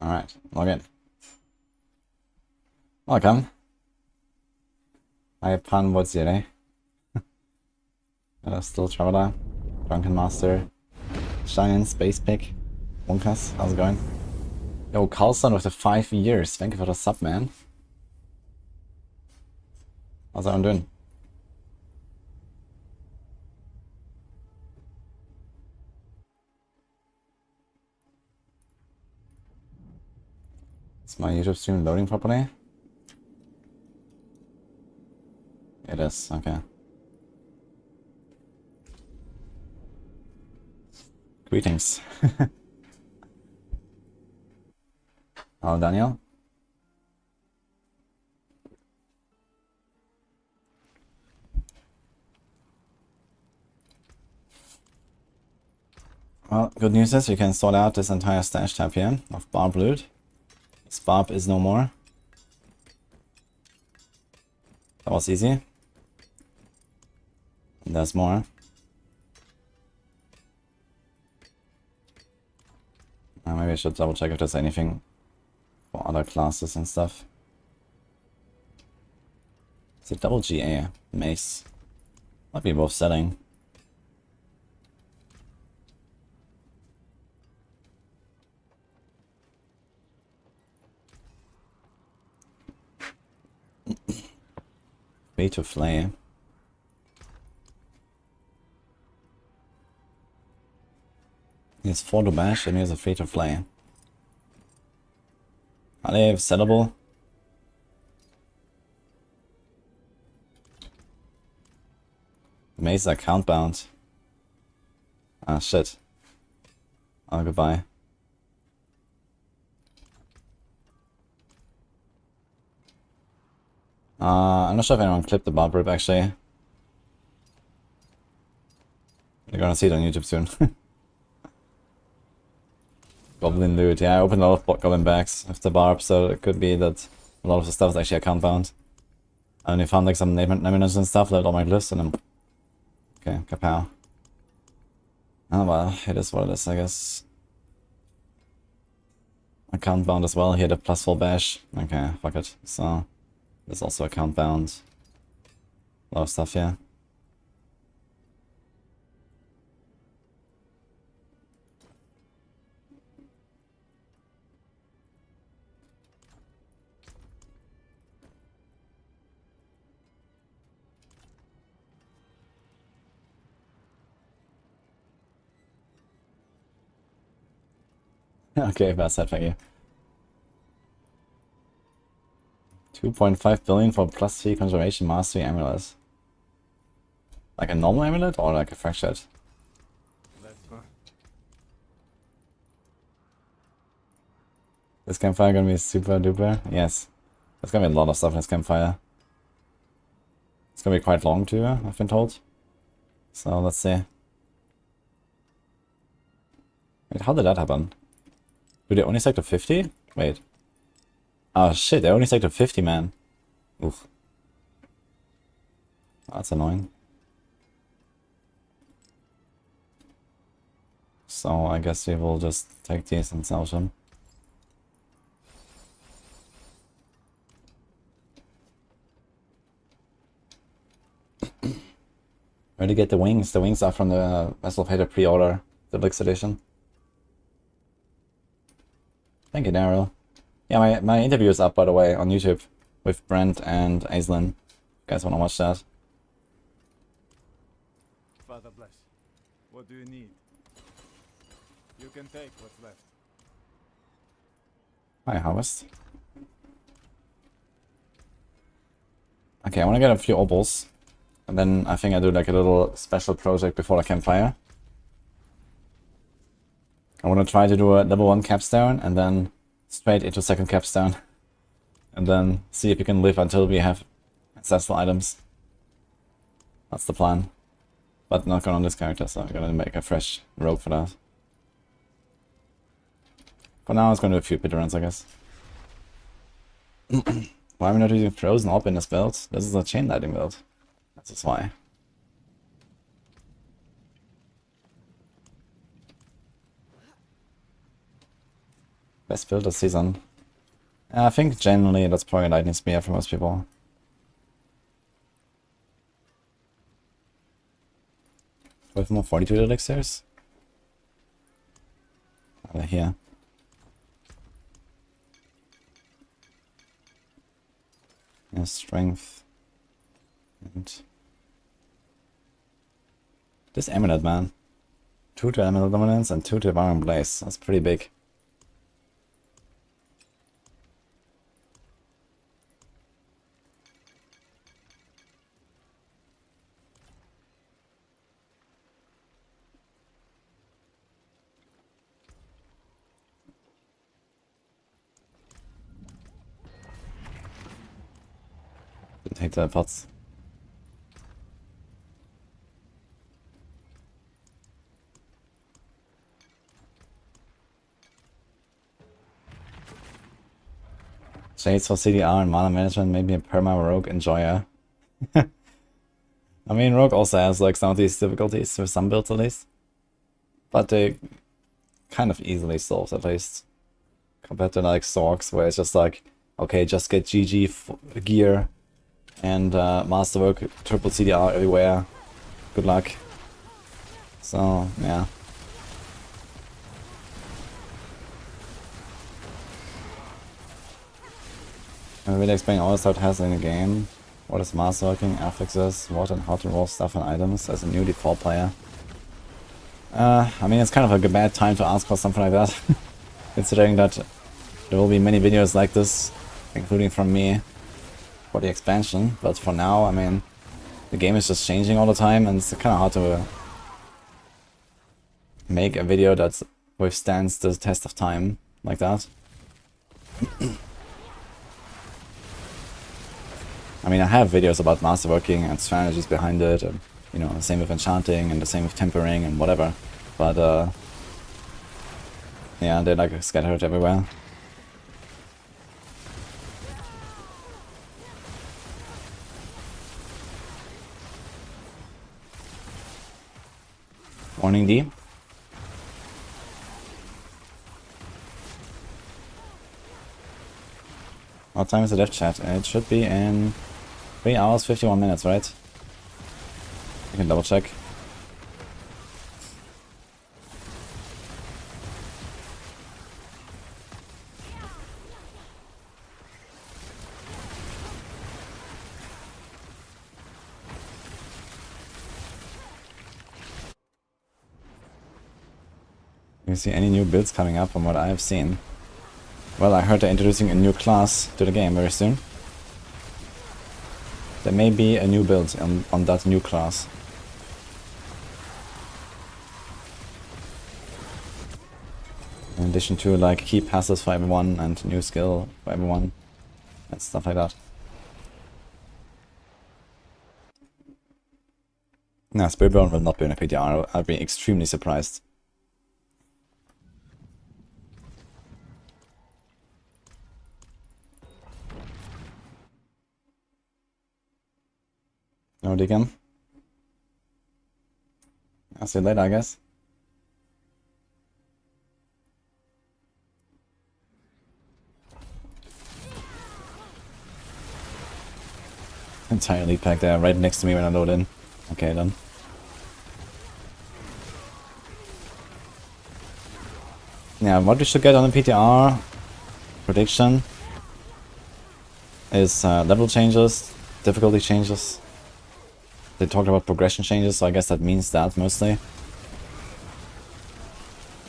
Alright, log in. Welcome. I pan what's your day? Still Traveler, Drunken Master, Cheyenne, Space Pick, Wonkas, how's it going? Yo, Carlson with the 5 years, thank you for the sub, man. How's everyone doing? Is my YouTube stream loading properly? It is, okay. Greetings. Hello, Daniel. Well, good news is you can sort out this entire stash tab here of Barb loot. This Barb is no more. That was easy. And there's more. Maybe I should double check if there's anything for other classes and stuff. Is it double GA? Mace. Might be both setting. Way to flay. Here's 4 to bash and here's a free to flay. Are they settable? Maze are count bound. Ah shit. Oh goodbye. I'm not sure if anyone clipped the barb rip actually. You're gonna see it on YouTube soon. Goblin loot, yeah, I opened a lot of goblin bags with the barb, so it could be that a lot of the stuff is actually account bound. I only found like some nameness and stuff left on my list and then... Okay, kapow. Oh well, it is what it is, I guess. Account bound as well, here the +4 bash. Okay, fuck it. So, there's also account bound. A lot of stuff here. Okay, bad side, thank you. 2.5 billion for +3 conservation mastery amulet. Like a normal amulet or like a fractured? This campfire gonna be super duper? Yes. There's gonna be a lot of stuff in this campfire. It's gonna be quite long too, I've been told. So let's see. Wait, how did that happen? Do they only stack to 50? Wait. Oh shit, they only stack to 50, man. Oof. That's annoying. So I guess we will just take these and sell them. Where to get the wings? The wings are from the Vessel Fader pre-order, the Deluxe edition. Thank you, Daryl. Yeah, my interview is up, by the way, on YouTube with Brent and Aislinn. You guys want to watch that? Father bless. What do you need? You can take what's left. Hi, Harvest. Okay, I want to get a few opals. And then I think I do like a little special project before the campfire. I want to try to do a level 1 capstone and then straight into second capstone. And then see if we can live until we have ancestral items. That's the plan. But not going on this character, so I'm gonna make a fresh rogue for that. For now, I was gonna do a few pit runs, I guess. Why am I not using Frozen Orb in this build? This is a chain lightning build. That's why. Best build this season. I think generally that's probably Lightning Spear for most people. With more 42 elixirs? Over here. Yeah, strength. And this amulet, man. 2 to elemental dominance and 2 to devouring blaze. That's pretty big. Didn't take the pots. Shades for CDR and mana management made me a perma rogue enjoyer. I mean, rogue also has like some of these difficulties with some builds at least, but they kind of easily solved at least compared to like Sorks, where it's just like, okay, just get GG gear and masterwork, triple CDR everywhere. Good luck. So yeah. I really explain all the stuff it has in the game. What is masterworking, affixes, what and how to roll stuff and items as a new default player. I mean, it's kind of a bad time to ask for something like that, considering that there will be many videos like this, including from me, for the expansion. But for now, I mean, the game is just changing all the time, and it's kind of hard to make a video that withstands the test of time like that. I mean, I have videos about masterworking and strategies behind it, and you know, the same with enchanting and the same with tempering and whatever. But yeah, they're like scattered everywhere. Morning, D. What time is the dev chat? It should be in 3 hours, 51 minutes, right? You can double check. You see any new builds coming up from what I have seen? Well, I heard they're introducing a new class to the game very soon. There may be a new build on that new class. In addition to like key passes for everyone and new skill for everyone and stuff like that. No, Spiritborn will not be in a PTR. I'd be extremely surprised. No Deacon. I'll see you later, I guess. Entire lead pack there, right next to me when I load in. Okay, then. Yeah, what we should get on the PTR prediction is level changes, difficulty changes. They talked about progression changes, so I guess that means that mostly.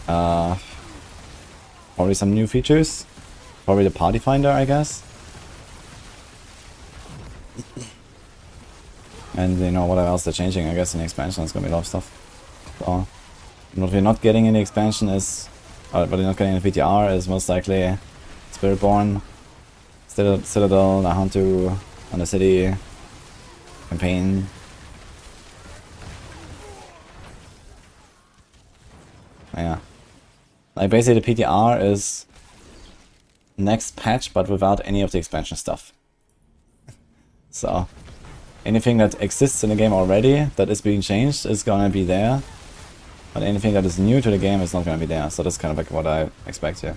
Probably some new features. Probably the party finder, I guess. And you know what else they're changing, I guess in the expansion there's gonna be a lot of stuff. So what we're not getting in the expansion is, what we're not getting in the PTR is most likely Spiritborn, Citadel, the Hantu, on the city, campaign. Yeah. Like basically the PTR is next patch but without any of the expansion stuff. So anything that exists in the game already that is being changed is gonna be there. But anything that is new to the game is not gonna be there. So that's kind of like what I expect here.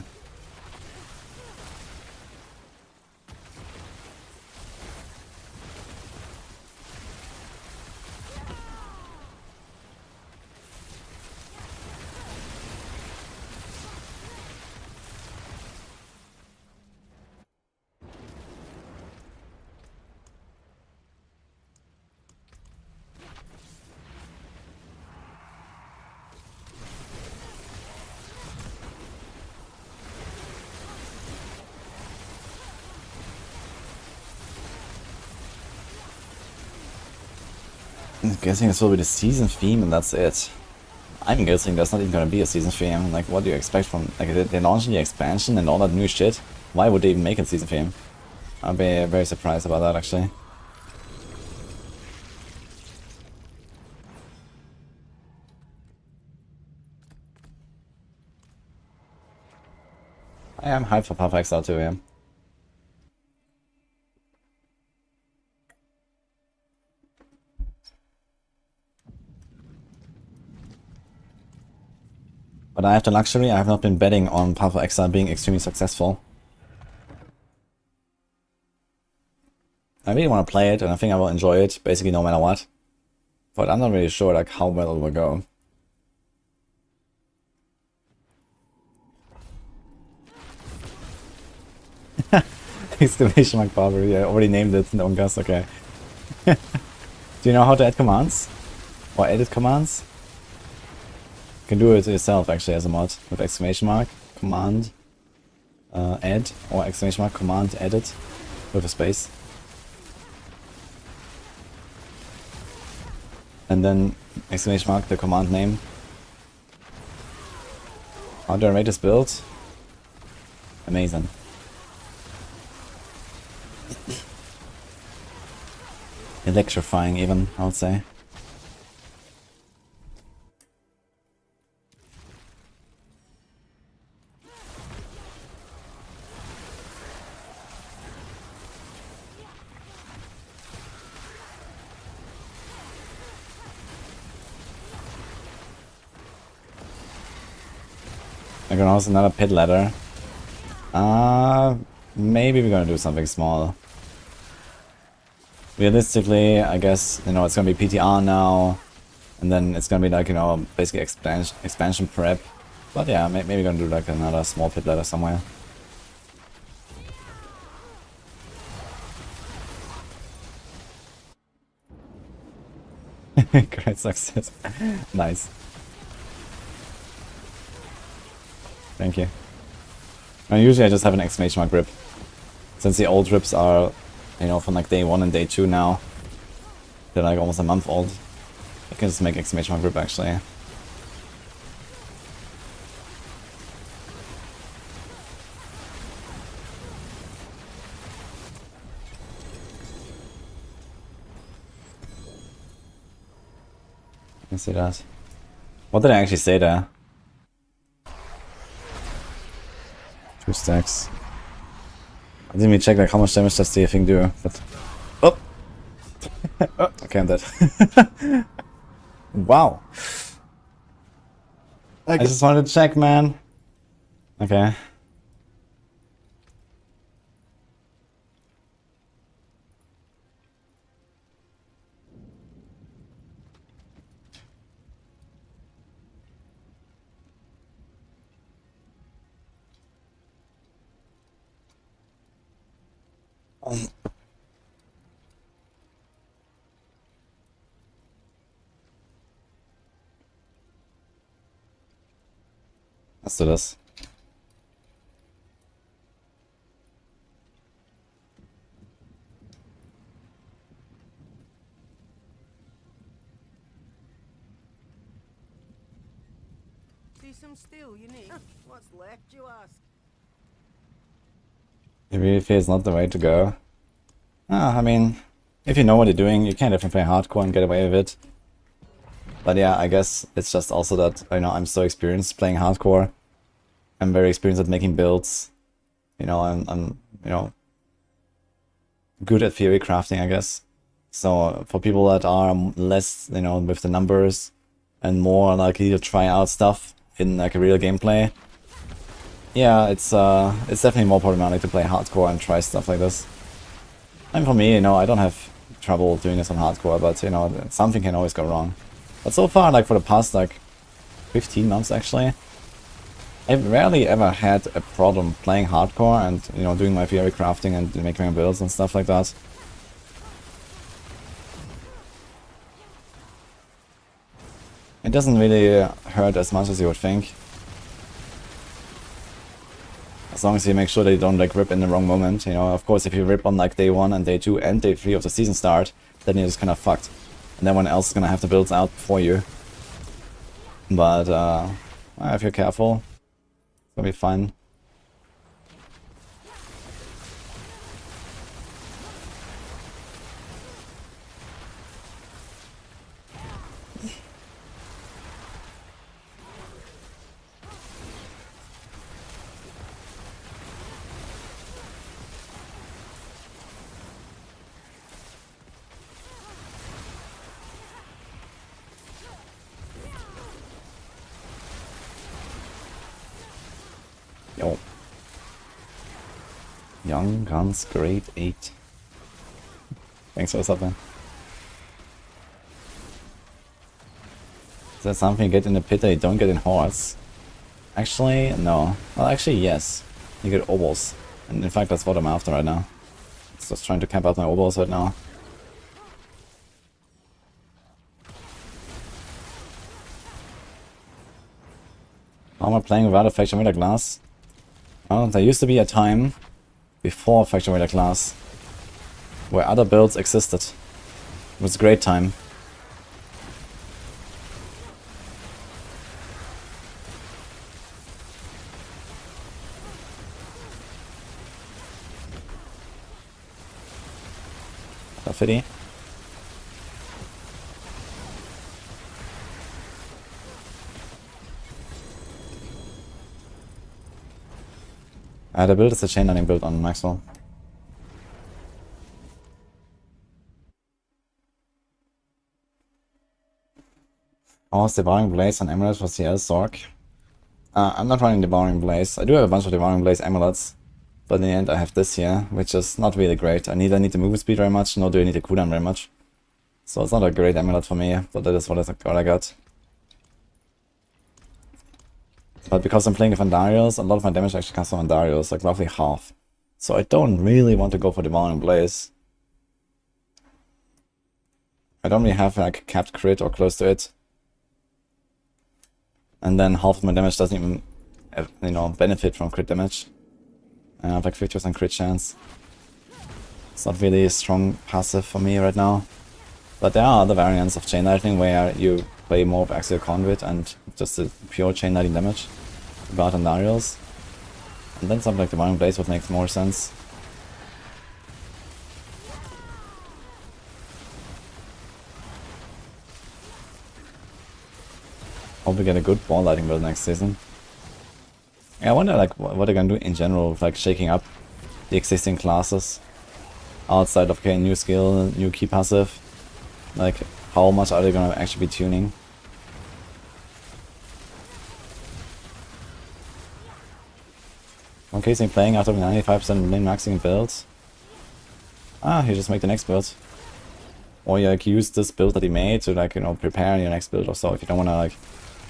I'm guessing this will be the season theme and that's it. I'm guessing there's not even gonna be a season theme. Like, what do you expect from... Like, they launched the expansion and all that new shit. Why would they even make a season theme? I'll be very surprised about that, actually. I am hyped for Path XL too, yeah. But I have the luxury, I have not been betting on Path of Exile being extremely successful. I really want to play it, and I think I will enjoy it, basically no matter what. But I'm not really sure like how well it will go. Exclamation mark Barbary, I already named it in Ungas, okay. Do you know how to add commands? Or edit commands? You can do it yourself actually as a mod with exclamation mark, command, add, or exclamation mark, command, edit with a space. And then exclamation mark, the command name. How do I rate this build? Amazing. Electrifying even, I would say. I'm gonna host another pit ladder. Maybe we're gonna do something small. Realistically, I guess, you know, it's gonna be PTR now, and then it's gonna be like, you know, basically expansion prep. But yeah, maybe we're gonna do like another small pit ladder somewhere. Great success. Nice. Thank you. And usually I just have an exclamation mark grip. Since the old grips are, you know, from like day 1 and day 2 now. They're like almost a month old. I can just make exclamation mark grip actually. I can see that. What did I actually say there? 2 stacks. I didn't even check like how much damage does the thing do, but... Oh! Oh, okay, I'm dead. Wow! I just wanted to check, man. Okay. Hast du das? See some steel you need? What's left, you ask? It really feels not the way to go. I mean, if you know what you're doing, you can definitely play hardcore and get away with it. But yeah, I guess it's just also that, you know, I'm so experienced playing hardcore. I'm very experienced at making builds. You know, I'm you know, good at theory crafting, I guess. So for people that are less, you know, with the numbers and more likely to try out stuff in like a real gameplay, yeah, it's definitely more problematic to play hardcore and try stuff like this. And for me, you know, I don't have trouble doing this on hardcore, but you know, something can always go wrong. But so far, like for the past like 15 months actually, I've rarely ever had a problem playing hardcore and, you know, doing my theory crafting and making my builds and stuff like that. It doesn't really hurt as much as you would think. As long as you make sure that you don't like rip in the wrong moment, you know. Of course, if you rip on like day 1 and day 2 and day 3 of the season start, then you're just kind of fucked. and everyone else is gonna have the builds out before you. But if you're careful, it's gonna be fine. Yo. Young Guns Grade 8. Thanks for the sub, man. Is that something you get in the pit that you don't get in hordes? Actually, no. Well, actually, yes. You get obols. And in fact, that's what I'm after right now. It's just trying to camp out my obols right now. How am I playing without a Faction Radar class? Well, there used to be a time before Faction Radar class where other builds existed. It was a great time. Fitty. The build is a chain lightning build on Maxwell. Oh, Devouring Blaze and Amulet for CL Zork. I'm not running Devouring Blaze. I do have a bunch of Devouring Blaze amulets, but in the end I have this here, which is not really great. I neither need the movement speed very much, nor do I need the cooldown very much. So it's not a great amulet for me, but that is what I got. But because I'm playing with Andariels, a lot of my damage actually comes from Andariels, like roughly half. So I don't really want to go for Devouring Blaze. I don't really have like capped crit or close to it. And then half of my damage doesn't even, you know, benefit from crit damage. I have like 50% crit chance. It's not really a strong passive for me right now. But there are other variants of Chain Lightning where you play more of Axial Conduit and just the pure Chain Lightning damage without Andariels. And then something like Devouring Blaze would make more sense. Hope we get a good ball lighting build next season. Yeah, I wonder like what they're gonna do in general with like shaking up the existing classes outside of okay, new skill, new key passive. Like how much are they gonna actually be tuning? Okay, so playing after 95% min-maxing builds. You just make the next build. Or you like use this build that he made to like, you know, prepare your next build or so. If you don't wanna like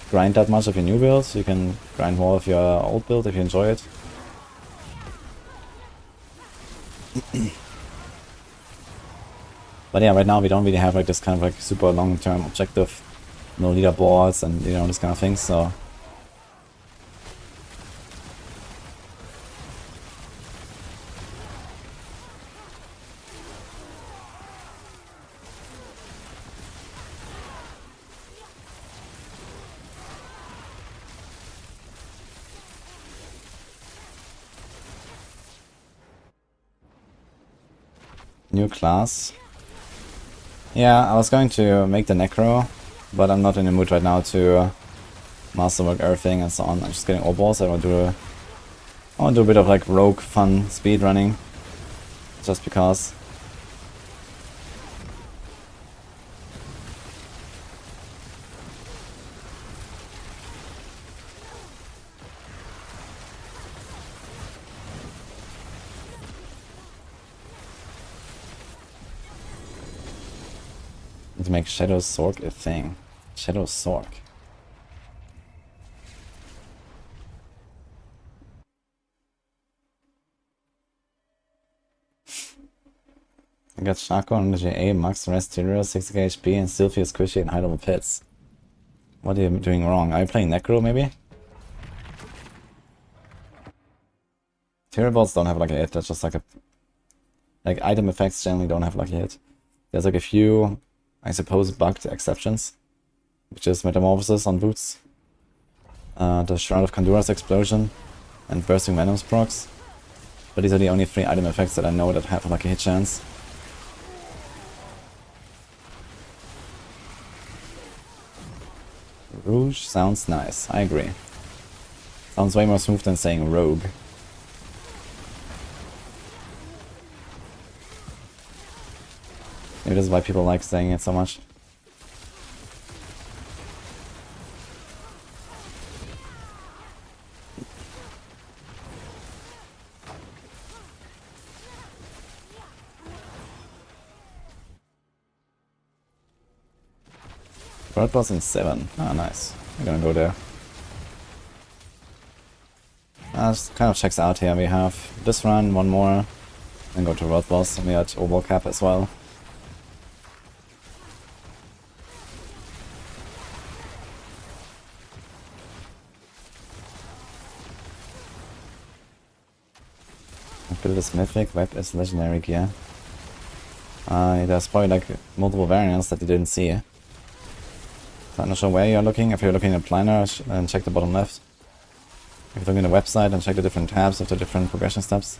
grind that much of your new build, you can grind more of your old build if you enjoy it. But yeah, right now we don't really have like this kind of like super long-term objective, no leaderboards and you know this kind of things, so new class. Yeah, I was going to make the Necro, but I'm not in the mood right now to masterwork everything and so on. I'm just getting all balls. I want to do a bit of like rogue fun speed running, just because. To make Shadow Sork a thing. Shadow Sork. I got Shaco on the JA, Max Rest Hero, 60k HP, and still feels squishy in high level pits. What are you doing wrong? Are you playing Necro maybe? Terrorbolts don't have like a hit, that's just like a... Like item effects generally don't have like a hit. There's like a few I suppose, bugged exceptions, which is Metamorphosis on boots, the Shroud of Kandura's explosion, and Bursting Venom's procs. But these are the only 3 item effects that I know that have like a hit chance. Rouge sounds nice, I agree. Sounds way more smooth than saying rogue. Maybe that's why people like saying it so much. World boss in 7. Ah, nice. We're gonna go there. This kind of checks out here. We have this run, one more, then go to world boss, and we had Oval Cap as well. Build is mythic, web is legendary gear. There's probably like multiple variants that you didn't see. So I'm not sure where you're looking. If you're looking at Planner, then check the bottom left. If you're looking at the website, then check the different tabs of the different progression steps.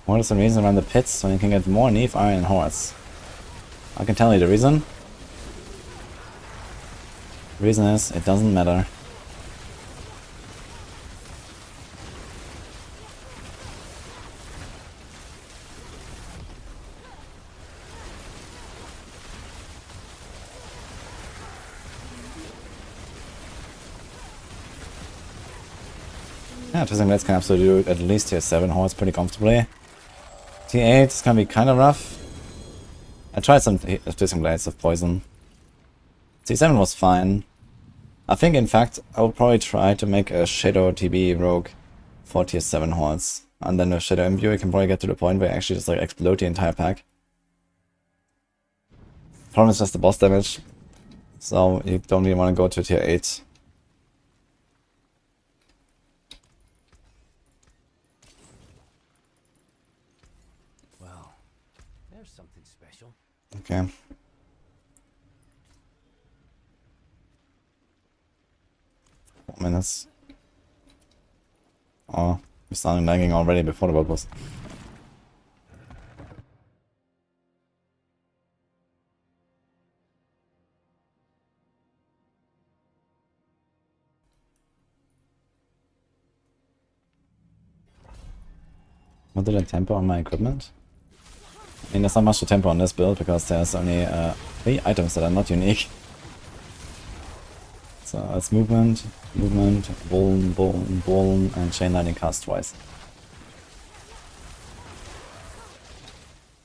What is the reason around the pits so you can get more Neve Iron Hordes? I can tell you the reason. The reason is, it doesn't matter. Yeah, Twisting Blades can absolutely do at least tier 7 hordes pretty comfortably. Tier 8 is gonna be kinda rough. I tried some Twisting Blades of poison. Tier 7 was fine. I think in fact I would probably try to make a Shadow TB rogue for tier 7 hordes. And then with Shadow Imbue you can probably get to the point where you actually just like explode the entire pack. Problem is just the boss damage. So you don't really want to go to tier 8. Well, there's something special. Okay. Minutes. Oh, we started lagging already before the world boss. What did I tempo on my equipment? I mean, there's not much to tempo on this build because there's only 3 items that are not unique. So it's movement, Buln, and Chain Lightning cast twice.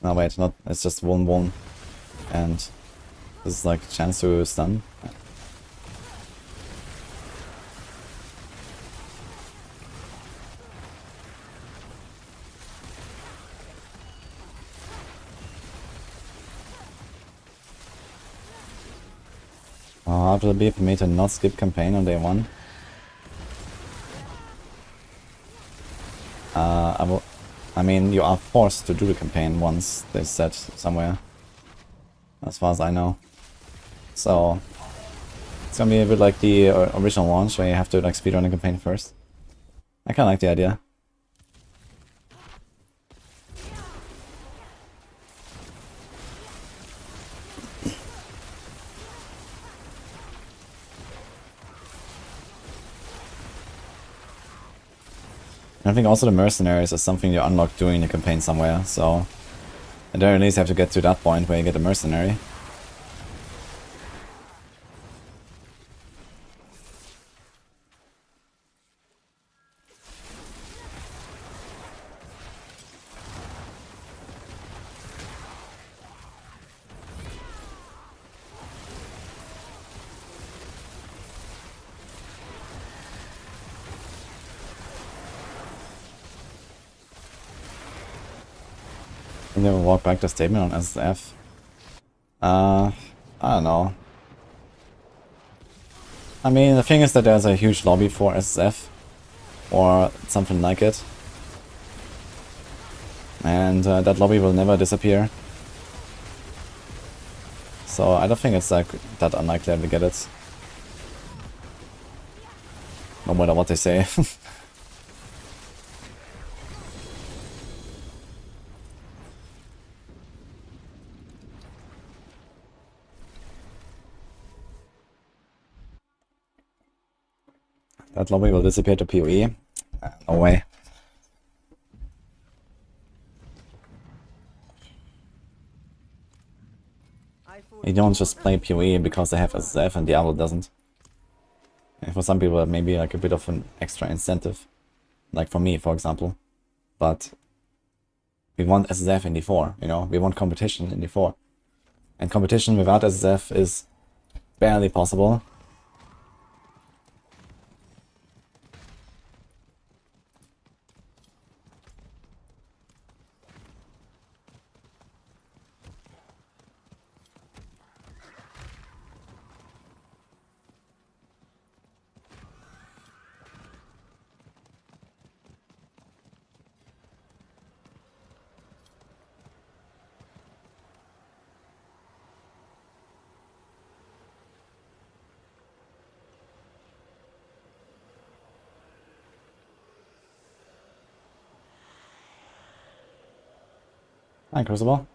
No wait, not, it's just Buln, and this is like chance to stun. How would it be for me to not skip campaign on day 1? I mean, you are forced to do the campaign once they set somewhere, as far as I know. So it's gonna be a bit like the original launch where you have to like speedrun the campaign first. I kinda like the idea. And I think also the mercenaries is something you unlock during the campaign somewhere, so at the very least you have to get to that point where you get a mercenary. Can you walk back the statement on SSF? I don't know. I mean, the thing is that there's a huge lobby for SSF, or something like it. And that lobby will never disappear. So I don't think it's like that unlikely to get it. No matter what they say. That lobby will disappear to PoE? No way. You don't just play PoE because they have SSF and Diablo doesn't. And for some people it may be like a bit of an extra incentive. Like for me, for example. But we want SSF in D4, you know? We want competition in D4. And competition without SSF is barely possible. Hi, Crucible.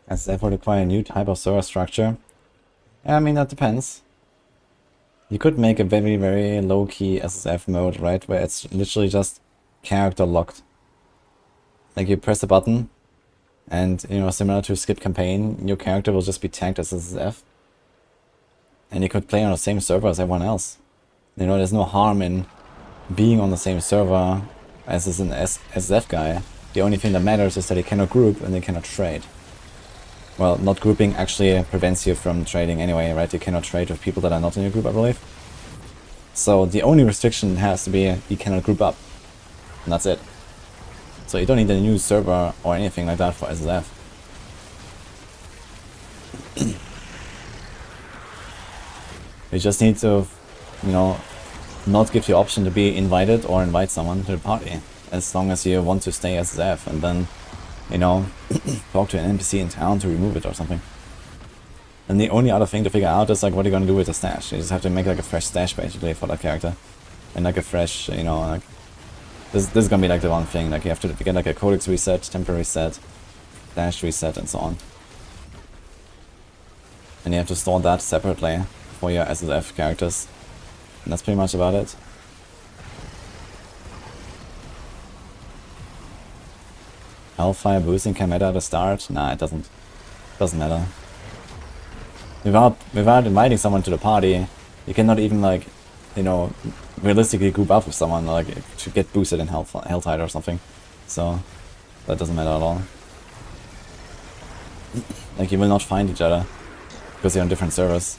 SSF would require a new type of server structure. I mean, that depends. You could make a very, very low-key SSF mode, right? Where it's literally just character locked. Like you press a button and, you know, similar to skip campaign, your character will just be tagged as SSF. And you could play on the same server as everyone else. You know, there's no harm in being on the same server as an SSF guy. The only thing that matters is that they cannot group and they cannot trade. Well, not grouping actually prevents you from trading anyway, right? You cannot trade with people that are not in your group, I believe. So the only restriction has to be you cannot group up. And that's it. So you don't need a new server or anything like that for SSF. You just need to, you know, not give the option to be invited or invite someone to the party. As long as you want to stay SSF, and then, you know, talk to an NPC in town to remove it or something. And the only other thing to figure out is like what you're gonna do with the stash. You just have to make like a fresh stash basically for that character. And like a fresh, you know, like this is gonna be like the one thing. Like you have to get like a codex reset, temporary reset, stash reset and so on. And you have to store that separately for your SSF characters. And that's pretty much about it. Hellfire boosting can matter at the start? Nah, it doesn't. Doesn't matter. Without inviting someone to the party, you cannot even like, you know, realistically group up with someone like to get boosted in Helltide or something. So that doesn't matter at all. Like you will not find each other because you're on different servers.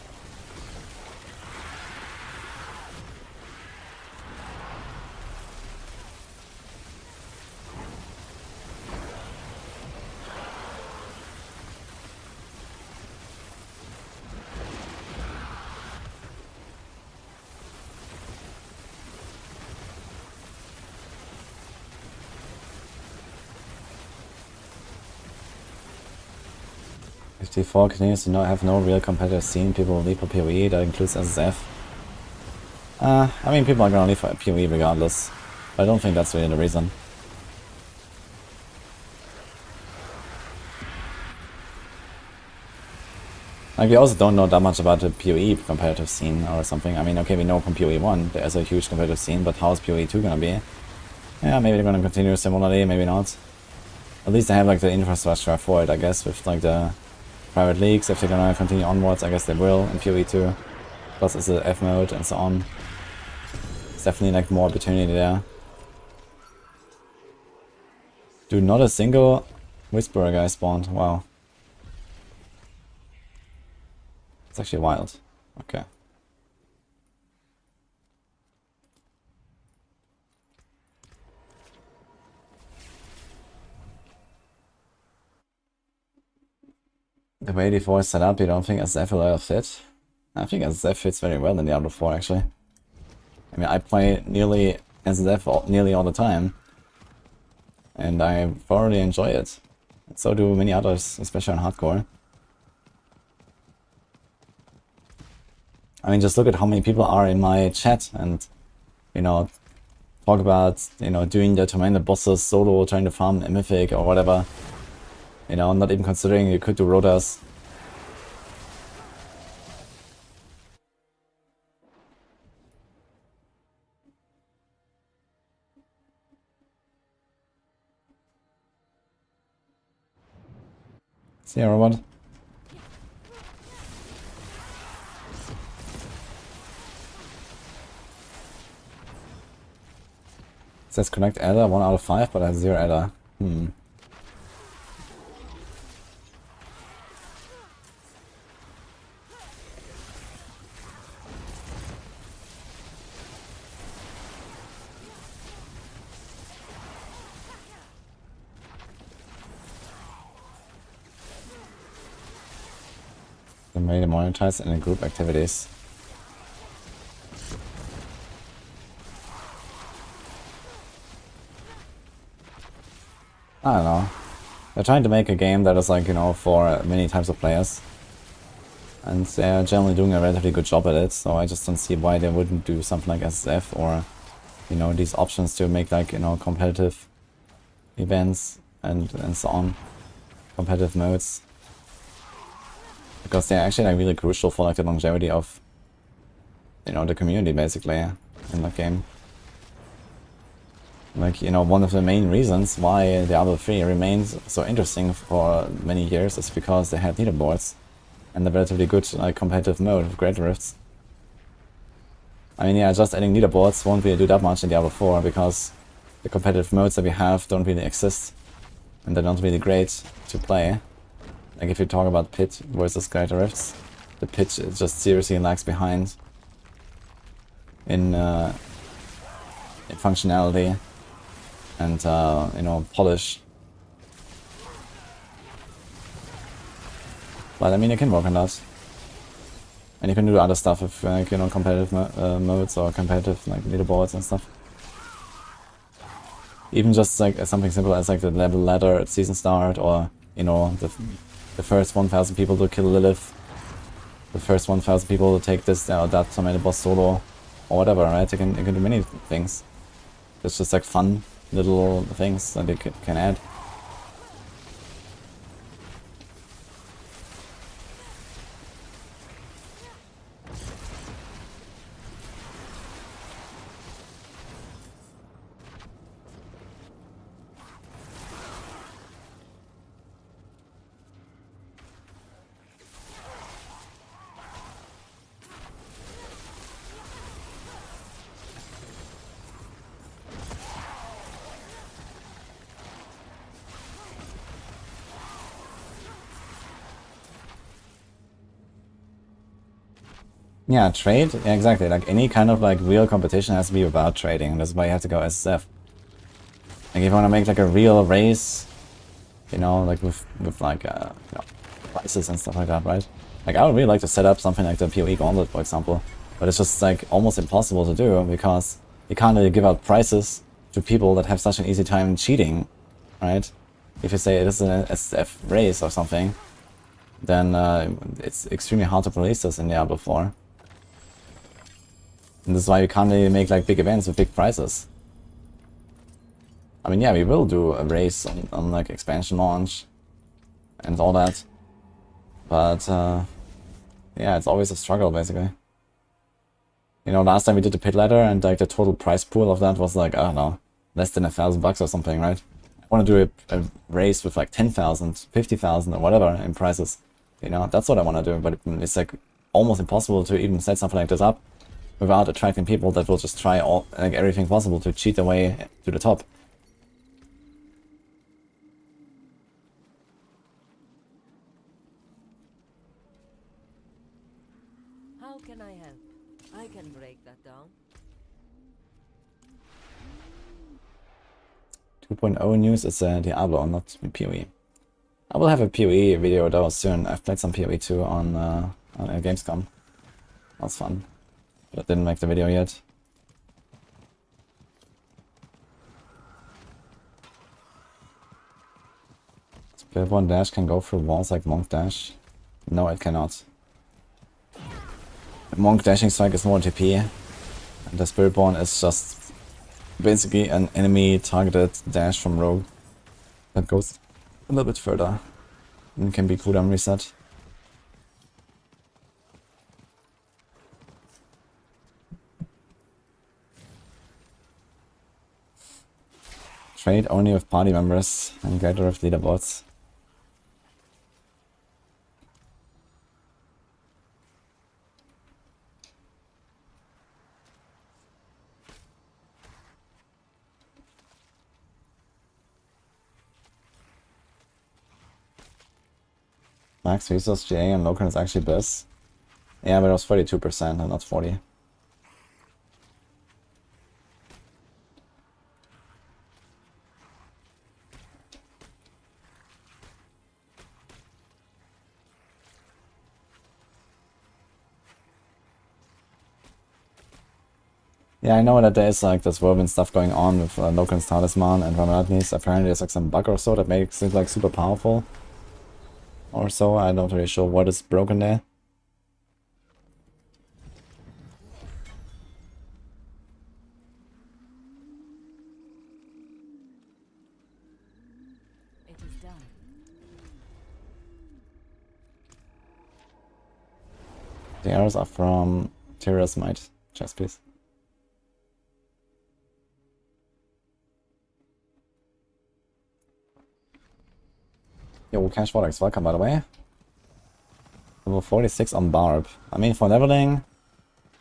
If D4 continues to have no real competitive scene, people will leave for PoE, that includes SSF. I mean, people are gonna leave for PoE regardless, but I don't think that's really the reason. Like, we also don't know that much about the PoE competitive scene or something. I mean, okay, we know from PoE 1 there's a huge competitive scene, but how is PoE 2 gonna be? Yeah, maybe they're gonna continue similarly, maybe not. At least they have like the infrastructure for it, I guess, with like the private leagues. If they're gonna continue onwards, I guess they will in PoE 2. Plus it's the F mode and so on. definitely like more opportunity there. Dude, not a single Whisperer guy spawned. Wow. It's actually wild. Okay. The way D4 is set up, you don't think SF will fit? I think SF fits very well in Diablo 4 actually. I mean, I play nearly SF nearly all the time. And I thoroughly enjoy it. And so do many others, especially on hardcore. I mean, just look at how many people are in my chat and, you know, talk about, you know, doing the Tormented bosses solo, trying to farm a mythic or whatever. You know, not even considering you could do rotas. See ya, robot. It says connect Adder 1 out of 5, but I have 0 Adder. They made it monetized in the group activities. I don't know. They're trying to make a game that is like, you know, for many types of players. And they're generally doing a relatively good job at it, so I just don't see why they wouldn't do something like SSF or, you know, these options to make like, you know, competitive events and so on. Competitive modes. Because they're actually like really crucial for like the longevity of, you know, the community basically in that game. Like, you know, one of the main reasons why Diablo 3 remains so interesting for many years is because they had leaderboards and a relatively good like competitive mode with Great Rifts. I mean, yeah, just adding leaderboards won't really do that much in Diablo 4 because the competitive modes that we have don't really exist and they're not really great to play. Like if you talk about Pit versus Great Rifts, the Pit just seriously lags behind in functionality and you know, polish. But I mean, you can work on that, and you can do other stuff with like, you know, competitive modes or competitive like leaderboards and stuff. Even just like something simple as like the level ladder at season start, or you know, the first 1,000 people to kill Lilith, the first 1,000 people to take this or that Tormented boss solo, or whatever, right? You can do many things. It's just like fun little things that you can add. Yeah, trade? Yeah, exactly. Like any kind of like real competition has to be about trading, and that's why you have to go SSF. Like if you want to make like a real race, you know, like with like you know, prices and stuff like that, right? Like I would really like to set up something like the PoE Gauntlet, for example, but it's just like almost impossible to do because you can't really give out prizes to people that have such an easy time cheating, right? If you say it is an SSF race or something, then it's extremely hard to police this in Diablo 4. And this is why you can't really make like big events with big prizes. I mean, yeah, we will do a race on like expansion launch and all that, but yeah, it's always a struggle basically. You know, last time we did the pit ladder and like the total prize pool of that was like, I don't know, less than $1,000 or something, right? I want to do a race with like 10,000, 50,000 or whatever in prizes. You know, that's what I want to do, but it's like almost impossible to even set something like this up without attracting people that will just try all like everything possible to cheat their way to the top. How can I help? I can break that down. 2.0 news is Diablo, not PoE. I will have a PoE video though soon. I've played some PoE too on Gamescom. That's fun. But I didn't make the video yet. Spellborn Dash can go through walls like Monk Dash. No, it cannot. Monk Dashing Strike is more TP. And the Spiritborn is just basically an enemy targeted dash from Rogue that goes a little bit further and can be cooldown reset. Trade only with party members and gather with leaderboards. Max resource GA and local is actually best. Yeah, but it was 42% and not 40. Yeah, I know that there is like this Whirlwind stuff going on with Loken's Talisman and Ramanatnis. Apparently there's like some bug or so that makes it like super powerful. Or so, I'm not really sure what is broken there. It is done. The arrows are from Tyrion's Might. Chest piece. Yo, Cash Vortex, welcome by the way. Level 46 on Barb. I mean, for leveling,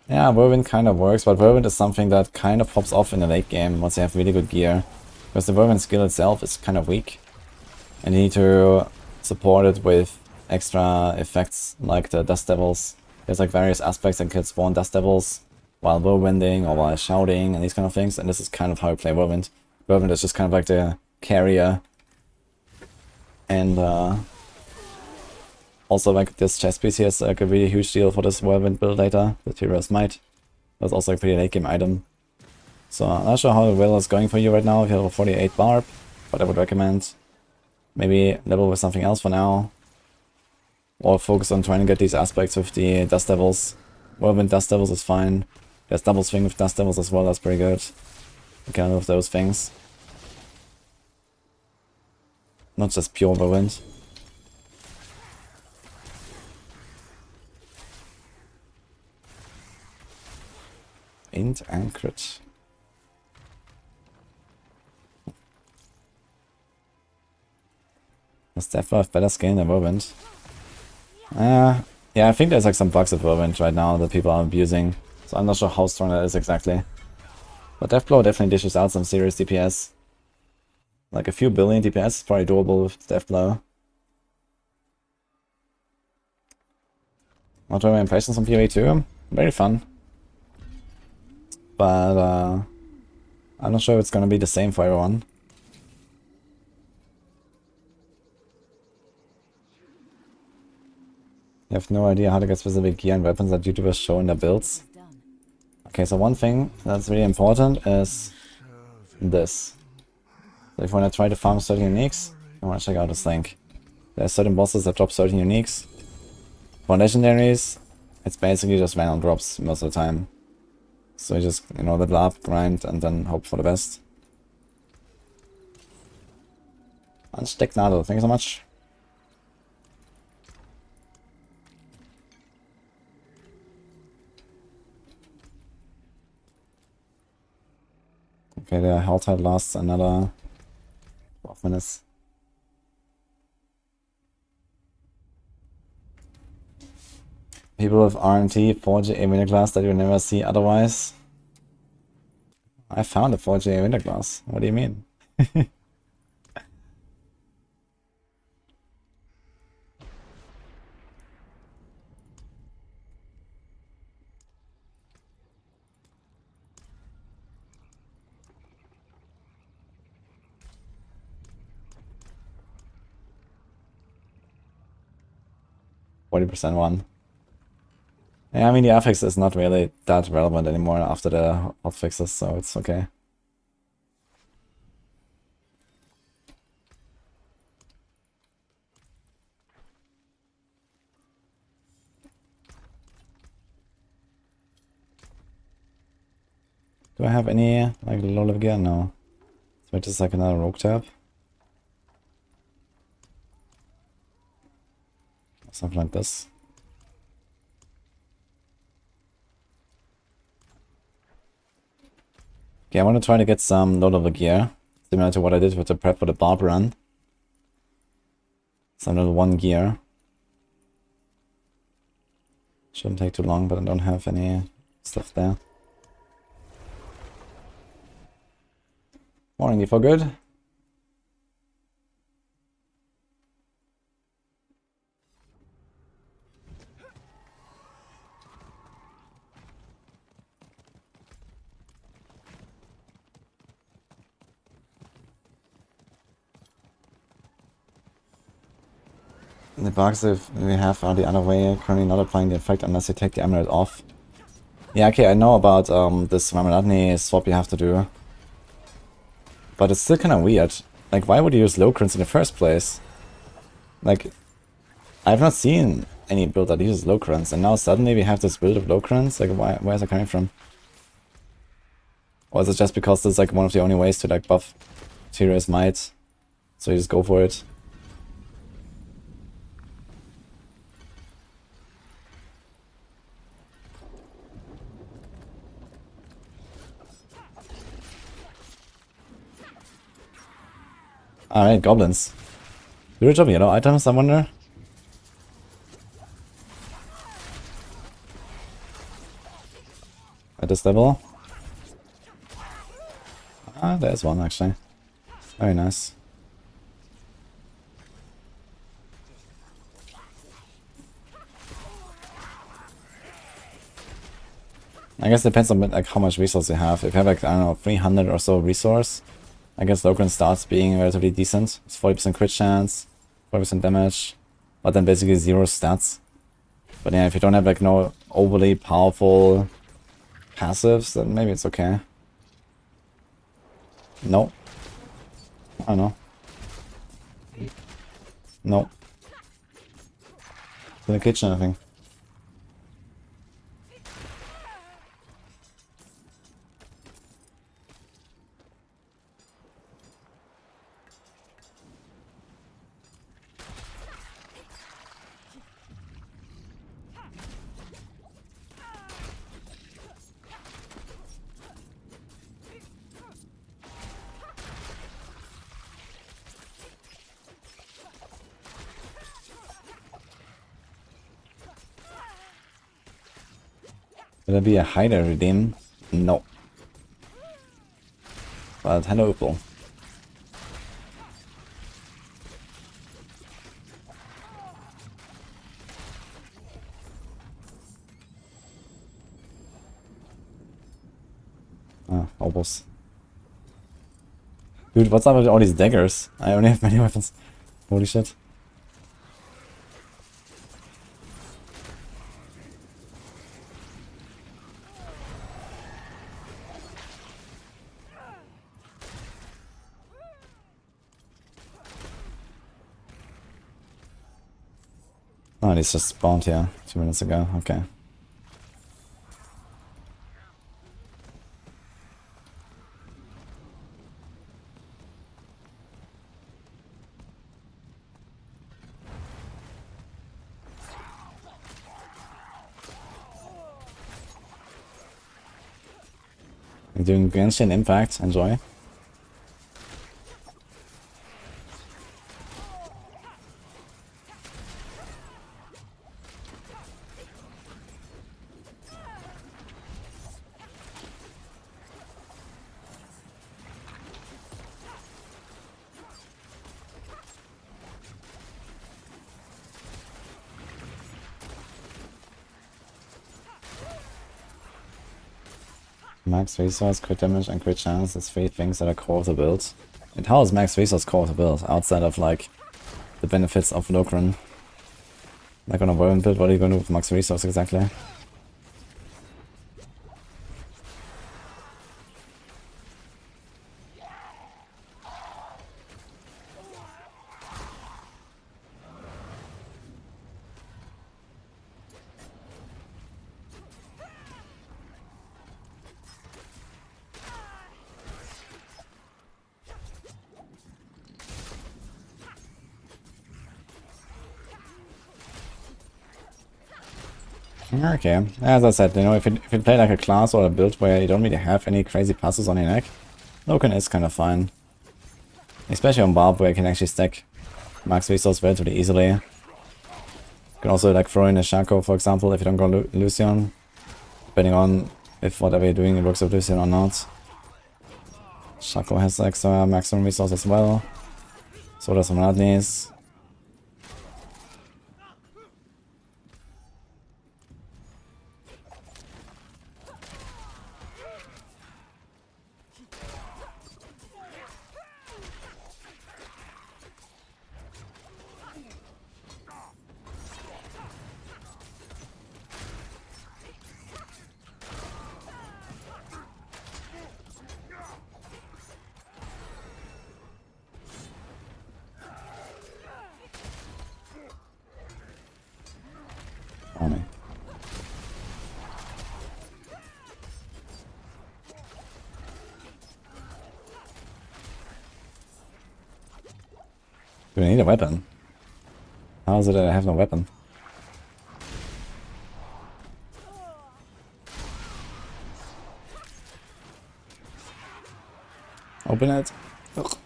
yeah, Whirlwind kind of works, but Whirlwind is something that kind of pops off in the late game once you have really good gear. Because the Whirlwind skill itself is kind of weak. And you need to support it with extra effects like the Dust Devils. There's like various aspects that can spawn Dust Devils while Whirlwinding or while shouting and these kind of things. And this is kind of how you play Whirlwind. Whirlwind is just kind of like the carrier. And also like this chest piece here is like a really huge deal for this Whirlwind build later, the Tyrion's Might. That's also a pretty late game item. So I'm not sure how well is going for you right now if you have a 48 Barb, but I would recommend maybe level with something else for now. Or focus on trying to get these aspects with the Dust Devils. Whirlwind Dust Devils is fine. There's double swing with Dust Devils as well, that's pretty good. You can with those things. Not just pure Whirlwind. Int and crit. Does Deathflow have better scaling than Whirlwind? Yeah, I think there's like some bugs with Whirlwind right now that people are abusing. So I'm not sure how strong that is exactly. But Deathblow definitely dishes out some serious DPS. Like a few billion DPS is probably doable with Deathblow. Not very impatience on PoE too. Very fun. But I'm not sure it's gonna be the same for everyone. You have no idea how to get specific gear and weapons that YouTubers show in their builds. Okay, so one thing that's really important is this. So if you want to try to farm certain uniques, you want to check out this link. There are certain bosses that drop certain uniques. For legendaries, it's basically just random drops most of the time. So you just, you know, level up, grind, and then hope for the best. Unstecknado, thank you so much. Okay, the Helltide lasts another 12 minutes. People with RNT, 4G winter glass that you never see otherwise. I found a 4G winter glass. What do you mean? 40% one. Yeah, I mean the affix is not really that relevant anymore after the hotfixes, so it's okay. Do I have any like low level gear? No. So just like another rogue tab. Something like this. Okay, I want to try to get some low level gear, similar to what I did with the prep for the barb run. Some level 1 gear. Shouldn't take too long, but I don't have any stuff there. Morning, for good. The bugs if we have are the other way, currently not applying the effect unless you take the amulet off. Yeah, okay, I know about this Marmeladne swap you have to do. But it's still kind of weird. Like, why would you use Locrons in the first place? Like, I've not seen any build that uses Locrons, and now suddenly we have this build of Locrons? Like, where is it coming from? Or is it just because it's like one of the only ways to like buff Tyrion's might? So you just go for it. Alright, goblins. Do you drop yellow items, I wonder? At this level? Ah, there's one actually. Very nice. I guess it depends on like how much resource you have. If you have like, I don't know, 300 or so resource, I guess Locron starts being relatively decent. It's 40% crit chance, 40% damage, but then basically 0 stats. But yeah, if you don't have like no overly powerful passives, then maybe it's okay. No. I don't know. No. In the kitchen, I think. Will there be a hider redeem? No. But hello, Opal. Ah, Opals. Dude, what's up with all these daggers? I only have many weapons. Holy shit. Oh, he's just spawned here 2 minutes ago. Okay. I'm doing Genshin Impact. Enjoy. Max resource, crit damage, and crit chance is 3 things that are core to build. And how is max resource core to build, outside of like the benefits of Locran? Like on a Worm build, what are you gonna do with max resource exactly? Okay, as I said, you know, if you play like a class or a build where you don't really have any crazy passes on your neck, Locan is kind of fine. Especially on Barb, where you can actually stack max resource relatively easily. You can also like throw in a Shaco, for example, if you don't go Lucian, depending on if whatever you're doing it works with Lucian or not. Shaco has extra maximum resource as well. So does Radnis. Funny. Do I need a weapon? How is it that I have no weapon? Open it. Ugh.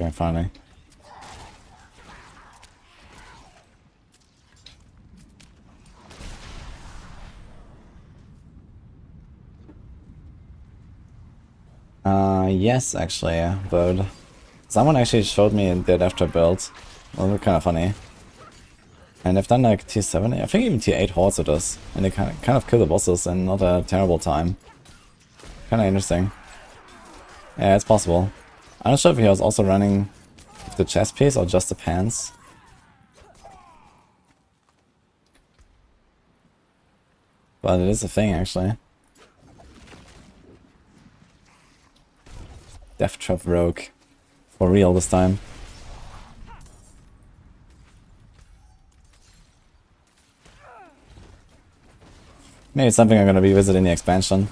Okay, finally. Yes, actually, but someone actually showed me their after build. Well, they're kind of funny. And they've done like tier 7, I think even tier 8 hordes with this. And they kind of kill the bosses in not a terrible time. Kind of interesting. Yeah, it's possible. I'm not sure if he was also running the chest piece or just the pants. But it is a thing, actually. Death Trap Rogue. For real this time. Maybe it's something I'm gonna revisit in the expansion.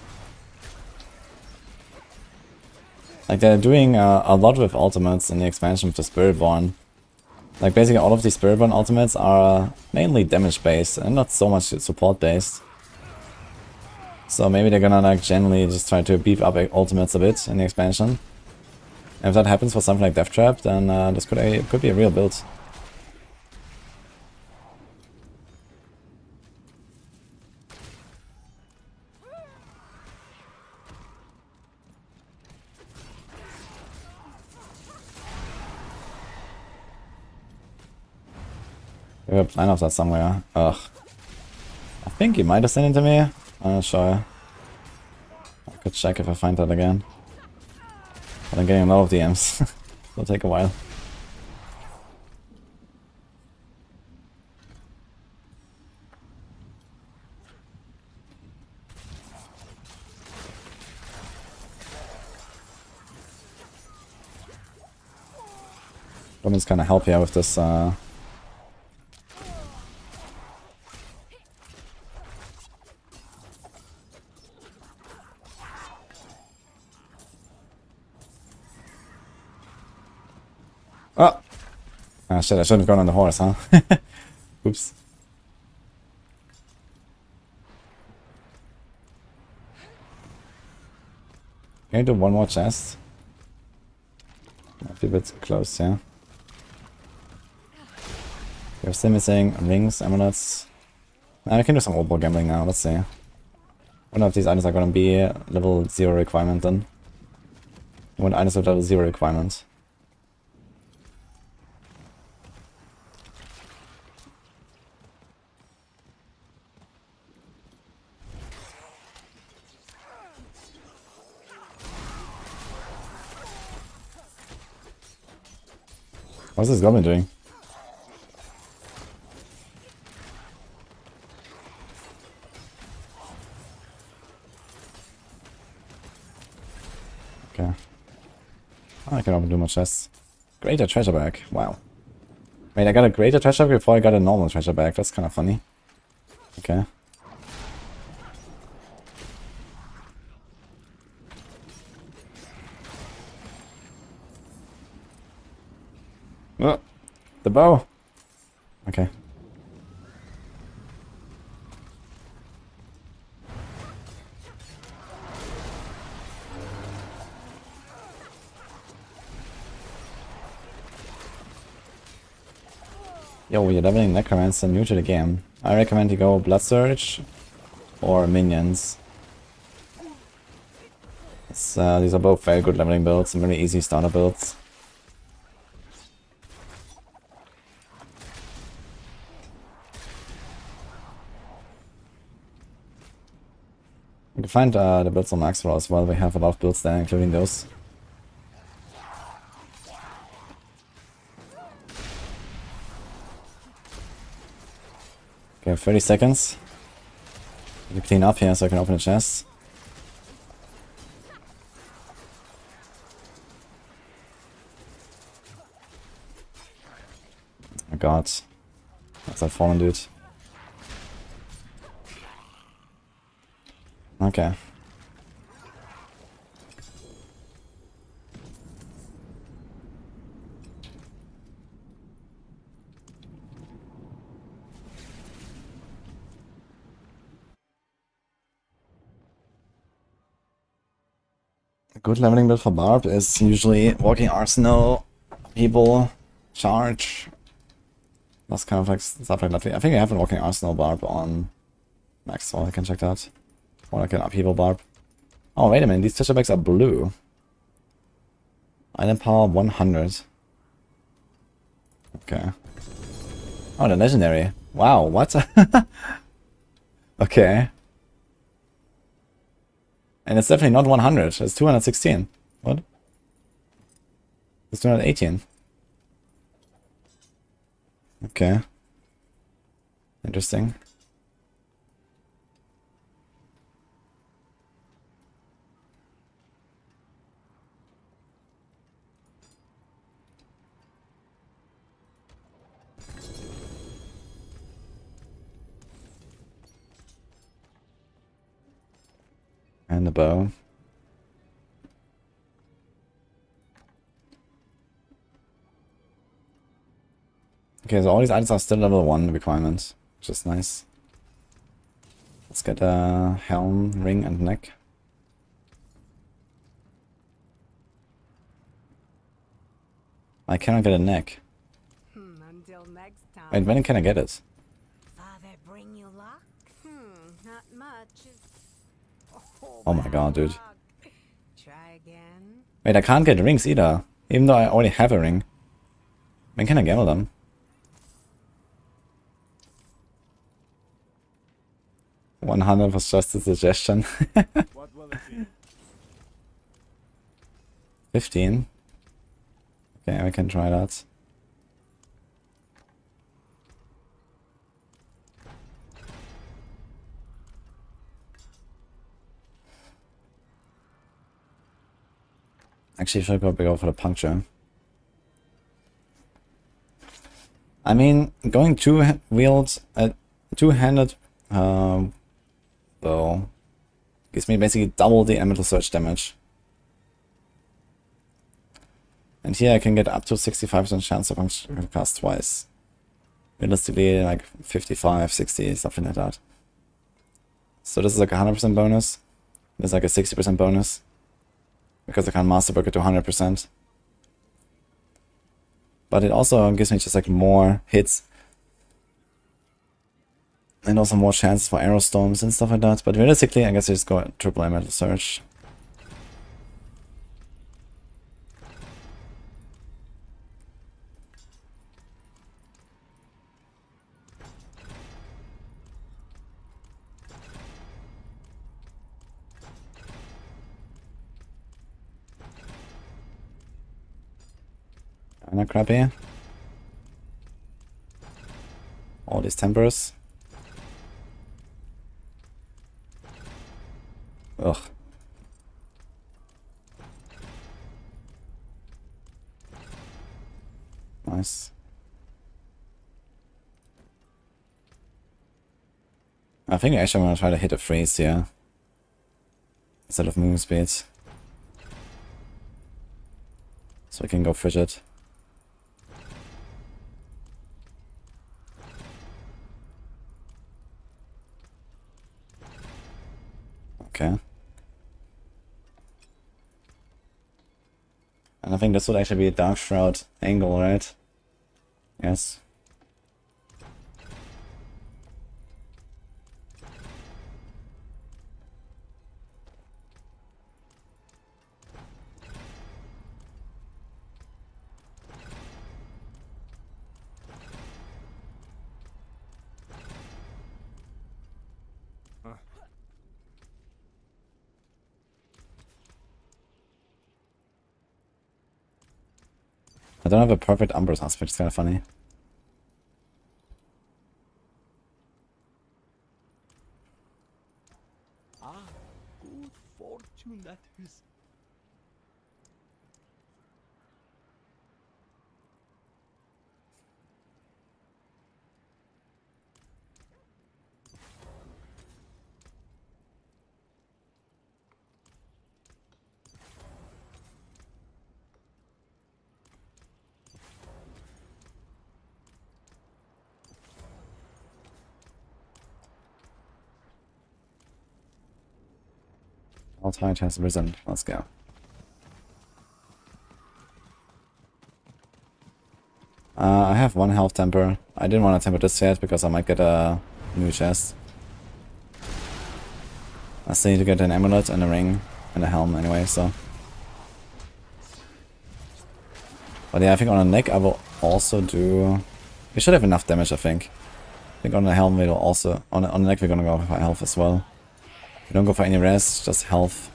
Like they're doing a lot with ultimates in the expansion with the Spiritborn. Like basically all of these Spiritborn ultimates are mainly damage based and not so much support based. So maybe they're gonna like generally just try to beef up ultimates a bit in the expansion. And if that happens for something like Death Trap, then this could be a real build. We have a plan of that somewhere. Ugh. I think he might have sent it to me. I'm not sure. I could check if I find that again. But I'm getting a lot of DMs. It'll take a while. Woman's kind of help here with this. Oh! Ah shit, I shouldn't have gone on the horse, huh? Oops. Can you do one more chest? Might be a bit close, yeah. We're still missing rings, amulets. I can do some old ball gambling now, let's see. I wonder if these items are gonna be level 0 requirement then. I want items with level 0 requirement. What's this goblin doing? Okay. Oh, I can open too much chests. Greater treasure bag. Wow. Wait, I got a greater treasure bag before I got a normal treasure bag. That's kind of funny. Okay. Oh, the bow. Okay. Yo, you're leveling Necromancer new to the game. I recommend you go Blood Surge or Minions. These are both very good leveling builds and very easy starter builds. You can find the builds on Maxwell as well. We have a lot of builds there, including those. Okay, 30 seconds. To clean up here so I can open the chest. Oh my god. That's that fallen dude. Okay. A good leveling build for Barb is usually Walking Arsenal, People, Charge. That's kind of like stuff like that. I think I have a Walking Arsenal Barb on Max, so I can check that. Or like an Upheaval Barb. Oh, wait a minute, these treasure bags are blue. Item power 100. Okay. Oh, they're legendary. Wow, what? Okay. And it's definitely not 100, it's 216. What? It's 218. Okay. Interesting. And the bow. Okay, so all these items are still level 1 requirements, which is nice. Let's get a helm, ring, and neck. I cannot get a neck. Until next time. Wait, when can I get it? Father bring you luck? Not much. Oh my god, dude. Try again. Wait, I can't get rings either, even though I already have a ring. When can I gamble them? 100 was just a suggestion. What will it be? 15. Okay, we can try that. Actually, I should probably go for the puncture. I mean, going two-wheeled, two-handed bow gives me basically double the elemental surge damage. And here I can get up to 65% chance to cast twice. Realistically, like 55, 60, something like that. So this is like a 100% bonus. This is like a 60% bonus. Because I can master work it to 100%. But it also gives me just like more hits. And also more chances for arrow storms and stuff like that. But realistically, I guess you just go triple elemental surge. Kinda crappy. All these tempers. Ugh. Nice. I think actually I'm gonna try to hit a freeze here. Instead of movement speed. So we can go frigid. Okay. And I think this would actually be a Dark Shroud angle, right? Yes. I don't have a perfect Umbros aspect, it's kind of funny. Ah, good fortune that is. All tide has risen. Let's go. I have one health temper. I didn't want to temper this yet because I might get a new chest. I still need to get an amulet and a ring and a helm anyway, so. But yeah, I think on the neck I will also do... We should have enough damage, I think. I think on the helm we'll also... On the neck we're gonna go for health as well. We don't go for any res, just health.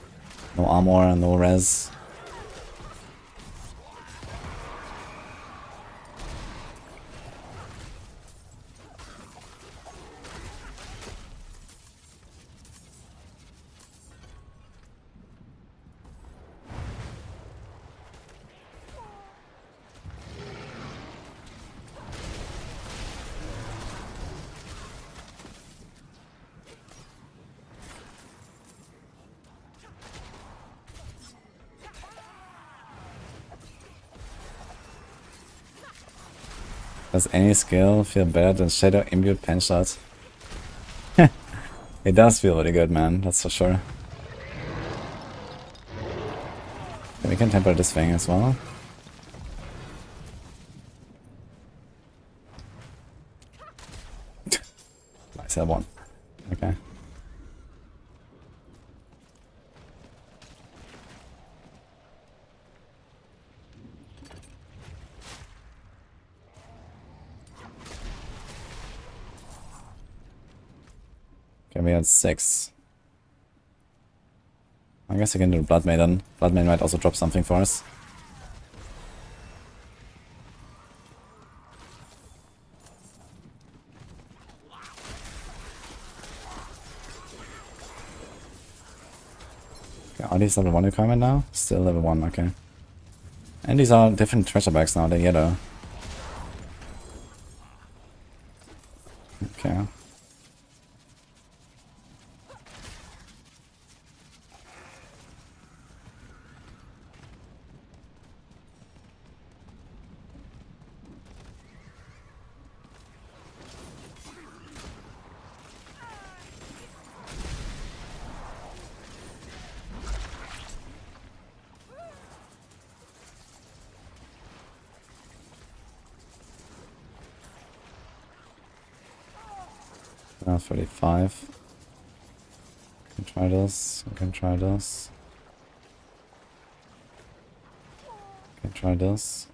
No armor, no res. Does any skill feel better than Shadow Imbued Pen Shot? It does feel really good, man, that's for sure. Okay, we can temper this thing as well. Nice, that one. Okay. Okay, we had 6. I guess we can do Blood Maiden. Blood Maiden might also drop something for us. Okay, are these level 1 requirement now? Still level 1, okay. And these are different treasure bags now, they're yellow. Okay. 35. We can try this. We can try this. We can try this.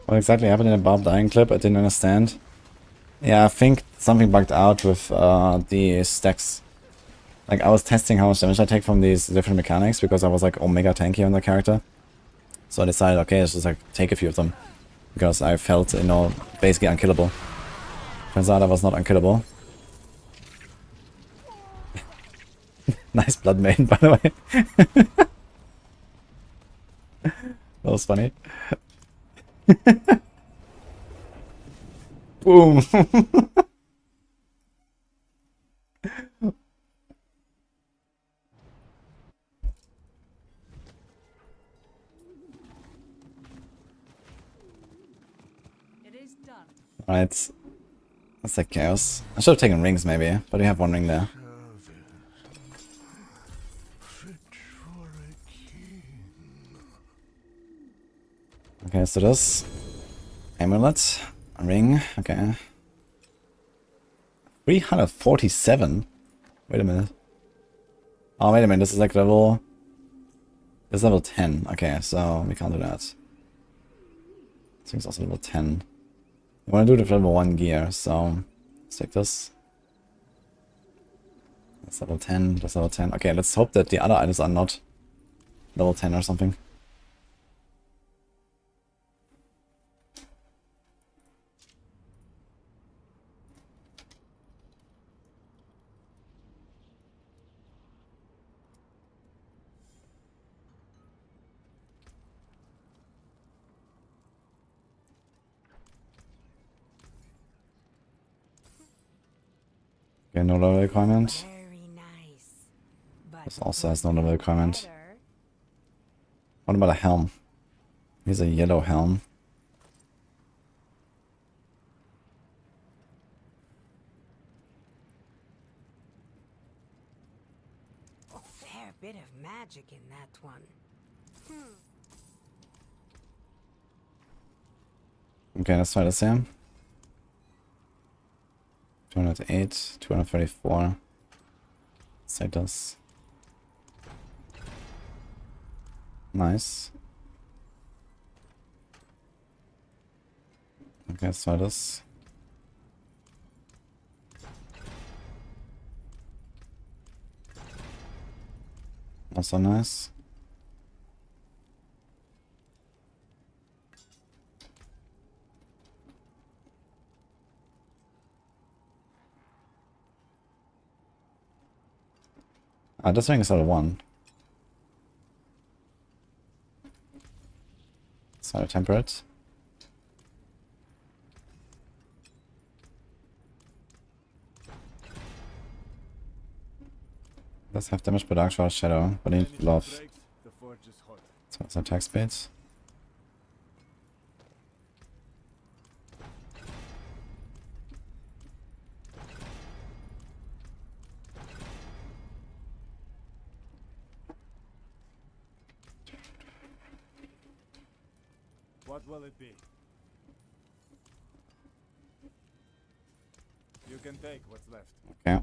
What exactly happened in the Bob dying clip? I didn't understand. Yeah, I think something bugged out with the stacks. Like, I was testing how much damage I take from these different mechanics because I was like omega tanky on the character. So I decided, okay, let's just like take a few of them. Because I felt, you know, basically unkillable. Turns out I was not unkillable. Nice blood main, by the way. That was funny. Boom! It is done. Alright. That's like chaos. I should have taken rings maybe, but we have one ring there. Okay, so this. Amulet. A ring. Okay. 347? Wait a minute. Oh, wait a minute. This is like level... This is level 10. Okay, so we can't do that. This thing's also level 10. I want to do the level 1 gear, so... Let's take this. That's level 10. That's level 10. Okay, let's hope that the other items are not level 10 or something. Okay, no level requirement. Very nice. But This also has no level requirement. better. What about a helm? Here's a yellow helm. A fair bit of magic in that one. Okay, let's try this here. 208, 234. Let's take this. Nice. Okay, let's try this. Also nice. Ah, this ring is level 1. Sorry, temperate. Does have damage per dark shroud shadow, but I need love. Breaks, the forge is hot. So it's attack speeds. What will it be? You can take what's left. Okay.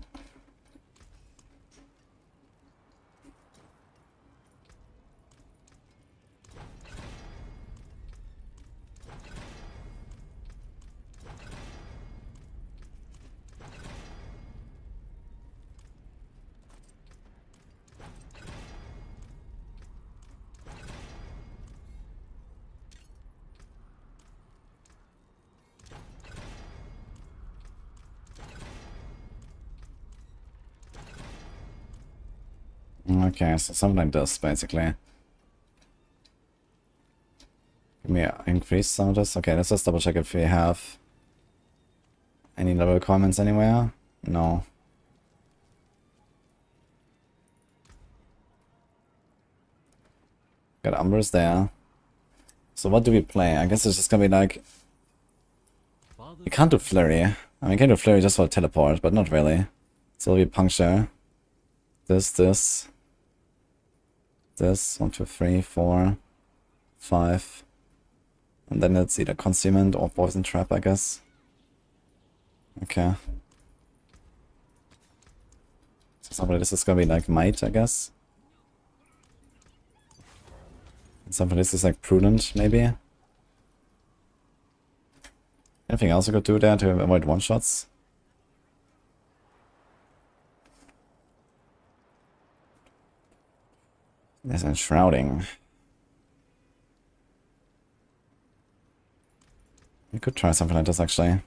Okay, so something like this, basically. Give me increase some of this. Okay, let's just double check if we have any level requirements anywhere. No. Got Umbers there. So what do we play? I guess it's just gonna be like... Father, You can't do Flurry. I mean, you can do Flurry just for teleport, but not really. So it'll be Puncture. This. 1, 2, 3, 4, 5. And then it's either Concealment or Poison Trap, I guess. Okay. So something like this is gonna be like Might, I guess. And something like this is like Prudent, maybe. Anything else I could do there to avoid one-shots? There's Enshrouding. We could try something like this, actually.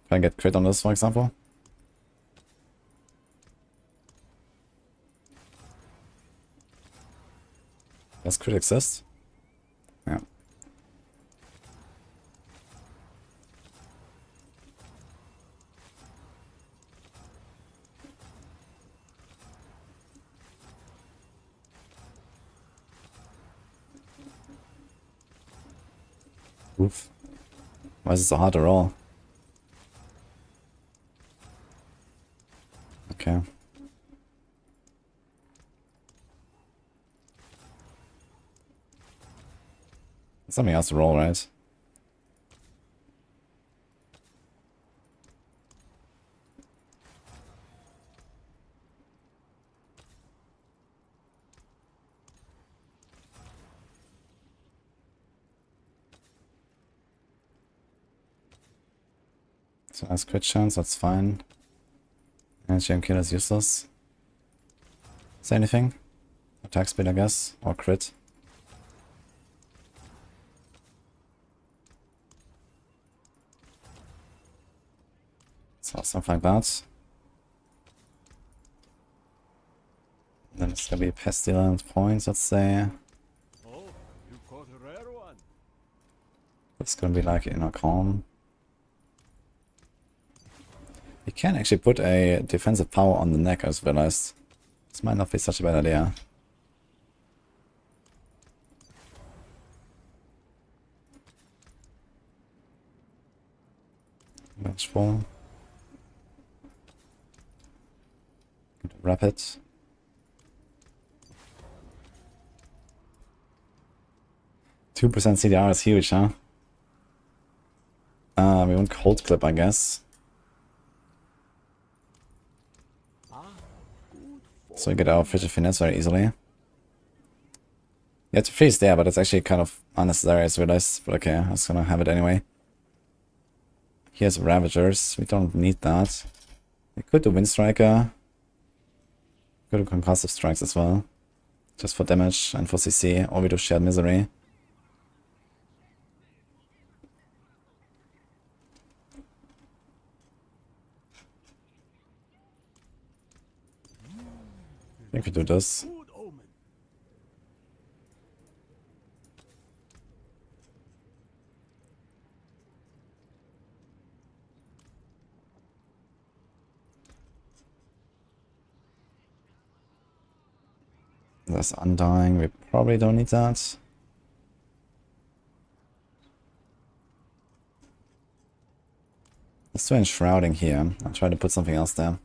Can I get crit on this, for example? Does crit exist? Yeah. Oof. Why is it so hard to roll? Okay. Something else to roll, right? So that's crit chance, that's fine. And Gem Killer is useless. Is there anything? Attack speed, I guess, or crit. So something like that. Then it's gonna be Pestilent points, let's say. oh, you caught a rare one. It's gonna be like Inner Calm. You can actually put a defensive power on the neck, I just realized. This might not be such a bad idea. Vengeful. Rapid. Two percent CDR is huge, huh? We want Cold Clip, I guess. So we get our Fish of Finesse very easily. Yeah, to freeze there, but it's actually kind of unnecessary, I realized. But okay, I was gonna have it anyway. Here's Ravagers. We don't need that. We could do Wind Striker. Could do Concussive Strikes as well. Just for damage and for CC. Or we do Shared Misery. I think we do this. Good omen. There's Undying. We probably don't need that. Let's do Enshrouding here. I'll try to put something else there.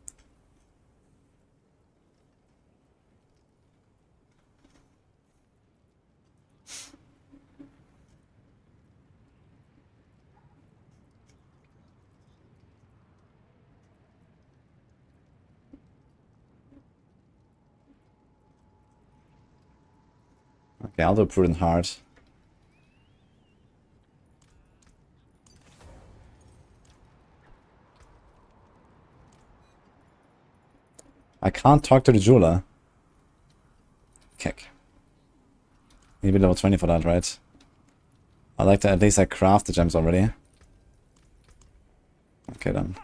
Okay, I'll do Prudent Heart. I can't talk to the jeweler. Kick. Maybe level 20 for that, right? I like to at least craft the gems already. Okay then.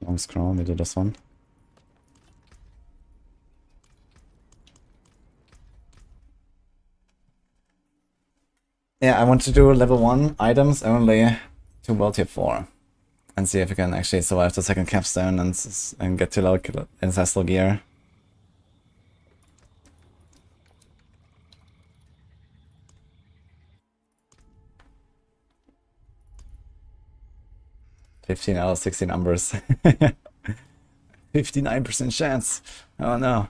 Long scroll, we do this one. Yeah, I want to do level 1 items only to world tier 4. And see if we can actually survive the second capstone and get to like ancestral gear. $15 out of 60 numbers. 59% chance. Oh no.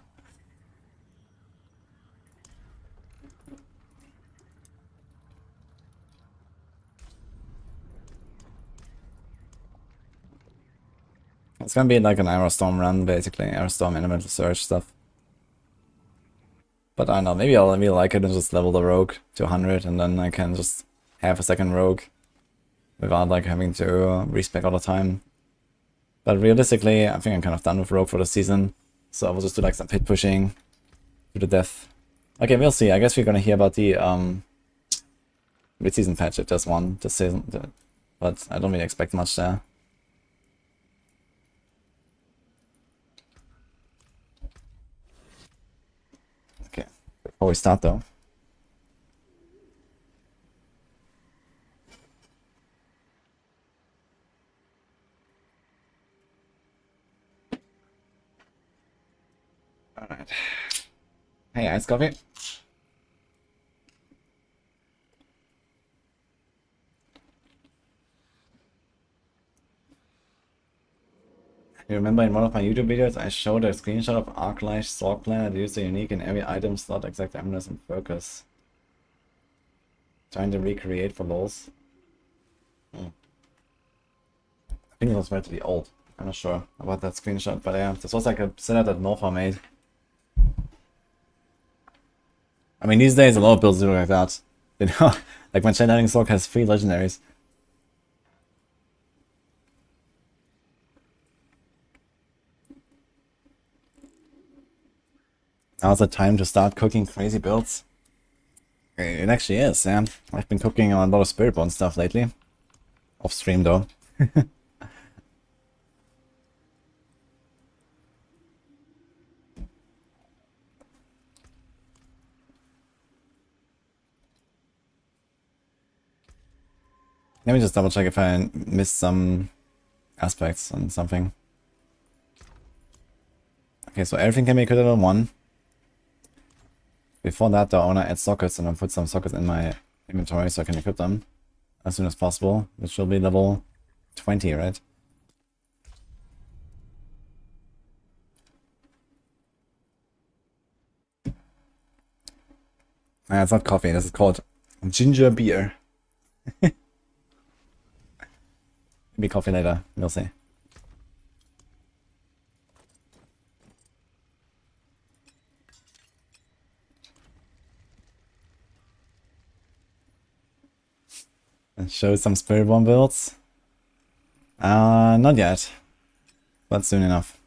It's gonna be like an Aerostorm run, basically. Aerostorm elemental surge stuff. But I don't know, maybe I'll really like it and just level the rogue to 100 and then I can just have a second rogue without like having to respec all the time. But realistically, I think I'm kind of done with rogue for the season. So I will just do like some pit pushing to the death. Okay, we'll see. I guess we're gonna hear about the mid-season patch if there's one this season. But I don't really expect much there. Okay, before we start though. Alright. Hey, Ice Coffee. You remember in one of my YouTube videos I showed a screenshot of Arclight Sorg Planner that used a unique in every item slot, exact eminence and focus. Trying to recreate for lols. I think it was relatively old. I'm not sure about that screenshot, but yeah, this was like a setup that Morpha made. I mean, these days a lot of builds do like that. You know, like my Chain Lightning Sorg has 3 legendaries. Now's the time to start cooking crazy builds. It actually is, yeah. I've been cooking on a lot of Spiritborn stuff lately. Off stream though. Let me just double check if I missed some aspects on something. Okay, so everything can be equipped on 1. Before that though, I wanna add sockets and I'll put some sockets in my inventory so I can equip them as soon as possible, which will be level 20, right? It's not coffee, this is called ginger beer. Maybe coffee later, we'll see. And show some Spiritborn builds. Not yet, but soon enough.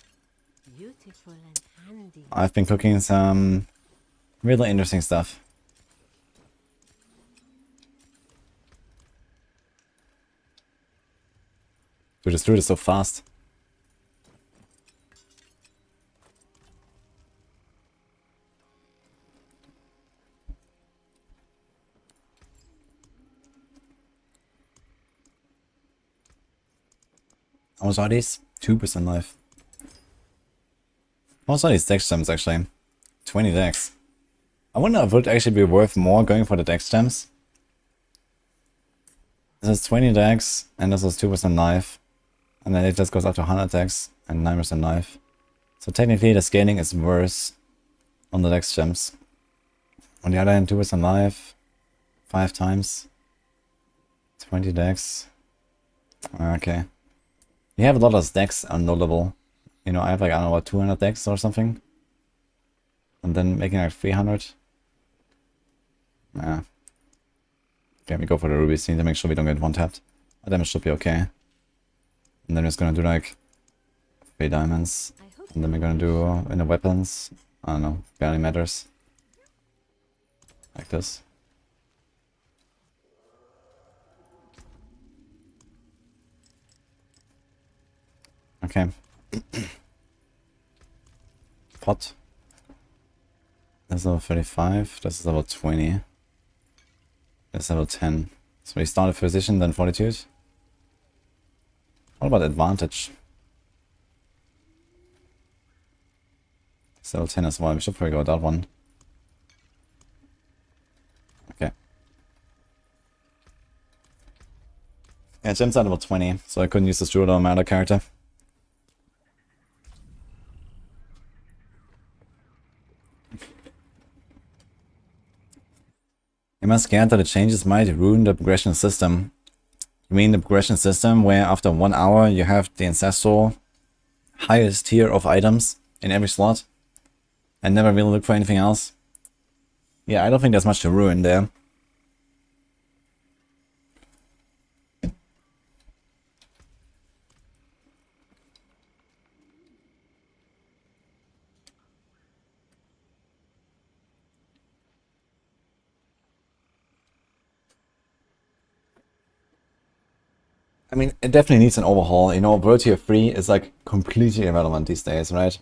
Beautiful and handy. I've been cooking some really interesting stuff. Dude, this dude is so fast. How much are these? 2% life. How much are these dex gems actually? 20 dex. I wonder if it would actually be worth more going for the dex gems. This is 20 dex and this is 2% life. And then it just goes up to 100 dex and 9% life. So technically the scaling is worse on the dex gems. On the other hand, 2% life, 5 times, 20 dex. Okay. You have a lot of stacks on low level. You know, I have like, I don't know, what, 200 decks or something? And then making like 300? Nah. Okay, we go for the rubies. Need to make sure we don't get one tapped. But then it should be okay. And then we're just gonna do like 3 diamonds. And then we're gonna do in the weapons. I don't know, barely matters. Like this. Okay. Pot. This is level 35, this is level 20. That's level 10. So we start at Physician, then Fortitude. What about Advantage? It's level 10 as well. We should probably go with that one. Okay. Yeah, Jim's at level 20, so I couldn't use this Druid on my other character. Am I scared that the changes might ruin the progression system? You mean the progression system where after 1 hour you have the ancestral highest tier of items in every slot and never really look for anything else? Yeah, I don't think there's much to ruin there. I mean, it definitely needs an overhaul. You know, World Tier 3 is like completely irrelevant these days, right?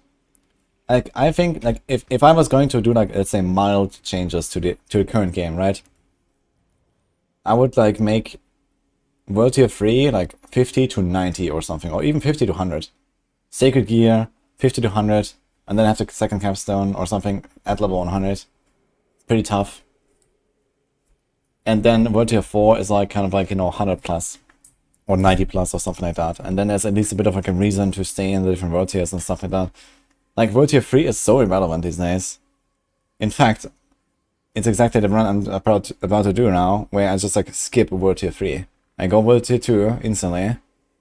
Like, I think, like, if I was going to do, like, let's say, mild changes to the current game, right? I would, like, make World Tier 3, like, 50 to 90 or something, or even 50 to 100. Sacred Gear, 50 to 100, and then have the second Capstone or something at level 100. Pretty tough. And then World Tier 4 is, like, kind of like, you know, 100 plus. Or 90 plus or something like that. And then there's at least a bit of like a reason to stay in the different world tiers and stuff like that. Like World Tier 3 is so irrelevant these days. In fact, it's exactly the run I'm about to do now, where I just like skip World Tier 3. I go World Tier 2 instantly. I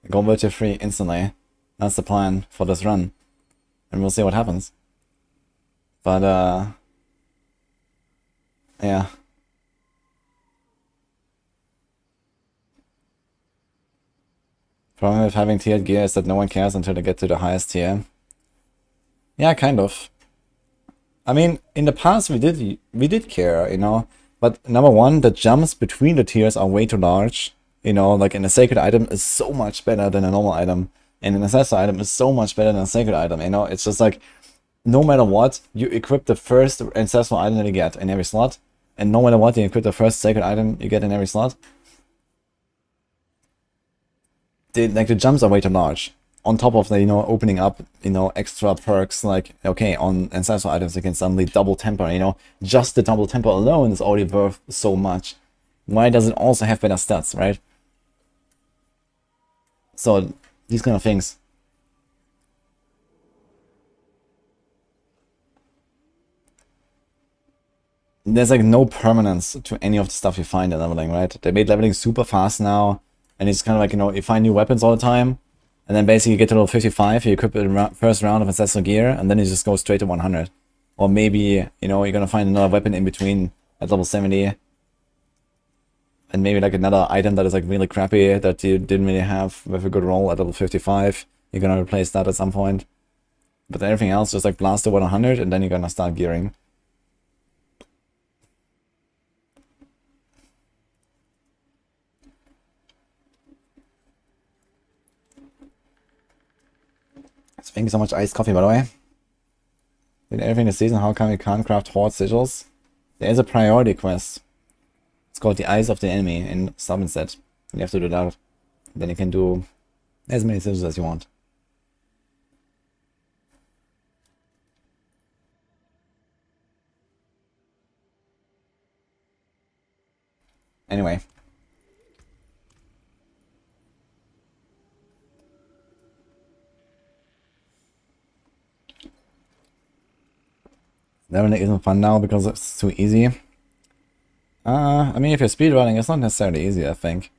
go World Tier 3 instantly. That's the plan for this run. And we'll see what happens. But yeah. Problem with having tiered gear is that no one cares until they get to the highest tier. Yeah, kind of. I mean, in the past we did care, you know. But number one, the jumps between the tiers are way too large. You know, like a sacred item is so much better than a normal item. And an ancestral item is so much better than a sacred item, you know. It's just like, no matter what, you equip the first ancestral item that you get in every slot. And no matter what, you equip the first sacred item you get in every slot. Like the jumps are way too large. On top of the, you know, opening up, you know, extra perks, like, okay, on ancestral items you can suddenly double temper, you know. Just the double temper alone is already worth so much. Why does it also have better stats, right? So, these kind of things. There's like no permanence to any of the stuff you find in leveling, right? They made leveling super fast now. And it's kind of like, you know, you find new weapons all the time, and then basically you get to level 55, you equip the first round of ancestral gear, and then you just go straight to 100. Or maybe, you know, you're gonna find another weapon in between at level 70. And maybe like another item that is like really crappy that you didn't really have with a good roll at level 55. You're gonna replace that at some point. But everything else just like blast to 100, and then you're gonna start gearing. Thank you so much, iced coffee, by the way. Did everything this season, how come we can't craft horde sigils? There is a priority quest. It's called the Eyes of the Enemy in Summon Set. You have to do that. Then you can do as many sigils as you want. Anyway. Leveling isn't fun now because it's too easy. I mean, if you're speedrunning, it's not necessarily easy, I think.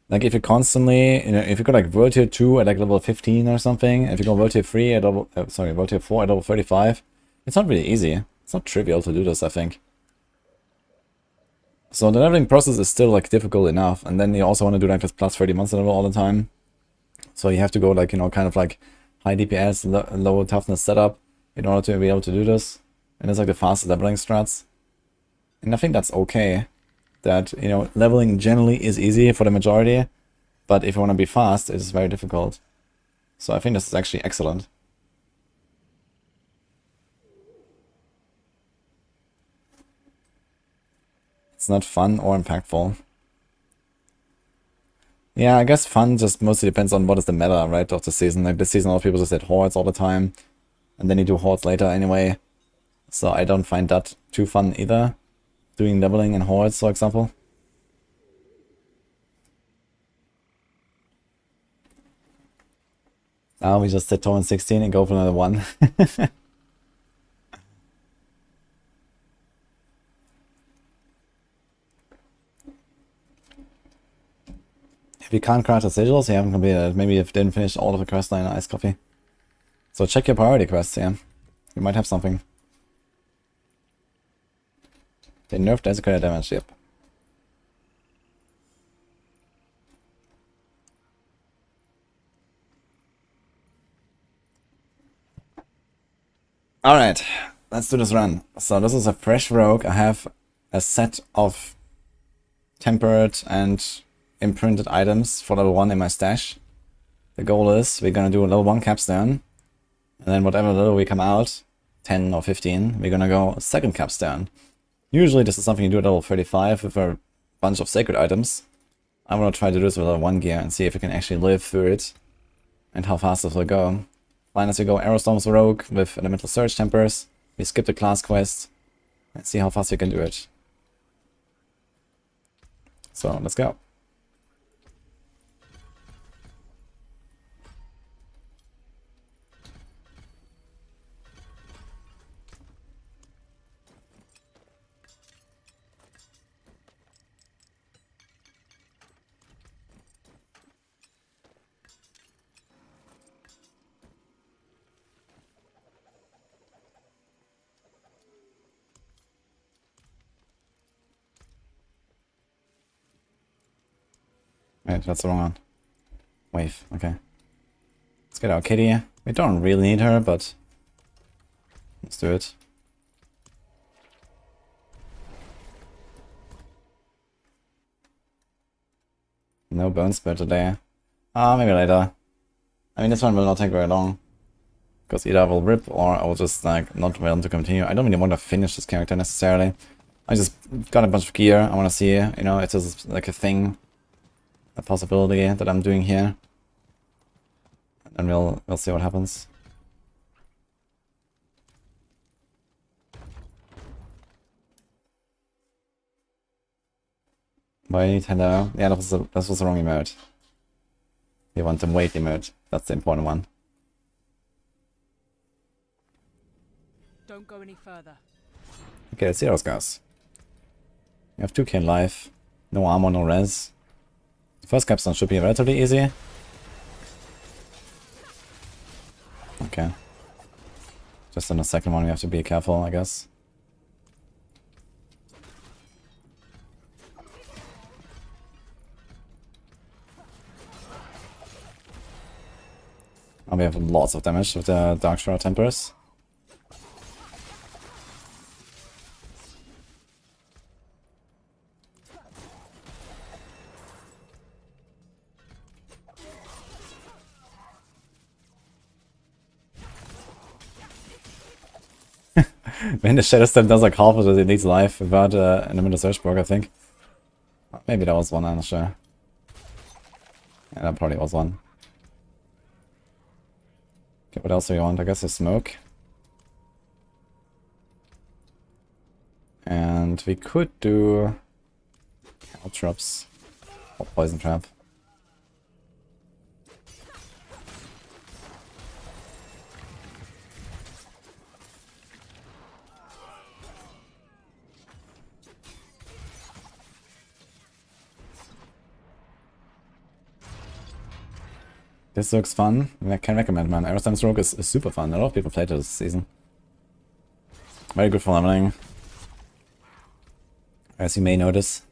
Like, if you constantly, you know, if you go like World Tier 2 at like level 15 or something, if you go World Tier 3 at level, World Tier 4 at level 35, it's not really easy. It's not trivial to do this, I think. So the leveling process is still like difficult enough, and then you also want to do like this plus 30 monster level all the time. So you have to go like, you know, kind of like high DPS, low toughness setup in order to be able to do this. And it's like the fastest leveling strats. And I think that's okay. That, you know, leveling generally is easy for the majority, but if you want to be fast, it's very difficult. So I think this is actually excellent. It's not fun or impactful. Yeah, I guess fun just mostly depends on what is the meta, right, of the season. Like this season, a lot of people just hit hordes all the time, and then you do hordes later anyway. So I don't find that too fun either. Doing leveling in hordes, for example. Now we just hit torrent 16 and go for another one. If you can't craft the sigils, you haven't completed it. Maybe you didn't finish all of the quest line in Ice Coffee. So check your priority quests, yeah. You might have something. They nerfed desecrated damage, yep. Alright, let's do this run. So this is a fresh rogue. I have a set of tempered and imprinted items for level 1 in my stash. The goal is we're gonna do a level 1 capstone, and then whatever level we come out, 10 or 15, we're gonna go second capstone. Usually this is something you do at level 35 with a bunch of sacred items. I'm gonna try to do this with level 1 gear and see if we can actually live through it and how fast this will go. Fine as we go Aerostorm's Rogue with Elemental Surge Tempers. We skip the class quest and see how fast we can do it. So let's go. Wait, that's the wrong one. Wave, okay. Let's get our kitty. We don't really need her, but let's do it. No bone spell today. Maybe later. I mean, this one will not take very long. Because either I will rip or I will just like not want to continue. I don't really want to finish this character necessarily. I just got a bunch of gear. I want to see, you know, it's just like a thing. A possibility that I'm doing here. And we'll see what happens. Wait, hello. Yeah, that was the wrong emote. You want the wait emote. That's the important one. Don't go any further. Okay, let's see how this goes. You have 2k life. No armor, no res. The first capstone should be relatively easy. Okay. Just in the second one we have to be careful, I guess. And we have lots of damage with the Dark Shroud Tempers. When the Shadow Step does like half of it needs life without an Elemental Surge proc, I think. Maybe that was one, I'm not sure. Yeah, that probably was one. Okay, what else do we want? I guess a smoke. And we could do Caltrops or Poison Trap. This looks fun. I can recommend, man. Aerostorm's Rogue is super fun. A lot of people played it this season. Very good for leveling, as you may notice.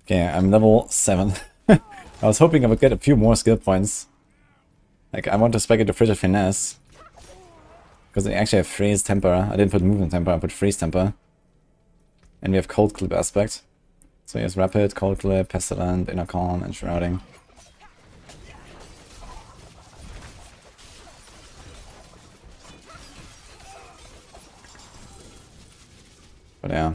Okay, I'm level 7. I was hoping I would get a few more skill points. Like, I want to spec it to Frigid Finesse. Because I actually have Freeze Temper. I didn't put Movement Temper, I put Freeze Temper. And we have Cold Clip Aspect. So he has Rapid, Cold Clip, Pestilent, Inner Calm, and Shrouding. But yeah.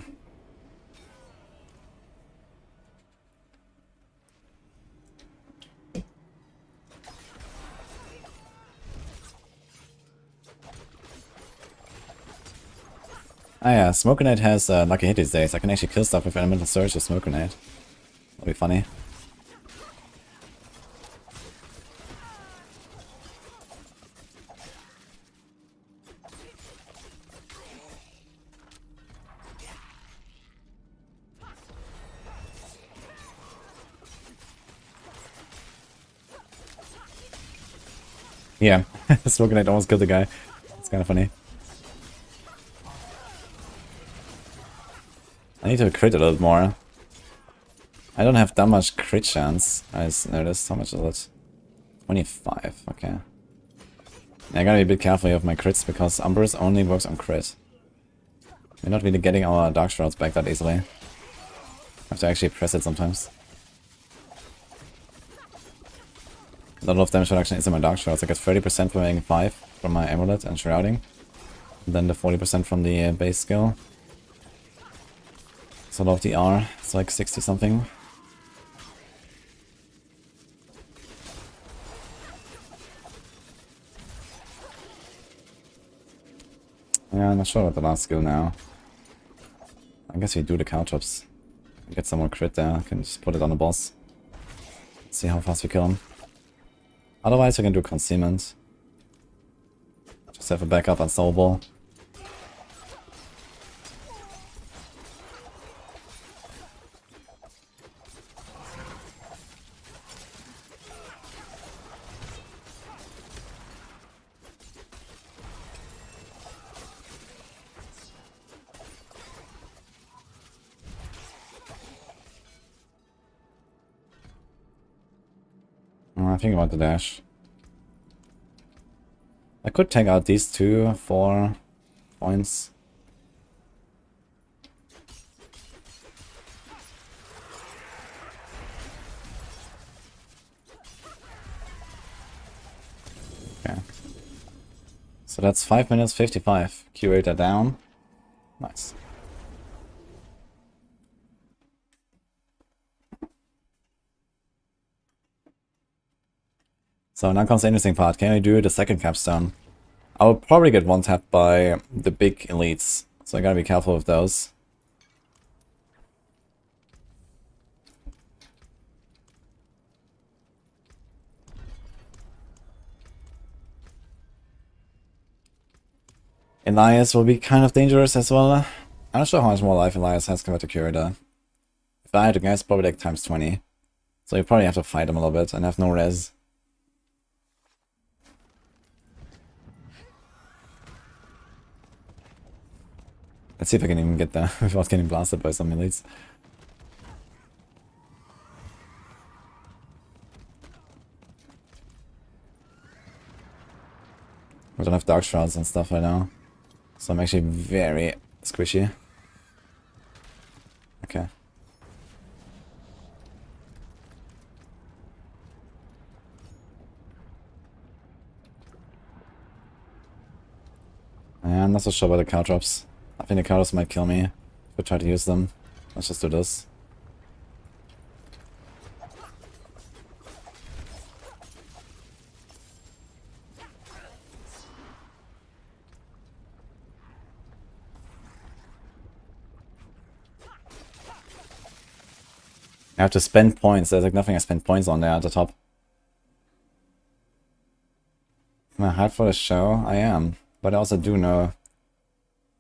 Ah yeah, Smoke Grenade has lucky hit these days. I can actually kill stuff with Elemental Surge with Smoke Grenade. That'll be funny. Yeah, Smoke Grenade almost killed the guy. It's kind of funny. I need to crit a little more. I don't have that much crit chance. I just noticed. How much is it? 25, okay. I gotta be a bit careful of my crits because Umbrus only works on crit. We're not really getting our Dark Shrouds back that easily. Have to actually press it sometimes. A lot of damage reduction is in my Dark Shrouds. I get 30% from making 5 from my Amulet and Shrouding. And then the 40% from the base skill. So a lot of the R, it's like 60 something. Yeah, I'm not sure about the last skill now. I guess we do the Caltrops. Get some more crit there, I can just put it on the boss. Let's see how fast we kill him. Otherwise we can do Concealment. Just have a backup unstoppable. I think about the dash. I could take out these 2 for points. Okay. So that's 5 minutes 55. Curator down. Nice. So now comes the interesting part. Can I do the second capstone? I will probably get one tapped by the big elites, so I gotta be careful with those. Elias will be kind of dangerous as well. I'm not sure how much more life Elias has compared to Curator. If I had to guess, probably like times 20. So you probably have to fight him a little bit and have no res. Let's see if I can even get there without getting blasted by some elites. I don't have Dark Shrouds and stuff right now. So I'm actually very squishy. Okay. I'm not so sure about the Caltrops. I think the Caltrops might kill me if I try to use them. Let's just do this. I have to spend points. There's like nothing I spend points on there at the top. Am I hard for the show? I am. But I also do know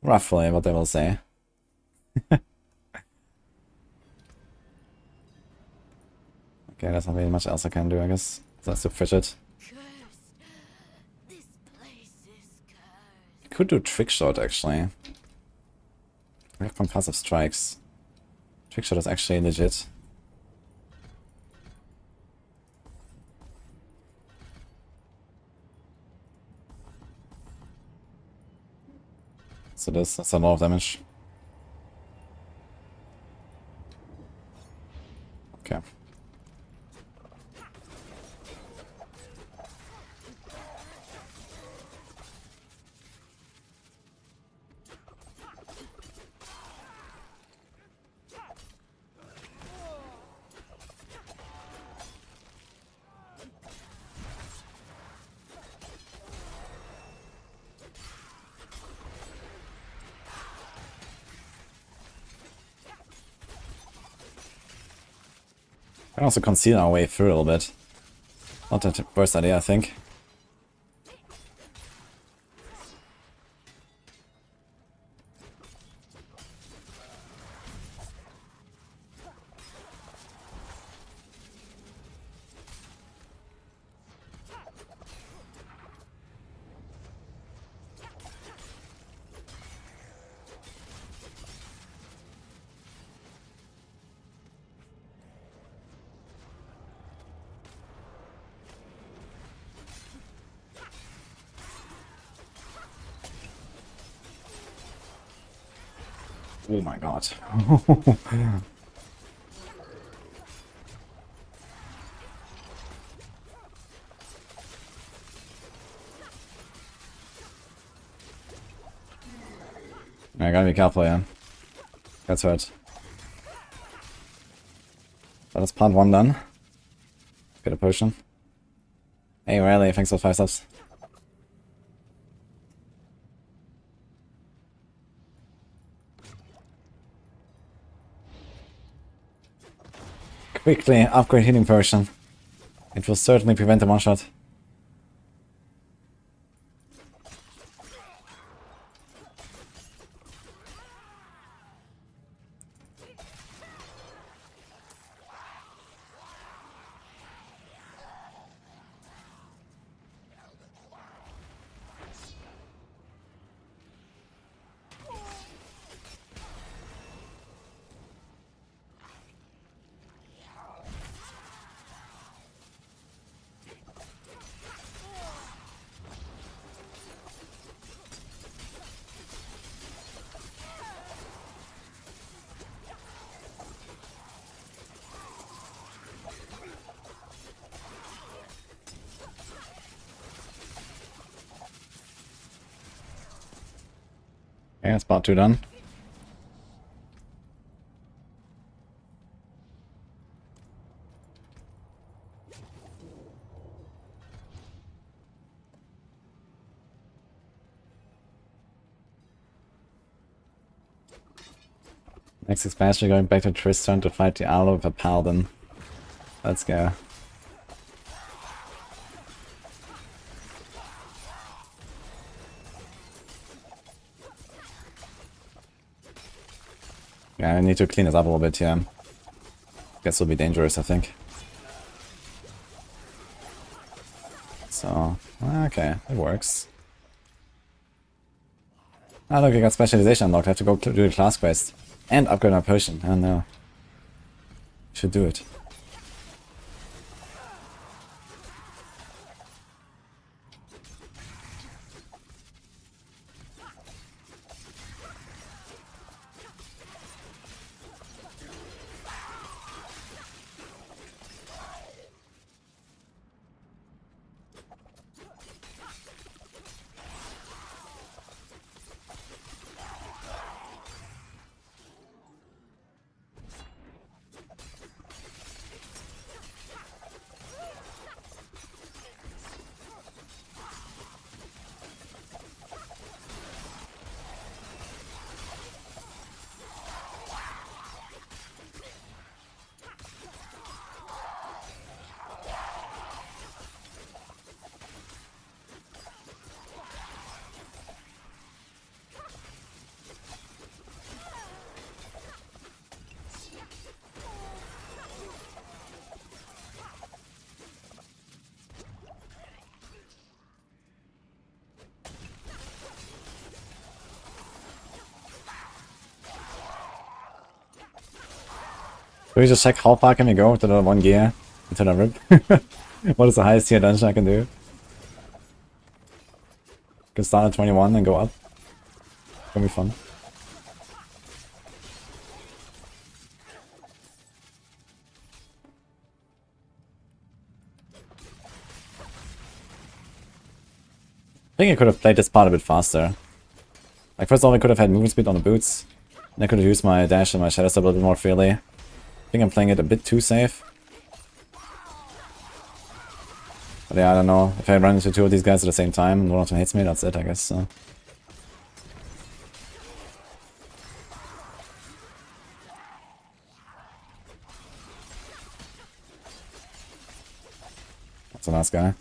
roughly what they will say. Okay, there's not really much else I can do, I guess. That's to fridge it. I could do Trick Shot, actually. I have concussive strikes. Trick Shot is actually legit. So that's a lot of damage. Okay. can also conceal our way through a little bit. Not the worst idea, I think. Oh my god. I gotta be careful, yeah. That's hurt. But that's part 1 done. Get a potion. Hey Riley, thanks for 5 subs. Quickly upgrade healing potion. It will certainly prevent a one-shot. Okay, that's part 2 done. Next expansion, we're going back to Tristan to fight Diablo with a paladin. Let's go. Yeah, I need to clean this up a little bit here. Guess it'll be dangerous, I think. So, okay, it works. Ah, look, I got specialization unlocked. I have to go do the class quest. And upgrade my potion. Oh no. Should do it. Can we just check how far can we go to the 1 gear into the rip? What is the highest tier dungeon I can do? Can start at 21 and go up. Gonna be fun. I think I could have played this part a bit faster. Like first of all I could have had movement speed on the boots. And I could have used my dash and my shadow step a little bit more freely. I think I'm playing it a bit too safe. But yeah, I don't know. If I run into 2 of these guys at the same time and one of them hits me, that's it, I guess. So. That's the last guy.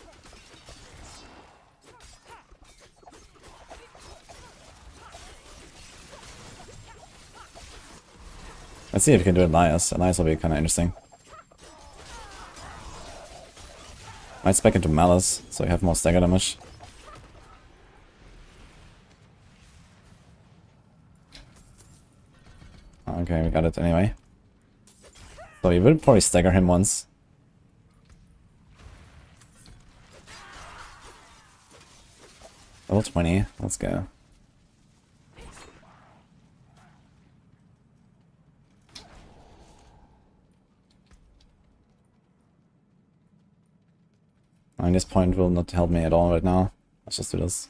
Let's see if you can do Elias. Elias will be kind of interesting. Might spec into Malice, so you have more stagger damage. Okay, we got it anyway. So you will probably stagger him once. Level 20, let's go. And this point will not help me at all right now. Let's just do this.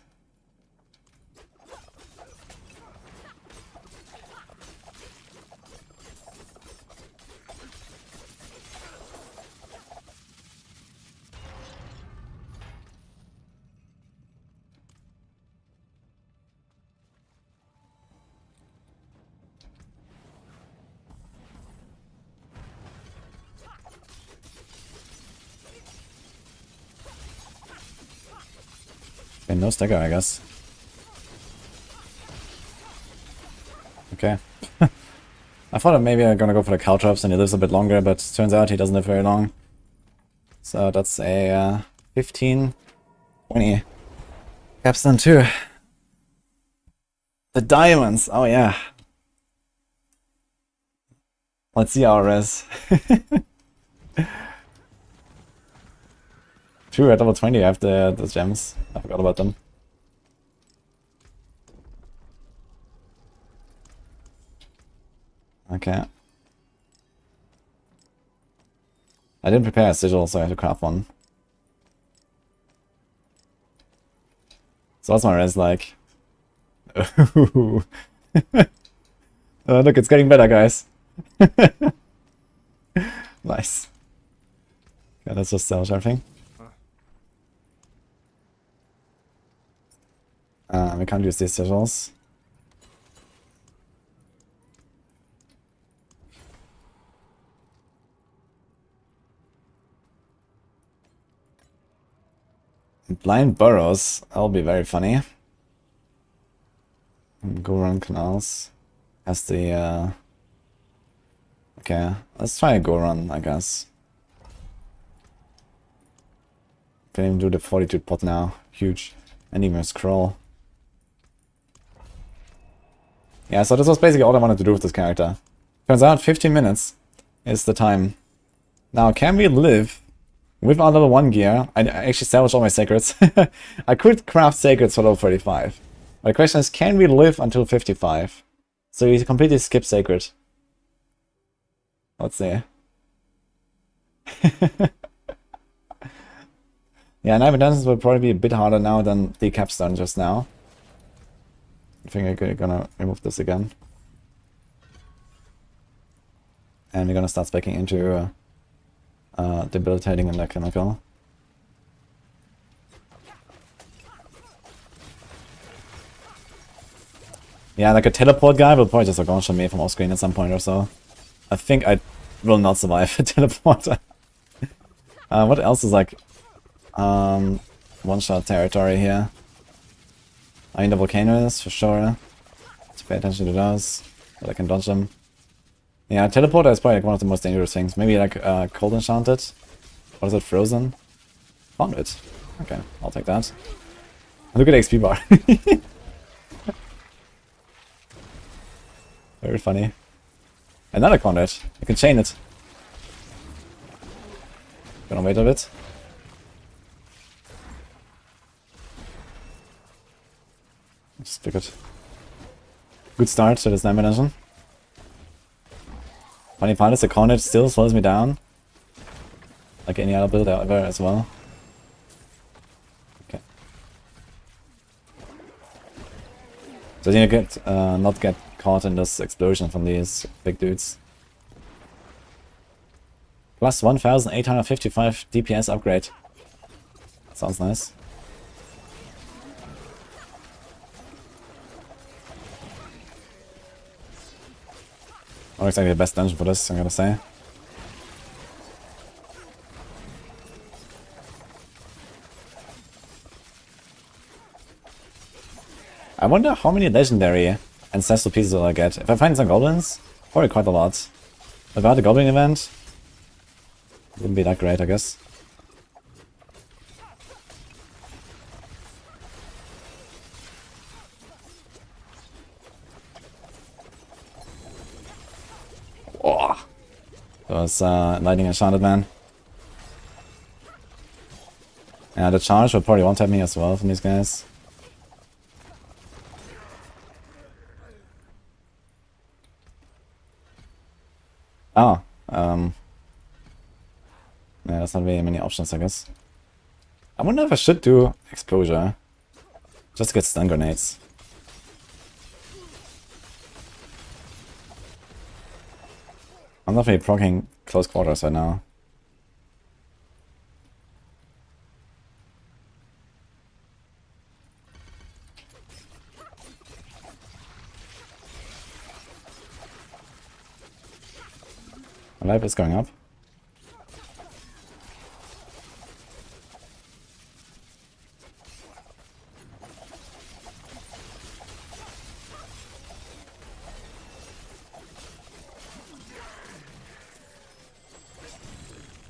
Okay, no stagger, I guess. Okay. I thought maybe I'm gonna go for the caltrops and he lives a bit longer, but turns out he doesn't live very long. So that's a 15, 20. Capstone 2. The diamonds, oh yeah. Let's see our res. 2 at level 20, I have the gems. I forgot about them. Okay. I didn't prepare a sigil, so I have to craft one. So what's my res like? Look, it's getting better, guys. Nice. Okay, let's just salvage everything. We can't use these sigils. Blind burrows, that'll be very funny. Go run canals. Has the okay, let's try a go run, I guess. Can even do the fortitude pot now. Huge. And even scroll. Yeah, so this was basically all I wanted to do with this character. Turns out 15 minutes is the time. Now, can we live with our level 1 gear? I actually salvaged all my sacreds. I could craft sacreds for level 35. But the question is, can we live until 55? So you completely skip sacred. Let's see. Yeah, Knife and Dungeons will probably be a bit harder now than the Capstone just now. I think I'm gonna remove this again. And we're gonna start speccing into debilitating and chemical. Yeah, like a teleport guy will probably just like one-shot me from off screen at some point or so. I think I will not survive a teleporter. What else is like one-shot territory here? I mean, the volcanoes for sure. Let's pay attention to those, but I can dodge them. Yeah, teleporter is probably like one of the most dangerous things. Maybe like cold enchanted. What is it? Frozen? Found it. Okay, I'll take that. Look at the XP bar. Very funny. Another conduit. You can chain it. Gonna wait a bit. Just took it. Good start to this Nightmare Dungeon. Funny part is the conduit still slows me down. Like any other build ever as well. Okay. So you get not get caught in this explosion from these big dudes. Plus 1855 DPS upgrade. Sounds nice. Not exactly the best dungeon for this, I'm gonna say. I wonder how many legendary ancestral pieces will I get. If I find some goblins, probably quite a lot. Without the goblin event, wouldn't be that great, I guess. Oh, that was lightning enchanted man. Yeah, the charge will probably one-tap me as well from these guys. Oh, yeah, there's not really many options, I guess. I wonder if I should do exposure. Just to get stun grenades. I'm not really proccing close quarters right now. My life is going up.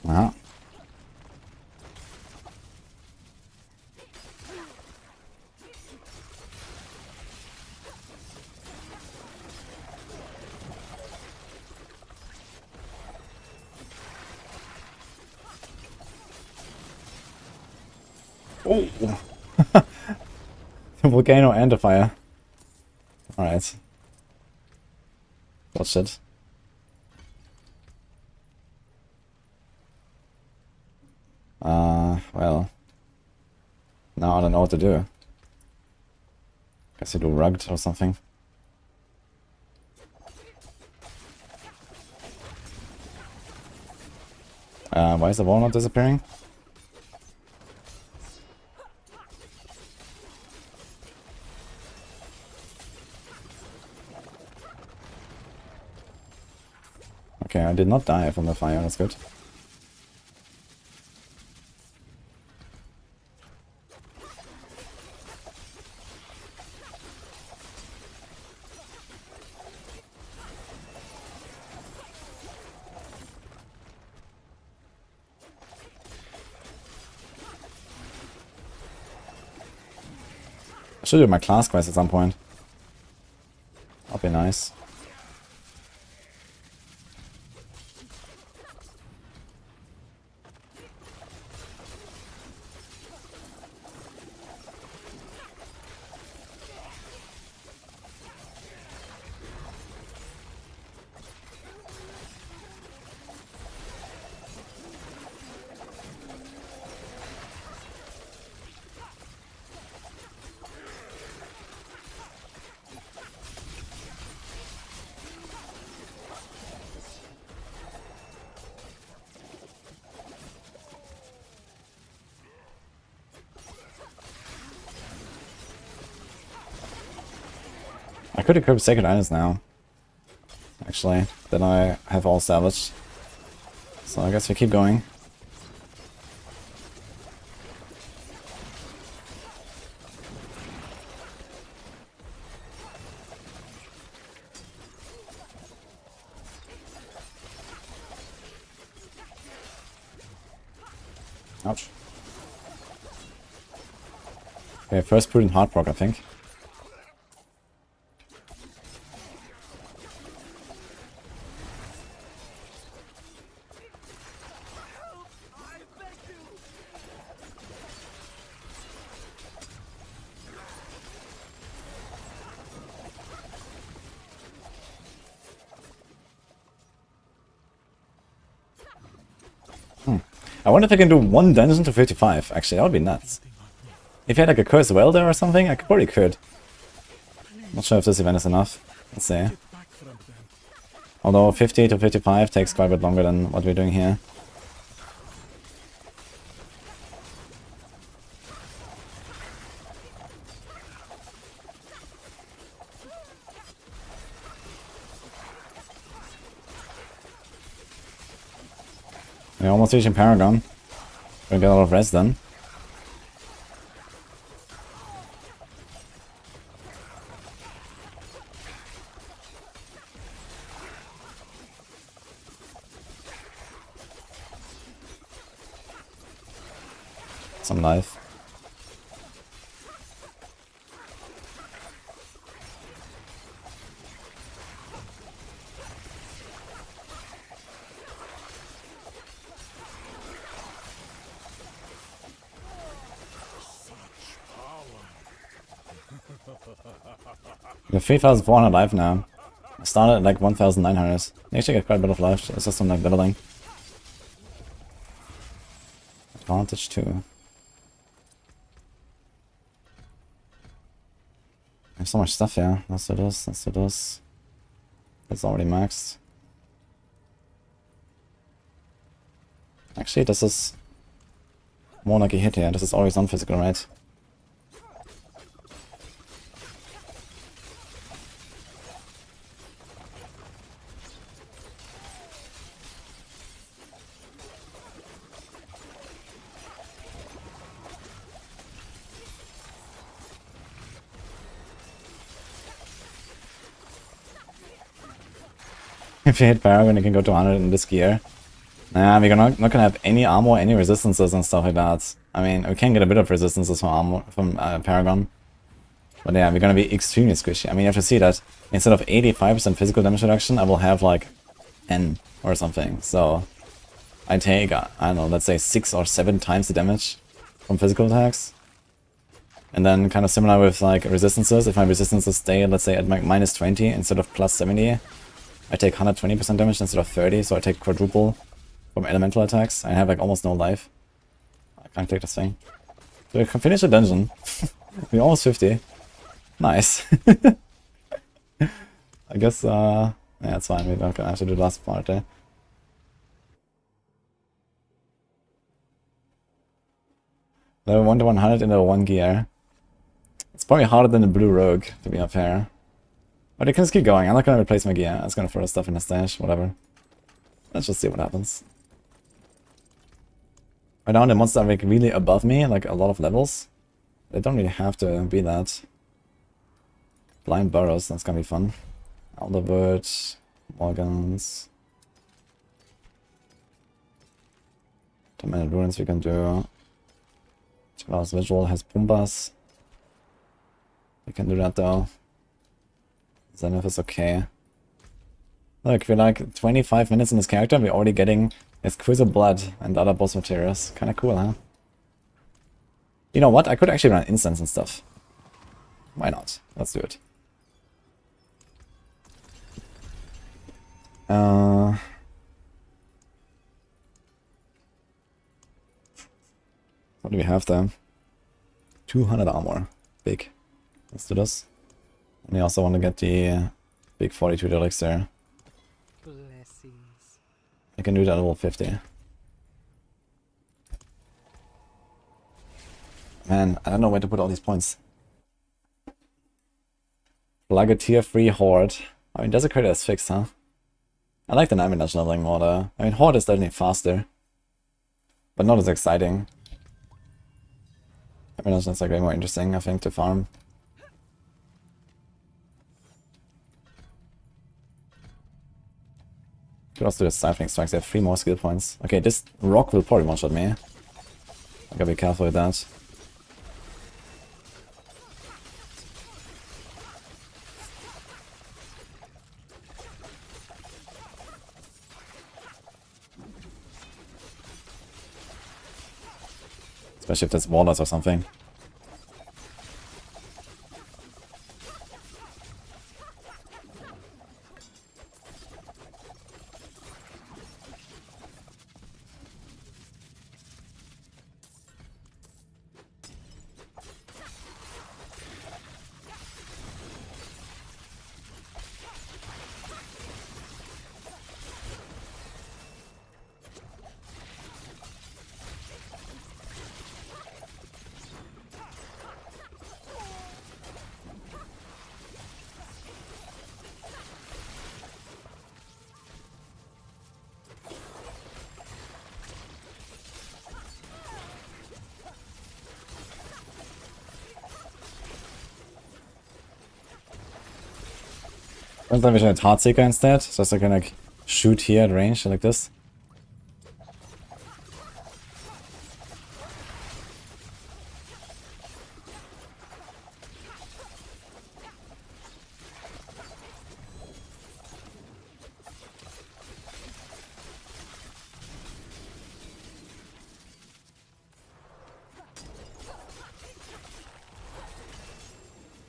Wow. Oh! The volcano and the fire. Alright. Watch it. Well. Now I don't know what to do. Guess you do rugged or something. Why is the wall not disappearing? Okay, I did not die from the fire, that's good. I should do my class quest at some point. That'd be nice. I could equip Sacred Islands now. Actually, then I have all salvaged. So I guess we keep going. Ouch. Okay, first prudent hard proc, I think. I wonder if I can do one dungeon to 55. Actually, that would be nuts. If you had like a cursed well there or something, I probably could. Not sure if this event is enough. Let's see. Although 50 to 55 takes quite a bit longer than what we're doing here. We're almost reaching Paragon. Gonna get a lot of rest then. some life. We're 3,400 life now. I started at like 1,900. I actually get quite a bit of life. It's just some like leveling. Advantage too. I have so much stuff here. Let's do this, let's do this. That's already maxed. Actually, this is more like a hit here. This is always non-physical, right? If you hit Paragon, you can go to 100 in this gear. Nah, we're not gonna have any armor, any resistances and stuff like that. I mean, we can get a bit of resistances from armor, from Paragon. But yeah, we're gonna be extremely squishy. I mean, you have to see that instead of 85% physical damage reduction, I will have like 10 or something. So I take, I don't know, let's say 6 or 7 times the damage from physical attacks. And then kind of similar with like resistances. If my resistances stay, let's say at minus 20 instead of plus 70, I take 120% damage instead of 30, so I take quadruple from elemental attacks. I have like almost no life. I can't take this thing. So we can finish the dungeon. We're almost 50. Nice. I guess, yeah, it's fine. We're not gonna have to do the last part there. Level 1 to 100 in the 1 gear. It's probably harder than the blue rogue, to be fair. But I can just keep going. I'm not gonna replace my gear. I'm just gonna throw stuff in the stash, whatever. Let's just see what happens. Right now the monsters are like really above me, like a lot of levels. They don't really have to be that. Blind burrows, that's gonna be fun. Elderbird, Morgans. 10-minute ruins we can do. Chivas visual has Pumbas. We can do that though. Zenith is okay. Look, we're like 25 minutes in this character, we're already getting exquisite blood and other boss materials. Kinda cool, huh? You know what? I could actually run instants and stuff. Why not? Let's do it. What do we have there? 200 armor. Big. Let's do this. And I also want to get the big 42 elixir. Blessings. I can do that at level 50. Man, I don't know where to put all these points. Like a tier 3 horde. I mean, Desecrator is fixed, huh? I like the 9 dimension leveling more though. I mean, horde is definitely faster. But not as exciting. 9 dimension is like way more interesting, I think, to farm. Could also do the siphoning strikes. They have 3 more skill points. Okay, this rock will probably one-shot me. I gotta be careful with that. Especially if there's wallers or something. Sometimes we should Heartseeker instead, so I can like shoot here at range like this.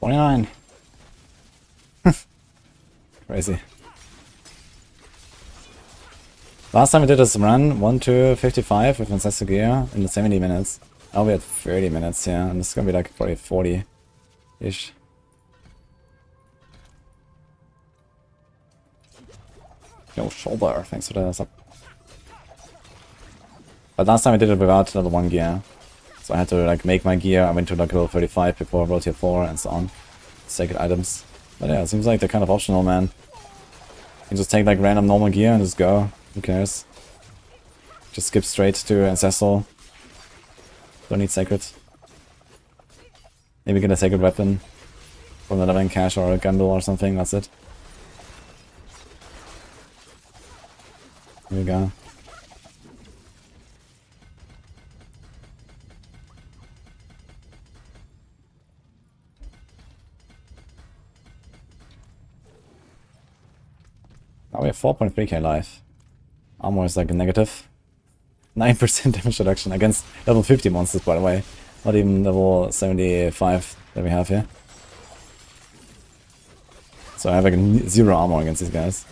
49. Crazy. Last time we did this run, 1 to 55 with Ancestor Gear in the 70 minutes. Now we're at 30 minutes, yeah, and it's gonna be like probably 40-ish. Yo, shoulder, thanks for the sub. But last time I did it without level 1 gear. So I had to like make my gear, I went to like level 35 before I rolled tier 4 and so on. Sacred items. But yeah, it seems like they're kind of optional, man. You can just take like random normal gear and just go. Who cares? Just skip straight to Ancestral. Don't need Sacred. Maybe get a Sacred weapon from the leveling cache or a Gundle or something, that's it. Here we go. Now we have 4.3k life. Armor is like a negative. 9% damage reduction against level 50 monsters, by the way. Not even level 75 that we have here. So I have like 0 armor against these guys.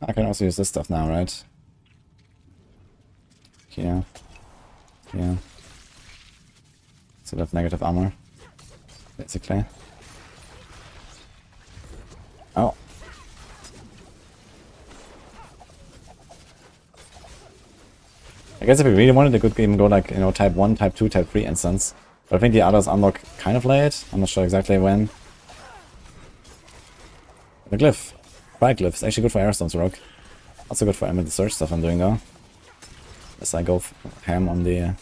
I can also use this stuff now, right? Here. Here. So that's negative armor. Basically. Oh. I guess if we really wanted, they could even go like, you know, type 1, type 2, type 3 instance. But I think the others unlock kind of late. I'm not sure exactly when. The glyph. Pride glyph is actually good for Airstone's Rogue. Also good for Emerald Search stuff I'm doing though. As I go ham on the...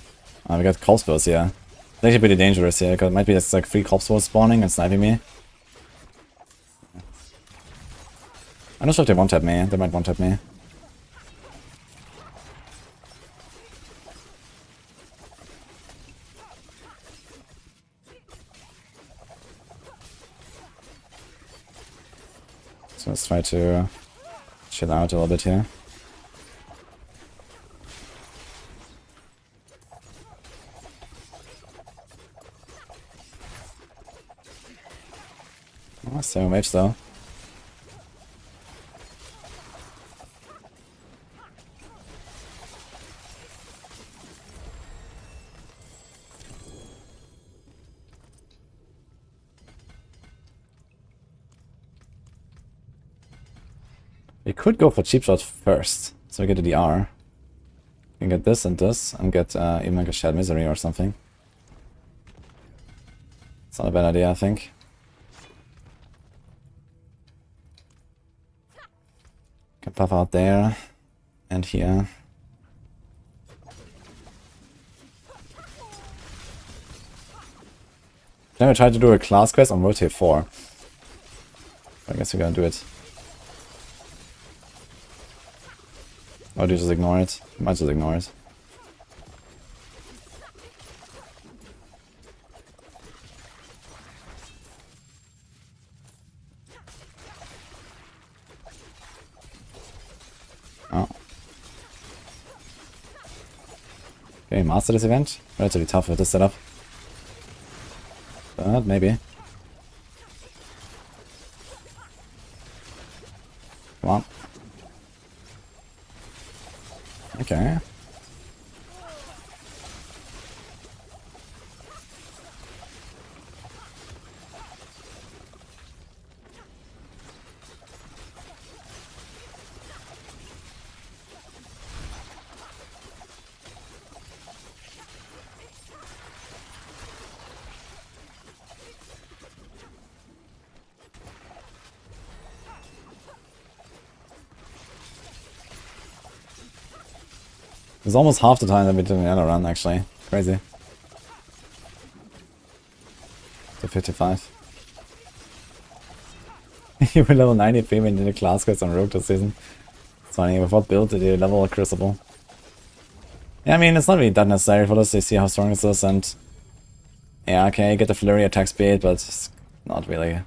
we got corpse spells here. It's actually pretty dangerous here, because it might be just like 3 corpse spells spawning and sniping me. I'm not sure if they one-tap me. They might one-tap me. So let's try to chill out a little bit here. Oh, 7 waves though. We could go for cheap shots first, so we get a DR. We can get this and get even like a shared misery or something. It's not a bad idea, I think. Can puff out there and here. Then we try to do a class quest on World Tier 4. I guess we're gonna do it. Or do you just ignore it? You might just ignore it. Oh. Okay, master this event. Relatively tough with this setup. But maybe. Come on. Okay. It's almost half the time that we did in the other run, actually. Crazy. To 55. You were level 93 when you did a class quest on Rogue this season. It's funny, with what build did you level a Crucible? Yeah, I mean, it's not really that necessary for this, you see how strong this is, and... Yeah, okay, get the flurry attack speed, but it's not really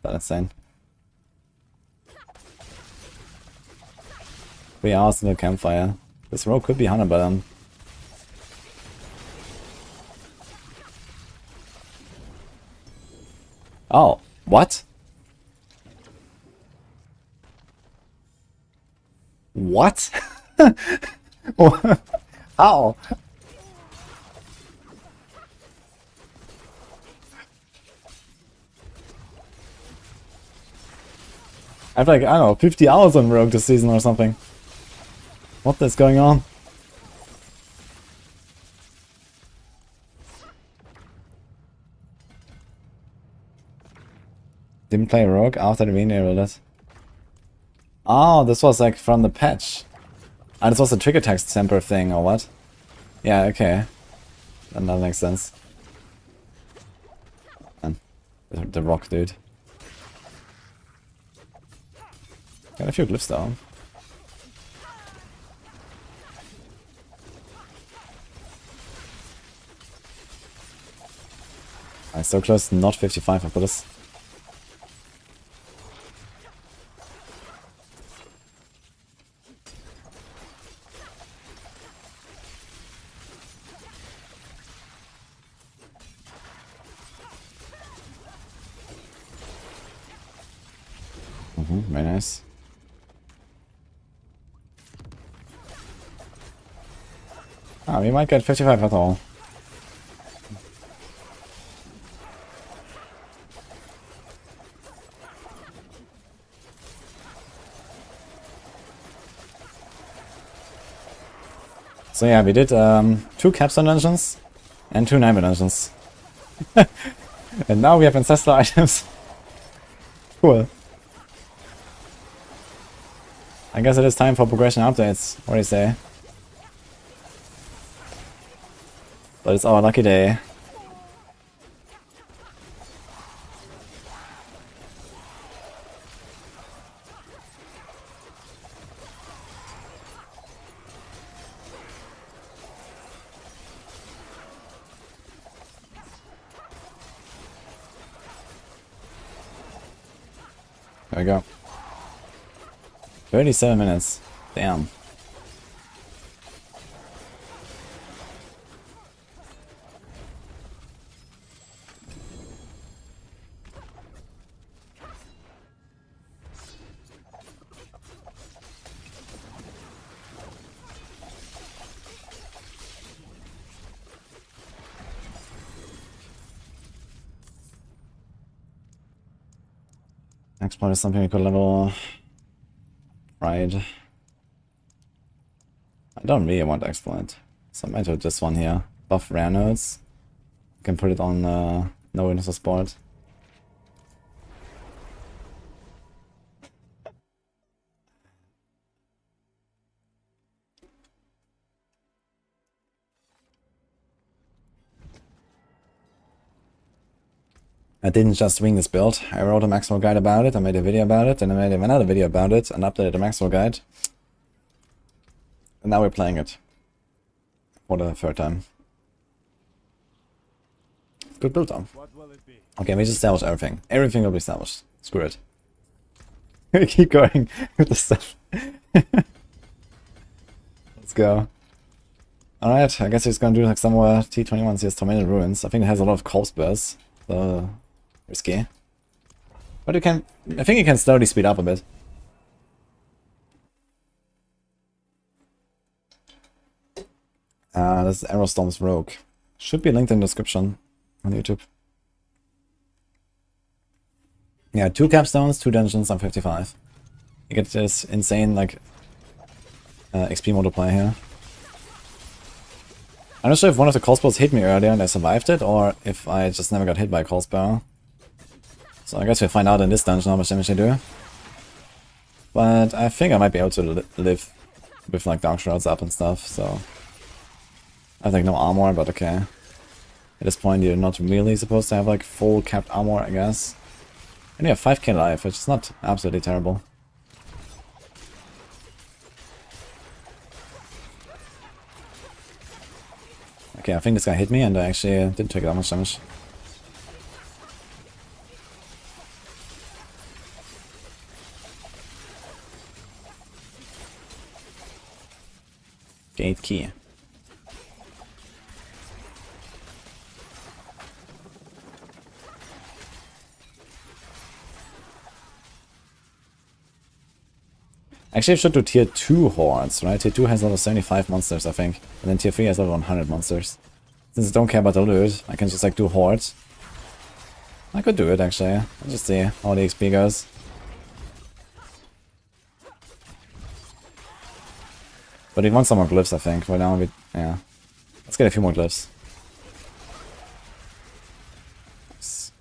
that insane. 3 hours in the campfire. This rogue could be 100 by then. Oh, what? What? How? I have like, I don't know, 50 hours on Rogue this season or something. What is going on? Didn't play Rogue after the re-enabled it. Oh, this was like from the patch. Ah, this was a trigger text temper thing or what? Yeah, okay. Then that makes sense. And the rock dude. Got a few glyphs down. I'm so close, not 55 after this. Very nice. Ah, we might get 55 at all. So yeah, we did 2 Capstone dungeons and 2 Nightmare dungeons. And now we have ancestral items. Cool. I guess it is time for progression updates. What do you say? But it's our lucky day. There we go. 37 minutes. Damn. Exploit is something we could level. Right. I don't really want exploit. So I might do this one here. Buff rare nodes. Can put it on no witness sport. I didn't just wing this build. I wrote a Maxwell guide about it, I made a video about it, and I made another video about it, and updated the Maxwell guide. And now we're playing it. For the 3rd time. Good build though. Okay, we just salvage everything. Everything will be salvaged. Screw it. We keep going with the stuff. Let's go. Alright, I guess he's gonna do like some more T21s. He has Tormented Ruins. I think it has a lot of corpse bursts. So risky. But you can, I think you can slowly speed up a bit. This is Aerostorm's Rogue. Should be linked in the description on YouTube. Yeah, 2 capstones, 2 dungeons, I'm 55. You get this insane like XP multiplier here. I'm not sure if one of the crossbows hit me earlier and I survived it, or if I just never got hit by a crossbow. So I guess we'll find out in this dungeon how much damage I do. But I think I might be able to live with like Dark Shrouds up and stuff, so I have like no armor, but okay. At this point you're not really supposed to have like full capped armor, I guess. And you have 5k life, which is not absolutely terrible. Okay, I think this guy hit me and I actually didn't take that much damage. Gate key. Actually, I should do tier 2 hordes, right? Tier 2 has level 75 monsters, I think. And then tier 3 has level 100 monsters. Since I don't care about the loot, I can just like do hordes. I could do it actually. I'll just see how the XP goes. But we want some more glyphs, I think. Right now, yeah. Let's get a few more glyphs. Nice.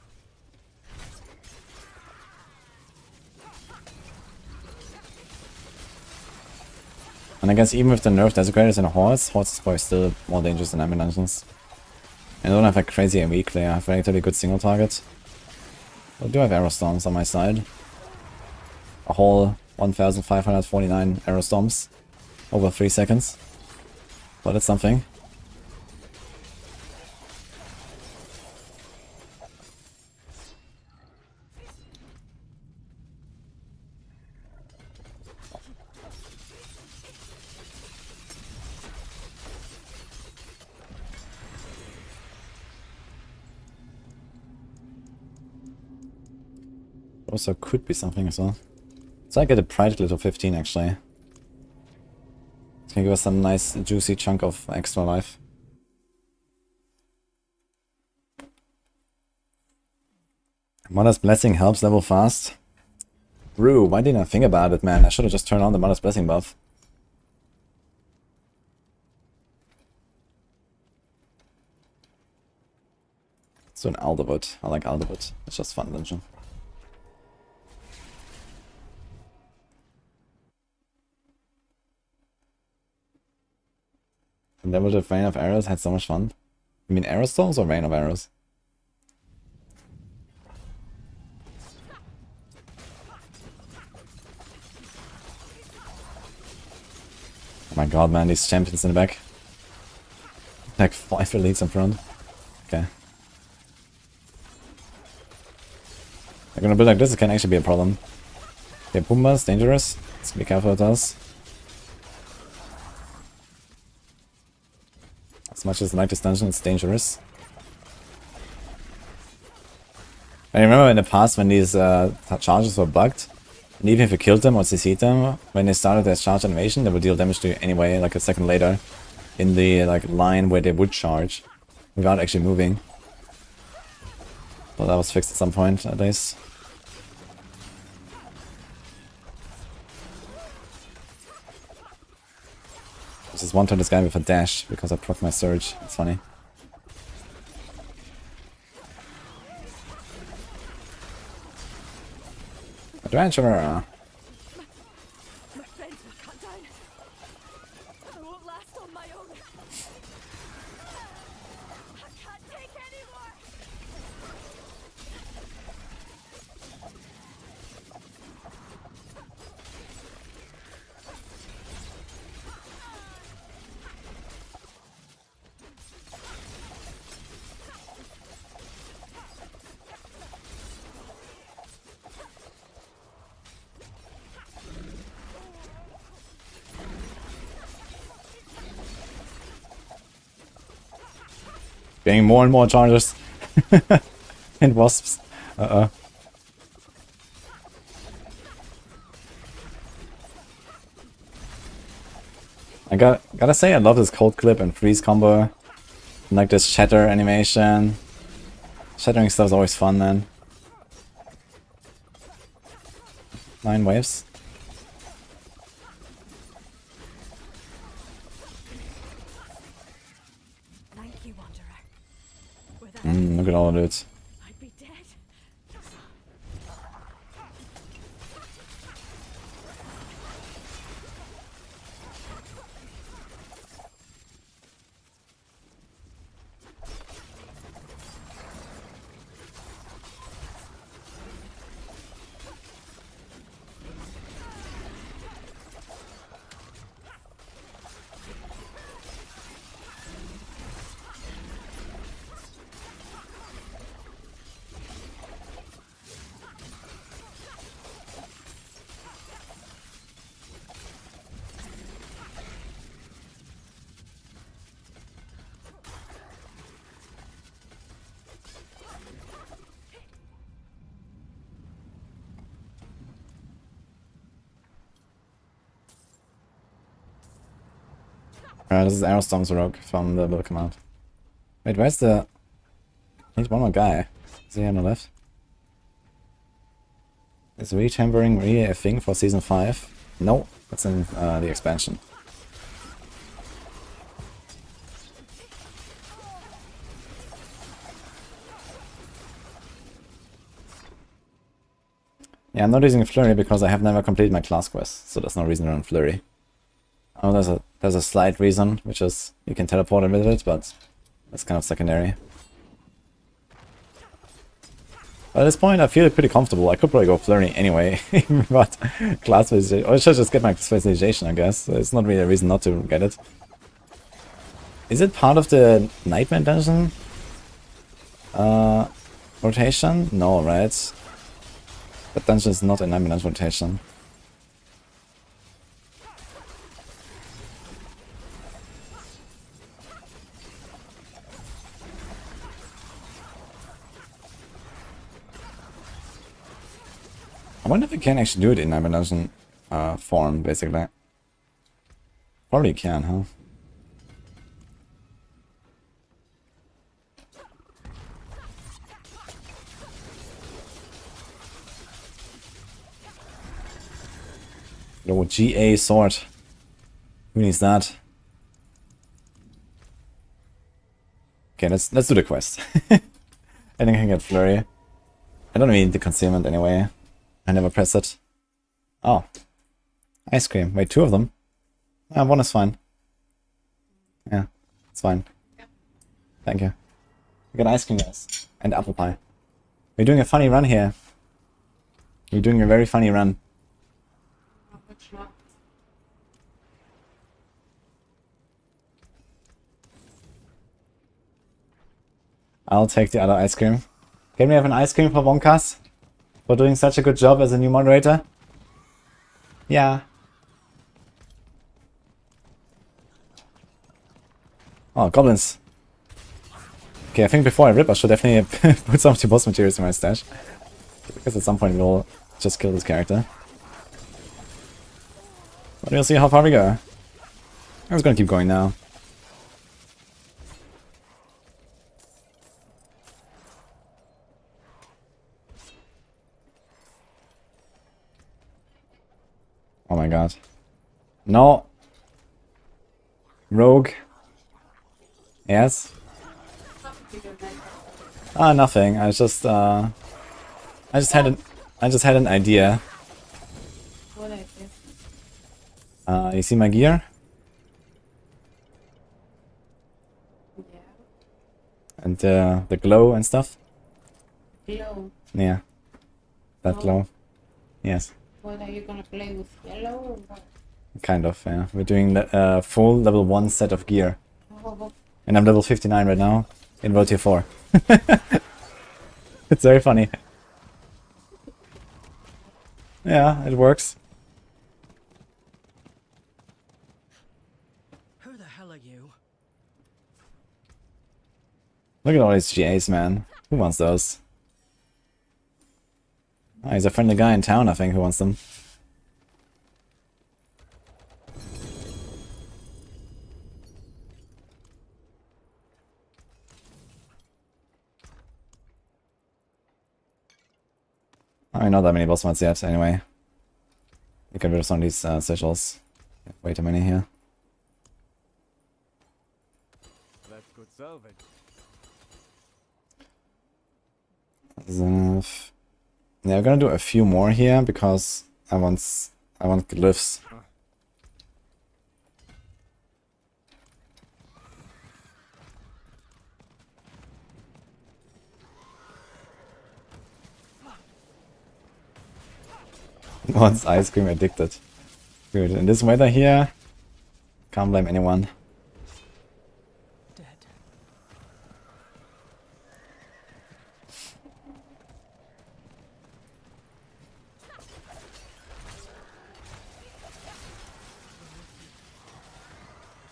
And I guess even with the nerf desecrators and hordes is probably still more dangerous than enemy dungeons. And I don't have a crazy AoE clear, I have relatively good single target. I do have arrow storms on my side. A whole 1549 arrow storms over 3 seconds. But it's something. Also could be something as well. So I get a pride glitch of 15 actually. It's gonna give us a nice juicy chunk of extra life. Mother's Blessing helps level fast. Brew, why didn't I think about it, man? I should have just turned on the Mother's Blessing buff. Let's do an Alderwood. I like Alderwood. It's just fun dungeon. And then with the Rain of Arrows had so much fun. You mean Arrow Storms or Rain of Arrows? Oh my god, man, these champions in the back. Like 5 elites in front. Okay. I'm gonna build like this, it can actually be a problem. Okay, Pumbaa's dangerous. Let's be careful with those. As much as I like this dungeon, it's dangerous. I remember in the past when these charges were bugged, and even if you killed them or CC'd them, when they started their charge animation, they would deal damage to you anyway, like a second later, in the like line where they would charge, without actually moving. But that was fixed at some point, at least. I just one-turn this guy with a dash because I proc my surge. It's funny. Adventurer! My friends will cut down. I won't last on my own. I can't take anymore. Getting more and more chargers. And wasps. Uh-oh. I gotta say I love this cold clip and freeze combo. And like this shatter animation. Shattering stuff is always fun, man. 9 waves. Thank you, Wanderer. Without Look at all of it. I'd be dead. This is Aerostorm's rogue from the Will command. Wait, where's the... I need one more guy. Is he on the left? Is re-tampering really a thing for Season 5? No, that's in the expansion. Yeah, I'm not using Flurry because I have never completed my class quest, so there's no reason to run Flurry. Oh, there's a slight reason, which is you can teleport a little bit, but that's kind of secondary. But at this point, I feel pretty comfortable. I could probably go Flurry anyway, but class specialization, or I should just get my specialization, I guess. It's not really a reason not to get it. Is it part of the Nightmare Dungeon rotation? No, right? That dungeon is not a Nightmare Dungeon rotation. I wonder if you can actually do it in Nightmare Dungeon form, basically. Probably can, huh? Oh, GA sword. Who needs that? Okay, let's do the quest. I think I can get Flurry. I don't need the concealment anyway. I never press it. Oh. Ice cream. Wait, 2 of them? One is fine. Yeah, it's fine. Thank you. We got ice cream, guys. And apple pie. We're doing a funny run here. We're doing a very funny run. I'll take the other ice cream. Can we have an ice cream for Wonkas? For doing such a good job as a new moderator? Yeah. Oh, goblins. Okay, I think before I rip, I should definitely put some of the boss materials in my stash. Because at some point we'll just kill this character. But we'll see how far we go. I'm just gonna keep going now. Oh my god. No. Rogue. Yes. Nothing. I just had an idea. What idea? You see my gear? Yeah. And the glow and stuff? Glow. Yeah. That glow. Yes. What are you gonna play with? Yellow or what? Kind of, yeah. We're doing the full level 1 set of gear. Oh, And I'm level 59 right now in World Tier 4. It's very funny. Yeah, it works. Who the hell are you? Look at all these GAs, man. Who wants those? Oh, he's a friendly guy in town, I think, who wants them. I not that many boss mods yet, anyway. You get rid of some of these sigils. Way too many here. That's good salvage. Yeah, we're gonna do a few more here because I want glyphs. Once ice cream addicted. Good. In this weather here, can't blame anyone. Dead.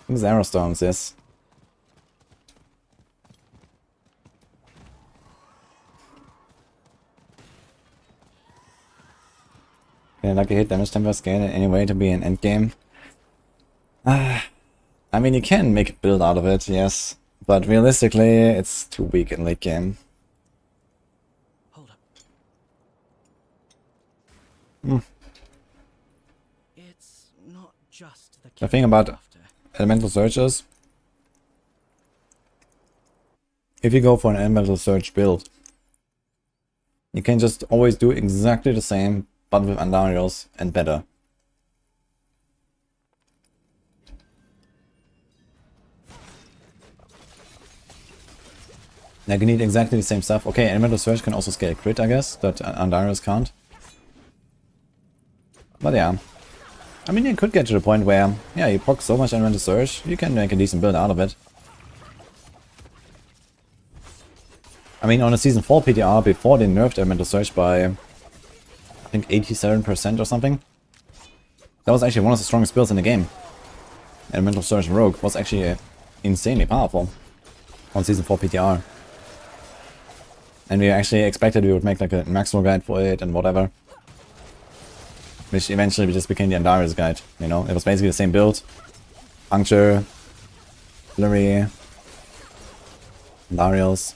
These arrow storms, yes. Can a lucky hit damage temper scale in any way to be an endgame? I mean, you can make a build out of it, yes. But realistically, it's too weak in late game. Hold up. Hmm. It's not just the The thing about after. elemental searches, if you go for an elemental search build, you can just always do exactly the same, but with Andarios and better. Like you need exactly the same stuff. Okay, elemental search can also scale crit, I guess, that Andarios can't. But yeah. I mean, you could get to the point where, yeah, you proc so much elemental search, you can make a decent build out of it. I mean, on a Season 4 PTR, before they nerfed elemental search by, I think, 87% or something, that was actually one of the strongest builds in the game. Elemental search Rogue was actually insanely powerful on Season 4 PTR. And we actually expected we would make like a maximal guide for it and whatever. Which eventually just became the Andarios guide, you know? It was basically the same build. Puncture, Flurry, Andarios.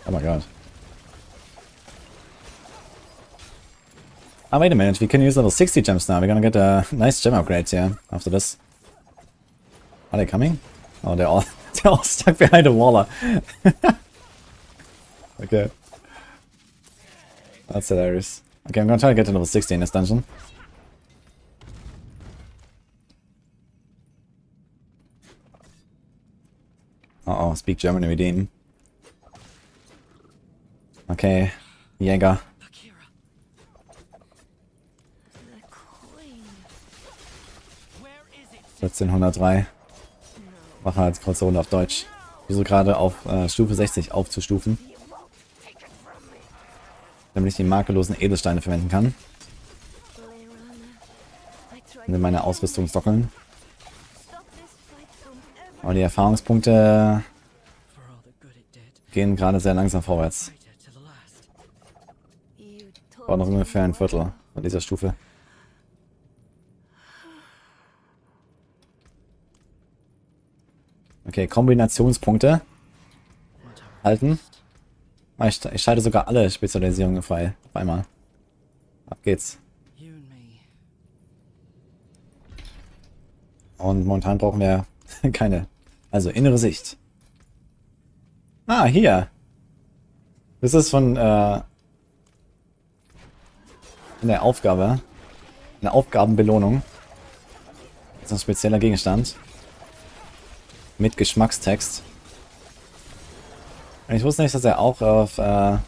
Oh my god. Ah, wait a minute, we can use level 60 gems now. We're gonna get nice gem upgrades here after this. Are they coming? Oh, they're all they're all stuck behind a waller. Okay. That's hilarious. Okay, I'm gonna try to get to level 60 in this dungeon. Uh-oh, speak German with him. Okay, Jäger. Akira. The queen. Where is it? 1403. Machen wir jetzt kurze Runde auf Deutsch. Wieso gerade auf Stufe 60 aufzustufen. Damit ich die makellosen Edelsteine verwenden kann. Und in meine Ausrüstung sockeln. Und die Erfahrungspunkte For all the good it did. gehen gerade sehr langsam vorwärts. Fight it to the last. War noch ungefähr ein Viertel von dieser Stufe. Okay, Kombinationspunkte halten. Ah, ich schalte sogar alle Spezialisierungen frei. Auf einmal. Ab geht's. You and me. Und momentan brauchen wir keine. Also innere Sicht. Ah, hier. Das ist von in der Aufgabe. Eine Aufgabenbelohnung. Das ist ein spezieller Gegenstand. Mit Geschmackstext. Und ich wusste nicht, dass er auch auf wie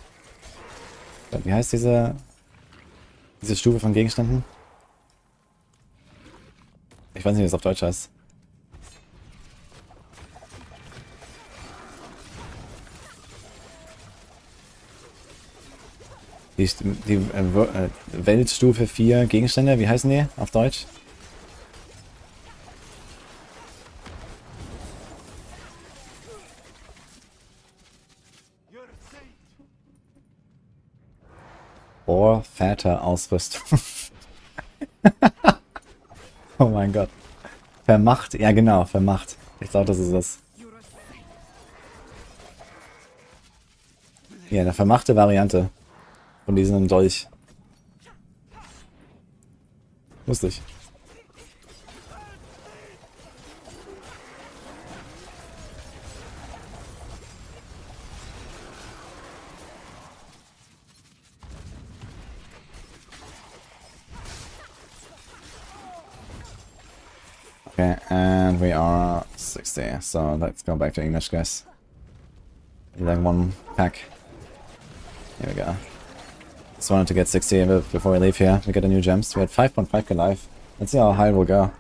heißt diese Stufe von Gegenständen? Ich weiß nicht, wie es auf Deutsch heißt. Die Weltstufe 4 Gegenstände, wie heißen die auf Deutsch? Ausrüstung. Oh mein Gott. Vermacht, ja genau, vermacht. Ich glaube, das ist es. Ja, eine vermachte Variante von diesem Dolch. Lustig. Okay, and we are 60, so let's go back to English, guys. Like one pack. Here we go. Just wanted to get 60 before we leave here. We get the new gems. We had 5.5k life. Let's see how high we'll go.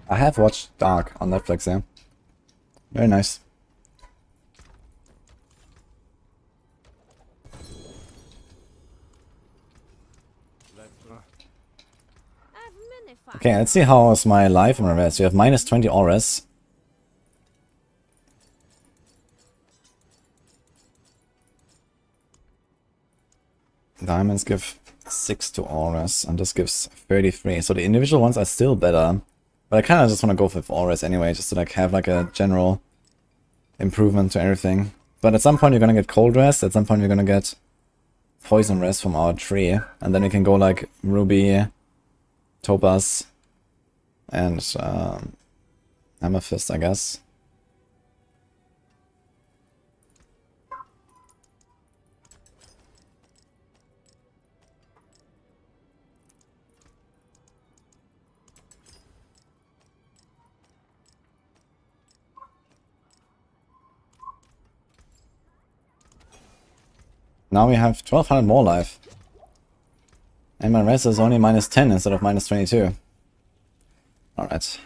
I have watched Dark on Netflix, yeah. Very nice. Okay, let's see how is my life and my res. You have minus 20 all res. Diamonds give 6 to all res, and this gives 33. So the individual ones are still better. But I kind of just want to go with all res anyway, just to like have like a general improvement to everything. But at some point you're gonna get cold rest, at some point you're gonna get poison rest from our tree. And then we can go like ruby, topaz, and amethyst, I guess. Now we have 1200 more life. And my rest is only minus 10 instead of minus 22. Alright.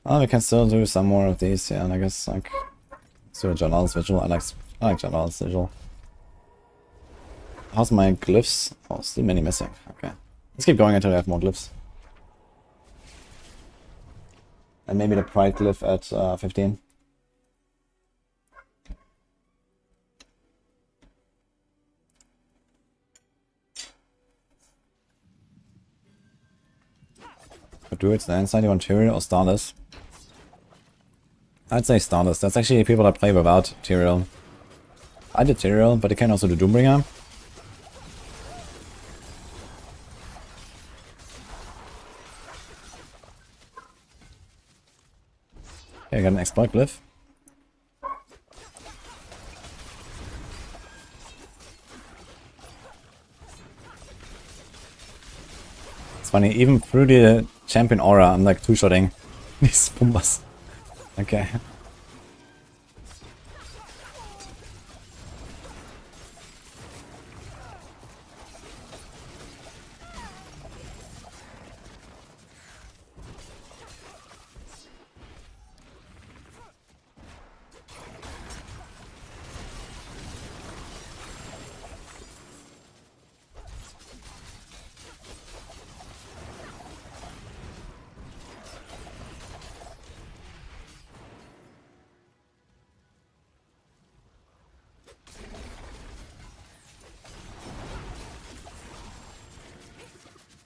Well, we can still do some more of these, yeah, and I guess like let's do a Jalal's visual. I like Jalal's visual. How's my glyphs? Oh, still many missing. Okay. Let's keep going until we have more glyphs. And maybe the pride glyph at 15. But do it the inside, you want Tyrael or Starless? I'd say Starless. That's actually people that play without Tyrael. I did Tyrael, but you can also do Doombringer. Okay, I got an exploit glyph. It's funny, even through the champion aura, I'm like two-shotting these Pumbas. Okay.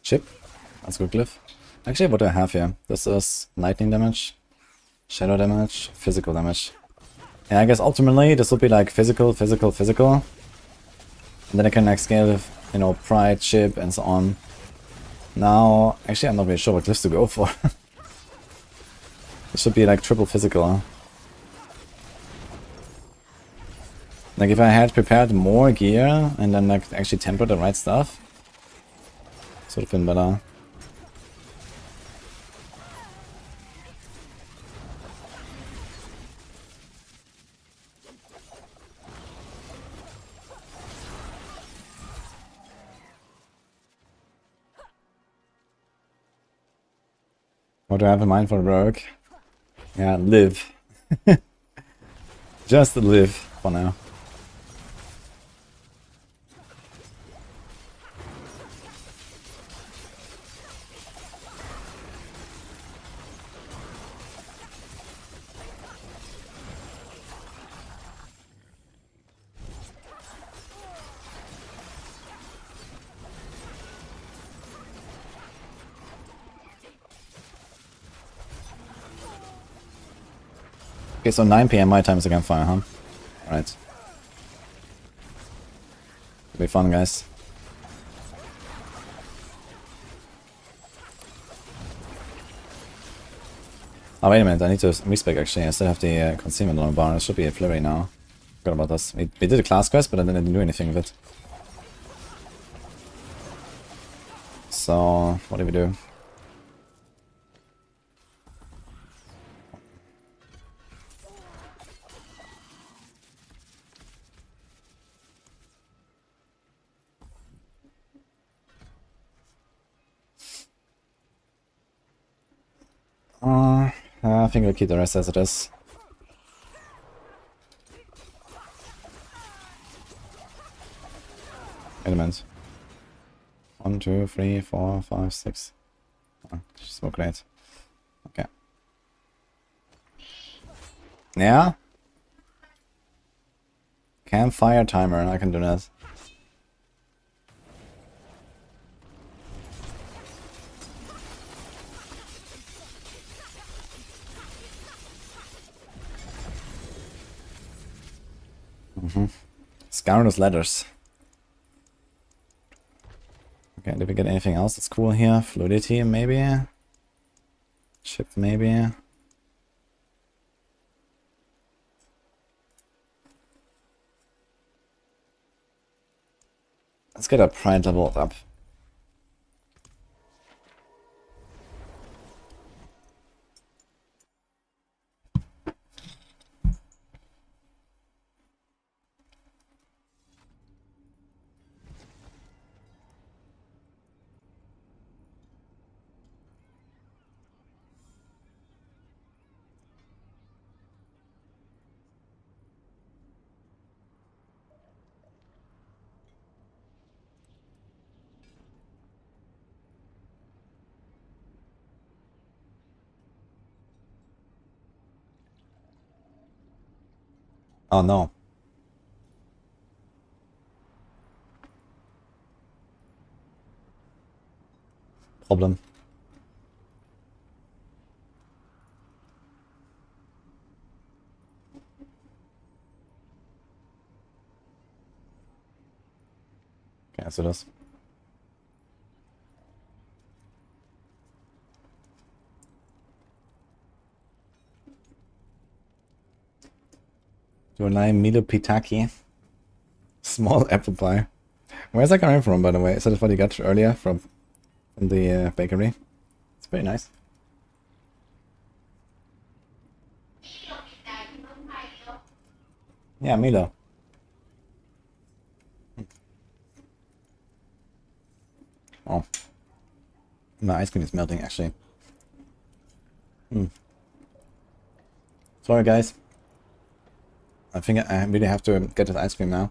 Chip. That's a good glyph. Actually, what do I have here? This is lightning damage, shadow damage, physical damage. Yeah, I guess ultimately this would be like physical, physical, physical. And then I can like scale with, you know, pride, chip, and so on. Now, actually I'm not really sure what glyphs to go for. It should be like triple physical. Huh? Like if I had prepared more gear and then like actually tempered the right stuff, would have been better. What do I have in mind for rogue? Yeah, live. Just live for now. Okay, so 9 PM my time is a campfire, huh? Alright. It'll be fun, guys. Oh, wait a minute, I need to respec actually. I still have the concealment on the bar. It should be a flurry now. Forgot about this. We did a class quest, but then I didn't do anything with it. So, what do we do? I think we'll keep the rest as it is. Wait a minute. 1, 2, 3, 4, 5, 6. Oh, so great. Okay. Yeah. Campfire timer. I can do that. Scourner's letters. Okay, did we get anything else that's cool here? Fluidity, maybe? Chip, maybe? Let's get our pride level up. Oh no. Problem. Cancel das. Jonai Milopitaki. Small apple pie. Where's that coming from, by the way? Is that what you got earlier from the bakery? It's pretty nice. Yeah, Milo. Oh. My ice cream is melting, actually. Sorry, guys. I think I really have to get this ice cream now.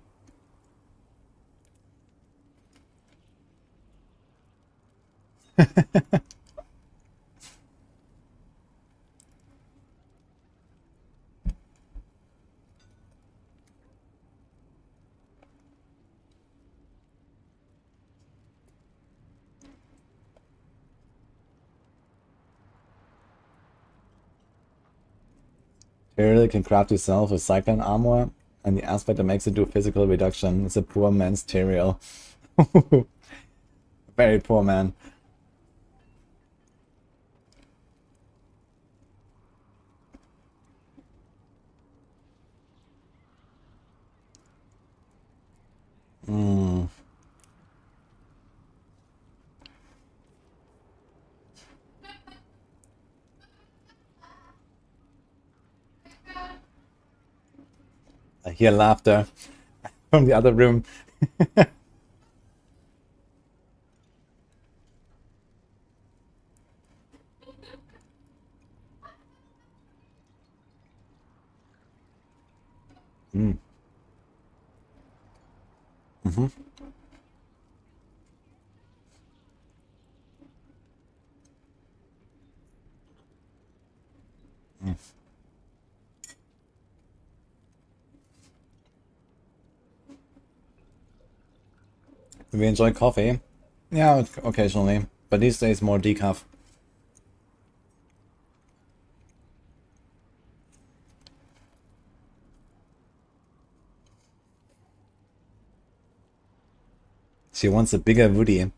Tyrael can craft yourself with cyclone armor, and the aspect that makes it do physical reduction is a poor man's Tyrael. Very poor man. I hear laughter from the other room. Do we enjoy coffee? Yeah, occasionally, but these days more decaf. She wants a bigger Woody.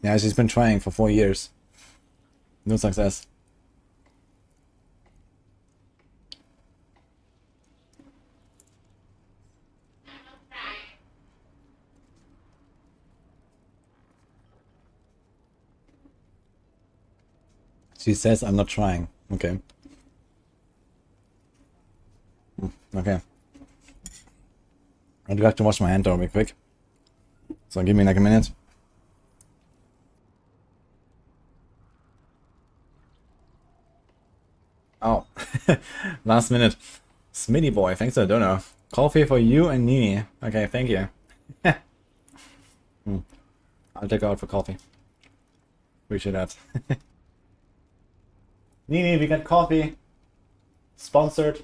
Yeah, she's been trying for 4 years. No success. She says I'm not trying. Okay. Okay. I'd like to wash my hand though real quick. So give me like a minute. Oh, last minute. Smitty boy, thanks for the donor. Coffee for you and Nini. Okay, thank you. I'll take her out for coffee. Appreciate that. Nini, we got coffee. Sponsored.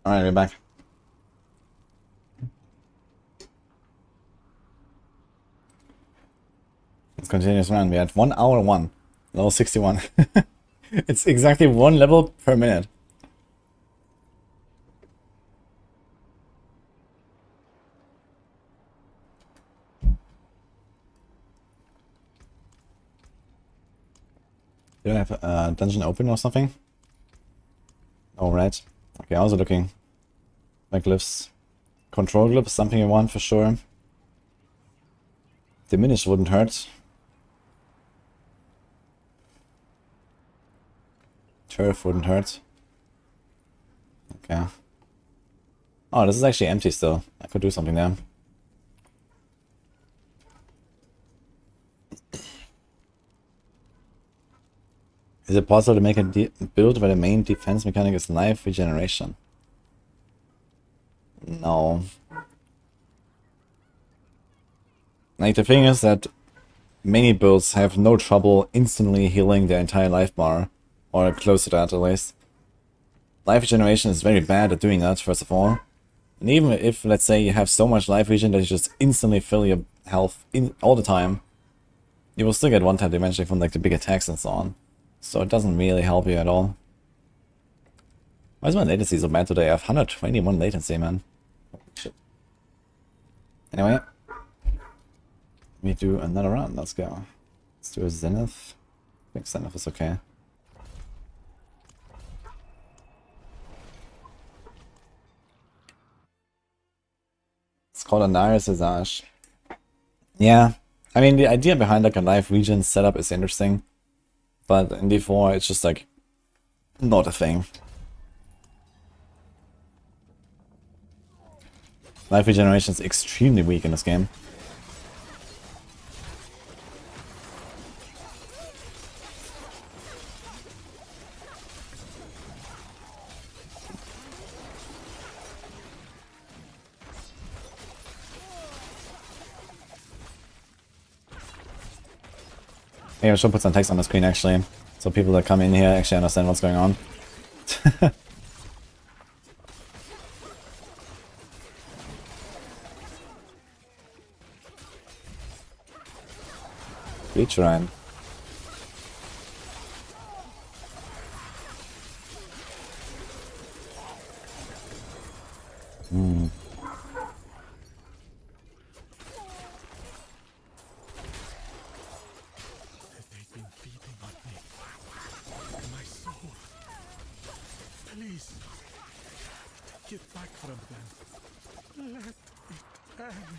Alright, we're back. Let's continue this round. We had 1 hour 1. Level 61. It's exactly 1 level per minute. Do I have a dungeon open or something? Alright. Okay, also looking. My glyphs. Control glyph is something I want for sure. Diminish wouldn't hurt. Turf wouldn't hurt. Okay. Oh, this is actually empty still. I could do something there. Is it possible to make a build where the main defense mechanic is life regeneration? No. Like, the thing is that many builds have no trouble instantly healing their entire life bar. Or close to that, at least. Life regeneration is very bad at doing that, first of all. And even if, let's say, you have so much life regen that you just instantly fill your health all the time, you will still get one-tap eventually from, like, the big attacks and so on. So it doesn't really help you at all. Why is my latency so bad today? I have 121 latency, man. Shit. Anyway. We do another round. Let's go. Let's do a Zenith. I think Zenith is okay. It's called a Nair Visage. Yeah. I mean, the idea behind like a life regen setup is interesting. But in D4, it's just like not a thing. Life regeneration is extremely weak in this game. Maybe I should put some text on the screen actually, so people that come in here actually understand what's going on. Bleach Shrine. They've been feeding on me. My soul. Please. Take it back from them. Let it end.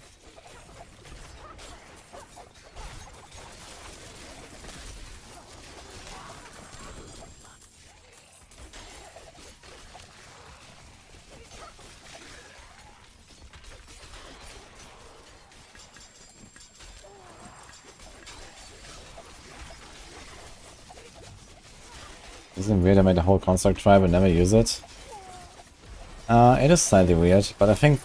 Isn't it weird I made a whole construct tribe and never use it? It is slightly weird, but I think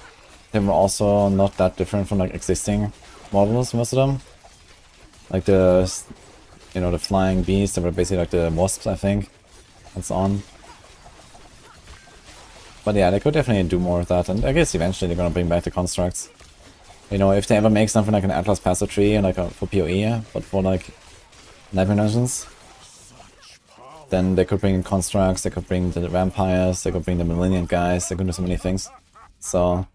they were also not that different from like existing models, most of them. Like the you know, the flying beasts that were basically like the wasps, I think. That's on. But yeah, they could definitely do more of that, and I guess eventually they're gonna bring back the constructs. You know, if they ever make something like an Atlas Passive Tree, like for PoE, but for like Nightmare Dungeons, then they could bring in constructs, they could bring the vampires, they could bring the Millennium guys, they could do so many things. So...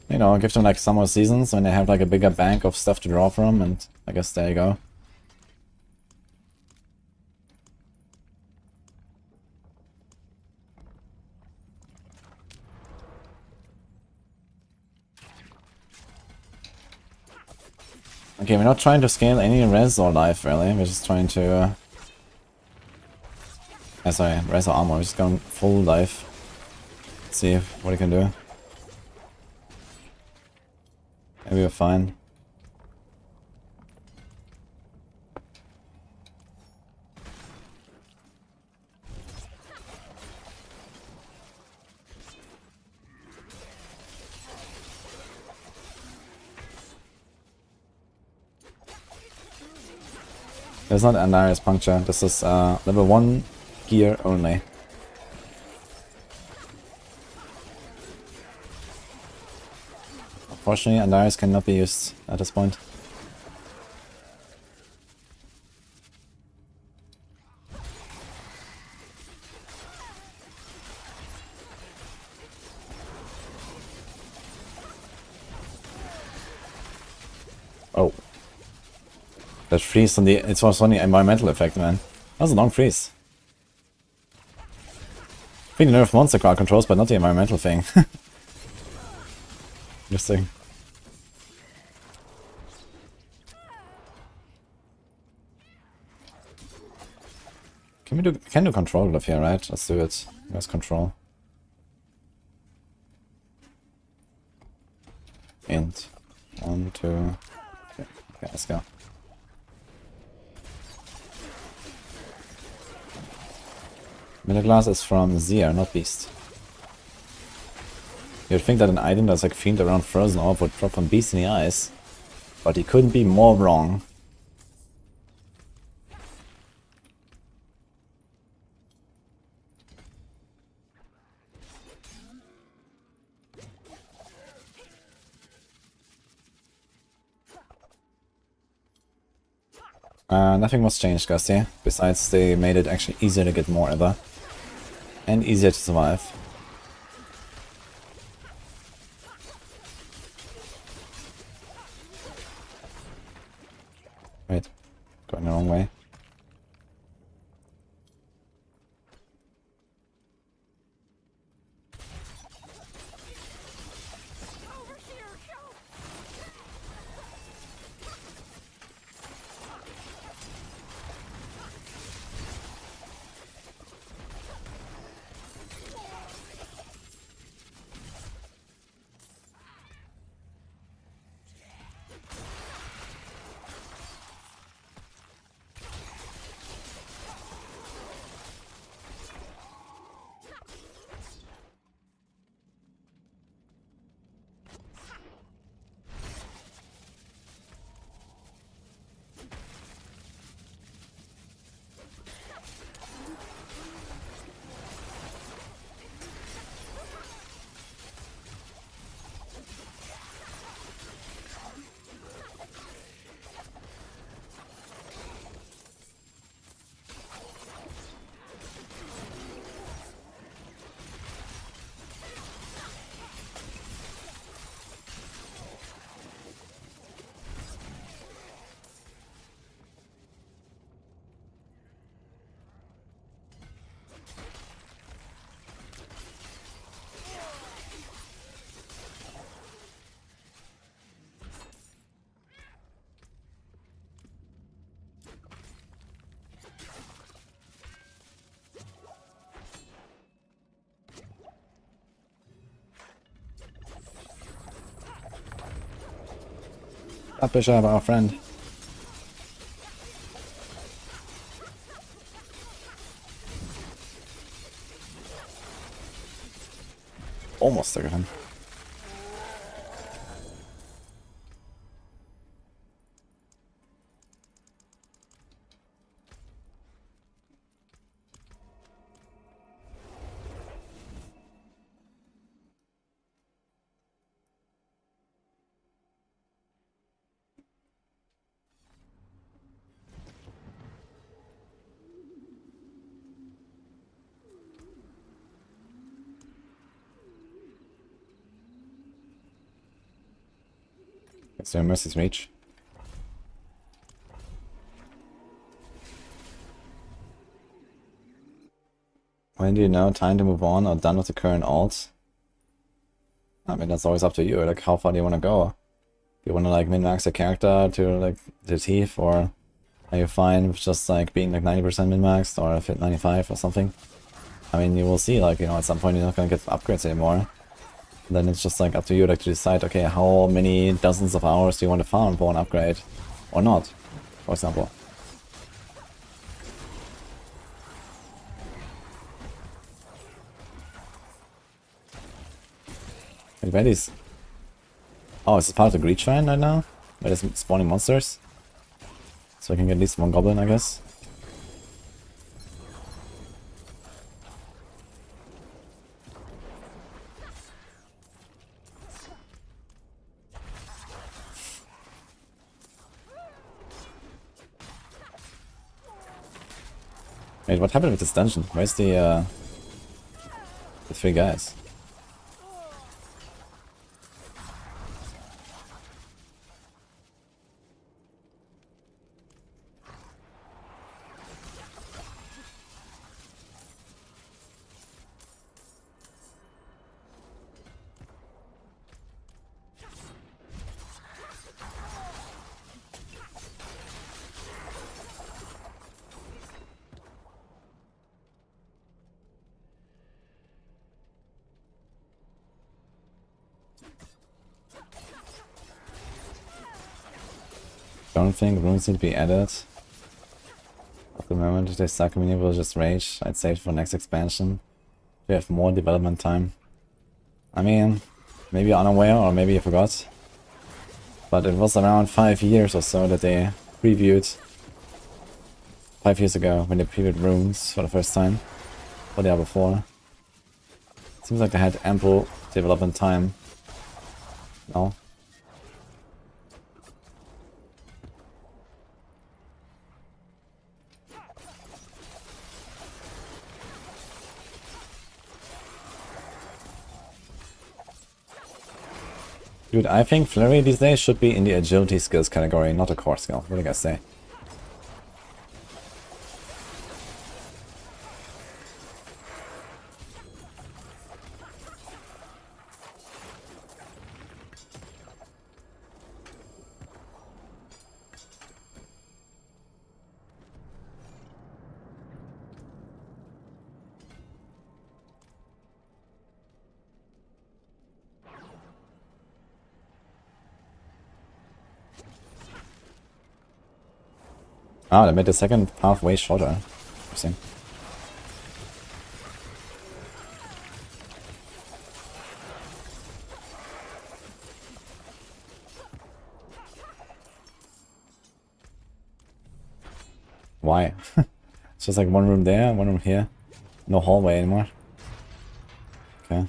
you know, give them like summer seasons when they have like a bigger bank of stuff to draw from, and I guess there you go. Okay, we're not trying to scale any res or life really, we're just trying to... sorry, res or armor, we're just going full life. Let's see what we can do. Maybe we're fine. There's not Andarius Puncture, this is level 1 gear only. Unfortunately, Andarius cannot be used at this point. Oh. That freeze on the... it was only environmental effect, man. That was a long freeze. I think the nerf monster crowd controls, but not the environmental thing. Interesting. Can do control glove here, right? Let's do it. Where's control? Int. 1, 2... okay, let's go. Middle glass is from Zia, not Beast. You'd think that an item that's like themed around Frozen Orb would drop from Beast in the eyes, but he couldn't be more wrong. Nothing was changed, guys, here. Besides, they made it actually easier to get more Ether. And easier to survive. Wait, going the wrong way. That bishop, our friend. Almost took him. It's your Mercy's reach. When do you know time to move on or done with the current alts? I mean, that's always up to you. Like, how far do you want to go? Do you want to like min-max a character to like the teeth, or are you fine with just like being like 90% min-maxed or fit 95 or something? I mean, you will see, like, you know, at some point you're not gonna get upgrades anymore. And then it's just like up to you like to decide, okay, how many dozens of hours do you want to farm for an upgrade or not, for example. Wait, where is... Oh, is this part of the Greed Shrine right now? Where it's spawning monsters? So I can get at least one goblin, I guess. Wait, what happened with this dungeon? Where's the 3 guys? Don't think runes need to be added. At the moment, if they suck, we will just rage. I'd save it for next expansion. We have more development time. I mean, maybe unaware or maybe you forgot. But it was around 5 years or so that they previewed. 5 years ago when they previewed runes for the first time. Or the other 4. Seems like they had ample development time. No? Dude, I think Flurry these days should be in the agility skills category, not a core skill. What do you guys say? Ah, they made the second path way shorter. Interesting. Why? It's just like one room there, one room here. No hallway anymore. Okay.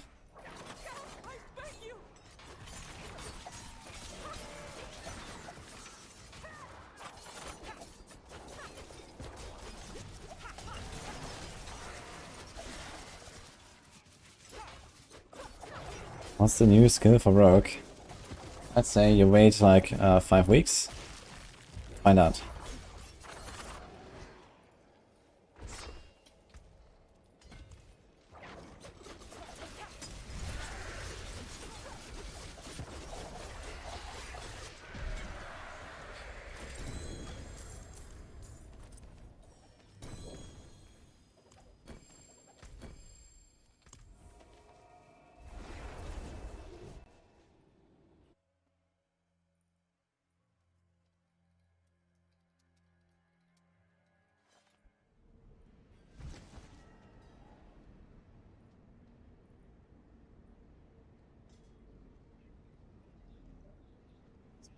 What's the new skill for Rogue? Let's say you wait like 5 weeks. Find out.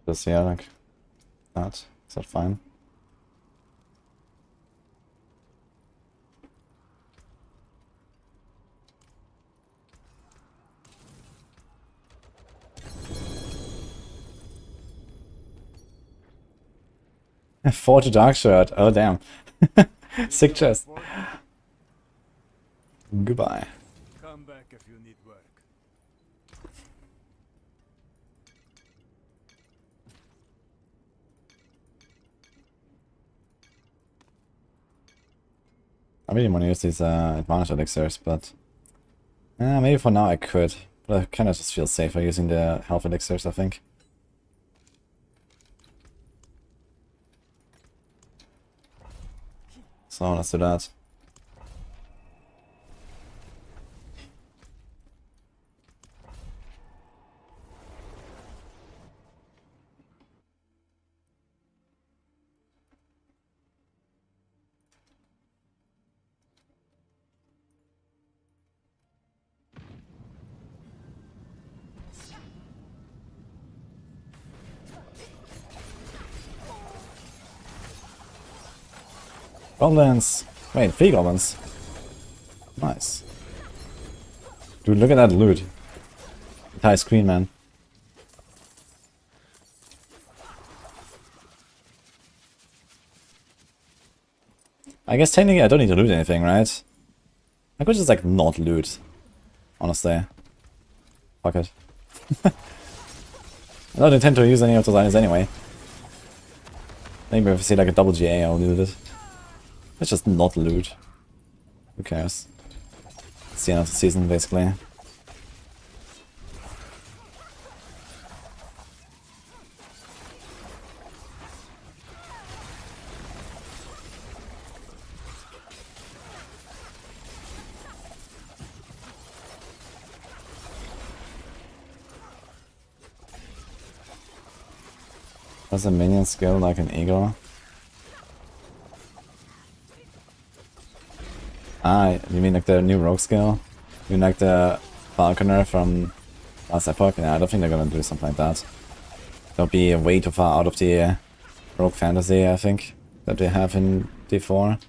This here, like that. Is that fine? Forge a dark shirt. Oh damn. Sick chest. Goodbye. Come back if you need work. I really want to use these advantage elixirs, but maybe for now I could. But I kind of just feel safer using the health elixirs, I think. So let's do that. Goblins! Wait, 3 goblins. Nice. Dude, look at that loot. Entire screen, man. I guess technically I don't need to loot anything, right? I could just like not loot. Honestly. Fuck it. I don't intend to use any of those items anyway. Maybe if I see like a double GA I'll loot it. Let's just not loot. Who cares? It's the end of the season basically. Does a minion skill like an eagle? Ah, you mean like the new rogue skill? You mean like the falconer from last epoch? Yeah, I don't think they're gonna do something like that. They'll be way too far out of the rogue fantasy, I think, that they have in D4.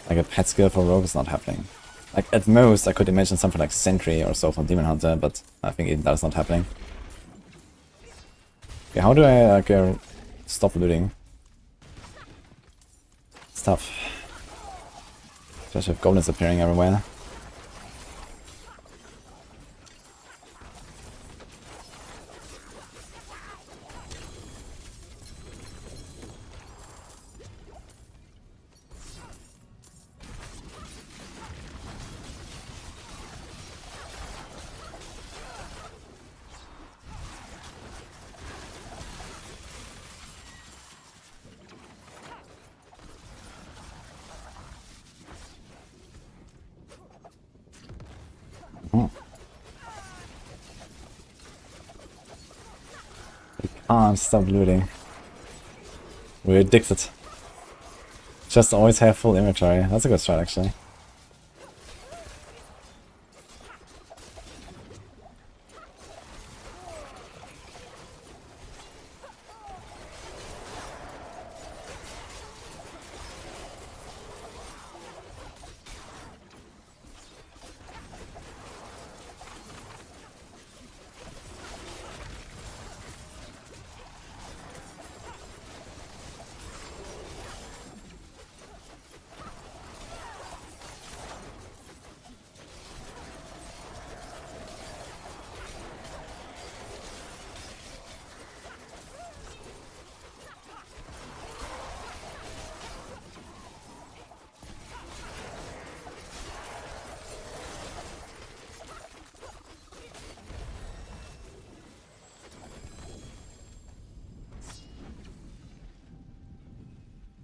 Like a pet skill for rogue is not happening. Like at most I could imagine something like Sentry or so from Demon Hunter, but I think even that's not happening. Okay, how do I like stop looting? It's tough. Especially with goblins appearing everywhere. Can't stop looting. We're addicted. Just always have full inventory. That's a good strat actually.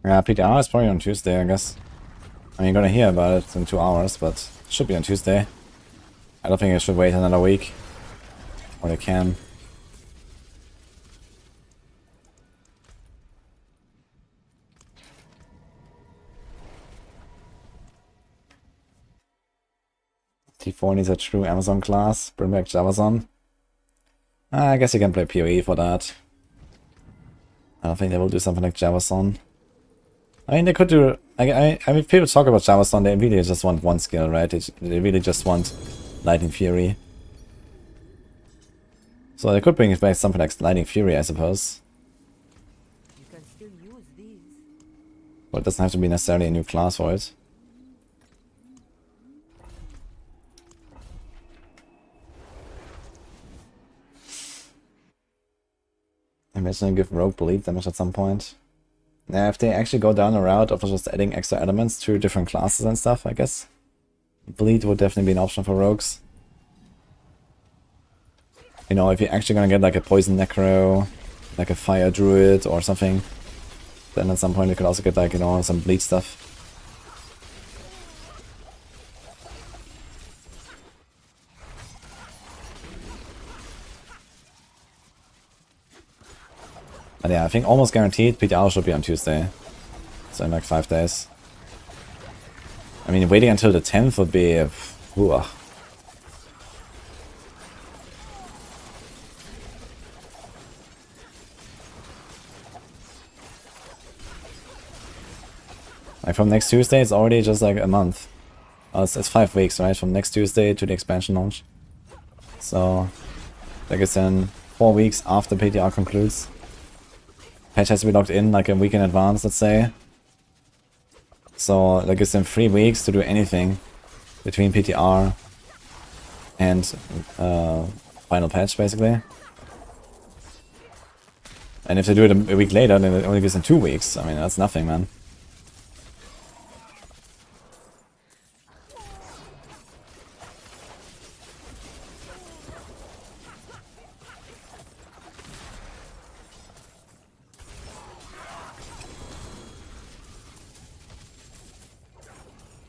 Yeah, PTR is probably on Tuesday, I guess. I mean, you're gonna hear about it in 2 hours, but it should be on Tuesday. I don't think I should wait another week. Or they can. T4 needs a true Amazon class. Bring back Javazon. I guess you can play PoE for that. I don't think they will do something like Javazon. I mean, they could do... I mean, people talk about Javazon, they really just want one skill, right? They really just want Lightning Fury. So they could bring back something like Lightning Fury, I suppose. You can still use these. But it doesn't have to be necessarily a new class for it. Imagine give Rogue bleed damage at some point. Yeah, if they actually go down a route of just adding extra elements to different classes and stuff, I guess. Bleed would definitely be an option for rogues. You know, if you're actually gonna get like a poison necro, like a fire druid or something, then at some point you could also get like, you know, some bleed stuff. But yeah, I think almost guaranteed PTR should be on Tuesday. So in like 5 days. I mean, waiting until the 10th would be... Ooh. Like from next Tuesday, it's already just like a month. It's 5 weeks, right? From next Tuesday to the expansion launch. So, I guess then 4 weeks after PTR concludes. Patch has to be locked in like a week in advance, let's say. So that gives them 3 weeks to do anything between PTR and final patch, basically. And if they do it a week later, then it only gives them 2 weeks. I mean, that's nothing, man.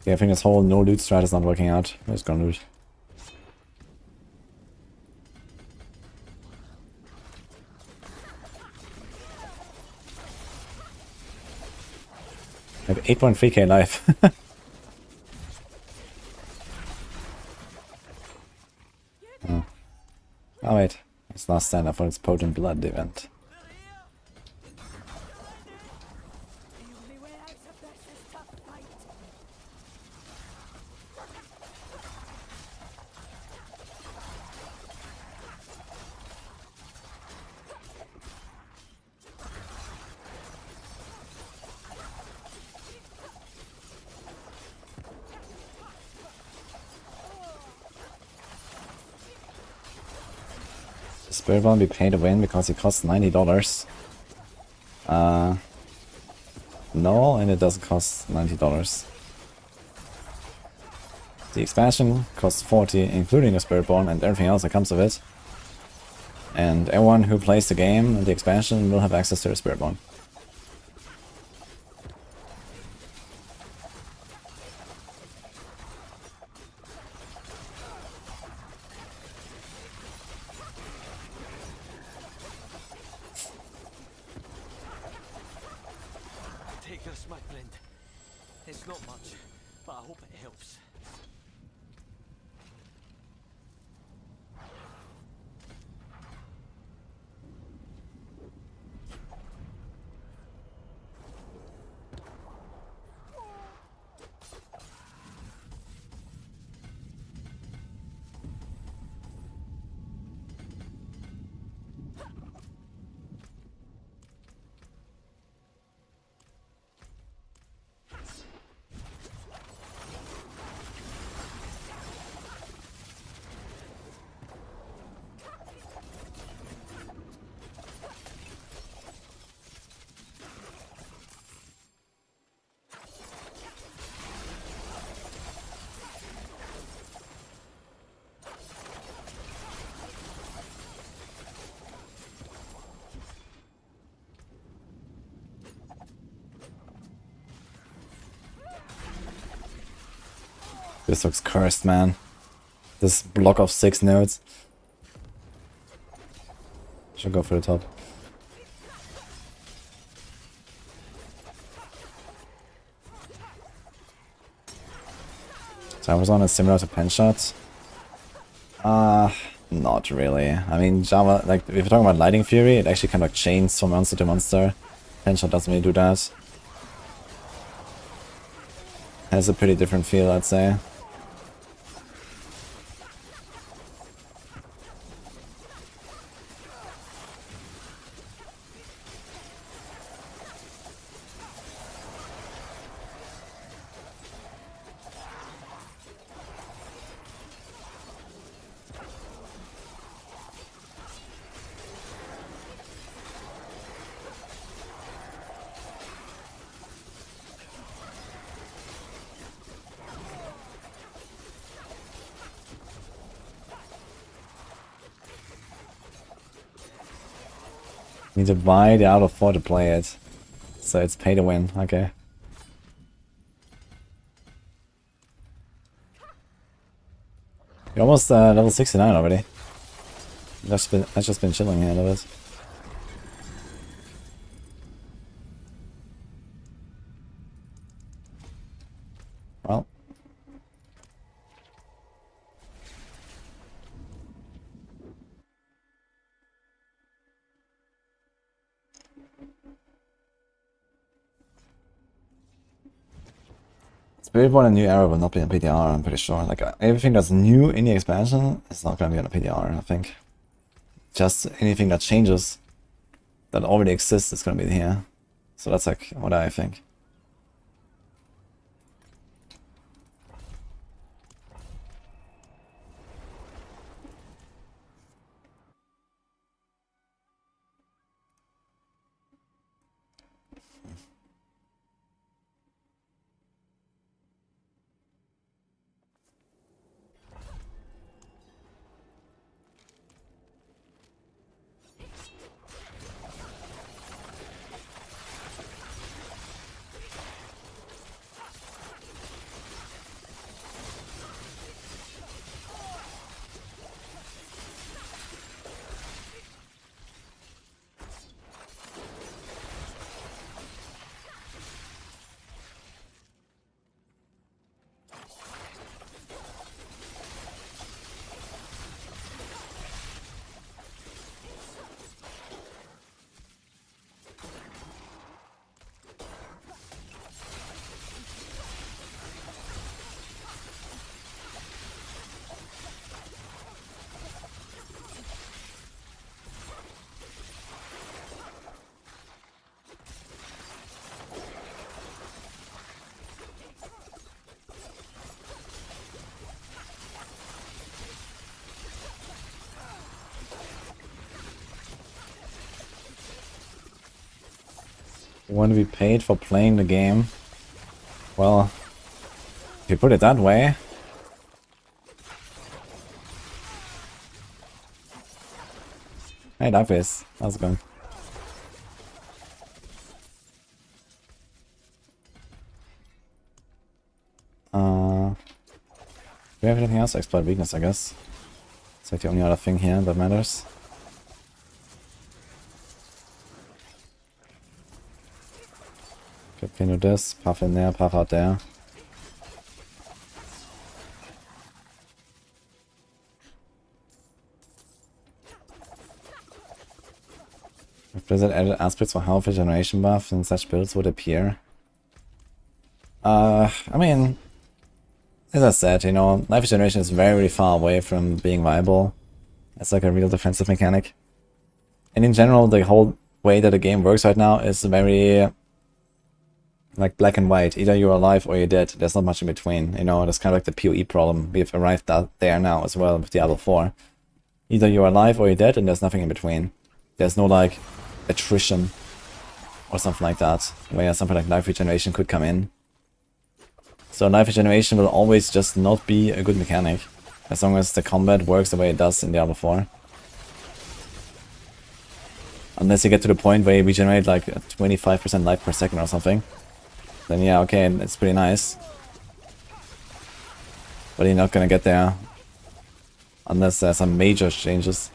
Yeah, I think this whole no loot strat is not working out. I'm just gonna loot. I have 8.3k life. Oh. Oh wait, it's last stand up for its potent blood event. The only way out of this is to fight. The Spirit Bomb be paid to win because it costs $90. No, and it doesn't cost $90. The expansion costs 40, including the Spirit Bomb and everything else that comes with it. And everyone who plays the game and the expansion will have access to the Spirit Bomb. Take this, my friend. It's not much, but I hope it helps. This looks cursed, man. This block of 6 nodes. Should go for the top. So I was on a similar to pen shot. Not really. I mean, Java, like, if you're talking about Lighting Fury, it actually kind of like chains from monster to monster. Pen shot doesn't really do that. Has a pretty different feel, I'd say. You need to buy the Diablo 4 to play it. So it's pay to win, okay. You're almost level 69 already. That's just been chilling here a little bit. Well. Spiritborn and New Era will not be on PDR, I'm pretty sure. Like, everything that's new in the expansion is not gonna be on the PDR, I think. Just anything that changes, that already exists, is gonna be here. So that's like what I think. You want to be paid for playing the game? Well, if you put it that way. Hey, Darkface, how's it going? Do we have anything else? Exploit weakness, I guess. It's like the only other thing here that matters. Okay, can do this, puff in there, puff out there. If Blizzard added aspects for health regeneration buff, then such builds would appear. I mean, as I said, you know, life regeneration is very far away from being viable. It's like a real defensive mechanic. And in general, the whole way that the game works right now is very like black and white. Either you're alive or you're dead. There's not much in between. You know, that's kind of like the PoE problem. We've arrived out there now as well with Diablo 4. Either you're alive or you're dead, and there's nothing in between. There's no like attrition or something like that, where something like life regeneration could come in. So life regeneration will always just not be a good mechanic, as long as the combat works the way it does in Diablo 4. Unless you get to the point where you regenerate like 25% life per second or something. Then yeah, okay, it's pretty nice. But you're not gonna get there unless there's some major changes.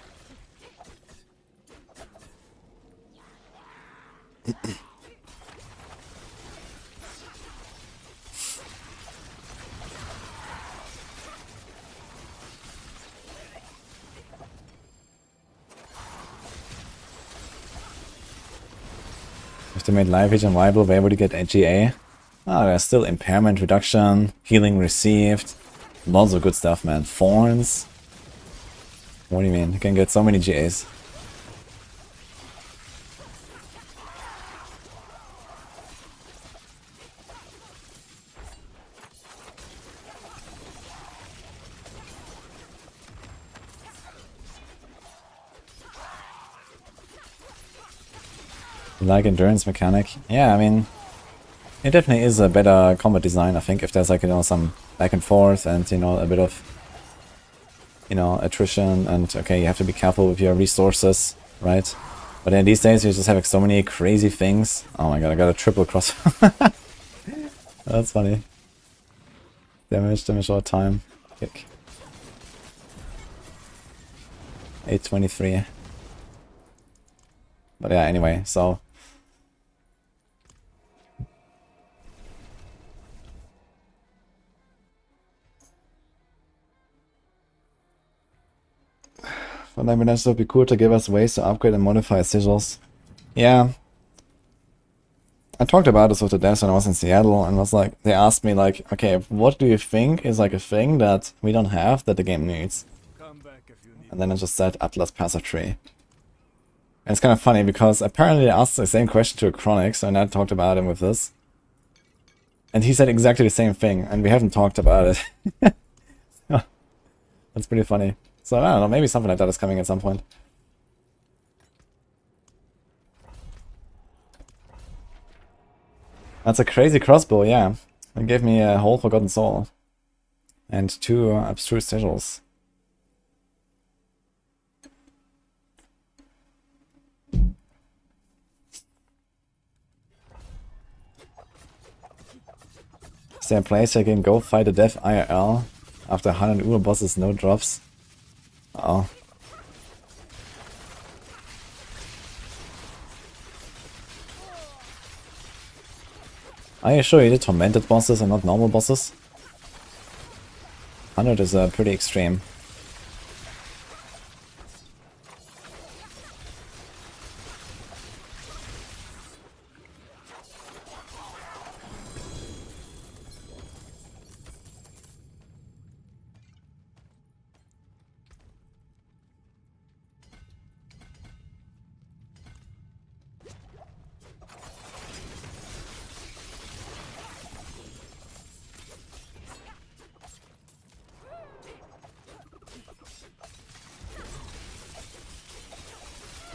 If they made life regen viable, where would you get a GA? Ah, there's still impairment reduction, healing received, lots of good stuff, man. Thorns. What do you mean? You can get so many GAs. You like endurance mechanic? Yeah, I mean, it definitely is a better combat design, I think, if there's like, you know, some back and forth and, you know, a bit of, you know, attrition and, okay, you have to be careful with your resources, right? But in these days, you just have like so many crazy things. Oh my god, I got a triple cross. That's funny. Damage all time. Kick. 823. But yeah, anyway, so. For Laminations, it would be cool to give us ways to upgrade and modify sigils. Yeah. I talked about this with the devs when I was in Seattle, and was like, they asked me like, okay, what do you think is like a thing that we don't have that the game needs? Come back if you need. And then I just said Atlas Passive Tree. And it's kind of funny because apparently I asked the same question to a Chronix, and I talked about him with this. And he said exactly the same thing, and we haven't talked about it. That's pretty funny. So I don't know, maybe something like that is coming at some point. That's a crazy crossbow, yeah. It gave me a whole Forgotten Soul. And 2 abstruse sigils. Is there a place I can go fight the death IRL after 100 Uber bosses, no drops? Uh oh. Are you sure you did tormented bosses and not normal bosses? 100 is pretty extreme.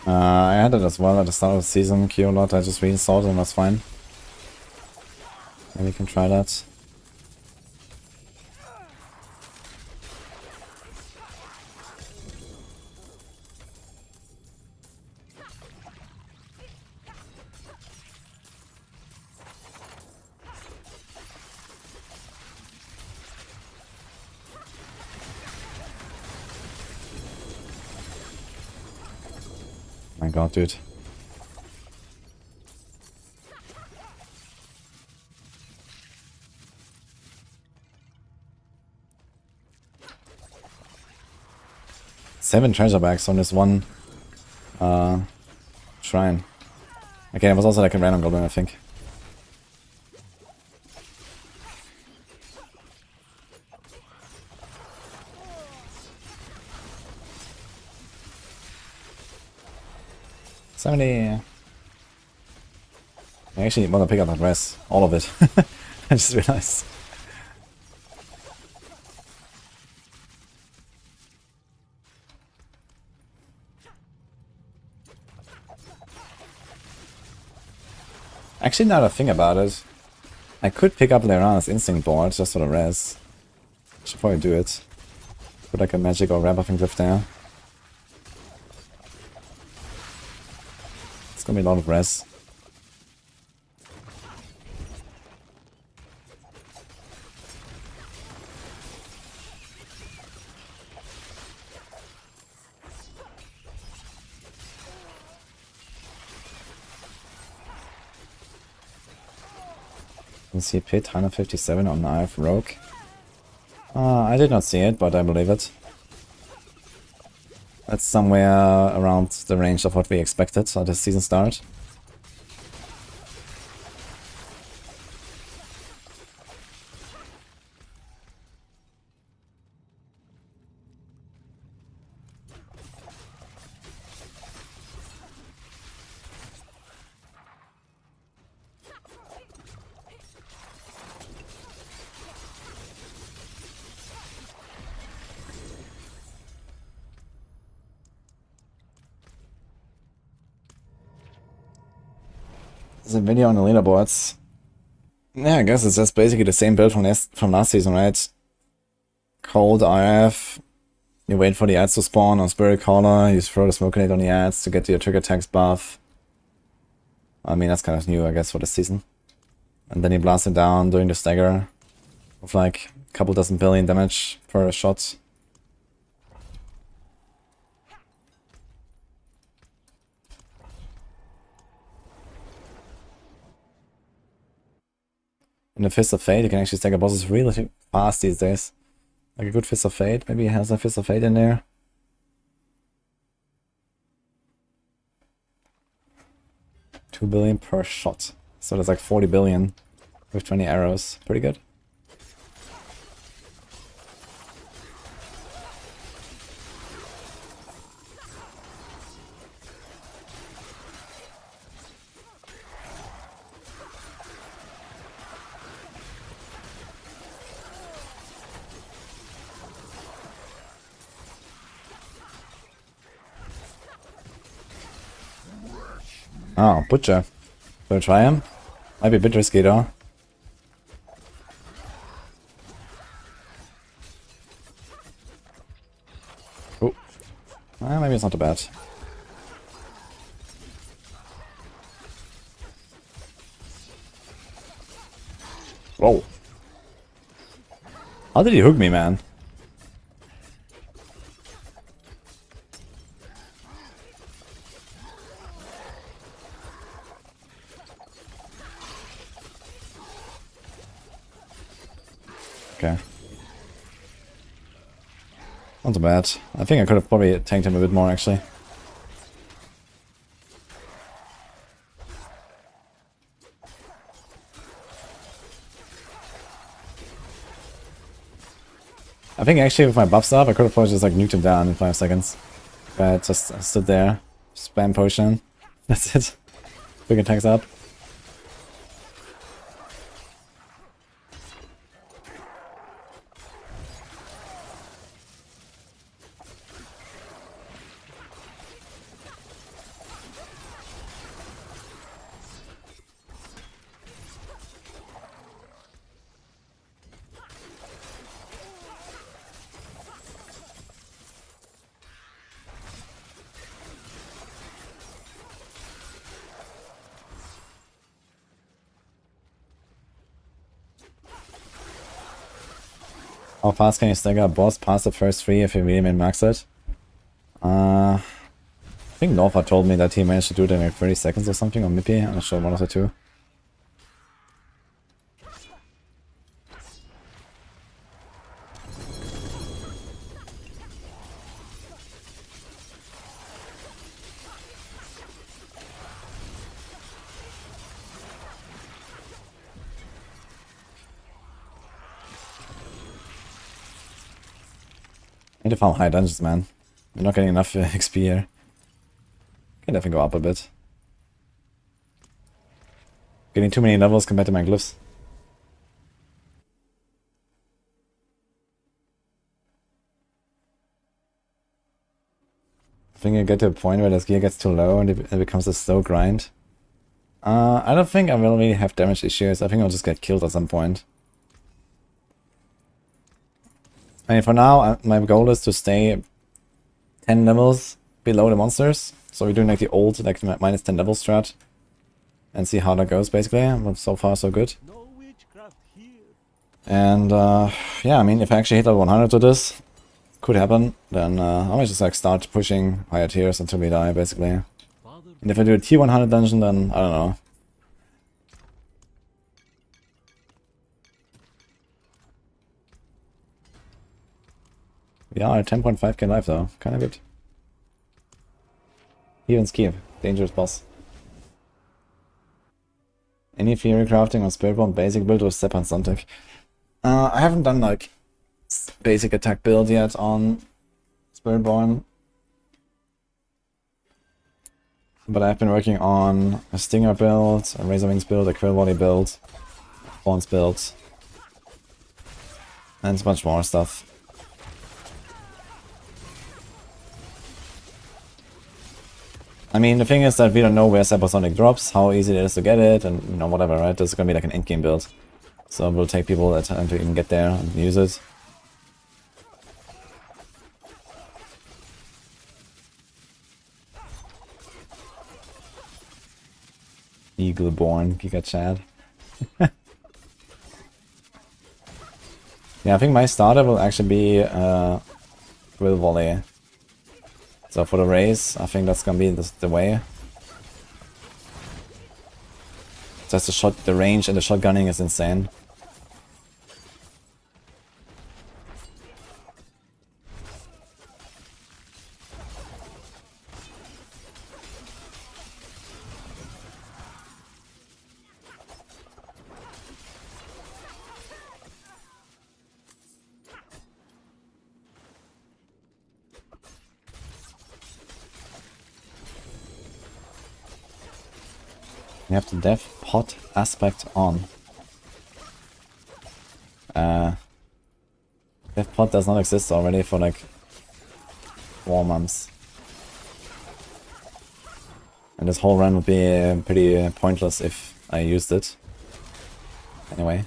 I had it as well at the start of the season, Q a lot. I just reinstalled it and was fine. Maybe we can try that. My god, dude. Seven treasure bags on this one shrine. Okay, it was also like a random goblin, I think. I actually want to pick up that res. All of it. I just realized. Actually, now that I think about it, I could pick up Lerana's instinct board just for the res. Should probably do it. Put like a magic or wrap-up glyph there. It's gonna be a lot of res. You see a pit, 157 on Knife Rogue. I did not see it, but I believe it. That's somewhere around the range of what we expected at the season start. There's a video on the leaderboards. Yeah, I guess it's just basically the same build from last season, right? Cold RF, You wait for the ads to spawn on Spirit Caller, you throw the smoke grenade on the ads to get your trigger tags buff. I mean, that's kind of new, I guess, for this season. And then you blast it down doing the stagger with like a couple dozen billion damage per shot. In the Fist of Fate, you can actually stagger bosses really fast these days. Like a good Fist of Fate, maybe it has a Fist of Fate in there. $2 billion per shot. So that's like 40 billion with 20 arrows. Pretty good. Oh, Butcher. Should I try him? Might be a bit risky though. Oh. Maybe it's not too bad. Whoa. How did he hook me, man? Okay. Not too bad. I think I could have probably tanked him a bit more, actually. I think actually with my buffs up, I could have probably just like nuked him down in 5 seconds. But just stood there, spam potion. That's it. Big attacks up. How fast can you stagger a boss past the first 3 if you really min-max it? I think Norfa told me that he managed to do it in like 30 seconds or something, or maybe, I'm not sure, one of the two. I need to farm high dungeons, man. We're not getting enough XP here. Can definitely go up a bit. Getting too many levels compared to my glyphs. I think I get to a point where this gear gets too low and it becomes a slow grind. I don't think I will really have damage issues. I think I'll just get killed at some point. I mean, for now, my goal is to stay 10 levels below the monsters. So we're doing like the old, like minus 10 level strat. And see how that goes, basically. But so far, so good. No witchcraft here. And, yeah, I mean, if I actually hit level 100 with this, could happen, then I might just like start pushing higher tiers until we die, basically. And if I do a tier 100 dungeon, then, I don't know. We are at 10.5k life though, kinda good. Even Skiv, dangerous boss. Any theory crafting on Spiritborn basic build or step on Suntic? I haven't done like basic attack build yet on Spiritborn. But I've been working on a Stinger build, a Razor Wings build, a Quill Volley build, Thorns build, and a bunch more stuff. I mean, the thing is that we don't know where Supersonic drops, how easy it is to get it, and you know, whatever, right? This is gonna be like an endgame build. So it will take people a time to even get there and use it. Eagle-born Giga Chat. Yeah, I think my starter will actually be Will Volley. So for the race, I think that's gonna be the way. Just the range and the shotgunning is insane. We have the dev pot aspect on. Dev pot does not exist already for like 4 months. And this whole run would be pretty pointless if I used it. Anyway.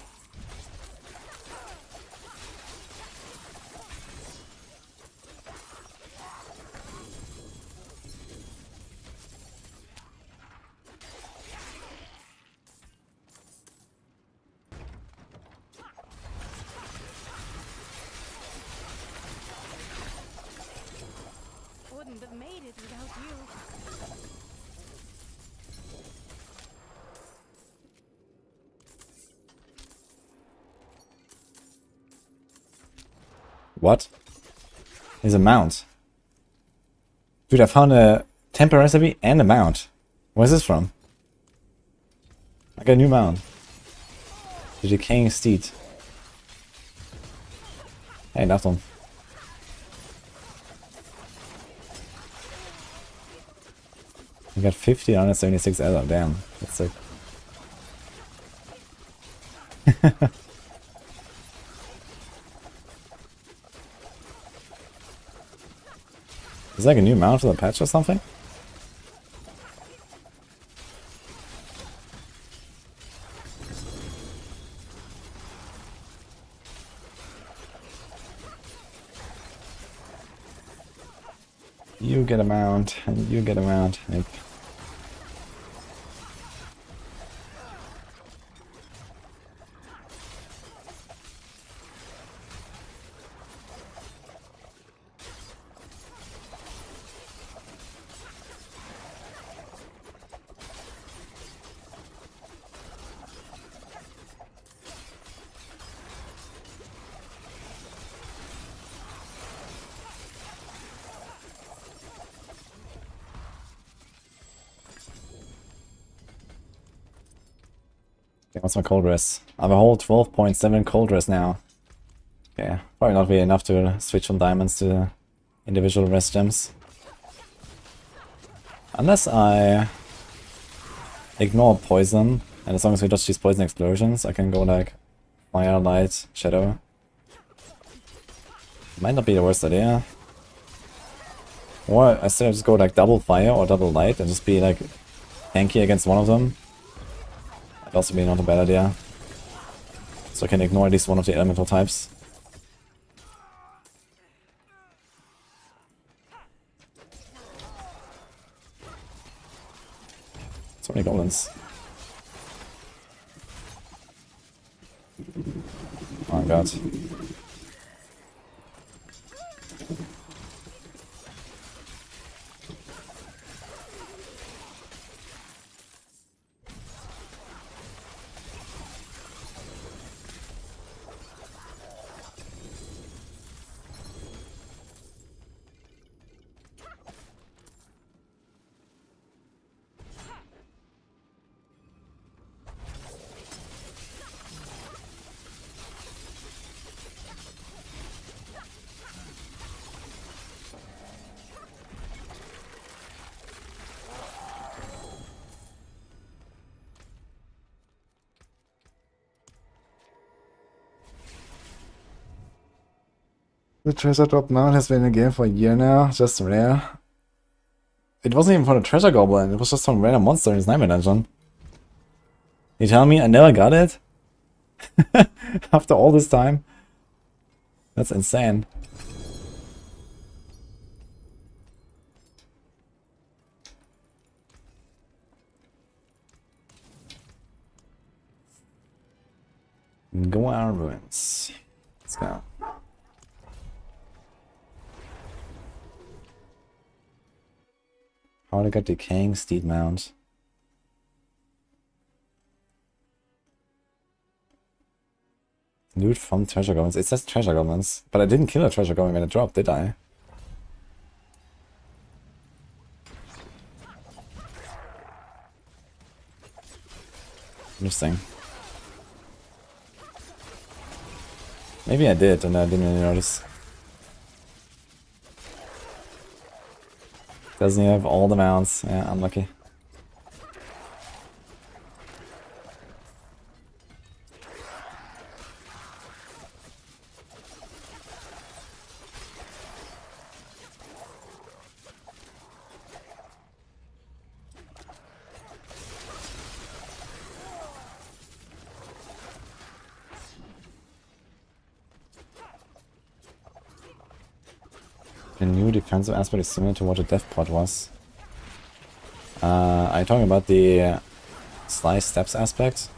Wouldn't have made it without you. What? There's a mount. Dude, I found a temper recipe and a mount. Where's this from? I got a new mount. The decaying steed. Hey, that one. We got 50 on 76 Ella, damn. That's sick. Is like a new mount for the patch or something? You get a mount, and you get a mount. Like, okay, what's my cold rest? I have a whole 12.7 cold rest now. Okay, probably not really enough to switch from diamonds to individual rest gems. Unless I ignore poison, and as long as we dodge these poison explosions, I can go like fire, light, shadow. Might not be the worst idea. Or I still just go like double fire or double light and just be like tanky against one of them. That'd also be not a bad idea. So I can ignore at least one of the elemental types. So many goblins. Oh my god. The treasure drop mount has been in the game for a year now, just rare. It wasn't even for the treasure goblin, it was just some random monster in his nightmare dungeon. You tell me I never got it? After all this time? That's insane. Goar Ruins. Let's go. How to get decaying steed mount. Loot from treasure goblins. It says treasure goblins, but I didn't kill a treasure goblin when it dropped, did I? Interesting. Maybe I did and I didn't really notice. Doesn't he have all the mounts? Yeah, unlucky. The new defensive aspect is similar to what the death pod was. Are you talking about the slice steps aspect?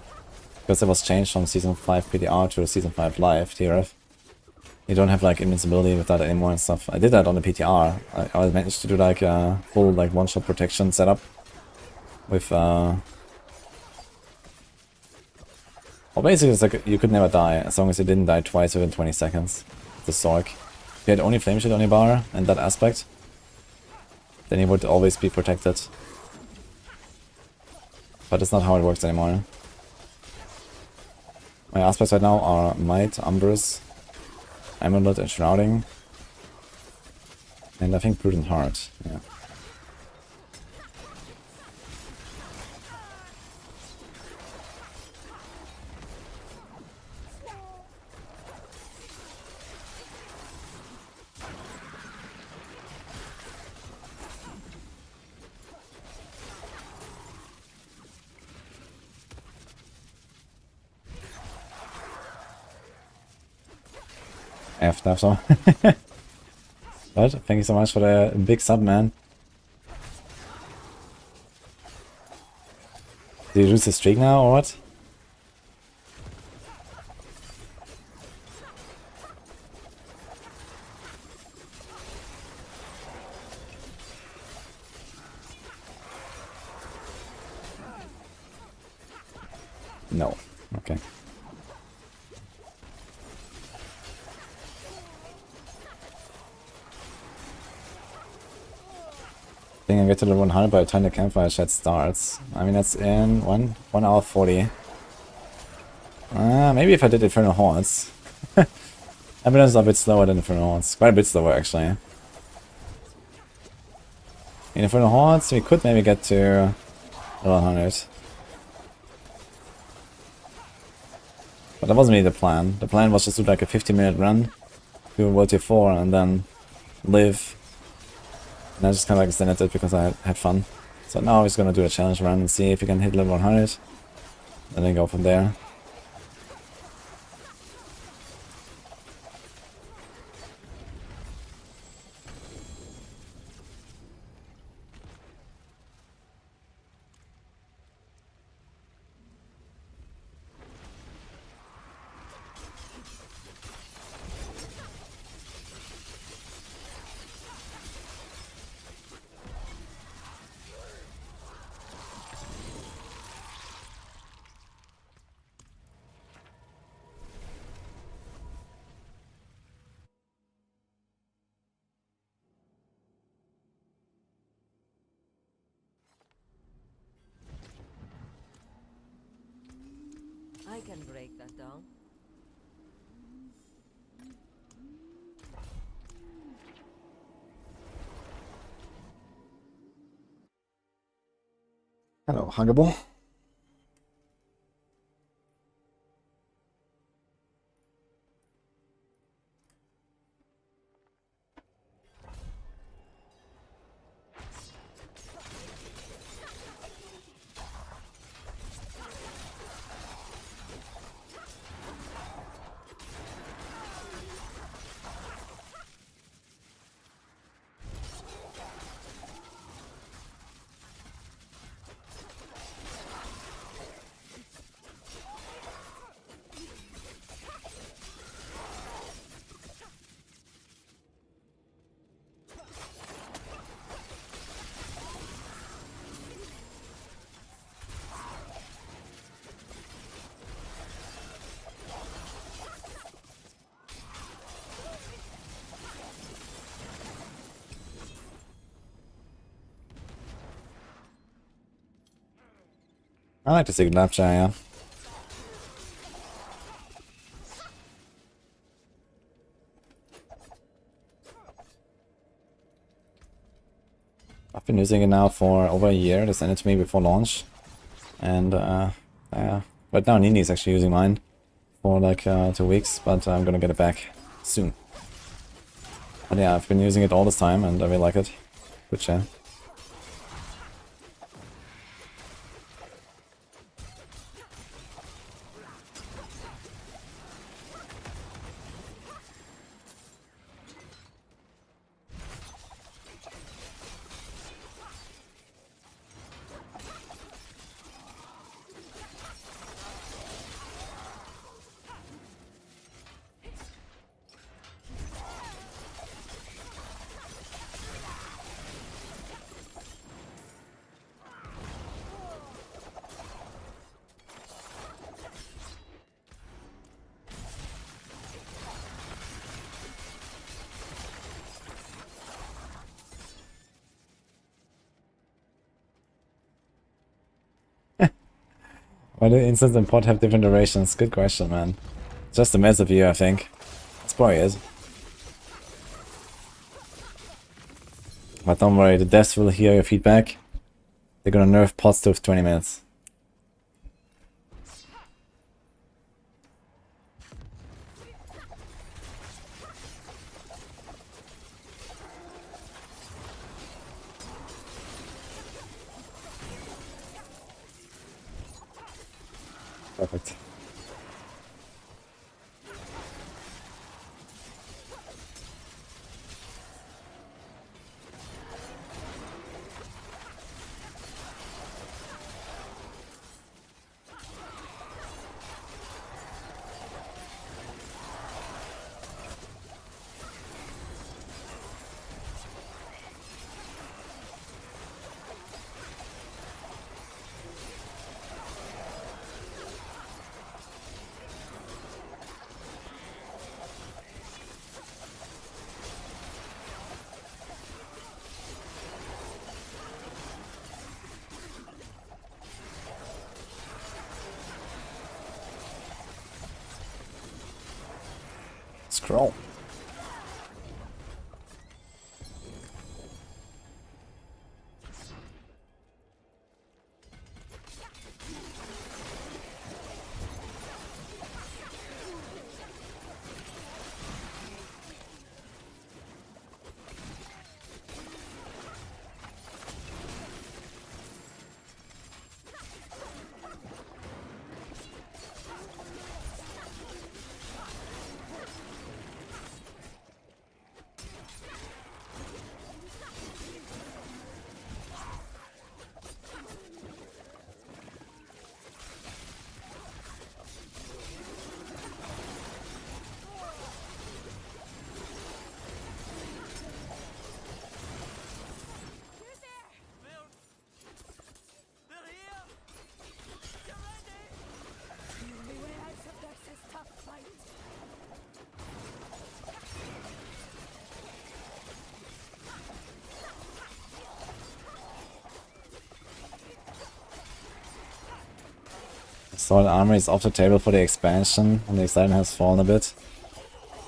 Because it was changed from Season 5 PDR to Season 5 Live TRF. You don't have like invincibility with that anymore and stuff. I did that on the PTR. I managed to do like a full like one-shot protection setup with well, basically it's like you could never die as long as you didn't die twice within 20 seconds. The Sork. If you had only flame shield on your bar and that aspect, then you would always be protected. But it's not how it works anymore. My aspects right now are Might, Umbrus, Amulet and Shrouding. And I think Prudent Heart, yeah. F that so. But thank you so much for the big sub, man. Did you lose the streak now or what? No. Okay. I think I get to level 100 by the time the Campfire Chat starts. I mean, that's in 1 hour 40. Maybe if I did Infernal Hordes. Evidence is a bit slower than Infernal Hordes. Quite a bit slower, actually. In Infernal Hordes, we could maybe get to level 100. But that wasn't really the plan. The plan was just to do like a 50-minute run to World Tier 4 and then live. And I just kind of extended it because I had fun. So now I'm just gonna do a challenge run and see if we can hit level 100. And then go from there. I can break that down. Hello, Huggable. I like to see Glapja, yeah. I've been using it now for over a year. They sent it to me before launch. And right now Nini is actually using mine for like 2 weeks, but I'm gonna get it back soon. But yeah, I've been using it all this time and I really like it. Good chat. Why do instants and pod have different durations? Good question, man. Just a mess of you, I think. That's probably it. But don't worry, the devs will hear your feedback. They're gonna nerf pods to 20 minutes. Perfect. Scroll. Solid armor is off the table for the expansion, and the excitement has fallen a bit.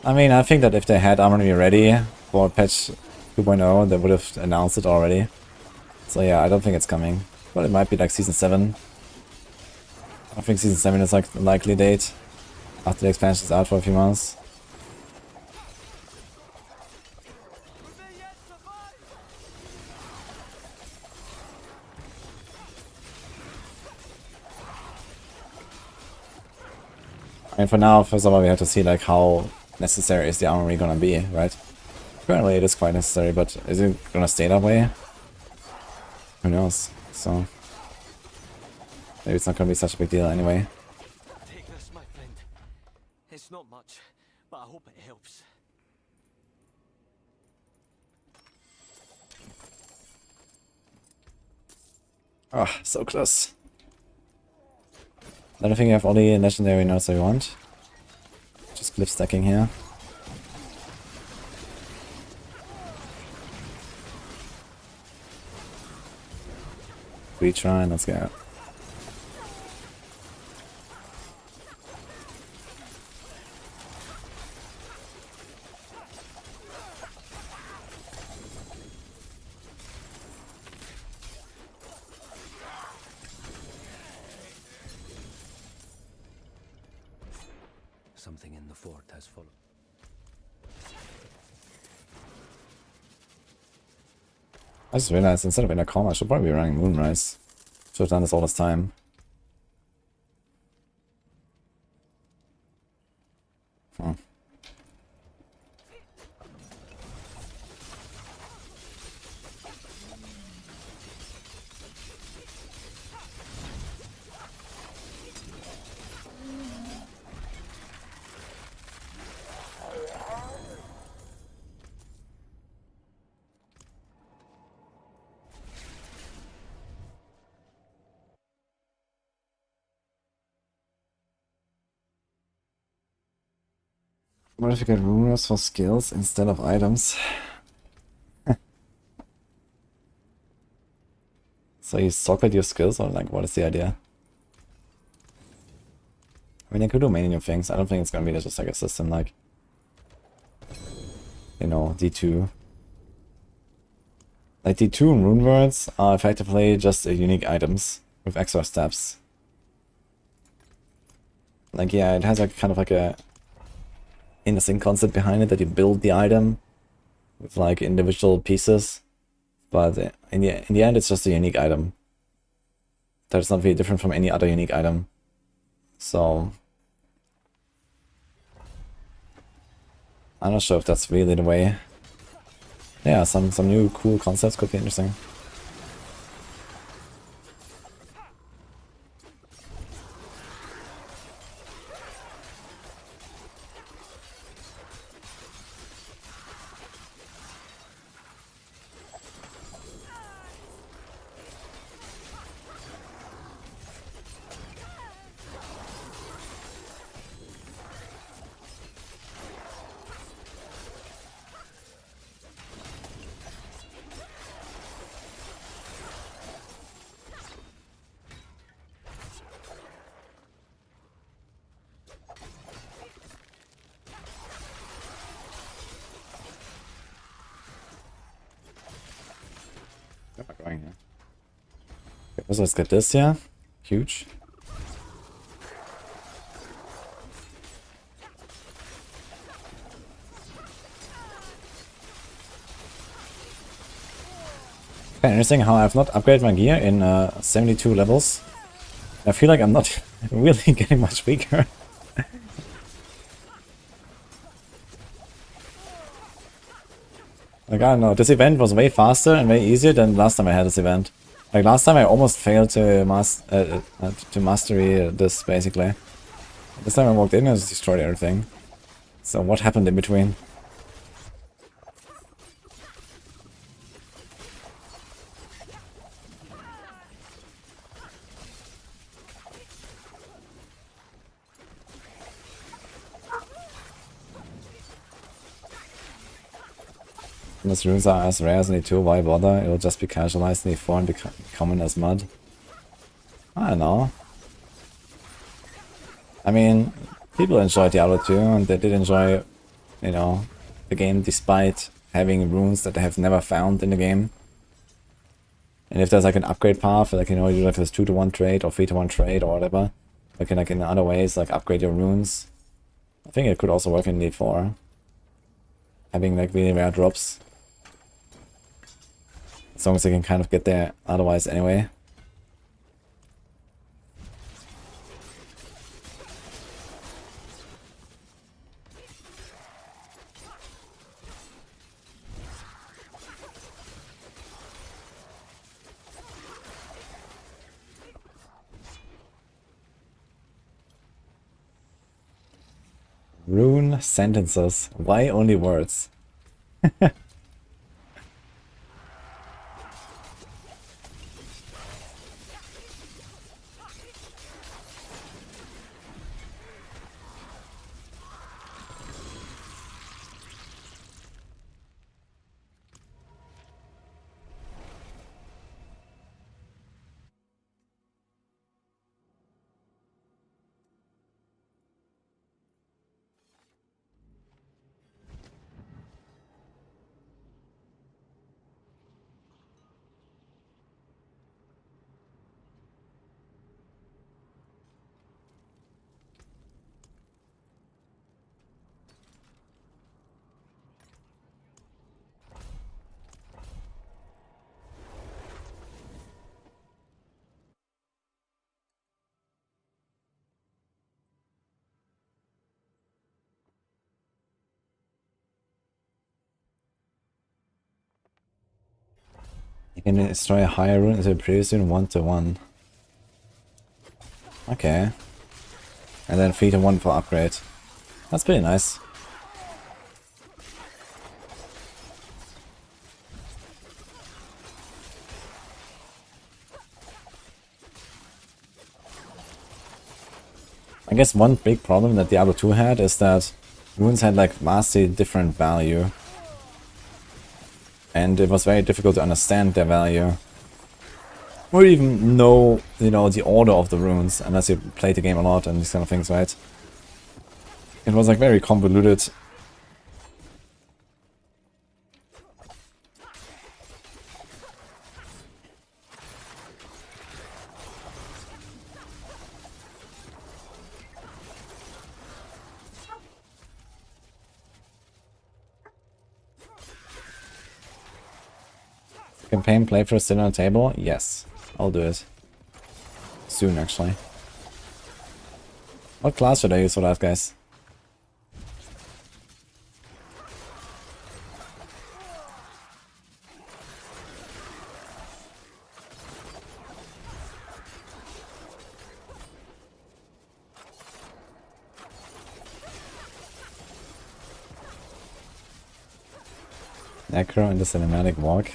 I mean, I think that if they had armor ready for patch 2.0, they would have announced it already. So yeah, I don't think it's coming. But it might be like Season 7. I think Season 7 is like the likely date, after the expansion is out for a few months. And for now, first of all, we have to see like how necessary is the armory gonna be, right? Currently it is quite necessary, but is it gonna stay that way? Who knows? So maybe it's not gonna be such a big deal anyway. Take this, my friend. It's not much, but I hope it helps. Ah, so close. I don't think you have all the legendary notes that you want. Just glyph stacking here. Retry and let's go. Something in the fort has followed. I just realized instead of Intercom, I should probably be running Moonrise. Should have done this all this time. Hmm. What if you get rumors for skills instead of items? So you socket your skills, or like what is the idea? I mean, I could do many new things. I don't think it's gonna be just like a system like, you know, D2. Like D2 and rune words are effectively just unique items with extra steps. Like, yeah, it has like kind of like a interesting concept behind it that you build the item with like individual pieces, but in the end it's just a unique item that's not really different from any other unique item. So I'm not sure if that's really the way. Yeah, some new cool concepts could be interesting. Where am I going here? Okay, so let's get this here. Huge. Okay, interesting how I've not upgraded my gear in 72 levels. I feel like I'm not really getting much weaker. Like, I don't know, this event was way faster and way easier than last time I had this event. Like, last time I almost failed to mastery this, basically. This time I walked in and just destroyed everything. So what happened in between? Unless runes are as rare as in E2, why bother? It will just be casualized in E4 and be common as mud. I don't know. I mean, people enjoy Diablo 2 and they did enjoy, you know, the game despite having runes that they have never found in the game. And if there's like an upgrade path, like, you know, you do like this 2-to-1 trade or 3-to-1 trade or whatever, you can like in other ways like upgrade your runes. I think it could also work in D4. Having like really rare drops. As long as they can kind of get there otherwise anyway. Rune sentences. Why only words? You can destroy a higher rune into a previous rune 1-to-1. Okay. And then 3-to-1 for upgrade. That's pretty nice. I guess one big problem that Diablo 2 had is that runes had like vastly different value. And it was very difficult to understand their value. Or even know, you know, the order of the runes, unless you played the game a lot and these kind of things, right? It was like very convoluted. Campaign playthrough still on the table? Yes, I'll do it. Soon, actually. What class should I use for that, guys? Necro in the cinematic walk.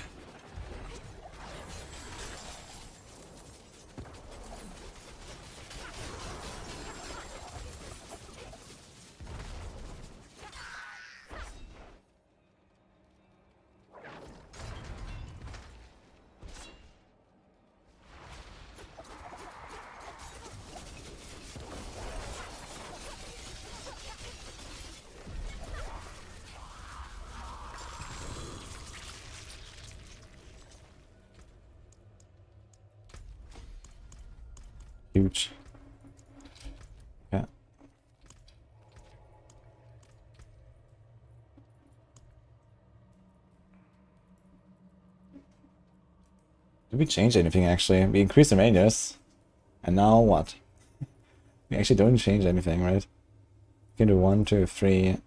Huge. Yeah. Did we change anything actually? We increased the radius. And now what? We actually don't change anything, right? We can do 1, 2, 3,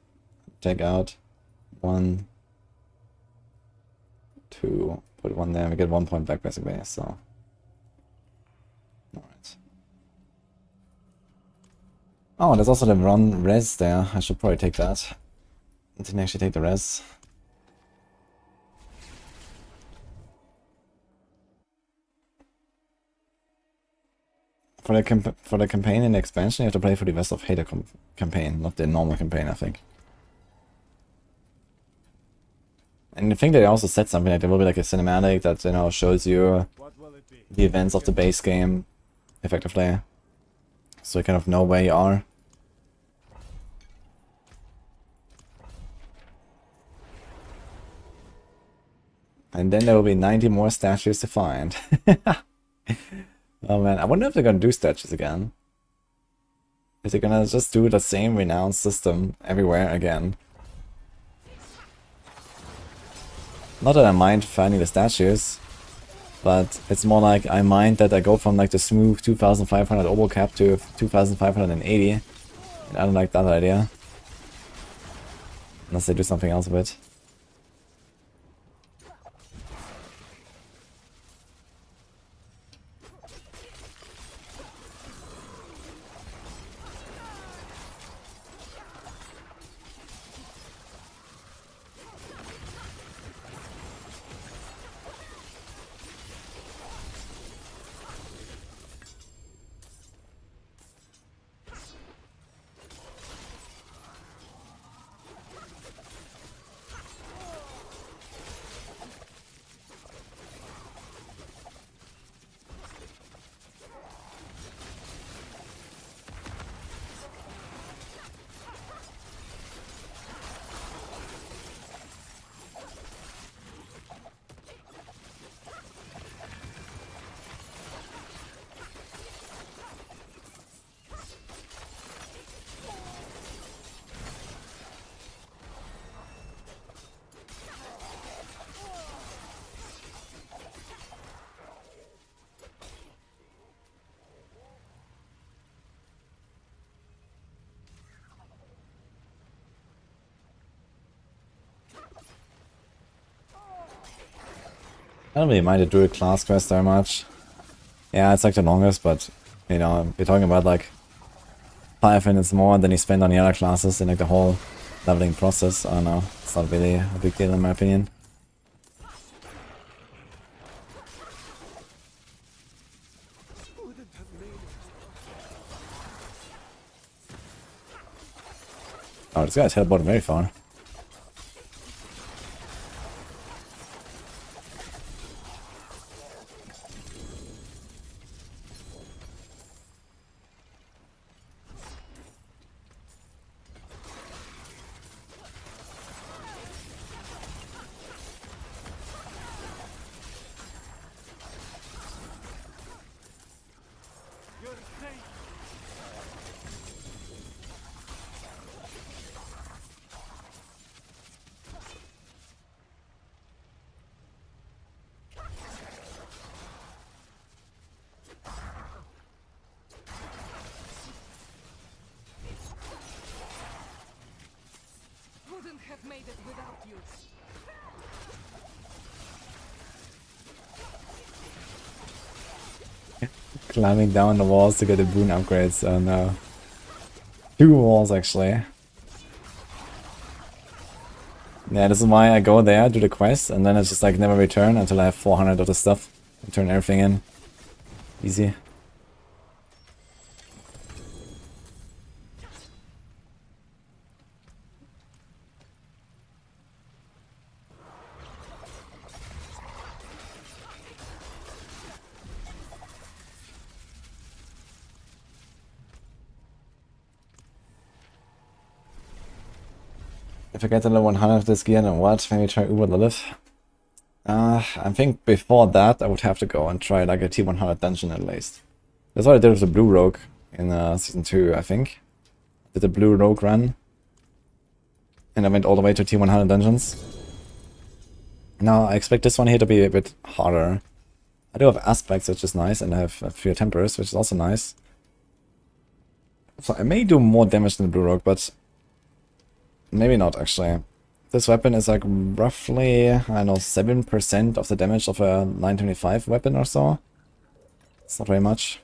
take out 1, 2, put 1 there, we get 1 point back basically, so. Alright. Oh, there's also the run res there. I should probably take that. I didn't actually take the res. For the campaign and the expansion, you have to play for the West of Hater campaign, not the normal campaign, I think. And I think they also said something like there will be like a cinematic that, you know, shows you the events of the base game effectively, so you kind of know where you are. And then there will be 90 more statues to find. Oh man, I wonder if they're gonna do statues again. Is they gonna just do the same renowned system everywhere again? Not that I mind finding the statues, but it's more like I mind that I go from like the smooth 2500 obo cap to 2580. And I don't like that idea. Unless they do something else with it. I don't really mind the druid class quest very much. Yeah, it's like the longest, but you know, we're talking about like 5 minutes more than you spend on the other classes in like the whole leveling process. I don't know, it's not really a big deal in my opinion. Oh, this guy's teleported very far. Wouldn't have made it without you. Climbing down the walls to get the boon upgrades. Oh no. 2 walls actually. Yeah, this is why I go there, do the quest, and then it's just like never return until I have 400 of the stuff. And turn everything in. Easy. If I get to level 100 of this gear, then what? Maybe try Uber Lilith? I think before that I would have to go and try like a T100 dungeon at least. That's what I did with the Blue Rogue in Season 2, I think. Did the Blue Rogue run. And I went all the way to T100 dungeons. Now I expect this one here to be a bit harder. I do have aspects, which is nice, and I have a few tempers, which is also nice. So I may do more damage than the Blue Rogue, but maybe not actually. This weapon is like roughly, I don't know, 7% of the damage of a 925 weapon or so. It's not very much.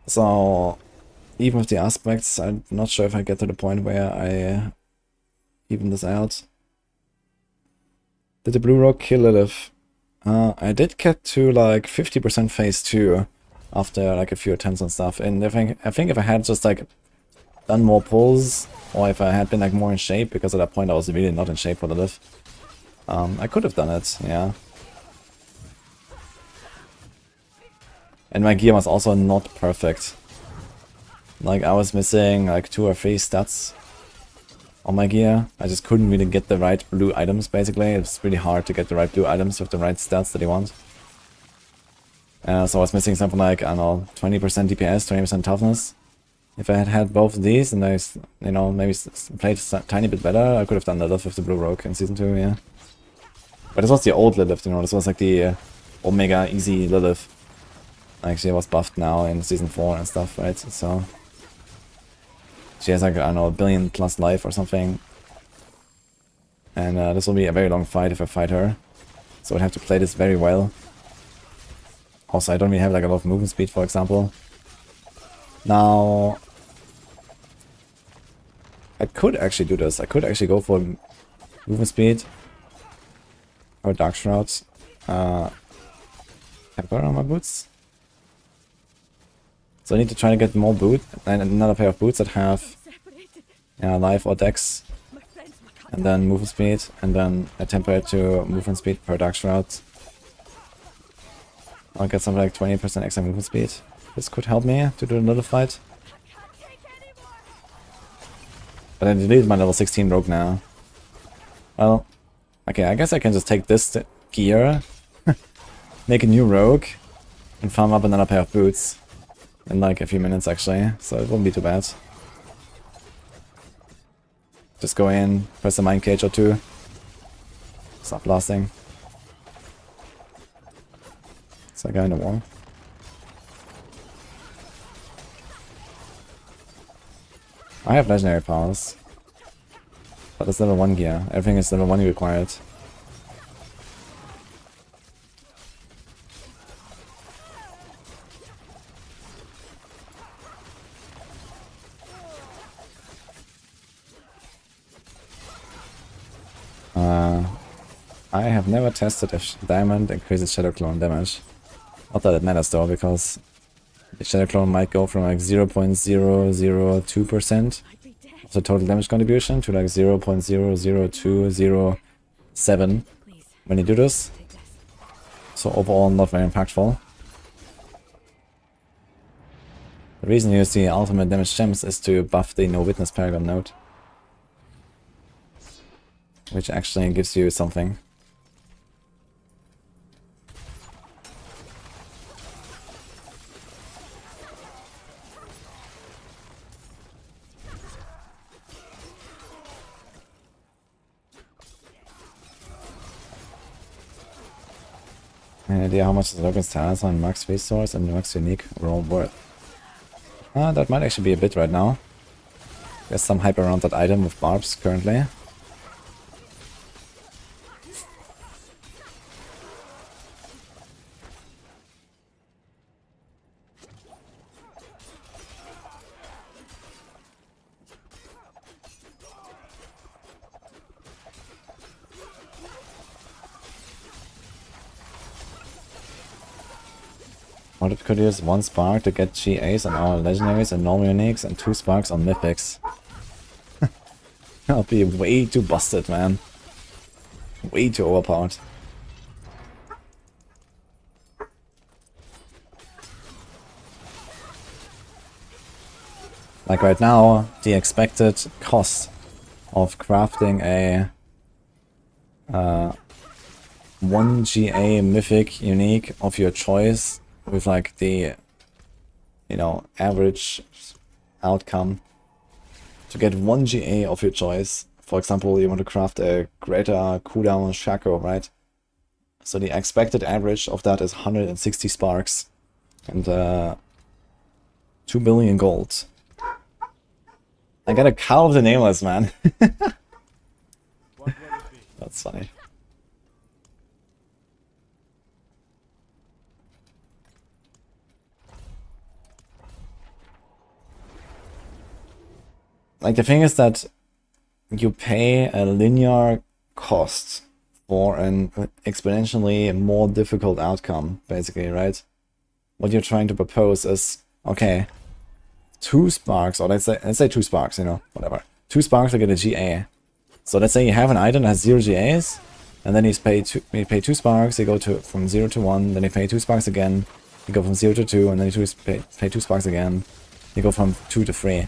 So even with the aspects, I'm not sure if I get to the point where I even this out. Did the Blue Rogue kill Lilith? I did get to like 50% phase 2 after like a few attempts and stuff. And I think if I had just like done more pulls, or if I had been like more in shape, because at that point I was really not in shape for the lift, I could have done it, yeah. And my gear was also not perfect. Like I was missing like 2 or 3 stats on my gear. I just couldn't really get the right blue items basically. It's really hard to get the right blue items with the right stats that you want. So I was missing something like, I don't know, 20% DPS, 20% toughness. If I had had both of these and I, you know, maybe played a tiny bit better, I could have done Lilith with the Blue Rogue in Season 2, yeah. But this was the old Lilith, you know, this was like the Omega Easy Lilith. Actually, it was buffed now in Season 4 and stuff, right? So she has like, I don't know, 1 billion plus life or something. And this will be a very long fight if I fight her. So I'd have to play this very well. Also, I don't really have like a lot of movement speed, for example. Now, I could actually do this. I could actually go for movement speed or Dark Shrouds. Temper on my boots. So I need to try to get more boot and another pair of boots that have life or dex, and then movement speed, and then a temper to movement speed per Dark Shroud. I'll get something like 20% extra movement speed. This could help me to do another fight. But I deleted my level 16 rogue now. Well, okay, I guess I can just take this gear, make a new rogue, and farm up another pair of boots in like a few minutes actually, so it won't be too bad. Just go in, press a mind cage or 2, stop blasting. Is that guy in the wall? I have legendary powers, but it's level 1 gear. Everything is level 1 required. I have never tested if diamond increases shadow clone damage. Not that it matters though, because the shadow clone might go from like 0.002% of the total damage contribution to like 0.00207 when you do this. So overall not very impactful. The reason you use the ultimate damage gems is to buff the no witness paragon node, which actually gives you something. Any idea how much the Logan's talents on max resource and max unique are all worth? That might actually be a bit right now. There's some hype around that item with barbs currently. What it could use 1 spark to get GAs on all legendaries and normal uniques and 2 sparks on mythics. I'll be way too busted, man. Way too overpowered. Like right now, the expected cost of crafting a 1 GA mythic unique of your choice with like the, you know, average outcome to get 1 GA of your choice. For example, you want to craft a greater cooldown Shaco, right? So the expected average of that is 160 sparks and 2 billion gold. I got a cow of the nameless, man. What will it be? That's funny. Like, the thing is that you pay a linear cost for an exponentially more difficult outcome, basically, right? What you're trying to propose is, okay, 2 sparks, or let's say 2 sparks, you know, whatever. 2 sparks to get a GA. So let's say you have an item that has 0 GAs, and then you pay 2 sparks, you go from 0 to 1, then you pay 2 sparks again, you go from 0 to 2, and then you pay 2 sparks again, you go from 2 to 3.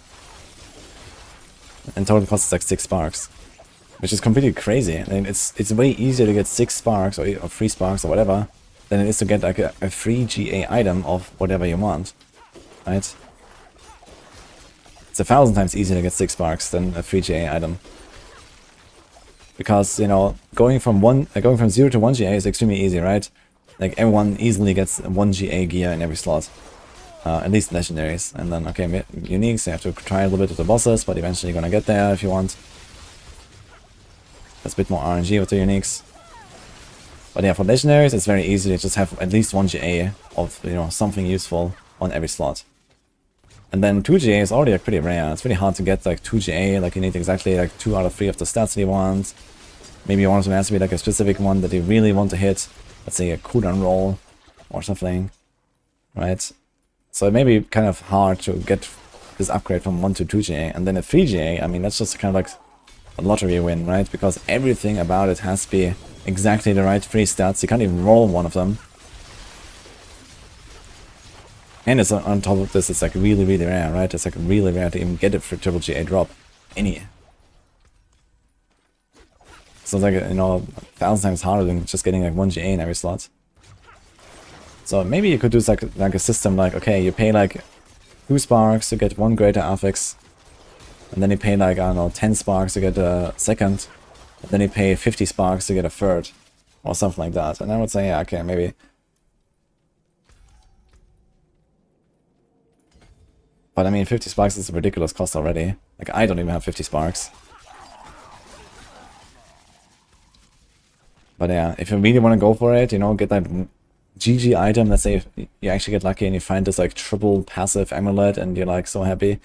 And total cost is like 6 sparks, which is completely crazy. I mean, it's way easier to get 6 sparks or 3 sparks or whatever than it is to get like a free GA item of whatever you want, right? It's 1,000 times easier to get 6 sparks than a free GA item, because, you know, going from 0 to 1 GA is extremely easy, right? Like, everyone easily gets 1 GA gear in every slot. At least legendaries, and then, okay, uniques, you have to try a little bit with the bosses, but eventually you're gonna get there if you want. There's a bit more RNG with the uniques. But yeah, for legendaries, it's very easy to just have at least 1 GA of, you know, something useful on every slot. And then 2 GA is already like pretty rare. It's really hard to get like 2 GA, like you need exactly like 2 out of 3 of the stats that you want. Maybe one of them has to be like a specific one that you really want to hit. Let's say a cooldown roll or something, right? So it may be kind of hard to get this upgrade from 1 to 2 GA, and then a 3 GA, I mean, that's just kind of like a lottery win, right? Because everything about it has to be exactly the right 3 stats. You can't even roll one of them. And it's on top of this, it's like really, really rare, right? It's like really rare to even get it for triple GA drop. Any. So it's like, you know, 1,000 times harder than just getting like 1 GA in every slot. So maybe you could do like a system like, okay, you pay like 2 sparks to get 1 greater affix, and then you pay like, I don't know, 10 sparks to get a second, and then you pay 50 sparks to get a third, or something like that. And I would say, yeah, okay, maybe. But I mean, 50 sparks is a ridiculous cost already. Like, I don't even have 50 sparks. But yeah, if you really want to go for it, you know, get that GG item, let's say if you actually get lucky and you find this like triple passive amulet and you're like so happy,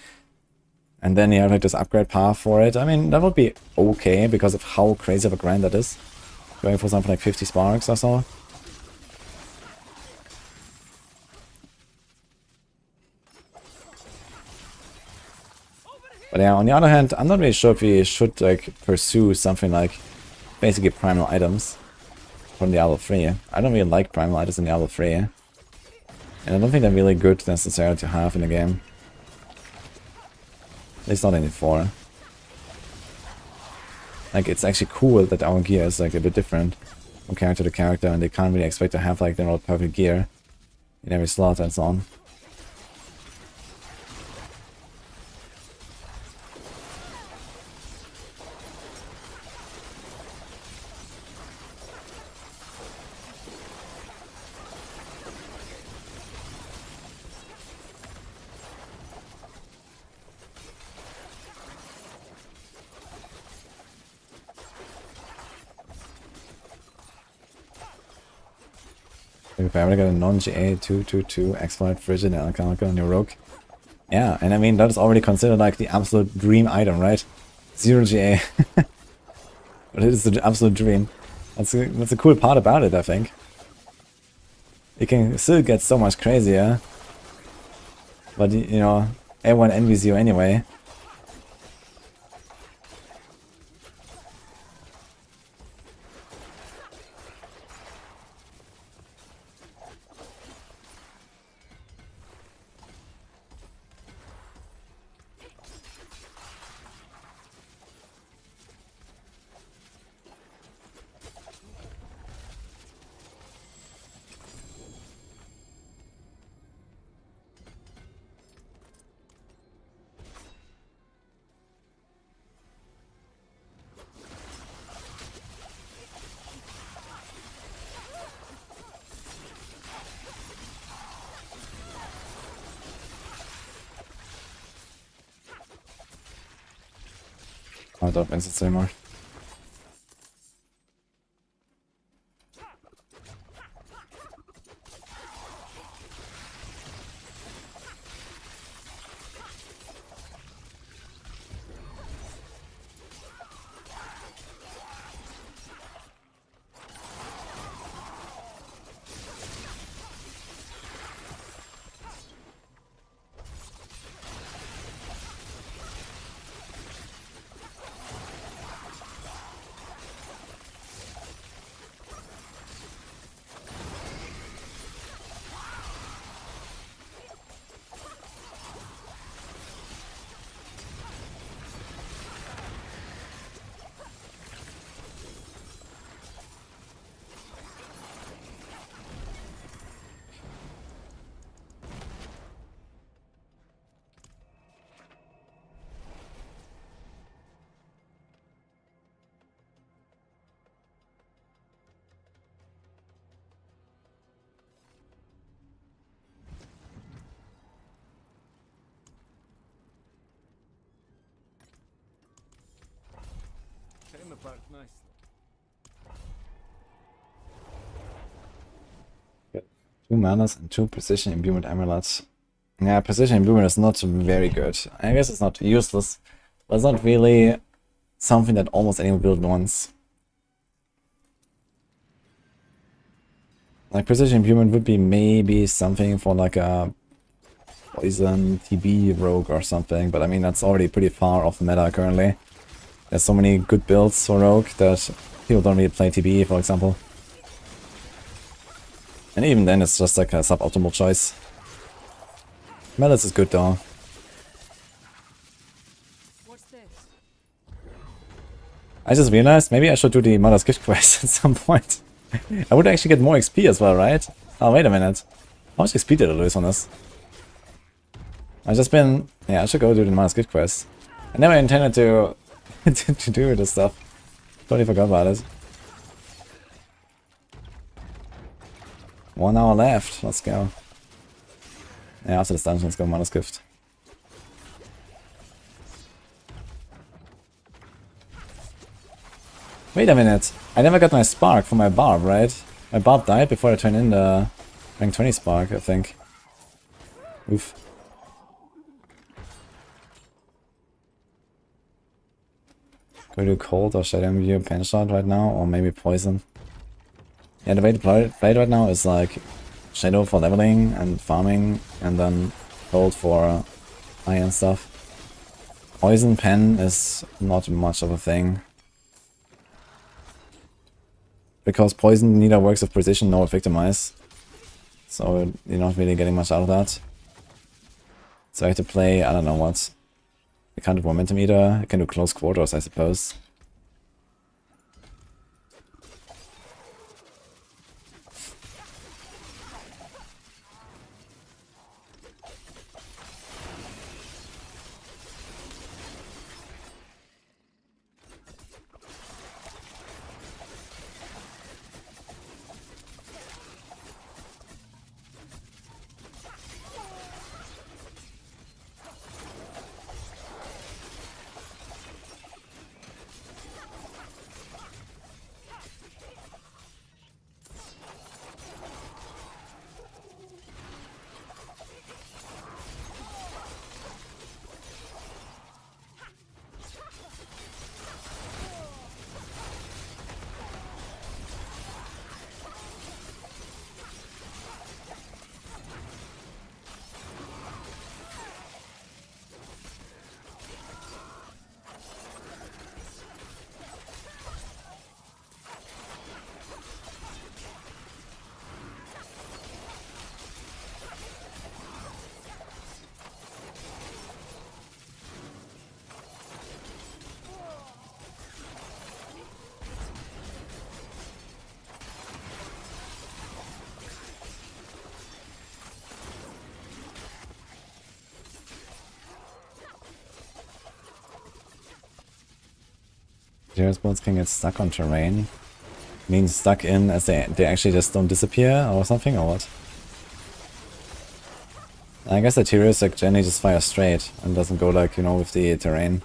And then you have like this upgrade path for it. I mean, that would be okay because of how crazy of a grind that is. Going for something like 50 sparks or so. But yeah, on the other hand, I'm not really sure if we should like pursue something like basically primal items from Diablo 3. I don't really like primal items in Diablo 3. And I don't think they're really good necessarily to have in the game. At least not in 4. Like, it's actually cool that our gear is like a bit different from character to character, and they can't really expect to have like their all perfect gear in every slot and so on. If I ever get a non-GA 222 X-Flight Frigid and Alchemical on your Rogue. Yeah, and I mean, that is already considered like the absolute dream item, right? 0 GA. But it is the absolute dream. That's the cool part about it, I think. It can still get so much crazier. But, you know, everyone envies you anyway. I don't insist anymore. Came apart nicely. Good. 2 manas and 2 precision imbued amulets. Yeah, precision imbued is not very good. I guess it's not useless, but it's not really something that almost any build wants. Like precision imbued would be maybe something for like a poison TB rogue or something, but I mean that's already pretty far off meta currently. There's so many good builds for rogue that people don't really play TB, for example. And even then it's just like a suboptimal choice. Melis is good though. What's this? I just realized maybe I should do the Mother's Gift quest at some point. I would actually get more XP as well, right? Oh, wait a minute. How much XP did I lose on this? I've just been... Yeah, I should go do the Mother's Gift quest. I never intended to to do this stuff. Totally forgot about it. 1 hour left. Let's go. Yeah, after this dungeon, let's go Mother's Gift. Wait a minute. I never got my spark for my barb, right? My barb died before I turned in the rank 20 spark, I think. Oof. we do cold or shadow imbue pen shot right now, or maybe poison. Yeah, the way to play it right now is like shadow for leveling and farming, and then cold for iron stuff. Poison pen is not much of a thing. Because poison neither works with precision nor victimize. So you're not really getting much out of that. So I have to play, I don't know what. I can't do momentum either. I can do close quarters, I suppose. Materials boards can get stuck on terrain. Means stuck in as they actually just don't disappear or something, or what? I guess the Tyrius like generally just fire straight and doesn't go like, you know, with the terrain.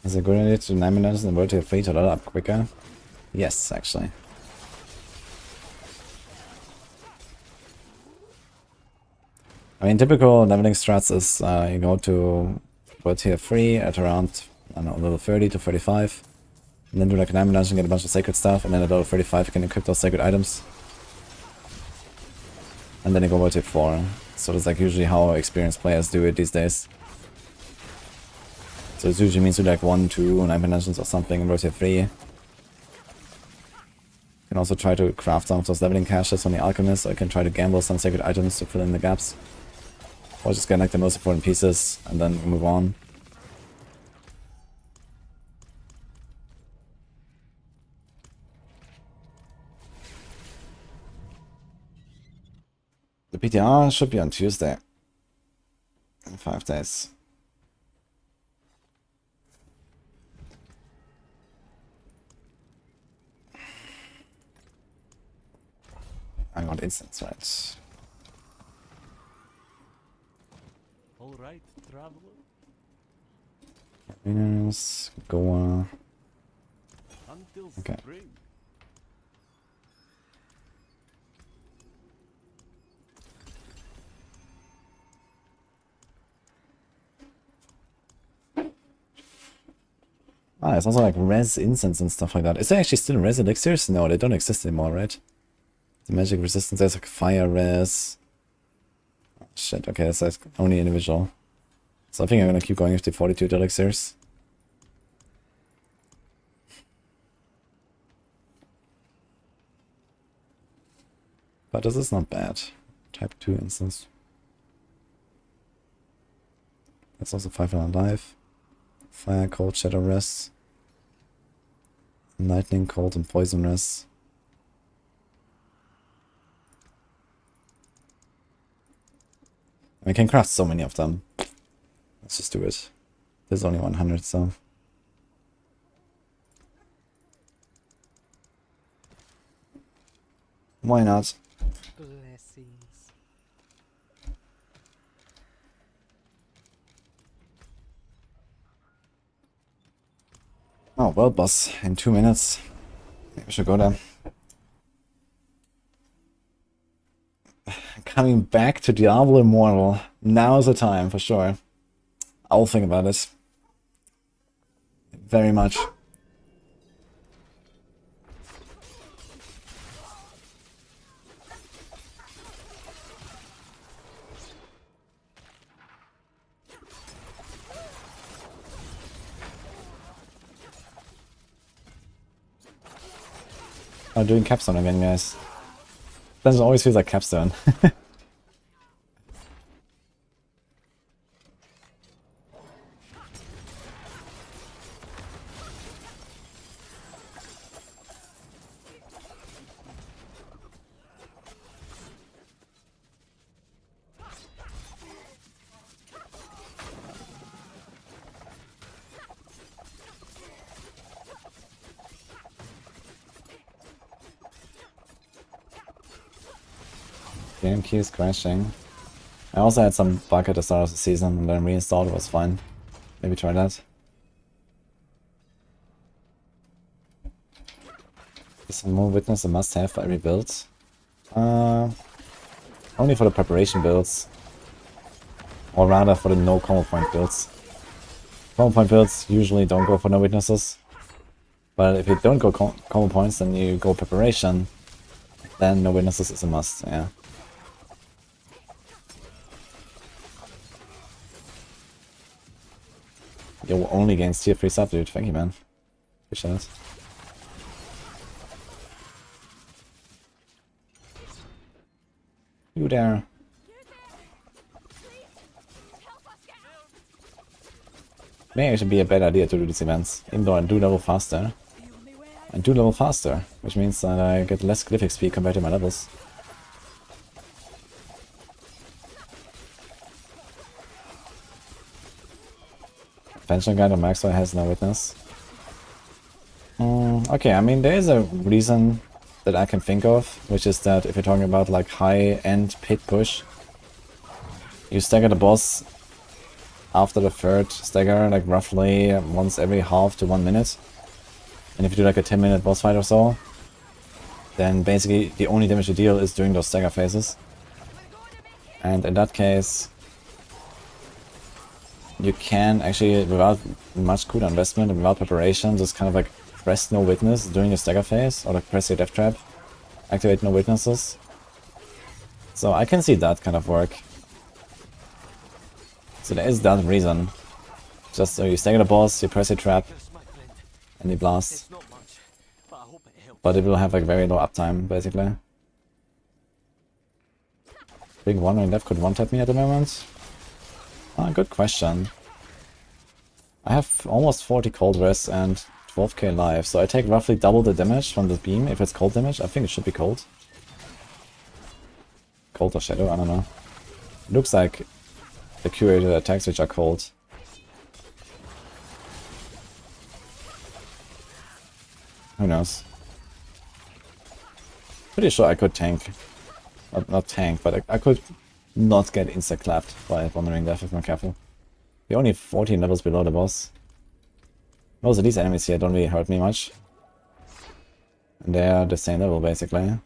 Is it a good idea to 9 minutes and world to 3 to level up quicker? Yes, actually. I mean, typical leveling strats is you go to world tier 3 at around, I don't know, level 30 to 35. And then do like a 9 minutes and get a bunch of sacred stuff, and then at level 35 you can equip those sacred items. And then you go world tier 4. So that's like usually how experienced players do it these days. So it usually means you like 1, 2, 9 dimensions or something in verse 3. You can also try to craft some of those leveling caches on the alchemist, or you can try to gamble some sacred items to fill in the gaps. Or just get like the most important pieces and then move on. The PTR should be on Tuesday. In 5 days. I got instance, right? All right, traveler. Venus, Goa. Until Okay. spring. Ah, it's also like res incense and stuff like that. Is there actually still res elixirs? No, they don't exist anymore, right? The magic resistance, there's like fire res. Oh, shit, okay, that's like only individual. So I think I'm gonna keep going with the 42 elixirs. But this is not bad. Type 2 instance. That's also 500 life. Fire, cold, shadow res. Lightning, cold, and poisonous. We can craft so many of them. Let's just do it. There's only 100, so... why not? Blessings. Oh, world boss in 2 minutes. Maybe we should go there. Coming back to Diablo Immortal. Now is the time, for sure. I'll think about it. Very much. I'm doing Capstone again, guys. That always feels like Capstone. Game keeps crashing. I also had some bug at the start of the season and then reinstalled, it was fine. Maybe try that. Is some more witness a must have for every build? Only for the preparation builds. Or rather for the no combo point builds. Combo point builds usually don't go for no witnesses. But if you don't go combo points and you go preparation, then no witnesses is a must, yeah. Yo, only against tier 3 sub, dude. Thank you, man. Appreciate it. You there. Maybe it should be a bad idea to do these events, even though I do level faster. I do level faster, which means that I get less glyph XP compared to my levels. Adventure Guide on Maxwell has no witness. Okay, I mean, there is a reason that I can think of, which is that if you're talking about like high-end pit push, you stagger the boss after the third stagger, like roughly once every half to 1 minute. And if you do like a 10-minute boss fight or so, then basically the only damage you deal is during those stagger phases. And in that case, you can actually, without much cooldown investment and without preparation, just kind of like press no witness during your stagger phase, or like press your death trap, activate no witnesses. So I can see that kind of work. So there is that reason. Just so you stagger the boss, you press your trap, and you blast. But it will have like very low uptime, basically. Being wandering left could one-tap me at the moment. Ah, good question. I have almost 40 cold rest and 12k life, so I take roughly double the damage from the beam if it's cold damage. I think it should be cold. Cold or shadow, I don't know. Looks like the curated attacks which are cold. Who knows? Pretty sure I could tank. Not tank, but I could not get insta-clapped by Wandering Death if I'm careful. We're only 14 levels below the boss. Most of these enemies here don't really hurt me much. And they're the same level basically.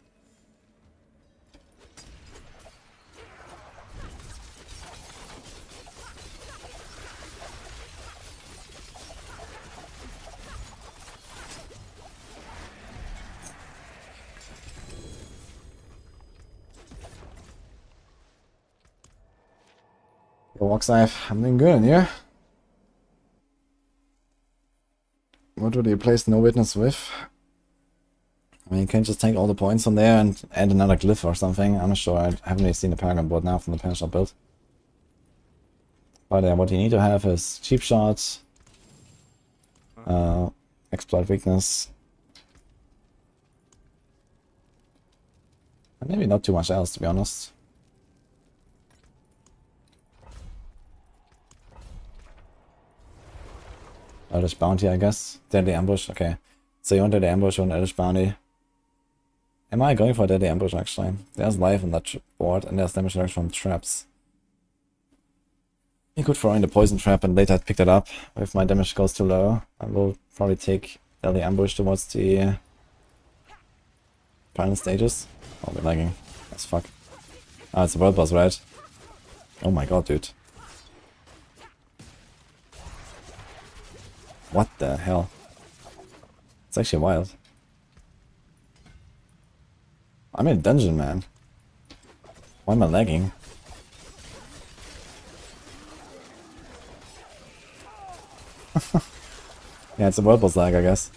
Walks life, I'm doing good, and you? What would you replace no witness with? I mean, you can't just take all the points on there and add another glyph or something. I'm not sure, I haven't really seen the Paragon board now from the Penshot build. But what you need to have is cheap shots, exploit weakness, And maybe not too much else, to be honest. Elvish Bounty, I guess. Deadly Ambush, okay. So you want Deadly Ambush or an Elvish Bounty? Am I going for a Deadly Ambush, actually? There's life on that board, and there's damage reduction from traps. You could throw in the Poison Trap and later pick that up. If my damage goes too low, I will probably take Deadly Ambush towards the final stages. Oh, we're lagging as fuck. Ah, it's a world boss, right? Oh my god, dude. What the hell? It's actually wild. I'm in a dungeon, man. Why am I lagging? Yeah, it's a world boss lag, I guess.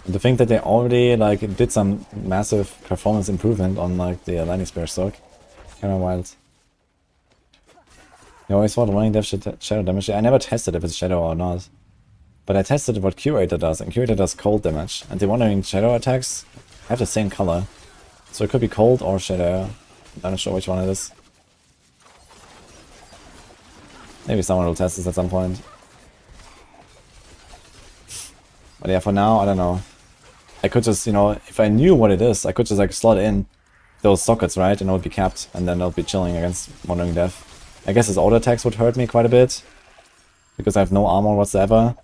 And to think that they already like did some massive performance improvement on like the Lightning Spear stock. Kinda wild. You always thought running death shadow damage. I never tested if it's shadow or not. But I tested what Curator does, and Curator does cold damage. And the wandering shadow attacks have the same color. So it could be cold or shadow. I'm not sure which one it is. Maybe someone will test this at some point. But yeah, for now, I don't know. I could just, you know, if I knew what it is, I could just like slot in those sockets, right? And it would be capped, and then it'll be chilling against Wandering Death. I guess his auto attacks would hurt me quite a bit, because I have no armor whatsoever.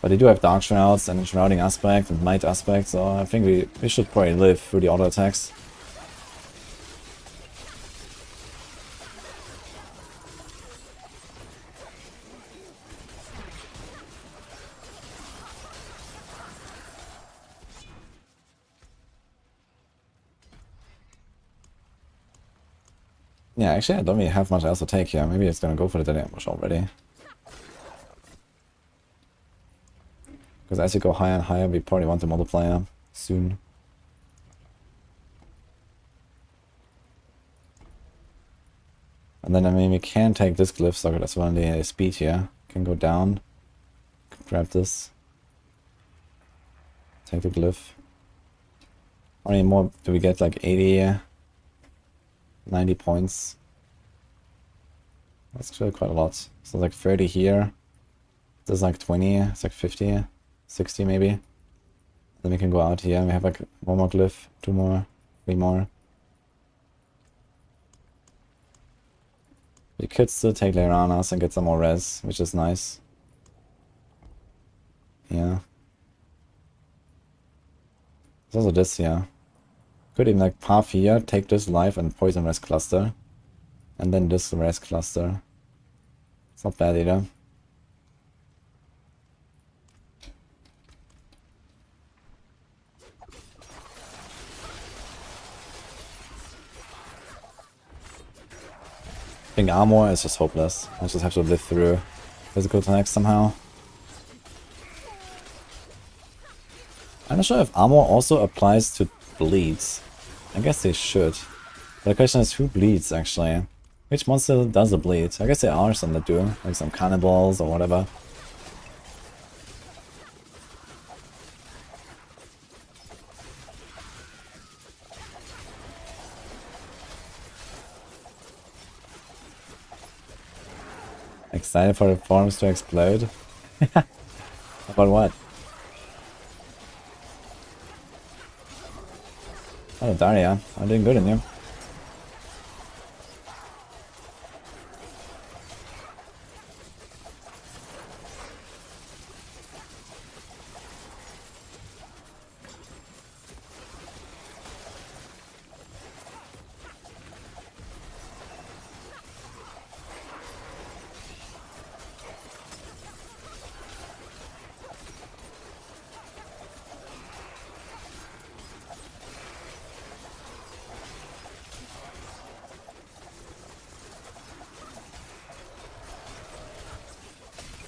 But they do have Dark Shrouds and Shrouding Aspect and Might Aspect, so I think we should probably live through the auto attacks. Yeah, actually I don't really have much else to take here. Maybe it's gonna go for the Deadly Ambush already. Because as you go higher and higher, we probably want the multiplier soon. And then I mean we can take this glyph socket as well in the speed here. Can go down, grab this, take the glyph. How many more do we get? Like 80, 90 points. That's actually quite a lot. So like 30 here. This is like 20, it's like 50, 60 maybe. Then we can go out here. We have like one more glyph, two more, three more. We could still take Leiranas and get some more res, which is nice. Yeah. There's also this here. Could even like path here, take this life and poison res cluster. And then this res cluster. It's not bad either. I think armor is just hopeless. I just have to live through physical attacks somehow. I'm not sure if armor also applies to bleeds. I guess they should. But the question is who bleeds actually? Which monster does a bleed? I guess there are some that do, like some cannibals or whatever. Excited for the forums to explode? About what? Oh, Daria, I'm doing good in you.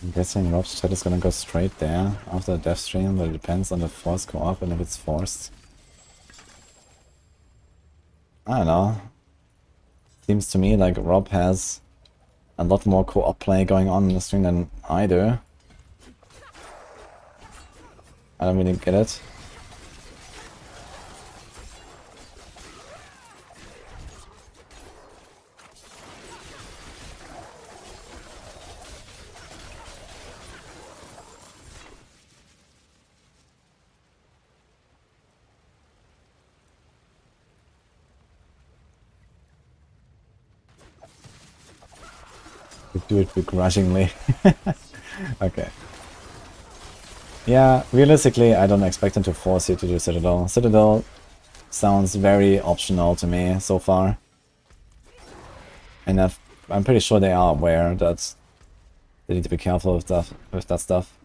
I'm guessing Rob's chat is gonna go straight there after the death stream, but it depends on the force co-op and if it's forced. I don't know. Seems to me like Rob has a lot more co-op play going on in the stream than I do. I don't really get it. We do it begrudgingly. Okay. Yeah, realistically, I don't expect him to force you to do Citadel. Citadel sounds very optional to me so far. And I'm pretty sure they are aware that they need to be careful with that stuff.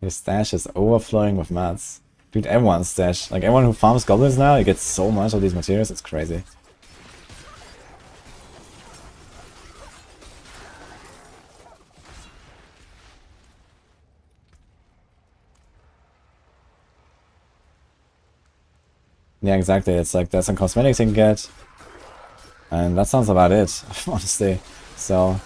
Your stash is overflowing with mats. Dude, everyone's stash. Like, everyone who farms goblins now, you get so much of these materials, it's crazy. Yeah, exactly. It's like there's some cosmetics you can get. And that sounds about it, honestly. So...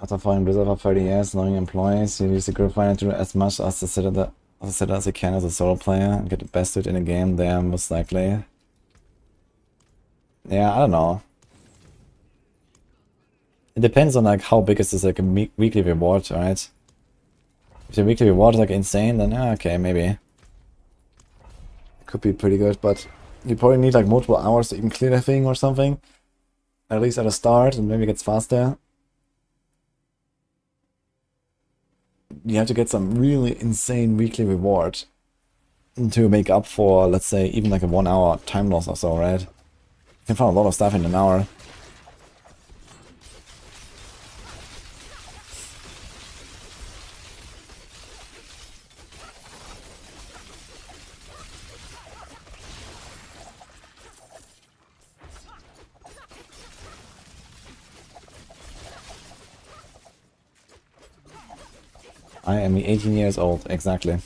After following Blizzard for 30 years, knowing employees, you use the group finder to do as much as the Citadel as you can as a solo player and get the best suit in the game there, most likely. Yeah, I don't know. It depends on like how big is this like a weekly reward, right? If the weekly reward is like insane, then okay, maybe. It could be pretty good, but you probably need like multiple hours to even clear the thing or something. At least at the start, and maybe it gets faster. You have to get some really insane weekly reward to make up for, let's say, even like a 1 hour time loss or so, right? You can find a lot of stuff in an hour. I am 18 years old, exactly.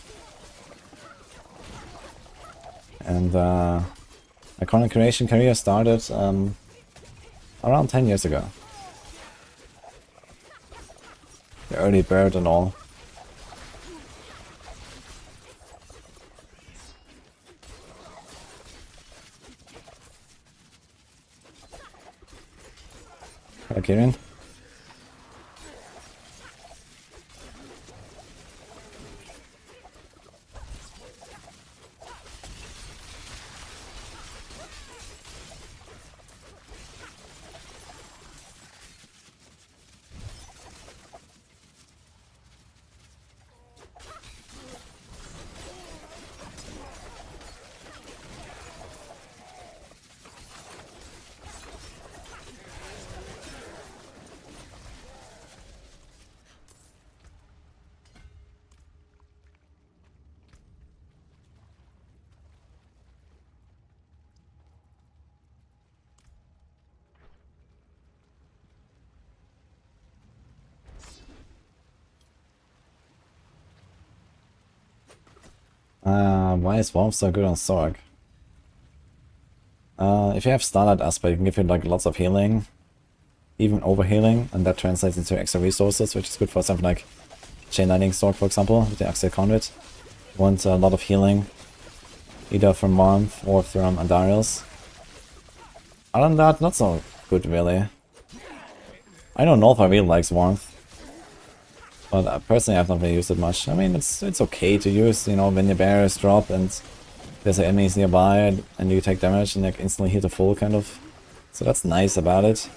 And my content creation career started around 10 years ago. The early bird and all. Hello, Kieran. Why is Warmth so good on Sorg? If you have Starlight Aspect, you can give you like lots of healing, even overhealing, and that translates into extra resources, which is good for something like Chain Lightning Sorg, for example, with the Axial Conduit. You want a lot of healing, either from Warmth or from Andariels. Other than that, not so good really. I know North really likes Warmth, but personally I've not really used it much. I mean, it's okay to use, you know, when your barriers drop and there's enemies nearby and you take damage and like instantly hit a full kind of. So that's nice about it.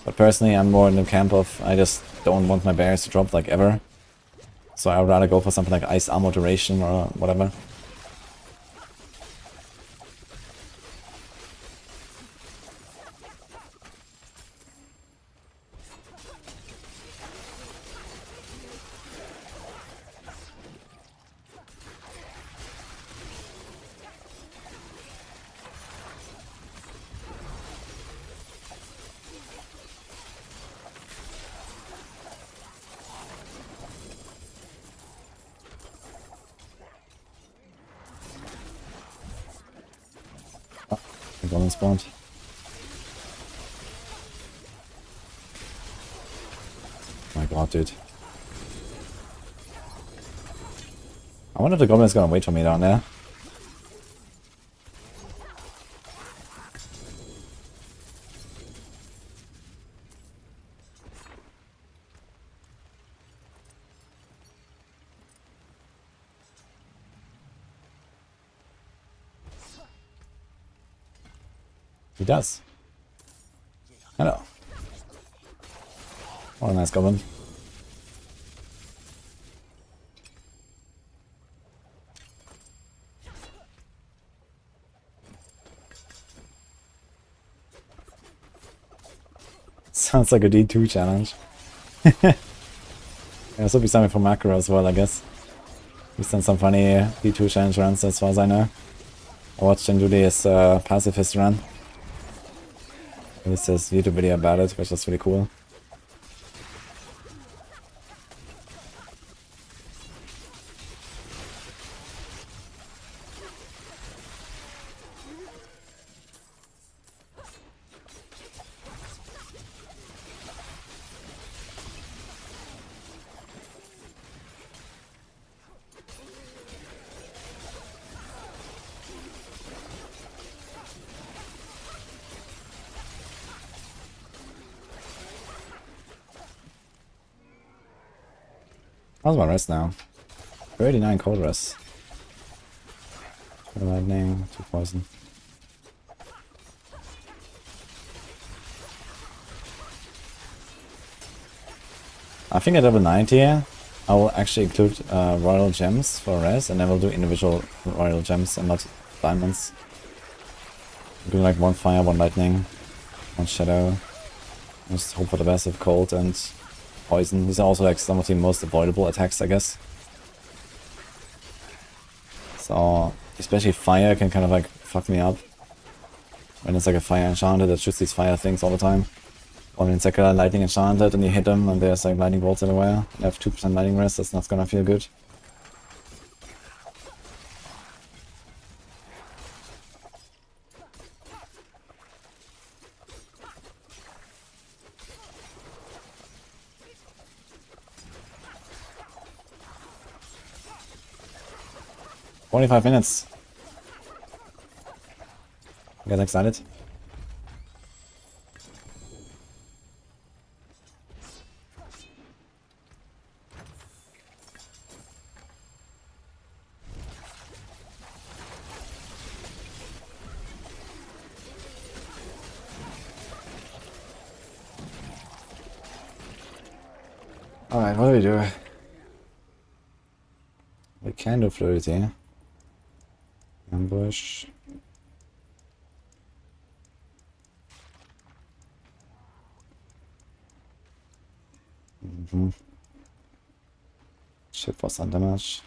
But personally I'm more in the camp of I just don't want my barriers to drop like ever. So I would rather go for something like ice armor duration or whatever. Golden spawned. Oh my god, dude. I wonder if the goblin is gonna wait for me down there. He does. Hello. What a nice goblin. Sounds like a D2 challenge. Yeah, this will be something for macro as well, I guess. He's done some funny D2 challenge runs as far as I know. I watched him do this pacifist run. There's this YouTube video about it, which is really cool. How's my rest now? 39 cold rest. 2 lightning, 2 poison. I think at level 90 I will actually include royal gems for res, and then we'll do individual royal gems and not diamonds. Do like 1 fire, 1 lightning, 1 shadow. Just hope for the best with cold and poison. These are also like some of the most avoidable attacks, I guess. So, especially fire can kind of like fuck me up. When it's like a fire enchanted that shoots these fire things all the time. Or when it's like a lightning enchanted and you hit them and there's like lightning bolts everywhere. You have 2% lightning rest, that's not gonna feel good. "25 minutes. You guys excited? Alright, what do we do? We can do fluidity. Ambush. Shit for some damage.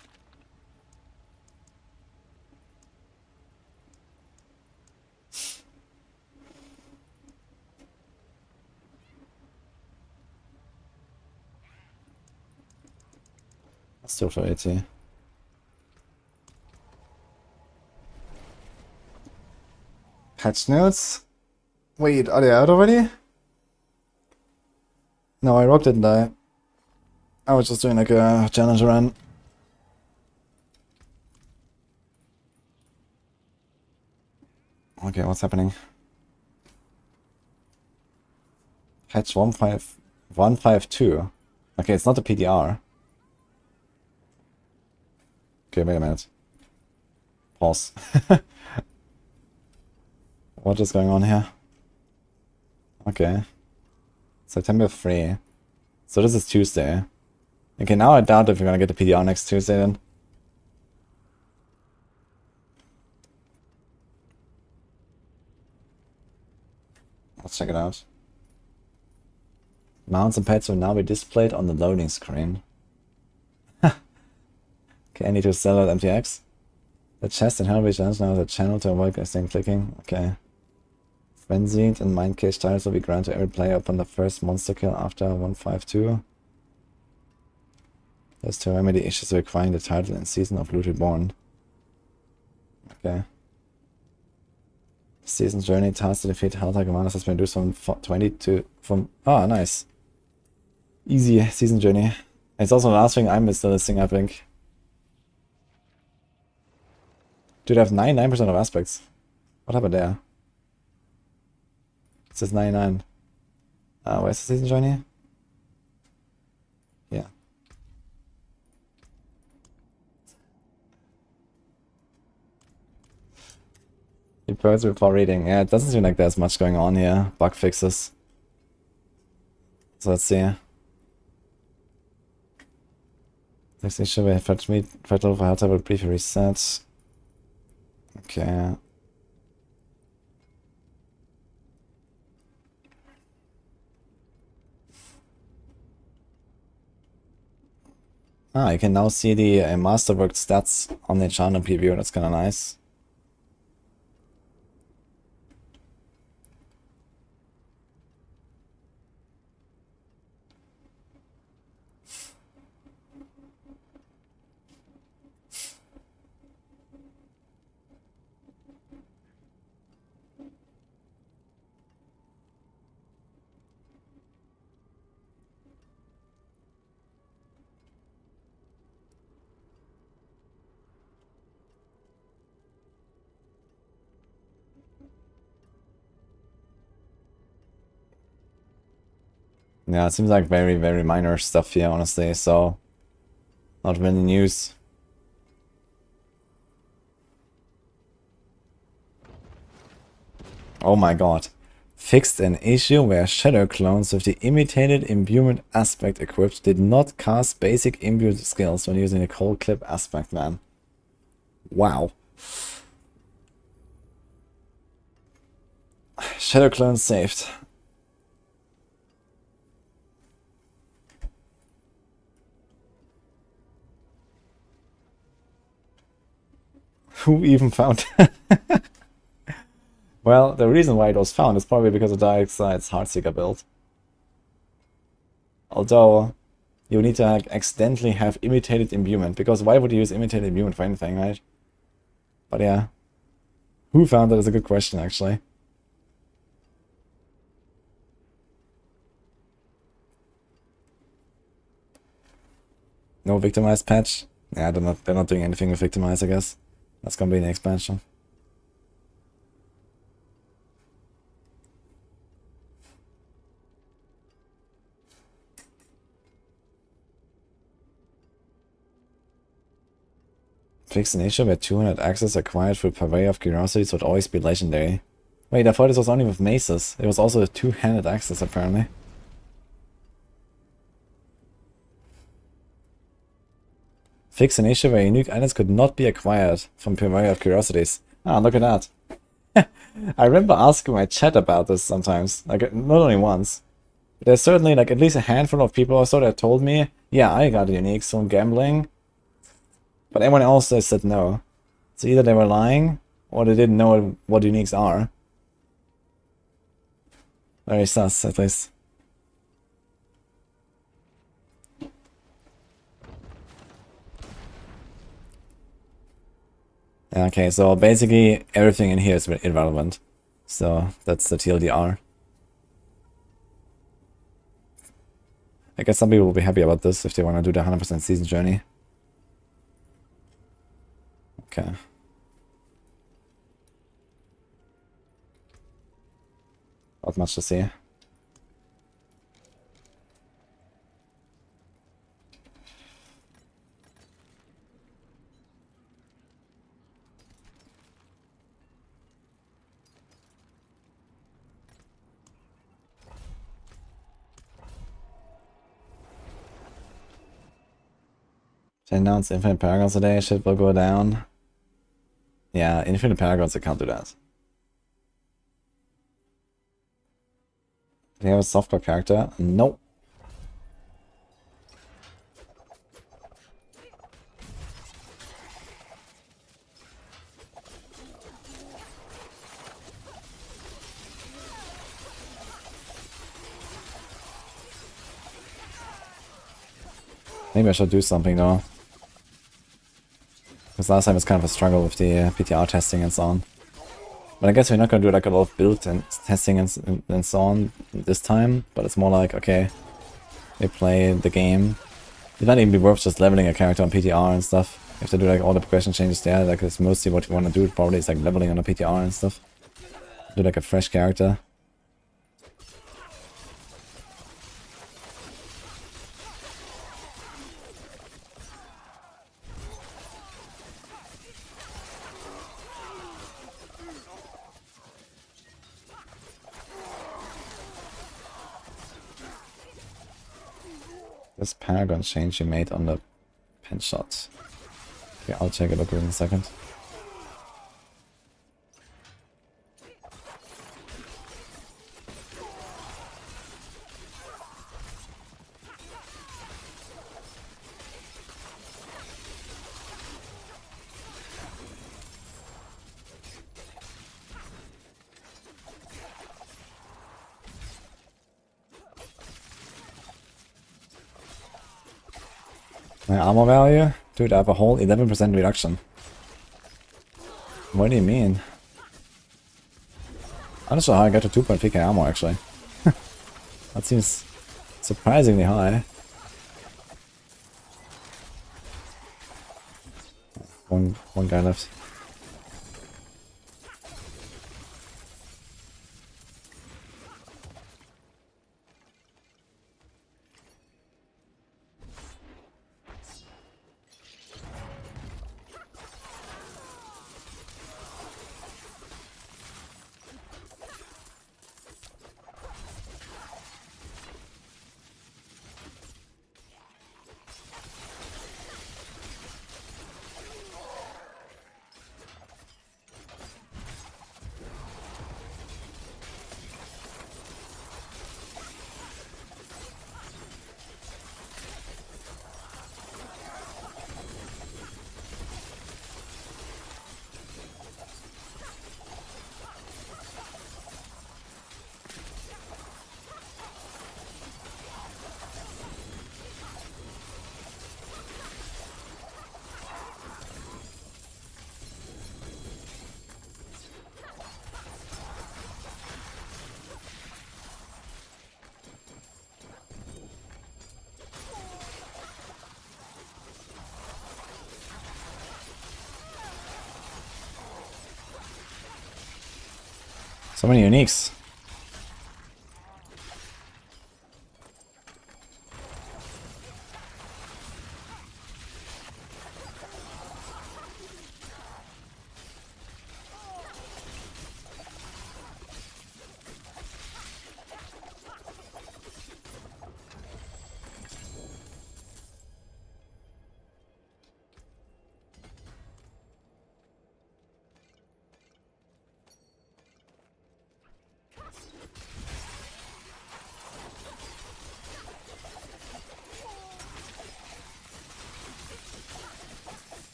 Still for 80. Patch notes? Wait, are they out already? No, I Rob didn't die. I was just doing like a challenge run. Okay, what's happening? Patch 15152. Okay, it's not a PDR. Okay, wait a minute. Pause. What is going on here? Okay. September 3. So this is Tuesday. Okay, now I doubt if you're gonna get the PDR next Tuesday then. Let's check it out. Mounts and pets will now be displayed on the loading screen. Okay, I need to sell at MTX. The chest and Hellbreach ends now the channel to avoid instant clicking. Okay. Frenzied and Mind Cage titles will be granted to every player upon the first monster kill after 152. There's to remedy issues requiring the title in Season of Loot Reborn. Okay. Season Journey task to defeat Helltide Commanders has been reduced from 20 to... Ah, nice. Easy Season Journey. It's also the last thing I'm still listing, I think. Dude, I have 99% of aspects. What happened there? It says 99. Where's the Season Journey? Yeah. Reports before reading. Yeah, it doesn't seem like there's much going on here. Bug fixes. So let's see. Next issue we have Fatal for Helltide will briefly reset. Okay. Ah, you can now see the Masterwork stats on the channel preview. That's kind of nice. Yeah, it seems like very, very minor stuff here, honestly, so not many news. Oh my god. Fixed an issue where shadow clones with the imitated imbuement aspect equipped did not cast basic imbued skills when using the cold clip aspect, man. Wow. Shadow clone saved. Who even found Well, the reason why it was found is probably because of Darkseid's Heartseeker build. Although, you need to accidentally have imitated imbuement, because why would you use imitated imbuement for anything, right? But yeah. Who found that is a good question, actually. No victimized patch? Yeah, they're not doing anything with victimize, I guess. That's gonna be an expansion. Fix an issue where 200 access acquired through Purveyor of Curiosities would always be legendary. Wait, I thought this was only with maces. It was also a two-handed access, apparently. Fix an issue where unique items could not be acquired from Purveyor of Curiosities. Ah, look at that. I remember asking my chat about this sometimes. Like, not only once. There's certainly, like, at least a handful of people or so that told me, yeah, I got uniques from gambling. But everyone else said no. So either they were lying, or they didn't know what uniques are. Very sus, at least. Okay, so basically everything in here is irrelevant. So that's the TLDR. I guess some people will be happy about this if they want to do the 100% season journey. Okay. Not much to see. Should I announce Infinite Paragons today? Shit will go down. Yeah, Infinite Paragons, I can't do that. Do you have a softcore character? Nope. Maybe I should do something though. Because last time it's kind of a struggle with the PTR testing and so on. But I guess we're not going to do like a lot of build and testing and so on this time. But it's more like, okay, we play the game. It might even be worth just leveling a character on PTR and stuff. You have to do like all the progression changes there. Like it's mostly what you want to do probably is like leveling on a PTR and stuff. Do like a fresh character. This Paragon change you made on the pen shot. Okay, I'll take a look in a second. My armor value? Dude, I have a whole 11% reduction. What do you mean? I'm not sure how I got to 2.3k armor actually. That seems surprisingly high. One guy left. So many uniques.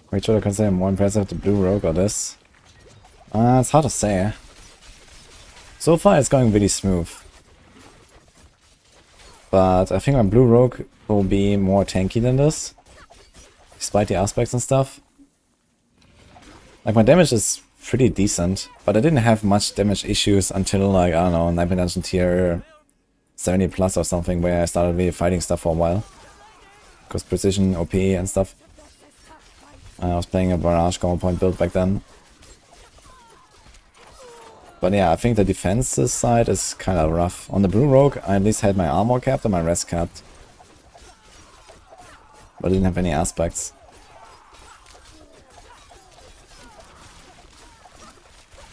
Which would I consider more impressive, the blue rogue or this? It's hard to say. So far it's going really smooth. But I think my blue rogue will be more tanky than this. Despite the aspects and stuff. Like my damage is pretty decent, but I didn't have much damage issues until like, I don't know, 9th dungeon tier 70 plus or something, where I started really fighting stuff for a while. Because precision, OP and stuff. I was playing a barrage combo point build back then. But yeah, I think the defensive side is kind of rough. On the blue rogue, I at least had my armor capped and my rest capped. But I didn't have any aspects.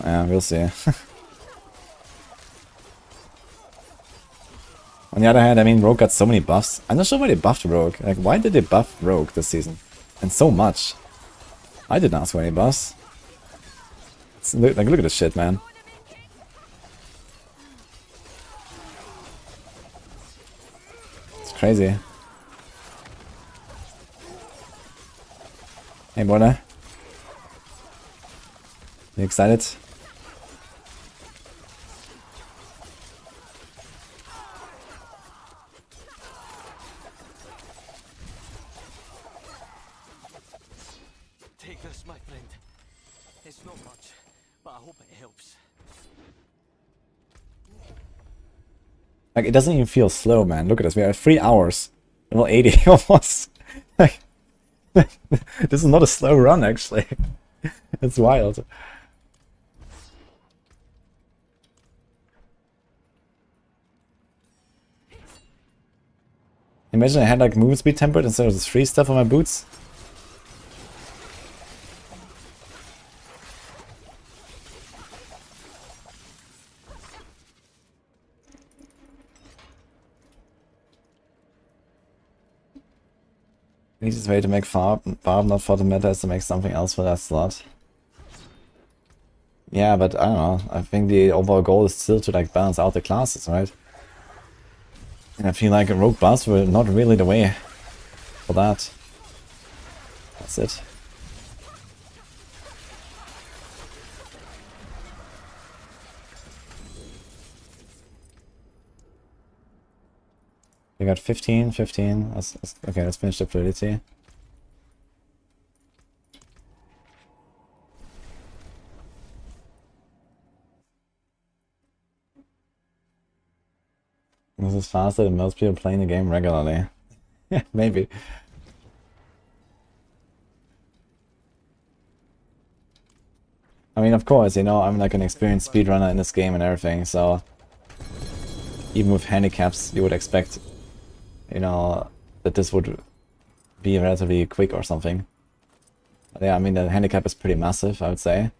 Yeah, we'll see. On the other hand, I mean, Rogue got so many buffs. I'm not sure why they buffed Rogue. Like, why did they buff Rogue this season? And so much. I didn't ask for any buffs. Look at this shit, man. It's crazy. Hey, brother. You excited? Take this, my friend. It's not much, but I hope it helps. Like, it doesn't even feel slow, man. Look at this. We are at 3 hours. Level 80 almost. Like, this is not a slow run, actually. It's wild. Imagine I had like movement speed tempered instead of this free stuff on my boots. The easiest way to make Barb not for the meta is to make something else for that slot. Yeah, but I don't know. I think the overall goal is still to like balance out the classes, right? And I feel like a rogue bus were not really the way for that. That's it. We got 15. Okay, let's finish the fluidity. This is faster than most people playing the game regularly. Yeah, maybe. I mean, of course, you know, I'm like an experienced speedrunner in this game and everything, so even with handicaps, you would expect, you know, that this would be relatively quick or something. But yeah, I mean, the handicap is pretty massive, I would say.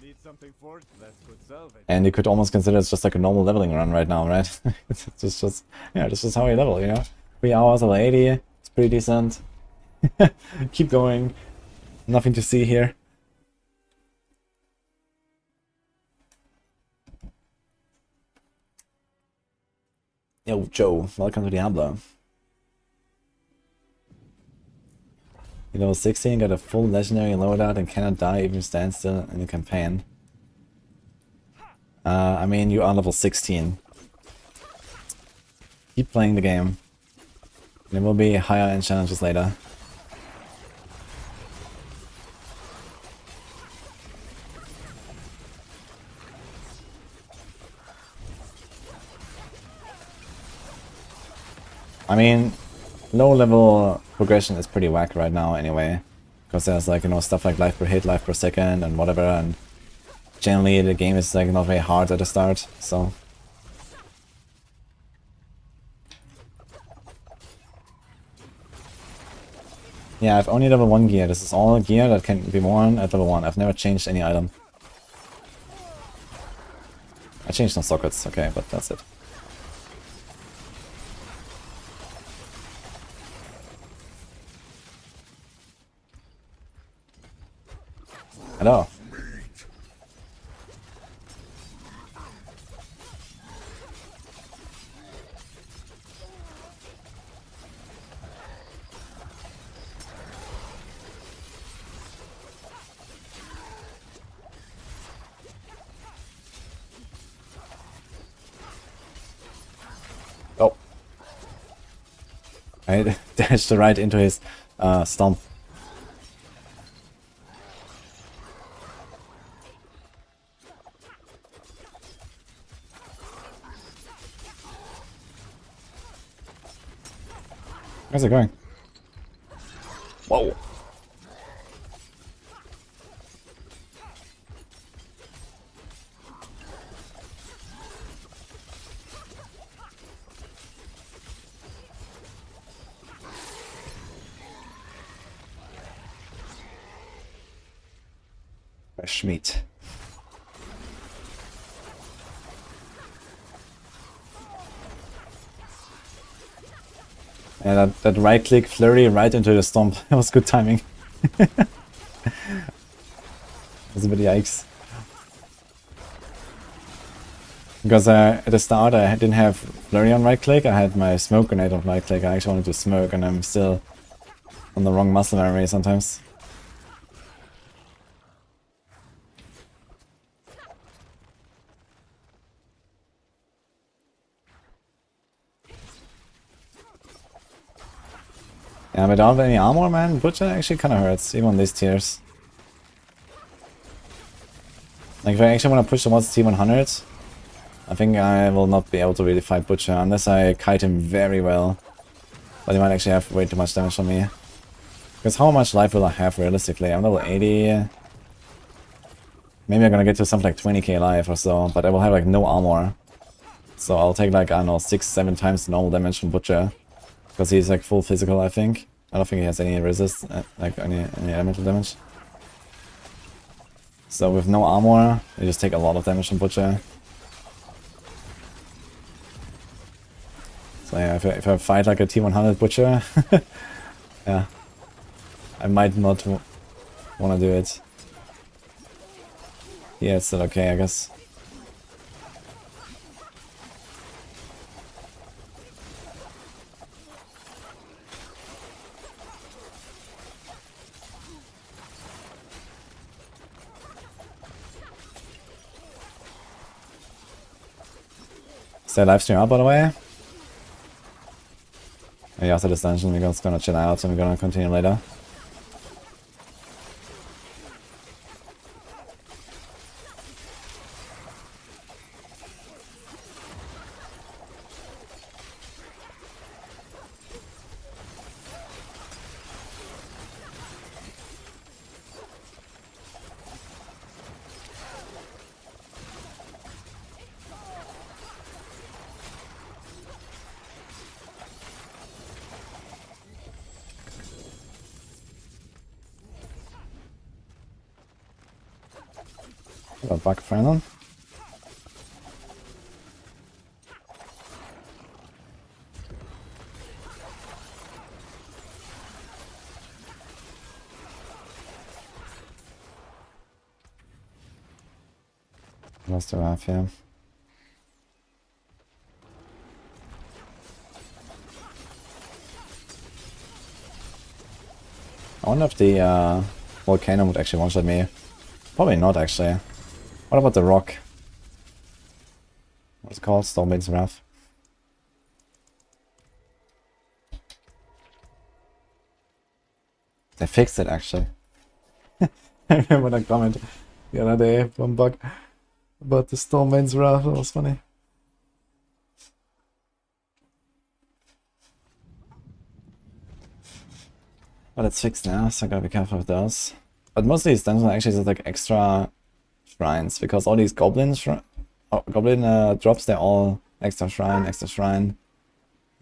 Need something for it? Let's put salvage. And you could almost consider it's just like a normal leveling run right now, right? It's just, yeah, this is how you level, you know? 3 hours level 80, it's pretty decent. Keep going. Nothing to see here. Yo, Joe, welcome to Diablo. You level 16, got a full legendary loadout and cannot die even stand still in the campaign. I mean, you are level 16. Keep playing the game. There will be higher end challenges later. I mean, low level progression is pretty whack right now anyway. Because there's like, you know, stuff like life per hit, life per second and whatever, and generally the game is like not very hard at the start, so. Yeah, I've only level 1 gear. This is all gear that can be worn at level 1. I've never changed any item. I changed some sockets, okay, but that's it. Hello. Oh. I dashed right into his stomp. Where's it going? Whoa. Fresh meat. Yeah, that right click flurry right into the stomp. That was good timing. It was a bit yikes. Because at the start I didn't have flurry on right click, I had my smoke grenade on right click. I actually wanted to smoke and I'm still on the wrong muscle memory sometimes. Yeah, without any armor, man, Butcher actually kinda hurts, even on these tiers. Like, if I actually want to push towards T100, I think I will not be able to really fight Butcher unless I kite him very well. But he might actually have way too much damage on me. Because how much life will I have realistically? I'm level 80. Maybe I'm gonna get to something like 20k life or so, but I will have like no armor. So I'll take like, I don't know, 6-7 times the normal damage from Butcher. Because he's like full physical, I think. I don't think he has any resist, like any elemental damage. So with no armor, you just take a lot of damage from Butcher. So yeah, if I fight like a T100 Butcher, yeah, I might not want to do it. Yeah, it's still okay, I guess. Is that live stream up, by the way? Yeah, after this dungeon, we're just gonna chill out and we're gonna continue later. Got back friend on. What do I have here? I wonder if the volcano would actually one-shot me. Probably not, actually. What about the rock? What's it called? Stormbane's Wrath. They fixed it, actually. I remember that comment the other day from Bug about the Stormbane's Wrath. That was funny. But it's fixed now, so I gotta be careful with those. But most of these dungeons are actually just like extra shrines, because all these goblin drops, they're all extra shrine, and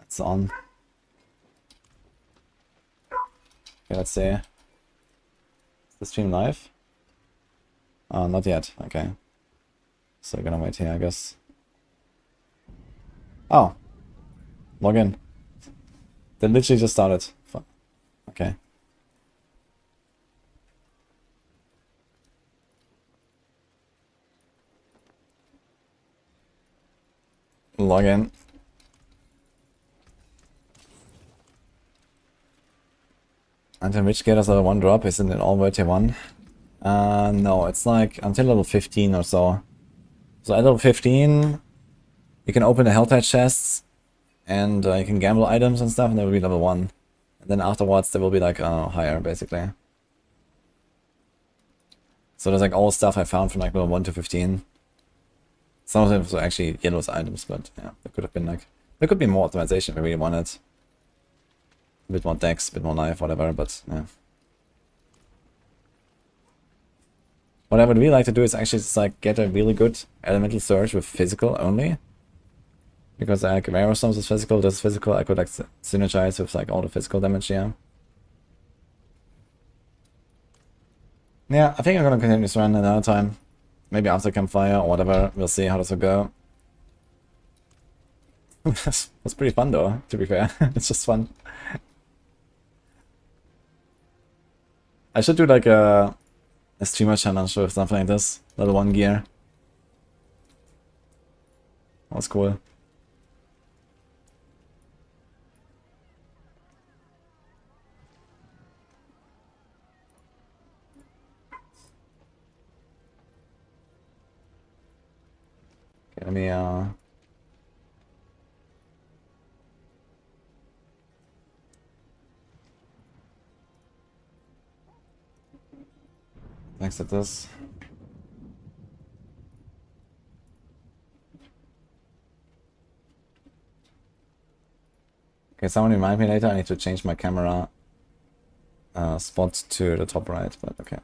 so on. Okay, let's see. Is the stream live? Oh, not yet. Okay. So we're gonna wait here, I guess. Oh. Log in. They literally just started. Okay. Log in. Until which get us level 1 drop? Isn't it all tier 1? No, it's like until level 15 or so. So at level 15, you can open the Helltide chests, and you can gamble items and stuff, and they will be level 1. And then afterwards, they will be like, higher, basically. So there's like all stuff I found from like level 1 to 15. Some of them were actually yellow's items, but yeah, there could have been like, there could be more optimization if we really wanted. A bit more dex, a bit more life, whatever, but yeah. What I would really like to do is actually just like get a really good elemental surge with physical only. Because like Aerostones is physical, this is physical, I could like synergize with like all the physical damage here. Yeah, I think I'm gonna continue this run another time. Maybe after Campfire or whatever. We'll see how this will go. That's pretty fun though, to be fair. It's just fun. I should do like a streamer challenge or something like this. Level 1 gear. That was cool. Okay, let me exit this. Okay, someone remind me later, I need to change my camera spot to the top right, but okay.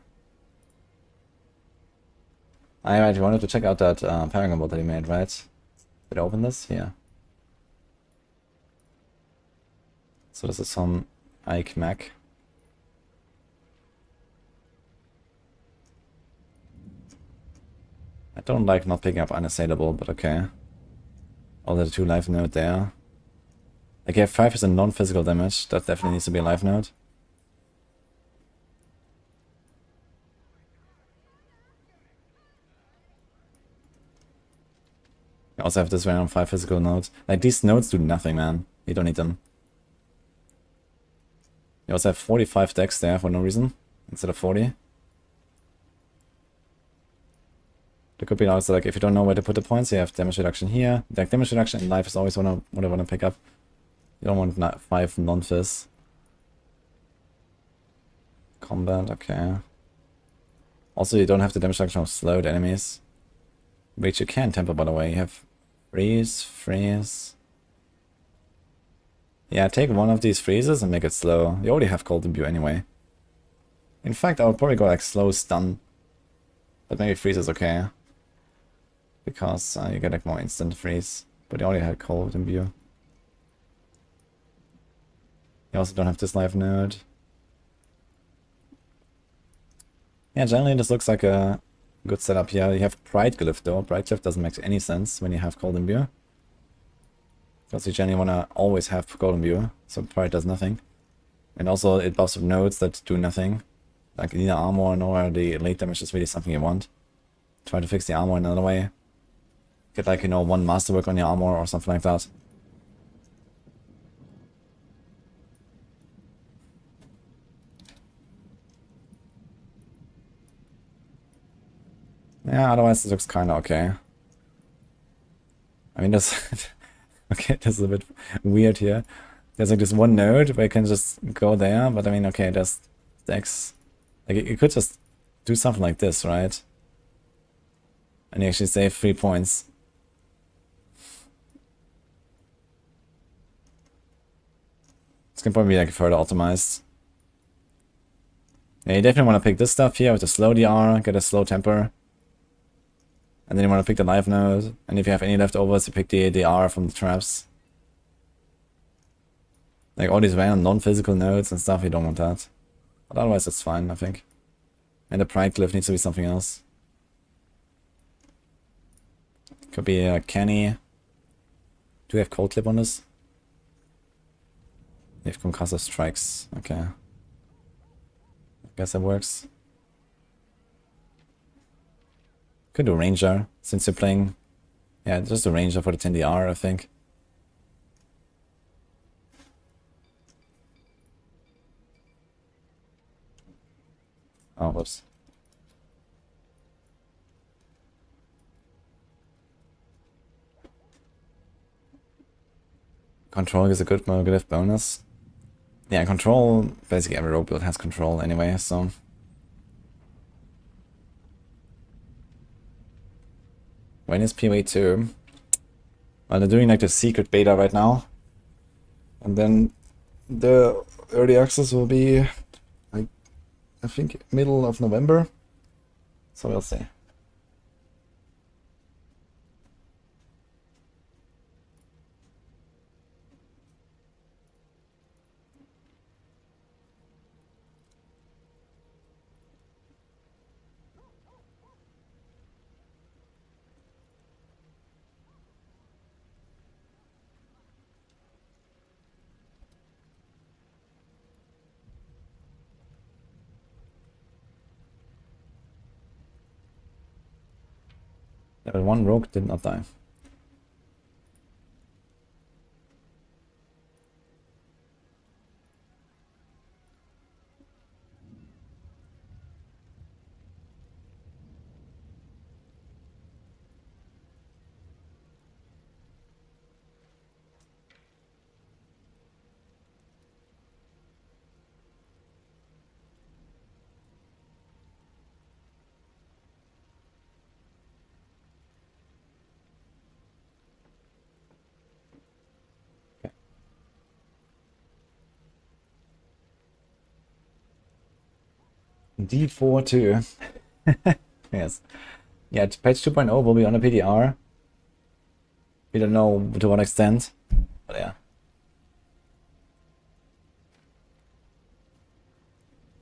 Alright, you wanted to check out that Paragon bot that he made, right? Did I open this? Yeah. So this is some Ike Mac. I don't like not picking up unassailable, but okay. Oh, there's a 2 life node there. Like, you have 5% non-physical damage. That definitely needs to be a life node. You also have this random 5 physical nodes. Like, these nodes do nothing, man. You don't need them. You also have 45 decks there for no reason, instead of 40. There could be also, like, if you don't know where to put the points, you have damage reduction here. Like, damage reduction in life is always what I want to pick up. You don't want 5 non-fizz. Combat, okay. Also, you don't have the damage reduction of slowed enemies. Which you can temper, by the way. You have freeze. Yeah, take one of these freezes and make it slow. You already have cold imbue anyway. In fact, I would probably go like slow stun. But maybe freeze is okay. Because you get like more instant freeze. But you already had cold imbue. You also don't have this life node. Yeah, generally this looks like a good setup here. You have Pride Glyph though. Pride Glyph doesn't make any sense when you have cold imbue. Because you generally want to always have golden imbue, so Pride does nothing. And also it buffs with nodes that do nothing. Like neither armor nor the late damage is really something you want. Try to fix the armor in another way. Get like, you know, 1 masterwork on your armor or something like that. Yeah, otherwise it looks kinda okay. I mean, this... okay, this is a bit weird here. There's like this one node where you can just go there, but I mean, okay, there's decks. Like, you could just do something like this, right? And you actually save 3 points. This can probably be like further optimized. Yeah, you definitely want to pick this stuff here with the slow DR, get a slow temper. And then you want to pick the life node, and if you have any leftovers, you pick the DR from the traps. Like all these random non-physical nodes and stuff, you don't want that. But otherwise it's fine, I think. And the Pride Glyph needs to be something else. Could be a Kenny. Do we have Cold Clip on this? If Concussive Strikes, okay. I guess that works. Could do Ranger, since you're playing... Yeah, just a Ranger for the 10DR, I think. Oh, whoops. Control is a good Glyph bonus. Yeah, control... Basically every rogue build has control anyway, so... When is PoE 2? Well, they're doing like the secret beta right now. And then the early access will be, I think, middle of November. So we'll see. Level 1 rogue did not die. D4 too. Yes. Yeah, patch 2.0 will be on a PDR. We don't know to what extent, but yeah.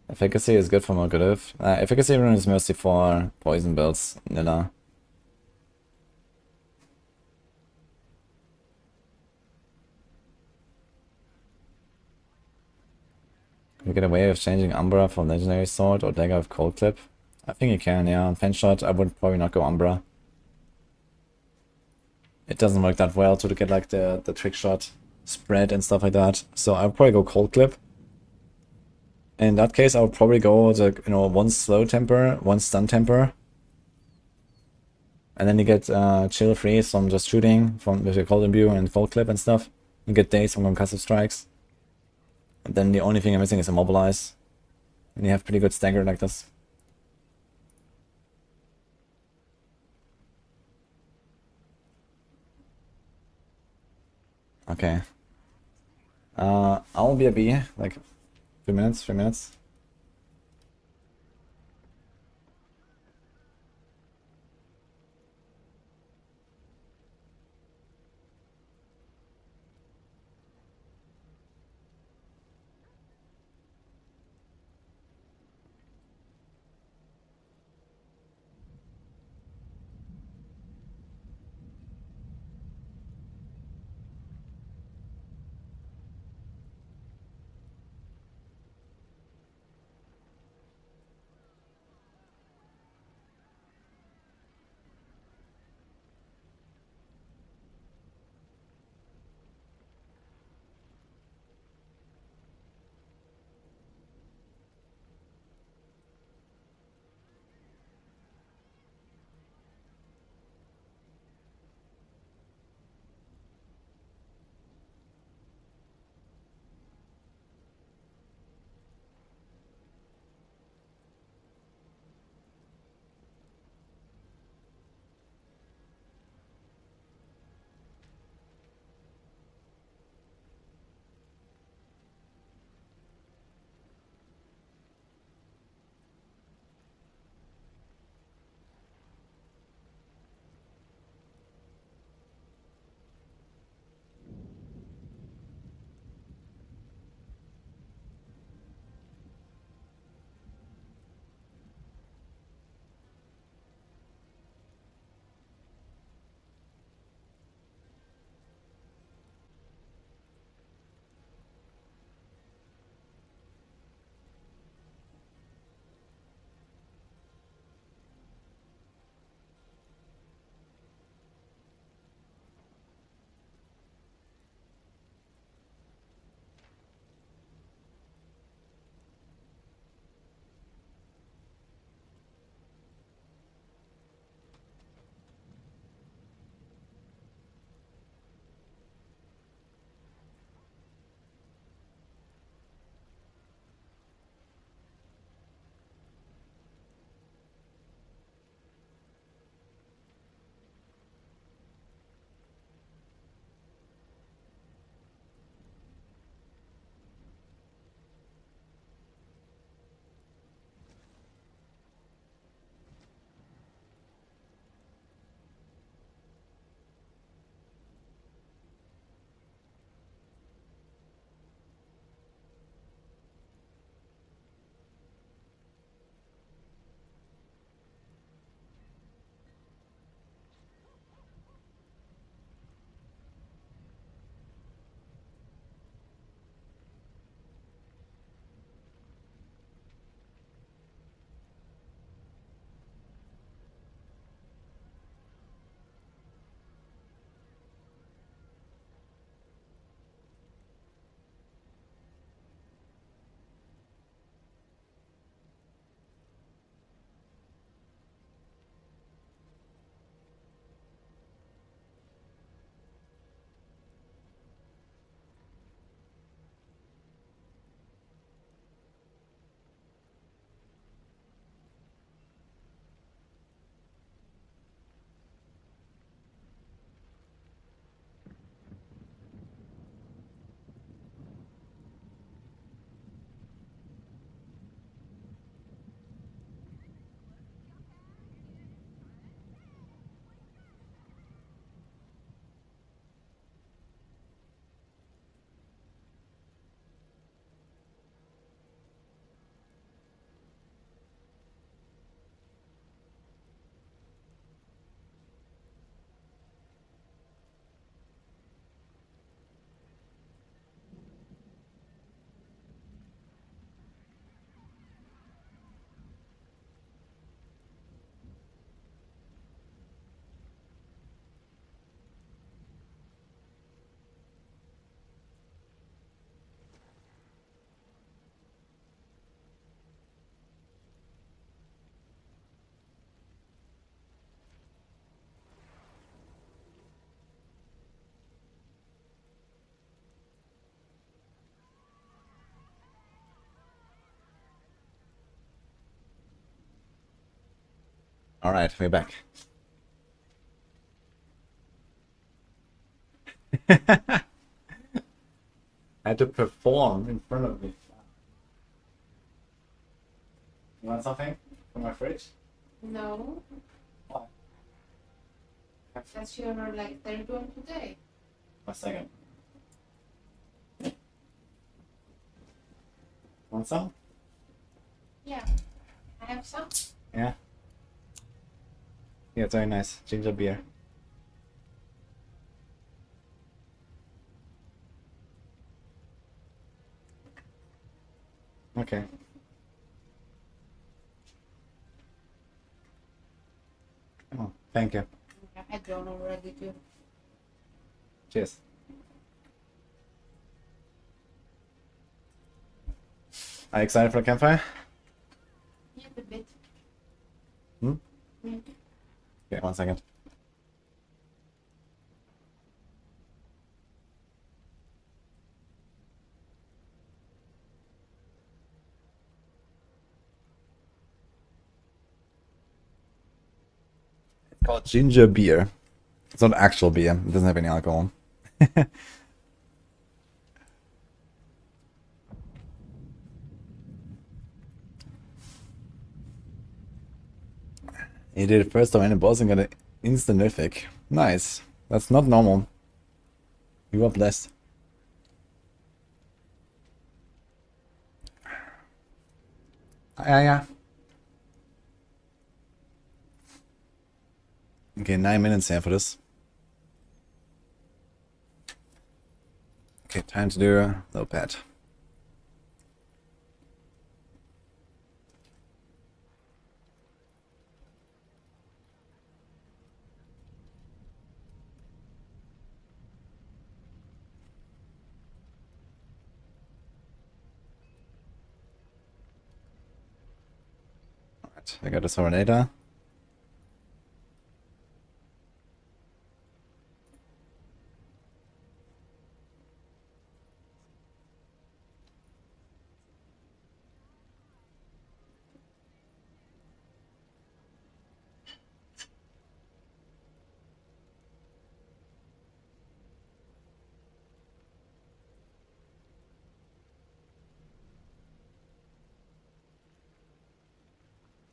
Efficacy is good for Morgative. Efficacy rune is mostly for poison builds, Nilla. Can we get away with changing Umbra for Legendary Sword or Dagger with Cold Clip? I think you can, yeah. On Pen Shot, I would probably not go Umbra. It doesn't work that well to get like the trick shot spread and stuff like that. So I would probably go Cold Clip. In that case, I would probably go the, you know, one slow temper, one stun temper. And then you get chill freeze from just shooting from with your cold imbue and cold clip and stuff. You get daze from concussive strikes. And then the only thing you're missing is immobilize. And you have pretty good stagger like this. Okay. I'll be a B, like 3 minutes, 3 minutes. Alright, we're back. I had to perform in front of me. You want something from my fridge? No. Why? That's your like third one today. 1 second. Want some? Yeah. I have some. Yeah. Yeah, it's very nice. Ginger beer. Okay. Oh, thank you. I had one already too. Cheers. Are you excited for the campfire? Yeah, a bit. Hmm? Mm. Okay, 1 second. It's called ginger beer. It's not actual beer. It doesn't have any alcohol. He did it first time in a boss and got an instant mythic. Nice. That's not normal. You are blessed. Yeah. Okay, 9 minutes here for this. Okay, time to do a little pet. Alright, I got a Serenator.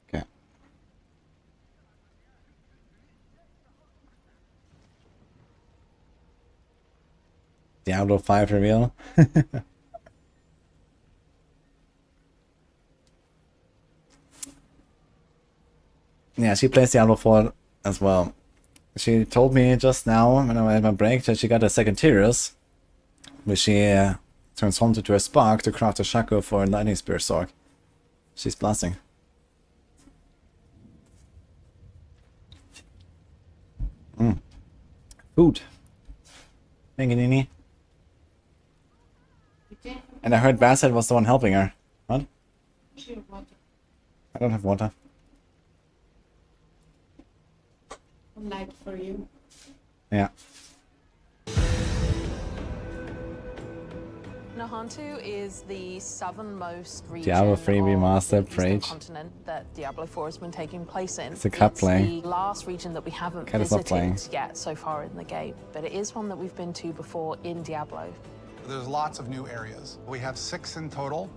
Okay. Diablo 5 reveal. Yeah, she plays Diablo 4 as well. She told me just now, when I had my break, that she got a second Tyrius, which she transformed into a spark to craft a shaco for a lightning spear sword. She's blasting. Food. Thank you, Nini. Okay. And I heard Bassett was the one helping her. What? Sure, water. I don't have water. Light for you. Yeah. Nahantu is the southernmost region Diablo 3 of remastered the eastern Rage. continent that Diablo 4 has been taking place in. It's a cat playing. The last region that we haven't Cat is not playing. visited yet so far in the game, but it is one that we've been to before in Diablo. There's lots of new areas. We have 6 in total.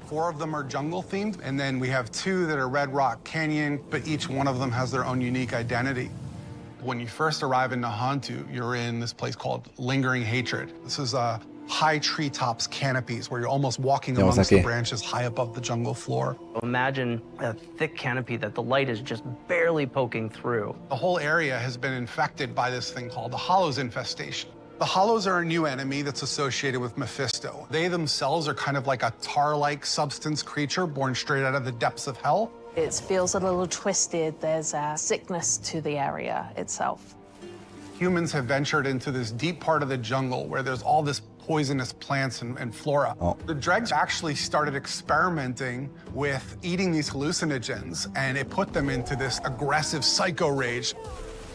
4 of them are jungle themed, and then we have 2 that are Red Rock Canyon, but each one of them has their own unique identity. When you first arrive in Nahantu, you're in this place called Lingering Hatred. This is high treetops canopies where you're almost walking Yeah, amongst the exactly. branches high above the jungle floor. Imagine a thick canopy that the light is just barely poking through. The whole area has been infected by this thing called the Hollows infestation. The Hollows are a new enemy that's associated with Mephisto. They themselves are kind of like a tar-like substance creature born straight out of the depths of hell. It feels a little twisted. There's a sickness to the area itself. Humans have ventured into this deep part of the jungle where there's all this poisonous plants and flora. Oh. The dregs actually started experimenting with eating these hallucinogens, and it put them into this aggressive psycho rage.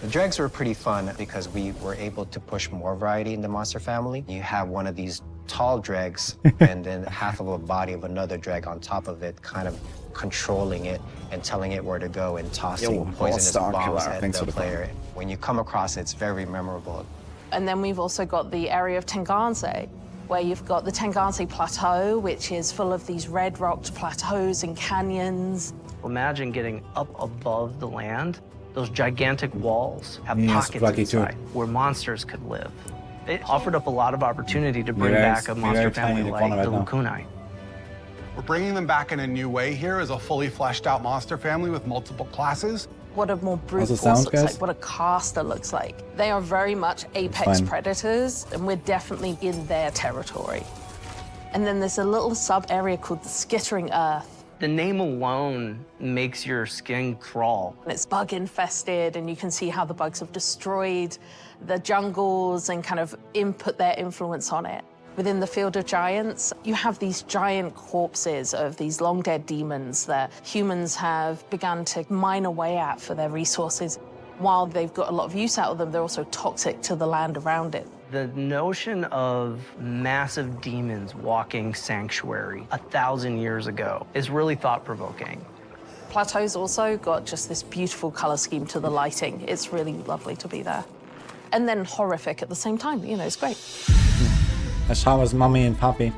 The dregs were pretty fun because we were able to push more variety in the monster family. You have one of these tall dregs and then half of a body of another dreg on top of it, kind of controlling it and telling it where to go and tossing poisonous Star bombs Killer, at thanks the for the player. When you come across it, it's very memorable. And then we've also got the area of Tenganse, where you've got the Tenganse Plateau, which is full of these red-rocked plateaus and canyons. Imagine getting up above the land. Those gigantic walls have Yes, pockets Plucky too. inside where monsters could live. It offered up a lot of opportunity to bring Very- back a monster very tiny family like corner the right now. Lucunai. We're bringing them back in a new way here as a fully fleshed out monster family with multiple classes. What a more brute How's it force sound, looks guys? like, what a caster looks like. They are very much apex fine. predators, and we're definitely in their territory. And then there's a little sub-area called the Skittering Earth. The name alone makes your skin crawl. And it's bug infested, and you can see how the bugs have destroyed the jungles and kind of input their influence on it. Within the Field of Giants, you have these giant corpses of these long dead demons that humans have begun to mine away at for their resources. While they've got a lot of use out of them, they're also toxic to the land around it. The notion of massive demons walking sanctuary 1,000 years ago is really thought-provoking. Plateau's also got just this beautiful color scheme to the lighting. It's really lovely to be there. And then horrific at the same time, you know, it's great. As how is Mummy and Papi?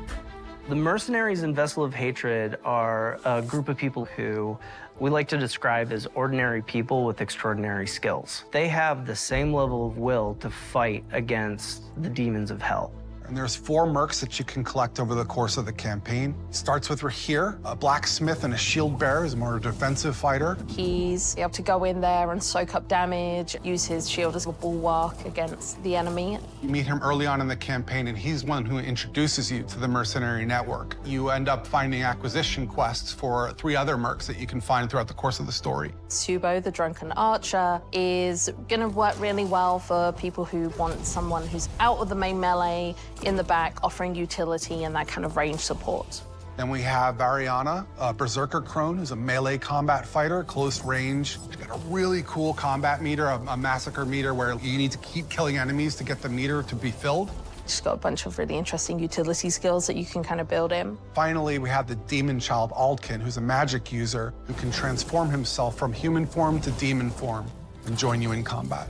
The mercenaries in Vessel of Hatred are a group of people who we like to describe as ordinary people with extraordinary skills. They have the same level of will to fight against the demons of hell. And there's 4 mercs that you can collect over the course of the campaign. Starts with Rahir, a blacksmith and a shield bearer, is more a defensive fighter. He's able to go in there and soak up damage, use his shield as a bulwark against the enemy. You meet him early on in the campaign, and he's one who introduces you to the mercenary network. You end up finding acquisition quests for 3 other mercs that you can find throughout the course of the story. Subo, the drunken archer, is going to work really well for people who want someone who's out of the main melee, in the back, offering utility and that kind of range support. Then we have Variana, a berserker crone, who's a melee combat fighter, close range. She's got a really cool combat meter, a massacre meter, where you need to keep killing enemies to get the meter to be filled. She's got a bunch of really interesting utility skills that you can kind of build in. Finally, we have the demon child Aldkin, who's a magic user who can transform himself from human form to demon form and join you in combat.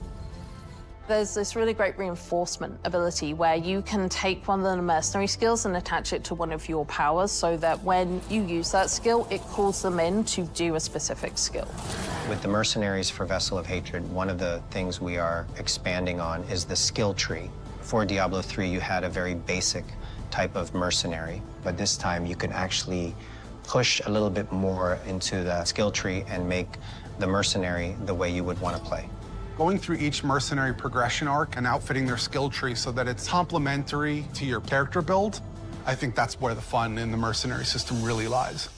There's this really great reinforcement ability where you can take one of the mercenary skills and attach it to one of your powers so that when you use that skill, it calls them in to do a specific skill. With the mercenaries for Vessel of Hatred, one of the things we are expanding on is the skill tree. For Diablo 3, you had a very basic type of mercenary, but this time you can actually push a little bit more into the skill tree and make the mercenary the way you would want to play. Going through each mercenary progression arc and outfitting their skill tree so that it's complementary to your character build, I think that's where the fun in the mercenary system really lies.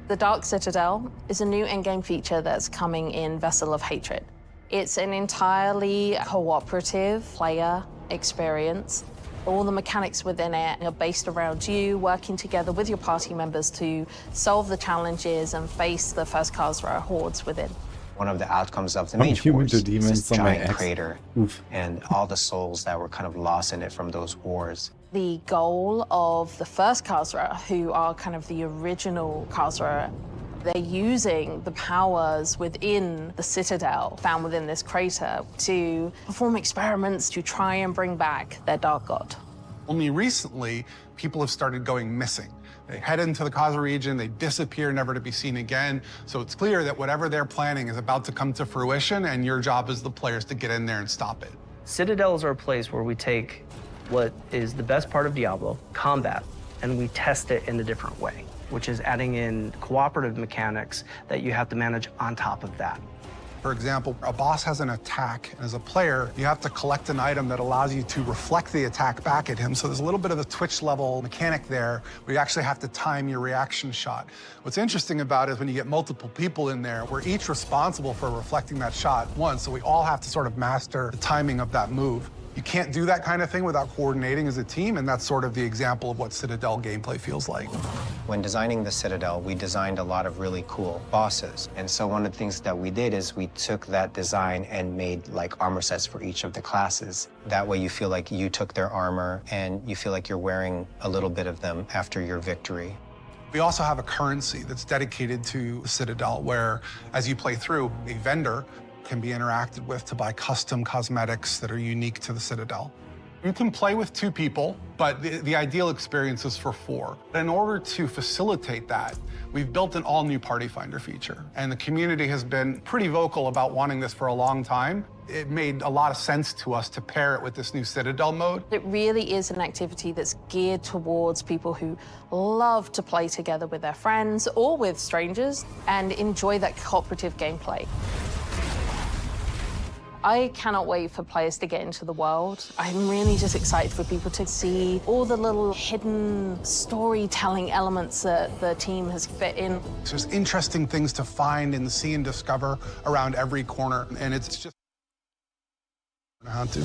The Dark Citadel is a new endgame feature that's coming in Vessel of Hatred. It's an entirely cooperative player experience. All the mechanics within it are based around you working together with your party members to solve the challenges and face the first Khazra hordes within. One of the outcomes of the From Mage human Wars to is demon, this some may giant X. crater Oof. and all the souls that were kind of lost in it from those wars. The goal of the first Khazra, who are kind of the original Khazra, they're using the powers within the Citadel found within this crater to perform experiments to try and bring back their Dark God. Only recently, people have started going missing. They head into the Khazra region, they disappear, never to be seen again. So it's clear that whatever they're planning is about to come to fruition, and your job as the players to get in there and stop it. Citadels are a place where we take what is the best part of Diablo, combat, and we test it in a different way, which is adding in cooperative mechanics that you have to manage on top of that. For example, a boss has an attack, and as a player, you have to collect an item that allows you to reflect the attack back at him. So there's a little bit of a Twitch level mechanic there where you actually have to time your reaction shot. What's interesting about it is when you get multiple people in there, we're each responsible for reflecting that shot once, so we all have to sort of master the timing of that move. You can't do that kind of thing without coordinating as a team, and that's sort of the example of what Citadel gameplay feels like. When designing the Citadel, we designed a lot of really cool bosses. And so one of the things that we did is we took that design and made like armor sets for each of the classes. That way you feel like you took their armor and you feel like you're wearing a little bit of them after your victory. We also have a currency that's dedicated to Citadel, where as you play through, a vendor can be interacted with to buy custom cosmetics that are unique to the Citadel. You can play with 2 people, but the ideal experience is for 4. In order to facilitate that, we've built an all-new Party Finder feature, and the community has been pretty vocal about wanting this for a long time. It made a lot of sense to us to pair it with this new Citadel mode. It really is an activity that's geared towards people who love to play together with their friends or with strangers and enjoy that cooperative gameplay. I cannot wait for players to get into the world. I'm really just excited for people to see all the little hidden storytelling elements that the team has fit in. There's interesting things to find and see and discover around every corner, and it's just how to.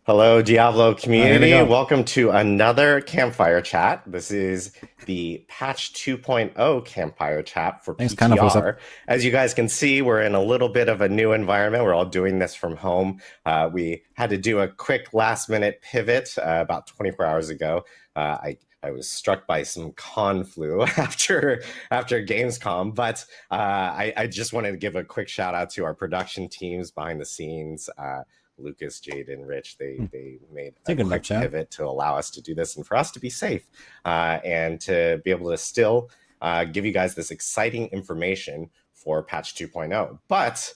Hello, Diablo community. Welcome to another Campfire Chat. This is the patch 2.0 Campfire Chat for PTR. As you guys can see, we're in a little bit of a new environment. We're all doing this from home. We had to do a quick last-minute pivot about 24 hours ago. I was struck by some con flu after Gamescom, but I just wanted to give a quick shout out to our production teams behind the scenes. Lucas, Jade, and Rich, they made a quick pivot to allow us to do this and for us to be safe and to be able to still give you guys this exciting information for patch 2.0. But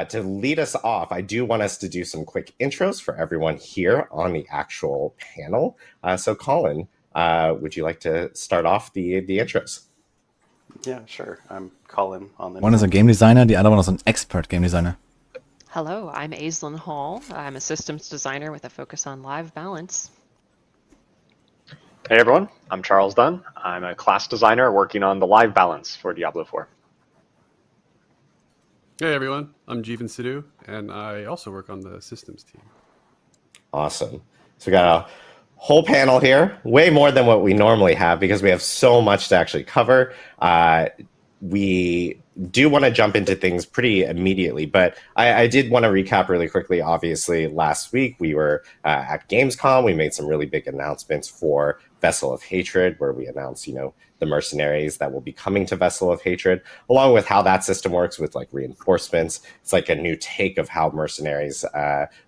to lead us off, I do want us to do some quick intros for everyone here on the actual panel. So Colin, would you like to start off the intros? Yeah, sure. I'm Colin on the... One is a game designer, the other one is an expert game designer. Hello, I'm Aislinn Hall. I'm a systems designer with a focus on live balance. Hey everyone, I'm Charles Dunn. I'm a class designer working on the live balance for Diablo 4. Hey everyone, I'm Jeevan Sidhu, and I also work on the systems team. Awesome. So we got a whole panel here, way more than what we normally have because we have so much to actually cover. We do want to jump into things pretty immediately, but I did want to recap really quickly. Obviously, last week we were at Gamescom. We made some really big announcements for Vessel of Hatred, where we announced, the mercenaries that will be coming to Vessel of Hatred, along with how that system works with like reinforcements. It's like a new take of how mercenaries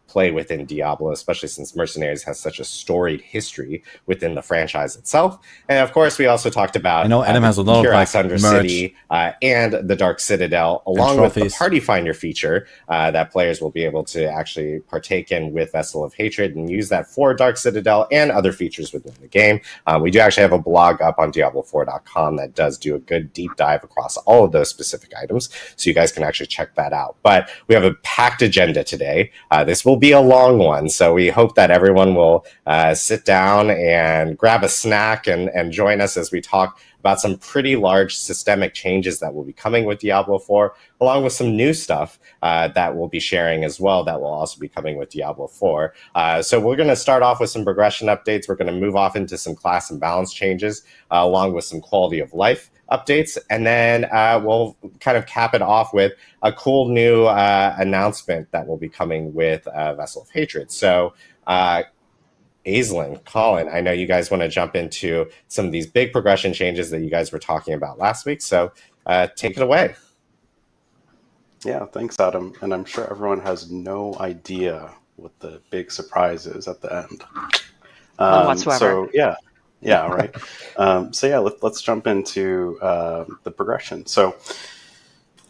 play within Diablo, especially since mercenaries has such a storied history within the franchise itself. And of course, we also talked about Adam has a lot of like Undercity and the Dark Citadel, along with the Party Finder feature that players will be able to actually partake in with Vessel of Hatred and use that for Dark Citadel and other features within the game. We do actually have a blog up on Diablo4.com that does do a good deep dive across all of those specific items, so you guys can actually check that out. But we have a packed agenda today. This will be a long one, so we hope that everyone will sit down and grab a snack and join us as we talk about some pretty large systemic changes that will be coming with Diablo 4, along with some new stuff that we'll be sharing as well that will also be coming with Diablo 4. So we're going to start off with some progression updates. We're going to move off into some class and balance changes, along with some quality of life updates. And then we'll kind of cap it off with a cool new announcement that will be coming with Vessel of Hatred. So Aislinn, Colin, I know you guys want to jump into some of these big progression changes that you guys were talking about last week. So take it away. Yeah, thanks, Adam. And I'm sure everyone has no idea what the big surprise is at the end. Whatsoever. So yeah, right. Let's jump into the progression. So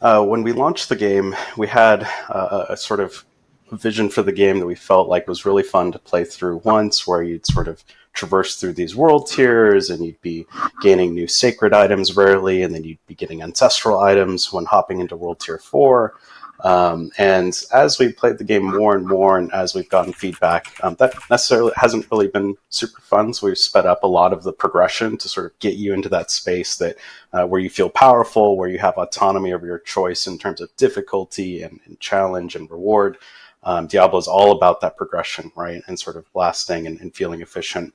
when we launched the game, we had a sort of vision for the game that we felt like was really fun to play through once, where you'd sort of traverse through these world tiers and you'd be gaining new sacred items rarely, and then you'd be getting ancestral items when hopping into world tier 4. And as we played the game more and more, and as we've gotten feedback, that necessarily hasn't really been super fun. So we've sped up a lot of the progression to sort of get you into that space that where you feel powerful, where you have autonomy over your choice in terms of difficulty and challenge and reward. Diablo is all about that progression, right? And sort of blasting and feeling efficient.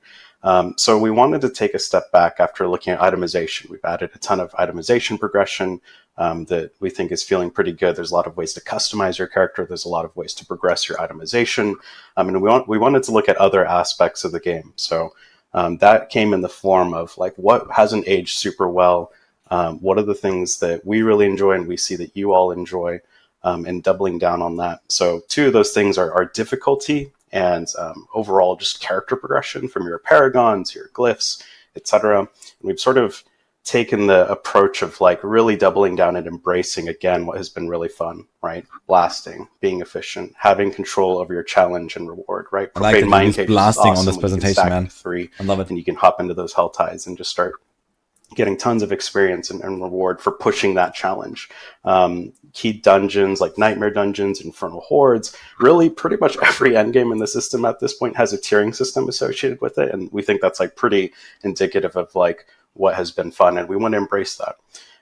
So we wanted to take a step back after looking at itemization. We've added a ton of itemization progression that we think is feeling pretty good. There's a lot of ways to customize your character. There's a lot of ways to progress your itemization. And we wanted to look at other aspects of the game. So that came in the form of like what hasn't aged super well. What are the things that we really enjoy and we see that you all enjoy, and doubling down on that. So two of those things are difficulty and overall just character progression from your paragons, your glyphs, etc. And we've sort of taken the approach of like really doubling down and embracing again what has been really fun, right? Blasting, being efficient, having control over your challenge and reward, right? I like Mind this Cage blasting is on this awesome when you can presentation, stack man. 3, I love it. and you can hop into those hell tides and just start getting tons of experience and reward for pushing that challenge. Key dungeons like Nightmare Dungeons, Infernal Hordes, really pretty much every endgame in the system at this point has a tiering system associated with it, and we think that's like pretty indicative of like what has been fun, and we want to embrace that.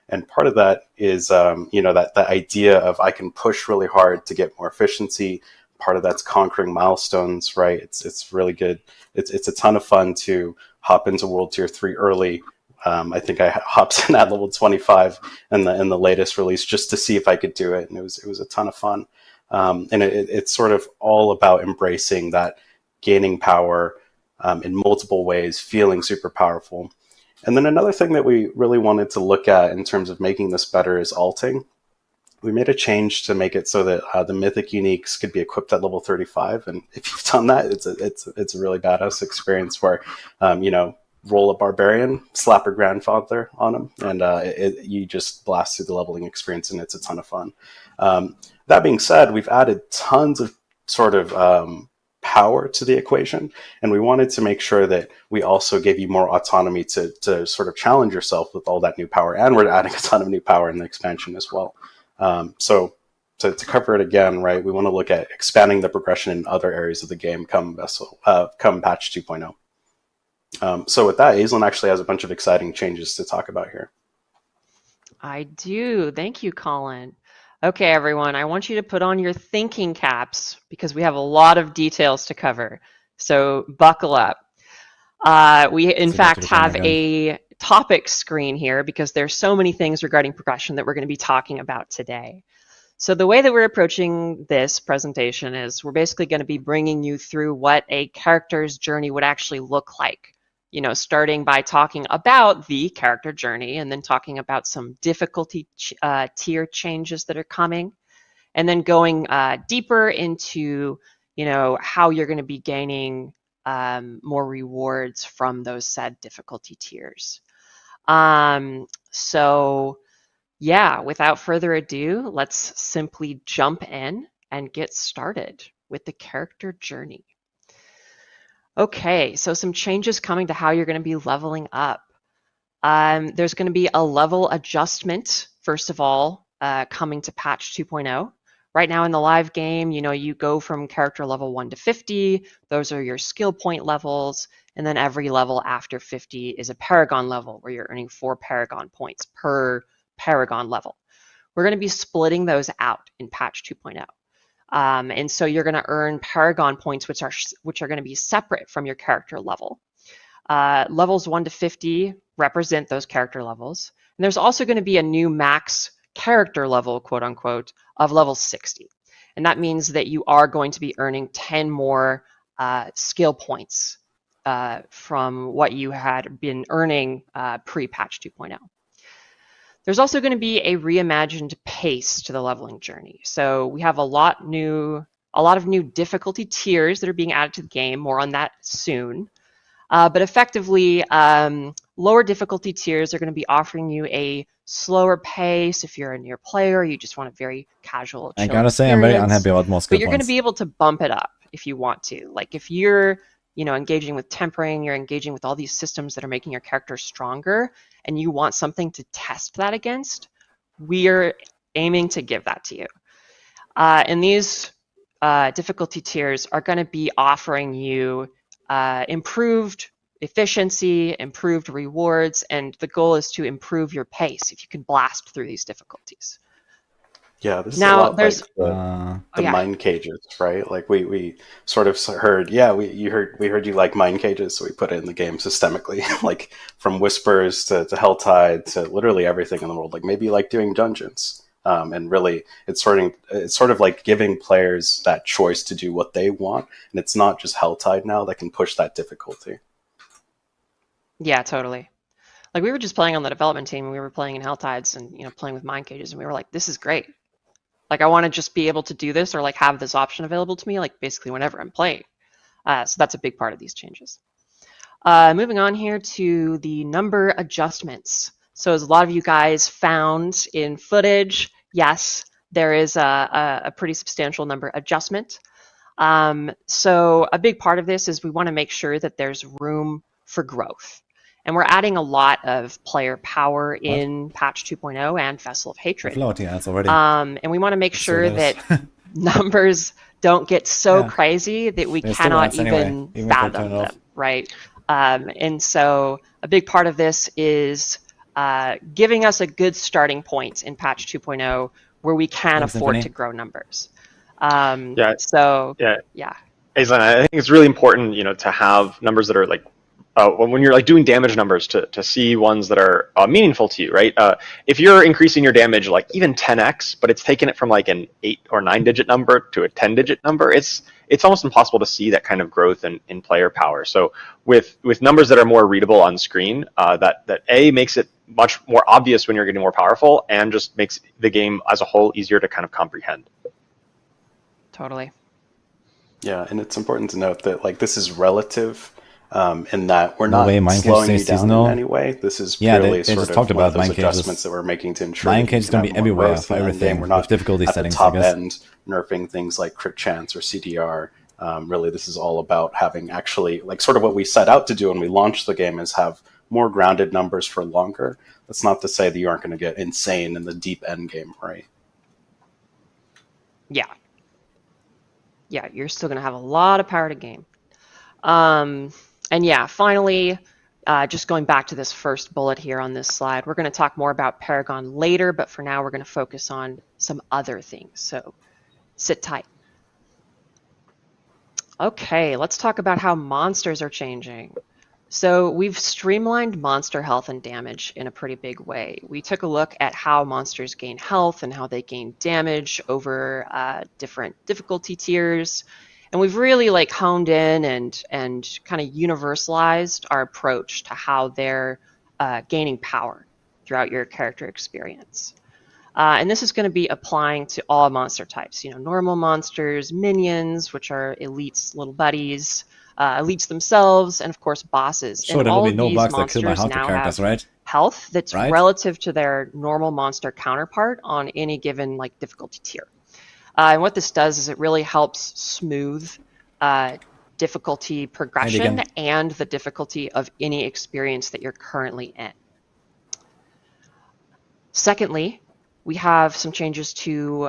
And part of that is that idea of I can push really hard to get more efficiency. Part of that's conquering milestones, right? It's really good. It's a ton of fun to hop into World Tier 3 early. I think I hopped in at level 25 in the latest release just to see if I could do it, and it was a ton of fun. And it's sort of all about embracing that gaining power in multiple ways, feeling super powerful. And then another thing that we really wanted to look at in terms of making this better is alting. We made a change to make it so that the mythic uniques could be equipped at level 35, and if you've done that, it's a really badass experience where roll a barbarian, slap your grandfather on him, and you just blast through the leveling experience, and it's a ton of fun. That being said, we've added tons of sort of power to the equation, and we wanted to make sure that we also gave you more autonomy to sort of challenge yourself with all that new power, and we're adding a ton of new power in the expansion as well. So to cover it again, right, we want to look at expanding the progression in other areas of the game come patch 2.0. So with that, Aislinn actually has a bunch of exciting changes to talk about here. I do. Thank you, Colin. Okay, everyone, I want you to put on your thinking caps because we have a lot of details to cover. So buckle up. We, in fact, have a topic screen here because there's so many things regarding progression that we're going to be talking about today. So the way that we're approaching this presentation is we're basically going to be bringing you through what a character's journey would actually look like. Starting by talking about the character journey and then talking about some difficulty tier changes that are coming, and then going deeper into, how you're going to be gaining more rewards from those said difficulty tiers. So yeah, without further ado, let's simply jump in and get started with the character journey. Okay, so some changes coming to how you're going to be leveling up. There's going to be a level adjustment, first of all, coming to patch 2.0. Right now in the live game, you go from character level 1 to 50. Those are your skill point levels. And then every level after 50 is a Paragon level where you're earning 4 Paragon points per Paragon level. We're going to be splitting those out in patch 2.0. And so you're going to earn Paragon points, which are going to be separate from your character level. Levels 1 to 50 represent those character levels. And there's also going to be a new max character level, quote unquote, of level 60. And that means that you are going to be earning 10 more skill points from what you had been earning pre-patch 2.0. There's also going to be a reimagined pace to the leveling journey. So we have a lot of new difficulty tiers that are being added to the game. More on that soon. But effectively, lower difficulty tiers are going to be offering you a slower pace if you're a newer player, you just want a very casual, chill I gotta say, I'm very unhappy about more skill But you're going to be able to bump it up if you want to. Like if you're engaging with tempering, you're engaging with all these systems that are making your character stronger, and you want something to test that against, we're aiming to give that to you. And these difficulty tiers are going to be offering you improved efficiency, improved rewards, and the goal is to improve your pace if you can blast through these difficulties. Yeah, this Now, is a lot there's like the mine cages, right? Like we sort of heard, we heard you like mine cages, so we put it in the game systemically, like from whispers to Helltide to literally everything in the world. Like maybe you like doing dungeons, and really it's sort of like giving players that choice to do what they want, and it's not just Helltide now that can push that difficulty. Yeah, totally. Like we were just playing on the development team, and we were playing in Helltides and playing with mine cages, and we were like, this is great. Like I want to just be able to do this or like have this option available to me, like basically whenever I'm playing. So that's a big part of these changes. Moving on here to the number adjustments. So as a lot of you guys found in footage, yes, there is a pretty substantial number adjustment. So a big part of this is we want to make sure that there's room for growth. And we're adding a lot of player power in patch 2.0 and Vessel of Hatred. Already. And we want to make sure that numbers don't get so crazy that we cannot even fathom them, right? And so a big part of this is giving us a good starting point in patch 2.0 where we can afford to grow numbers. Aizen, Yeah. I think it's really important, to have numbers that are like when you're like doing damage numbers to see ones that are meaningful to you, right? If you're increasing your damage like even 10x, but it's taking it from like an 8 or 9 digit number to a 10 digit number, it's almost impossible to see that kind of growth in player power. So with numbers that are more readable on screen, that A, makes it much more obvious when you're getting more powerful, and just makes the game as a whole easier to kind of comprehend. Totally. Yeah, and it's important to note that like this is relative. In that we're not slowing you down in any way. This is purely they sort just talked of one about of those mine adjustments that we're making to ensure mine that cages gonna be everywhere for everything. We're not with difficulty at settings, the top I guess. end nerfing things like crit chance or CDR. Really, this is all about having actually like sort of what we set out to do when we launched the game is have more grounded numbers for longer. That's not to say that you aren't going to get insane in the deep end game, right? Yeah, you're still going to have a lot of power to game. And yeah, finally, just going back to this first bullet here on this slide, we're going to talk more about Paragon later, but for now we're going to focus on some other things. So sit tight. Okay, let's talk about how monsters are changing. So we've streamlined monster health and damage in a pretty big way. We took a look at how monsters gain health and how they gain damage over different difficulty tiers. And we've really like honed in and kind of universalized our approach to how they're gaining power throughout your character experience. And this is going to be applying to all monster types, normal monsters, minions, which are elites, little buddies, elites themselves, and of course bosses. Sure, and there all will be of no these bugs that kill my monsters hunter now characters, have right? health that's Right? relative to their normal monster counterpart on any given like difficulty tier. And what this does is it really helps smooth difficulty progression and the difficulty of any experience that you're currently in. Secondly, we have some changes to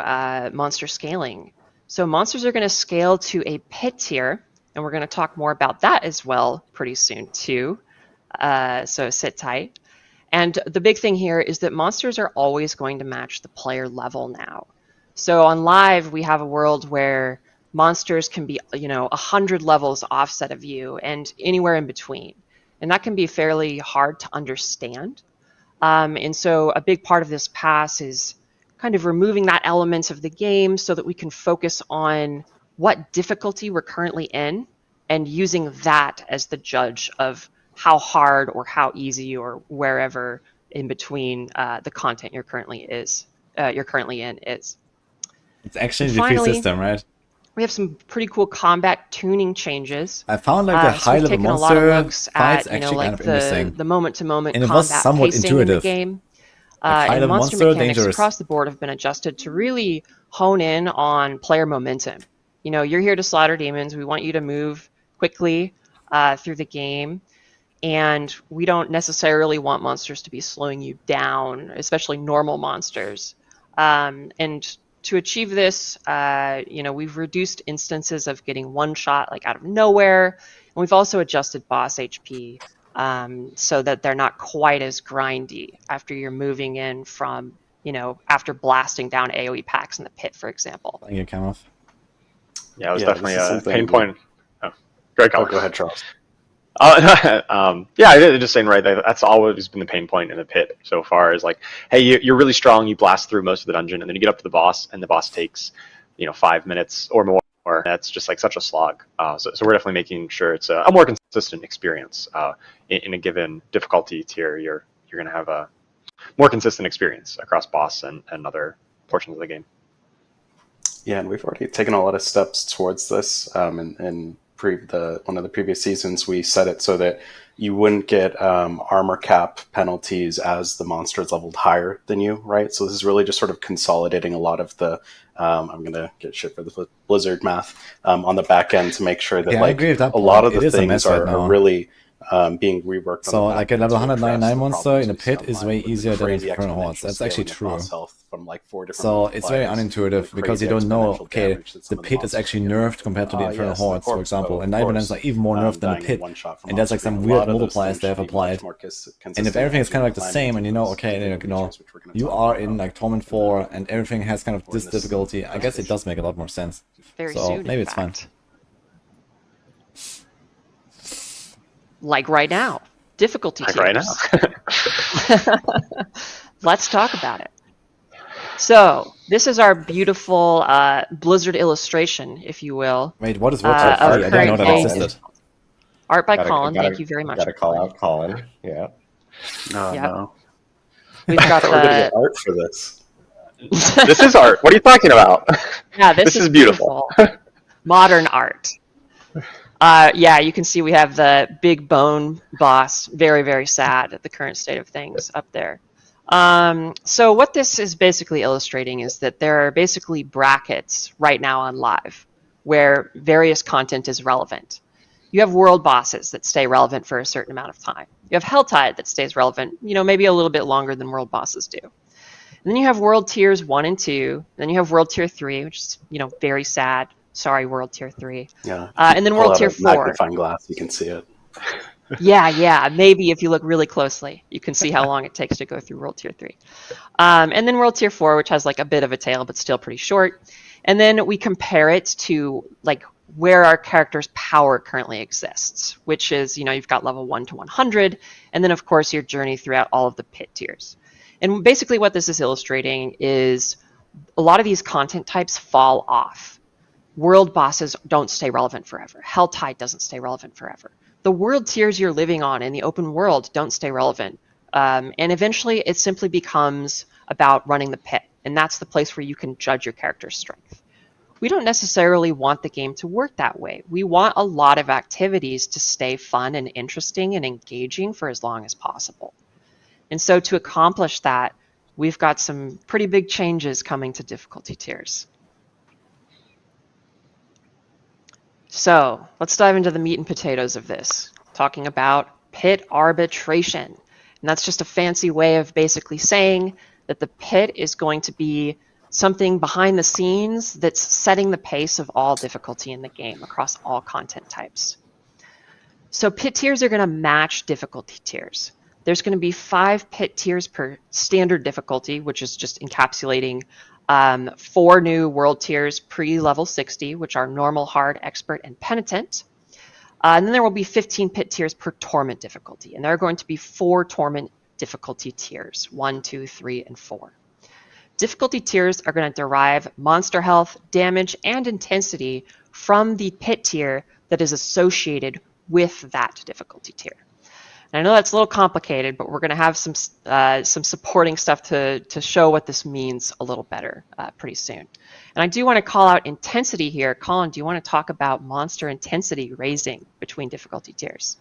monster scaling. So monsters are going to scale to a pit tier, and we're going to talk more about that as well pretty soon too. So sit tight. And the big thing here is that monsters are always going to match the player level now. So on live, we have a world where monsters can be, 100 levels offset of you and anywhere in between. And that can be fairly hard to understand. And so a big part of this pass is kind of removing that element of the game so that we can focus on what difficulty we're currently in and using that as the judge of how hard or how easy or wherever in between the content you're currently in is. It's actually the free system, right? We have some pretty cool combat tuning changes. I found like the high level monster fights actually kind of interesting. The moment-to-moment and it combat was somewhat pacing intuitive. in the game. Like And monster mechanics dangerous. across the board have been adjusted to really hone in on player momentum. You're here to slaughter demons. We want you to move quickly through the game. And we don't necessarily want monsters to be slowing you down, especially normal monsters. And to achieve this, we've reduced instances of getting one shot like out of nowhere, and we've also adjusted boss HP so that they're not quite as grindy after you're moving in from, after blasting down AoE packs in the pit, for example. Thank you, Kamoth. Yeah, it was definitely a pain point. Oh, go ahead, Charles. Yeah, just saying, right, that's always been the pain point in the pit so far, is like, hey, you're really strong, you blast through most of the dungeon, and then you get up to the boss, and the boss takes 5 minutes or more. That's just like such a slog. So we're definitely making sure it's a more consistent experience. In a given difficulty tier, you're going to have a more consistent experience across boss and other portions of the game. Yeah, and we've already taken a lot of steps towards this. In one of the previous seasons, we set it so that you wouldn't get armor cap penalties as the monster is leveled higher than you, right? So this is really just sort of consolidating a lot of the, I'm going to get shit for the Blizzard math, on the back end to make sure that, I agree with that a lot of point. the It is a things mess right now. are really being reworked. So on the like back a level end to address 199 the monster in a problems we pit see is online way with the easier than in crazy Infernal Hordes. exponential That's actually scaling of true. boss health from like 4 different So it's very multipliers, unintuitive the because you crazy don't know, exponential okay, damage that some the of the pit is monsters actually can do. nerfed compared to the Infernal Yes, the Hordes, for corpse example. bow, And of Nightmare course, are even more nerfed than the dying in pit. one shot from And there's like on-screen. some A weird lot of those multipliers things they have should be much applied. more And if consistent everything as is kind of we like the plan same, into and those okay, features, which we're gonna you talk are about in like Torment 4 and everything has kind of this this difficulty, I guess it does make a lot more sense. Very so soon, maybe in it's fine. fact. Like right now, difficulty tiers. Right now. Let's talk about it. So this is our beautiful Blizzard illustration, if you will. Wait, what is World Tier 3? I didn't know that existed. Art by Colin, thank you very much. Gotta call out Colin, yeah. No. We've got we're gonna get art for this. This is art. What are you talking about? Yeah, this is beautiful. Modern art. Yeah, you can see we have the big bone boss, very, very sad at the current state of things up there. So what this is basically illustrating is that there are basically brackets right now on live where various content is relevant. You have world bosses that stay relevant for a certain amount of time. You have Helltide that stays relevant, maybe a little bit longer than world bosses do. And then you have world tiers 1 and 2. Then you have world tier 3, which is, very sad. Sorry, world tier 3. Yeah. And then world tier 4. Magnifying glass, you can see it. Yeah. Maybe if you look really closely, you can see how long it takes to go through world tier 3. And then world tier 4, which has like a bit of a tail, but still pretty short. And then we compare it to like where our character's power currently exists, which is, you've got level 1 to 100. And then of course your journey throughout all of the pit tiers. And basically what this is illustrating is a lot of these content types fall off. World bosses don't stay relevant forever. Helltide doesn't stay relevant forever. The world tiers you're living on in the open world don't stay relevant. And eventually it simply becomes about running the pit. And that's the place where you can judge your character's strength. We don't necessarily want the game to work that way. We want a lot of activities to stay fun and interesting and engaging for as long as possible. And so to accomplish that, we've got some pretty big changes coming to difficulty tiers. So let's dive into the meat and potatoes of this, talking about pit arbitration. And that's just a fancy way of basically saying that the pit is going to be something behind the scenes that's setting the pace of all difficulty in the game across all content types. So pit tiers are going to match difficulty tiers. There's going to be 5 pit tiers per standard difficulty, which is just encapsulating 4 new world tiers pre-level 60, which are normal, hard, expert, and penitent. And then there will be 15 pit tiers per torment difficulty. And there are going to be 4 torment difficulty tiers, 1, 2, 3, and 4. Difficulty tiers are going to derive monster health, damage, and intensity from the pit tier that is associated with that difficulty tier. And I know that's a little complicated, but we're going to have some supporting stuff to show what this means a little better pretty soon. And I do want to call out intensity here. Colin, do you want to talk about monster intensity raising between difficulty tiers?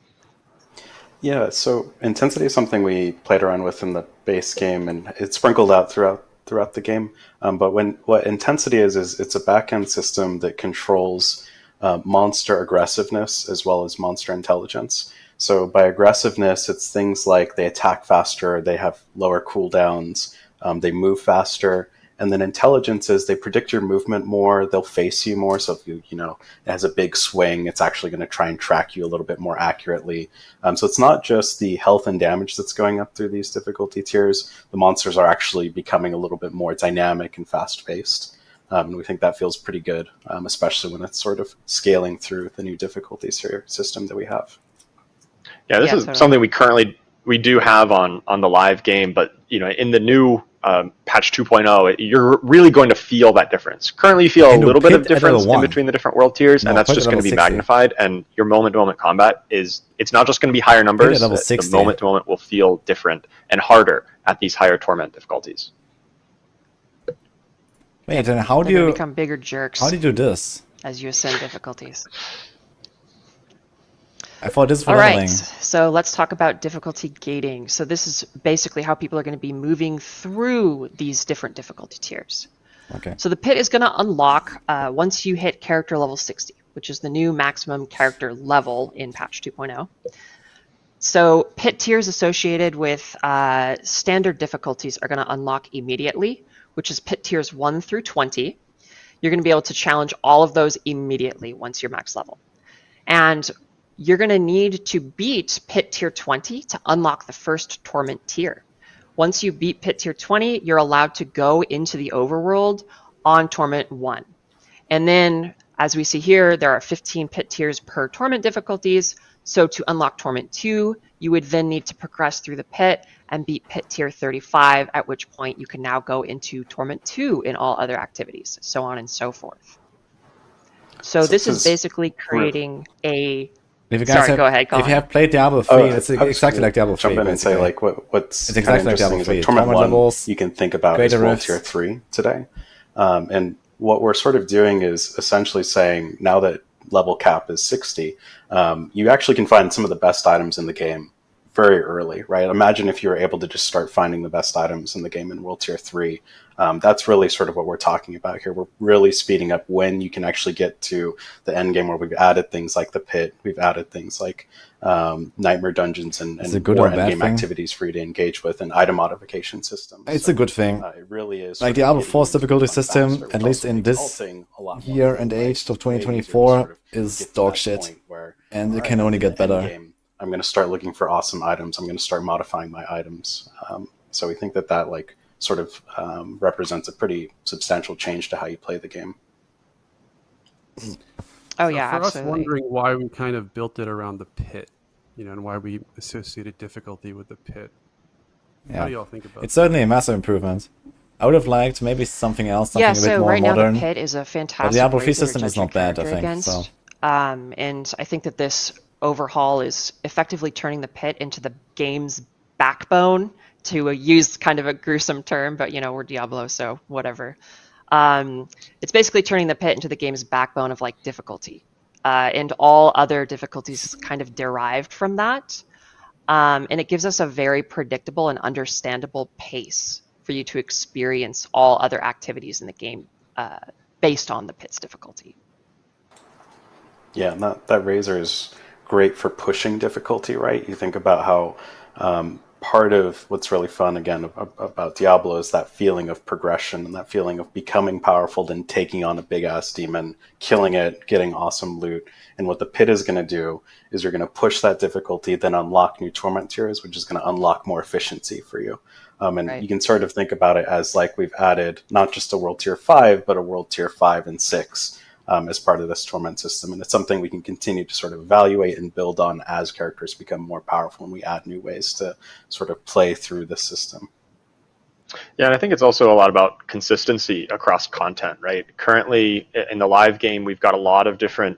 Yeah, so intensity is something we played around with in the base game, and it's sprinkled out throughout the game. But what intensity is it's a back-end system that controls monster aggressiveness as well as monster intelligence. So by aggressiveness, it's things like they attack faster, they have lower cooldowns, they move faster, And then intelligences, they predict your movement more, they'll face you more. So if it has a big swing, it's actually going to try and track you a little bit more accurately. So it's not just the health and damage that's going up through these difficulty tiers. The monsters are actually becoming a little bit more dynamic and fast-paced. And we think that feels pretty good, especially when it's sort of scaling through the new difficulties here system that we have. Yeah, this is something we do have on the live game, but in the new patch 2.0, you're really going to feel that difference. Currently, you feel a little bit of difference in between the different world tiers, and that's just going to be 60. magnified. And your moment-to-moment combat it's not just going to be higher numbers. The moment-to-moment will feel different and harder at these higher torment difficulties. Wait, and how do you become bigger jerks? How do you do this? As you ascend difficulties. I thought this was All leveling. right, so let's talk about difficulty gating. So this is basically how people are going to be moving through these different difficulty tiers. Okay. So the pit is going to unlock once you hit character level 60, which is the new maximum character level in patch 2.0. So pit tiers associated with standard difficulties are going to unlock immediately, which is pit tiers 1 through 20. You're going to be able to challenge all of those immediately once you're max level. And you're going to need to beat pit tier 20 to unlock the first torment tier. Once you beat pit tier 20, you're allowed to go into the overworld on torment 1. And then, as we see here, there are 15 pit tiers per torment difficulties. So to unlock torment 2, you would then need to progress through the pit and beat pit tier 35, at which point you can now go into torment 2 in all other activities, so on and so forth. So this is basically creating a... go ahead. If you have played Diablo 3, it's exactly like Diablo 3. Jump in and say what's it's exactly like Diablo 3. Torment 1, levels, you can think about as World Tier 3 today. And what we're sort of doing is essentially saying, now that level cap is 60, you actually can find some of the best items in the game very early, right? Imagine if you were able to just start finding the best items in the game in World Tier 3. That's really sort of what we're talking about here. We're really speeding up when you can actually get to the end game, where we've added things like the pit, we've added things like nightmare dungeons and more end game activities for you to engage with, and item modification systems. It's a good thing. It really is. Like Diablo 4's difficulty system, at least in this year and age of 2024, is dog shit, and it can only get better. I'm going to start looking for awesome items. I'm going to start modifying my items. So we think that sort of represents a pretty substantial change to how you play the game. Oh yeah, for absolutely. us wondering why we kind of built it around the pit, and why we associated difficulty with the pit. Yeah. How do y'all think about It's certainly a massive improvement. I would have liked maybe something else, something a bit more right modern. now the pit is a fantastic. The Diablo 3 razor system to is judge your not bad, I character think. So. And I think that this overhaul is effectively turning the pit into the game's backbone, to use kind of a gruesome term, but we're Diablo, so whatever. It's basically turning the pit into the game's backbone of like difficulty, and all other difficulties kind of derived from that. And it gives us a very predictable and understandable pace for you to experience all other activities in the game based on the pit's difficulty. Yeah, and that razor is great for pushing difficulty, right? You think about how part of what's really fun, again, about Diablo is that feeling of progression and that feeling of becoming powerful, then taking on a big-ass demon, killing it, getting awesome loot. And what the pit is going to do is you're going to push that difficulty, then unlock new torment tiers, which is going to unlock more efficiency for you. And you can sort of think about it as like we've added not just a World Tier 5, but a World Tier 5 and 6 as part of this torment system. And it's something we can continue to sort of evaluate and build on as characters become more powerful and we add new ways to sort of play through the system. Yeah, and I think it's also a lot about consistency across content, right? Currently, in the live game, we've got a lot of different,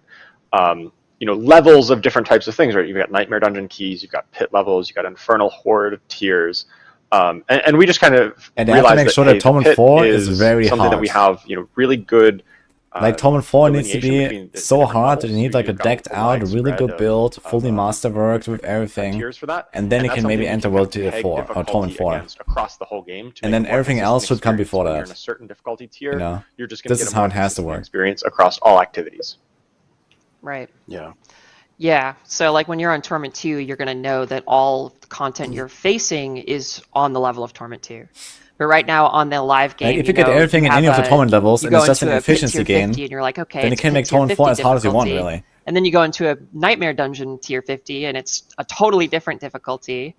levels of different types of things, right? You've got Nightmare Dungeon keys, you've got pit levels, you've got Infernal Horde tiers, and we just kind of realized that Torment 4 is very something hard. that we have, really good. Like Torment 4 needs to be so hard that you need like a decked out, really good build, fully masterworked with everything, and then you can maybe enter World Tier 4 or Torment 4. Across the whole game, and then everything else should come before that. In a certain difficulty tier, you're just this is how it has to work. Experience across all activities. Right. Yeah. Yeah. So like when you're on Torment 2, you're going to know that all the content you're facing is on the level of Torment 2. But right now on the live game, Like, if you get everything in any of the torment levels you and go it's just an into a pit efficiency tier game, 50 and you're like, okay, then you it's can pit make tier torment 50 4 as hard as you want, difficulty. really. And then you go into a nightmare dungeon tier 50 and it's a totally different difficulty.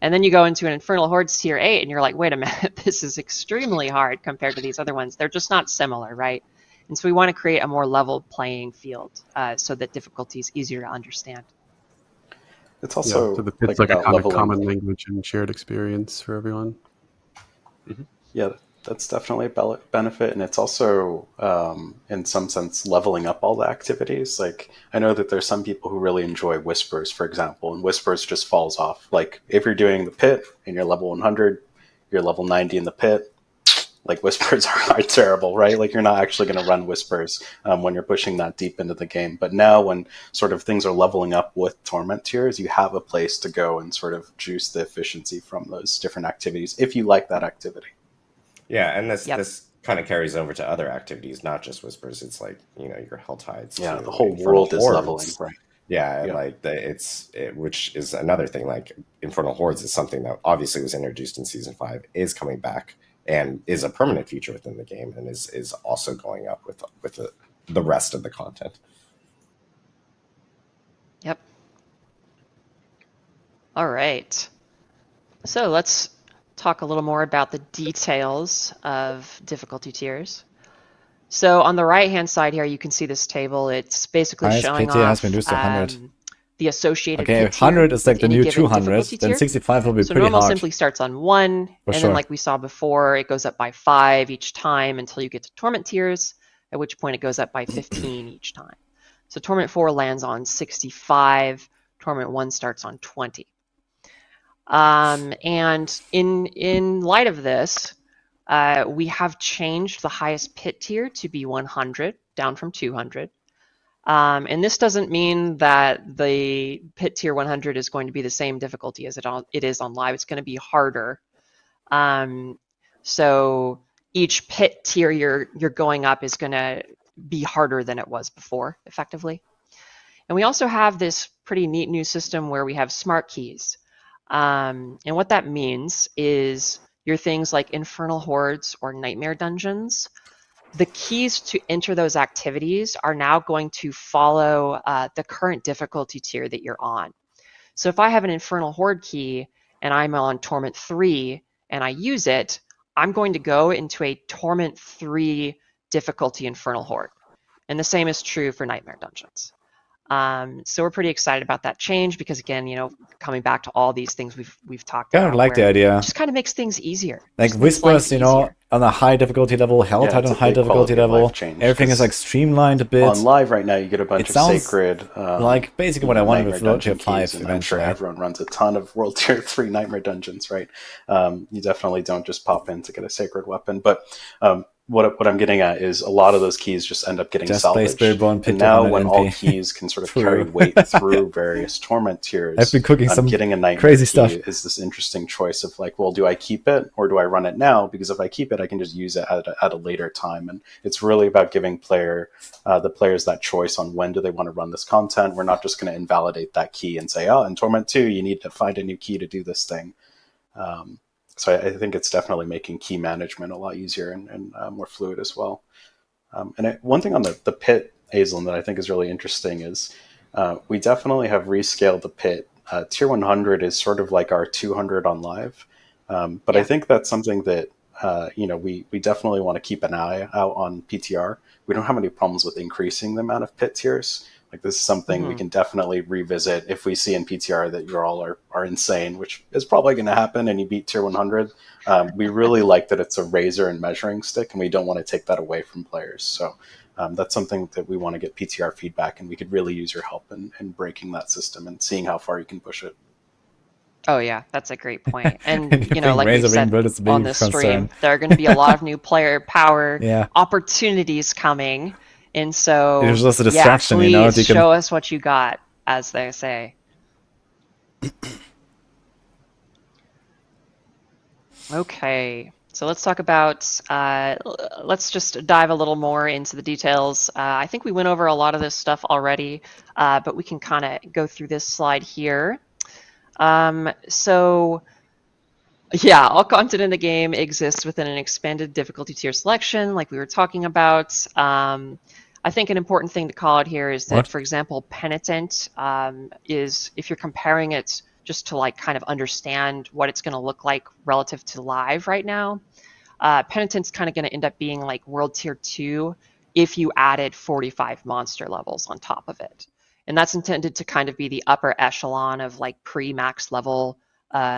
And then you go into an Infernal Hordes tier 8 and you're like, wait a minute, this is extremely hard compared to these other ones. They're just not similar, right? And so we want to create a more level playing field so that difficulty is easier to understand. It's also so the pit's like a kind of common language and shared experience for everyone. Yeah, that's definitely a benefit, and it's also, in some sense, leveling up all the activities. Like, I know that there's some people who really enjoy Whispers, for example, and Whispers just falls off. Like, if you're doing the pit and you're level 100, you're level 90 in the pit, like, Whispers are terrible, right? Like, you're not actually going to run Whispers when you're pushing that deep into the game. But now when sort of things are leveling up with Torment tiers, you have a place to go and sort of juice the efficiency from those different activities, if you like that activity. Yeah, and this kind of carries over to other activities, not just Whispers. It's like, your Hell Tides. Yeah, to the whole Infernal world is Hordes. leveling, right? Yeah, Yeah. like which is another thing. Like, Infernal Hordes is something that obviously was introduced in Season 5, is coming back, and is a permanent feature within the game, and is also going up with the rest of the content. Yep. All right. So let's talk a little more about the details of difficulty tiers. So on the right-hand side here, you can see this table. It's basically showing off the associated pit tier 100 is like with the any new given 200, difficulty then tier. 65 will be So pretty normal hard. simply starts on 1, and sure. then like we saw before, it goes up by 5 each time until you get to Torment tiers, at which point it goes up by 15 each time. So Torment 4 lands on 65, Torment 1 starts on 20. And in light of this, we have changed the highest pit tier to be 100, down from 200. And this doesn't mean that the pit tier 100 is going to be the same difficulty as it is on live. It's going to be harder. So each pit tier you're going up is going to be harder than it was before, effectively. And we also have this pretty neat new system where we have smart keys. And what that means is your things like Infernal Hordes or Nightmare Dungeons, the keys to enter those activities are now going to follow the current difficulty tier that you're on. So if I have an Infernal Horde key and I'm on Torment 3 and I use it, I'm going to go into a Torment 3 difficulty Infernal Horde. And the same is true for Nightmare Dungeons. So we're pretty excited about that change because, again, coming back to all these things we've talked about. I like the idea. It just kind of makes things easier. Like Whispers, on a high difficulty level, Hell Tide on a high difficulty level, everything is like streamlined a bit. On live right now, you get a bunch of sacred. Like basically what I wanted with World Tier 5 eventually. I'm sure everyone runs a ton of World Tier 3 Nightmare Dungeons, right? You definitely don't just pop in to get a sacred weapon, but what I'm getting at is a lot of those keys just end up getting salvaged. And now when all keys can sort of carry weight through various torment tiers, I've been cooking some getting a nightmare crazy key stuff. is this interesting choice of like, well, do I keep it or do I run it now? Because if I keep it, I can just use it at a later time. And it's really about giving the players that choice on when do they want to run this content. We're not just going to invalidate that key and say, oh, in Torment 2, you need to find a new key to do this thing. So I think it's definitely making key management a lot easier and more fluid as well. One thing on the pit, Aislinn, that I think is really interesting is we definitely have rescaled the pit. Tier 100 is sort of like our 200 on live. But I think that's something that we definitely want to keep an eye out on PTR. We don't have any problems with increasing the amount of pit tiers. Like, this is something we can definitely revisit if we see in PTR that you all are insane, which is probably going to happen, and you beat tier 100. We really like that it's a razor and measuring stick, and we don't want to take that away from players. So that's something that we want to get PTR feedback, and we could really use your help in breaking that system and seeing how far you can push it. Oh yeah, that's a great point. And like we said on this stream, there are going to be a lot of new player power opportunities coming. And so, it was just a distraction, please show us what you got, as they say. Okay, so let's talk about, let's just dive a little more into the details. I think we went over a lot of this stuff already, but we can kind of go through this slide here. So Yeah, all content in the game exists within an expanded difficulty tier selection, like we were talking about. I think an important thing to call out here is that, What? for example, Penitent is, if you're comparing it just to like kind of understand what it's going to look like relative to live right now, Penitent's kind of going to end up being like World Tier 2 if you added 45 monster levels on top of it. And that's intended to kind of be the upper echelon of like pre-max level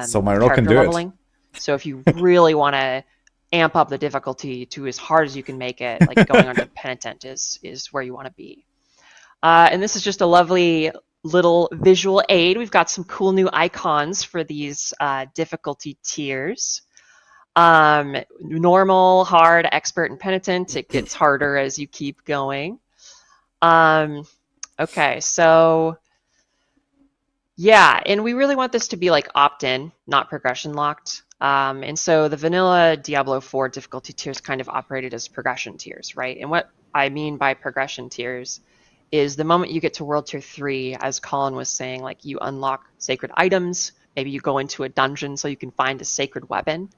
So my rogue can character do it. leveling. So if you really want to amp up the difficulty to as hard as you can make it, like going under Penitent is where you want to be. And this is just a lovely little visual aid. We've got some cool new icons for these difficulty tiers. Normal, hard, expert, and penitent. It gets harder as you keep going. Okay, so yeah, and we really want this to be like opt-in, not progression locked. And so the vanilla Diablo 4 difficulty tiers kind of operated as progression tiers, right? And what I mean by progression tiers is the moment you get to World Tier 3, as Colin was saying, like you unlock sacred items, maybe you go into a dungeon so you can find a sacred weapon.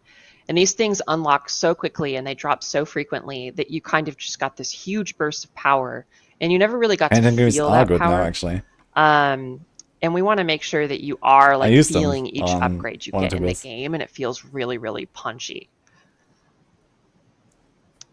And these things unlock so quickly and they drop so frequently that you kind of just got this huge burst of power, and you never really got to feel that good power. now, actually. And we want to make sure that you are like used them feeling each on upgrade you one or get two in the builds. game, and it feels really, really punchy.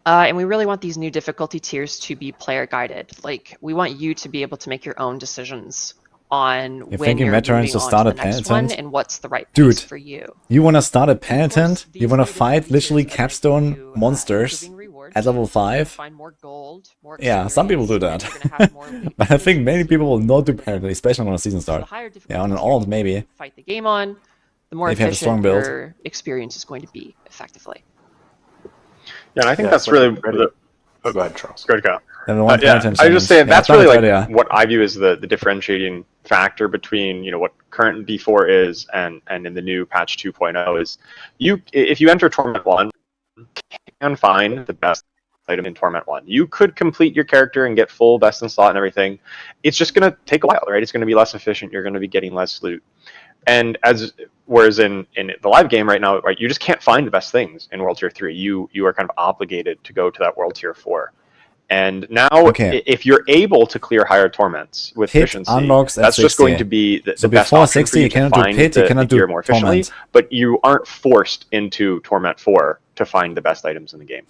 And we really want these new difficulty tiers to be player guided. Like we want you to be able to make your own decisions on You're when thinking you're veterans moving to on start to a the next one penitent? and what's the right Dude, pace for you. you want to start a penitent? You want to fight literally Capstone monsters at level 5? Find more gold, more Yeah, some people do that. experience, you're gonna have more loot But I think many people will not do penitent, especially on a season the start. higher Yeah, difficulty on an tier alt you maybe. fight the game on, the more If you have a strong efficient build. your experience is going to be effectively. Yeah, and I think Yeah, that's so really ready. the, Oh, go ahead, Charles. Good go. Level 1 Yeah, penitent I was just challenge. saying Yeah, that's it's not a really bad like idea. what I view as the differentiating factor between what current B4 is and in the new patch 2.0 is if you enter Torment 1, you can find the best item in Torment 1. You could complete your character and get full best in slot and everything. It's just going to take a while, right? It's going to be less efficient. You're going to be getting less loot. And whereas in the live game right now, right, you just can't find the best things in World Tier 3. You are kind of obligated to go to that World Tier 4. And now, if you're able to clear higher torments with Pit efficiency, unlocks at that's just 60. going to be the So best before option 60, for you you to cannot do find pit, you the cannot do gear more efficiently. torment. But you aren't forced into Torment 4 to find the best items in the game.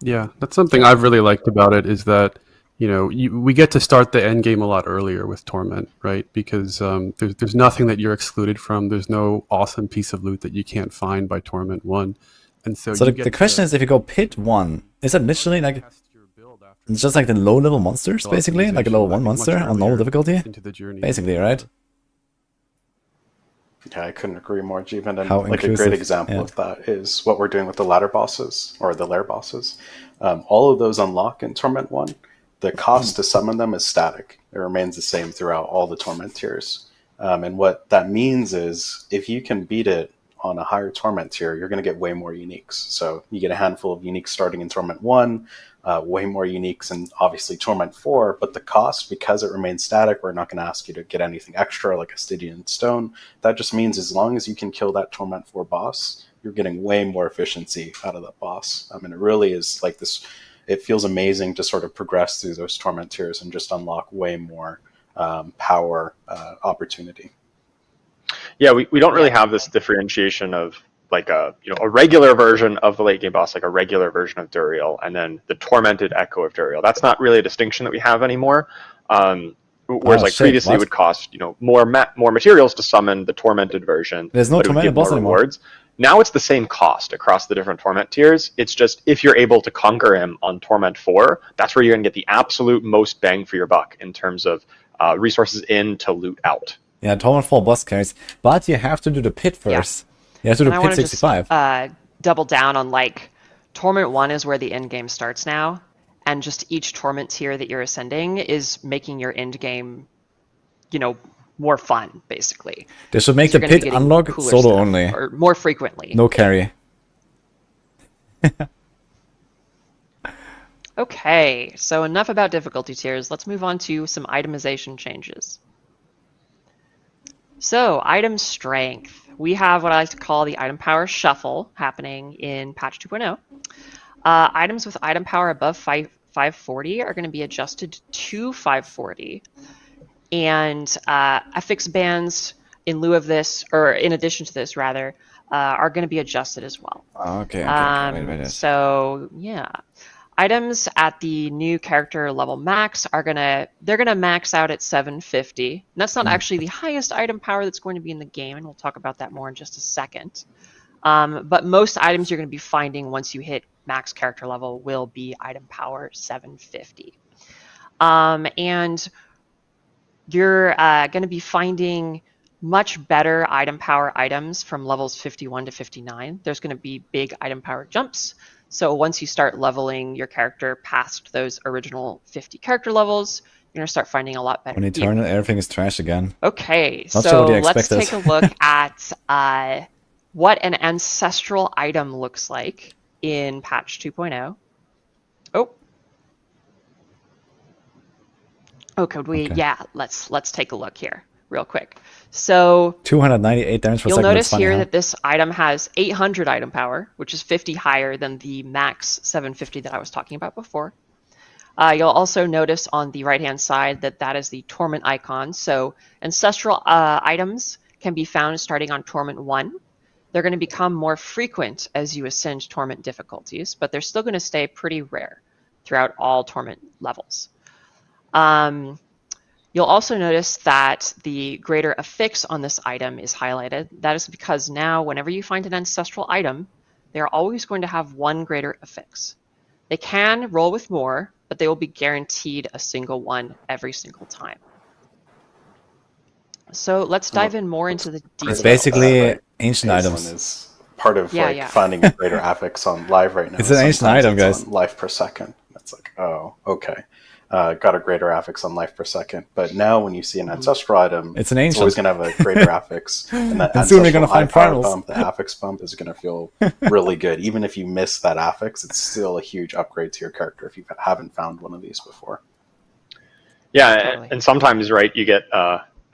Yeah, that's something I've really liked about it is that we get to start the end game a lot earlier with Torment, right? Because there's nothing that you're excluded from. There's no awesome piece of loot that you can't find by Torment 1, and so the question is, if you go pit 1, is that literally like it's just like the low level monsters, basically, like a level 1 monster on normal difficulty, into the journey. basically, right? Yeah, I couldn't agree more, Jeevan. And How like a inclusive, great example yeah. of that is what we're doing with the ladder bosses or the lair bosses. All of those unlock in Torment 1. The cost to summon them is static. It remains the same throughout all the Torment tiers. And what that means is if you can beat it on a higher Torment tier, you're going to get way more uniques. So you get a handful of uniques starting in Torment 1, way more uniques in obviously Torment 4, but the cost, because it remains static, we're not going to ask you to get anything extra like a Stygian Stone. That just means as long as you can kill that Torment 4 boss, you're getting way more efficiency out of that boss. I mean, it really is like this. It feels amazing to sort of progress through those Torment tiers and just unlock way more power opportunity. Yeah, we don't really have this differentiation of like a regular version of the late game boss, like a regular version of Duriel, and then the tormented echo of Duriel. That's not really a distinction that we have anymore. Whereas previously it would cost more materials to summon the tormented version. There's no but it would tormented give more boss anymore. rewards. Now it's the same cost across the different torment tiers. It's just if you're able to conquer him on Torment 4, that's where you're going to get the absolute most bang for your buck in terms of resources in to loot out. Yeah, Torment 4 boss carries, but you have to do the pit first. You have to do And I pit wanna 65. Just, double down on like Torment 1 is where the end game starts now, and just each torment tier that you're ascending is making your end game, more fun, basically. They should make the you're gonna be pit getting unlock cooler solo stuff, only. or more frequently. No carry. Okay, so enough about difficulty tiers. Let's move on to some itemization changes. So, item strength. we have what I like to call the item power shuffle happening in patch 2.0. Items with item power above 540 are going to be adjusted to 540. And affix bands in lieu of this, or in addition to this rather, are going to be adjusted as well. Okay. Wait. So yeah, items at the new character level max are they're gonna max out at 750. And that's not actually the highest item power that's going to be in the game, and we'll talk about that more in just a second. But most items you're going to be finding once you hit max character level will be item power 750. And you're going to be finding much better item power items from levels 51 to 59. There's going to be big item power jumps. So once you start leveling your character past those original 50 character levels, you're going to start finding a lot better. When you turn it, everything is trash again. Okay, Not so sure what you let's expected. take a look at what an ancestral item looks like in patch 2.0. Oh, could we? Okay. Yeah, let's take a look here real quick. So 298 damage per you'll second. notice funny, here huh? that this item has 800 item power, which is 50 higher than the max 750 that I was talking about before. You'll also notice on the right-hand side that is the Torment icon. So ancestral items can be found starting on Torment 1. They're going to become more frequent as you ascend Torment difficulties, but they're still going to stay pretty rare throughout all Torment levels. You'll also notice that the greater affix on this item is highlighted. That is because now whenever you find an ancestral item, they're always going to have one greater affix. They can roll with more, but they will be guaranteed a single one every single time. So let's dive in more into the details. It's basically right? ancient Aislinn items. Is part of finding a greater affix on live right now. It's an ancient item, guys. On life per second. It's like, oh, okay. Got a greater affix on life per second. But now when you see an ancestral item, it's an ancient. It's always going to have a greater affix. And that and soon we're going to find finals. Bump, the affix bump is going to feel really good. Even if you miss that affix, it's still a huge upgrade to your character if you haven't found one of these before. Yeah, Totally. and sometimes, right, you get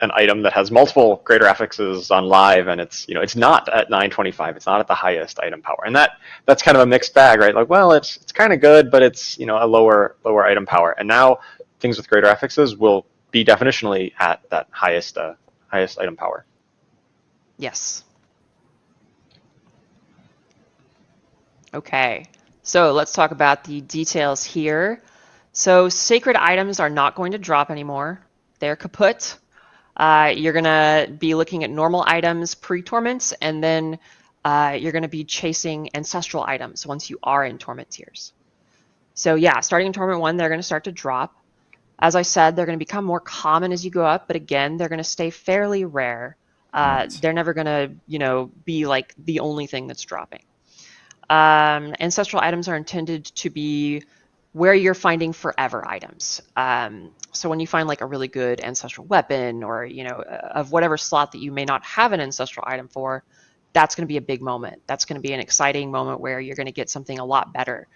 an item that has multiple greater affixes on live, and it's not at 925, it's not at the highest item power, and that's kind of a mixed bag, right? Like, well, it's kind of good, but it's a lower item power, and now things with greater affixes will be definitionally at that highest item power. Yes. Okay, so let's talk about the details here. So sacred items are not going to drop anymore. They're kaput. You're going to be looking at normal items pre-torments, and then you're going to be chasing ancestral items once you are in torment tiers. So yeah, starting in torment 1, they're going to start to drop. As I said, they're going to become more common as you go up, but again, they're going to stay fairly rare. They're never going to, be like the only thing that's dropping. Ancestral items are intended to be where you're finding forever items. So when you find like a really good ancestral weapon or, of whatever slot that you may not have an ancestral item for, that's going to be a big moment. That's going to be an exciting moment where you're going to get something a lot better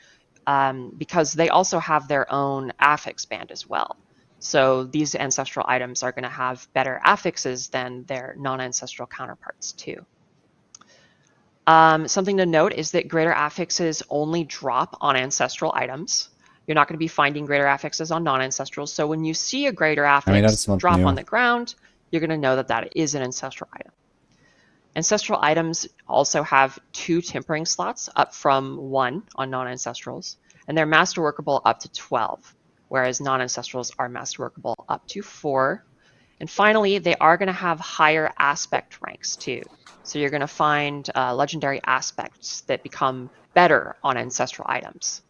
because they also have their own affix band as well. So these ancestral items are going to have better affixes than their non-ancestral counterparts too. Something to note is that greater affixes only drop on ancestral items. You're not going to be finding greater affixes on non-ancestrals. So when you see a greater affix drop on the ground, you're going to know that is an ancestral item. Ancestral items also have 2 tempering slots up from 1 on non-ancestrals, and they're masterworkable up to 12, whereas non-ancestrals are masterworkable up to 4. And finally, they are going to have higher aspect ranks too. So you're going to find legendary aspects that become better on ancestral items.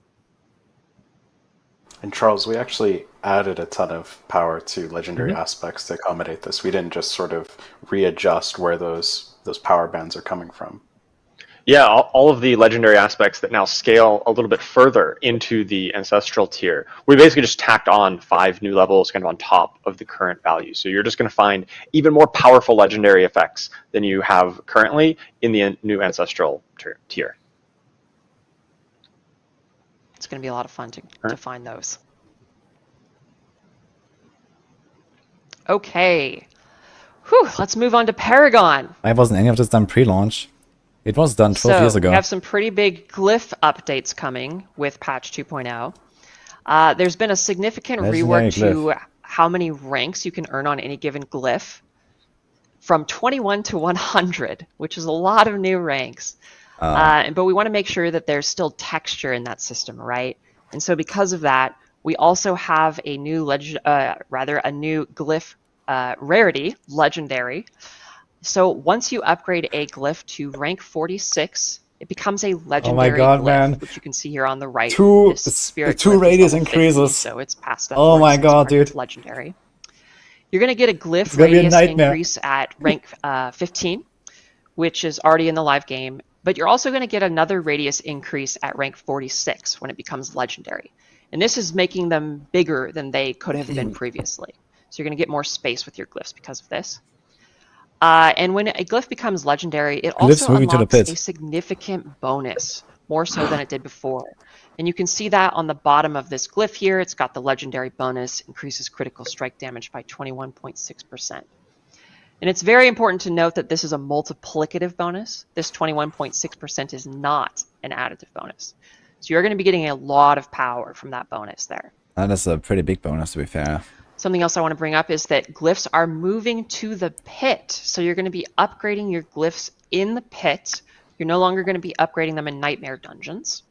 And Charles, we actually added a ton of power to legendary aspects to accommodate this. We didn't just sort of readjust where those power bands are coming from. Yeah, all of the legendary aspects that now scale a little bit further into the ancestral tier, we basically just tacked on 5 new levels kind of on top of the current value. So you're just going to find even more powerful legendary effects than you have currently in the new ancestral tier. It's going to be a lot of fun to find those. Okay. Whew, let's move on to Paragon. Why wasn't any of this done pre-launch? It was done 12 years ago. We have some pretty big glyph updates coming with patch 2.0. There's been a significant Legendary rework to how many ranks you can earn on any given glyph, from 21 to 100, which is a lot of new ranks. But we want to make sure that there's still texture in that system, right? And so because of that, we also have a new a new glyph rarity, legendary. So once you upgrade a glyph to rank 46, it becomes a legendary glyph, man. which you can see here on the right. Two glyph radius is level 50, increases. so it's past that. Oh my god, dude. It's legendary. You're going to get a glyph It's gonna be a radius nightmare. increase at rank 15, which is already in the live game. But you're also going to get another radius increase at rank 46 when it becomes legendary. And this is making them bigger than they could have been previously. So you're going to get more space with your glyphs because of this. And when a glyph becomes legendary, it also unlocks a significant bonus, more so than it did before. And you can see that on the bottom of this glyph here. It's got the legendary bonus, increases critical strike damage by 21.6%. And it's very important to note that this is a multiplicative bonus. This 21.6% is not an additive bonus. So you're going to be getting a lot of power from that bonus there. That is a pretty big bonus, to be fair. Something else I want to bring up is that glyphs are moving to the pit. So you're going to be upgrading your glyphs in the pit. You're no longer going to be upgrading them in nightmare dungeons.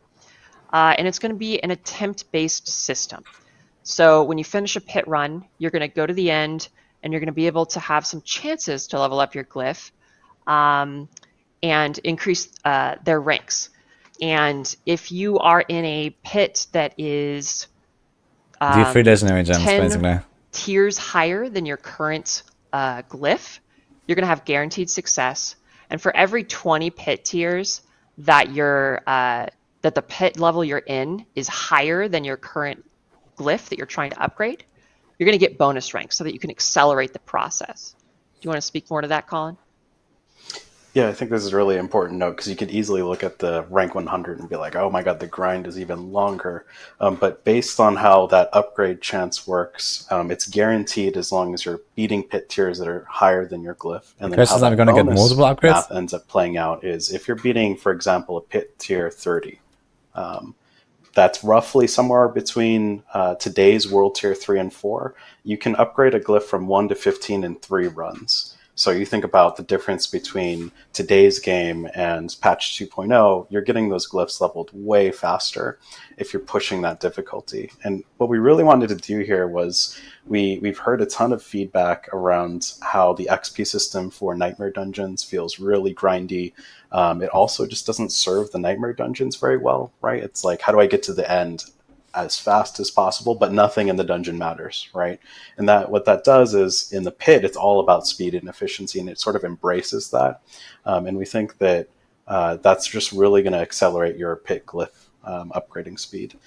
And it's going to be an attempt-based system. So when you finish a pit run, you're going to go to the end, and you're going to be able to have some chances to level up your glyph and increase their ranks. And if you are in a pit that is Do 3 legendary gems, 10 basically. tiers higher than your current glyph, you're going to have guaranteed success. And for every 20 pit tiers that that the pit level you're in is higher than your current glyph that you're trying to upgrade, you're going to get bonus ranks so that you can accelerate the process. Do you want to speak more to that, Colin? Yeah, I think this is a really important note because you could easily look at the rank 100 and be like, oh my god, the grind is even longer. But based on how that upgrade chance works, it's guaranteed as long as you're beating pit tiers that are higher than your glyph. And then how I'm going to get multiple upgrades? math ends up playing out is if you're beating, for example, a pit tier 30, that's roughly somewhere between today's world tier 3 and 4. You can upgrade a glyph from 1 to 15 in 3 runs. So you think about the difference between today's game and patch 2.0, you're getting those glyphs leveled way faster if you're pushing that difficulty. And what we really wanted to do here was we've heard a ton of feedback around how the XP system for Nightmare Dungeons feels really grindy. It also just doesn't serve the Nightmare Dungeons very well, right? It's like, how do I get to the end as fast as possible, but nothing in the dungeon matters, right? And that what that does is in the pit, it's all about speed and efficiency, and it sort of embraces that. And we think that that's just really going to accelerate your pit glyph upgrading speed.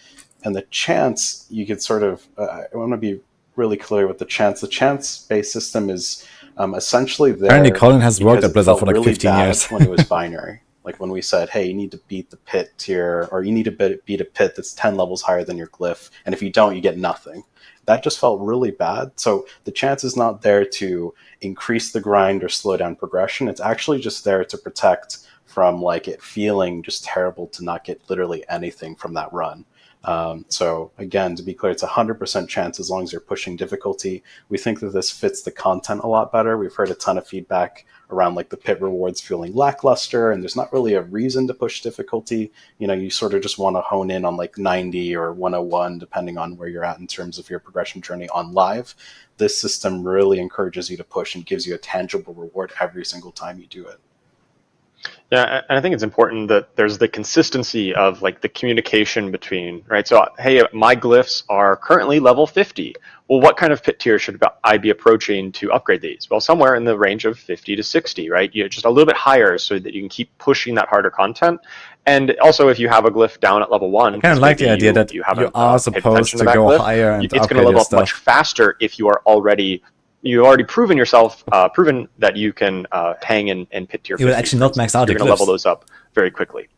And the chance, you could sort of, I want to be really clear with the chance. The chance-based system is essentially there. Apparently Colin has worked at Blizzard for like really 15 years. when it was binary. Like when we said, hey, you need to beat the pit tier, or you need to beat a pit that's 10 levels higher than your glyph, and if you don't, you get nothing. That just felt really bad. So the chance is not there to increase the grind or slow down progression. It's actually just there to protect from like it feeling just terrible to not get literally anything from that run. So again, to be clear, it's 100% chance as long as you're pushing difficulty. We think that this fits the content a lot better. We've heard a ton of feedback around like the pit rewards feeling lackluster, and there's not really a reason to push difficulty. You know, you sort of just want to hone in on like 90 or 101, depending on where you're at in terms of your progression journey on live. This system really encourages you to push and gives you a tangible reward every single time you do it. Yeah, and I think it's important that there's the consistency of like the communication between, right? So, hey, my glyphs are currently level 50. Well, what kind of pit tier should I be approaching to upgrade these? Well, somewhere in the range of 50 to 60, right? You're just a little bit higher so that you can keep pushing that harder content. And also, if you have a glyph down at level 1, I kind of like the idea that you are supposed to go glyph, higher and it's going to upgrade level your up much stuff. faster if you are already proven yourself, proven that you can hang in pit tier 50. You will actually not max out You're the going to level glyphs. those up very quickly.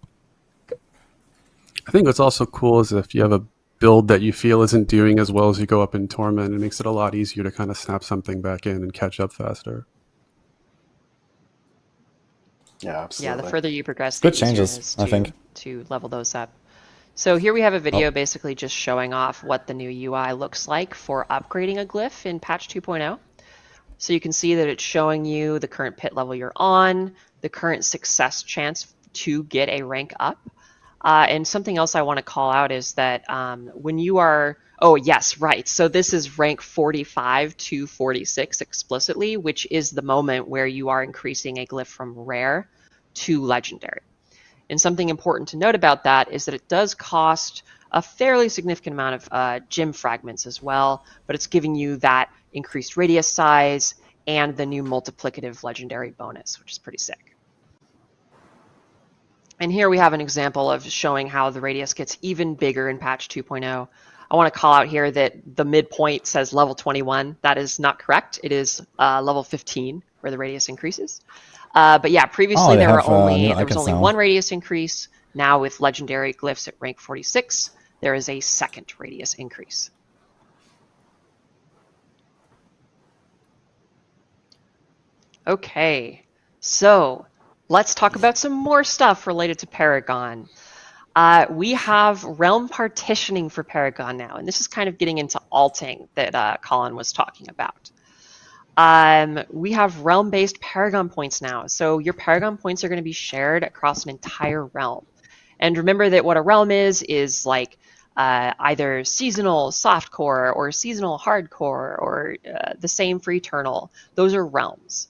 I think what's also cool is if you have a build that you feel isn't doing as well as you go up in Torment, it makes it a lot easier to kind of snap something back in and catch up faster. Yeah, absolutely. Yeah, the further you progress, Good the easier it changes, is I think. to level those up. So here we have a video basically just showing off what the new UI looks like for upgrading a glyph in patch 2.0. So you can see that it's showing you the current pit level you're on, the current success chance to get a rank up. And something else I want to call out is that when you are, oh yes, right. So this is rank 45 to 46 explicitly, which is the moment where you are increasing a glyph from rare to legendary. And something important to note about that is that it does cost a fairly significant amount of gem fragments as well, but it's giving you that increased radius size and the new multiplicative legendary bonus, which is pretty sick. And here we have an example of showing how the radius gets even bigger in patch 2.0. I want to call out here that the midpoint says level 21. That is not correct. It is level 15 where the radius increases. But yeah, previously there was only one radius increase. Now with legendary glyphs at rank 46, there is a second radius increase. Okay, so let's talk about some more stuff related to Paragon. We have realm partitioning for Paragon now, and this is kind of getting into alting that Colin was talking about. We have realm-based Paragon points now. So your Paragon points are going to be shared across an entire realm. And remember that what a realm is like either seasonal softcore or seasonal hardcore or the same for eternal. Those are realms.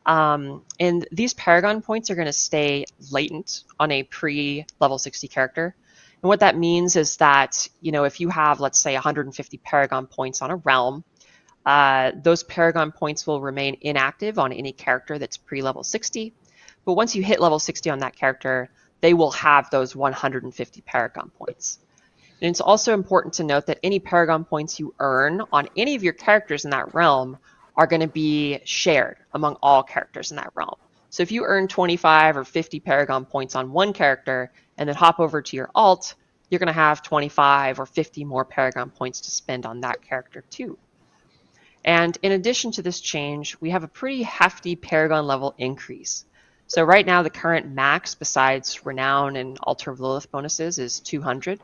And these Paragon points are going to stay latent on a pre-level 60 character. And what that means is that, you know, if you have, let's say, 150 Paragon points on a realm, those Paragon points will remain inactive on any character that's pre-level 60. But once you hit level 60 on that character, they will have those 150 Paragon points. And it's also important to note that any Paragon points you earn on any of your characters in that realm are going to be shared among all characters in that realm. So if you earn 25 or 50 Paragon points on one character and then hop over to your alt, you're going to have 25 or 50 more Paragon points to spend on that character too. And in addition to this change, we have a pretty hefty Paragon level increase. So right now, the current max, besides Renown and Altar of Lilith bonuses, is 200.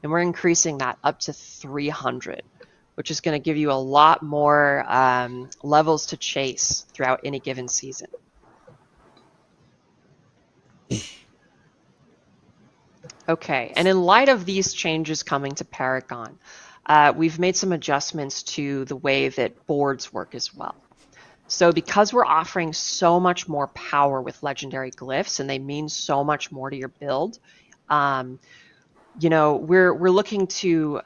And we're increasing that up to 300, which is going to give you a lot more levels to chase throughout any given season. Okay, and in light of these changes coming to Paragon, we've made some adjustments to the way that boards work as well. So because we're offering so much more power with legendary glyphs and they mean so much more to your build, you know, we're looking to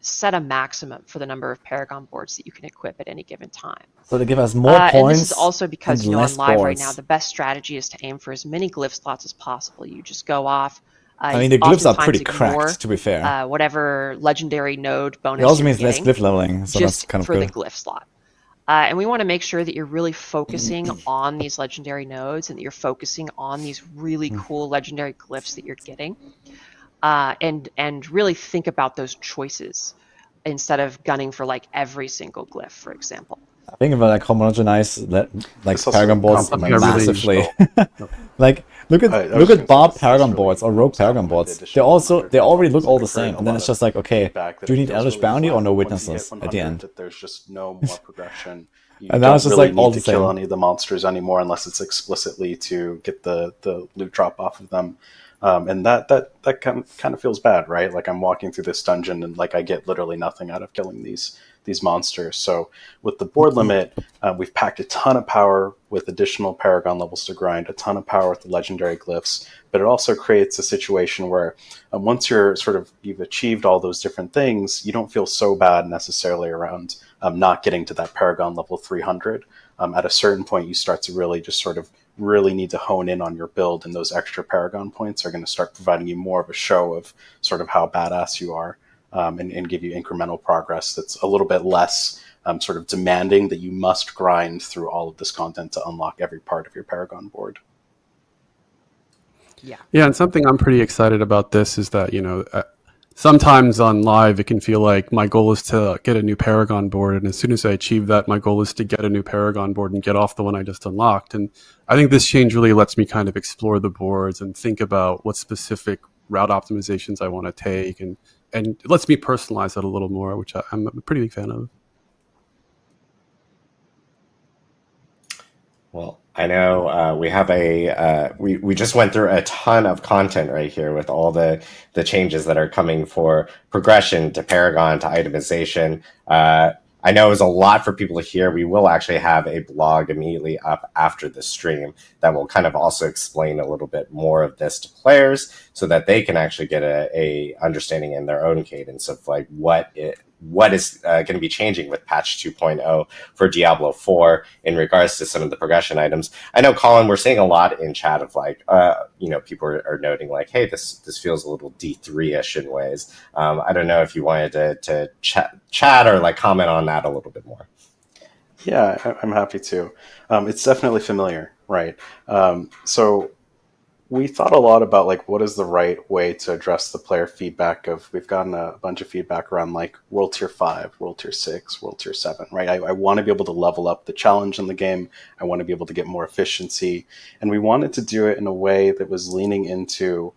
set a maximum for the number of Paragon boards that you can equip at any given time. So they give us more points. And this is also because, you know, on live boards. right now, the best strategy is to aim for as many glyph slots as possible. You just go off. I mean, the glyphs are pretty cracked, to be fair. Whatever legendary node bonus it also means you're less glyph leveling, so just that's kind of for good. the glyph slot. And we want to make sure that you're really focusing on these legendary nodes and that you're focusing on these really cool legendary glyphs that you're getting. And really think about those choices instead of gunning for like every single glyph, for example. I think about like homogenize like Paragon boards massively. Like look at Barb Paragon boards or Rogue Paragon boards. They already look all the same, and then it's just like, okay, do you need Elvish Bounty or no witnesses at the end? There's just no more progression. You and now it's just really like all need the to same. kill any of the monsters anymore unless it's explicitly to get the loot drop off of them. And that kind of feels bad, right? Like I'm walking through this dungeon and like I get literally nothing out of killing these monsters. So with the board limit, we've packed a ton of power with additional Paragon levels to grind, a ton of power with the legendary glyphs, but it also creates a situation where once you've achieved all those different things, you don't feel so bad necessarily around not getting to that Paragon level 300. At a certain point, you start to really just really need to hone in on your build, and those extra Paragon points are going to start providing you more of a show of sort of how badass you are, and give you incremental progress that's a little bit less sort of demanding that you must grind through all of this content to unlock every part of your Paragon board. Yeah, and something I'm pretty excited about this is that, you know, sometimes on live it can feel like my goal is to get a new Paragon board, and as soon as I achieve that, my goal is to get a new Paragon board and get off the one I just unlocked. And I think this change really lets me kind of explore the boards and think about what specific route optimizations I want to take, and it lets me personalize that a little more, which I'm a pretty big fan of. Well, I know we have we just went through a ton of content right here with all the changes that are coming for progression to Paragon to itemization. I know it was a lot for people to hear. We will actually have a blog immediately up after the stream that will kind of also explain a little bit more of this to players so that they can actually get a understanding in their own cadence of like what is going to be changing with patch 2.0 for Diablo 4 in regards to some of the progression items. I know, Colin, we're seeing a lot in chat of like, people are noting like, hey, this feels a little D3-ish in ways. I don't know if you wanted to chat or like comment on that a little bit more. Yeah, I'm happy to. It's definitely familiar, right? So we thought a lot about like what is the right way to address the player feedback of, we've gotten a bunch of feedback around like World Tier 5, World Tier 6, World Tier 7, right? I want to be able to level up the challenge in the game. I want to be able to get more efficiency. And we wanted to do it in a way that was leaning into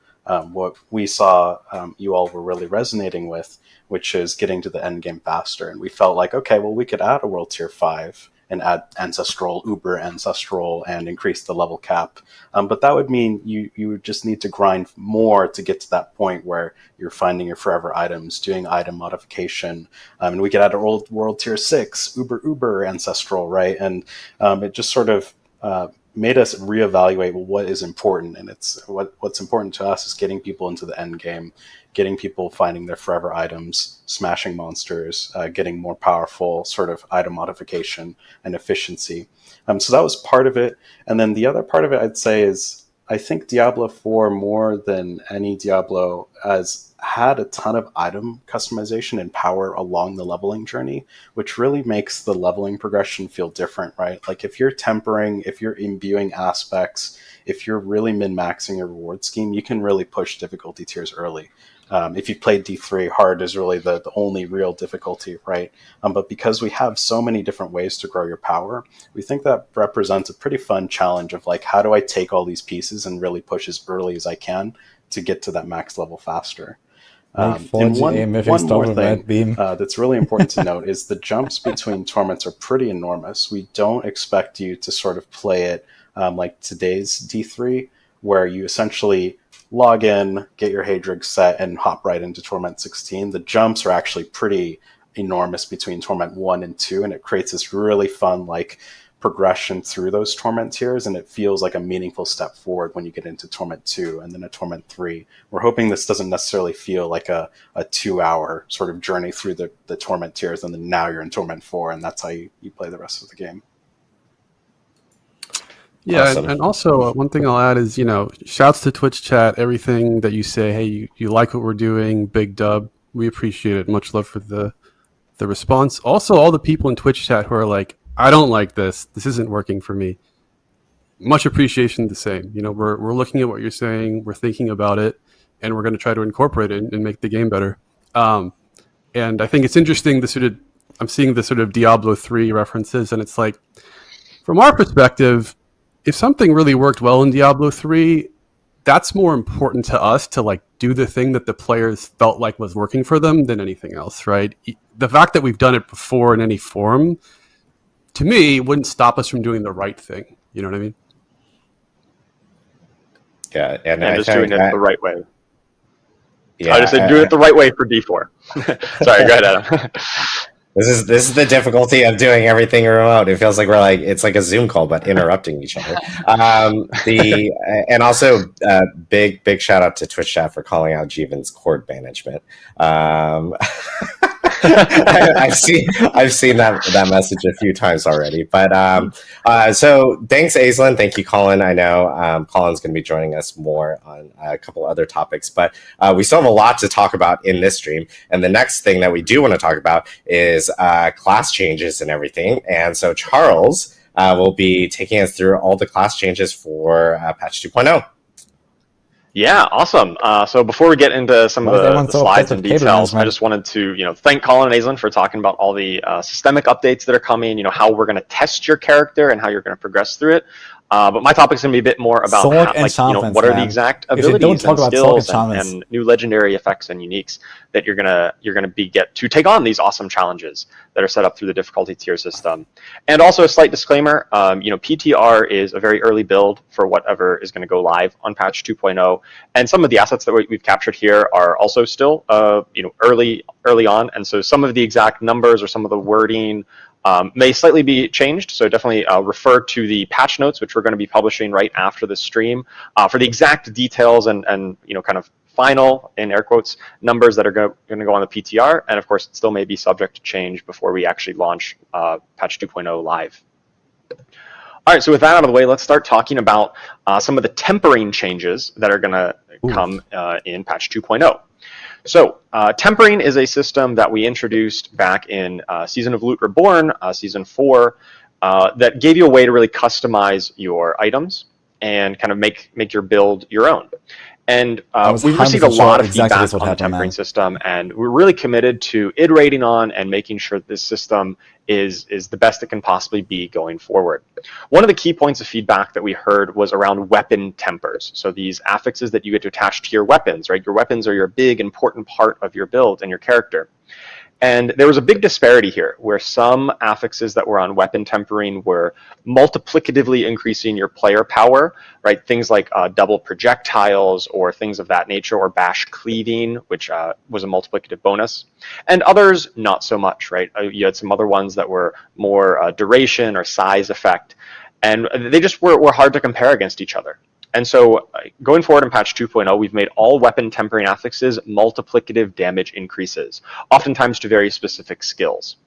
what we saw you all were really resonating with, which is getting to the end game faster. And we felt like, okay, well, we could add a World Tier 5 and add Ancestral, Uber Ancestral, and increase the level cap. But that would mean you would just need to grind more to get to that point where you're finding your forever items, doing item modification. And we could add a World Tier 6, Uber Ancestral, right? And it just sort of made us reevaluate what is important. And it's what's important to us is getting people into the end game, getting people finding their forever items, smashing monsters, getting more powerful sort of item modification and efficiency. So that was part of it. And then the other part of it, I'd say, is I think Diablo 4, more than any Diablo, has had a ton of item customization and power along the leveling journey, which really makes the leveling progression feel different, right? Like if you're tempering, if you're imbuing aspects, if you're really min-maxing your reward scheme, you can really push difficulty tiers early. If you played D3, hard is really the only real difficulty, right? But because we have so many different ways to grow your power, we think that represents a pretty fun challenge of like, how do I take all these pieces and really push as early as I can to get to that max level faster? And one more thing that's really important to note is the jumps between torments are pretty enormous. We don't expect you to sort of play it like today's D3, where you essentially log in, get your Hadrig set, and hop right into Torment 16. The jumps are actually pretty enormous between Torment 1 and 2, and it creates this really fun like progression through those Torment tiers, and it feels like a meaningful step forward when you get into Torment 2 and then a Torment 3. We're hoping this doesn't necessarily feel like a 2-hour sort of journey through the Torment tiers, and then now you're in Torment 4, and that's how you play the rest of the game. Yeah, Awesome. and also one thing I'll add is, shouts to Twitch chat, everything that you say, hey, you like what we're doing, big dub. We appreciate it. Much love for the response. Also, all the people in Twitch chat who are like, I don't like this. This isn't working for me. Much appreciation the same. We're looking at what you're saying, we're thinking about it, and we're going to try to incorporate it and make the game better. And I think it's interesting, I'm seeing the sort of Diablo 3 references, and it's like, from our perspective, if something really worked well in Diablo 3, that's more important to us to like do the thing that the players felt like was working for them than anything else, right? The fact that we've done it before in any form, to me, wouldn't stop us from doing the right thing. You know what I mean? Yeah, and just doing it the right way. Yeah, I just said do it the right way for D4. Sorry, go ahead, Adam. This is the difficulty of doing everything remote. It feels like it's like a Zoom call, but interrupting each other. And also big shout out to Twitch chat for calling out Jeevan's cord management. I've seen that message a few times already. But so thanks, Aislinn. Thank you, Colin. I know Colin's going to be joining us more on a couple other topics, but we still have a lot to talk about in this stream. And the next thing that we do want to talk about is class changes and everything. And so Charles will be taking us through all the class changes for patch 2.0. Yeah, awesome. So before we get into some of the slides and details, I just wanted to, thank Colin and Aislinn for talking about all the systemic updates that are coming. How we're going to test your character and how you're going to progress through it. But my topic is going to be a bit more about what are the exact abilities and skills and new legendary effects and uniques that you're gonna get to take on these awesome challenges that are set up through the difficulty tier system. And also a slight disclaimer, PTR is a very early build for whatever is going to go live on patch 2.0, and some of the assets that we've captured here are also still early on, and so some of the exact numbers or some of the wording may slightly be changed, so definitely refer to the patch notes, which we're going to be publishing right after the stream, for the exact details and kind of final, in air quotes, numbers that are going to go on the PTR, and of course it still may be subject to change before we actually launch patch 2.0 live. All right, so with that out of the way, let's start talking about some of the tempering changes that are going to come in patch 2.0. So, tempering is a system that we introduced back in Season of Loot Reborn, Season 4, that gave you a way to really customize your items and kind of make your build your own. And we've received a lot of feedback on the tempering system, and we're really committed to iterating on and making sure that this system is the best it can possibly be going forward. One of the key points of feedback that we heard was around weapon tempers. So these affixes that you get to attach to your weapons, right? Your weapons are your big important part of your build and your character. And there was a big disparity here, where some affixes that were on weapon tempering were multiplicatively increasing your player power, right? Things like double projectiles or things of that nature, or bash cleaving, which was a multiplicative bonus. And others, not so much, right? You had some other ones that were more duration or size effect, and they just were hard to compare against each other. And so going forward in patch 2.0, we've made all weapon tempering affixes multiplicative damage increases, oftentimes to very specific skills.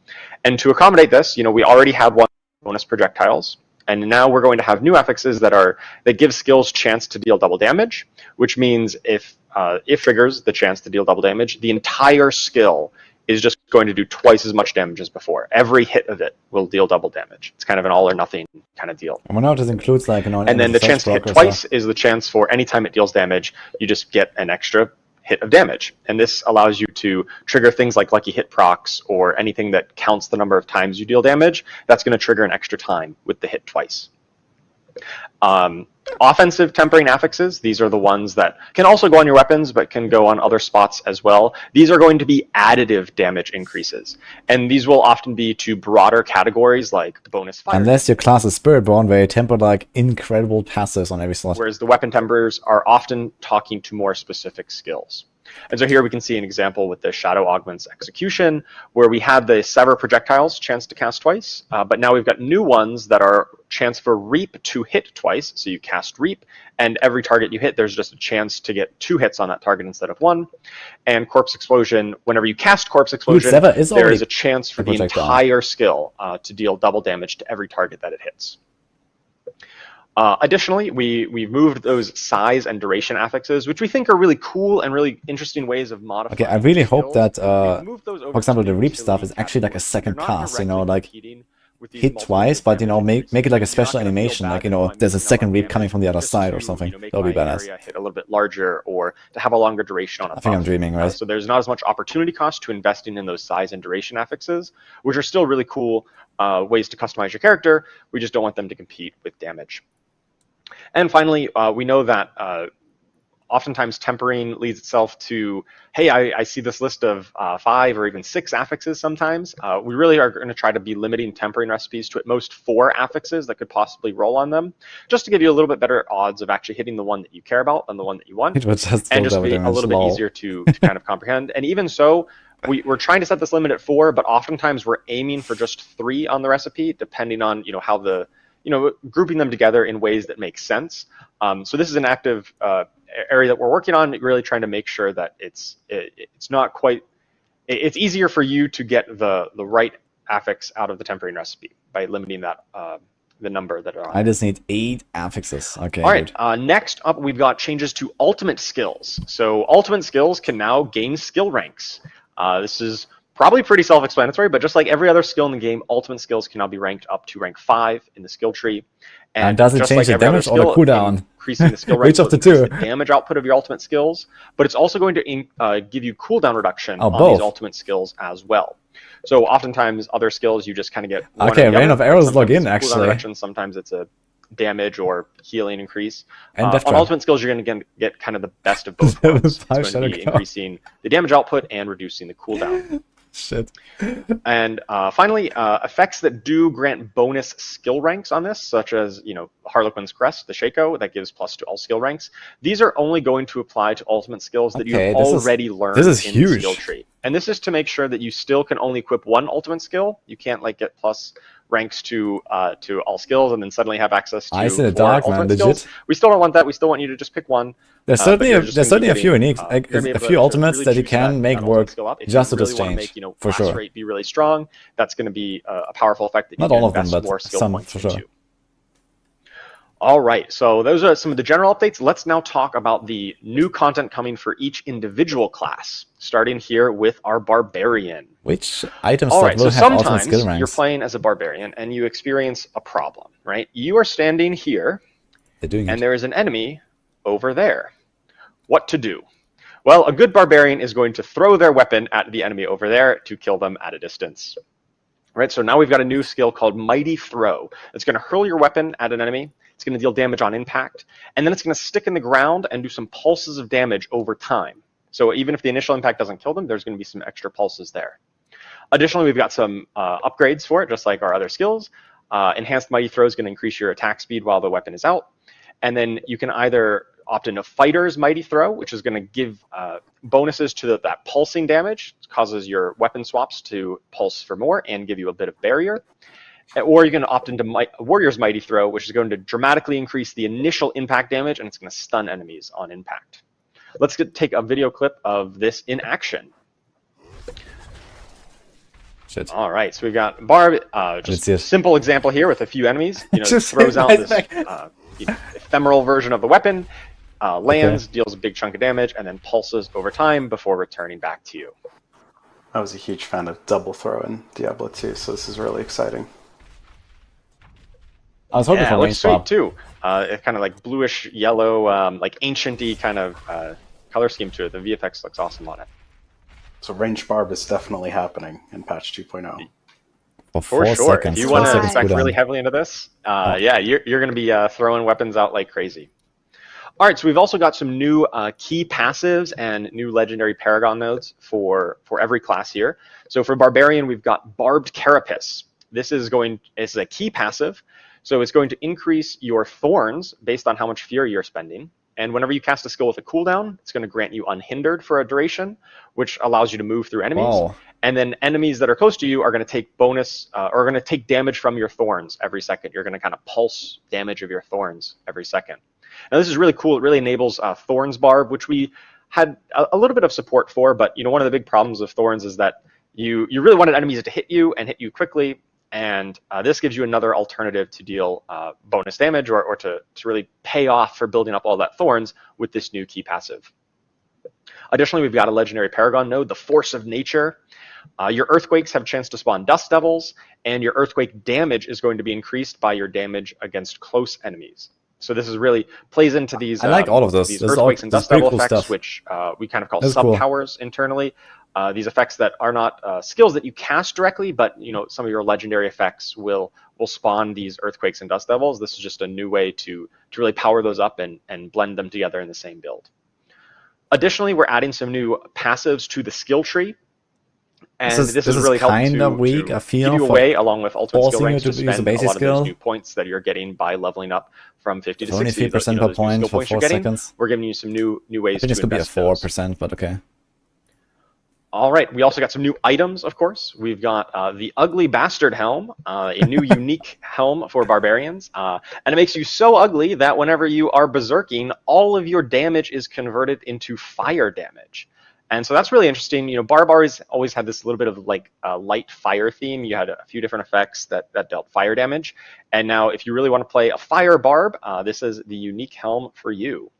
And to accommodate this, we already had one bonus projectiles, and now we're going to have new affixes that give skills chance to deal double damage, which means if triggers the chance to deal double damage, the entire skill is just going to do twice as much damage as before. Every hit of it will deal double damage. It's kind of an all or nothing kind of deal. And now this includes and then the chance to hit twice is the chance for any time it deals damage, you just get an extra hit of damage. And this allows you to trigger things like lucky hit procs or anything that counts the number of times you deal damage. That's going to trigger an extra time with the hit twice. Offensive tempering affixes, these are the ones that can also go on your weapons, but can go on other spots as well. These are going to be additive damage increases, and these will often be to broader categories like bonus fire. Unless your class is Spiritborn, where you temper incredible passives on every slot. Whereas the weapon temperers are often talking to more specific skills. And so here we can see an example with the Shadow Augment's Execution, where we had the Sever projectiles chance to cast twice, but now we've got new ones that are chance for Reap to hit twice. So you cast Reap, and every target you hit, there's just a chance to get 2 hits on that target instead of 1. And Corpse Explosion, whenever you cast Corpse Explosion, there is a chance for the entire skill to deal double damage to every target that it hits. Additionally, we've moved those size and duration affixes, which we think are really cool and really interesting ways of modifying. Okay, I really hope that, for example, the Reap stuff is actually like a second pass, like hit twice, but make it like a special animation, like there's a second Reap coming from the other side or something. That'll be badass. Hit a little bit larger, or to have a longer duration on a I think I'm dreaming, right? So there's not as much opportunity cost to investing in those size and duration affixes, which are still really cool ways to customize your character. We just don't want them to compete with damage. And finally, we know that oftentimes tempering leads itself to, hey, I see this list of 5 or even 6 affixes sometimes. We really are going to try to be limiting tempering recipes to at most 4 affixes that could possibly roll on them, just to give you a little bit better odds of actually hitting the one that you care about than the one that you want, and just be a little bit easier to kind of comprehend. And even so, we're trying to set this limit at 4, but oftentimes we're aiming for just 3 on the recipe, depending on how the grouping them together in ways that make sense. So this is an active area that we're working on, really trying to make sure that it's not quite, it's easier for you to get the right affix out of the tempering recipe by limiting that the number that are on. I just need 8 affixes. Okay. All right. Next up, we've got changes to ultimate skills. So ultimate skills can now gain skill ranks. This is probably pretty self-explanatory, but just like every other skill in the game, ultimate skills can now be ranked up to rank 5 in the skill tree. And does it change the damage or the cooldown? increasing the skill Which range, of the increase two? the damage output of your ultimate skills, but it's also going to give you cooldown reduction Oh, on both. these ultimate skills as well. So oftentimes other skills you just kind of get one Okay, or the Rain other. of Arrows Sometimes log in, it's a cooldown actually. reduction, sometimes it's a damage or healing increase. And On Death Trap. ultimate skills, you're going to get kind of the best of both worlds. It's going to Shadow be Claw. increasing the damage output and reducing the cooldown. Shit. And finally, effects that do grant bonus skill ranks on this, such as, you know, Harlequin's Crest, the Shaco, that gives plus to all skill ranks. These are only going to apply to ultimate skills that Okay, you've already learned this is in huge. the skill tree. And this is to make sure that you still can only equip one ultimate skill. You can't like get plus ranks to all skills and then suddenly have access to Ice in the 4 Dark, man, ultimate legit. skills. We still don't want that. We still want you to just pick one. There's but certainly you're a, just there's gonna be certainly a few getting, unique, you're gonna be a able few to ultimates really that you juice can make that ultimate work skill up. If just you to really this want to change, make, you know, for blast sure. rate be really strong, that's going to be a powerful effect that you Not can all of them, invest but more skill some points for sure. into. All right, so those are some of the general updates. Let's now talk about the new content coming for each individual class, starting here with our Barbarian. Which items All that right, will so have ultimate sometimes skill you're ranks? playing as a Barbarian and you experience a problem, right? You are standing here They're doing and it. there is an enemy over there. What to do? Well, a good Barbarian is going to throw their weapon at the enemy over there to kill them at a distance. Right, so now we've got a new skill called Mighty Throw. It's going to hurl your weapon at an enemy. It's going to deal damage on impact. And then it's going to stick in the ground and do some pulses of damage over time. So even if the initial impact doesn't kill them, there's going to be some extra pulses there. Additionally, we've got some upgrades for it, just like our other skills. Enhanced Mighty Throw is going to increase your attack speed while the weapon is out. And then you can either opt into Fighter's Mighty Throw, which is going to give bonuses to that pulsing damage. It causes your weapon swaps to pulse for more and give you a bit of barrier. Or you can opt into Warrior's Mighty Throw, which is going to dramatically increase the initial impact damage, and it's going to stun enemies on impact. Let's take a video clip of this in action. Shit. All right, so we've got Barb, just a simple example here with a few enemies. You know, Just throws out this back. ephemeral version of the weapon, lands, deals a big chunk of damage, and then pulses over time before returning back to you. I was a huge fan of double throw in Diablo 2, so this is really exciting. I was hoping Yeah, for it range looks sweet swap. too. It's kind of like bluish yellow, like ancient-y kind of color scheme to it. The VFX looks awesome on it. So range barb is definitely happening in patch 2.0. For For 4 sure. seconds. If you 4 want to seconds spec cooldown. really heavily into this, yeah, you're going to be throwing weapons out like crazy. All right, so we've also got some new key passives and new legendary Paragon nodes for every class here. So for Barbarian, we've got Barbed Carapace. This is a key passive, so it's going to increase your thorns based on how much fury you're spending. And whenever you cast a skill with a cooldown, it's going to grant you unhindered for a duration, which allows you to move through enemies. Wow. And then enemies that are close to you are going to take bonus, or are going to take damage from your thorns every second. You're going to kind of pulse damage of your thorns every second. Now this is really cool. It really enables Thorns Barb, which we had a little bit of support for, but you know, one of the big problems of Thorns is that you really wanted enemies to hit you and hit you quickly, and this gives you another alternative to deal bonus damage or to really pay off for building up all that Thorns with this new key passive. Additionally, we've got a legendary Paragon node, the Force of Nature. Your Earthquakes have a chance to spawn Dust Devils, and your Earthquake damage is going to be increased by your damage against close enemies. So this is really plays into these, I like all of those. these This is Earthquakes all- and this is Dust pretty Devil cool effects, stuff. which we kind of call That's cool. sub-powers internally. These effects that are not skills that you cast directly, but you know, some of your legendary effects will spawn these Earthquakes and Dust Devils. This is just a new way to really power those up and blend them together in the same build. Additionally, we're adding some new passives to the skill tree. And this is really helping kinda to weak, I feel, give you a for way, along with ultimate skill forcing you ranks, to to use a spend a basic lot of those skill. new points that you're getting by leveling up from 50 to Only 60. 3% those per new skill point for points you're 4 getting. seconds. We're giving you some new ways I think to this could be a invest those. 4%, but okay. All right, we also got some new items, of course. We've got the Ugly Bastard Helm, a new unique helm for Barbarians. And it makes you so ugly that whenever you are berserking, all of your damage is converted into fire damage. And so that's really interesting. You know, Barb always had this little bit of like light fire theme. You had a few different effects that dealt fire damage. And now if you really want to play a fire Barb, this is the unique helm for you.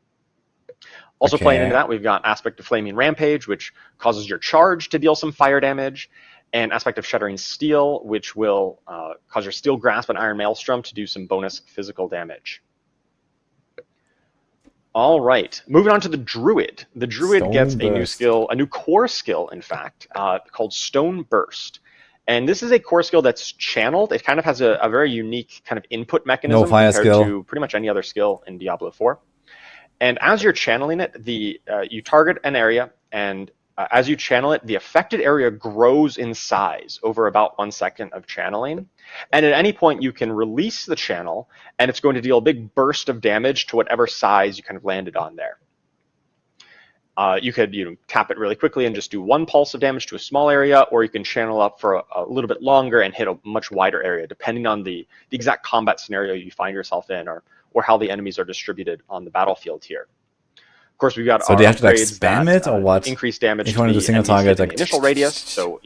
Also playing into that, we've got Aspect of Flaming Rampage, which causes your charge to deal some fire damage, and Aspect of Shuddering Steel, which will cause your Steel Grasp and Iron Maelstrom to do some bonus physical damage. All right, moving on to the Druid. The Druid Stone gets a new Burst. skill, a new core skill, in fact, called Stone Burst. And this is a core skill that's channeled. It kind of has a very unique kind of input mechanism fire compared skill. to pretty much any other skill in Diablo 4. And as you're channeling it, you target an area, and as you channel it, the affected area grows in size over about 1 second of channeling. And at any point, you can release the channel, and it's going to deal a big burst of damage to whatever size you kind of landed on there. You could tap it really quickly and just do 1 pulse of damage to a small area, or you can channel up for a little bit longer and hit a much wider area, depending on the exact combat scenario you find yourself in, or how the enemies are distributed on the battlefield here. Of course, we've got So our do you have to like upgrades spam that, it or what? increase damage If to you want to do the single enemies target, within like the initial radius. So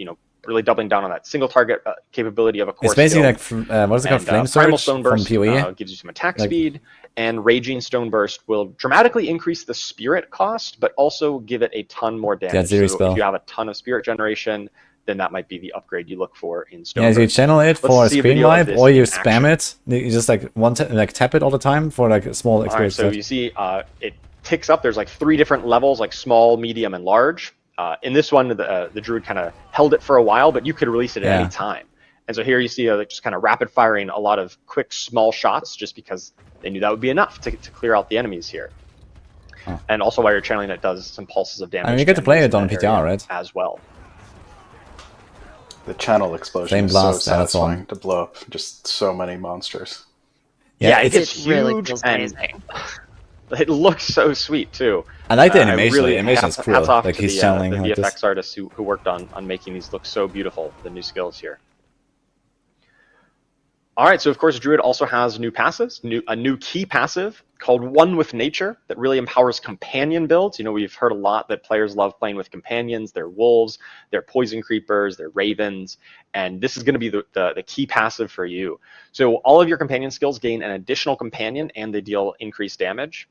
really doubling down on that single target capability of a core it's basically skill. like what is it called? Flame Primal Surge Stone from Burst PoE. gives you some attack Like- speed, and Raging Stone Burst will dramatically increase the spirit cost, but also give it a ton more damage. Zeri So spell. if you have a ton of spirit generation, then that might be the upgrade you look for in Stone Yeah, so you Burst. channel it Let's for a see screen video of wipe, this or you in spam action. it. You just like tap it all the time for like a small All right, explosion. so you see it ticks up. There's like 3 different levels, like small, medium, and large. In this one, the Druid kind of held it for a while, but you could release it at any time. And so here you see just kind of rapid firing a lot of quick, small shots, just because they knew that would be enough to clear out the enemies here. Huh. And also while you're channeling it, does some pulses of damage. I mean, you get to play it on that PTR, area right? As well. The channel explosion Flame is blast, so that's all. satisfying to blow up just so many monsters. Yeah, it's it's really huge feels and amazing. it looks so sweet too. I like the animation. Really The animation is cool. Hats off Like to he's the channeling like VFX this. artists who worked on making these look so beautiful. The new skills here. All right, so of course, Druid also has new passives, a new key passive called One with Nature that really empowers companion builds. We've heard a lot that players love playing with companions. They're wolves, they're poison creepers, they're ravens, and this is going to be the key passive for you. So all of your companion skills gain an additional companion, and they deal increased damage.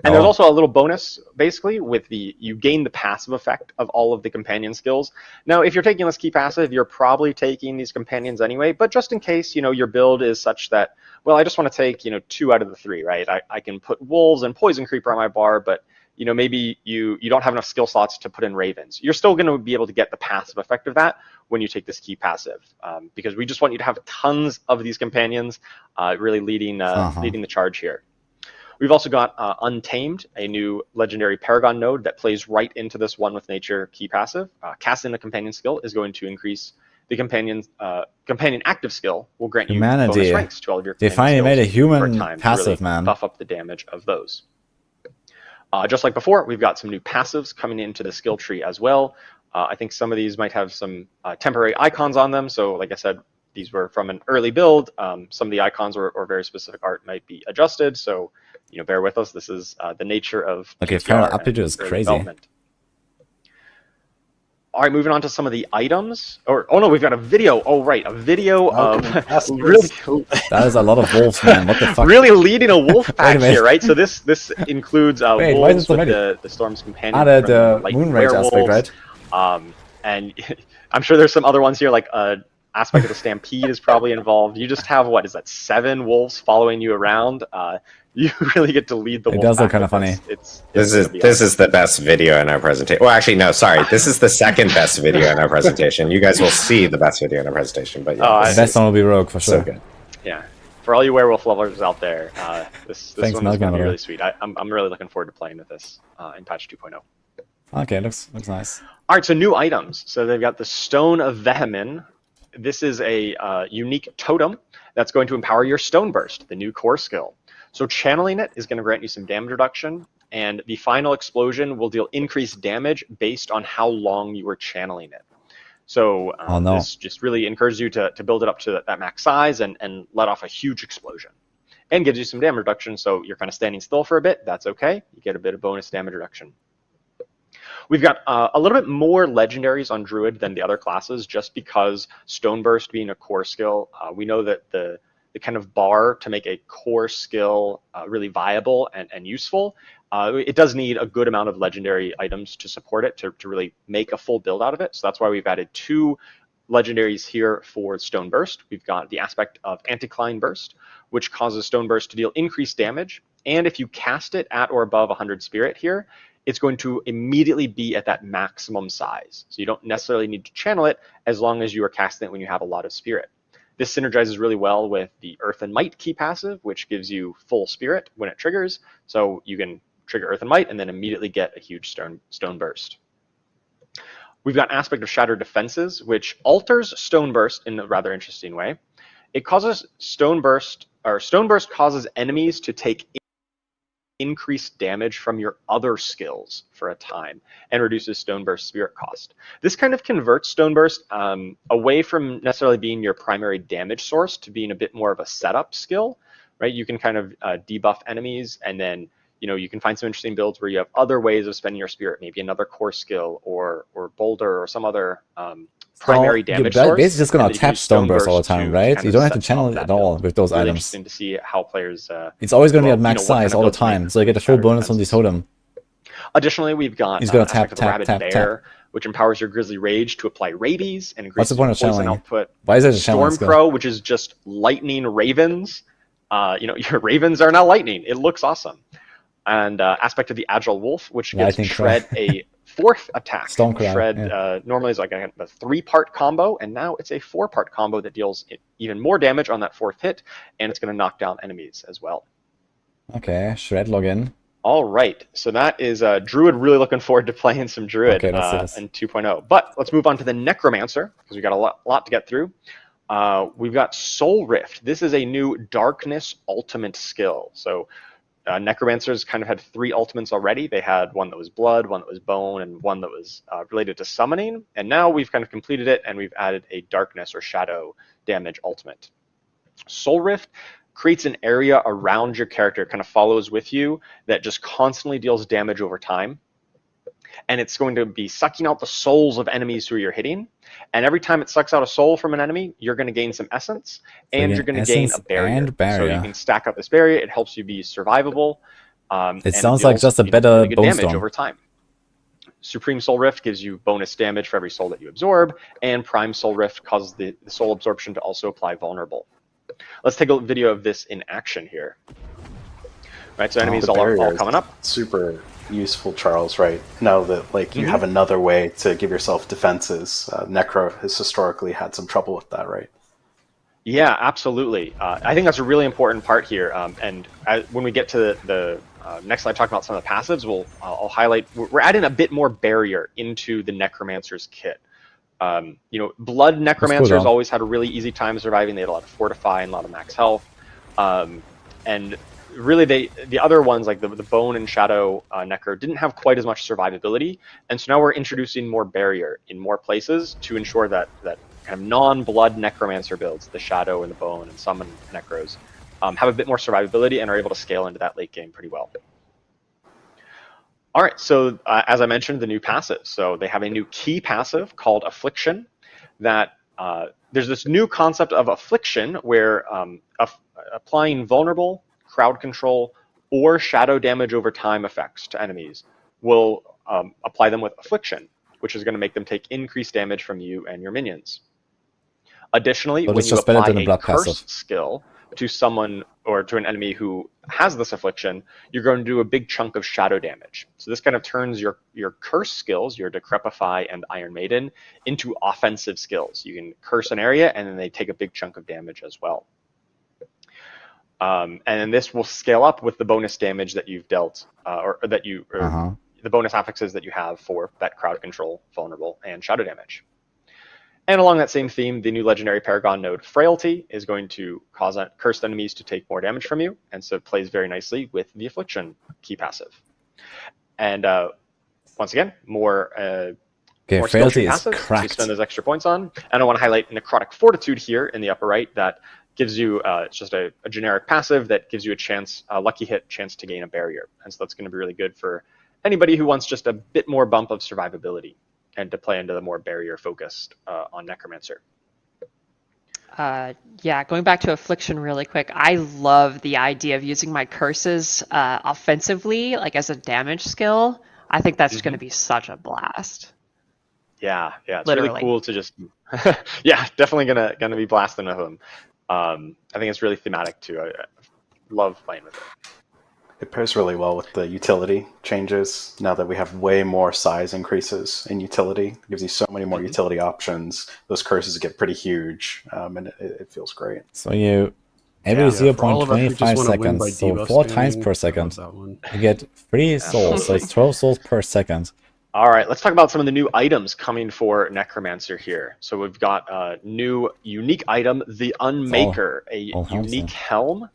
And there's also a little bonus, basically, with you gain the passive effect of all of the companion skills. Now, if you're taking this key passive, you're probably taking these companions anyway, but just in case, your build is such that, well, I just want to take, 2 out of the 3, right? I can put wolves and poison creeper on my bar, but, maybe you don't have enough skill slots to put in ravens. You're still going to be able to get the passive effect of that when you take this key passive, because we just want you to have tons of these companions, really leading the charge here. We've also got Untamed, a new legendary Paragon node that plays right into this One with Nature key passive. Casting the companion skill is going to increase the companion active skill. Will grant you bonus ranks to all of your They finally made a human for a time passive, to really man. buff up the damage of those. Just like before, we've got some new passives coming into the skill tree as well. I think some of these might have some temporary icons on them. So like I said, these were from an early build. Some of the icons or very specific art might be adjusted. So bear with us. This is the nature of Okay, PTR update is early crazy. development. All right, moving on to some of the items. Oh no, we've got a video. Oh right, a video of really That is a lot of wolves, man. What the fuck? really leading a wolf Wait a pack minute. here, right? So this includes Wait, why is it wolves so with many? the Storm's Companion. The from Light moon rage aspect, Werewolves. right? And I'm sure there's some other ones here, like aspect of the Stampede is probably involved. You just have, what is that, 7 wolves following you around? You really get to lead the wolf. It does look pack kind of with funny. this. This is the best video in our presentation. Well, actually, no, sorry. This is the second best video in our presentation. You guys will see the best video in our presentation, but yeah, The best one will be Rogue for so sure. good. Yeah, for all you werewolf lovers out there, this Thanks, one is going to be Malcolm. really sweet. I'm really looking forward to playing with this in patch 2.0. Okay, looks nice. All right, so new items. So they've got the Stone of Vehemin. This is a unique totem that's going to empower your Stone Burst, the new core skill. So channeling it is going to grant you some damage reduction, and the final explosion will deal increased damage based on how long you were channeling it. So this just really encourages you to build it up to that max size and let off a huge explosion. And gives you some damage reduction, so you're kind of standing still for a bit. That's okay. You get a bit of bonus damage reduction. We've got a little bit more legendaries on Druid than the other classes, just because Stone Burst being a core skill. We know that the kind of bar to make a core skill really viable and useful, it does need a good amount of legendary items to support it, to really make a full build out of it. So that's why we've added 2 legendaries here for Stone Burst. We've got the aspect of Anticline Burst, which causes Stone Burst to deal increased damage and if you cast it at or above 100 spirit here, it's going to immediately be at that maximum size. So you don't necessarily need to channel it as long as you are casting it when you have a lot of spirit. This synergizes really well with the Earth and Might key passive, which gives you full spirit when it triggers. So you can trigger Earth and Might and then immediately get a huge stone burst. We've got Aspect of Shattered Defenses, which alters Stone Burst in a rather interesting way. It causes Stone Burst causes enemies to take increased damage from your other skills for a time and reduces Stone Burst spirit cost. This kind of converts Stone Burst away from necessarily being your primary damage source to being a bit more of a setup skill, right? You can kind of debuff enemies, and then you can find some interesting builds where you have other ways of spending your spirit, maybe another core skill or boulder or some other primary damage source. You're basically just going to tap Stone Burst all the time, right? You don't have to channel it at all with those really items. Interesting to see how players... it's always going to be at max size all the time, so you get a full bonus from the totem. Additionally, we've got He's going to Aspect of the Rabid Bear, which empowers your Grizzly Rage to apply rabies and increases What's the point of poison channeling? output. Why is that a channeling Storm skill? Crow, which is just lightning ravens. Your ravens are now lightning. It looks awesome. And Aspect of the Agile Wolf, which gives Lightning Shred a 4th attack. Stormcrow, Shred yeah. normally is like a 3-part combo, and now it's a 4-part combo that deals even more damage on that 4th hit, and it's going to knock down enemies as well. Okay, Shred login. All right, so that is Druid. Really looking forward to playing some Druid Okay, let's do this. in 2.0. But let's move on to the Necromancer, because we've got a lot to get through. We've got Soul Rift. This is a new Darkness ultimate skill. So Necromancers kind of had 3 ultimates already. They had one that was blood, one that was bone, and one that was related to summoning. And now we've kind of completed it, and we've added a darkness or shadow damage ultimate. Soul Rift creates an area around your character. It kind of follows with you that just constantly deals damage over time. And it's going to be sucking out the souls of enemies who you're hitting. And every time it sucks out a soul from an enemy, you're going to gain some essence, and you're going to gain a barrier. So you can stack up this barrier. It helps you be survivable. It sounds like just a better really good bone damage storm. over time. Supreme Soul Rift gives you bonus damage for every soul that you absorb, and Prime Soul Rift causes the soul absorption to also apply vulnerable. Let's take a video of this in action here. Right, so enemies all coming up. Super useful, Charles, right? Now that you have another way to give yourself defenses. Necro has historically had some trouble with that, right? Yeah, absolutely. I think that's a really important part here. And when we get to the next slide, talking about some of the passives, I'll highlight. We're adding a bit more barrier into the Necromancer's kit. Blood Necromancers always had a really easy time surviving. They had a lot of Fortify and a lot of max health. And really, the other ones, like the Bone and Shadow Necro, didn't have quite as much survivability. And so now we're introducing more barrier in more places to ensure that kind of non-blood Necromancer builds, the Shadow and the Bone and Summon Necros, have a bit more survivability and are able to scale into that late game pretty well. All right, so as I mentioned, the new passive. So they have a new key passive called Affliction. That there's this new concept of Affliction where applying vulnerable, crowd control, or shadow damage over time effects to enemies will apply them with Affliction, which is going to make them take increased damage from you and your minions. Additionally, when you apply a curse skill to someone or to an enemy who has this affliction, you're going to do a big chunk of shadow damage. So this kind of turns your curse skills, your Decrepify and Iron Maiden, into offensive skills. You can curse an area and then they take a big chunk of damage as well. And then this will scale up with the bonus damage that you've dealt, the bonus affixes that you have for that crowd control, vulnerable, and shadow damage. And along that same theme, the new legendary Paragon node Frailty is going to cause cursed enemies to take more damage from you, and so it plays very nicely with the Affliction key passive. And once again, more Frailty is cracked to spend those extra points on. And I want to highlight Necrotic Fortitude here in the upper right that gives you it's just a generic passive that gives you a chance, a lucky hit chance to gain a barrier. And so that's going to be really good for anybody who wants just a bit more bump of survivability and to play into the more barrier focused on Necromancer. Yeah, going back to Affliction really quick, I love the idea of using my curses offensively, like as a damage skill. I think that's going to be such a blast. Yeah, it's really cool to just, yeah, definitely gonna be blasting with them. I think it's really thematic too. I love playing with it. It pairs really well with the utility changes. Now that we have way more size increases in utility, it gives you so many more utility options. Those curses get pretty huge, and it feels great. So you every for all of us who just 0.25 wanna win by seconds, so debuff 4 times spamming, per I second, love that one. you get 3 souls. So it's 12 souls per second. All right, let's talk about some of the new items coming for Necromancer here. So we've got a new unique item, the Unmaker, a all helms, unique helm.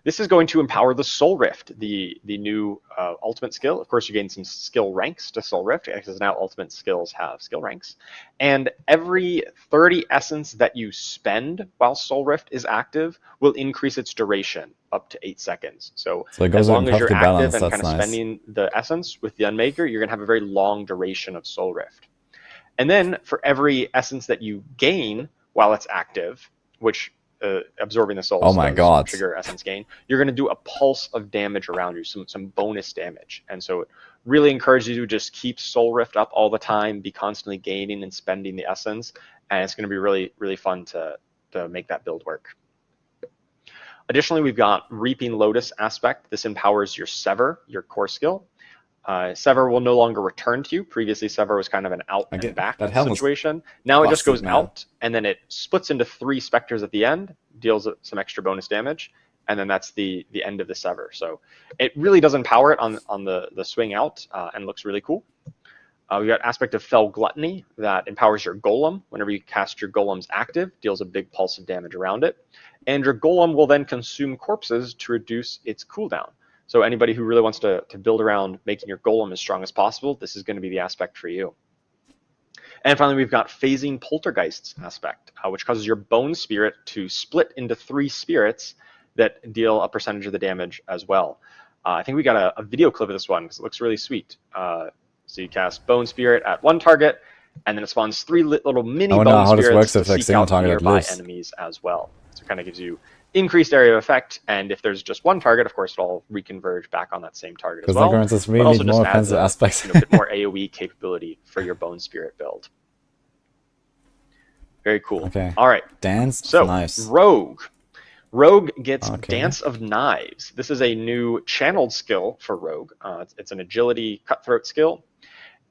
This is going to empower the Soul Rift, the new ultimate skill. Of course, you gain some skill ranks to Soul Rift, because now ultimate skills have skill ranks. And every 30 essence that you spend while Soul Rift is active will increase its duration up to 8 seconds. So it goes as long as you're perfectly active balanced, and that's kind of nice. spending the essence with the Unmaker, you're going to have a very long duration of Soul Rift. And then for every essence that you gain while it's active, which absorbing the souls Oh my God. trigger essence gain, you're going to do a pulse of damage around you, some bonus damage. And so it really encourages you to just keep Soul Rift up all the time, be constantly gaining and spending the essence, and it's going to be really, really fun to make that build work. Additionally, we've got Reaping Lotus aspect. This empowers your Sever, your core skill. Sever will no longer return to you. Previously, Sever was kind of an out and back situation. Now it just goes out, and then it splits into 3 specters at the end, deals some extra bonus damage, and then that's the end of the Sever. So it really does empower it on the swing out, and looks really cool. We've got Aspect of Fell Gluttony that empowers your Golem. Whenever you cast your Golem's active, deals a big pulse of damage around it. And your Golem will then consume corpses to reduce its cooldown. So anybody who really wants to build around making your Golem as strong as possible, this is going to be the aspect for you. And finally, we've got Phasing Poltergeists aspect, which causes your Bone Spirit to split into 3 spirits that deal a percentage of the damage as well. I think we got a video clip of this one because it looks really sweet. So you cast Bone Spirit at one target, and then it spawns 3 little mini Bone Spirits to seek out nearby enemies as well. So it kind of gives you increased area of effect, and if there's just one target, of course, it'll reconverge back on that same target as well. Because But also really more just adds offensive aspects. a bit more AoE capability for your Bone Spirit build. Very cool. Okay. All right. Dance. So Nice. Rogue. Rogue gets Dance of Knives. This is a new channeled skill for Rogue. It's an agility cutthroat skill.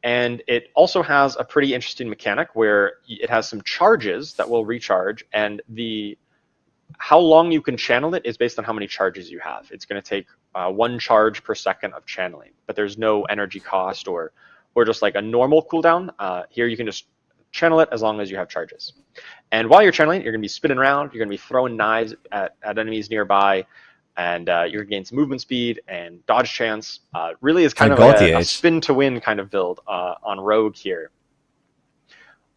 And it also has a pretty interesting mechanic where it has some charges that will recharge, and how long you can channel it is based on how many charges you have. It's going to take 1 charge per second of channeling, but there's no energy cost or just like a normal cooldown. Here you can just channel it as long as you have charges. And while you're channeling, you're going to be spinning around, you're going to be throwing knives at enemies nearby, and you're going to gain some movement speed and dodge chance. Really is kind of a spin to win kind of build on Rogue here.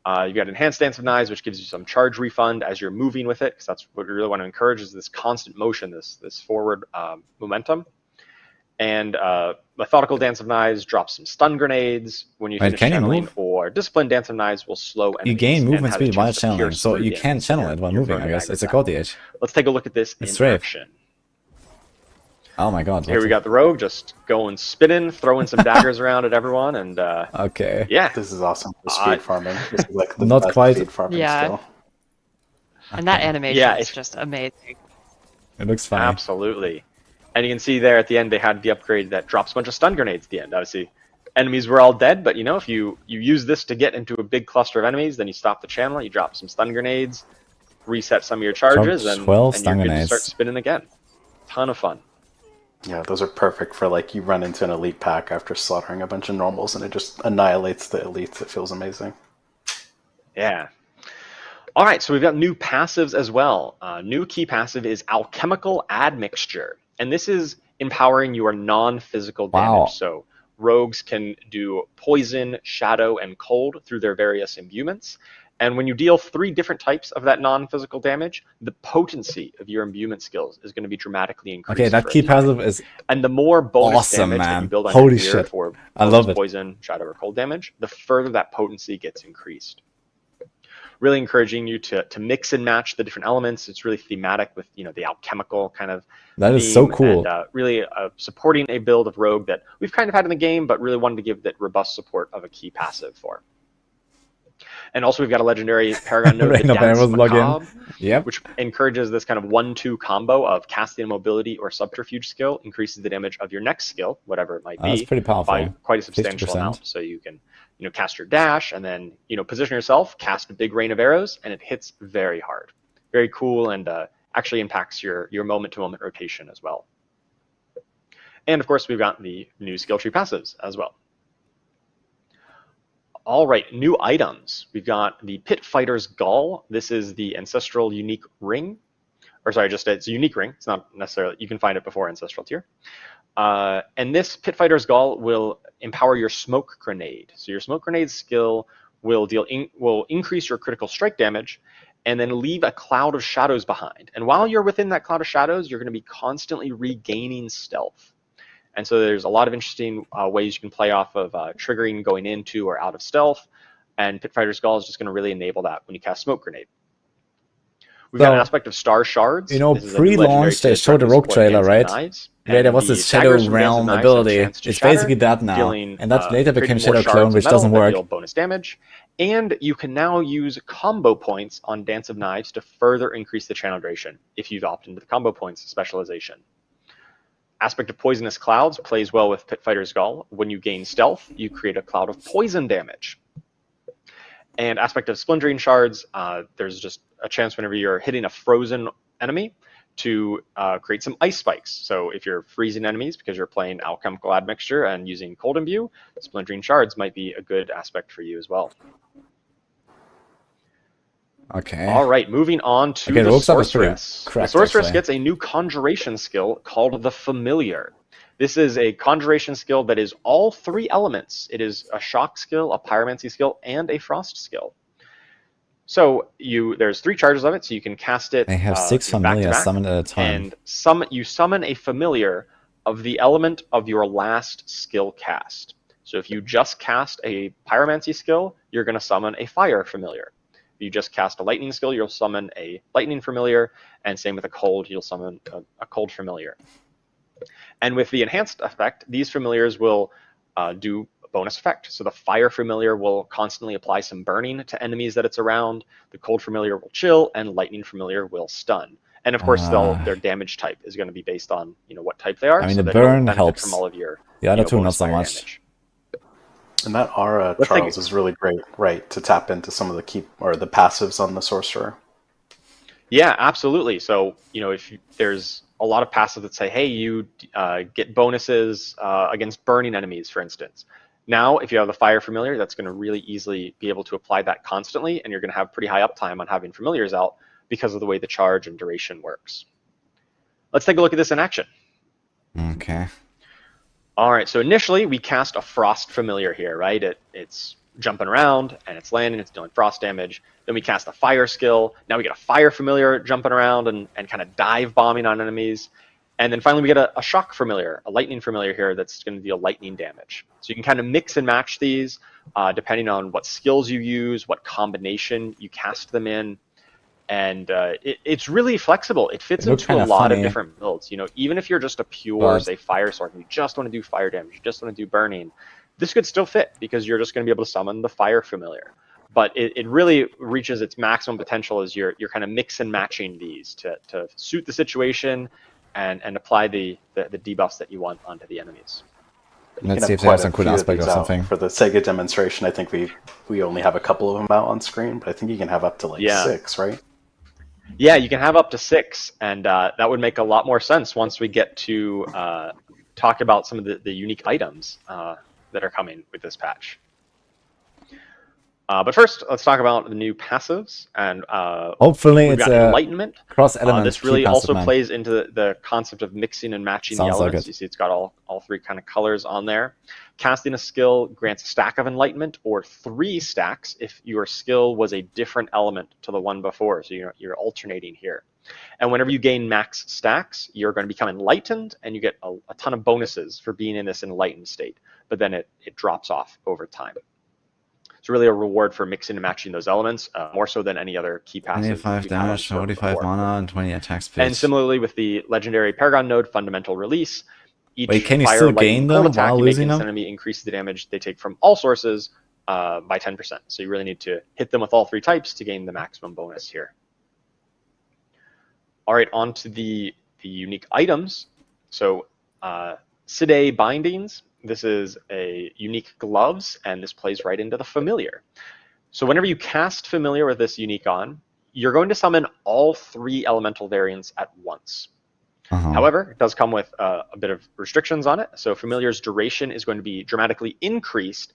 You've got Enhanced Dance of Knives, which gives you some charge refund as you're moving with it, because that's what we really want to encourage, is this constant motion, this forward momentum. And Methodical Dance of Knives drops some stun grenades when you finish channeling, or Disciplined Dance of Knives will slow enemies. You gain movement and have a speed while chance to channeling, pierce so through you the can enemies channel you're it while moving, I burning guess. It's a daggers code at. edge. Let's take a look at this in action. Oh my God. Here we got the Rogue just going spinning, throwing some daggers around at everyone, and okay. Yeah. This is awesome for speed farming. This is like the Not best quite. speed farming Yeah. skill. And that animation is just amazing. It looks funny. Absolutely. And you can see there at the end they had the upgrade that drops a bunch of stun grenades at the end. Obviously, enemies were all dead, but if you use this to get into a big cluster of enemies, then you stop the channel, you drop some stun grenades, reset some of your charges, and you're good to start spinning again. Ton of fun. Yeah, those are perfect for like you run into an elite pack after slaughtering a bunch of normals and it just annihilates the elites. It feels amazing. Yeah. All right, so we've got new passives as well. New key passive is Alchemical Admixture, and this is empowering your non-physical damage. So rogues can do poison, shadow, and cold through their various imbuements. And when you deal 3 different types of that non-physical damage, the potency of your imbuement skills is going to be dramatically increased. Okay, that key passive is and the more bonus awesome, damage man. that you build on Holy your gear shit. for I love it. poison, shadow, or cold damage, the further that potency gets increased. Really encouraging you to mix and match the different elements. It's really thematic with the alchemical kind of That is so cool. And really supporting a build of Rogue that we've kind of had in the game, but really wanted to give that robust support of a key passive for. And also we've got a legendary Paragon node, the Dance Macabre, which encourages this kind of 1-2 combo of casting mobility or subterfuge skill, increases the damage of your next skill, whatever it might be, that's pretty powerful. by quite a substantial 50%. amount. So you can, cast your dash and then, position yourself, cast a big rain of arrows, and it hits very hard. Very cool, and actually impacts your moment-to-moment rotation as well. And of course, we've got the new skill tree passives as well. All right, new items. We've got the Pit Fighter's Gall. This is the Ancestral Unique Ring. Or sorry, it's a unique ring. It's not necessarily, you can find it before Ancestral Tier. And this Pit Fighter's Gall will empower your Smoke Grenade. So your Smoke Grenade skill will increase your critical strike damage and then leave a cloud of shadows behind. And while you're within that cloud of shadows, you're going to be constantly regaining stealth. And so there's a lot of interesting ways you can play off of triggering going into or out of stealth. And Pit Fighter's Gall is just going to really enable that when you cast Smoke Grenade. We've got an aspect of Star Shards. Pre-launch they showed the Rogue trailer, right? Yeah, there was this Shadow Realm ability. It's basically that now. And that later became Shadow Clone, which doesn't work. Bonus damage. And you can now use combo points on Dance of Knives to further increase the channel duration if you've opted into the combo points specialization. Aspect of Poisonous Clouds plays well with Pit Fighter's Gall. When you gain stealth, you create a cloud of poison damage. And aspect of Splintering Shards, there's just a chance whenever you're hitting a frozen enemy to create some ice spikes. So if you're freezing enemies because you're playing Alchemical Admixture and using Cold Imbue, Splintering Shards might be a good aspect for you as well. Okay. All right, moving on to the Sorceress. The Sorceress gets a new conjuration skill called the Familiar. This is a conjuration skill that is all 3 elements. It is a shock skill, a pyromancy skill, and a frost skill. So there's 3 charges of it, so you can cast it. They have 6 familiars summoned at a time. And you summon a familiar of the element of your last skill cast. So if you just cast a pyromancy skill, you're going to summon a fire familiar. If you just cast a lightning skill, you'll summon a lightning familiar, and same with a cold, you'll summon a cold familiar. And with the enhanced effect, these familiars will do a bonus effect. So the fire familiar will constantly apply some burning to enemies that it's around, the cold familiar will chill, and lightning familiar will stun. And of course, their damage type is going to be based on what type they are. I mean, so the burn helps. From all of your, the other two, not so much. Damage. And that aura, Charles, is really great, right, to tap into some of the the passives on the Sorcerer. Yeah, absolutely. So, if there's a lot of passives that say, hey, you get bonuses against burning enemies, for instance. Now, if you have the Fire Familiar, that's going to really easily be able to apply that constantly, and you're going to have pretty high uptime on having Familiars out because of the way the charge and duration works. Let's take a look at this in action. Okay. All right, so initially we cast a Frost Familiar here, right? It's jumping around and it's landing, it's doing frost damage. Then we cast a Fire skill. Now we get a Fire Familiar jumping around and kind of dive bombing on enemies. And then finally we get a Shock Familiar, a Lightning Familiar here that's going to deal lightning damage. So you can kind of mix and match these depending on what skills you use, what combination you cast them in. And it's really flexible. It fits into a lot of different builds. Even if you're just a pure, say, fire sword, and you just want to do fire damage, you just want to do burning, this could still fit because you're just going to be able to summon the Fire Familiar. But it really reaches its maximum potential as you're kind of mix and matching these to suit the situation and apply the debuffs that you want onto the enemies. Let's see if there's some cool aspect or something. For the Sega demonstration, I think we only have a couple of them out on screen, but I think you can have up to 6, right? Yeah, you can have up to 6, and that would make a lot more sense once we get to talk about some of the unique items that are coming with this patch. But first, let's talk about the new passives, and hopefully we've it's got Enlightenment. Cross-element. This really also plays into the concept of mixing and matching the elements. Like you see, it's got all 3 kind of colors on there. Casting a skill grants a stack of Enlightenment, or 3 stacks if your skill was a different element to the one before. So you're alternating here. And whenever you gain max stacks, you're going to become enlightened, and you get a ton of bonuses for being in this enlightened state. But then it drops off over time. It's really a reward for mixing and matching those elements, more so than any other key passive. 25 damage, 45 mana, and 20 attack speed. And similarly with the legendary Paragon node Fundamental Release, each can you fire, still gain them attack while you make losing them? enemy increases the damage they take from all sources, by 10%. So you really need to hit them with all 3 types to gain the maximum bonus here. All right, on to the unique items. So Side Bindings, this is a unique gloves, and this plays right into the Familiar. So whenever you cast Familiar with this unique on, you're going to summon all 3 elemental variants at once. However, it does come with a bit of restrictions on it. So Familiar's duration is going to be dramatically increased,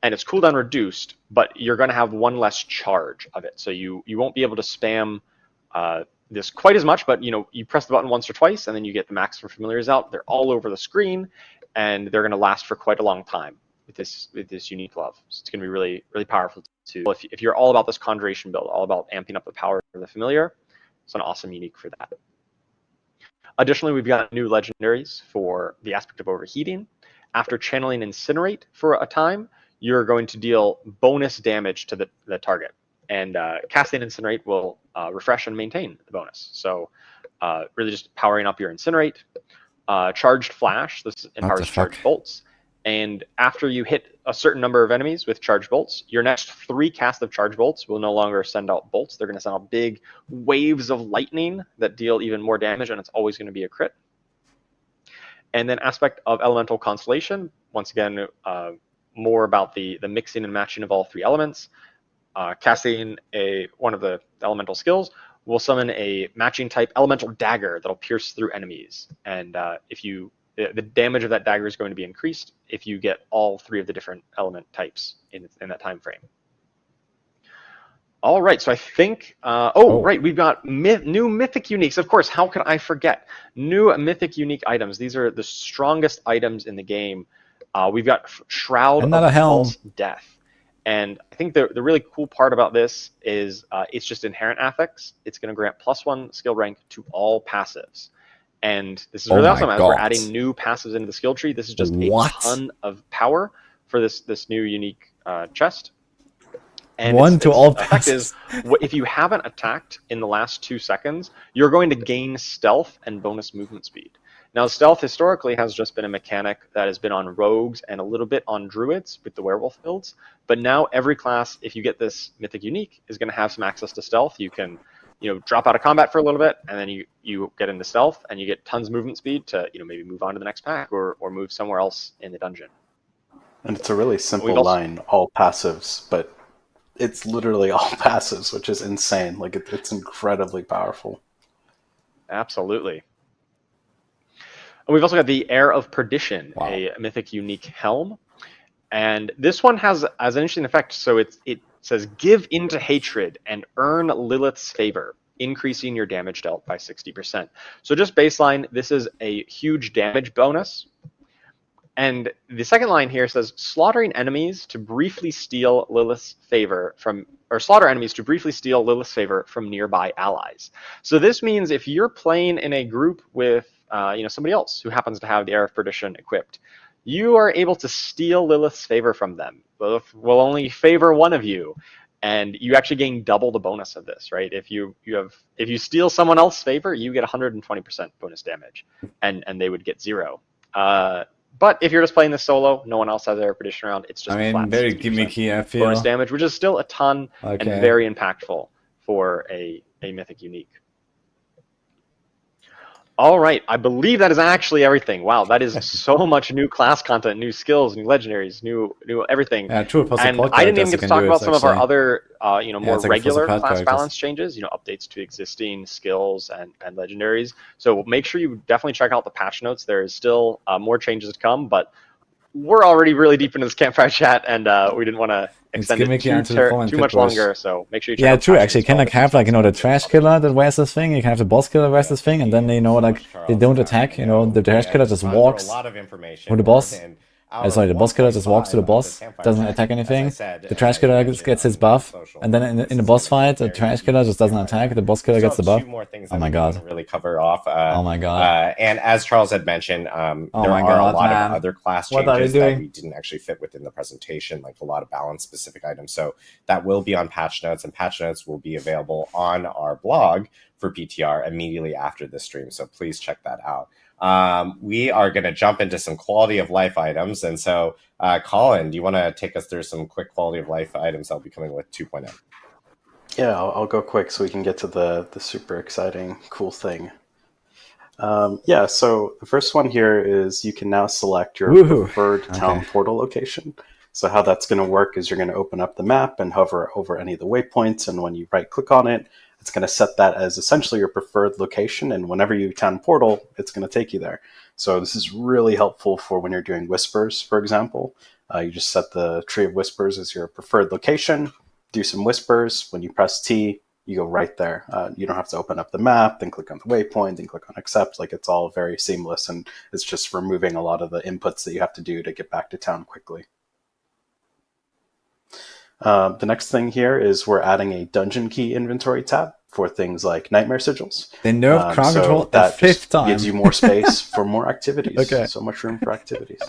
and its cooldown reduced, but you're going to have 1 less charge of it. So you won't be able to spam this quite as much, but you press the button once or twice, and then you get the maximum Familiars out. They're all over the screen, and they're going to last for quite a long time with this unique glove. So it's going to be really, really powerful too. If you're all about this Conjuration build, all about amping up the power of the Familiar, it's an awesome unique for that. Additionally, we've got new legendaries for the aspect of overheating. After channeling Incinerate for a time, you're going to deal bonus damage to the target. And casting Incinerate will refresh and maintain the bonus. So really just powering up your Incinerate. Charged Flash, this empowers charged bolts. And after you hit a certain number of enemies with charged bolts, your next 3 casts of charged bolts will no longer send out bolts. They're going to send out big waves of lightning that deal even more damage, and it's always going to be a crit. And then aspect of Elemental Constellation, once again, more about the mixing and matching of all 3 elements. Casting one of the elemental skills will summon a matching type elemental dagger that'll pierce through enemies. And the damage of that dagger is going to be increased if you get all 3 of the different element types in that time frame. All right, so I think, right, we've got new mythic uniques. Of course, how could I forget? New mythic unique items. These are the strongest items in the game. We've got Shroud of False Death. And I think the really cool part about this is it's just inherent affix. It's going to grant +1 skill rank to all passives. And this is really awesome. As we're adding new passives into the skill tree, this is just a ton of power for this new unique chest. And its effect is, if you haven't attacked in the last 2 seconds, you're going to gain stealth and bonus movement speed. Now, stealth historically has just been a mechanic that has been on rogues and a little bit on druids with the werewolf builds. But now every class, if you get this mythic unique, is going to have some access to stealth. You can drop out of combat for a little bit, and then you get into stealth, and you get tons of movement speed to maybe move on to the next pack or move somewhere else in the dungeon. And it's a really simple line, all passives, but it's literally all passives, which is insane. Like it's incredibly powerful. Absolutely. And we've also got the Heir of Perdition, a mythic unique helm. And this one has an interesting effect. So it says, give into hatred and earn Lilith's favor, increasing your damage dealt by 60%. So just baseline, this is a huge damage bonus. And the second line here says, slaughtering enemies to briefly steal Lilith's favor from, or slaughter enemies to briefly steal Lilith's favor from nearby allies. So this means if you're playing in a group with somebody else who happens to have the Heir of Perdition equipped, you are able to steal Lilith's favor from them. Lilith will only favor one of you, and you actually gain double the bonus of this, right? If you steal someone else's favor, you get 120% bonus damage, and they would get 0. But if you're just playing this solo, no one else has Heir of Perdition around, it's just flat very gimmicky, I feel. Bonus damage, which is still a ton and very impactful for a mythic unique. All right, I believe that is actually everything. Wow, that is so much new class content, new skills, new legendaries, new everything. Yeah, true. And I didn't even get to talk about some of our other, more regular class balance changes. Updates to existing skills and legendaries. So make sure you definitely check out the patch notes. There is still more changes to come, but we're already really deep into this Campfire Chat, and we didn't want to extend it too much longer. So make sure you check out true. Actually, can have the trash killer that wears this thing. You can have the boss killer wears this thing, and then they don't attack. The trash killer just walks with the boss. The boss killer just walks to the boss, doesn't attack anything. The trash killer gets his buff, and then in the boss fight, the trash killer just doesn't attack. The boss killer gets the buff. Oh my god! Really cover off. Oh my god! And as Charles had mentioned, there are a lot of other class changes that we didn't actually fit within the presentation, like a lot of balance-specific items. So that will be on patch notes, and patch notes will be available on our blog for PTR immediately after the stream. So please check that out. we are going to jump into some quality of life items. And so, Colin, do you want to take us through some quick quality of life items that will be coming with 2.0? Yeah, I'll go quick so we can get to the super exciting, cool thing. Yeah, so the first one here is you can now select your preferred town portal location. So how that's going to work is you're going to open up the map and hover over any of the waypoints, and when you right-click on it, it's going to set that as essentially your preferred location, and whenever you town portal, it's going to take you there. So this is really helpful for when you're doing whispers, for example. You just set the Tree of Whispers as your preferred location, do some whispers. When you press T, you go right there. You don't have to open up the map, then click on the waypoint, then click on accept. Like, it's all very seamless, and it's just removing a lot of the inputs that you have to do to get back to town quickly. The next thing here is we're adding a dungeon key inventory tab for things like nightmare sigils. They nerfed crowd control that the 5th time. Gives you more space for more activities. Okay. So much room for activities.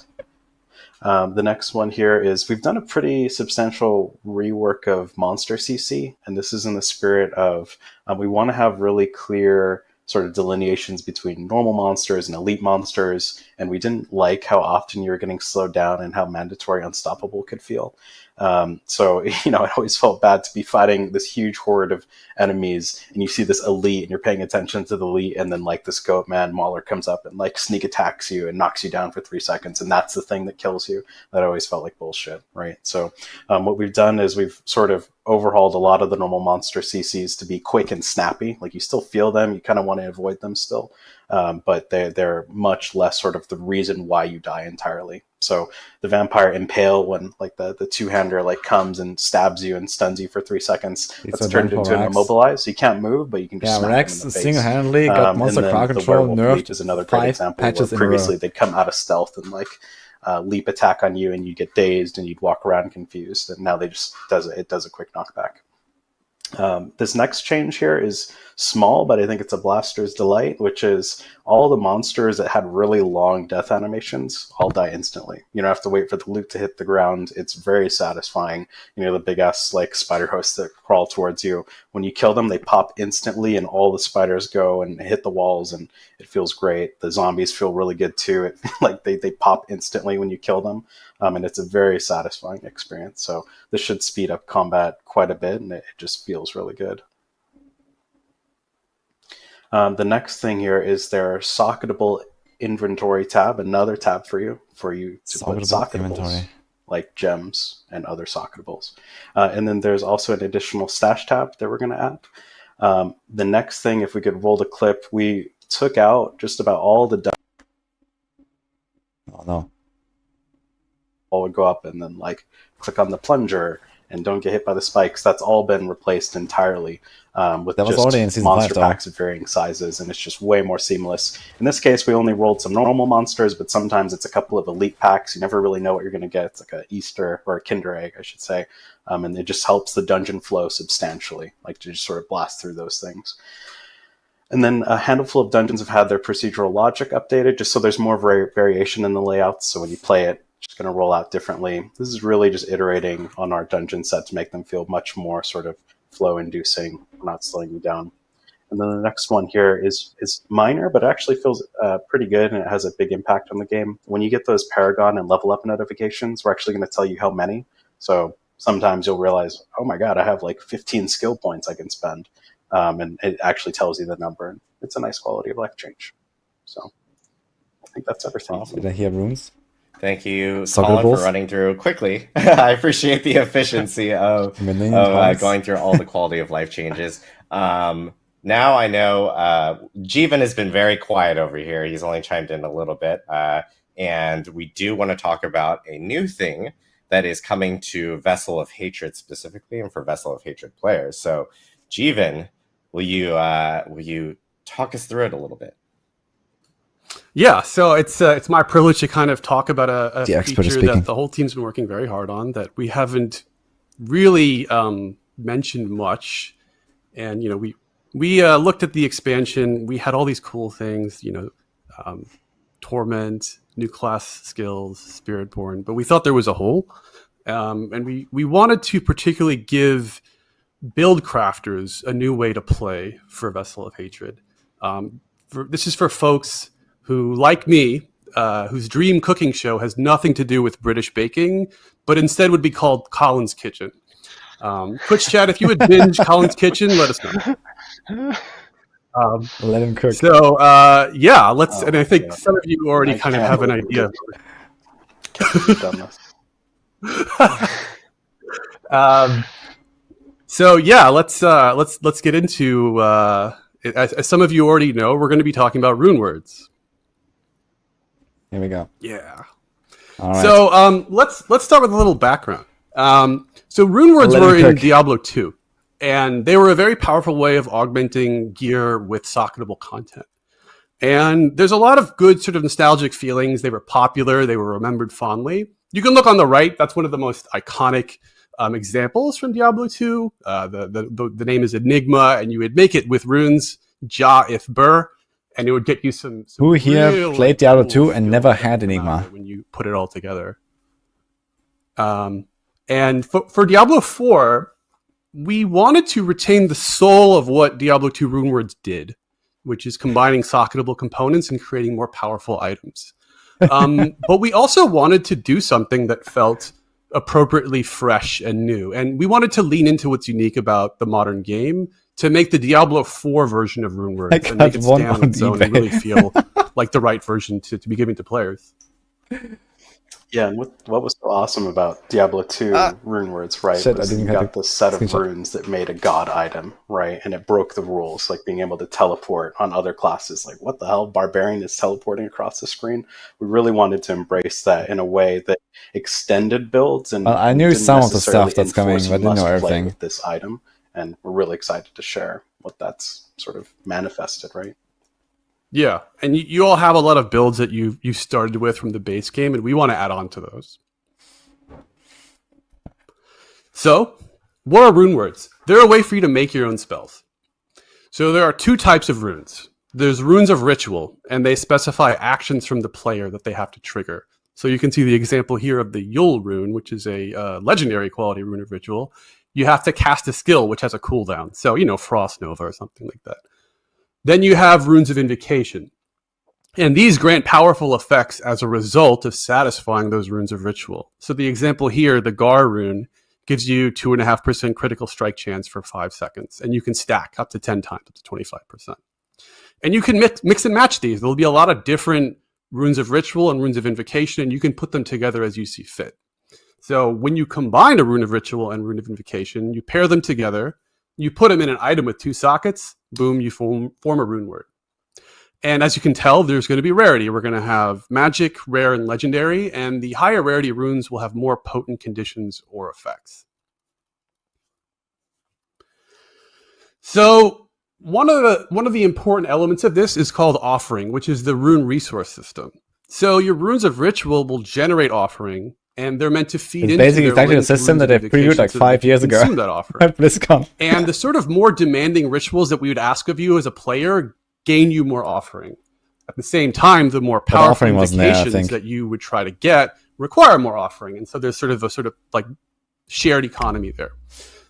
The next one here is we've done a pretty substantial rework of monster CC, and this is in the spirit of we want to have really clear sort of delineations between normal monsters and elite monsters, and we didn't like how often you were getting slowed down and how mandatory unstoppable could feel. So, it always felt bad to be fighting this huge horde of enemies, and you see this elite, and you're paying attention to the elite, and then like this goat man Mauler comes up and like sneak attacks you and knocks you down for 3 seconds, and that's the thing that kills you. That always felt like bullshit, right? So what we've done is we've sort of overhauled a lot of the normal monster CCs to be quick and snappy. Like, you still feel them, you kind of want to avoid them still, but they're much less sort of the reason why you die entirely. So the vampire impale, when like the two-hander like comes and stabs you and stuns you for 3 seconds, that's turned into an immobilize. So you can't move, but you can just smack Rex him in the face. single-handedly got monster crowd control nerfed is another great example where previously they'd come out of stealth and like leap attack on you, and you get dazed and you'd walk around confused, and now they just does a quick knockback. This next change here is small, but I think it's a blaster's delight, which is all the monsters that had really long death animations all die instantly. You don't have to wait for the loot to hit the ground. It's very satisfying. The big ass like spider hosts that crawl towards you. When you kill them, they pop instantly, and all the spiders go and hit the walls, and it feels great. The zombies feel really good too. They pop instantly when you kill them. And it's a very satisfying experience. So this should speed up combat quite a bit, and it just feels really good. The next thing here is their socketable inventory tab, another tab for you to put socketables, like gems and other socketables. And then there's also an additional stash tab that we're going to add. The next thing, if we could roll the clip, we took out just about all the... Oh, no. All would go up, and then like click on the plunger and don't get hit by the spikes. That's all been replaced entirely with just monster packs of varying sizes, and it's just way more seamless. In this case, we only rolled some normal monsters, but sometimes it's a couple of elite packs. You never really know what you're going to get. It's like an Easter or a Kinder egg, I should say, and it just helps the dungeon flow substantially, like to just sort of blast through those things. And then a handful of dungeons have had their procedural logic updated, just so there's more variation in the layouts. So when you play it, it's going to roll out differently. This is really just iterating on our dungeon set to make them feel much more sort of flow-inducing, not slowing you down. And then the next one here is minor, but it actually feels pretty good, and it has a big impact on the game. When you get those Paragon and level up notifications, we're actually going to tell you how many. So sometimes you'll realize, oh my god, I have like 15 skill points I can spend. And it actually tells you the number. And it's a nice quality of life change. So I think that's everything. Awesome. Did I hear runes? Thank you, Colin, for running through quickly. I appreciate the efficiency of going through all the quality of life changes. Now I know Jeevan has been very quiet over here. He's only chimed in a little bit. And we do want to talk about a new thing that is coming to Vessel of Hatred specifically, and for Vessel of Hatred players. So, Jeevan, will you talk us through it a little bit? Yeah, so it's my privilege to kind of talk about a feature that the whole team's been working very hard on that we haven't really mentioned much. And we looked at the expansion. We had all these cool things, Torment, new class skills, Spiritborn, but we thought there was a hole, and we wanted to particularly give build crafters a new way to play for Vessel of Hatred. This is for folks who, like me, whose dream cooking show has nothing to do with British baking, but instead would be called Colin's Kitchen. Twitch chat, if you would binge Colin's Kitchen, let us know. Let him cook. So yeah, let's. And I think some of you already kind of have an idea. So yeah, let's get into. As some of you already know, we're going to be talking about rune words. Here we go. Yeah. All right. So let's start with a little background. So rune words were in Diablo 2, and they were a very powerful way of augmenting gear with socketable content. And there's a lot of good sort of nostalgic feelings. They were popular. They were remembered fondly. You can look on the right. That's one of the most iconic examples from Diablo 2. The name is Enigma, and you would make it with runes Ja if Bur, and it would get you some Who here really played Diablo 2 cool and never had Enigma? when you put it all together. And for Diablo 4, we wanted to retain the soul of what Diablo 2 runewords did, which is combining socketable components and creating more powerful items. But we also wanted to do something that felt appropriately fresh and new. And we wanted to lean into what's unique about the modern game to make the Diablo 4 version of runewords and make it stand on its own and really feel like the right version to be given to players. Yeah, and what was so awesome about Diablo 2 runewords, right? Shit, was I didn't you get got this set of screenshot. runes that made a god item, right? And it broke the rules, like being able to teleport on other classes. Like, what the hell? Barbarian is teleporting across the screen? We really wanted to embrace that in a way that extended builds and Well, I knew didn't some of the necessarily stuff that's coming, enforce but I didn't know must play everything. with this item. And we're really excited to share what that's sort of manifested, right? Yeah, and you all have a lot of builds that you started with from the base game, and we want to add on to those. So, what are rune words? They're a way for you to make your own spells. So there are two types of runes. There's runes of ritual, and they specify actions from the player that they have to trigger. So you can see the example here of the Yule rune, which is a legendary quality rune of ritual. You have to cast a skill, which has a cooldown. So, Frost Nova or something like that. Then you have runes of invocation. And these grant powerful effects as a result of satisfying those runes of ritual. So the example here, the Gar rune, gives you 2.5% critical strike chance for 5 seconds. And you can stack up to 10 times, up to 25%. And you can mix and match these. There'll be a lot of different runes of ritual and runes of invocation, and you can put them together as you see fit. So when you combine a rune of ritual and rune of invocation, you pair them together, you put them in an item with 2 sockets, boom, you form a rune word. And as you can tell, there's going to be rarity. We're going to have magic, rare, and legendary, and the higher rarity runes will have more potent conditions or effects. So one of the important elements of this is called offering, which is the rune resource system. So your runes of ritual will generate offering, and they're meant to feed into Basically, it's their actually a linked system runes that of they previewed invocation like so that 5 they years can ago consume that offering. at BlizzCon. And the sort of more demanding rituals that we would ask of you as a player gain you more offering. At the same time, the more powerful offering wasn't there, I invocations think. that you would try to get require more offering. And so there's sort of like shared economy there.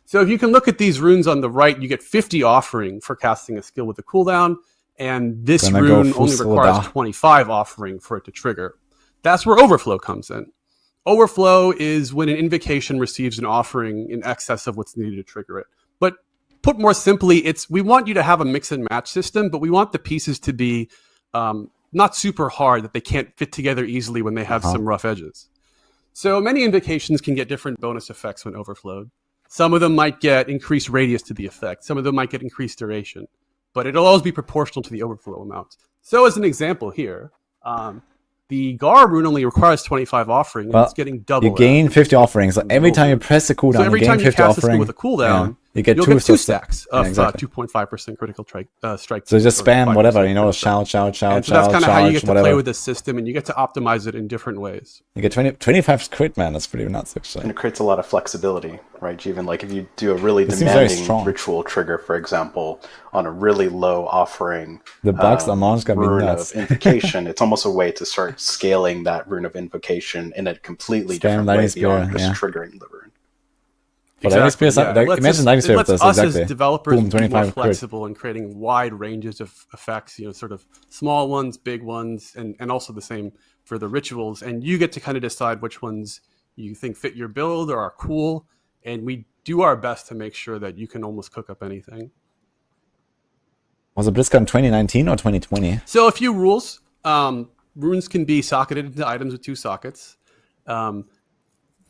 So if you can look at these runes on the right, you get 50 offering for casting a skill with a cooldown. And this Gonna go rune only full requires soda. 25 offering for it to trigger. That's where overflow comes in. Overflow is when an invocation receives an offering in excess of what's needed to trigger it. But put more simply, we want you to have a mix and match system, but we want the pieces to be not super hard that they can't fit together easily when they have some rough edges. So many invocations can get different bonus effects when overflowed. Some of them might get increased radius to the effect. Some of them might get increased duration. But it'll always be proportional to the overflow amount. So as an example here, the Gar rune only requires 25 offering, and Well, it's getting double. you gain 50 offerings. So every time you press the cooldown, So every you gain time you 50 cast a skill offering. with a cooldown, Yeah. You get you'll two get 2 systems. stacks Yeah, of exactly. 2.5% critical strike. So just or spam 5% whatever, critical shout, strike. shout, And so that's kind of how you charge, get to whatever. play with this system, and you get to optimize it in different ways. You get 25 crit, man. That's pretty nuts, actually. And it creates a lot of flexibility, right? Even like if you do a really It seems very demanding strong. ritual trigger, for example, on a really low offering, The bugs amount gonna be rune nuts. of invocation, it's almost a way to start scaling that rune of invocation in a completely Spam different way lightning spear, beyond just yeah. triggering the rune. But Exactly. imagine 90 It lets this, us exactly. as developers Boom, be more 25 crit. flexible in creating wide ranges of effects, sort of small ones, big ones, and also the same for the rituals. And you get to kind of decide which ones you think fit your build or are cool. And we do our best to make sure that you can almost cook up anything. Was it BlizzCon 2019 or 2020? So a few rules. Runes can be socketed into items with 2 sockets.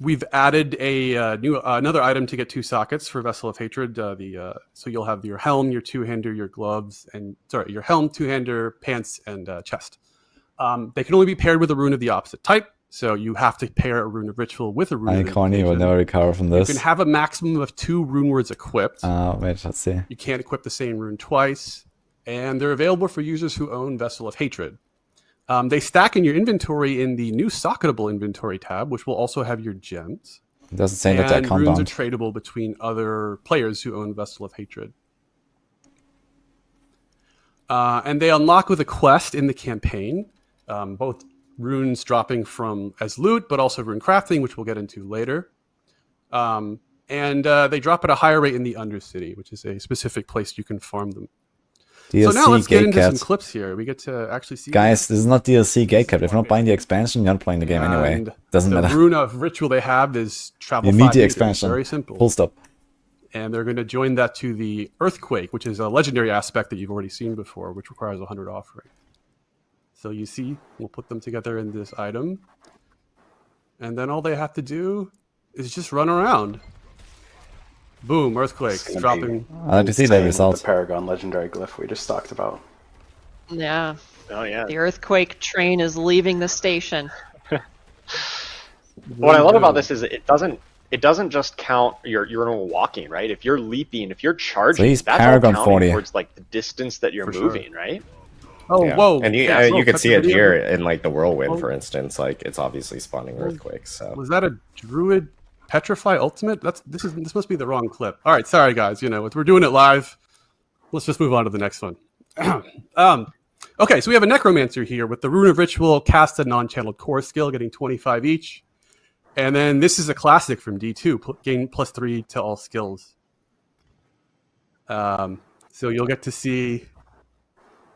We've added another item to get 2 sockets for Vessel of Hatred. So you'll have your helm, your 2-hander, your gloves, your helm, 2-hander, pants, and chest. They can only be paired with a rune of the opposite type. So you have to pair a rune of ritual with a rune of Connie will never recover from this. You can have a maximum of 2 rune words equipped. Wait, let's see. You can't equip the same rune twice. And they're available for users who own Vessel of Hatred. They stack in your inventory in the new socketable inventory tab, which will also have your gems. It doesn't say that they're compound. Runes are tradable between other players who own Vessel of Hatred. And they unlock with a quest in the campaign, both runes dropping from as loot, but also rune crafting, which we'll get into later. And they drop at a higher rate in the Undercity, which is a specific place you can farm them. DLC so now let's get into gatekept. some clips here. We get to actually see. Guys, this is not DLC gatekept. If you're not buying the expansion, you're not playing the game anyway. And Doesn't the matter. rune of ritual they have is travel. You need 5 the meters. expansion. Very simple. Full stop. And they're going to join that to the Earthquake, which is a legendary aspect that you've already seen before, which requires 100 offering. So you see, we'll put them together in this item. And then all they have to do is just run around. Boom, Earthquake, dropping. I like to see the results. The Paragon legendary glyph we just talked about. Yeah. Oh yeah. The earthquake train is leaving the station. What I love about this is it doesn't just count your normal walking, right? If you're leaping, if you're charging, So he's that's Paragon all counting 40. towards like the distance that you're For sure. moving, right? Oh, Yeah. whoa. And you, Yeah, you can cut see the it video. here in like the whirlwind, Oh. for instance. Like it's obviously spawning earthquakes. So Was that a Druid Petrify Ultimate? This must be the wrong clip. All right, sorry guys. If we're doing it live, let's just move on to the next one. Okay, so we have a Necromancer here with the Rune of Ritual, cast a non-channeled core skill, getting 25 each. And then this is a classic from D2, gain +3 to all skills. So you'll get to see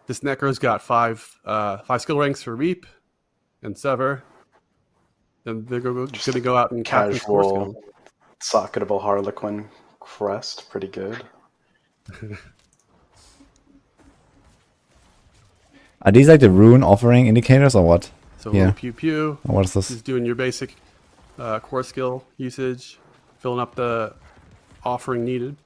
this Necro's got 5 skill ranks for Reap and Sever. And they're going to go out and cast core skill. Casual, socketable Harlequin crest, pretty good. Are these like the rune offering indicators or what? So Yeah. pew pew. Or what is this? Just doing your basic core skill usage, filling up the offering needed.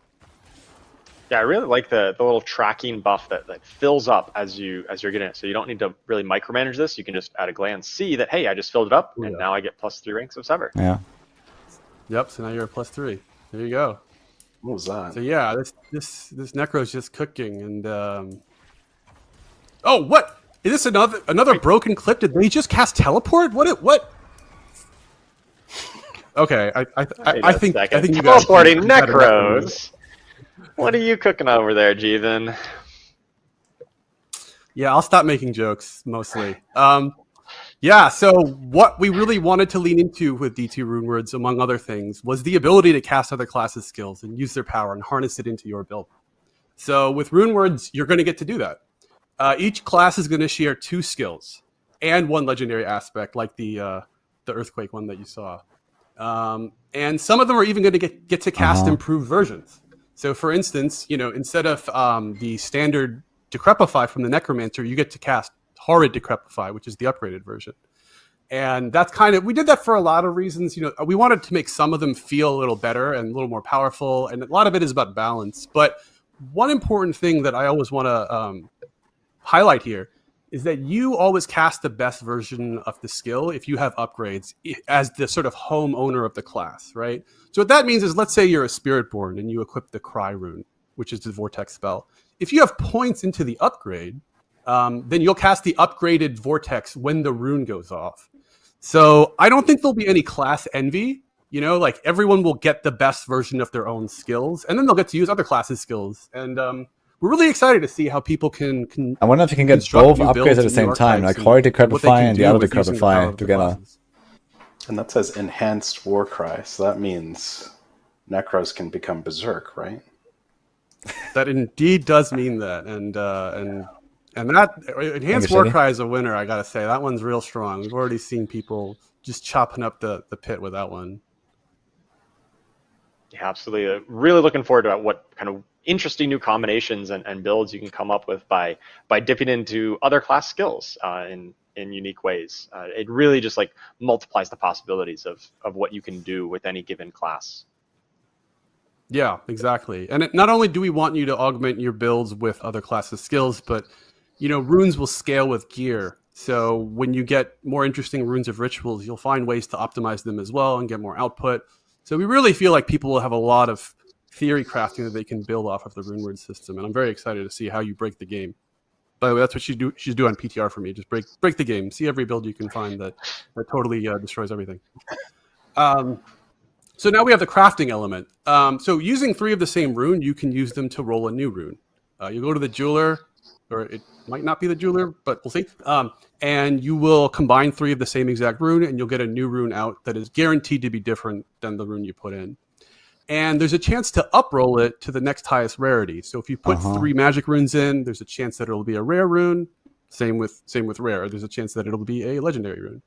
Yeah, I really like the little tracking buff that fills up as you're getting it. So you don't need to really micromanage this. You can just at a glance see that, hey, I just filled it up, and now I get +3 ranks of Sever. Yeah. Yep. So now you're at +3. There you go. What was that? So yeah, this Necro's just cooking, and oh, what is this? Another broken clip? Did they just cast teleport? What? Okay, I think you guys teleporting Necros. What are you cooking over there, Jeevan? Yeah, I'll stop making jokes mostly. Yeah, so what we really wanted to lean into with D2 Runewords, among other things, was the ability to cast other classes' skills and use their power and harness it into your build. So with Runewords, you're going to get to do that. Each class is going to share 2 skills and 1 legendary aspect, like the Earthquake one that you saw. And some of them are even going to get to cast improved versions. So for instance, instead of the standard Decrepify from the Necromancer, you get to cast Horrid Decrepify, which is the upgraded version. And that's we did that for a lot of reasons. We wanted to make some of them feel a little better and a little more powerful. And a lot of it is about balance. But one important thing that I always want to highlight here is that you always cast the best version of the skill if you have upgrades as the sort of home owner of the class, right? So what that means is, let's say you're a Spiritborn and you equip the Cry rune, which is the Vortex spell. If you have points into the upgrade, then you'll cast the upgraded Vortex when the rune goes off. So I don't think there'll be any class envy. Like everyone will get the best version of their own skills, and then they'll get to use other classes' skills. And we're really excited to see how people can I wonder if you can get both upgrades at the same time, like Horrid Decrepify and the other Decrepify together. And that says enhanced war cry, so that means necros can become berserk, right? That indeed does mean that, and that enhanced war cry is a winner. I gotta say that one's real strong. We've already seen people just chopping up the pit with that one. Yeah, absolutely. Really looking forward to what kind of interesting new combinations and builds you can come up with by dipping into other class skills in unique ways. It really just like multiplies the possibilities of what you can do with any given class. Yeah, exactly. And not only do we want you to augment your builds with other classes' skills, but runes will scale with gear. So when you get more interesting runes of rituals, you'll find ways to optimize them as well and get more output. So we really feel like people will have a lot of theory crafting that they can build off of the rune word system, and I'm very excited to see how you break the game. By the way, that's what she's do on PTR for me. Just break the game. See every build you can find that totally destroys everything. So now we have the crafting element. So using 3 of the same rune, you can use them to roll a new rune. You go to the jeweler, or it might not be the jeweler, but we'll see. And you will combine 3 of the same exact rune, and you'll get a new rune out that is guaranteed to be different than the rune you put in. And there's a chance to uproll it to the next highest rarity. So if you put 3 magic runes in, there's a chance that it'll be a rare rune. Same with rare. There's a chance that it'll be a legendary rune.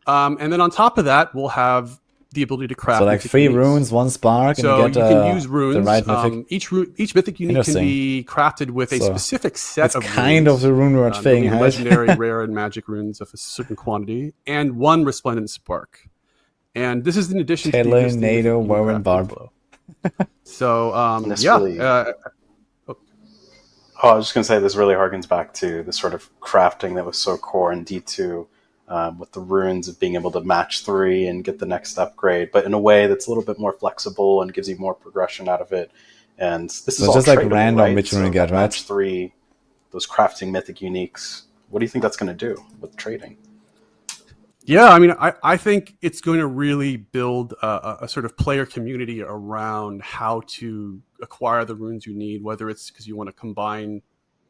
And then on top of that, we'll have the ability to craft. So like 3 runes, 1 spark, and so you get can use runes. the right mythic. Each mythic unique can be crafted with a specific set of runes. It's kind of the rune word thing, right? Legendary, rare, and magic runes of a certain quantity, and 1 resplendent spark. And this is in addition to the NATO, Warren, Barb. So really, I was just going to say this really harkens back to the sort of crafting that was so core in D2 with the runes of being able to match 3 and get the next upgrade, but in a way that's a little bit more flexible and gives you more progression out of it. And this is all just like tradable, random right? which rune you get, right? Match 3, those crafting mythic uniques. What do you think that's going to do with trading? Yeah, I mean, I think it's going to really build a sort of player community around how to acquire the runes you need, whether it's because you want to combine,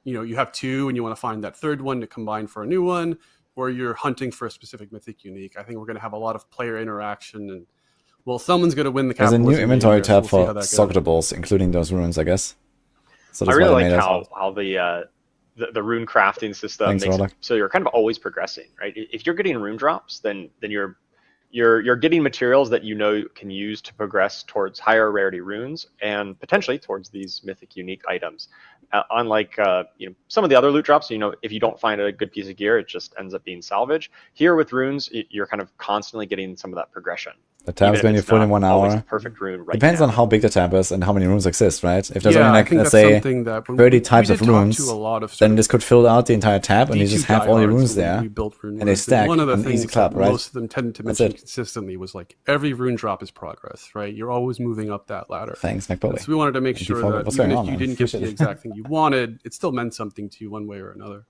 you have 2 and you want to find that 3rd one to combine for a new one, or you're hunting for a specific mythic unique. I think we're going to have a lot of player interaction, and someone's going to win the capitalism. There's a new inventory tab for Socratables, including those runes, I guess. So I really like how the rune crafting system makes so you're kind of always progressing, right? If you're getting rune drops, then you're getting materials that can use to progress towards higher rarity runes and potentially towards these mythic unique items. Unlike some of the other loot drops, if you don't find a good piece of gear, it just ends up being salvage. Here with runes, you're kind of constantly getting some of that progression. The tab's going to be full in 1 hour. Perfect rune Depends on how big the tab is and how many runes exist, right? If there's only let's say 30 types of runes, then this could fill out the entire tab and you just have all your runes there, and they stack. One of the things easy clap, right? Most of them tended to mention consistently was like every rune drop is progress, right? You're always moving up that ladder. Thanks, McBolly. So we wanted to make sure that even if you didn't get the exact thing you wanted, it still meant something to you one way or another.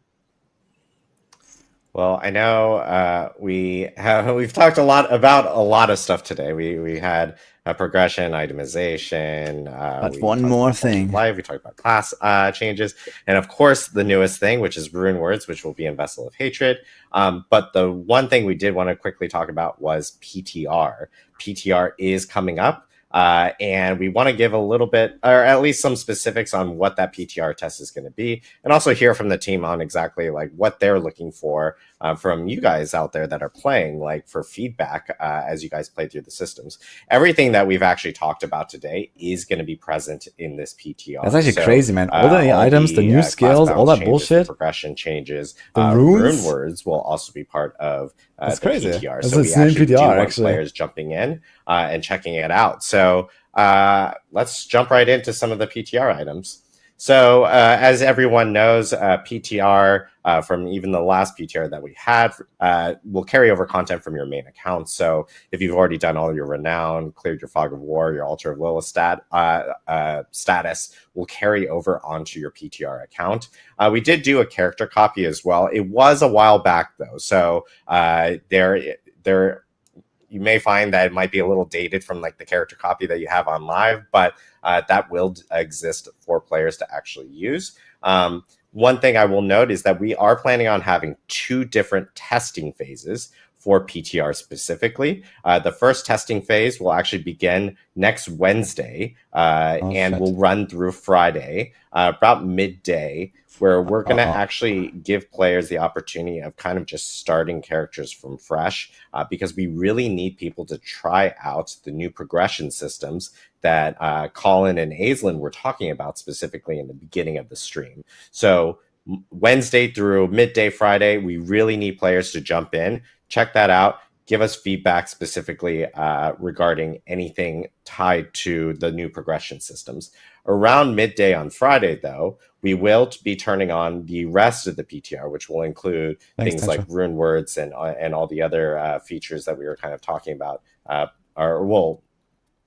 Well, I know we've talked a lot about a lot of stuff today. We had progression, itemization. But one more thing. We talked about class changes, and of course the newest thing, which is rune words, which will be in Vessel of Hatred. But the one thing we did want to quickly talk about was PTR. PTR is coming up. And we want to give a little bit, or at least some specifics on what that PTR test is going to be, and also hear from the team on exactly like what they're looking for from you guys out there that are playing, like for feedback as you guys play through the systems. Everything that we've actually talked about today is going to be present in this PTR. That's actually crazy, man. All the items, the new skills, all that bullshit, progression changes, the runes? rune words will also be part of that's the crazy. PTR. That's so we actually PTR, do want actually. players jumping in and checking it out. So let's jump right into some of the PTR items. So as everyone knows, PTR from even the last PTR that we had will carry over content from your main account. So if you've already done all your renown, cleared your fog of war, your altar of Lilith status will carry over onto your PTR account. We did do a character copy as well. It was a while back though, so there you may find that it might be a little dated from like the character copy that you have on live, but that will exist for players to actually use. One thing I will note is that we are planning on having 2 different testing phases for PTR specifically. The first testing phase will actually begin next Wednesday and will run through Friday, about midday, where we're going to actually give players the opportunity of kind of just starting characters from fresh, because we really need people to try out the new progression systems that Colin and Aislinn were talking about specifically in the beginning of the stream. So Wednesday through midday Friday, we really need players to jump in, check that out, give us feedback specifically regarding anything tied to the new progression systems. Around midday on Friday, though, we will be turning on the rest of the PTR, which will include things like rune words and all the other features that we were kind of talking about.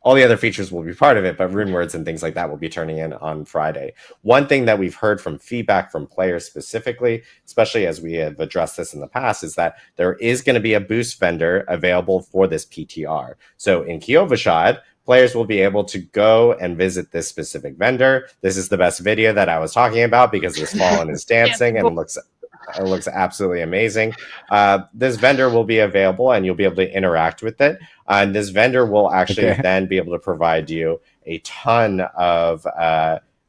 All the other features will be part of it, but rune words and things like that will be turning in on Friday. One thing that we've heard from feedback from players specifically, especially as we have addressed this in the past, is that there is going to be a boost vendor available for this PTR. So in Kiovashad, players will be able to go and visit this specific vendor. This is the best video that I was talking about because this Fallen is dancing and it looks absolutely amazing. This vendor will be available and you'll be able to interact with it. And this vendor will actually then be able to provide you a ton of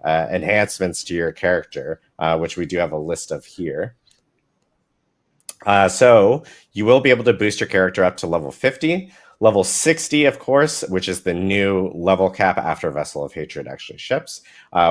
enhancements to your character, which we do have a list of here. So you will be able to boost your character up to level 50. Level 60, of course, which is the new level cap after Vessel of Hatred actually ships.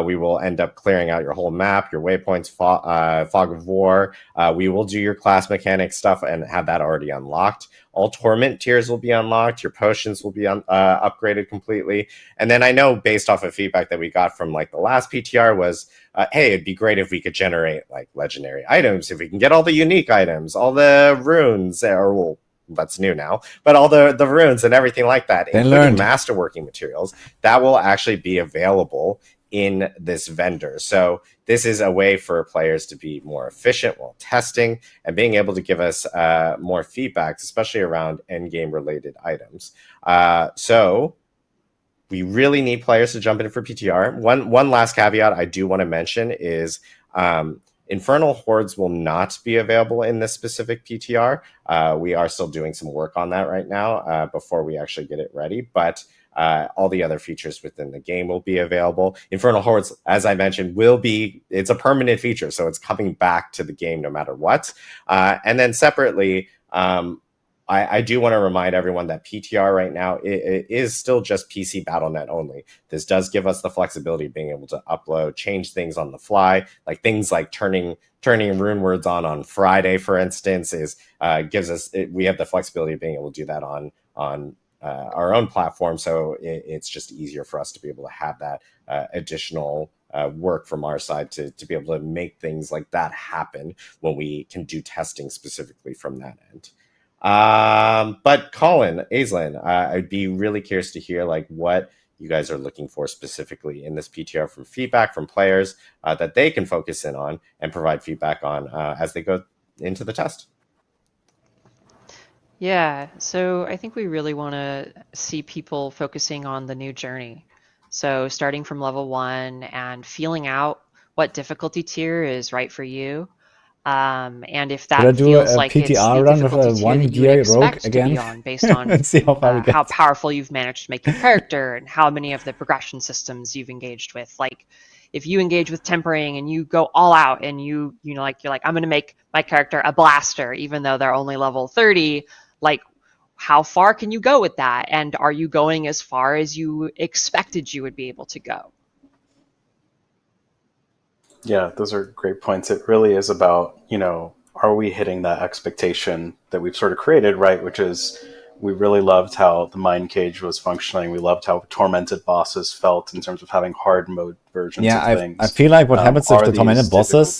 We will end up clearing out your whole map, your waypoints, Fog of War. We will do your class mechanic stuff and have that already unlocked. All torment tiers will be unlocked. Your potions will be upgraded completely. And then I know based off of feedback that we got from like the last PTR was, hey, it'd be great if we could generate like legendary items, if we can get all the unique items, all the runes, that's new now, but all the runes and everything like that, including masterworking materials, that will actually be available in this vendor. So this is a way for players to be more efficient while testing and being able to give us more feedback, especially around endgame related items. So we really need players to jump in for PTR. One last caveat I do want to mention is Infernal Hordes will not be available in this specific PTR. We are still doing some work on that right now before we actually get it ready, but all the other features within the game will be available. Infernal Hordes, as I mentioned, it's a permanent feature, so it's coming back to the game no matter what. And then separately, I do want to remind everyone that PTR right now it is still just PC Battle.net only. This does give us the flexibility of being able to upload, change things on the fly, like things like turning rune words on Friday, for instance, gives us we have the flexibility of being able to do that on our own platform. So it's just easier for us to be able to have that additional work from our side to be able to make things like that happen when we can do testing specifically from that end. But Colin, Aislinn, I'd be really curious to hear like what you guys are looking for specifically in this PTR from feedback from players that they can focus in on and provide feedback on as they go into the test. Yeah, so I think we really want to see people focusing on the new journey. So starting from level 1 and feeling out what difficulty tier is right for you. And if that feels like it's the difficulty tier that you would expect to be on based on how powerful you've managed to make your character and how many of the progression systems you've engaged with. Like if you engage with tempering and you go all out and you're like, I'm going to make my character a blaster, even though they're only level 30, like how far can you go with that? And are you going as far as you expected you would be able to go? Yeah, those are great points. It really is about, are we hitting that expectation that we've sort of created, right? Which is, we really loved how the Mind Cage was functioning. We loved how tormented bosses felt in terms of having hard mode versions of things. I feel like what happens with the tormented bosses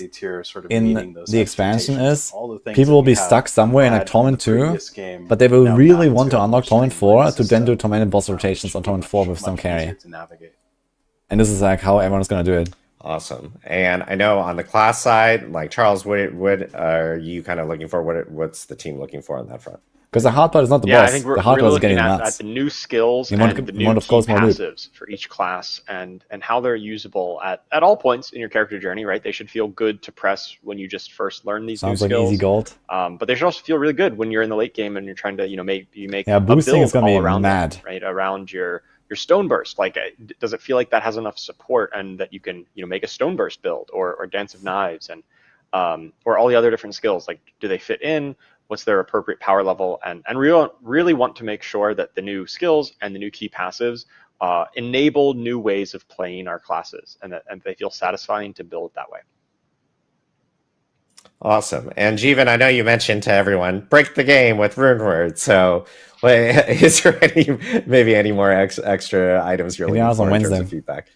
in the expansion is people will be stuck somewhere in like Torment 2, but they will really want to unlock Torment 4 to then do tormented boss rotations on Torment 4 with some carry. And this is like how everyone's going to do it. Awesome. And I know on the class side, like Charles, what are you kind of looking for? What's the team looking for on that front? Because the hard part is not the Yeah, boss. I think we're the hard really part is getting looking nuts. at the new skills You and want, the you new want, of key course, more loot. passives for each class and how they're usable at all points in your character journey, right? They should feel good to press when you just first learn these Sounds new like skills. easy gold. But they should also feel really good when you're in the late game and you're trying to, make Yeah, a boosting is build gonna all be around mad. them, right? Around your stone burst. Like, does it feel like that has enough support and that you can, make a stone burst build or Dance of Knives and or all the other different skills? Like, do they fit in? What's their appropriate power level? And really want to make sure that the new skills and the new key passives enable new ways of playing our classes and that they feel satisfying to build that way. Awesome. And Jeevan, I know you mentioned to everyone, break the game with rune words. So is there maybe any more extra items you're Maybe looking ours on for in terms Wednesday. of feedback?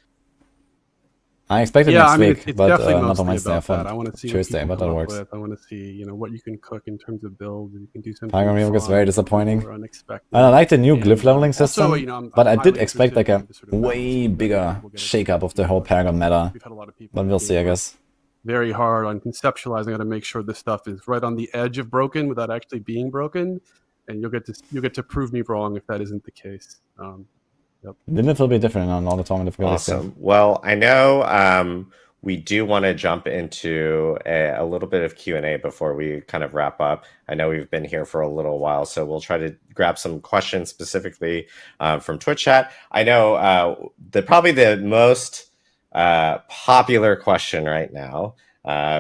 I expected Yeah, next I mean, week, it's but definitely not on mostly Wednesday. I about that. thought I want to see Tuesday, what but people that come up works. with. I want to see, what you can cook in terms of builds. You can do something Paragon Real gets fun very disappointing. or unexpected. And I like the new And, glyph leveling also, system, but I did highly expect like interested a in the sort of balance way that bigger people get shake-up of the whole Paragon meta. We've had a lot of people But in we'll the see, I game guess. very hard on conceptualizing how to make sure this stuff is right on the edge of broken without actually being broken, and you'll get to prove me wrong if that isn't the case. Yep. Didn't it will be different on all the tournament difficulties? Awesome. Well, I know we do want to jump into a little bit of Q&A before we kind of wrap up. I know we've been here for a little while, so we'll try to grab some questions specifically from Twitch chat. I know probably the most popular question right now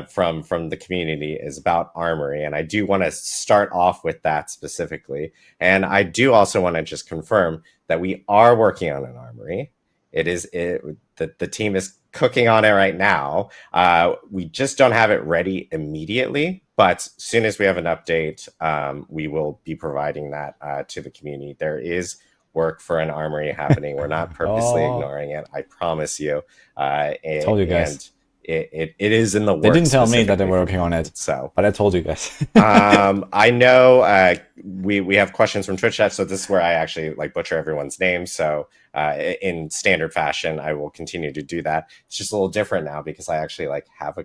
from the community is about Armory, and I do want to start off with that specifically. And I do also want to just confirm that we are working on an Armory. The team is cooking on it right now. We just don't have it ready immediately, but as soon as we have an update, we will be providing that to the community. There is work for an Armory happening. We're not purposely ignoring it. I promise you. Told you guys. And it is in the works. They didn't tell me that they were working on it, but I told you guys. I know we have questions from Twitch chat, so this is where I actually butcher everyone's name. So in standard fashion, I will continue to do that. It's just a little different now because I actually have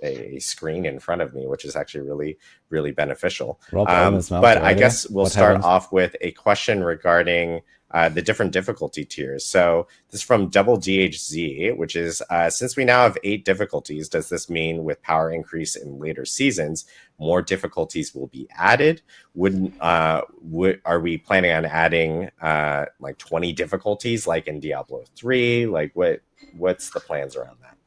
a screen in front of me, which is actually really, really beneficial. But I guess we'll start off with a question regarding the different difficulty tiers. So this is from Double DHZ, which is, since we now have 8 difficulties, does this mean with power increase in later seasons, more difficulties will be added? Are we planning on adding 20 difficulties like in Diablo 3? What's the plans around that?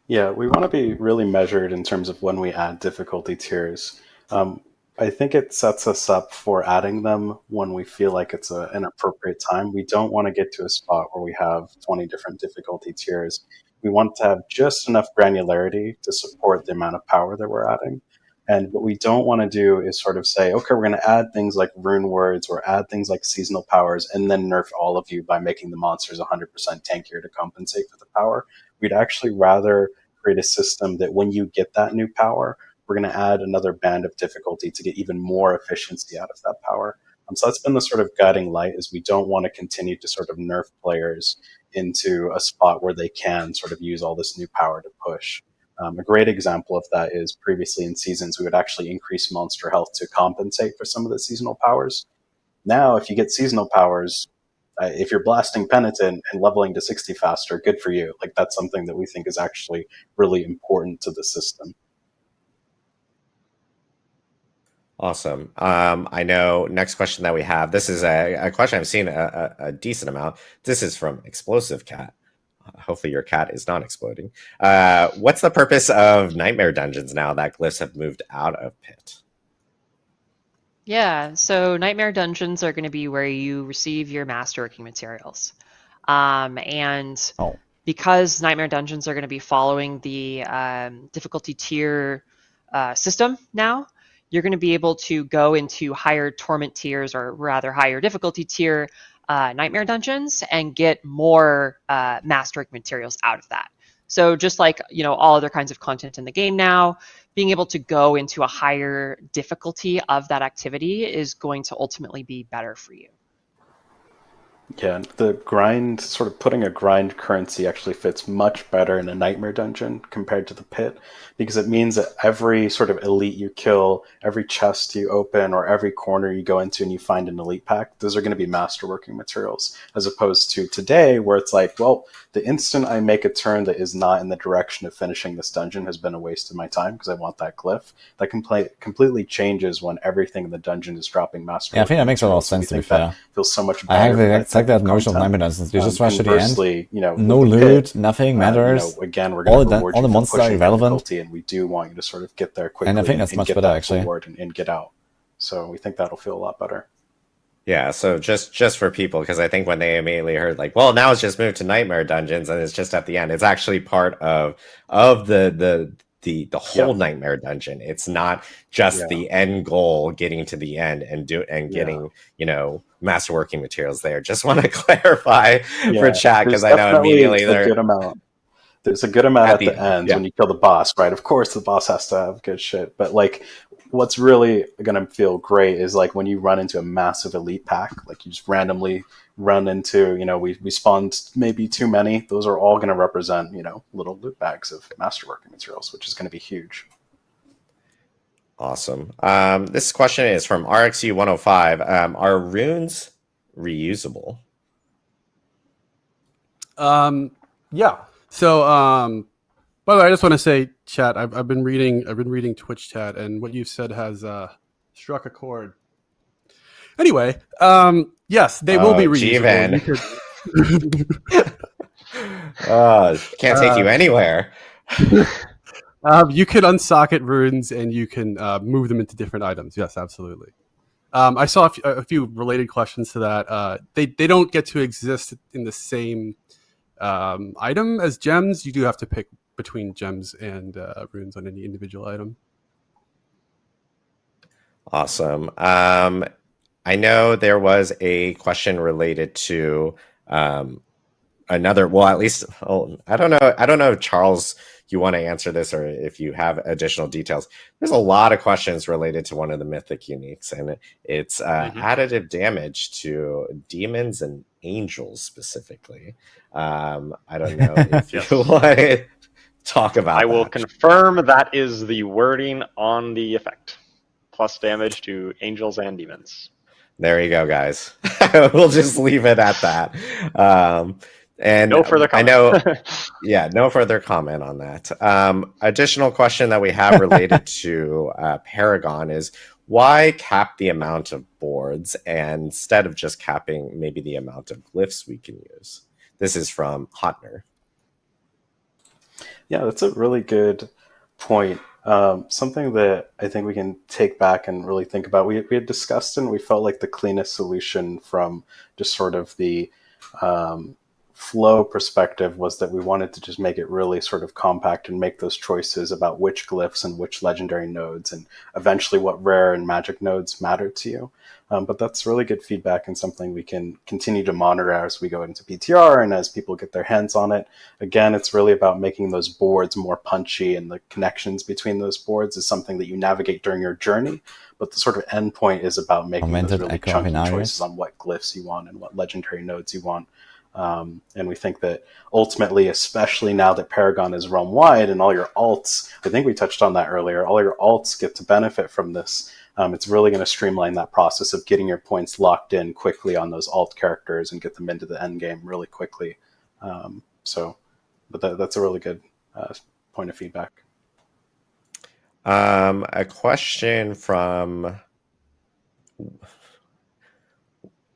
Yeah, we want to be really measured in terms of when we add difficulty tiers. I think it sets us up for adding them when we feel like it's an appropriate time. We don't want to get to a spot where we have 20 different difficulty tiers. We want to have just enough granularity to support the amount of power that we're adding. And what we don't want to do is sort of say, okay, we're going to add things like rune words or add things like seasonal powers and then nerf all of you by making the monsters 100% tankier to compensate for the power. We'd actually rather create a system that when you get that new power, we're going to add another band of difficulty to get even more efficiency out of that power. So that's been the sort of guiding light, is we don't want to continue to sort of nerf players into a spot where they can sort of use all this new power to push. A great example of that is previously in seasons, we would actually increase monster health to compensate for some of the seasonal powers. Now, if you get seasonal powers, if you're blasting Penitent and leveling to 60 faster, good for you. That's something that we think is actually really important to the system. Awesome. I know next question that we have, this is a question I've seen a decent amount. This is from Explosive Cat. Hopefully your cat is not exploding. What's the purpose of Nightmare Dungeons now that glyphs have moved out of Pit? Yeah, so Nightmare Dungeons are going to be where you receive your masterworking materials. And because Nightmare Dungeons are going to be following the difficulty tier system now, you're going to be able to go into higher torment tiers, or rather higher difficulty tier Nightmare Dungeons, and get more masterwork materials out of that. So just like all other kinds of content in the game now, being able to go into a higher difficulty of that activity is going to ultimately be better for you. Yeah, the grind, sort of putting a grind currency actually fits much better in a nightmare dungeon compared to the pit, because it means that every sort of elite you kill, every chest you open, or every corner you go into and you find an elite pack, those are going to be masterworking materials, as opposed to today where it's like, well, the instant I make a turn that is not in the direction of finishing this dungeon has been a waste of my time because I want that glyph. That completely changes when everything in the dungeon is dropping masterworking. Yeah, I think that makes a lot of sense, to be fair. Feels so much I better. have the exact that notion of nightmare dungeons. You just rush to the end. Conversely, you know, no with the loot, pit, nothing matters. Again, we're going to reward all the you for monsters are pushing irrelevant. difficulty, and we do want you to sort of get there quickly And I think that's much get better, that actually. reward and get out. So we think that'll feel a lot better. Yeah, so just for people, because I think when they immediately heard like, well, now it's just moved to nightmare dungeons and it's just at the end. It's actually part of the whole nightmare dungeon. It's not just the end goal, getting to the end and getting masterworking materials there. Just want to clarify for chat, because I know immediately there's a good amount. There's a good amount at the end when you kill the boss, right? Of course, the boss has to have good shit, but like, what's really going to feel great is like when you run into a massive elite pack, like you just randomly run into, we spawned maybe too many. Those are all going to represent, little loot bags of masterworking materials, which is going to be huge. Awesome. This question is from RXU105. Are runes reusable? Yeah. So, by the way, I just want to say, chat, I've been reading Twitch chat, and what you've said has struck a chord. Anyway, yes, they will be reusable. Can't take you anywhere. You can unsocket runes and you can move them into different items. Yes, absolutely. I saw a few related questions to that. They don't get to exist in the same item as gems. You do have to pick between gems and runes on any individual item. Awesome. I know there was a question related to another. Well, at least I don't know, Charles, you want to answer this, or if you have additional details. There's a lot of questions related to one of the mythic uniques, and it's additive damage to demons and angels specifically. I don't know if you want to talk about I will confirm that is the wording on the effect. Plus damage to angels and demons. There you go, guys. We'll just leave it at that. And no further comment. I know, no further comment on that. Additional question that we have related to Paragon is, why cap the amount of boards instead of just capping maybe the amount of glyphs we can use? This is from Hotner. Yeah, that's a really good point. Something that I think we can take back and really think about. We had discussed, and we felt like the cleanest solution from just sort of the flow perspective was that we wanted to just make it really sort of compact and make those choices about which glyphs and which legendary nodes and eventually what rare and magic nodes matter to you. But that's really good feedback and something we can continue to monitor as we go into PTR and as people get their hands on it. Again, it's really about making those boards more punchy, and the connections between those boards is something that you navigate during your journey. But the sort of end point is about making those really chunky choices on what glyphs you want and what legendary nodes you want. And we think that ultimately, especially now that Paragon is realm-wide and all your alts, I think we touched on that earlier, all your alts get to benefit from this. It's really going to streamline that process of getting your points locked in quickly on those alt characters and get them into the end game really quickly. But that's a really good point of feedback. A question from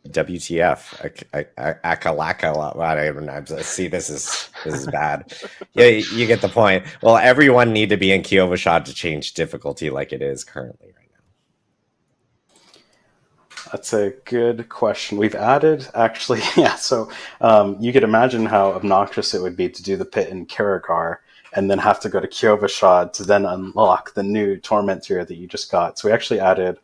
WTF, Akalaka. I don't know. See, this is bad. Yeah, you get the point. Well, everyone need to be in Kyovashad to change difficulty like it is currently right now. That's a good question. We've added, actually, so you could imagine how obnoxious it would be to do the pit in Karagar and then have to go to Kyovashad to then unlock the new Torment tier that you just got. So we actually added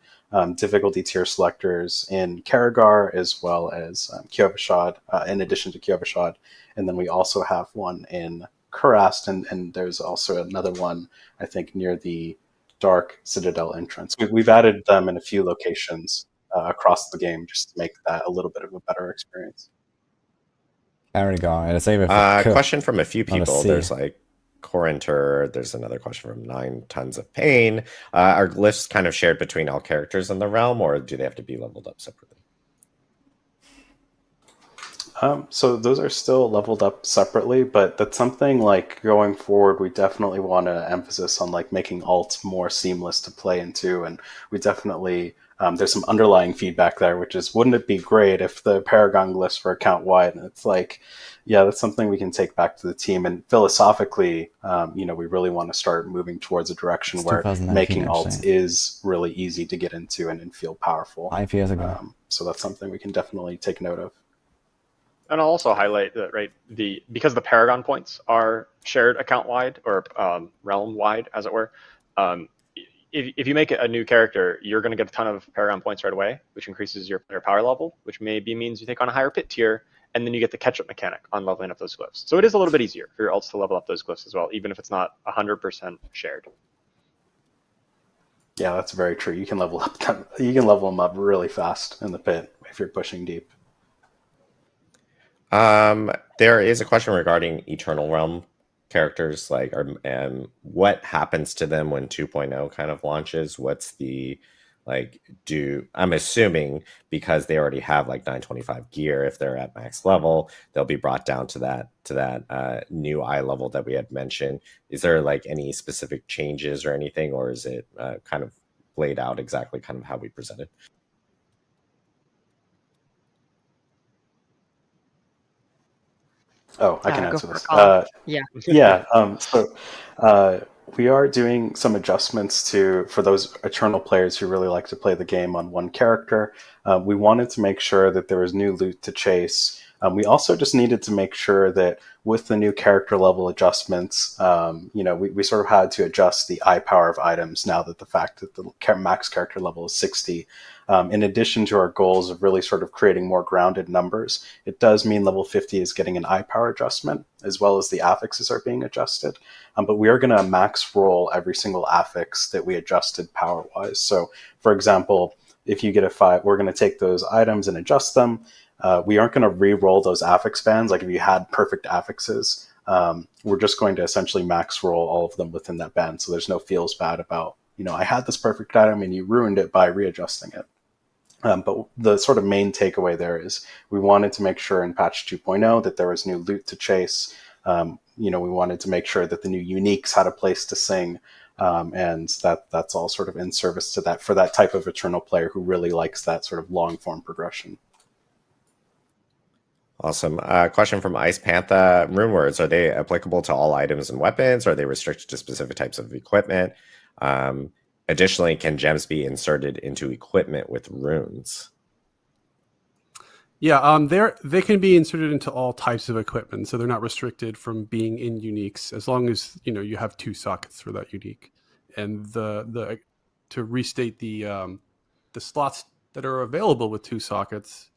difficulty tier selectors in Karagar as well as Kyovashad, in addition to Kyovashad. And then we also have one in Kurast, and there's also another one, I think, near the Dark Citadel entrance. We've added them in a few locations across the game just to make that a little bit of a better experience. Paragon. And same with question from a few not a people. C. There's like Corinter. There's another question from 9 Tons of Pain. Are glyphs kind of shared between all characters in the realm, or do they have to be leveled up separately? So those are still leveled up separately, but that's something like going forward, we definitely want to emphasis on like making alts more seamless to play into. And we definitely, there's some underlying feedback there, which is, wouldn't it be great if the Paragon glyphs were account wide? And it's like, yeah, that's something we can take back to the team. And philosophically, we really want to start moving towards a direction where making alts is really easy to get into and feel powerful. 5 years ago. So that's something we can definitely take note of. And I'll also highlight that, right, because the Paragon points are shared account wide or realm wide, as it were. If you make a new character, you're going to get a ton of Paragon points right away, which increases your power level, which maybe means you take on a higher pit tier, and then you get the catch-up mechanic on leveling up those glyphs. So it is a little bit easier for your alts to level up those glyphs as well, even if it's not 100% shared. Yeah, that's very true. You can level them up really fast in the pit if you're pushing deep. There is a question regarding Eternal Realm characters, like, what happens to them when 2.0 kind of launches? What's the, like, I'm assuming because they already have like 925 gear, if they're at max level, they'll be brought down to that new eye level that we had mentioned. Is there like any specific changes or anything, or is it kind of laid out exactly kind of how we presented? Oh, I can answer this. We are doing some adjustments for those Eternal players who really like to play the game on one character. We wanted to make sure that there was new loot to chase. We also just needed to make sure that with the new character level adjustments, we sort of had to adjust the eye power of items now that the fact that the max character level is 60. In addition to our goals of really sort of creating more grounded numbers, it does mean level 50 is getting an eye power adjustment, as well as the affixes are being adjusted. But we are going to max roll every single affix that we adjusted power-wise. So, for example, if you get a 5, we're going to take those items and adjust them. We aren't going to re-roll those affix bands. Like if you had perfect affixes, we're just going to essentially max roll all of them within that band. So there's no feels bad about, I had this perfect item and you ruined it by readjusting it. But the sort of main takeaway there is we wanted to make sure in patch 2.0 that there was new loot to chase. We wanted to make sure that the new uniques had a place to sing. And that's all sort of in service to that for that type of Eternal player who really likes that sort of long form progression. Awesome. Question from Ice Panther. Rune words, are they applicable to all items and weapons? Or are they restricted to specific types of equipment? Additionally, can gems be inserted into equipment with runes? Yeah, they can be inserted into all types of equipment, so they're not restricted from being in uniques as long as you have 2 sockets for that unique. And the to restate the slots that are available with 2 sockets,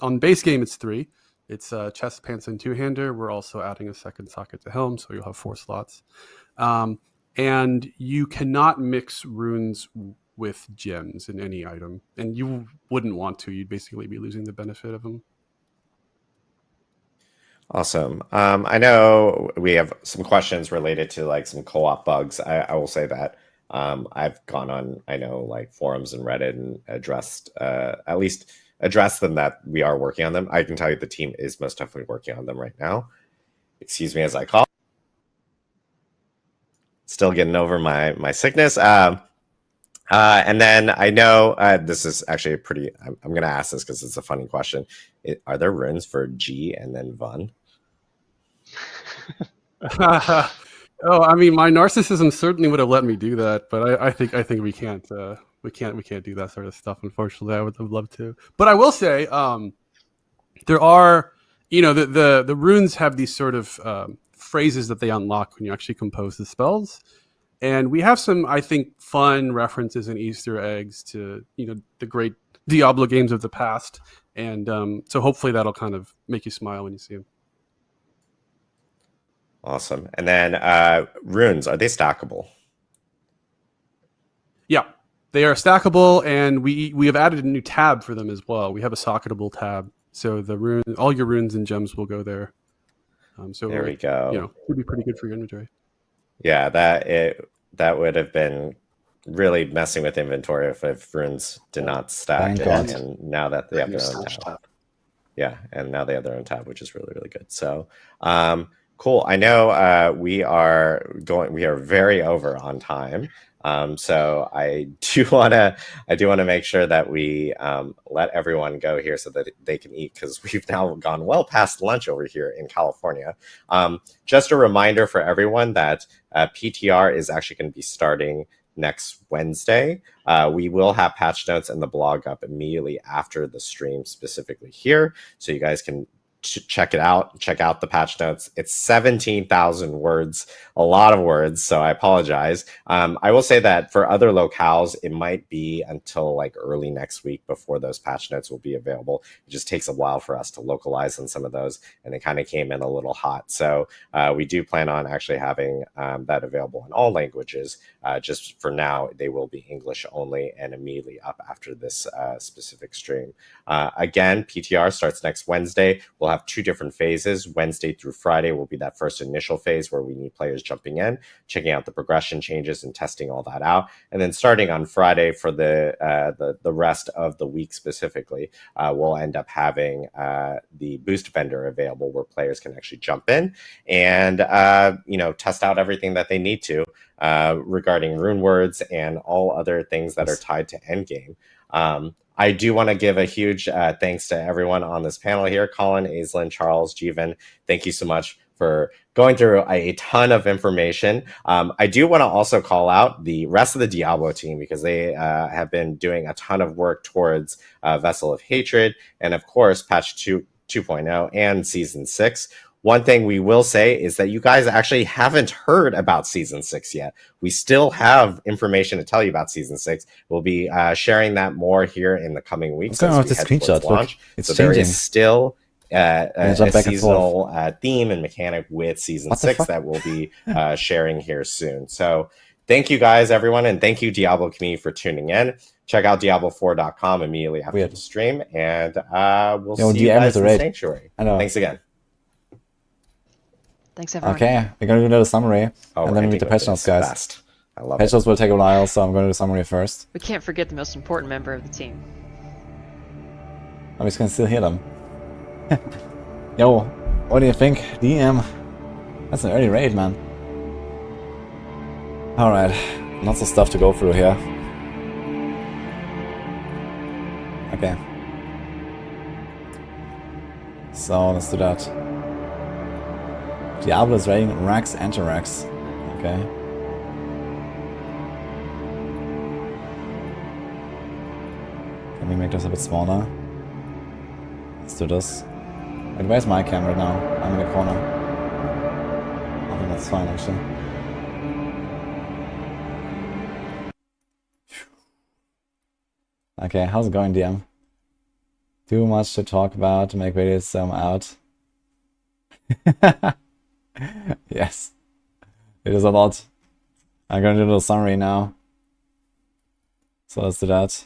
on base game it's 3. It's chest, pants, and 2-hander. We're also adding a second socket to helm, so you'll have 4 slots. And you cannot mix runes with gems in any item, and you wouldn't want to. You'd basically be losing the benefit of them. Awesome. I know we have some questions related to like some co-op bugs. I will say that I've gone on, like forums and Reddit and addressed them, that we are working on them. I can tell you the team is most definitely working on them right now. Excuse me as I cough. Still getting over my sickness. And then I know this is actually I'm going to ask this because it's a funny question. Are there runes for G and then Vun? Oh, I mean, my narcissism certainly would have let me do that, but I think we can't. We can't do that sort of stuff. Unfortunately, I would have loved to. But I will say, there are, the runes have these sort of phrases that they unlock when you actually compose the spells. And we have some, I think, fun references and Easter eggs to, the great Diablo games of the past. And so hopefully that'll kind of make you smile when you see them. Awesome. And then runes, are they stackable? Yeah. They are stackable, and we have added a new tab for them as well. We have a socketable tab, so all your runes and gems will go there. So there we go. You know, it would be pretty good for your inventory. Yeah, that would have been really messing with inventory if runes did not stack. And now that they have their own tab. Yeah, and now they have their own tab, which is really, really good. So cool. I know we are very over on time. So I do want to make sure that we let everyone go here so that they can eat, because we've now gone well past lunch over here in California. Just a reminder for everyone that PTR is actually going to be starting next Wednesday. We will have patch notes and the blog up immediately after the stream, specifically here, so you guys can check it out. Check out the patch notes. It's 17,000 words, a lot of words, so I apologize. I will say that for other locales, it might be until like early next week before those patch notes will be available. It just takes a while for us to localize on some of those, and it kind of came in a little hot. So we do plan on actually having that available in all languages. Just for now, they will be English only and immediately up after this specific stream. Again, PTR starts next Wednesday. We'll have 2 different phases. Wednesday through Friday will be that first initial phase where we need players jumping in, checking out the progression changes and testing all that out. And then starting on Friday for the rest of the week specifically, we'll end up having the boost vendor available where players can actually jump in and test out everything that they need to regarding rune words and all other things that are tied to Endgame. I do want to give a huge thanks to everyone on this panel here. Colin, Aislinn, Charles, Jeevan, thank you so much for going through a ton of information. I do want to also call out the rest of the Diablo team, because they have been doing a ton of work towards Vessel of Hatred and, of course, patch 2.0 and Season 6. One thing we will say is that you guys actually haven't heard about Season 6 yet. We still have information to tell you about Season 6. We'll be sharing that more here in the coming weeks. What's going on with the screenshot? Look, it's changing. There is still a seasonal theme and mechanic with Season 6 that we'll be sharing here soon. So thank you guys, everyone, and thank you, Diablo community, for tuning in. Check out Diablo4.com immediately after the stream, and we'll see you guys in Sanctuary. Thanks again. Thanks, everyone. Okay, we're going to do another summary, and then we do the patch notes, guys. Fast. I love patch notes will take a while, so I'm going to do the summary first. We can't forget the most important member of the team. I'm just going to still hear them. Yo, what do you think? DM? That's an early raid, man. Alright, lots of stuff to go through here. Okay. So, let's do that. Diablo is raiding Rex and Rex. Okay. Can we make this a bit smaller? Let's do this. Wait, where's my cam right now? I'm in the corner. I think that's fine, actually. Okay, how's it going, DM? Too much to talk about to make videos zoom out. Yes, it is a lot. I'm going to do a little summary now. So let's do that.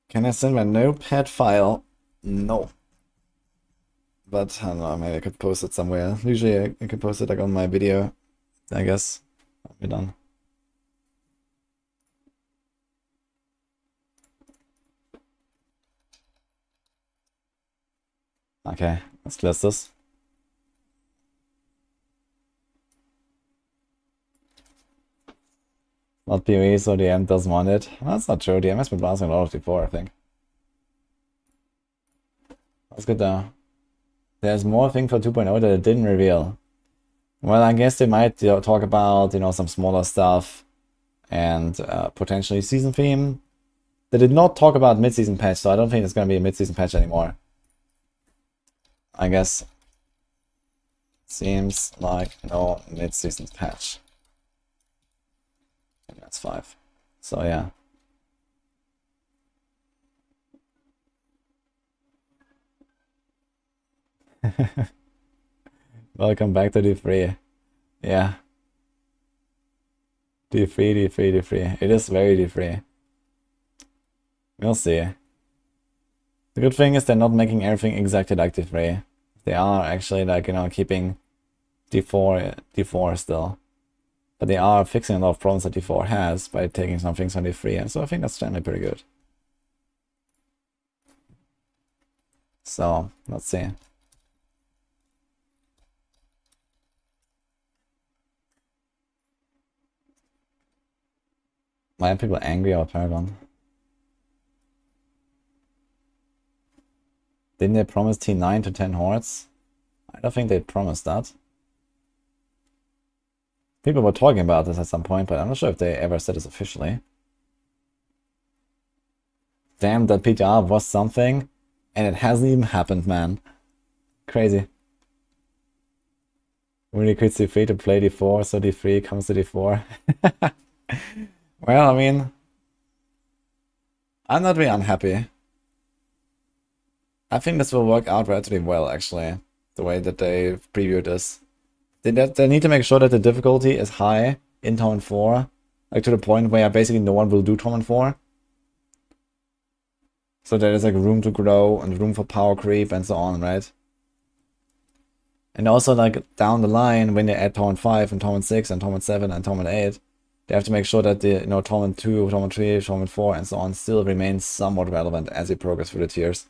Can I send my notepad file? No. But I don't know, maybe I could post it somewhere. Usually I could post it like on my video, I guess. I'll be done. Okay, let's close this. Not PoE, so DM doesn't want it. Well, that's not true. DM has been blasting a lot of before, I think. That's good though. There's more thing for 2.0 that it didn't reveal. Well, I guess they might talk about, some smaller stuff and potentially season theme. They did not talk about mid-season patch, so I don't think it's going to be a mid-season patch anymore. I guess. Seems like no mid-season patch. And that's 5. So yeah. Welcome back to D3. Yeah. D3, D3, D3. It is very D3. We'll see. The good thing is they're not making everything exactly like D3. They are actually like, you know, keeping D4 still. But they are fixing a lot of problems that D4 has by taking some things on D3, and so I think that's generally pretty good. So, let's see. Why are people angry about Paragon? Didn't they promise T9 to 10 hordes? I don't think they promised that. People were talking about this at some point, but I'm not sure if they ever said this officially. Damn, that PTR was something, and it hasn't even happened, man. Crazy. Really quits D3 to play D4, so D3 comes to D4. Well, I mean, I'm not really unhappy. I think this will work out relatively well, actually, the way that they previewed this. They need to make sure that the difficulty is high in Torment 4, like to the point where basically no one will do Torment 4. So there is like room to grow and room for power creep and so on, right? And also like down the line, when they add Torment 5 and Torment 6 and Torment 7 and Torment 8, they have to make sure that the, you know, Torment 2, Torment 3, Torment 4 and so on still remain somewhat relevant as you progress through the tiers.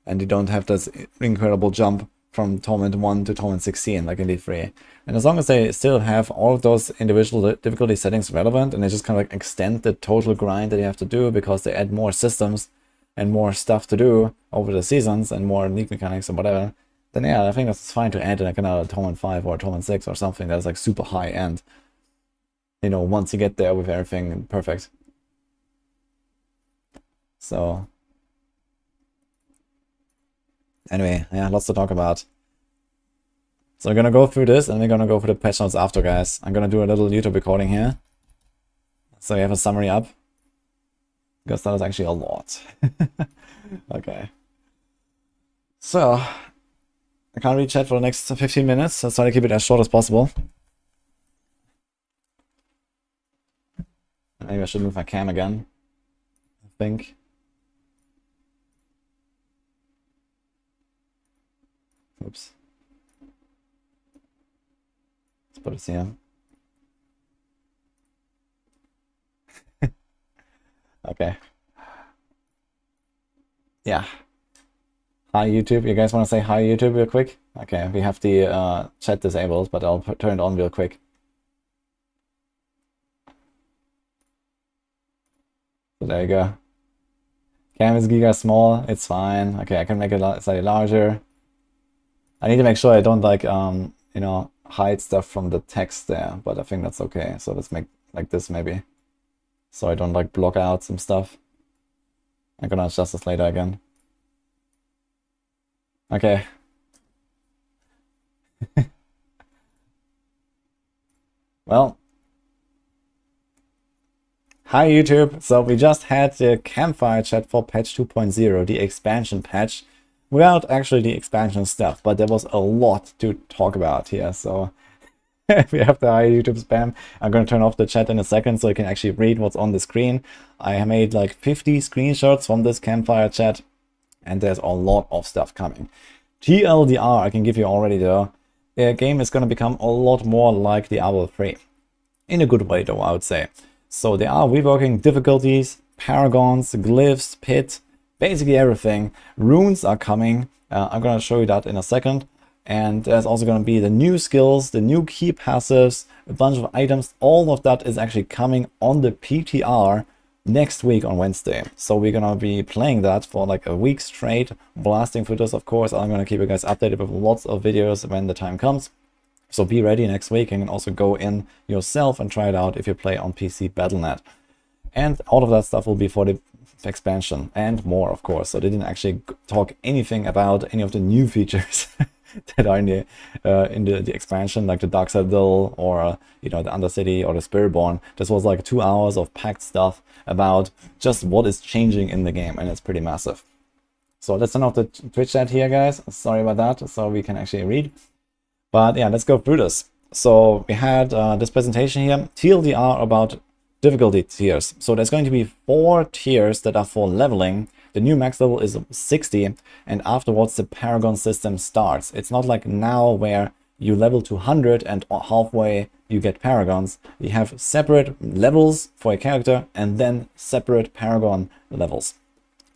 And you don't have this incredible jump from Torment 1 to Torment 16 like in D3. And as long as they still have all of those individual difficulty settings relevant, and they just kind of like extend the total grind that you have to do because they add more systems and more stuff to do over the seasons and more unique mechanics and whatever, then yeah, I think that's fine to add like another Torment 5 or Torment 6 or something that's like super high end. You know, once you get there with everything perfect. So anyway, yeah, lots to talk about. So we're gonna go through this and we're gonna go through the patch notes after, guys. I'm gonna do a little YouTube recording here. So we have a summary up. Because that is actually a lot. Okay. So, I can't read chat for the next 15 minutes. Let's try to keep it as short as possible. Maybe I should move my cam again. I think. Oops. Let's put it here. Okay. Yeah. Hi YouTube. You guys want to say hi YouTube real quick? Okay, we have the chat disabled, but I'll turn it on real quick. So there you go. Cam is giga small. It's fine. Okay, I can make it slightly larger. I need to make sure I don't like you know, hide stuff from the text there, but I think that's okay. So let's make like this maybe. So I don't like block out some stuff. I'm gonna adjust this later again. Okay. Well. Hi YouTube. So we just had the Campfire Chat for patch 2.0, the expansion patch, without actually the expansion stuff, but there was a lot to talk about here, so we have the hi YouTube spam. I'm going to turn off the chat in a second so you can actually read what's on the screen. I made like 50 screenshots from this Campfire Chat, and there's a lot of stuff coming. TLDR, I can give you already though. The game is going to become a lot more like Diablo 3. In a good way though, I would say. So they are reworking difficulties, paragons, glyphs, pit, basically everything. Runes are coming. I'm going to show you that in a second. And there's also going to be the new skills, the new key passives, a bunch of items. All of that is actually coming on the PTR next week on Wednesday. So we're going to be playing that for like a week straight, blasting through this, of course. I'm going to keep you guys updated with lots of videos when the time comes. So be ready next week, and you can also go in yourself and try it out if you play on PC Battle.net. And all of that stuff will be for the expansion and more, of course. So they didn't actually talk anything about any of the new features that are in the expansion, like the Dark Citadel or you know, the Undercity or the Spiritborn. This was like 2 hours of packed stuff about just what is changing in the game, and it's pretty massive. So let's turn off the Twitch chat here, guys. Sorry about that, so we can actually read. But yeah, let's go through this. So we had this presentation here, TLDR about difficulty tiers. So there's going to be 4 tiers that are for leveling. The new max level is 60, and afterwards the Paragon system starts. It's not like now where you level to 100 and halfway you get Paragons. You have separate levels for a character and then separate Paragon levels.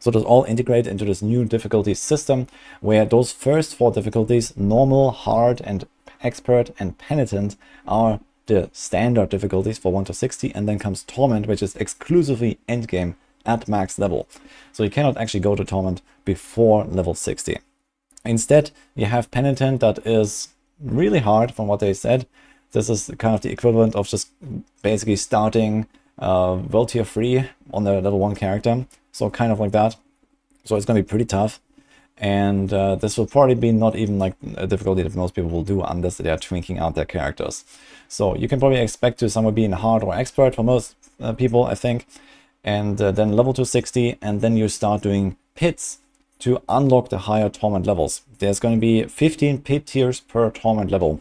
So that's all integrated into this new difficulty system, where those first 4 difficulties, normal, hard, and expert, and penitent, are the standard difficulties for 1 to 60, and then comes Torment, which is exclusively endgame at max level. So you cannot actually go to Torment before level 60. Instead, you have Penitent, that is really hard from what they said. This is kind of the equivalent of just basically starting World Tier 3 on the level 1 character. So kind of like that. So it's going to be pretty tough. And this will probably be not even like a difficulty that most people will do unless they are tweaking out their characters. So you can probably expect to somewhere be in hard or expert for most people, I think. And then level to 60, and then you start doing pits to unlock the higher torment levels. There's going to be 15 pit tiers per torment level.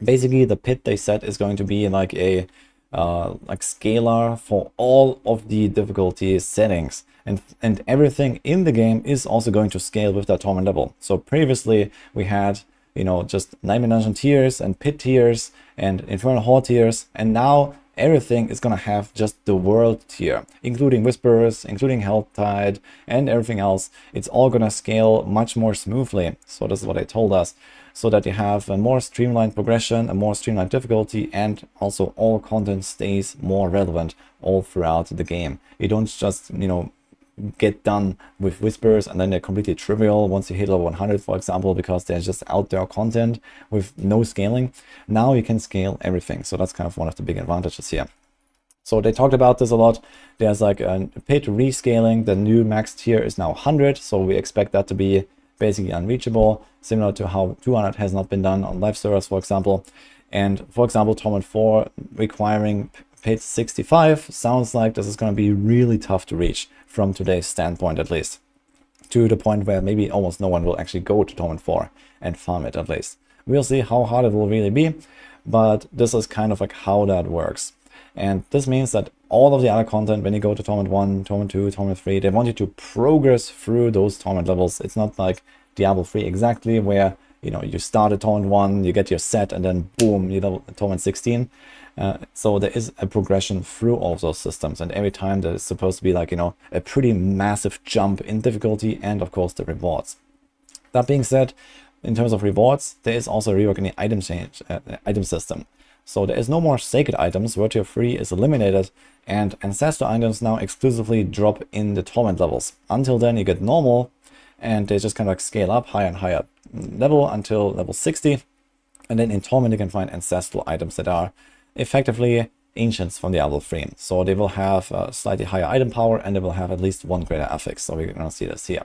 Basically, the pit, they said, is going to be like a scalar for all of the difficulty settings, and everything in the game is also going to scale with that torment level. So previously we had, you know, just Nightmare Dungeon tiers and pit tiers and Infernal Horde tiers, and now everything is going to have just the world tier, including Whisperers, including Health Tide, and everything else. It's all going to scale much more smoothly. So this is what they told us, so that you have a more streamlined progression, a more streamlined difficulty, and also all content stays more relevant all throughout the game. You don't just, you know, get done with Whispers and then they're completely trivial once you hit level 100, for example, because they're just out there content with no scaling. Now you can scale everything, so that's kind of one of the big advantages here. So they talked about this a lot. There's like a pit rescaling. The new max tier is now 100, so we expect that to be basically unreachable, similar to how 200 has not been done on live servers, for example. And for example, Torment 4 requiring pit 65 sounds like this is going to be really tough to reach from today's standpoint, at least, to the point where maybe almost no one will actually go to Torment 4 and farm it. At least we'll see how hard it will really be, but this is kind of like how that works. And this means that all of the other content, when you go to Torment 1, Torment 2, Torment 3, they want you to progress through those Torment levels. It's not like Diablo 3 exactly, where, you know, you start at Torment 1, you get your set, and then boom, you level Torment 16. So there is a progression through all of those systems, and every time there is supposed to be, like, you know, a pretty massive jump in difficulty, and of course the rewards. That being said, in terms of rewards, there is also a rework in the item system. So there is no more sacred items. World Tier 3 is eliminated, and ancestor items now exclusively drop in the torment levels. Until then you get normal, and they just kind of like scale up higher and higher level until level 60. And then in torment you can find ancestral items that are effectively ancients from Diablo 3. So they will have a slightly higher item power, and they will have at least 1 greater affix. So we're going to see this here.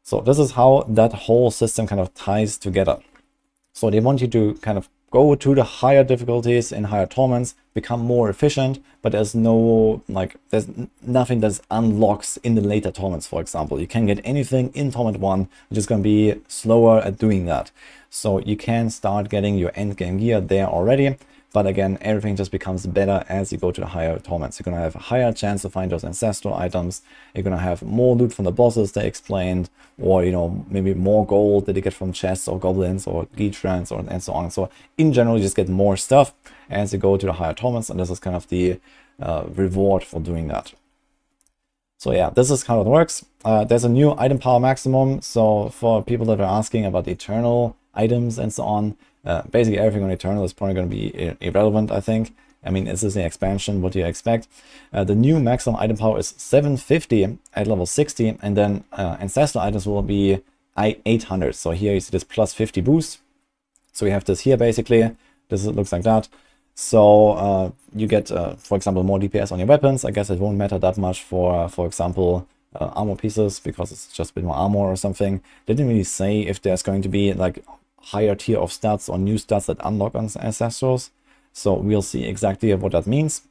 So this is how that whole system kind of ties together. So they want you to kind of go to the higher difficulties in higher torments, become more efficient, but there's no, like, there's nothing that unlocks in the later torments, for example. You can get anything in Torment 1, which is going to be slower at doing that. So you can start getting your endgame gear there already, but again, everything just becomes better as you go to the higher torments. You're going to have a higher chance to find those ancestral items. You're going to have more loot from the bosses they explained, or, you know, maybe more gold that you get from chests or goblins or Geetrans or and so on. So in general, you just get more stuff as you go to the higher torments, and this is kind of the reward for doing that. So yeah, this is how it works. There's a new item power maximum. So for people that are asking about the eternal items and so on, basically everything on Eternal is probably going to be irrelevant, I think. I mean, this is an expansion, what do you expect? The new maximum item power is 750 at level 60, and then ancestral items will be 800. So here you see this plus 50 boost. So we have this here basically. This looks like that. So you get, for example, more DPS on your weapons. I guess it won't matter that much for example, armor pieces, because it's just a bit more armor or something. They didn't really say if there's going to be like higher tier of stats or new stats that unlock on ancestrals. So we'll see exactly what that means,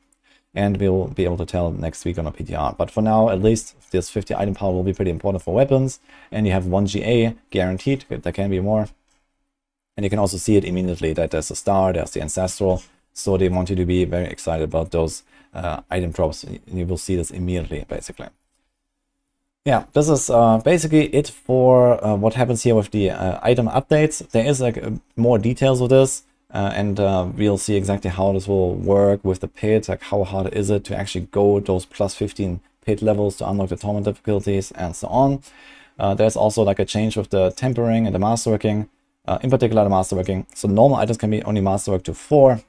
and we'll be able to tell next week on a PTR. But for now, at least, this 50 item power will be pretty important for weapons, and you have 1 GA guaranteed. There can be more, and you can also see it immediately that there's a star, there's the ancestral. So they want you to be very excited about those item drops. You will see this immediately, basically. Yeah, this is basically it for what happens here with the item updates. There is like more details with this, and we'll see exactly how this will work with the pit, like how hard is it to actually go those plus 15 pit levels to unlock the torment difficulties and so on. There's also like a change with the tempering and the masterworking, in particular the masterworking. So normal items can be only masterworked to 4,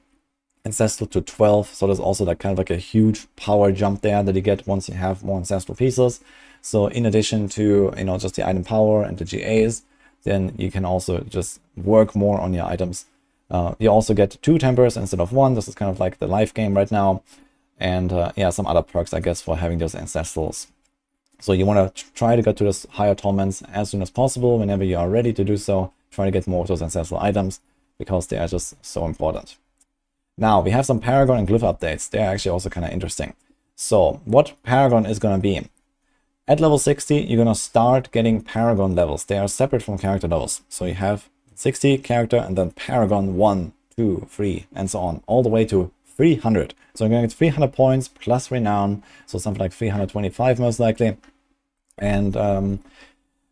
ancestral to 12. So there's also like kind of like a huge power jump there that you get once you have more ancestral pieces. So in addition to, you know, just the item power and the GAs, then you can also just work more on your items. You also get 2 tempers instead of 1. This is kind of like the life game right now. And yeah, some other perks, I guess, for having those ancestrals. So you want to try to get to those higher torments as soon as possible. Whenever you are ready to do so, try to get more of those ancestral items because they are just so important. Now, we have some Paragon and Glyph updates. They're actually also kind of interesting. So what Paragon is going to be? At level 60, you're going to start getting Paragon levels. They are separate from character levels. So you have 60 character and then Paragon 1, 2, 3, and so on, all the way to 300. So you're going to get 300 points plus renown, so something like 325 most likely. And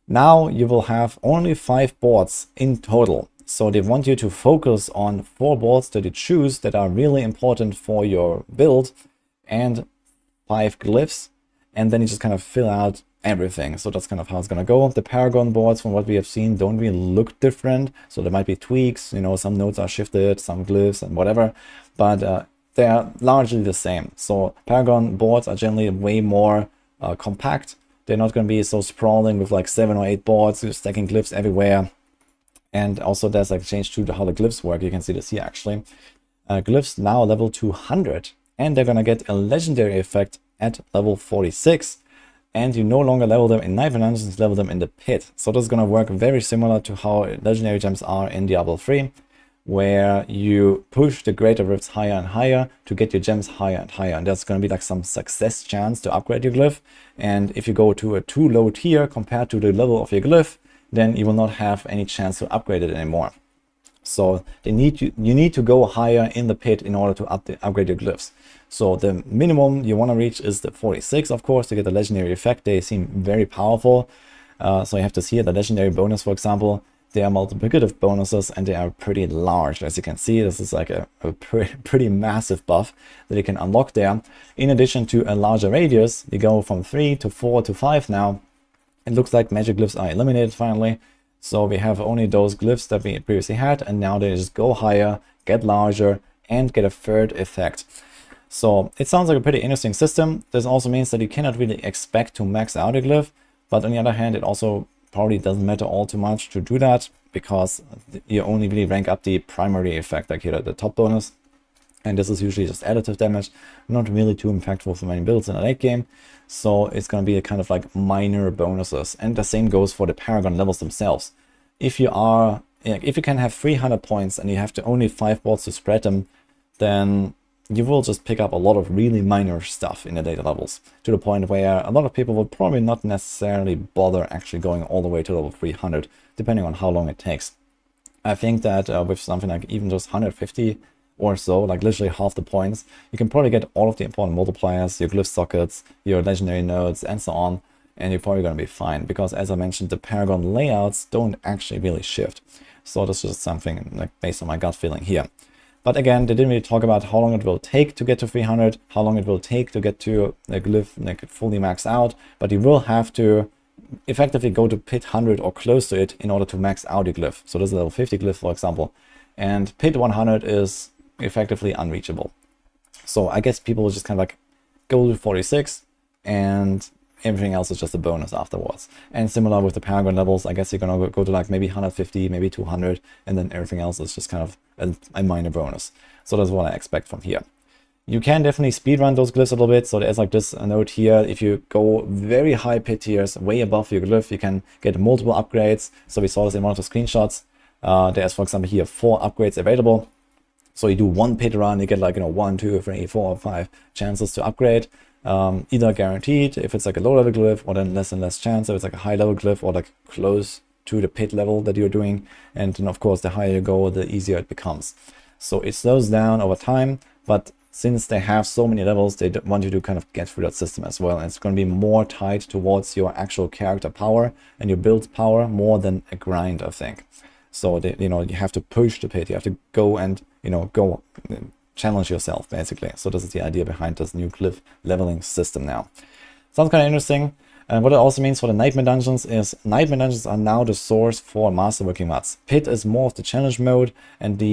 now you will have only 5 boards in total. So they want you to focus on 4 boards that you choose that are really important for your build and 5 glyphs. And then you just kind of fill out everything. So that's kind of how it's going to go. The Paragon boards, from what we have seen, don't really look different. So there might be tweaks, you know, some nodes are shifted, some glyphs and whatever. But they are largely the same. So Paragon boards are generally way more compact. They're not going to be so sprawling with like 7 or 8 boards, you're stacking glyphs everywhere. And also there's like a change to how the glyphs work. You can see this here actually. Glyphs now level 200, and they're going to get a legendary effect at level 46. And you no longer level them in Knife and Dungeons, you level them in the pit. So this is going to work very similar to how legendary gems are in Diablo 3, where you push the greater rifts higher and higher to get your gems higher and higher. And there's going to be like some success chance to upgrade your glyph. And if you go to a too low tier compared to the level of your glyph, then you will not have any chance to upgrade it anymore. So you need to go higher in the pit in order to upgrade your glyphs. So the minimum you want to reach is the 46, of course, to get the legendary effect. They seem very powerful. So you have to see the legendary bonus, for example. They are multiplicative bonuses and they are pretty large. As you can see, this is like a pretty massive buff that you can unlock there. In addition to a larger radius, you go from 3 to 4 to 5 now. It looks like magic glyphs are eliminated finally. So we have only those glyphs that we previously had, and now they just go higher, get larger, and get a third effect. So it sounds like a pretty interesting system. This also means that you cannot really expect to max out a glyph, but on the other hand, it also probably doesn't matter all too much to do that, because you only really rank up the primary effect, like here the top bonus. And this is usually just additive damage, not really too impactful for many builds in a late game. So it's going to be a kind of like minor bonuses. And the same goes for the Paragon levels themselves. If you can have 300 points and you have to only 5 boards to spread them, then you will just pick up a lot of really minor stuff in the later levels, to the point where a lot of people will probably not necessarily bother actually going all the way to level 300, depending on how long it takes. I think that with something like even just 150 or so, like literally half the points, you can probably get all of the important multipliers, your glyph sockets, your legendary nodes, and so on, and you're probably going to be fine, because as I mentioned, the Paragon layouts don't actually really shift. So this is just something like based on my gut feeling here. But again, they didn't really talk about how long it will take to get to 300, how long it will take to get to the glyph like fully maxed out, but you will have to effectively go to pit 100 or close to it in order to max out your glyph. So this is level 50 glyph, for example, and pit 100 is effectively unreachable. So I guess people will just kind of like go to 46 and everything else is just a bonus afterwards. And similar with the Paragon levels, I guess you're gonna go to like maybe 150, maybe 200, and then everything else is just kind of a minor bonus. So that's what I expect from here. You can definitely speedrun those glyphs a little bit. So there's like this note here. If you go very high pit tiers, way above your glyph, you can get multiple upgrades. So we saw this in one of the screenshots. There's, for example, here 4 upgrades available. So you do 1 pit run, you get like, 1, 2, 3, 4, 5 chances to upgrade. Either guaranteed if it's like a low level glyph, or then less and less chance if it's like a high level glyph, or like close to the pit level that you're doing. And then of course the higher you go, the easier it becomes. So it slows down over time, but since they have so many levels, they want you to kind of get through that system as well. And it's going to be more tied towards your actual character power and your build power more than a grind, I think. So, you know, you have to push the pit. You have to go and, you know, challenge yourself, basically. So this is the idea behind this new cliff leveling system now. Sounds kind of interesting. And what it also means for the Nightmare Dungeons is Nightmare Dungeons are now the source for Masterworking mods. Pit is more of the challenge mode and the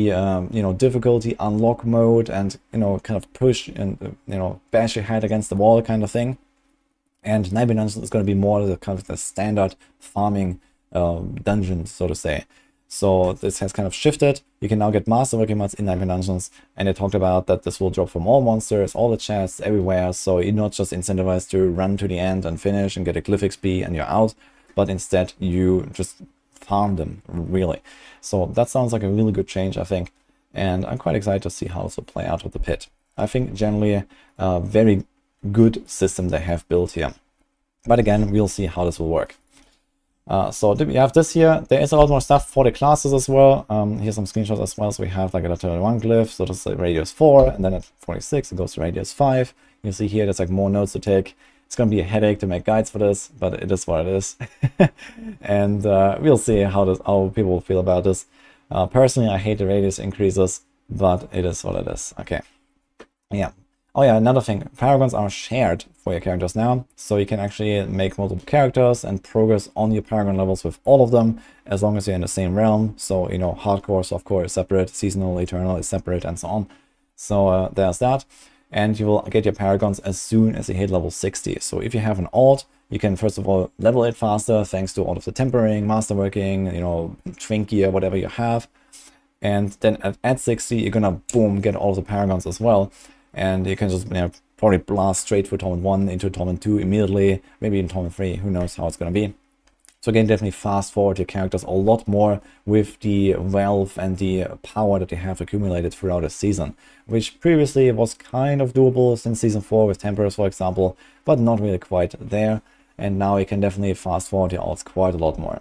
you know, difficulty unlock mode and, you know, kind of push and you know, bash your head against the wall kind of thing. And Nightmare Dungeons is going to be more the kind of the standard farming dungeon, so to say. So this has kind of shifted. You can now get Masterworking mods in Nightmare Dungeons, and they talked about that this will drop from all monsters, all the chests, everywhere. So you're not just incentivized to run to the end and finish and get a glyph XP and you're out, but instead you just farm them, really. So that sounds like a really good change, I think. And I'm quite excited to see how this will play out with the pit. I think generally a very good system they have built here. But again, we'll see how this will work. So we have this here. There is a lot more stuff for the classes as well. Here's some screenshots as well. So we have like a lateral 1 glyph. So this is radius 4, and then at 46 it goes to radius 5. You see here there's like more notes to take. It's going to be a headache to make guides for this, but it is what it is. And we'll see how people will feel about this. Personally, I hate the radius increases, but it is what it is. Okay. Yeah. Oh yeah, another thing, paragons are shared for your characters now, so you can actually make multiple characters and progress on your paragon levels with all of them, as long as you're in the same realm. So, you know, hardcore, softcore is separate, seasonal, eternal is separate, and so on. So there's that. And you will get your paragons as soon as you hit level 60. So if you have an alt, you can first of all level it faster, thanks to all of the tempering, masterworking, you know, twink gear, whatever you have. And then at 60, you're gonna, boom, get all of the paragons as well. And you can just, you know, probably blast straight for Torment 1 into Torment 2 immediately, maybe in Torment 3, who knows how it's going to be. So again, definitely fast forward your characters a lot more with the wealth and the power that they have accumulated throughout the season, which previously was kind of doable since Season 4 with Temperers, for example, but not really quite there. And now you can definitely fast forward your alts quite a lot more.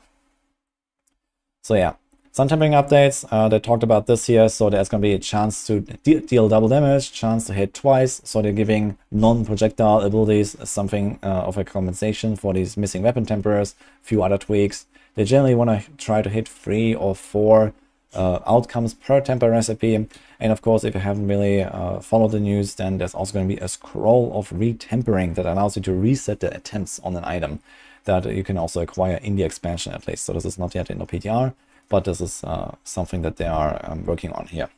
So yeah. Some tempering updates, they talked about this here, so there's going to be a chance to deal double damage, chance to hit twice, so they're giving non-projectile abilities as something of a compensation for these missing weapon temperers, a few other tweaks. They generally want to try to hit 3 or 4 outcomes per temper recipe, and of course if you haven't really followed the news, then there's also going to be a scroll of retempering that allows you to reset the attempts on an item that you can also acquire in the expansion at least. So this is not yet in the PTR. But this is something that they are working on here.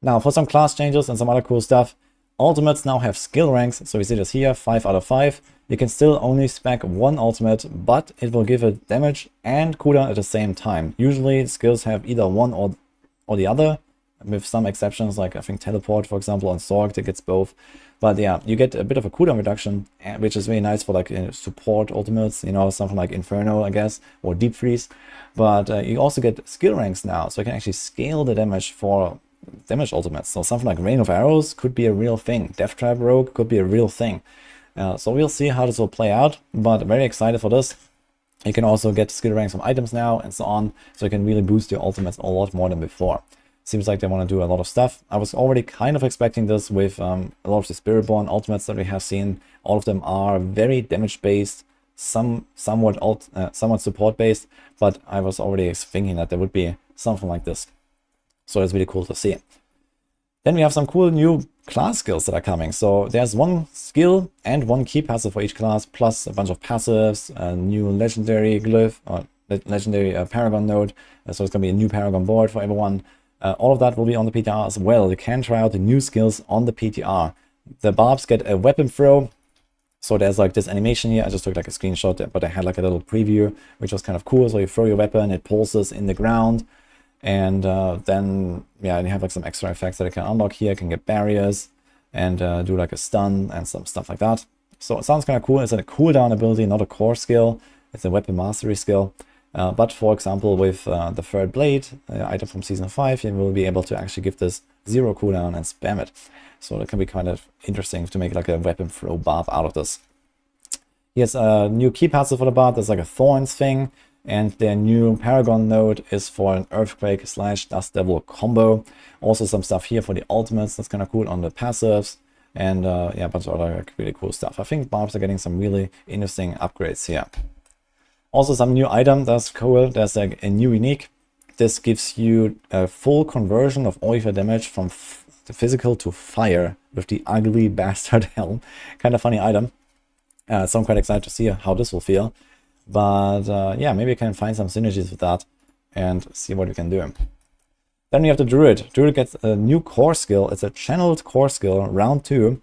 Now, for some class changes and some other cool stuff, ultimates now have skill ranks. So we see this here, 5 out of 5. You can still only spec 1 ultimate, but it will give it damage and cooldown at the same time. Usually, skills have either one or the other, with some exceptions, like I think Teleport, for example, on Sorg, that gets both. But yeah, you get a bit of a cooldown reduction, which is really nice for like support ultimates, you know, something like Inferno, I guess, or Deep Freeze. But you also get skill ranks now, so you can actually scale the damage for damage ultimates. So something like Rain of Arrows could be a real thing. Death Trap Rogue could be a real thing. So we'll see how this will play out, but very excited for this. You can also get skill ranks from items now and so on, so you can really boost your ultimates a lot more than before. Seems like they want to do a lot of stuff. I was already kind of expecting this with a lot of the Spiritborn ultimates that we have seen. All of them are very damage based, somewhat support based, but I was already thinking that there would be something like this. So it's really cool to see. Then we have some cool new class skills that are coming. So there's 1 skill and 1 key passive for each class, plus a bunch of passives, a new legendary glyph, or legendary paragon node. So it's going to be a new paragon board for everyone. All of that will be on the PTR as well. You can try out the new skills on the PTR. The barbs get a weapon throw. So there's like this animation here. I just took like a screenshot, but I had like a little preview, which was kind of cool. So you throw your weapon, it pulses in the ground. And then, yeah, you have like some extra effects that you can unlock here. You can get barriers and do like a stun and some stuff like that. So it sounds kind of cool. It's a cooldown ability, not a core skill. It's a weapon mastery skill. But for example, with the third blade item from Season 5, you will be able to actually give this 0 cooldown and spam it. So that can be kind of interesting to make like a weapon throw barb out of this. Here's a new key passive for the barb. There's like a Thorns thing. And their new Paragon node is for an Earthquake / Dust Devil combo. Also some stuff here for the ultimates, that's kind of cool on the passives. And yeah, a bunch of other really cool stuff. I think Barbs are getting some really interesting upgrades here. Also some new item, that's cool. There's like a new unique. This gives you a full conversion of all your damage from physical to fire with the ugly bastard helm. Kind of funny item. So I'm quite excited to see how this will feel. But yeah, maybe I can find some synergies with that and see what we can do. Then we have the Druid. Druid gets a new core skill. It's a channeled core skill, round 2,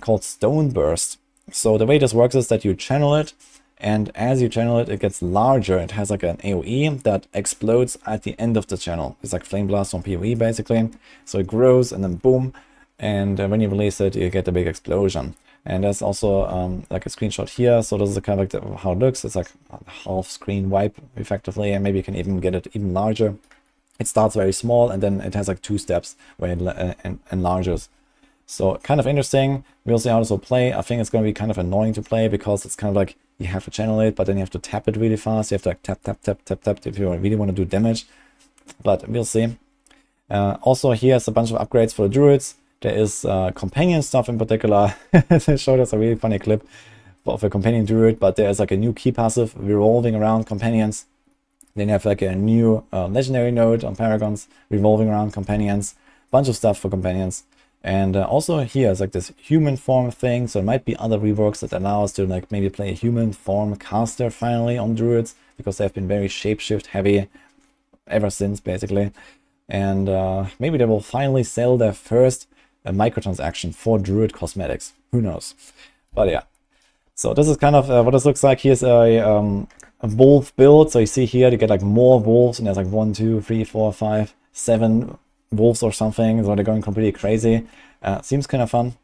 called Stone Burst. So the way this works is that you channel it, and as you channel it, it gets larger. It has like an AoE that explodes at the end of the channel. It's like Flame Blast on PoE basically. So it grows and then boom, and when you release it, you get a big explosion. And there's also like a screenshot here. So this is kind of like how it looks. It's like a half screen wipe effectively, and maybe you can even get it even larger. It starts very small, and then it has like 2 steps where it enlarges. So kind of interesting. We'll see how this will play. I think it's going to be kind of annoying to play because it's kind of like you have to channel it, but then you have to tap it really fast. You have to like tap, tap, tap, tap, tap if you really want to do damage. But we'll see. Also, here's a bunch of upgrades for the Druids. There is companion stuff in particular. They showed us a really funny clip of a companion Druid, but there's like a new key passive revolving around companions. Then you have like a new legendary node on Paragons revolving around companions. Bunch of stuff for companions. And also here is like this human form thing. So there might be other reworks that allow us to like maybe play a human form caster finally on Druids, because they've been very shapeshift heavy ever since basically. And maybe they will finally sell their first microtransaction for Druid cosmetics. Who knows? But yeah. So this is kind of what this looks like. Here's a wolf build. So you see here, you get like more wolves, and there's like 1, 2, 3, 4, 5, 7 wolves or something. So they're going completely crazy. Seems kind of fun.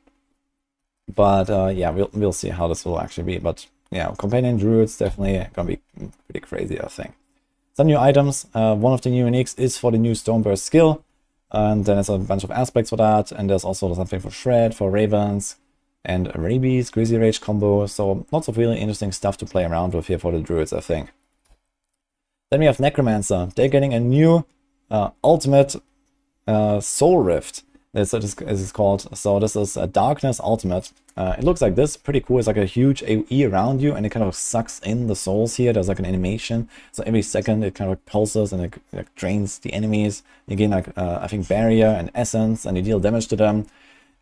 But yeah, we'll see how this will actually be. But yeah, companion druids definitely gonna be pretty crazy, I think. Some new items. One of the new uniques is for the new Stoneburst skill. And then there's a bunch of aspects for that. And there's also something for Shred, for Ravens, and Rabies, Greasy Rage combo. So lots of really interesting stuff to play around with here for the druids, I think. Then we have Necromancer. They're getting a new ultimate Soul Rift. That's what it is called. So this is a Darkness ultimate. It looks like this, pretty cool. It's like a huge AoE around you, and it kind of sucks in the souls here. There's like an animation. So every second it kind of like pulses and it like drains the enemies. You gain like I think barrier and essence, and you deal damage to them.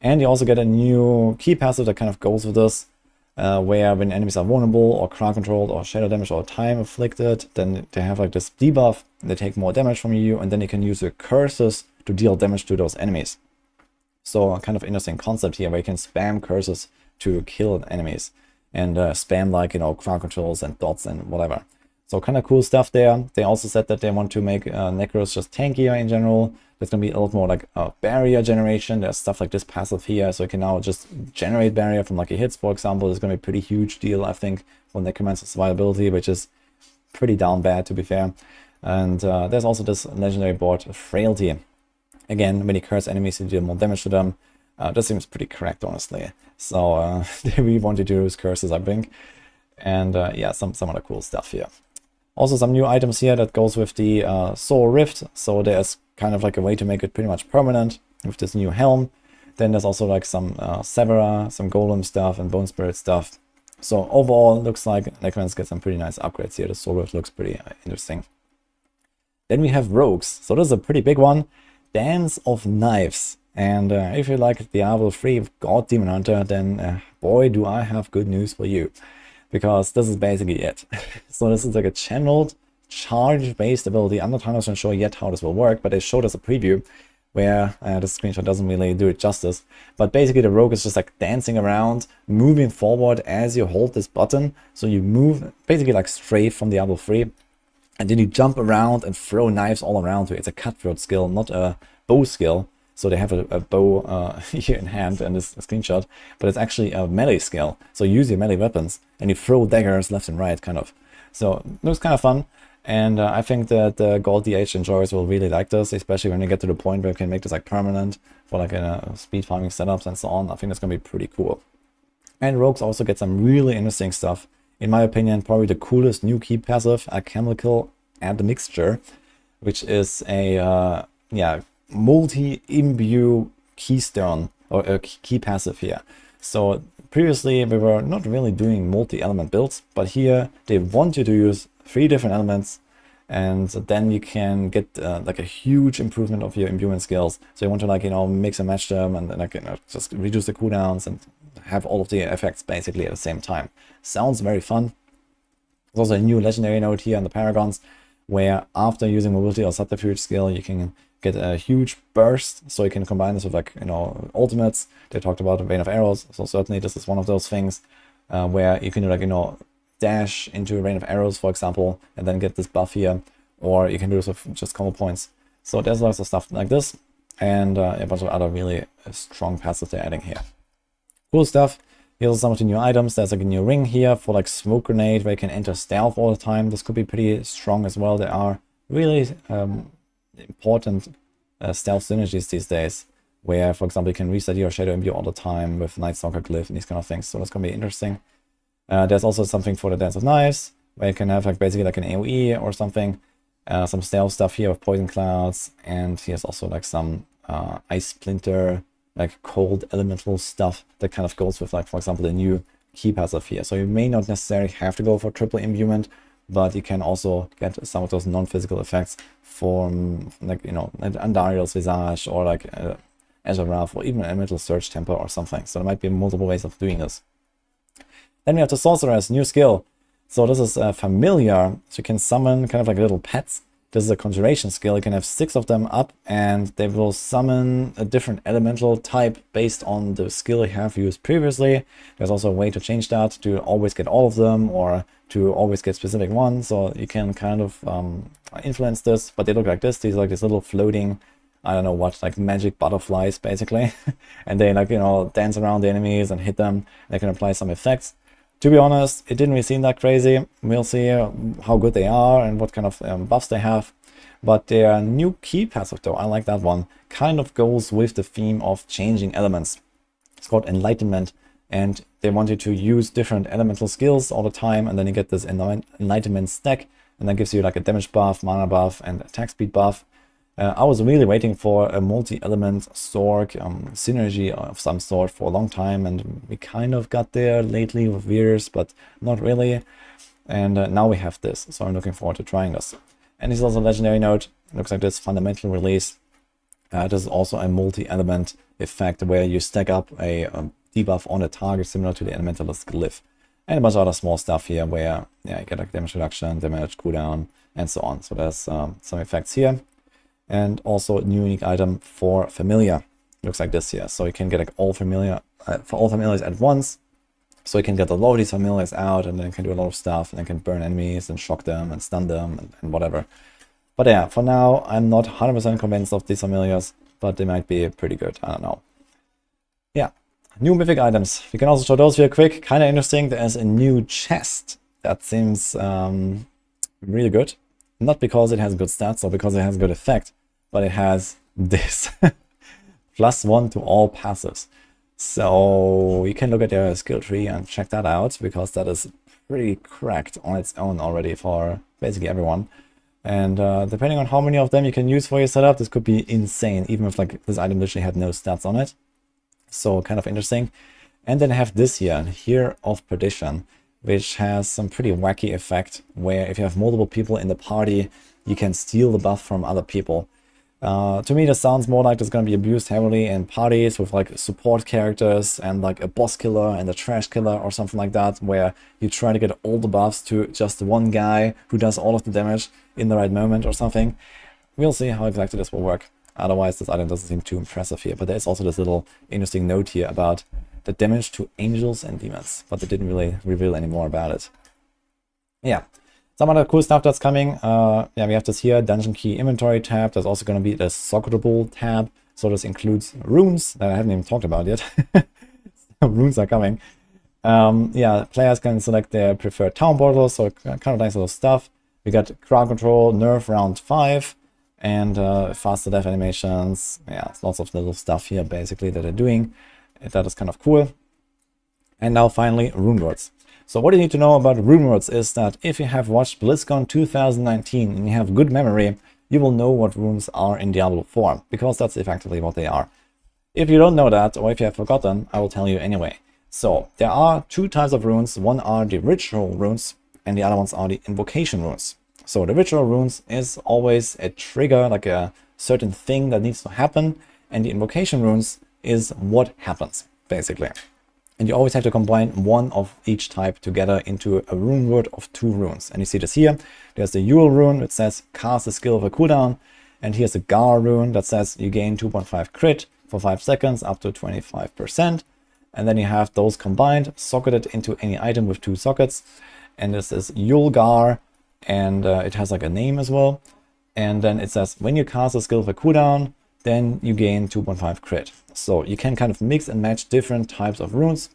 And you also get a new key passive that kind of goes with this, where when enemies are vulnerable or crowd controlled or shadow damage or time afflicted, then they have like this debuff. They take more damage from you, and then you can use your curses to deal damage to those enemies. So a kind of interesting concept here where you can spam curses to kill enemies and spam like, you know, crowd controls and dots and whatever. So kind of cool stuff there. They also said that they want to make Necros just tankier in general. There's going to be a lot more like barrier generation. There's stuff like this passive here. So you can now just generate barrier from lucky hits, for example. It's going to be a pretty huge deal, I think, for Necromancer's survivability, which is pretty down bad, to be fair. And there's also this legendary board, Frailty. Again, when you curse enemies, you deal more damage to them. This seems pretty correct, honestly. So they really want to use curses, I think. And yeah, some other cool stuff here. Also some new items here that goes with the Soul Rift. So there's kind of like a way to make it pretty much permanent with this new helm. Then there's also like some Severa, some Golem stuff and Bone Spirit stuff. So overall, looks like Necromancer gets some pretty nice upgrades here. The Soul Rift looks pretty interesting. Then we have Rogues. So this is a pretty big one. Dance of Knives. And if you like Diablo 3 God Demon Hunter, then boy, do I have good news for you. Because this is basically it. So this is like a channeled, charge-based ability. I'm not 100% sure yet how this will work, but they showed us a preview where the screenshot doesn't really do it justice. But basically the rogue is just like dancing around, moving forward as you hold this button. So you move basically like straight from Diablo 3. And then you jump around and throw knives all around you. It's a cutthroat skill, not a bow skill. So they have a bow here in hand in this screenshot, but it's actually a melee skill. So you use your melee weapons and you throw daggers left and right, kind of. So it looks kind of fun. And I think that the Gold DH enjoyers will really like this, especially when you get to the point where you can make this like permanent for like speed farming setups and so on. I think that's going to be pretty cool. And rogues also get some really interesting stuff in my opinion, probably the coolest new key passive, a chemical admixture, which is a multi-imbue keystone or a key passive here. So previously we were not really doing multi-element builds, but here they want you to use 3 different elements, and then you can get like a huge improvement of your imbuement skills. So you want to, like, you know, mix and match them, and then, like, you know, just reduce the cooldowns and have all of the effects basically at the same time. Sounds very fun. There's also a new legendary node here in the Paragons, where after using mobility or subterfuge skill, you can get a huge burst. So you can combine this with, like, you know, ultimates. They talked about a Rain of Arrows, so certainly this is one of those things where you can do, like, you know, dash into a Rain of Arrows, for example, and then get this buff here, or you can do this with just combo points. So there's lots of stuff like this, and a bunch of other really strong passives they're adding here. Cool stuff. Here's also some of the new items. There's like a new ring here for like smoke grenade, where you can enter stealth all the time. This could be pretty strong as well. There are really important stealth synergies these days, where, for example, you can reset your shadow imbue all the time with Night Stalker glyph and these kind of things. So that's gonna be interesting. There's also something for the Dance of Knives, where you can have like basically like an AoE or something. Some stealth stuff here with poison clouds, and here's also like some ice splinter, like cold elemental stuff that kind of goes with, like, for example, the new key passive here. So you may not necessarily have to go for triple imbuement, but you can also get some of those non-physical effects from, like, you know, Andariel's Visage, or like Azure Wrath, or even Elemental Surge Temper or something. So there might be multiple ways of doing this. Then we have the Sorcerer's new skill. So this is familiar. So you can summon kind of like little pets. This is a conjuration skill. You can have 6 of them up, and they will summon a different elemental type based on the skill you have used previously. There's also a way to change that to always get all of them, or to always get specific ones. So you can kind of influence this, but they look like this. These are like these little floating, I don't know what, like magic butterflies basically. And they, like, you know, dance around the enemies and hit them. They can apply some effects. To be honest, it didn't really seem that crazy. We'll see how good they are and what kind of buffs they have. But their new key passive, though, I like that one, kind of goes with the theme of changing elements. It's called Enlightenment, and they want you to use different elemental skills all the time, and then you get this Enlightenment stack, and that gives you like a damage buff, mana buff, and attack speed buff. I was really waiting for a multi-element Sorc synergy of some sort for a long time, and we kind of got there lately with Veers, but not really. And now we have this, so I'm looking forward to trying this. And this is also a legendary node. It looks like this fundamental release. This is also a multi-element effect where you stack up a debuff on a target similar to the Elementalist glyph. And a bunch of other small stuff here where, yeah, you get like damage reduction, damage cooldown, and so on. So there's some effects here. And also a new unique item for Familiar. Looks like this here. So you can get like all familiars at once. So you can get a lot of these familiars out, and then you can do a lot of stuff, and then can burn enemies and shock them and stun them and whatever. But yeah, for now, I'm not 100% convinced of these familiars, but they might be pretty good. I don't know. Yeah, new mythic items. We can also show those real quick. Kind of interesting. There's a new chest that seems really good. Not because it has good stats or because it has good effect, but it has this. +1 to all passives. So you can look at their skill tree and check that out, because that is pretty cracked on its own already for basically everyone. And depending on how many of them you can use for your setup, this could be insane, even if like this item literally had no stats on it. So kind of interesting. And then I have this here of Perdition, which has some pretty wacky effect, where if you have multiple people in the party, you can steal the buff from other people. To me, this sounds more like it's going to be abused heavily in parties with like support characters and like a boss killer and a trash killer or something like that, where you try to get all the buffs to just one guy who does all of the damage in the right moment or something. We'll see how exactly this will work. Otherwise, this item doesn't seem too impressive here. But there's also this little interesting note here about the damage to angels and demons, but they didn't really reveal any more about it. Yeah. Some other cool stuff that's coming. Yeah, we have this here, Dungeon Key Inventory tab. There's also going to be the Soccerable tab. So this includes runes that I haven't even talked about yet. Runes are coming. Yeah, players can select their preferred town portals, so kind of nice little stuff. We got crowd control, nerf round 5, and faster death animations. Yeah, lots of little stuff here basically that they're doing. That is kind of cool. And now finally, rune words. So what you need to know about rune words is that if you have watched BlizzCon 2019 and you have good memory, you will know what runes are in Diablo 4, because that's effectively what they are. If you don't know that, or if you have forgotten, I will tell you anyway. So there are two types of runes. One are the ritual runes, and the other ones are the invocation runes. So the ritual runes is always a trigger, like a certain thing that needs to happen, and the invocation runes is what happens, basically. And you always have to combine one of each type together into a rune word of 2 runes. And you see this here. There's the Yule rune that says cast a skill with a cooldown, and here's a Gar rune that says you gain 2.5 crit for 5 seconds up to 25%. And then you have those combined, socketed into any item with 2 sockets. And this is Yule Gar, and it has like a name as well. And then it says when you cast a skill with a cooldown, then you gain 2.5 crit. So you can kind of mix and match different types of runes.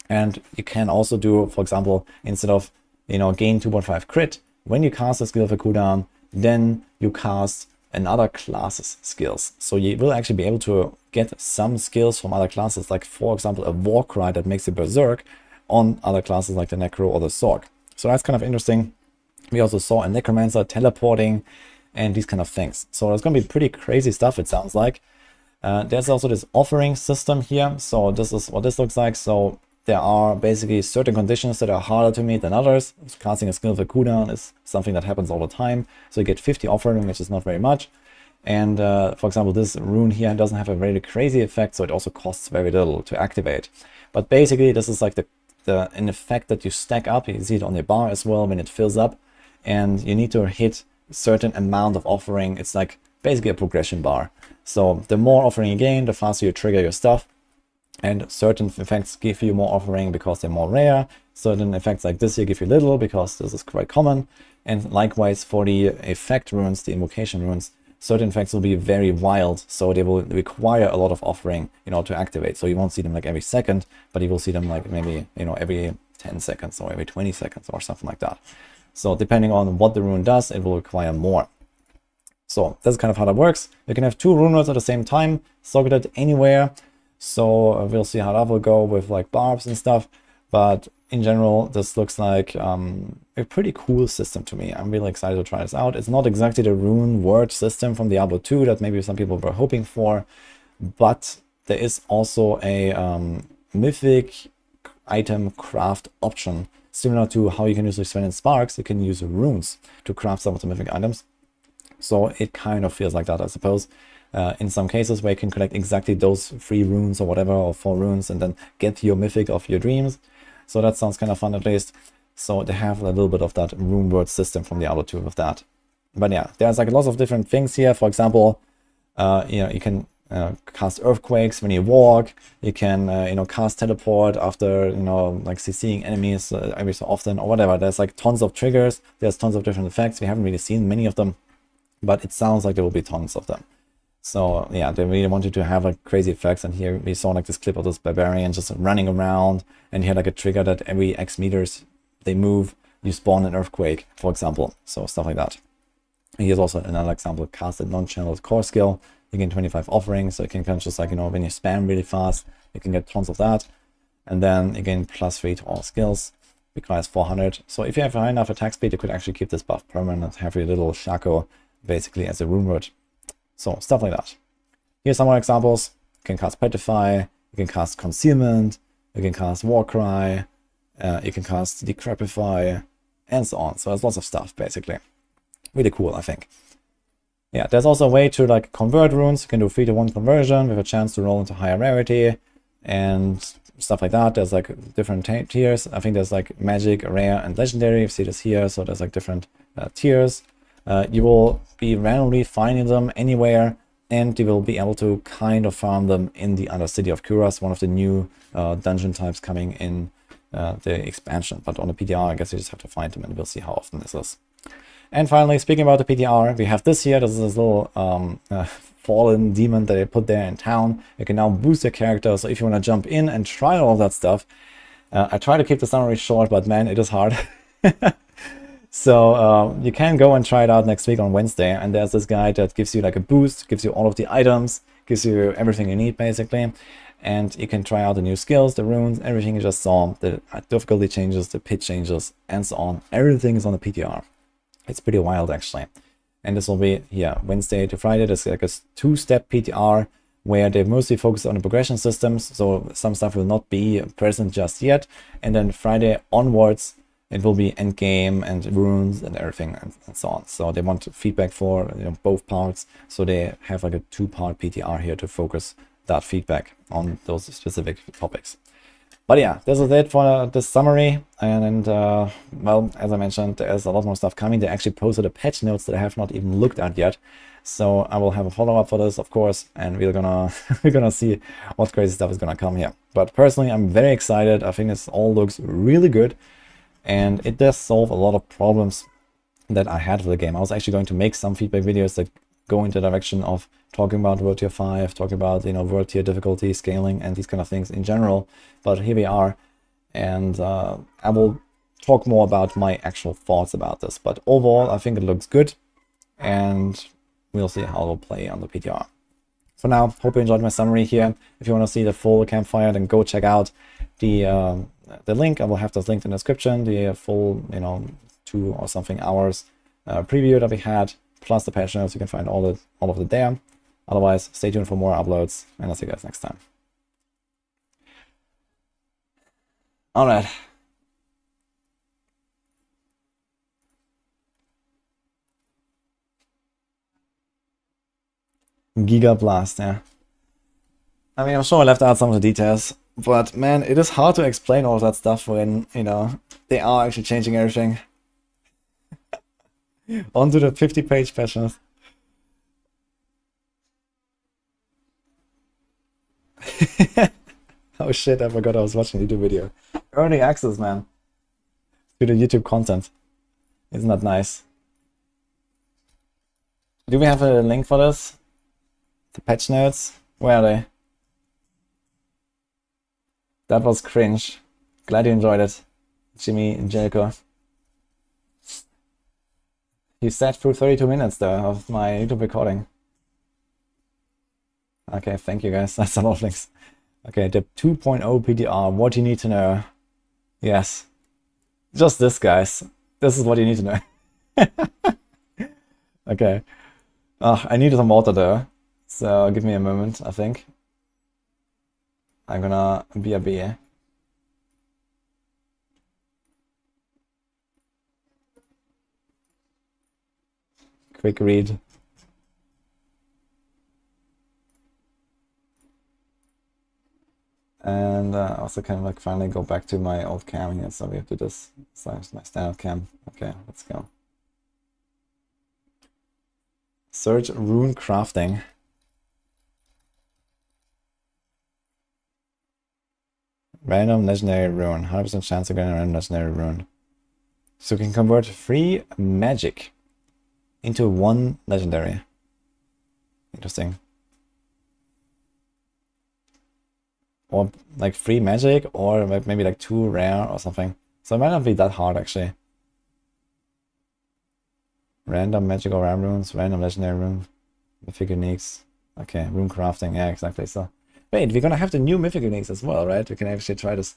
And you can also do, for example, instead of, gain 2.5 crit, when you cast a skill with a cooldown, then you cast another class's skills. So you will actually be able to get some skills from other classes, like for example, a Warcry that makes you berserk on other classes like the Necro or the Sorc. So that's kind of interesting. We also saw a Necromancer teleporting and these kind of things. So it's going to be pretty crazy stuff, it sounds like. There's also this offering system here. So this is what this looks like. So there are basically certain conditions that are harder to meet than others. Casting a skill with a cooldown is something that happens all the time. So you get 50 offering, which is not very much. And for example, this rune here doesn't have a very crazy effect, so it also costs very little to activate. But basically, this is like an effect that you stack up. You see it on the bar as well when it fills up. And you need to hit certain amount of offering. It's like basically a progression bar. So the more offering you gain, the faster you trigger your stuff. And certain effects give you more offering because they're more rare. Certain effects like this here give you little because this is quite common. And likewise for the effect runes, the invocation runes, certain effects will be very wild. So they will require a lot of offering, to activate. So you won't see them like every second, but you will see them like maybe, every 10 seconds or every 20 seconds or something like that. So depending on what the rune does, it will require more. So that's kind of how that works. You can have 2 rune words at the same time, socketed anywhere. So we'll see how that will go with like barbs and stuff. But in general, this looks like a pretty cool system to me. I'm really excited to try this out. It's not exactly the rune word system from Diablo 2 that maybe some people were hoping for. But there is also a mythic item craft option. Similar to how you can use Sven and Sparks, you can use runes to craft some of the mythic items. So it kind of feels like that, I suppose. In some cases where you can collect exactly those 3 runes or whatever, or 4 runes, and then get your mythic of your dreams. So that sounds kind of fun at least. So they have a little bit of that rune word system from Diablo 2 with that. But yeah, there's like lots of different things here. For example, you can cast earthquakes when you walk. You can cast teleport after like seeing enemies every so often or whatever. There's like tons of triggers. There's tons of different effects. We haven't really seen many of them, but it sounds like there will be tons of them. So yeah, they really wanted to have like crazy effects. And here we saw like this clip of this barbarian just running around, and he had like a trigger that every X meters they move, you spawn an earthquake, for example. So stuff like that. And here's also another example: cast a non-channeled core skill. You gain 25 offerings, so you can kind of just like, when you spam really fast, you can get tons of that. And then you gain +3 to all skills, requires 400. So if you have high enough attack speed, you could actually keep this buff permanent, have your little Shaco basically as a rune word. So stuff like that. Here's some more examples. You can cast Petrify, you can cast Concealment, you can cast Warcry, you can cast Decrepify, and so on. So there's lots of stuff basically. Really cool, I think. Yeah, there's also a way to like convert runes. You can do 3-to-1 conversion with a chance to roll into higher rarity and stuff like that. There's like different tiers. I think there's like magic, rare, and legendary. You see this here. So there's like different tiers. You will be randomly finding them anywhere, and you will be able to kind of farm them in the Undercity of Kuras, one of the new dungeon types coming in the expansion. But on the PTR, I guess you just have to find them, and we'll see how often this is. And finally, speaking about the PTR, we have this here. This is this little fallen demon that they put there in town. You can now boost your character. So if you want to jump in and try all that stuff, I try to keep the summary short, but man, it is hard. So you can go and try it out next week on Wednesday. And there's this guy that gives you like a boost, gives you all of the items, gives you everything you need basically. and you can try out the new skills, the runes, everything you just saw, the difficulty changes, the pitch changes, and so on. Everything is on the PTR. It's pretty wild, actually. And this will be, yeah, Wednesday to Friday. There's like a 2-step PTR where they mostly focus on the progression systems, so some stuff will not be present just yet. And then Friday onwards, it will be endgame and runes and everything and so on. So they want feedback for, you know, both parts, so they have like a 2-part PTR here to focus that feedback on those specific topics. But yeah, this is it for this summary. And well, as I mentioned, there's a lot more stuff coming. They actually posted a patch notes that I have not even looked at yet. So I will have a follow-up for this, of course, and we're gonna we're gonna see what crazy stuff is gonna come here. But personally, I'm very excited. I think this all looks really good, and it does solve a lot of problems that I had with the game. I was actually going to make some feedback videos that go into the direction of talking about World Tier 5, talking about, you know, World Tier difficulty, scaling, and these kind of things in general. But here we are, and I will talk more about my actual thoughts about this. But overall, I think it looks good, and we'll see how it will play on the PTR. For now, hope you enjoyed my summary here. If you want to see the full campfire, then go check out the link. I will have this linked in the description, the full, you know, 2 or something hours preview that we had, plus the patch notes. You can find all of it there. Otherwise, stay tuned for more uploads, and I'll see you guys next time. All right. Giga Blast, yeah. I mean, I'm sure I left out some of the details, but man, it is hard to explain all of that stuff when, you know, they are actually changing everything. Onto the 50-page patch notes. Oh shit, I forgot I was watching a YouTube video. Early access, man, to the YouTube content. Isn't that nice? Do we have a link for this? The patch notes? Where are they? That was cringe. Glad you enjoyed it, Jimmy and Jericho. You sat through 32 minutes though of my YouTube recording. Okay, thank you guys. That's a lot of links. Okay, the 2.0 PTR, what you need to know. Yes. Just this, guys. This is what you need to know. Okay. I need some water though. So give me a moment, I think. I'm gonna be a beer. Quick read. And also kind of like finally go back to my old cam here. So we have to do this. So it's my standard cam. Okay, let's go. Search rune crafting. Random legendary rune. 100% chance of getting a random legendary rune. So we can convert 3 magic into 1 legendary. Interesting. Or like 3 magic, or maybe like 2 rare or something. So it might not be that hard actually. Random magic or rare runes, random legendary rune, mythic uniques. Okay, rune crafting, yeah, exactly. So wait, we're gonna have the new mythic uniques as well, right? We can actually try this.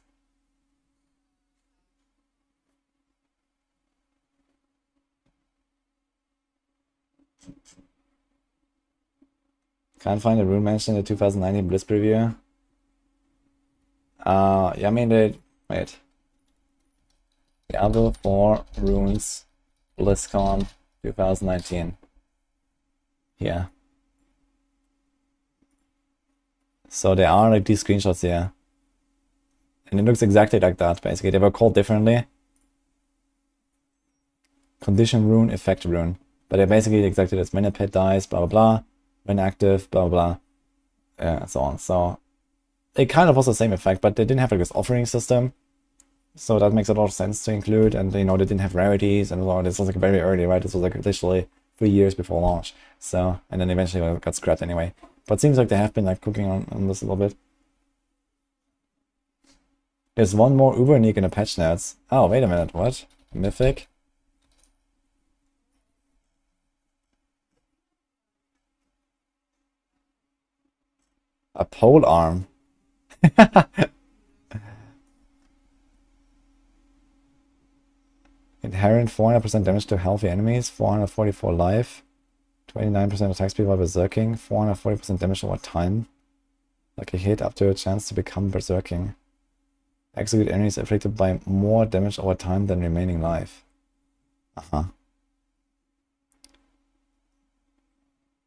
Can't find a rune mentioned in the 2019 Blitz preview. Yeah, I mean, wait. Diablo 4 runes, BlizzCon 2019. Yeah. So there are like these screenshots here. And it looks exactly like that, basically. They were called differently. Condition rune, effect rune. But they're basically exactly this. When a pet dies, blah blah blah. When active, blah blah blah. And so on. So it kind of was the same effect, but they didn't have like this offering system. So that makes a lot of sense to include. And you know, they didn't have rarities and all. This was like very early, right? This was like literally 3 years before launch. So, and then eventually got scrapped anyway. But it seems like they have been like cooking on this a little bit. There's one more Uber unique in the patch notes. Oh, wait a minute, what? Mythic? A pole arm. Inherent 400% damage to healthy enemies, 444 life, 29% attack speed while berserking, 440% damage over time. Like a hit up to a chance to become berserking. Execute enemies afflicted by more damage over time than remaining life. Uh-huh.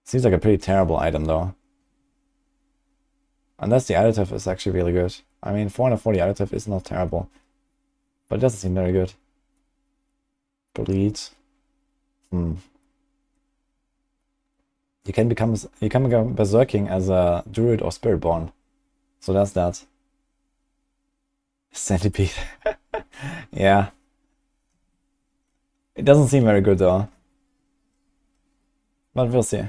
Seems like a pretty terrible item though. Unless the additive is actually really good. I mean, 440 additive is not terrible. But it doesn't seem very good. Bleed. You can become berserking as a druid or spiritborn. So that's that. Centipede. Yeah. It doesn't seem very good though. But we'll see.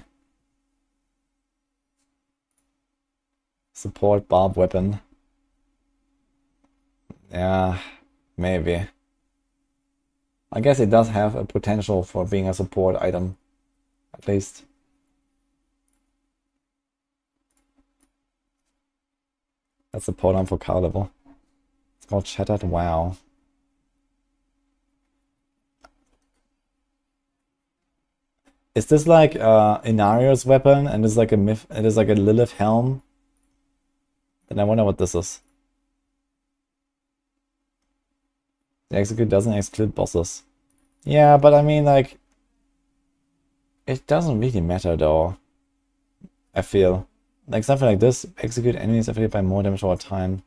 Support barb weapon. Yeah, maybe. I guess it does have a potential for being a support item. At least. That's the support arm for car level. It's called Shattered Wow. Is this like Inario's weapon and is like a myth? It is like a Lilith helm. Then I wonder what this is. The execute doesn't exclude bosses. Yeah, but I mean, like, it doesn't really matter though. I feel like something like this, execute enemies affected by more damage over time.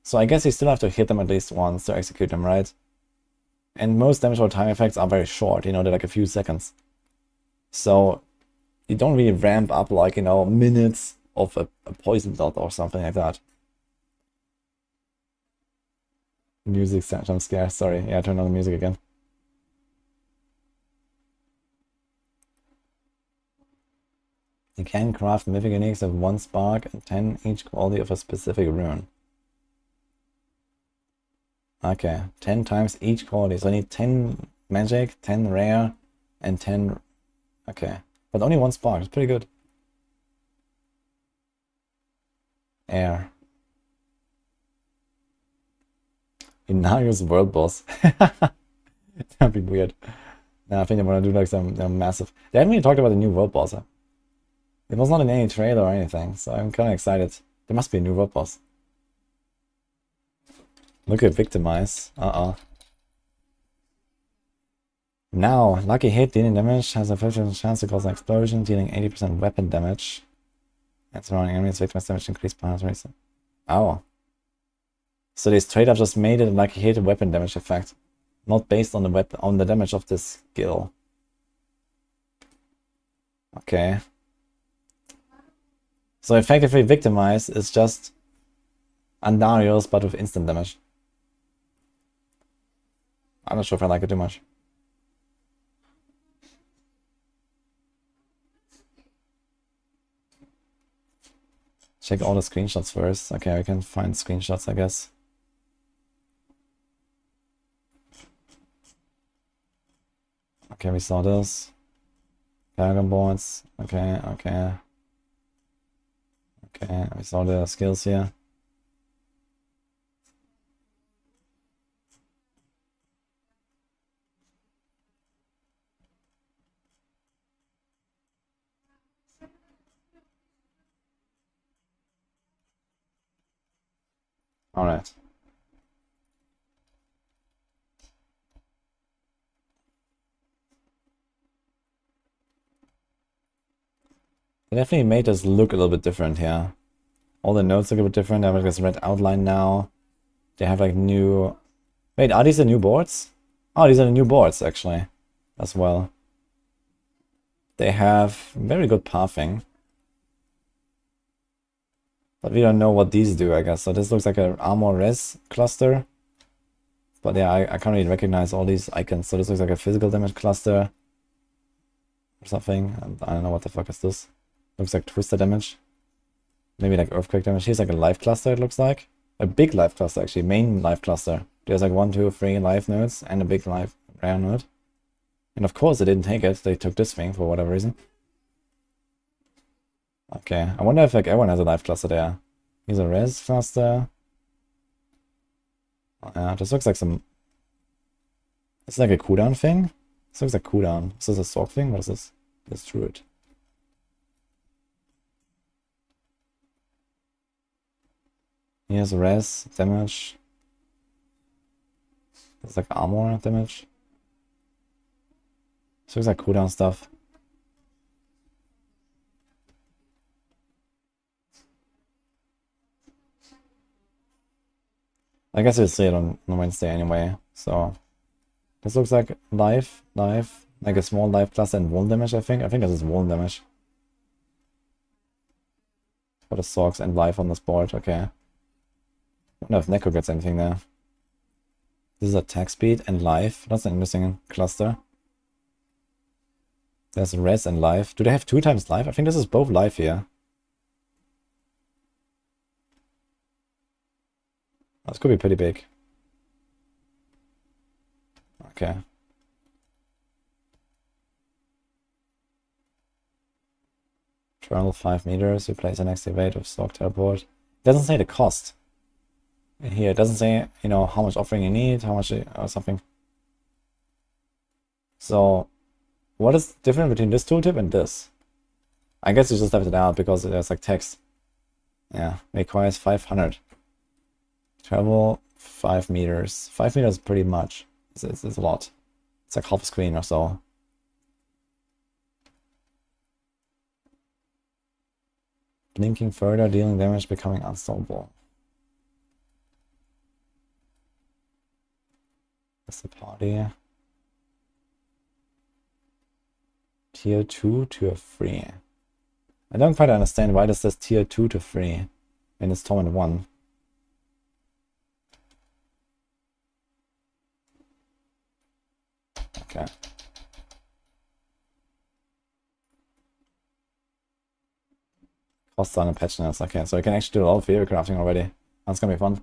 So I guess you still have to hit them at least once to execute them, right? And most damage over time effects are very short, you know, they're like a few seconds. So you don't really ramp up like, you know, minutes of a poison dot or something like that. Music jump scare, sorry. Yeah, turn on the music again. You can craft mythic uniques of 1 spark and 10 each quality of a specific rune. Okay, 10 times each quality. So I need 10 magic, 10 rare, and 10... Okay, but only 1 spark. It's pretty good. Air. Inario's world boss. That'd be weird. Nah, I think they want to do like some massive... They haven't really talked about the new world boss. It was not in any trailer or anything, so I'm kind of excited. There must be a new world boss. Look at Victimize. Now, lucky hit dealing damage has a 50% chance to cause an explosion, dealing 80% weapon damage. And surrounding enemies, victimize damage increased by 100%. Oh. So they straight up just made it a lucky hit weapon damage effect. Not based on the damage of this skill. Okay. So effectively Victimize is just Andarios but with instant damage. I'm not sure if I like it too much. Check all the screenshots first. Okay, I can find screenshots, I guess. Okay, we saw this. Paragon boards. Okay. Okay, we saw the skills here. All right. They definitely made us look a little bit different here. All the notes look a bit different. They have like this red outline now. They have like new... Wait, are these the new boards? Oh, these are the new boards actually, as well. They have very good pathing. But we don't know what these do, I guess. So this looks like an armor res cluster. But yeah, I can't really recognize all these icons. So this looks like a physical damage cluster. Or something. I don't know what the fuck is this. Looks like twister damage. Maybe like earthquake damage. Here's like a life cluster, it looks like. A big life cluster, actually. Main life cluster. There's like 1, 2, 3 life nodes and a big life rare node. And of course they didn't take it. They took this thing for whatever reason. Okay, I wonder if like everyone has a life cluster there. He's a res faster. Yeah, this looks like some... It's like a cooldown thing? This looks like cooldown. Is this a sword thing? What is this? Let's do it. He has res, damage. It's like armor damage. This looks like cooldown stuff. I guess we'll see it on Wednesday anyway, so... This looks like life, like a small life plus and wound damage, I think. I think this is wound damage. For the socks and life on this board, okay. I wonder if Neko gets anything there. This is attack speed and life. That's an interesting cluster. There's res and life. Do they have 2 times life? I think this is both life here. This could be pretty big. Okay. Travel 5 meters, you place an activate with stock teleport. It doesn't say the cost. Here, it doesn't say, you know, how much offering you need, how much or something. So, what is different between this tooltip and this? I guess you just left it out because there's like text. Yeah, requires 500. Travel 5 meters. 5 meters is pretty much. It's a lot. It's like half a screen or so. Blinking further, dealing damage, becoming unstoppable. That's the party. Tier 2, Tier 3. I don't quite understand why this says Tier 2 to 3 in this Torment 1. Okay. Cost on and patch notes. Okay, so I can actually do a lot of video crafting already. That's gonna be fun.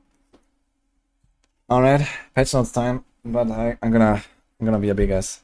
Alright, patch notes time, but I'm gonna be a big ass.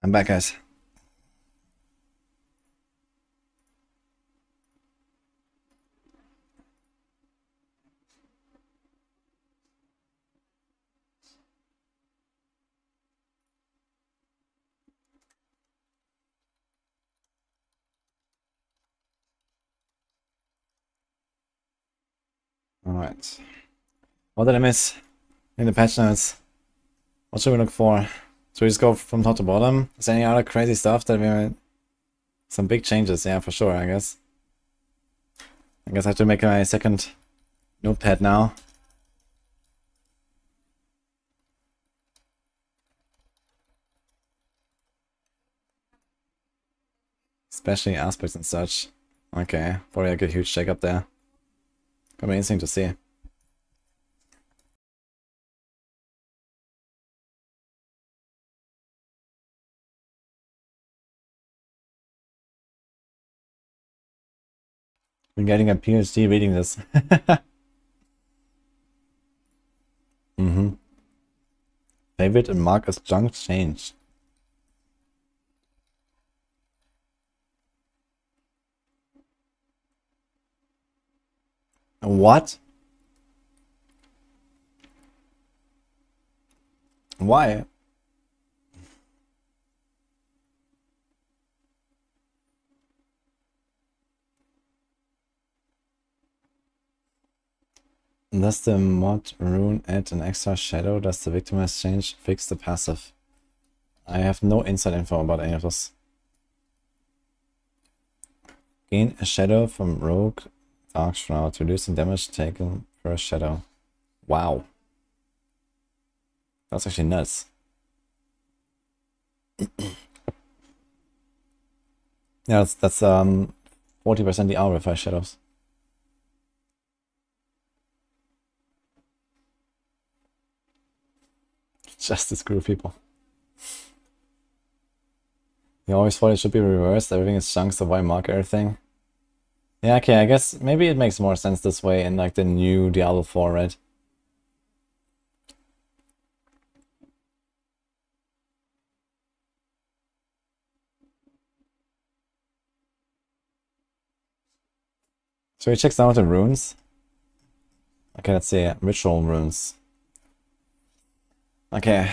I'm back, guys. Alright. What did I miss in the patch notes? What should we look for? Should we just go from top to bottom? Is there any other crazy stuff that we... Some big changes, yeah, for sure, I guess. I guess I have to make my second notepad now. Especially aspects and such. Okay, probably like a huge shake up there. Gonna be interesting to see. Been getting a PhD reading this. Favorite and mark as junk change. What? Why? Does the mod rune add an extra shadow? Does the victimized change fix the passive? I have no inside info about any of this. Gain a shadow from rogue dark shroud, reducing damage taken per shadow. Wow. That's actually nuts. Yeah, that's 40% the hour with 5 shadows. Just to screw people. You always thought it should be reversed. Everything is chunks, so why mark everything? Yeah, okay, I guess maybe it makes more sense this way in like the new Diablo 4, right? So we check some of the runes. Okay, let's see. Ritual runes. Okay.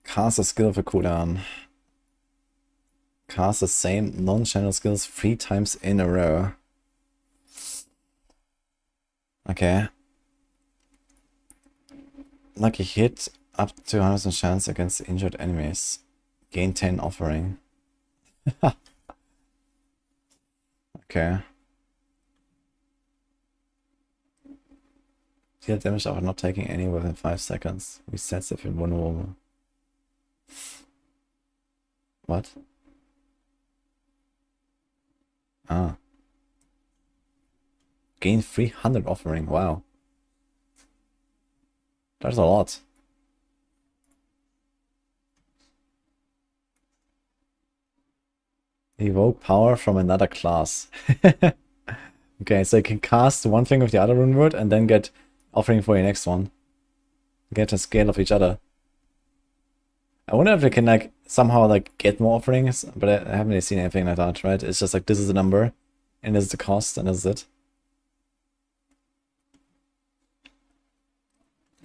Cast a skill for cooldown. Cast the same non-channel skills 3 times in a row. Okay. Lucky hit up to 100% chance against injured enemies. Gain 10 offering. Okay. Deal damage after not taking any within 5 seconds. Resets if you're vulnerable. What? Ah. Gain 300 offering. Wow. That's a lot. Evoke power from another class. Okay, so you can cast one thing with the other rune word and then get offering for your next one. Get a scale of each other. I wonder if we can like somehow like get more offerings, but I haven't really seen anything like that, right? It's just like this is the number and this is the cost and this is it.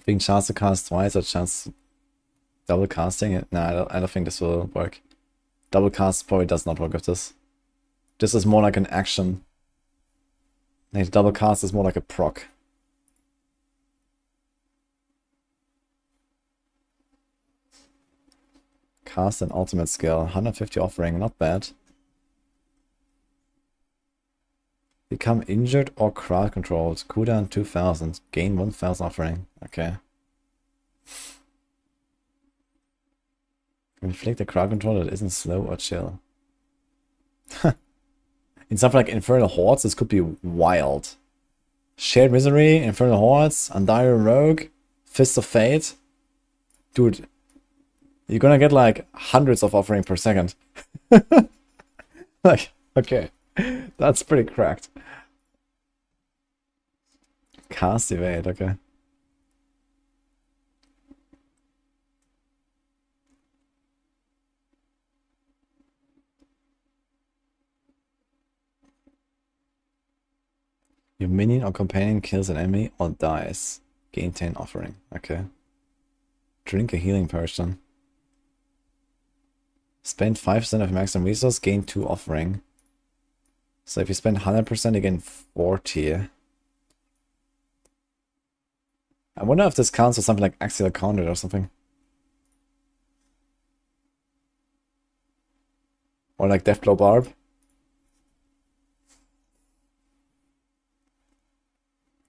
Being chance to cast twice or chance double casting it? No, I don't think this will work. Double cast probably does not work with this. This is more like an action. Like double cast is more like a proc. Cast an ultimate skill. 150 offering, not bad. Become injured or crowd controlled. Cooldown 2000. Gain 1000 offering. Okay. Inflict a crowd control that isn't slow or chill. In something like Infernal Hordes, this could be wild. Shared Misery, Infernal Hordes, Undying Rogue, Fist of Fate. Dude, you're gonna get like hundreds of offering per second. Like, okay. That's pretty cracked. Cast evade, okay. Your minion or companion kills an enemy or dies. Gain 10 offering. Okay. Drink a healing potion. Spend 5% of your maximum resource, gain 2 offering. So if you spend 100%, you gain 40. I wonder if this counts as something like axial counted or something. Or like Deathblow Barb.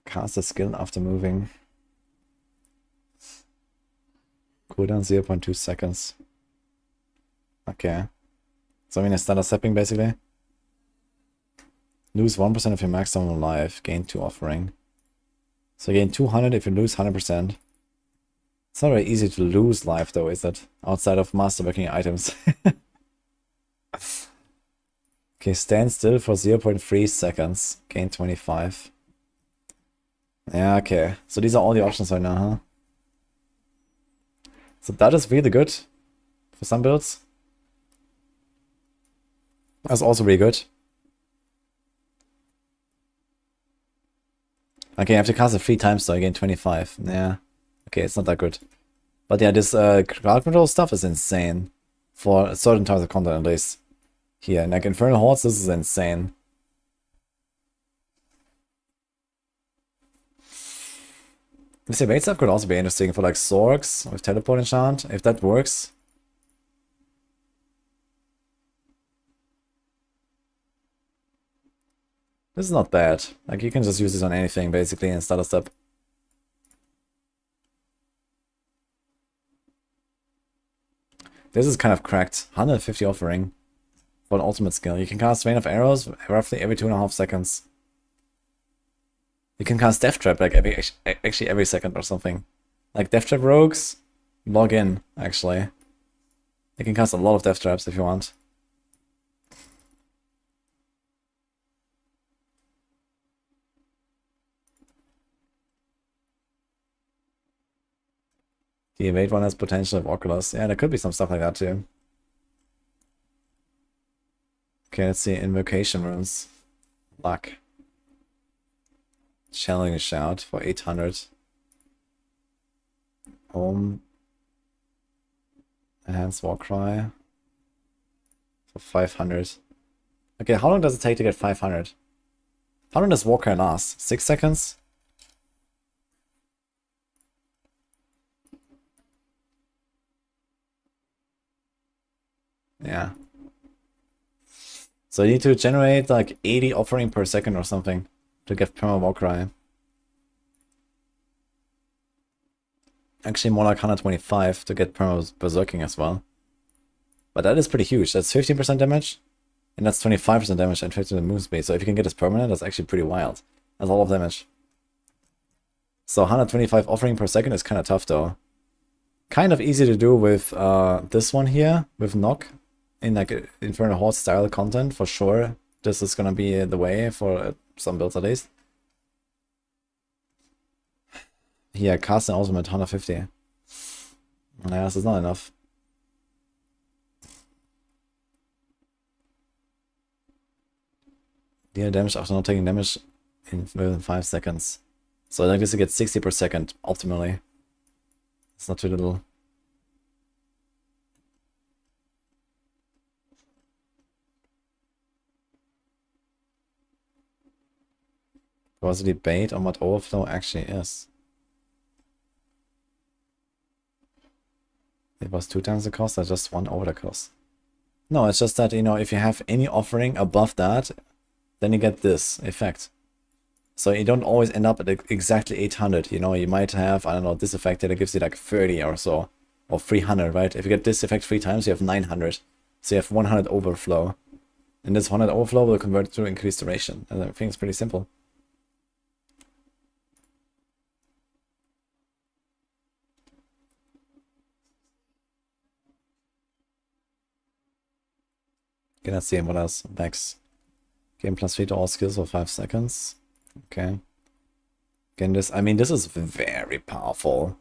Cast a skill after moving. Cooldown 0.2 seconds. Okay. So I mean a standard stepping basically. Lose 1% of your maximum life. Gain 2 offering. So you gain 200 if you lose 100%. It's not very easy to lose life though, is it? Outside of masterworking items. Okay, stand still for 0.3 seconds. Gain 25. Yeah, okay. So these are all the options right now, huh? So that is really good for some builds. That's also really good. Okay, you have to cast it 3 times so I gain 25. Yeah. Okay, it's not that good. But yeah, this crowd control stuff is insane. For certain types of content at least. Here, like Infernal Hordes, this is insane. This evade stuff could also be interesting for like Zorks with teleport enchant, if that works. This is not bad. Like you can just use this on anything basically and start a step. This is kind of cracked. 150 offering for an ultimate skill. You can cast Rain of Arrows roughly every 2.5 seconds. You can cast Death Trap like actually every second or something. Like Death Trap rogues, log in actually. You can cast a lot of Death Traps if you want. The evade one has potential of Oculus. Yeah, there could be some stuff like that too. Okay, let's see. Invocation runes. Luck. Challenge Shout for 800. Enhanced Warcry for 500. Okay, how long does it take to get 500? How long does Warcry last? 6 seconds? Yeah. So you need to generate like 80 offering per second or something to get perma Warcry. Actually more like 125 to get perma Berserking as well. But that is pretty huge. That's 15% damage. And that's 25% damage and 50% move speed. So if you can get this permanent, that's actually pretty wild. That's a lot of damage. So 125 offering per second is kind of tough though. Kind of easy to do with this one here, with Knock. In like Infernal Horde style content, for sure. This is gonna be the way for some builds at least. Yeah, cast an ultimate 150. Yeah, this is not enough. Deal damage after not taking damage in within 5 seconds. So like this, you get 60 per second optimally. It's not too little. There was a debate on what overflow actually is. It was 2 times the cost or just 1 over the cost? No, it's just that, you know, if you have any offering above that, then you get this effect. So you don't always end up at exactly 800, you know, you might have, I don't know, this effect that gives you like 30 or so, or 300, right? If you get this effect 3 times, you have 900. So you have 100 overflow. And this 100 overflow will convert to increased duration. And I think it's pretty simple. Okay, let's see what else. Vex. Game +3 to all skills for 5 seconds. Okay. Again, this, I mean, this is very powerful.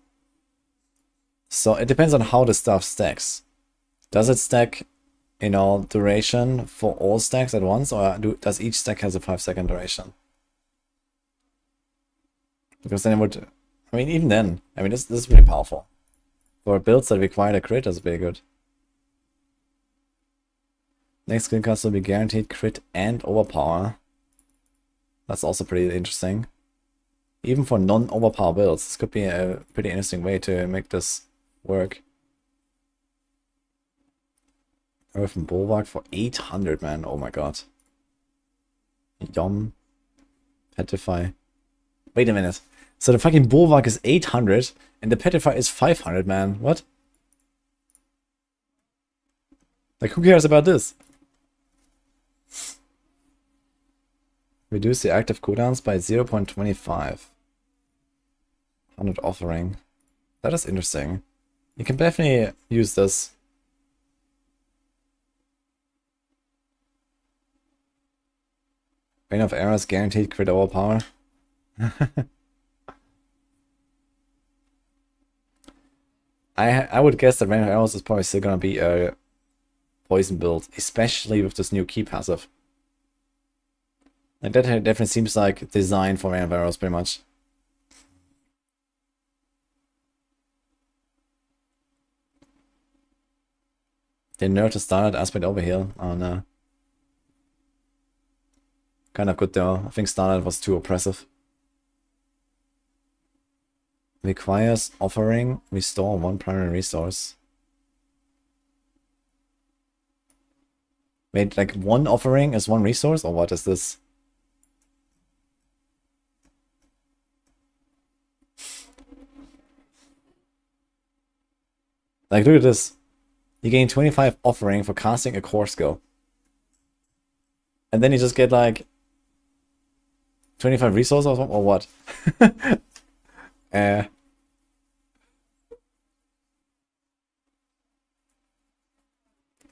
So it depends on how the stuff stacks. Does it stack, you know, duration for all stacks at once, or does each stack has a 5 second duration? Because then it would... I mean, even then, I mean, this is really powerful. For builds that require a crit, that's very good. Next skill cast will be guaranteed crit and overpower. That's also pretty interesting. Even for non-overpower builds, this could be a pretty interesting way to make this work. Earthen Bulwark for 800, man. Oh my god. Yum. Petrify. Wait a minute. So the fucking Bulwark is 800 and the Petrify is 500, man. What? Like, who cares about this? Reduce the active cooldowns by 0.25. 100 offering. That is interesting. You can definitely use this. Rain of Arrows guaranteed crit overpower. I would guess that Rain of Arrows is probably still gonna be a poison build, especially with this new key passive. Like that definitely seems like designed for Rain of Arrows pretty much. They nerfed the standard aspect over here. Oh no. Kind of good though. I think standard was too oppressive. Requires offering, restore 1 primary resource. Wait, like 1 offering is 1 resource, or what is this? Like, look at this. You gain 25 offering for casting a core skill. And then you just get like 25 resources or what?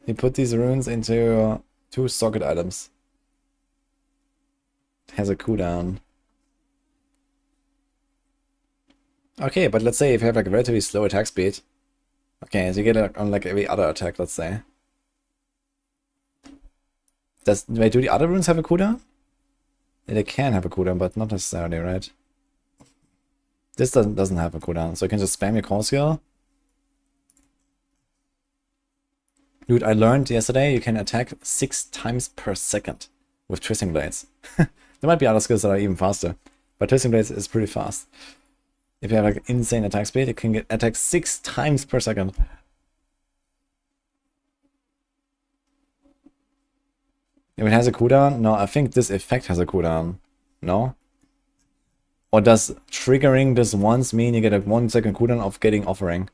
You put these runes into 2 socket items. It has a cooldown. Okay, but let's say if you have like a relatively slow attack speed. Okay, so you get it on like every other attack, let's say. Wait, do the other runes have a cooldown? Yeah, they can have a cooldown, but not necessarily, right? This doesn't have a cooldown, so you can just spam your core skill. Dude, I learned yesterday you can attack 6 times per second with Twisting Blades. There might be other skills that are even faster, but Twisting Blades is pretty fast. If you have like insane attack speed, you can get attacked 6 times per second. If it has a cooldown? No, I think this effect has a cooldown. No? Or does triggering this once mean you get a 1 second cooldown of getting offering?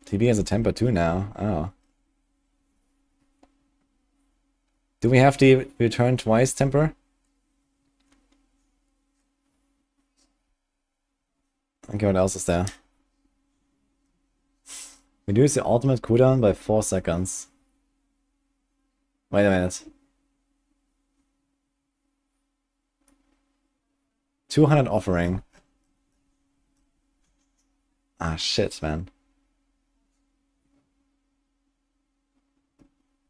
TB has a temper too now. Oh. Do we have the return twice temper? Okay, what else is there? Reduce the ultimate cooldown by 4 seconds. Wait a minute. 200 offering. Ah, shit, man.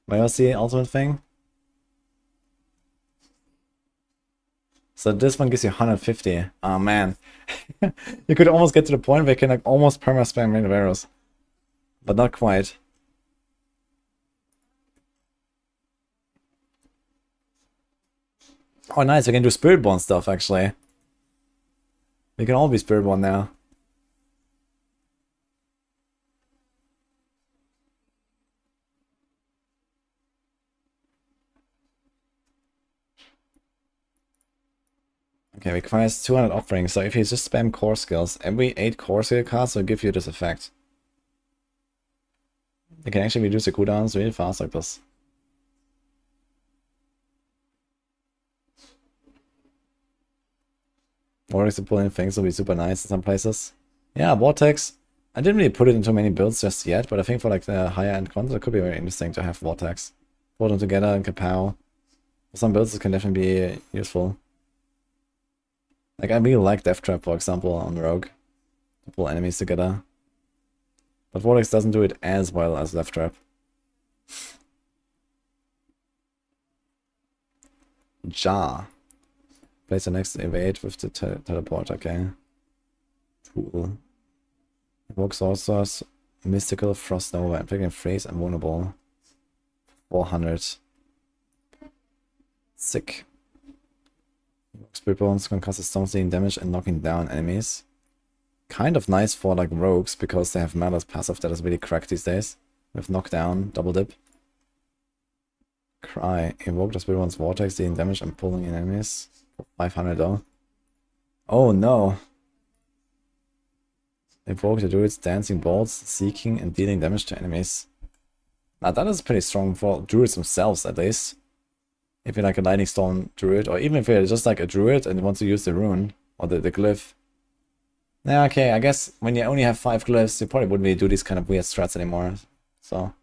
What was the ultimate thing? So this one gives you 150. Oh man. You could almost get to the point where you can like almost perma-spam Rain of Arrows. But not quite. Oh nice, we can do Spiritborn stuff actually. We can all be Spiritborn now. Okay, requires 200 offerings, so if you just spam core skills, every 8 core skill casts will give you this effect. You can actually reduce the cooldowns really fast like this. Vortex to pull in things will be super nice in some places. Yeah, Vortex. I didn't really put it into many builds just yet, but I think for like the higher end content it could be very interesting to have Vortex. Put them together and kapow. For some builds it can definitely be useful. Like, I really like Death Trap, for example, on Rogue. To pull enemies together. But Vortex doesn't do it as well as Death Trap. Jar. Place the next evade with the teleport, okay. Cool. Evoke sorcerers, mystical, frost nova, inflicting freeze and vulnerable. 400. Sick. Spirit bones can cause stone dealing damage and knocking down enemies. Kind of nice for like rogues because they have Malice passive that is really cracked these days. With knockdown, double dip. Cry. Evoke the Spirit bones vortex dealing damage and pulling in enemies. 500 though. Oh no. Evoke the druid's dancing bolts, seeking and dealing damage to enemies. Now that is pretty strong for druids themselves at least. If you're like a lightning storm druid, or even if you're just like a druid and want to use the rune or the glyph. Yeah, okay, I guess when you only have 5 glyphs, you probably wouldn't really do these kind of weird strats anymore. So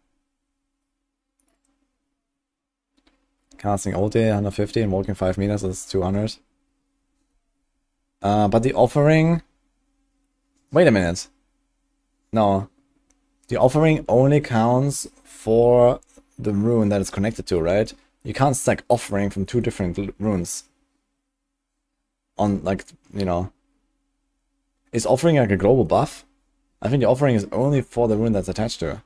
casting ulti 150 and walking 5 meters is 200. But the offering. Wait a minute. No. The offering only counts for the rune that it's connected to, right? You can't stack offering from 2 different runes. On, like, you know. Is offering like a global buff? I think the offering is only for the rune that's attached to it.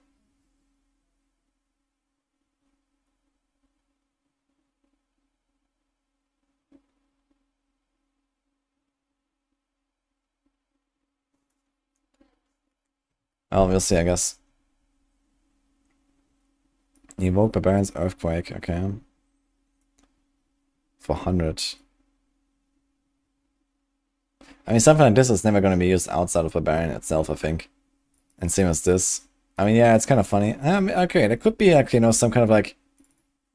Oh, we'll see, I guess. Evoke Barbarian's Earthquake, okay. For 100. I mean, something like this is never going to be used outside of Barbarian itself, I think. And same as this. I mean, yeah, it's kind of funny. Okay, there could be, like, you know, some kind of, like,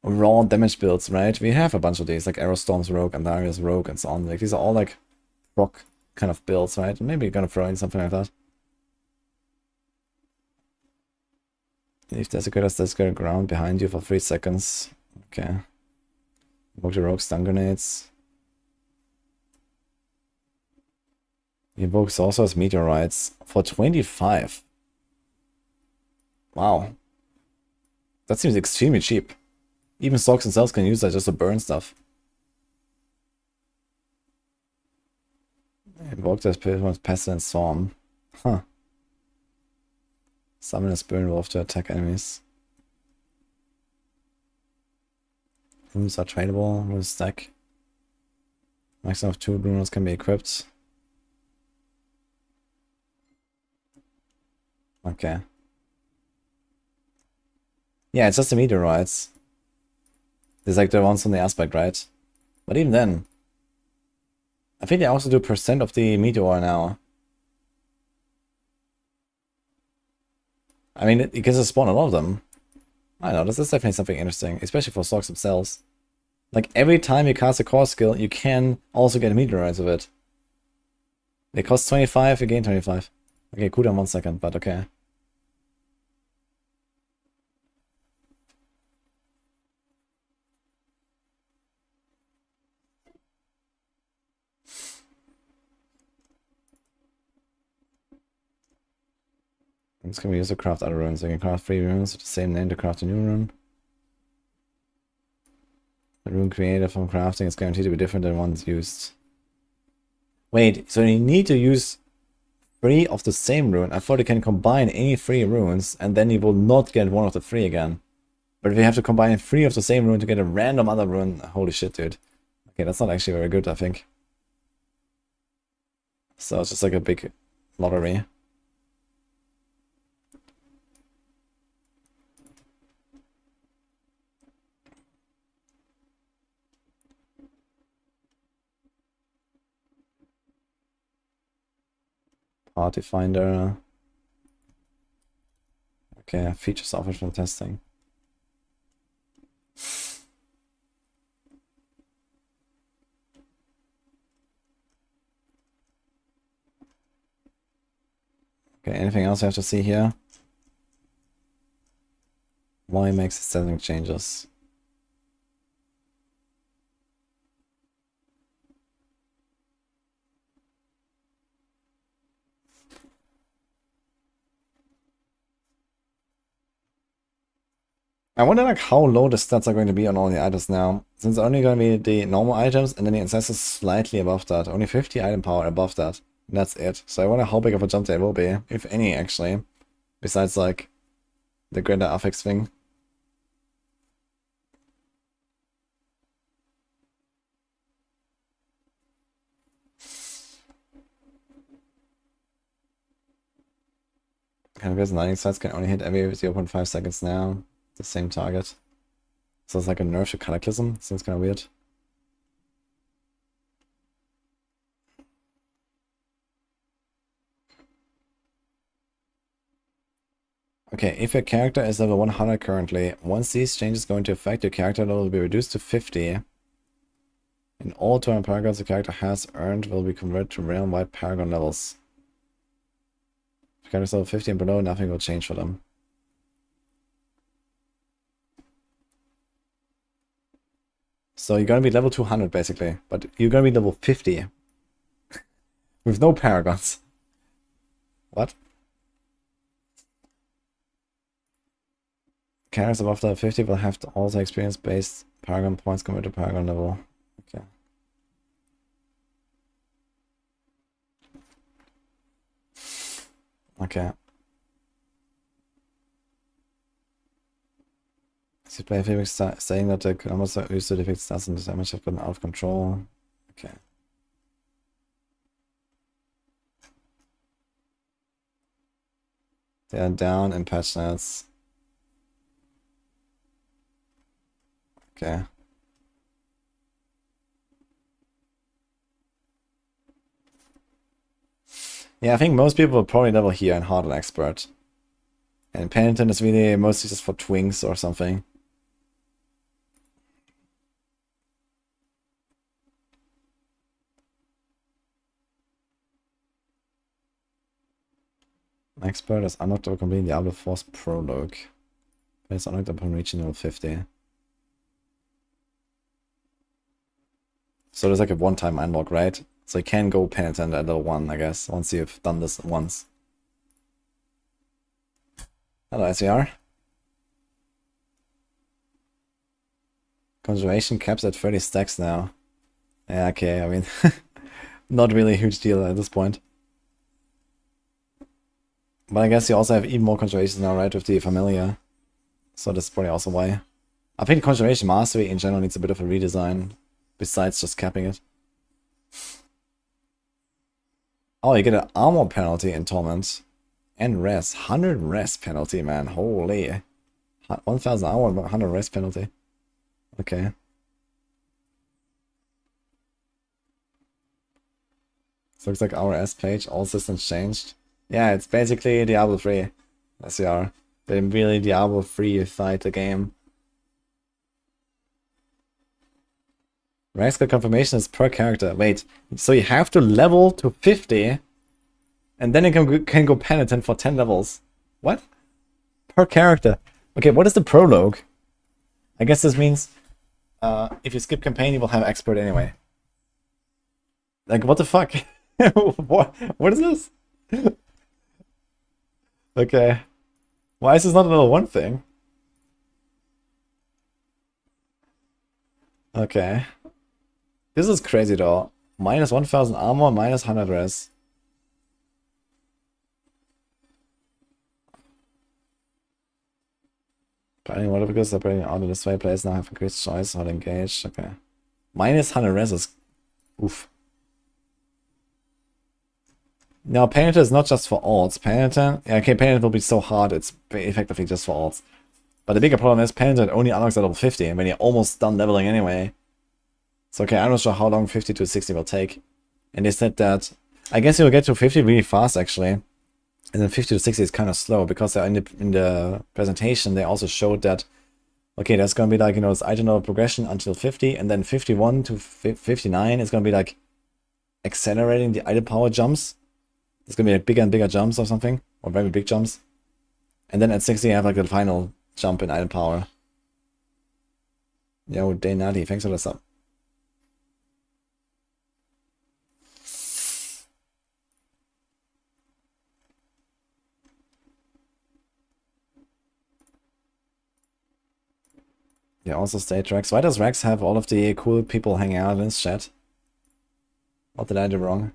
raw damage builds, right? We have a bunch of these, like Aerostorm's Rogue, Andaria's Rogue, and so on. Like, these are all, like, rock kind of builds, right? Maybe you're going to throw in something like that. If desecrated ground behind you for 3 seconds. Okay. Evoke the rogue stun grenades. Evoke sorcerer's meteorites for 25. Wow. That seems extremely cheap. Even stocks themselves can use that just to burn stuff. Evoke the spirit pestilence storm. Huh. Summon a spirit wolf to attack enemies. Runes are tradable. Rune stack. Maximum of 2 runes can be equipped. Okay. Yeah, it's just the meteorites. There's like the ones on the aspect, right? But even then, I think they also do percent of the meteor now. I mean, it gets to spawn a lot of them. I don't know, this is definitely something interesting, especially for stocks themselves. Like, every time you cast a core skill, you can also get meteorites of it. They cost 25, you gain 25. Okay, cooldown 1 second, but okay. This can be used to craft other runes. You can craft 3 runes with the same name to craft a new rune. The rune created from crafting is guaranteed to be different than ones used. Wait, so you need to use 3 of the same rune? I thought you can combine any 3 runes and then you will not get one of the 3 again. But if you have to combine 3 of the same rune to get a random other rune, holy shit, dude. Okay, that's not actually very good, I think. So it's just like a big lottery. Party Finder. Okay, features offered for testing. Okay, anything else I have to see here? Why makes setting changes? I wonder like how low the stats are going to be on all the items now. Since it's only going to be the normal items and then the ancestors slightly above that. Only 50 item power above that. And that's it. So I wonder how big of a jump there will be, if any actually. Besides like the greater affix thing. Kind of guess lightning sites can only hit every 0.5 seconds now. The same target. So it's like a nerf to Cataclysm. Seems kind of weird. Okay, if your character is level 100 currently, once these changes go into effect, your character level will be reduced to 50. And all tournament paragons the character has earned will be converted to realm-wide paragon levels. If characters level 50 and below, nothing will change for them. So you're gonna be level 200 basically, but you're gonna be level 50. With no paragons. What? Characters above level 50 will have to also experience based paragon points converted to paragon level. Okay. Okay. So play Felix saying that the numbers are used to defeat stats and the damage have gotten out of control. Okay. They are down in patch notes. Okay. Yeah, I think most people will probably level here in Hardened Expert. And Penitent is really mostly just for twinks or something. Expert is unlocked or complete Diablo 4's prologue. But it's unlocked upon reaching level 50. So there's like a one-time unlock, right? So you can go Penitent at level 1, I guess, once you've done this once. Hello, SVR. Conjuration caps at 30 stacks now. Yeah, okay, I mean, not really a huge deal at this point. But I guess you also have even more conjurations now, right, with the Familiar. So that's probably also why. I think Conjuration Mastery in general needs a bit of a redesign, besides just capping it. Oh, you get an armor penalty in Torment. And res. 100 res penalty, man. Holy. 1000 armor, 100 res penalty. Okay. So looks like our S page, all systems changed. Yeah, it's basically Diablo 3. SCR. They really Diablo 3 fight the game. Rank skill confirmation is per character. Wait, so you have to level to 50 and then you can go Penitent for 10 levels. What? Per character. Okay, what is the prologue? I guess this means if you skip campaign, you will have expert anyway. Like, what the fuck? What is this? Okay. Why is this not a level 1 thing? Okay. This is crazy though. Minus 1000 armor, minus 100 res. Planning water because separating out of this way, players now have increased choice how to engage. Okay. Minus 100 res is oof. Now Penitent is not just for alts. Penitent, yeah, okay, Penitent will be so hard, it's effectively just for alts. But the bigger problem is Penitent only unlocks at level 50 and when you're almost done leveling anyway. So okay, I'm not sure how long 50 to 60 will take. And they said that, I guess you'll get to 50 really fast actually. And then 50 to 60 is kind of slow because in the presentation they also showed that, okay, there's going to be like, you know, this item level progression until 50 and then 51 to 59 is going to be like accelerating the item power jumps. It's going to be like bigger and bigger jumps or something, or very big jumps. And then at 60 you have like the final jump in item power. Yo, Daynati, thanks for the sub. Yeah, also state Rex. Why does Rex have all of the cool people hanging out in his chat? What did I do wrong?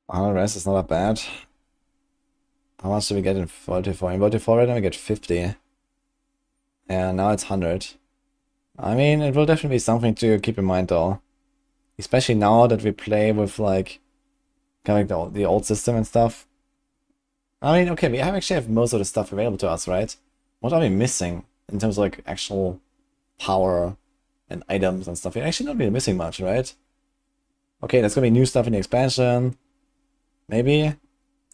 Oh, the rest is not that bad. How much do we get in 44? In 44 right now we get 50. And now it's 100. I mean, it will definitely be something to keep in mind though. Especially now that we play with like, kind of like the old system and stuff. I mean, okay, we actually have most of the stuff available to us, right? What are we missing in terms of like actual power and items and stuff? We're actually not really missing much, right? Okay, there's gonna be new stuff in the expansion. Maybe?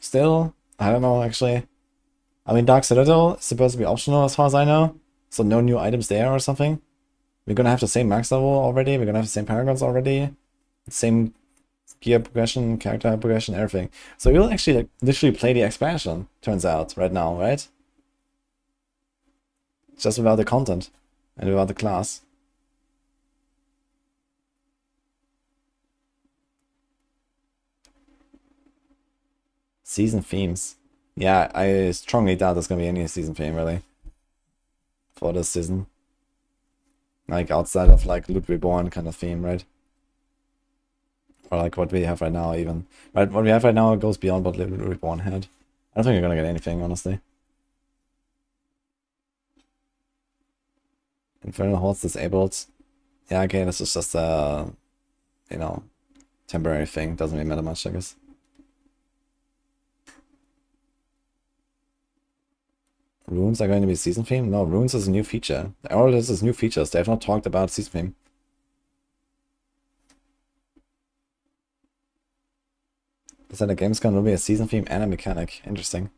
Still? I don't know, actually. I mean, Dark Citadel is supposed to be optional as far as I know. So no new items there or something. We're gonna have the same max level already. We're gonna have the same paragons already. Same gear progression, character progression, everything. So we'll actually like, literally play the expansion, turns out, right now, right? Just without the content and without the class. Season themes. Yeah, I strongly doubt there's gonna be any season theme really for this season. Like outside of like Loot Reborn kind of theme, right? Or like what we have right now even. Right, what we have right now goes beyond what Loot Reborn had. I don't think you're gonna get anything, honestly. Infernal Hordes disabled. Yeah, okay, this is just a, you know, temporary thing. Doesn't really matter much, I guess. Runes are going to be season theme? No, runes is a new feature. All this is new features. They have not talked about season theme. They said the game's going to be a season theme and a mechanic. Interesting.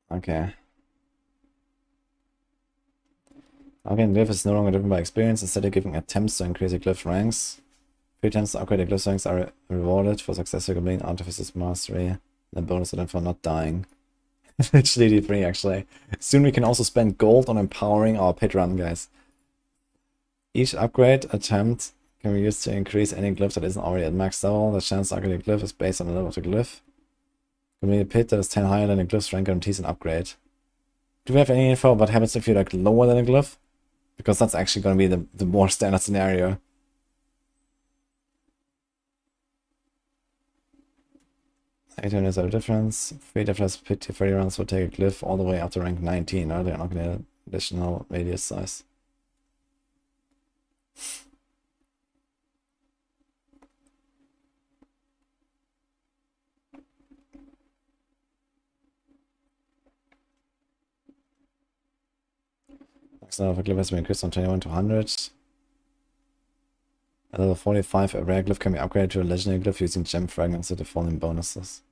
Okay. Okay, glyph is no longer driven by experience, instead of giving attempts to increase the glyph ranks. 3 attempts to upgrade the glyph ranks are rewarded for successful completing Artificer's Mastery. The bonus to them for not dying. Literally D3 actually. Soon we can also spend gold on empowering our pit run, guys. Each upgrade attempt can be used to increase any glyph that isn't already at max level. The chance to upgrade a glyph is based on the level of the glyph. Complete a pit that is 10 higher than the glyph's rank guarantees an upgrade. Do we have any info about what happens if you're like lower than a glyph? Because that's actually going to be the more standard scenario. $800 are difference. 3 difference pit 30 rounds will take a glyph all the way up to rank 19. Are they not going to additional radius size? Max level of a glyph has been increased from 21 to 100. At level 45, a rare glyph can be upgraded to a legendary glyph using gem fragments with the following bonuses.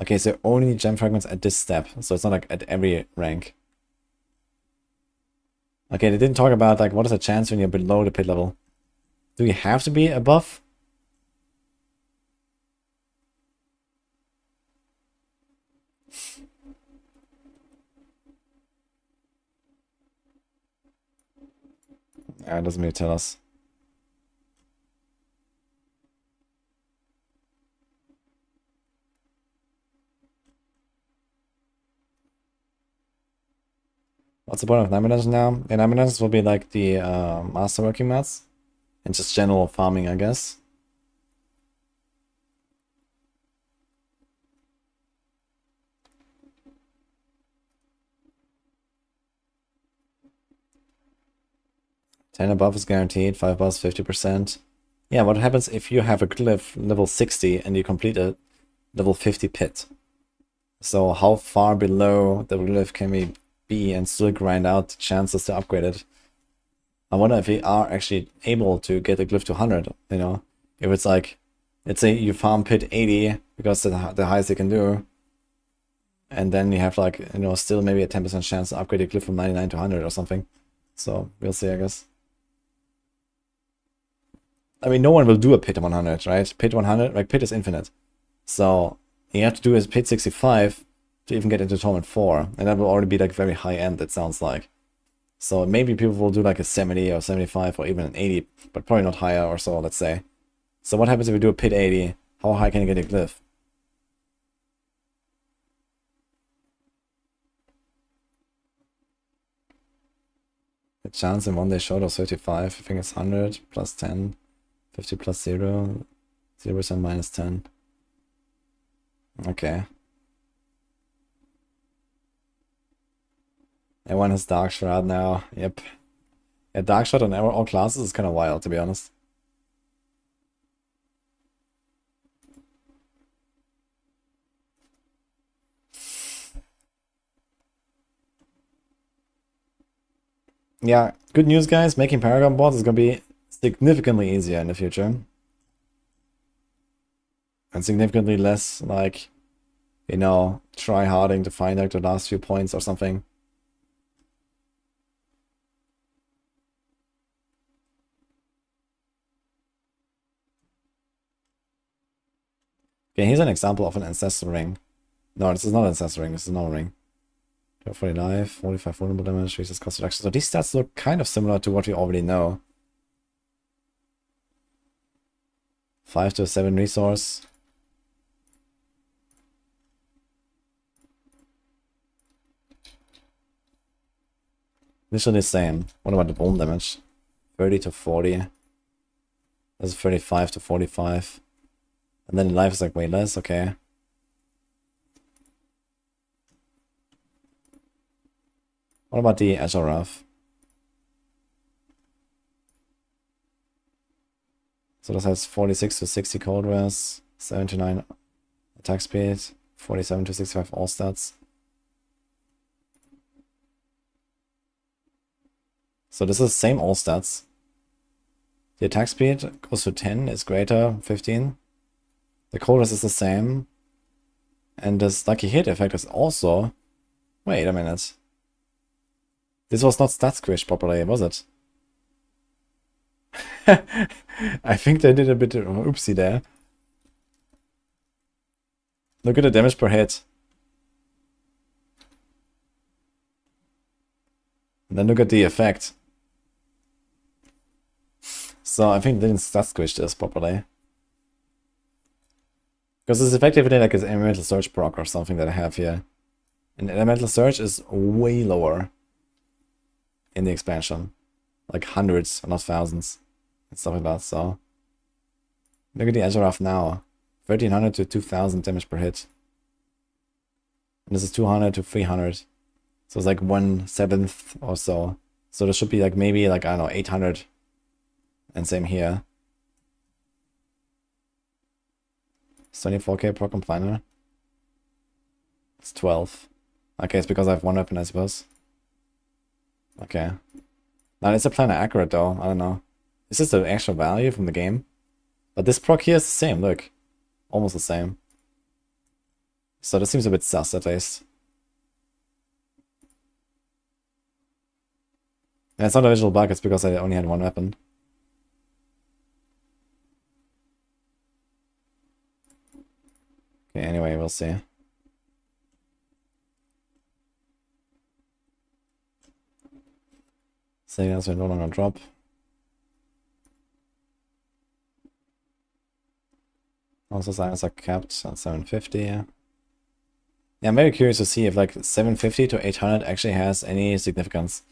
Okay, so only gem fragments at this step, so it's not like at every rank. Okay, they didn't talk about like what is the chance when you're below the pit level. Do you have to be above? Yeah, it doesn't really tell us. What's the point of Diamond Dungeons now? The Diamond Dungeons will be like the masterworking mats. And just general farming, I guess. $10 above is guaranteed, 5 above is 50%. Yeah, what happens if you have a glyph level 60 and you complete a level 50 pit? So how far below the glyph can we be and still grind out the chances to upgrade it? I wonder if we are actually able to get the glyph to 100, you know? If it's like, let's say you farm pit 80 because the highest you can do, and then you have like, you know, still maybe a 10% chance to upgrade your glyph from 99 to 100 or something. So we'll see, I guess. I mean, no one will do a pit 100, right? Pit 100, like pit is infinite. So you have to do is pit 65 to even get into tournament 4, and that will already be like very high end, it sounds like. So maybe people will do like a 70 or 75 or even an 80, but probably not higher or so, let's say. So what happens if we do a pit 80? How high can you get a glyph? The chance in one day short of 35, I think it's 100 plus 10, 50 plus 0, 0% minus 10. Okay. Everyone has Dark Shroud now. Yep. Yeah, Dark Shroud on all classes is kind of wild, to be honest. Yeah, good news, guys. Making Paragon boards is going to be significantly easier in the future. And significantly less, like, you know, try harding to find like the last few points or something. Okay, here's an example of an ancestral ring. No, this is not an ancestral ring, this is not a ring. 40 life, 45 vulnerable damage, reduces cost reduction. So these stats look kind of similar to what we already know. 5 to 7 resource. Literally the same. What about the bomb damage? 30 to 40. This is 35 to 45. And then life is like way less, okay. What about the Azarath? So this has 46 to 60 cold res, 79 attack speed, 47 to 65 all stats. So this is the same all stats. The attack speed goes to 10, is greater, 15. The cold res is the same. And this lucky hit effect is also... Wait a minute. This was not stat squished properly, was it? I think they did a bit of an oopsie there. Look at the damage per hit. And then look at the effect. So I think they didn't stat squish this properly. Because it's effectively like an elemental surge proc or something that I have here. And elemental surge is way lower in the expansion, like hundreds, not thousands, and stuff like that. So look at the Azarath now, 1300 to 2000 damage per hit, and this is 200 to 300, so it's like 1/7 or so. So this should be like maybe like, I don't know, 800, and same here. 24k per compliner. It's 12. Okay, it's because I have one weapon, I suppose. Okay. Now, is the planner accurate though? I don't know. Is this the actual value from the game? But this proc here is the same, look. Almost the same. So this seems a bit sus at least. And it's not a visual bug, it's because I only had one weapon. Okay, anyway, we'll see. Signals will no longer drop. Also, signals are capped at 750. Yeah, I'm very curious to see if like 750 to 800 actually has any significance.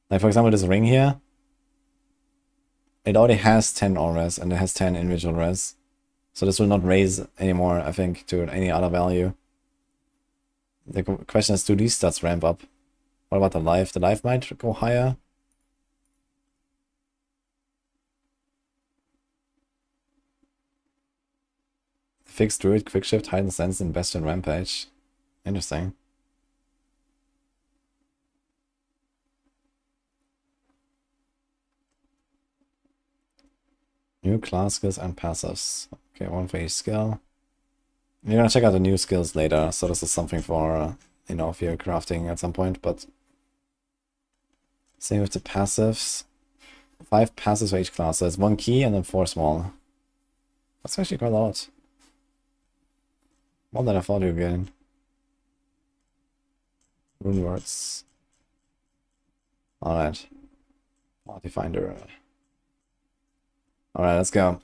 Like, for example, this ring here, it already has 10 all res and it has 10 individual res. So this will not raise anymore, I think, to any other value. The question is, do these stats ramp up? What about the life? The life might go higher. Fixed druid, quick shift, heightened sense, and best in rampage. Interesting. New class skills and passives. Okay, one for each skill. You're gonna check out the new skills later, so this is something for, you know, if you're crafting at some point, but... Same with the passives. 5 passives for each class, so it's 1 key and then 4 small. That's actually quite a lot. More than I thought you were getting. Rune words. Alright. Party finder. Alright, let's go.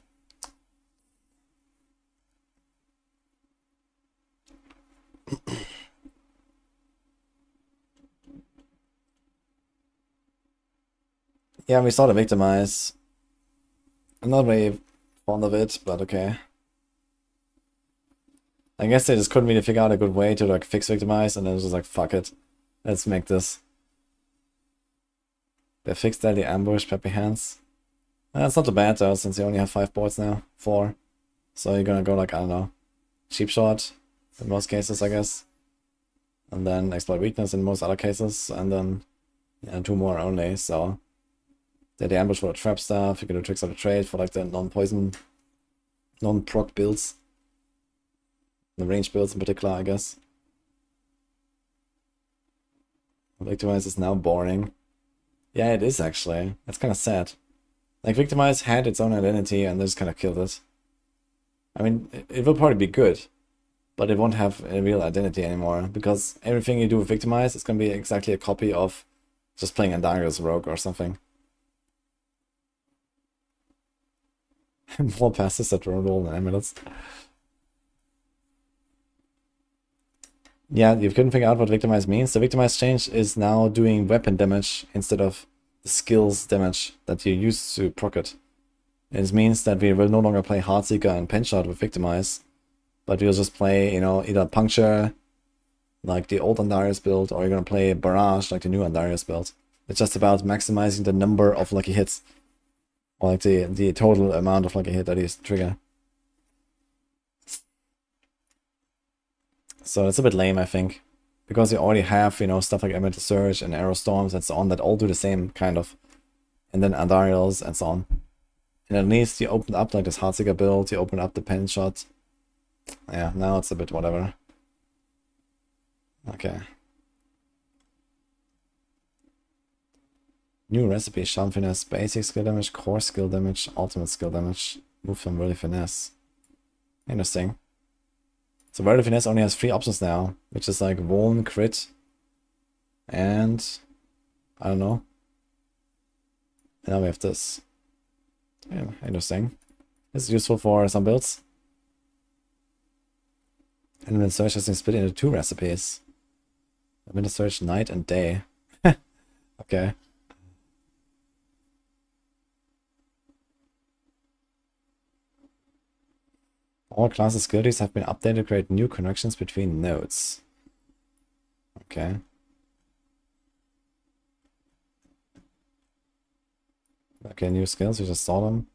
Yeah, we saw the victimize. I'm not very fond of it, but okay. I guess they just couldn't really figure out a good way to like fix victimize, and then it was just like, fuck it. Let's make this. They fixed deadly ambush, peppy hands. That's not too bad though, since you only have 5 boards now. 4. So you're gonna go like, I don't know, cheap shot in most cases, I guess. And then exploit weakness in most other cases, and then yeah, 2 more only, so... Deadly ambush for the trap stuff, you can do tricks of the trade for like the non-poison, non-proc builds. The range builds in particular, I guess. Victimize is now boring. Yeah, it is actually. That's kind of sad. Like, Victimize had its own identity and they just kind of killed it. I mean, it will probably be good, but it won't have a real identity anymore, because everything you do with Victimize is going to be exactly a copy of just playing Andariel's Rogue or something. More passes that roll and amulets. Yeah, you couldn't figure out what Victimize means. The Victimize change is now doing weapon damage instead of the skills damage that you used to proc it. It means that we will no longer play Heartseeker and Penshot with Victimize, but we'll just play, you know, either Puncture, like the old Andarius build, or you're gonna play Barrage, like the new Andarius build. It's just about maximizing the number of lucky hits. Or like the total amount of lucky hit that is trigger. So it's a bit lame, I think. Because you already have, you know, stuff like Elemental Surge and Arrow Storms and so on that all do the same, kind of. And then Andariels and so on. And at least you open up like this Heartseeker build, you open up the Pen Shot. Yeah, now it's a bit whatever. Okay. New recipe, Charm Finesse, basic skill damage, core skill damage, ultimate skill damage, move from Worldly Finesse. Interesting. So Worldly Finesse only has 3 options now, which is like Vuln, Crit, and I don't know. And now we have this. Yeah, interesting. This is useful for some builds. And then Search has been split into 2 recipes. Winter Search night and day. Okay. All classes skill trees have been updated to create new connections between nodes. Okay. Okay, new skills, we just saw them.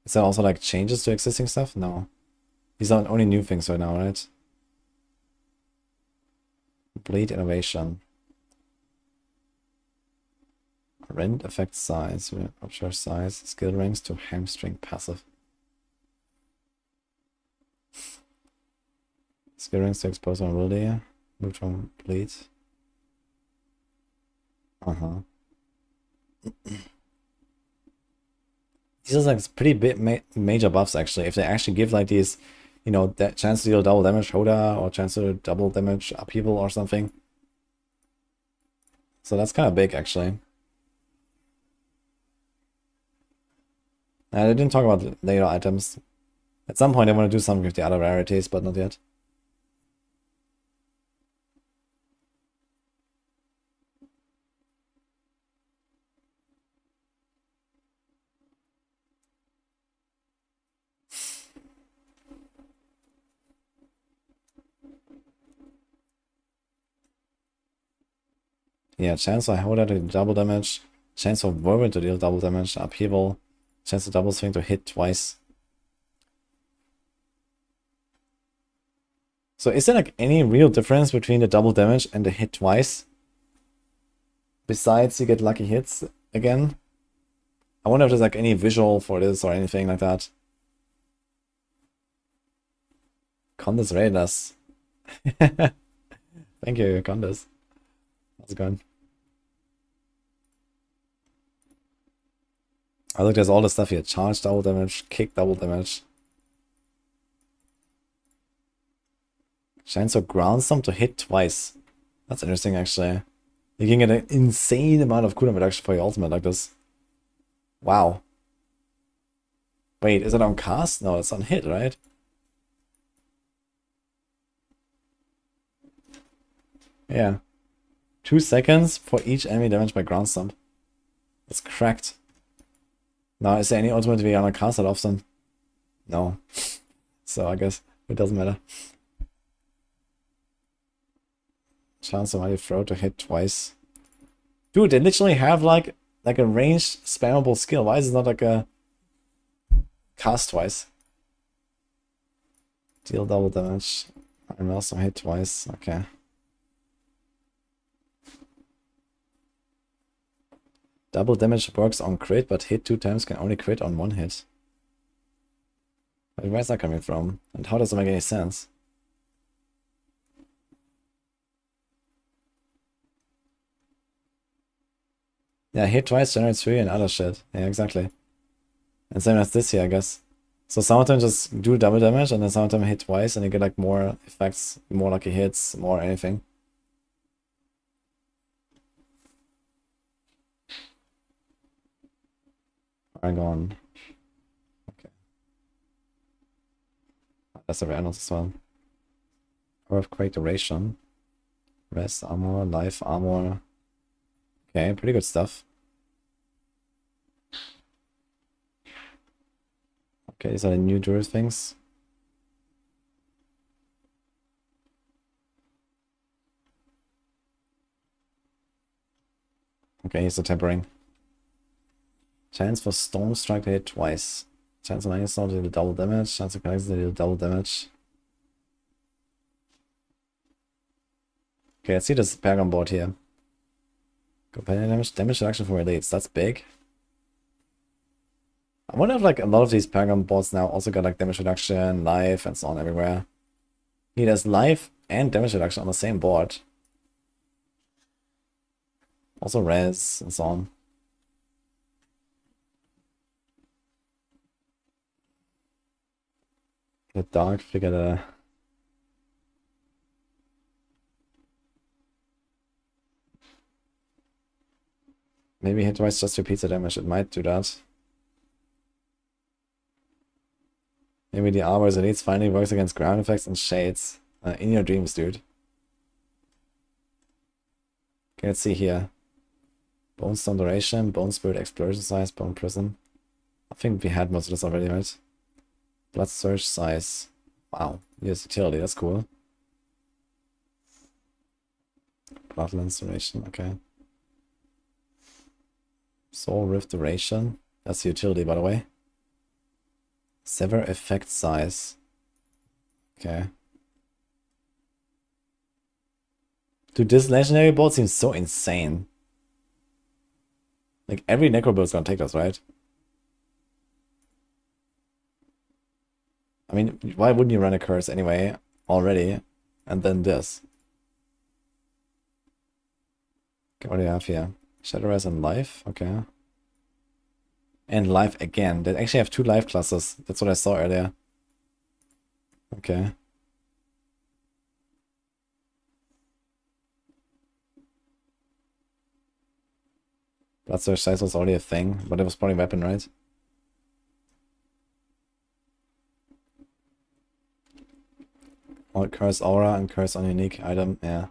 Is there also like changes to existing stuff? No. These are only new things right now, right? Complete innovation. Rend effect size, observe size, skill ranks to hamstring passive. Skill ranks to expose vulnerability, move from bleed. These are like pretty big major buffs actually. If they actually give like these, you know, that chance to deal double damage Hoda or chance to double damage upheaval or something. So that's kind of big actually. They didn't talk about later items. At some point I want to do something with the other rarities, but not yet. Yeah, chance for Hoda to deal double damage, chance for Whirlwind to deal double damage, upheaval, chance to double swing to hit twice. So is there like any real difference between the double damage and the hit twice? Besides you get lucky hits again? I wonder if there's like any visual for this or anything like that. Condes rated us. Thank you, Condes. How's it going? Oh, look, there's all the stuff here. Charge double damage, kick double damage. Chainsaw ground stomp to hit twice. That's interesting, actually. You can get an insane amount of cooldown reduction for your ultimate like this. Wow. Wait, is it on cast? No, it's on hit, right? Yeah. 2 seconds for each enemy damaged by ground stomp. That's cracked. Now, is there any ultimate to be on a cast that often? No. So I guess it doesn't matter. Chance of mighty throw to hit twice. Dude, they literally have like a ranged spammable skill. Why is it not like a cast twice? Deal double damage. And also hit twice. Okay. Double damage works on crit, but hit 2 times can only crit on 1 hit. Wait, where's that coming from? And how does it make any sense? Yeah, hit twice generates 3 and other shit. Yeah, exactly. And same as this here, I guess. So some of them just do double damage, and then some of them hit twice, and you get like more effects, more lucky hits, more anything. Paragon. Okay. That's a Reynolds as well. Earthquake duration. Rest armor, life armor. Okay, pretty good stuff. Okay, these are the new Druid things. Okay, here's the tempering. Chance for Storm Strike to hit twice. Chance of Lightning Storm to deal double damage. Chance of Connecting to deal double damage. Okay, let's see this Paragon board here. Companion damage, damage reduction for elites. That's big. I wonder if like a lot of these Paragon boards now also got like damage reduction, life, and so on everywhere. Yeah, there's life and damage reduction on the same board. Also res and so on. The dark figure there. Maybe hit twice just repeats the damage. It might do that. Maybe the Arbor's Elites finally works against ground effects and shades. In your dreams, dude. Okay, let's see here. Bone Stone Duration, Bone Spirit Explosion Size, Bone Prism. I think we had most of this already, right? Blood Surge Size. Wow, here's utility, that's cool. Blood Lens Duration, okay. Soul Rift Duration. That's the utility, by the way. Sever Effect Size. Okay. Dude, this legendary board seems so insane. Like, every Necro build is gonna take this, right? I mean, why wouldn't you run a curse anyway, already, and then this? Okay, what do you have here? Shadow Res and Life, okay. And Life again. They actually have 2 life classes. That's what I saw earlier. Okay. Blood Surge Size was already a thing, but it was probably weapon, right? Or curse aura and curse on unique item, yeah.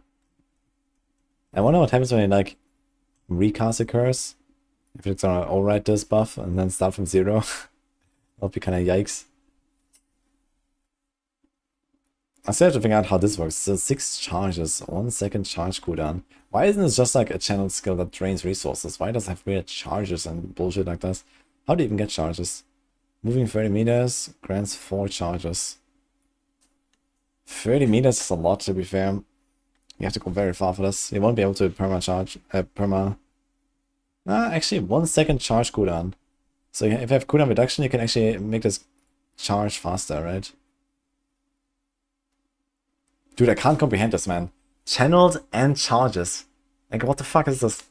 I wonder what happens when you like recast a curse. If it's gonna override this buff and then start from 0. That'll be kinda yikes. I still have to figure out how this works. So 6 charges, 1 second charge cooldown. Why isn't it just like a channel skill that drains resources? Why does it have weird charges and bullshit like this? How do you even get charges? Moving 30 meters grants 4 charges. 30 meters is a lot, to be fair. You have to go very far for this. You won't be able to perma charge. Actually, 1 second charge cooldown. So if you have cooldown reduction, you can actually make this charge faster, right? Dude, I can't comprehend this, man. Channels and charges. Like, what the fuck is this?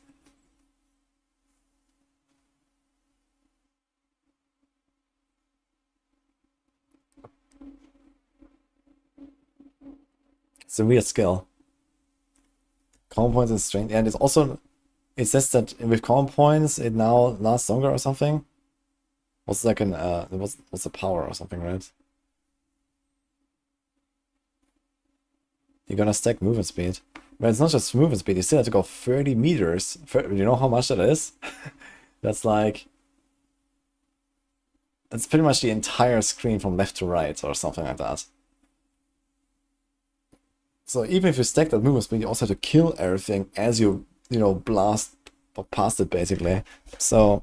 It's a weird skill. Calm points and strength. And it's also, it says that with calm points, it now lasts longer or something. What's like an what's the power or something, right? You're gonna stack movement speed. But it's not just movement speed, you still have to go 30 meters. You know how much that is? That's like, it's pretty much the entire screen from left to right or something like that. So even if you stack that movement speed, you also have to kill everything as you know, blast past it basically. So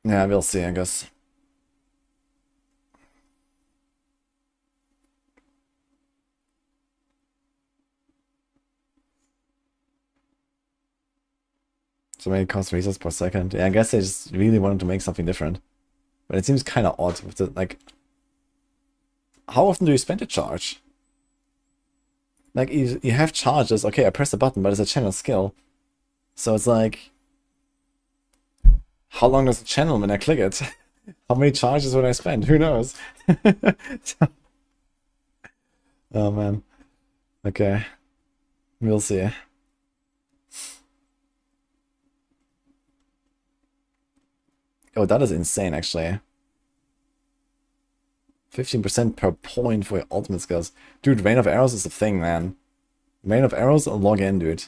yeah, we'll see, I guess. So many cost resources per second. Yeah, I guess they just really wanted to make something different. But it seems kind of odd with the, like, how often do you spend a charge? Like, you have charges, okay, I press the button, but it's a channel skill. So it's like, how long does it channel when I click it? How many charges would I spend? Who knows? Oh man. Okay. We'll see. Oh, that is insane, actually. 15% per point for your ultimate skills. Dude, Rain of Arrows is a thing, man. Rain of Arrows, log in, dude.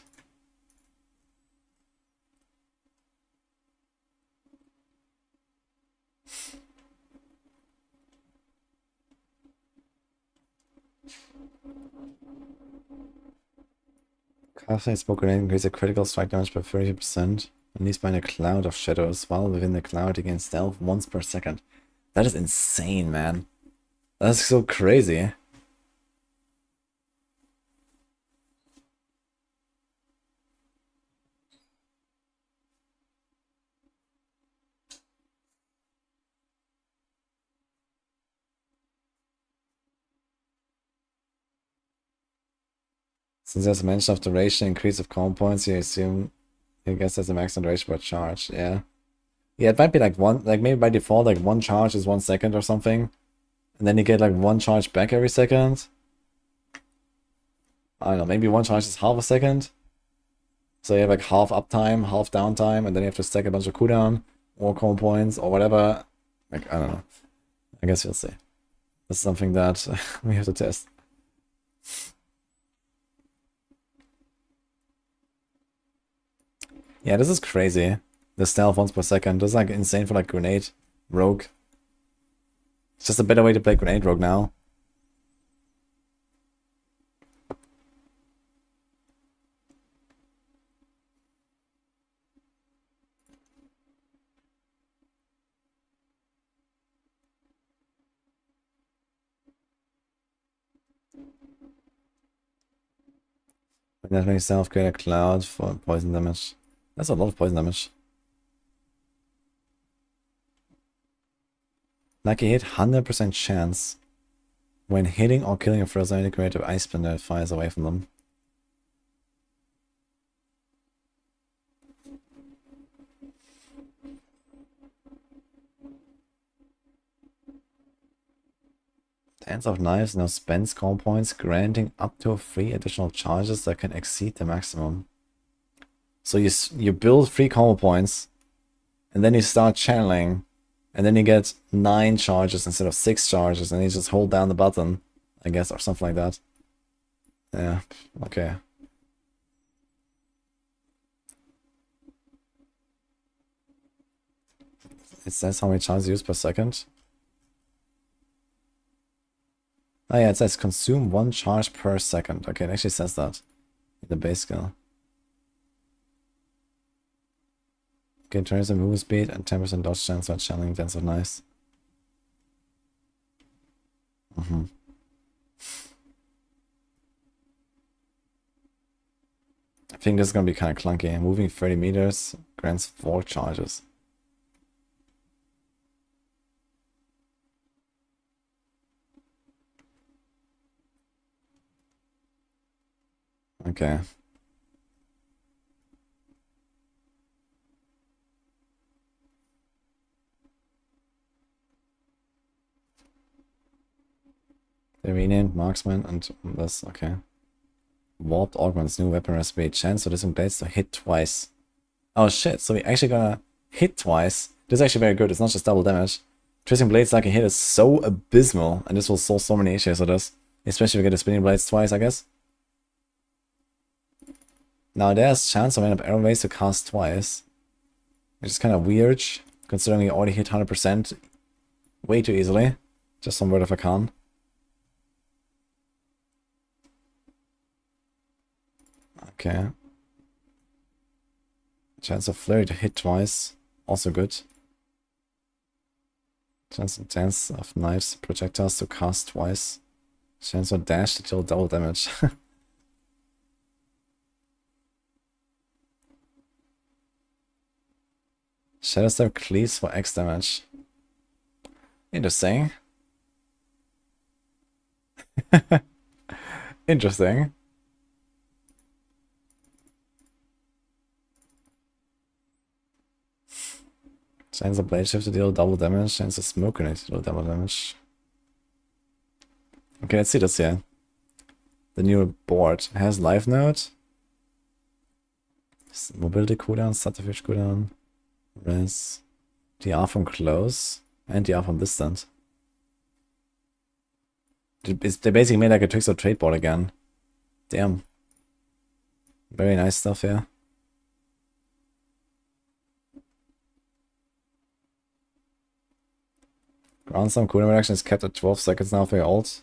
Casting smoke grenade increases critical strike damage by 30%. Released by a cloud of shadows. While within the cloud, you gain stealth once per second. That is insane, man. That's so crazy. Since there's a mention of duration, increase of calm points, you assume, I guess there's a maximum duration per charge, yeah. Yeah, it might be like one, like maybe by default, like one charge is 1 second or something. And then you get like one charge back every second. I don't know, maybe one charge is half a second. So you have like half uptime, half downtime, and then you have to stack a bunch of cooldown, or calm points, or whatever. Like, I don't know. I guess we'll see. That's something that we have to test. Yeah, this is crazy. The stealth once per second. This is like insane for like grenade rogue. It's just a better way to play grenade rogue now. That makes yourself create a cloud for poison damage. That's a lot of poison damage. Like a hit, 100% chance when hitting or killing a frozen enemy, create an ice spin that fires away from them. Dance of Knives now spends calm points, granting up to 3 additional charges that can exceed the maximum. So you build 3 combo points, and then you start channeling, and then you get 9 charges instead of 6 charges, and you just hold down the button, I guess, or something like that. Yeah, okay. It says how many charges used per second. Oh yeah, it says consume 1 charge per second. Okay, it actually says that in the base skill. Okay, 20% movement speed and 10% dodge chance when channeling Dance of Knives. I think this is gonna be kind of clunky. Moving 30 meters grants 4 charges. Okay. The renamed marksman and this, okay. Warped augments new weapon recipe. Chance for distant blades to hit twice. Oh shit, so we're actually gonna hit twice. This is actually very good, it's not just double damage. Twisting blades like a hit is so abysmal, and this will solve so many issues with this. Especially if we get the spinning blades twice, I guess. Now there's chance of random arrow ways to cast twice. Which is kind of weird, considering we already hit 100% way too easily. Just some word of a con. Okay. Chance of flurry to hit twice, also good. Chance of dance of knives projectiles to cast twice. Chance of dash to deal double damage. Shadow Step cleaves for X damage. Interesting. Interesting. Chance of blade shift to deal double damage. Chance of smoke grenade to deal double damage. Okay, let's see this here. The new board has life node. Mobility cooldown, subterfuge cooldown. Res. DR from close. And DR from distant. They basically made like a Trickster trade board again. Damn. Very nice stuff here. Ground Stomp cooldown reduction is kept at 12 seconds now for your ult.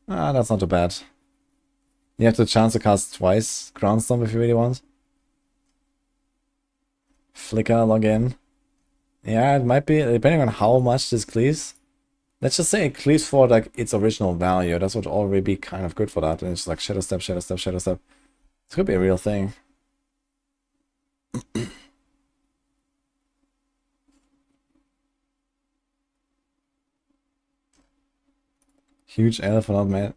Ah, that's not too bad. You have the chance to cast twice Ground Stomp if you really want. Flicker, log in. Yeah, it might be, depending on how much this cleaves. Let's just say it cleaves for like its original value. That's would already be kind of good for that. And it's like Shadow Step, Shadow Step, Shadow Step. This could be a real thing. Huge L for not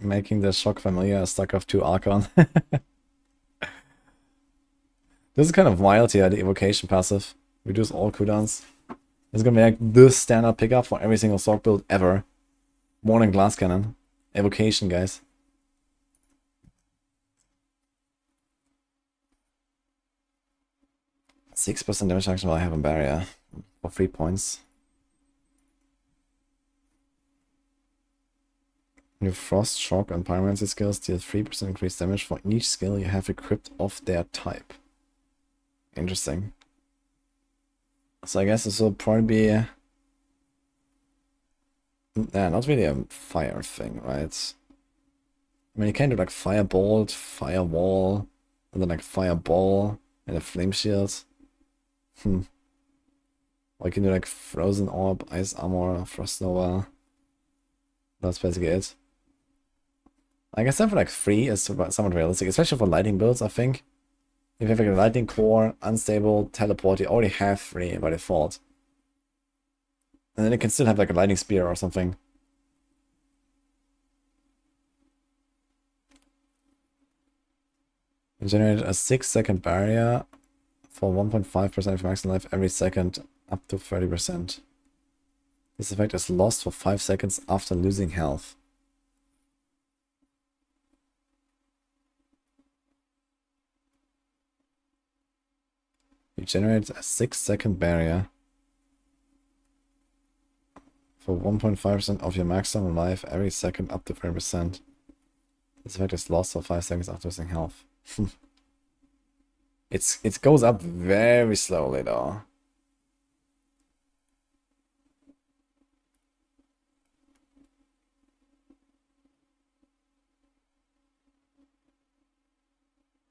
making the Shock Familiar a stack of 2 Archon. This is kind of wild here, the Evocation passive. Reduce all cooldowns. It's gonna be like the standard pickup for every single Sorc build ever. More than Glass Cannon. Evocation, guys. %6 damage action while I have a barrier. For 3 points. New Frost, Shock, and Pyromancy skills deal 3% increased damage for each skill you have equipped of their type. Interesting. So I guess this will probably be... yeah, not really a fire thing, right? I mean, you can do like Firebolt, Firewall, and then like Fireball, and a Flame Shield. Or you can do like Frozen Orb, Ice Armor, Frost Nova. That's basically it. I guess for like 3 is somewhat realistic, especially for lighting builds, I think. If you have like a lightning core, unstable, teleport, you already have 3 by default. And then you can still have like a lightning spear or something. You generate a 6-second barrier for 1.5% of maximum life every second, up to 30%. This effect is lost for 5 seconds after losing health. You generate a 6-second barrier for 1.5% of your maximum life every second up to 30%. This effect is lost for 5 seconds after losing health. It goes up very slowly though.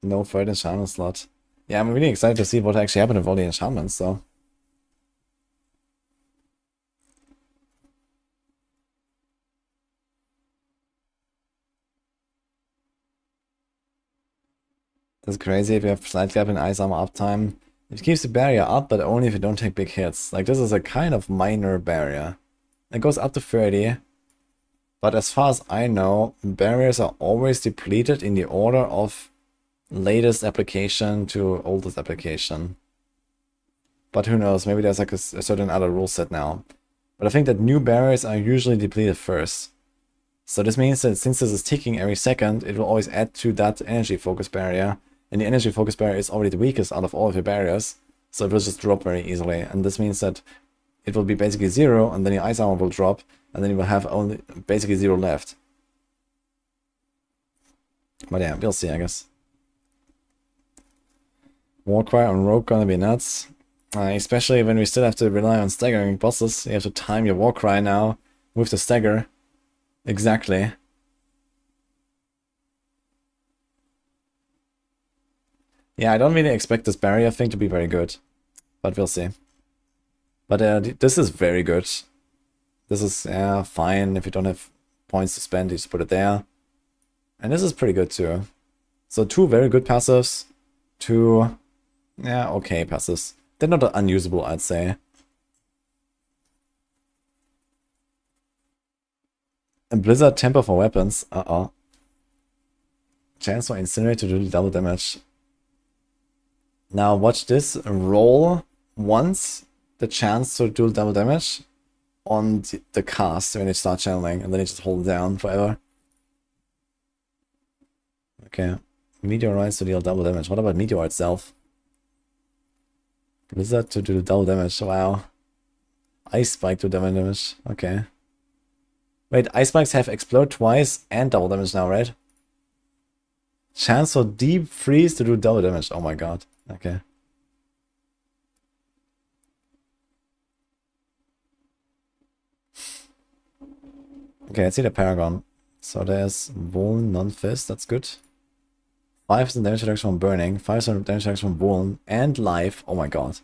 No third enchantment slot. Yeah, I'm really excited to see what actually happened with all the enchantments though. That's crazy if you have slight gap in ice armor uptime. It keeps the barrier up, but only if you don't take big hits. Like, this is a kind of minor barrier. It goes up to 30. But as far as I know, barriers are always depleted in the order of latest application to oldest application. But who knows, maybe there's like a certain other rule set now. But I think that new barriers are usually depleted first. So this means that since this is ticking every second, it will always add to that energy focus barrier. And the energy focus barrier is already the weakest out of all of your barriers. So it will just drop very easily. And this means that it will be basically 0, and then your ice armor will drop, and then you will have only basically 0 left. But yeah, we'll see, I guess. Warcry on Rogue gonna be nuts. Especially when we still have to rely on staggering bosses. You have to time your Warcry now with the stagger. Exactly. Yeah, I don't really expect this barrier thing to be very good. But we'll see. But this is very good. This is fine. If you don't have points to spend, you just put it there. And this is pretty good too. So 2 very good passives. 2, okay passives. They're not unusable, I'd say. And Blizzard temper for weapons. Chance for Incinerate to do double damage. Now watch this. Roll once the chance to do double damage on the cast when you start channeling, and then you just hold it down forever. Okay. Meteorites to deal double damage. What about Meteor itself? Blizzard to do double damage. Wow. Ice Spike to double damage. Okay. Wait, Ice Spikes have explode twice and double damage now, right? Chance for Deep Freeze to do double damage. Oh my god. Okay. Okay, let's see the Paragon. So there's Vuln, Non-Fist, that's good. 5% damage reduction from burning, 5% damage reduction from Vuln, and life. Oh my god.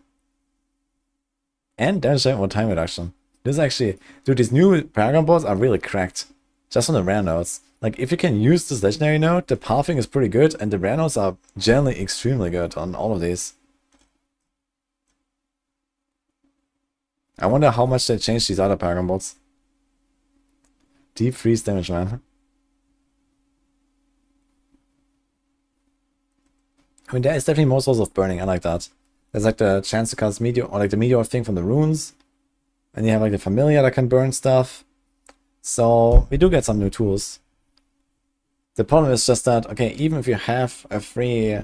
And damage reduction or time reduction. This is actually... Dude, these new Paragon boards are really cracked. Just on the rare nodes. Like, if you can use this legendary node, the pathing is pretty good, and the rare nodes are generally extremely good on all of these. I wonder how much they changed these other Paragon boards. Deep freeze damage, man. I mean, there is definitely more sources of burning. I like that. There's like the chance to cast meteor, or like the meteor thing from the runes. And you have like the familiar that can burn stuff. So we do get some new tools. The problem is just that, okay, even if you have a free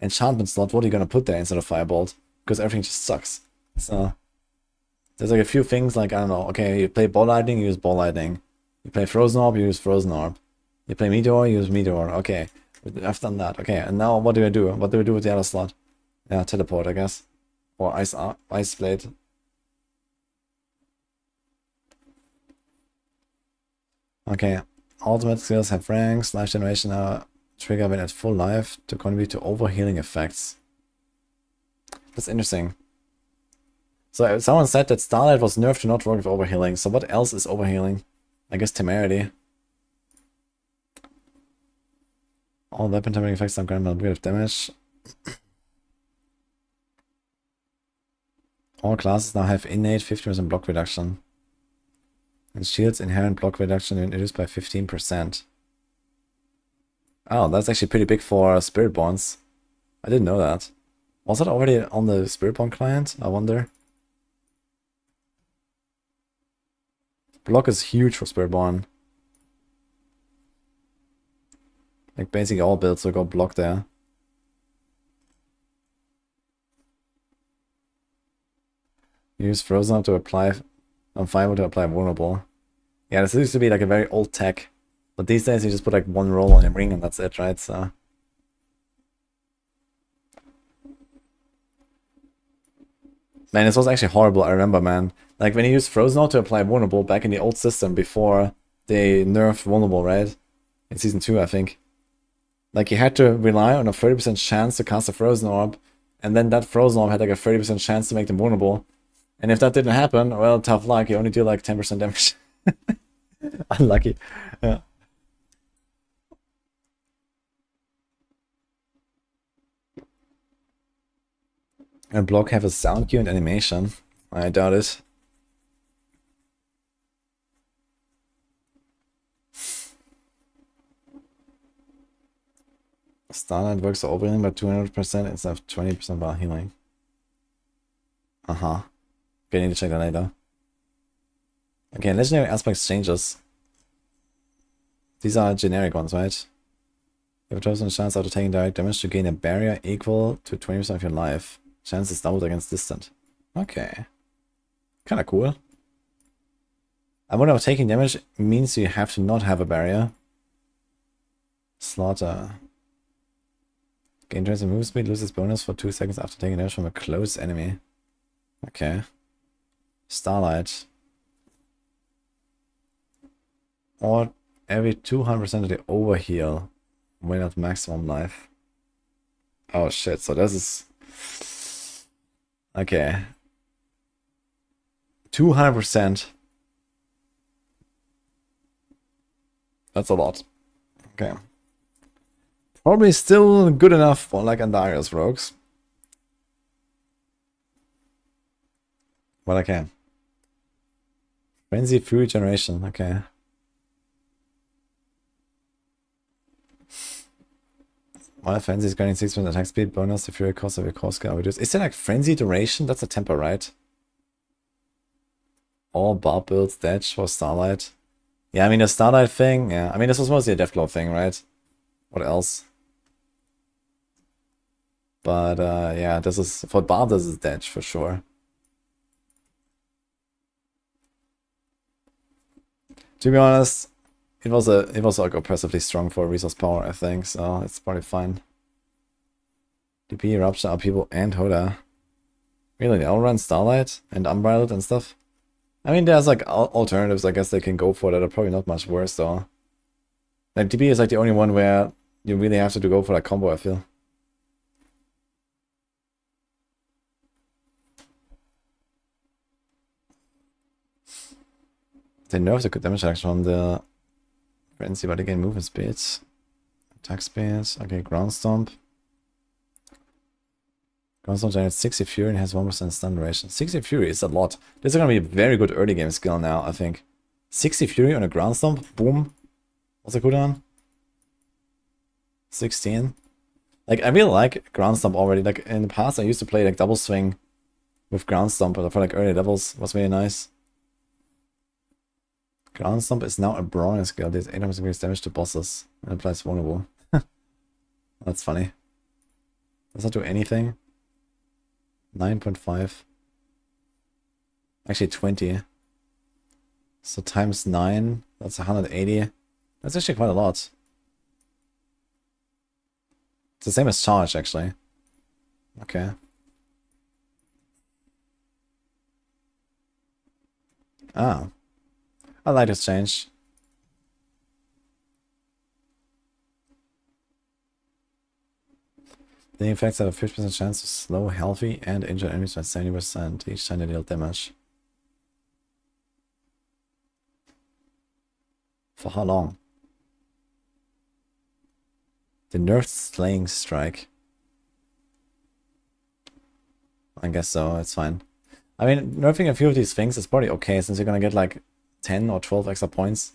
enchantment slot, what are you gonna put there instead of Firebolt? Because everything just sucks. So there's like a few things like, I don't know, okay, you play Ball Lightning, you use Ball Lightning. You play Frozen Orb, you use Frozen Orb. You play Meteor, you use Meteor. Okay, I've done that. Okay, and now what do I do? What do we do with the other slot? Yeah, Teleport, I guess. Or Ice Blade. Okay, ultimate skills have ranks. Life generation now trigger when at full life to contribute to overhealing effects. That's interesting. So someone said that Starlight was nerfed to not work with overhealing. So what else is overhealing? I guess Temerity. All weapon timing effects are granted a bit of damage. All classes now have innate 50% block reduction. And shields inherent block reduction reduced by 15%. Oh, that's actually pretty big for Spirit Bonds. I didn't know that. Was it already on the Spirit Bond client? I wonder. Block is huge for Spirit Bond. Like basically all builds will go block there. Use Frozen to apply on Firebolt to apply vulnerable. Yeah, this used to be like a very old tech. But these days you just put like one roll on your ring and that's it, right? So man, this was actually horrible, I remember, man. Like when you used Frozen to apply vulnerable back in the old system before they nerfed vulnerable, right? In season 2, I think. Like you had to rely on a 30% chance to cast a Frozen Orb, and then that Frozen Orb had like a 30% chance to make them vulnerable. And if that didn't happen, well, tough luck, you only do like 10% damage. Unlucky. Yeah. And block have a sound cue and animation? I doubt it. Starlight works overhealing by 200% instead of 20% while healing. Okay, I need to check that later. Okay, legendary aspects changes. These are generic ones, right? You have a 12% chance after taking direct damage to gain a barrier equal to 20% of your life. Chance is doubled against distant. Okay. Kinda cool. I wonder if taking damage means you have to not have a barrier. Slaughter. Gain turns and move speed, loses bonus for 2 seconds after taking damage from a close enemy. Okay. Starlight. Or every 200% of the overheal when at maximum life. Oh shit, so this is... Okay. 200%. That's a lot. Okay. Probably still good enough for like Andarius rogues. But okay. Frenzy Fury Generation, okay. While Frenzy is granting 6% attack speed bonus, the Fury cost of your core skill reduced. Is it like Frenzy Duration? That's a temper, right? All barb builds, Detch for Starlight. Yeah, I mean the Starlight thing, yeah. I mean this was mostly a Deathglow thing, right? What else? But yeah, this is for barb, this is Detch for sure. To be honest, it was like oppressively strong for resource power, I think, so it's probably fine. DP, Eruption, Upheaval, and Hoda. Really, they all run Starlight and Unbridled and stuff? I mean, there's like alternatives I guess they can go for that are probably not much worse though. Like DP is like the only one where you really have to go for that combo, I feel. They nerfed the good damage action on the Frenzy, but again, movement speeds. Attack speeds. Okay, Ground Stomp. Ground Stomp generates 60 Fury and has 1% stun duration. 60 Fury is a lot. This is gonna be a very good early game skill now, I think. 60 Fury on a Ground Stomp. Boom. What's the cooldown? 16. Like, I really like Ground Stomp already. Like, in the past, I used to play like double swing with Ground Stomp, but I feel like early levels was really nice. Ground Stomp is now a brawling skill. Deals 800 increased damage to bosses and applies vulnerable. That's funny. Does that do anything? 9.5. Actually 20. So times 9, that's 180. That's actually quite a lot. It's the same as charge, actually. Okay. Ah. I like this change. The effects have a 50% chance to slow healthy and injured enemies by 70% each time they deal damage. For how long? The nerfed Slaying Strike. I guess so, it's fine. I mean, nerfing a few of these things is probably okay since you're gonna get like 10 or 12 extra points.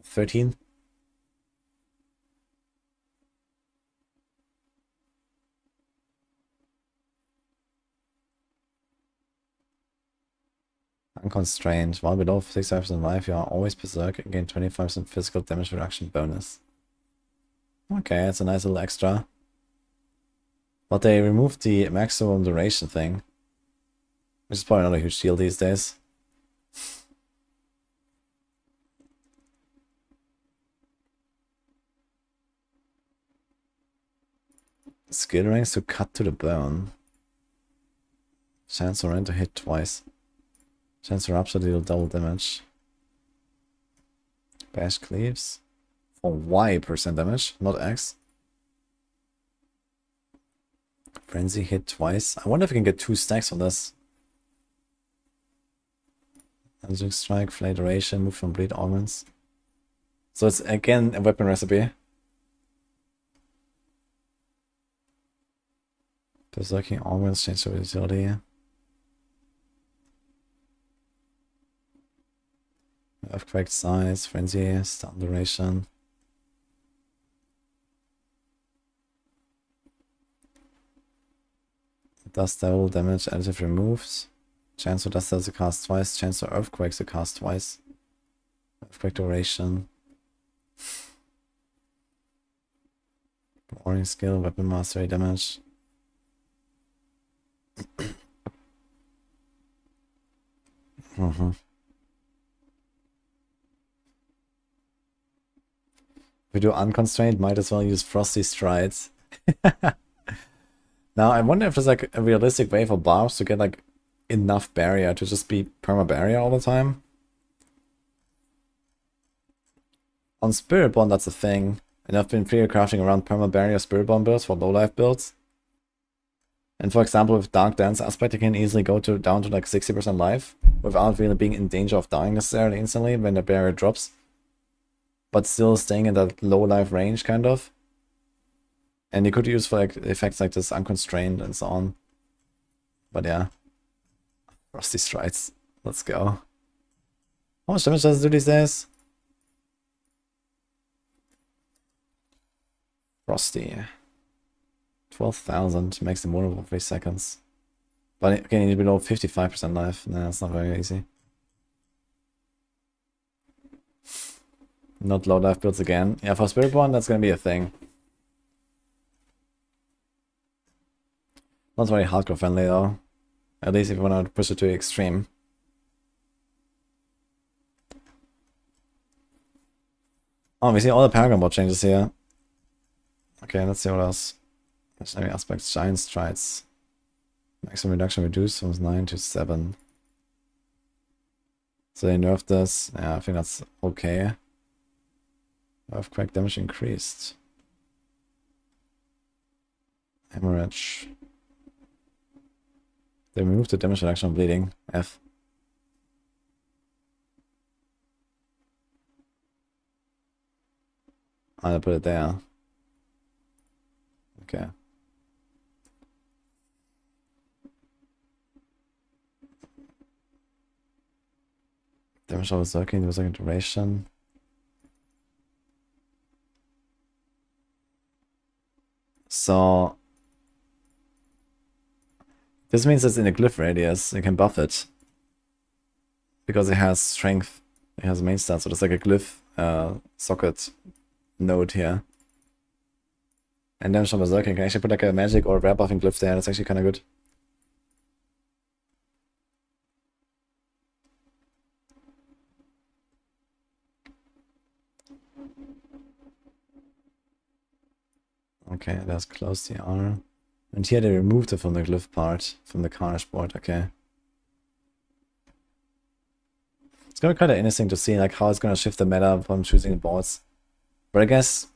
13. Unconstrained. While below 65% life, you are always berserk and gain 25% physical damage reduction bonus. Okay, that's a nice little extra. But they removed the maximum duration thing, which is probably not a huge deal these days. Skill ranks to cut to the bone. Chance for Rend to hit twice. Chance for Rupture to deal double damage. Bash Cleaves. For Y% damage, not X. Frenzy hit twice. I wonder if we can get 2 stacks on this. Magic Strike, Flay Duration, move from Bleed Augments. So it's again a weapon recipe. Berserking always change the utility. Earthquake size, frenzy, stun duration. Does double damage additive removes. Chance for dust to cast twice. Chance for earthquakes to cast twice. Earthquake duration. Boring skill, weapon mastery damage. If we do unconstrained, might as well use Frosty Strides. Now, I wonder if there's like a realistic way for barbs to get like enough barrier to just be perma barrier all the time. On Spirit Bond, that's a thing. And I've been free crafting around perma barrier Spirit Bond builds for low life builds. And for example, with Dark Dance aspect, you can easily go down to like 60% life without really being in danger of dying necessarily instantly when the barrier drops. But still staying in that low life range, kind of. And you could use for like effects like this, unconstrained and so on. But yeah. Rusty Strides. Let's go. How much damage does it do these days? Frosty. 12,000 makes him vulnerable for 3 seconds. But again, you need below 55% life. Nah, that's not very easy. Not low life builds again. Yeah, for Spirit Bond, that's gonna be a thing. Not very hardcore friendly though. At least if you want to push it to the extreme. Oh, we see all the Paragon bot changes here. Okay, let's see what else. Legendary aspects, giant strides. Maximum reduction reduced from 9 to 7. So they nerfed this. Yeah, I think that's okay. Earthquake damage increased. Hemorrhage. They removed the damage reduction on bleeding. F. I'll put it there. Okay. Damage of Berserking, Berserking duration. So this means it's in a glyph radius, you can buff it. Because it has strength, it has main stats, so it's like a glyph socket node here. And damage from Berserker, you can actually put like a magic or rare buffing glyph there, that's actually kinda good. Okay, that's close to R. And here they removed it from the glyph part, from the Carnage board, okay. It's gonna be kind of interesting to see like how it's gonna shift the meta from choosing the boards. But I guess,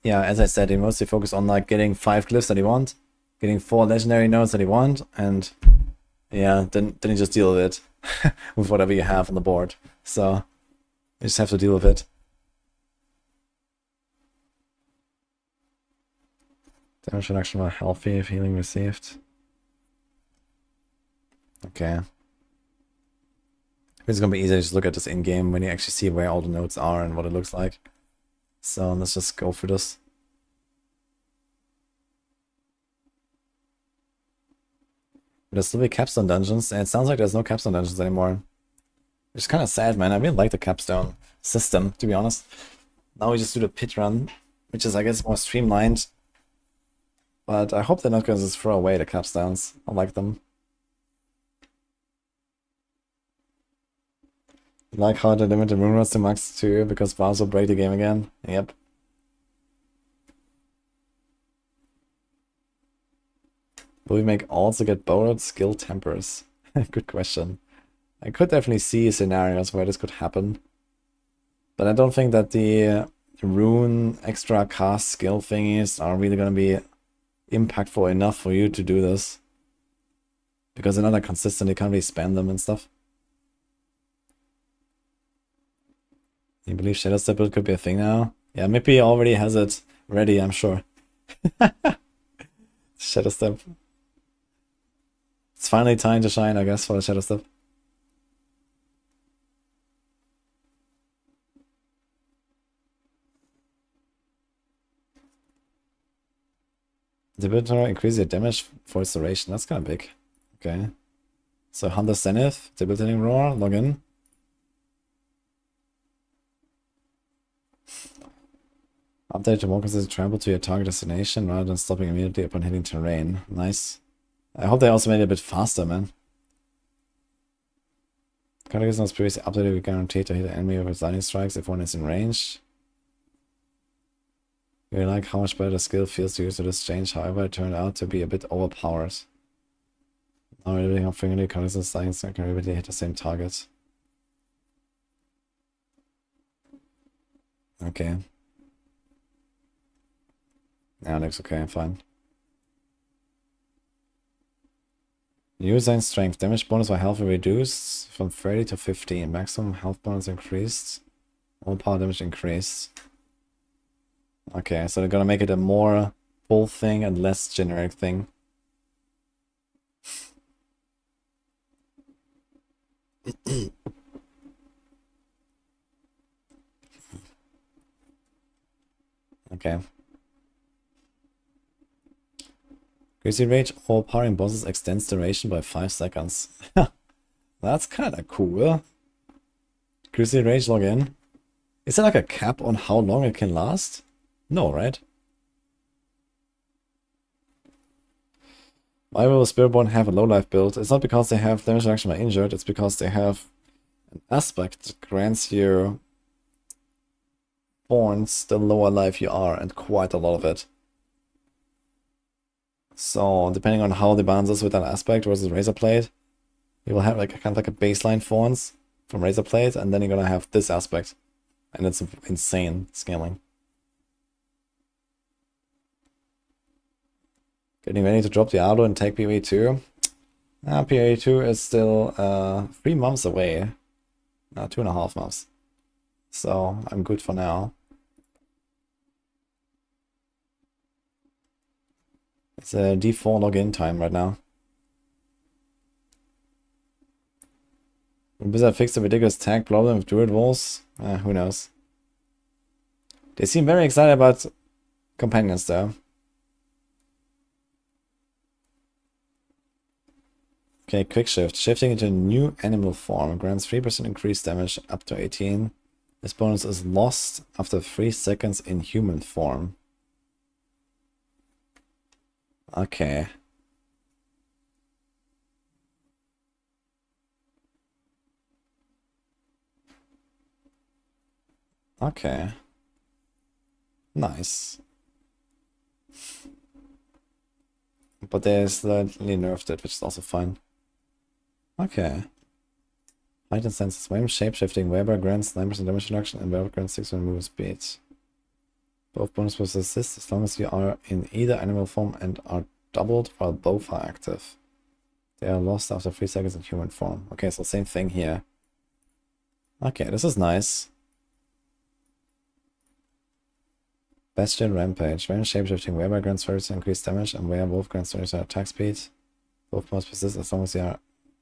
yeah, as I said, they mostly focus on like getting 5 glyphs that you want, getting 4 legendary nodes that you want, and yeah, then you just deal with it with whatever you have on the board. So you just have to deal with it. Damage reduction while healthy if healing received. Okay. It's gonna be easy to just look at this in game when you actually see where all the nodes are and what it looks like. So let's just go through this. There's still be Capstone dungeons, and it sounds like there's no Capstone dungeons anymore. Which is kind of sad, man. I really like the Capstone system, to be honest. Now we just do the pit run, which is, I guess, more streamlined. But I hope they're not going to just throw away the Capstones. I like them. Like how they limit the moon rods to max 2 because bars will break the game again. Yep. Will we make alts to get borrowed skill tempers? Good question. I could definitely see scenarios where this could happen. But I don't think that the rune extra cast skill thingies are really going to be impactful enough for you to do this. Because they're not like consistent, you can't really spam them and stuff. You believe Shadow Step build could be a thing now? Yeah, maybe already has it ready, I'm sure. Shadow Step. It's finally time to shine, I guess, for the shadow stuff. Debilitator increases your damage for its duration. That's kind of big. Okay. So Hunter Zenith, Debilitating Roar, log in. Update to more consistent trample to your target destination rather than stopping immediately upon hitting terrain. Nice. I hope they also made it a bit faster, man. Categories not previously updated, we guarantee to hit an enemy with lightning strikes if one is in range. We like how much better the skill feels to use to this change, however it turned out to be a bit overpowered. Now we're living up fingerly, categories and lightning can repeatedly hit the same target. Okay. Yeah, looks okay, fine. User strength. Damage bonus by health will reduced from 30 to 15. Maximum health bonus increased. All power damage increased. Okay, so they're gonna make it a more full thing and less generic thing. Okay. Crazy Rage, all powering bosses extends duration by 5 seconds. That's kinda cool. Crazy Rage login. Is there like a cap on how long it can last? No, right? Why will Spiritborn have a low life build? It's not because they have damage reduction by injured, it's because they have an aspect that grants you thorns the lower life you are, and quite a lot of it. So, depending on how the balance is with that aspect versus Razor Blade, you will have like kind of like a baseline thorns from Razor Blade, and then you're gonna have this aspect. And it's insane scaling. Getting ready to drop Diablo and take PoE 2. PoE 2 is still 3 months away. 2.5 months. So, I'm good for now. It's a D4 login time right now. Will Blizzard fix the ridiculous tag problem with Druid Walls? Who knows. They seem very excited about companions though. Okay, quick shift. Shifting into a new animal form grants 3% increased damage up to 18. This bonus is lost after 3 seconds in human form. Okay. Okay. Nice. But they slightly nerfed it, which is also fine. Okay. Height and senses. Flame shapeshifting. Weber grants 9% damage reduction and Weber grants 6% movement speed. Both bonus will assist as long as you are in either animal form and are doubled while both are active. They are lost after 3 seconds in human form. Okay, so same thing here. Okay, this is nice. Bastion Rampage. When shapeshifting, Weber grants 30% increased damage and Werewolf grants 30% attack speed. Both must persist as long as they are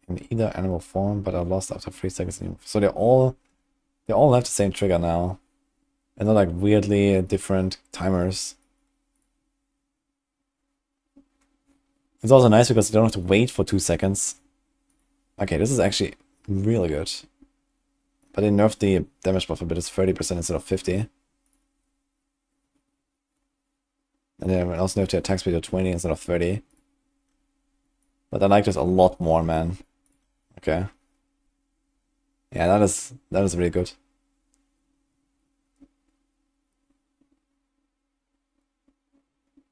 in either animal form but are lost after 3 seconds. So they all have the same trigger now. And they're like weirdly different timers. It's also nice because you don't have to wait for 2 seconds. Okay, this is actually really good. But they nerfed the damage buff a bit, it's 30% instead of 50. And then also nerfed the attack speed to 20 instead of 30. But I like this a lot more, man. Okay. Yeah, that is really good.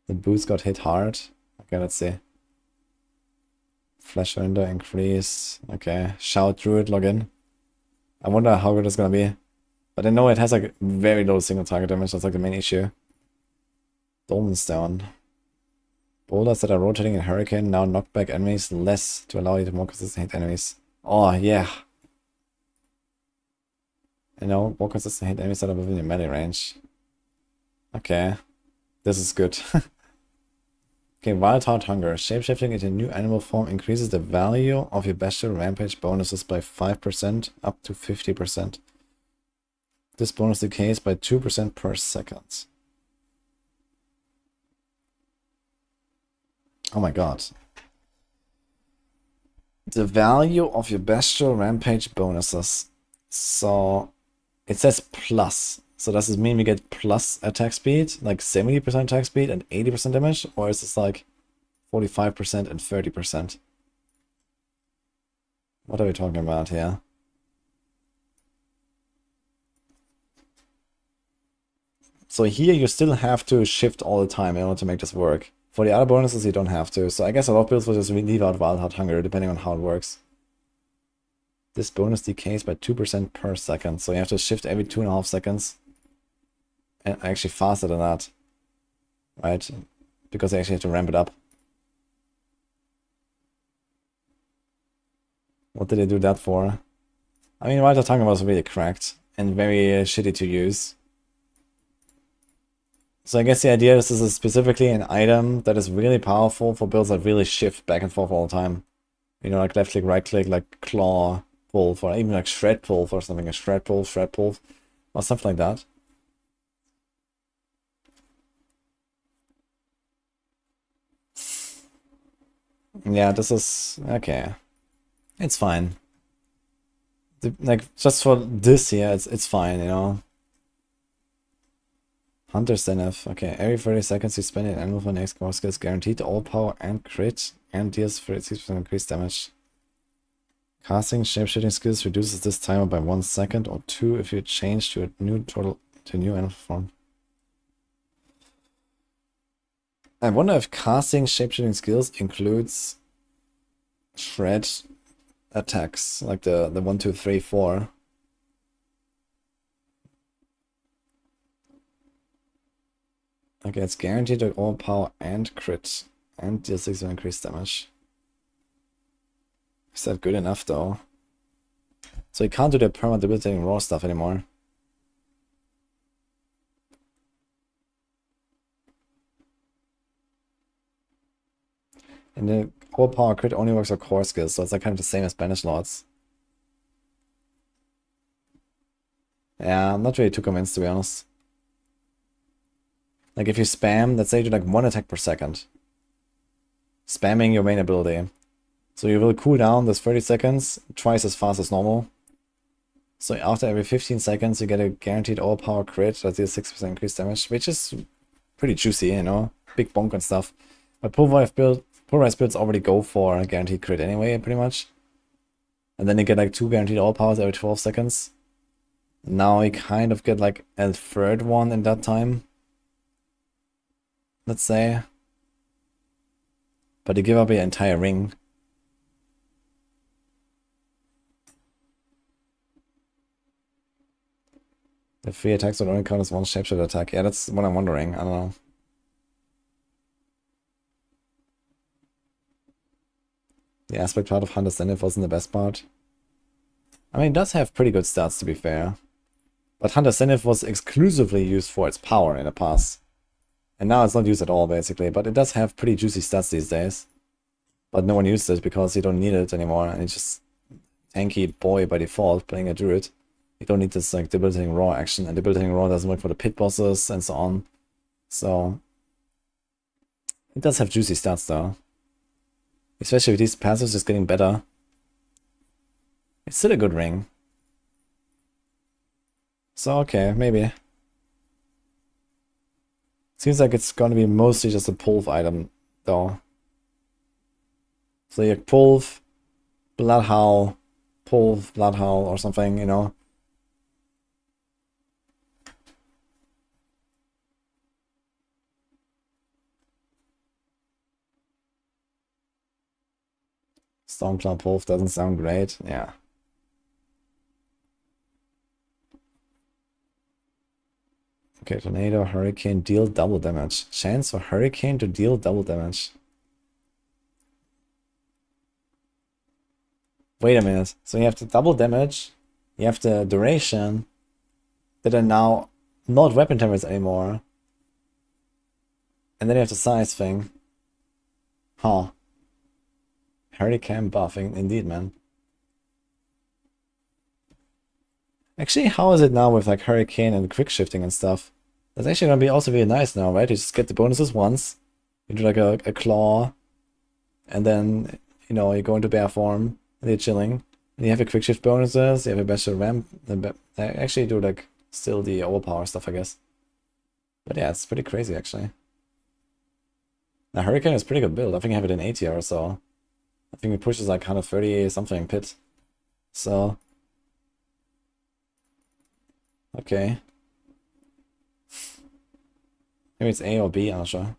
The boots got hit hard. Okay, let's see. Flash window increase. Okay. Shout Druid login. I wonder how good it's gonna be. But I know it has like very low single target damage, that's like the main issue. Dolmen Stone. Boulders that are rotating in Hurricane now knock back enemies less to allow you to more consistently hit enemies. Oh yeah. I know, more consistently hit enemies that are within your melee range. Okay. This is good. Okay, Okay, Wild Heart Hunger. Shapeshifting into a new animal form increases the value of your bestial rampage bonuses by 5% up to 50%. This bonus decays by 2% per second. Oh my god. The value of your bestial rampage bonuses. So it says plus. So does this mean we get plus attack speed, like 70% attack speed and 80% damage? Or is this like 45% and 30%? What are we talking about here? So here you still have to shift all the time in order to make this work. For the other bonuses you don't have to. So I guess a lot of builds will just leave out Wild Heart Hunger depending on how it works. This bonus decays by 2% per second. So you have to shift every 2.5 seconds. And actually faster than that. Right? Because you actually have to ramp it up. What did they do that for? I mean, Wild Heart Hunger was really cracked. And very shitty to use. So I guess the idea is this is specifically an item that is really powerful for builds that really shift back and forth all the time. You know, like left click, right click, like claw pull, for even like shred pull for something, a shred pull, or something like that. Yeah, this is okay. It's fine. Like just for this here, it's fine, you know. Hunter's Zenith. Okay, every 30 seconds you spend an animal for next core skills guaranteed all power and crit and deals 36% increased damage. Casting shapeshifting skills reduces this timer by 1 second or 2 if you change to a new animal form. I wonder if casting shapeshifting skills includes shred attacks, like the 1, 2, 3, 4. Okay, it's guaranteed at all power and crit and deals 6 increased damage. Is that good enough though? So you can't do the permanent debilitating raw stuff anymore. And the all power crit only works on core skills, so it's like kind of the same as Banish Lords. Yeah, I'm not really too convinced to be honest. Like if you spam, let's say you do like 1 attack per second. Spamming your main ability. So you will cool down this 30 seconds twice as fast as normal. So after every 15 seconds you get a guaranteed all power crit that deals 6% increased damage, which is pretty juicy, you know, big bonk and stuff. But pulverized builds already go for a guaranteed crit anyway, pretty much. And then you get like 2 guaranteed all powers every 12 seconds. Now you kind of get like a third one in that time. Let's say. But you give up your entire ring. The 3 attacks would only count as 1 shapeshift attack. Yeah, that's what I'm wondering. I don't know. The aspect part of Hunter's Zenith wasn't the best part. I mean, it does have pretty good stats to be fair. But Hunter's Zenith was exclusively used for its power in the past. And now it's not used at all, basically. But it does have pretty juicy stats these days. But no one uses it because you don't need it anymore. And it's just tanky boy by default playing a druid. You don't need this like debilitating raw action. And debilitating raw doesn't work for the pit bosses and so on. So it does have juicy stats though. Especially with these passives just getting better. It's still a good ring. So okay, maybe. Seems like it's gonna be mostly just a pulve item, though. So you pulve, Bloodhowl, pulve, Bloodhowl, or something, you know. Stormcloud pulve doesn't sound great, yeah. Okay, Tornado, Hurricane, deal double damage. Chance for Hurricane to deal double damage. Wait a minute. So you have the double damage, you have the duration, that are now not weapon templates anymore. And then you have the size thing. Huh. Hurricane buffing, indeed, man. Actually, how is it now with like Hurricane and quick shifting and stuff? That's actually gonna be also really nice now, right? You just get the bonuses once, you do like a claw, and then, you know, you go into bear form, and you're chilling. And you have a quick shift bonuses, you have a special ramp, I actually do like still the overpower stuff, I guess. But yeah, it's pretty crazy actually. Now Hurricane is pretty good build. I think I have it in 80 or so. I think it pushes like 130 something pit. So okay. Maybe it's A or B, I'm not sure.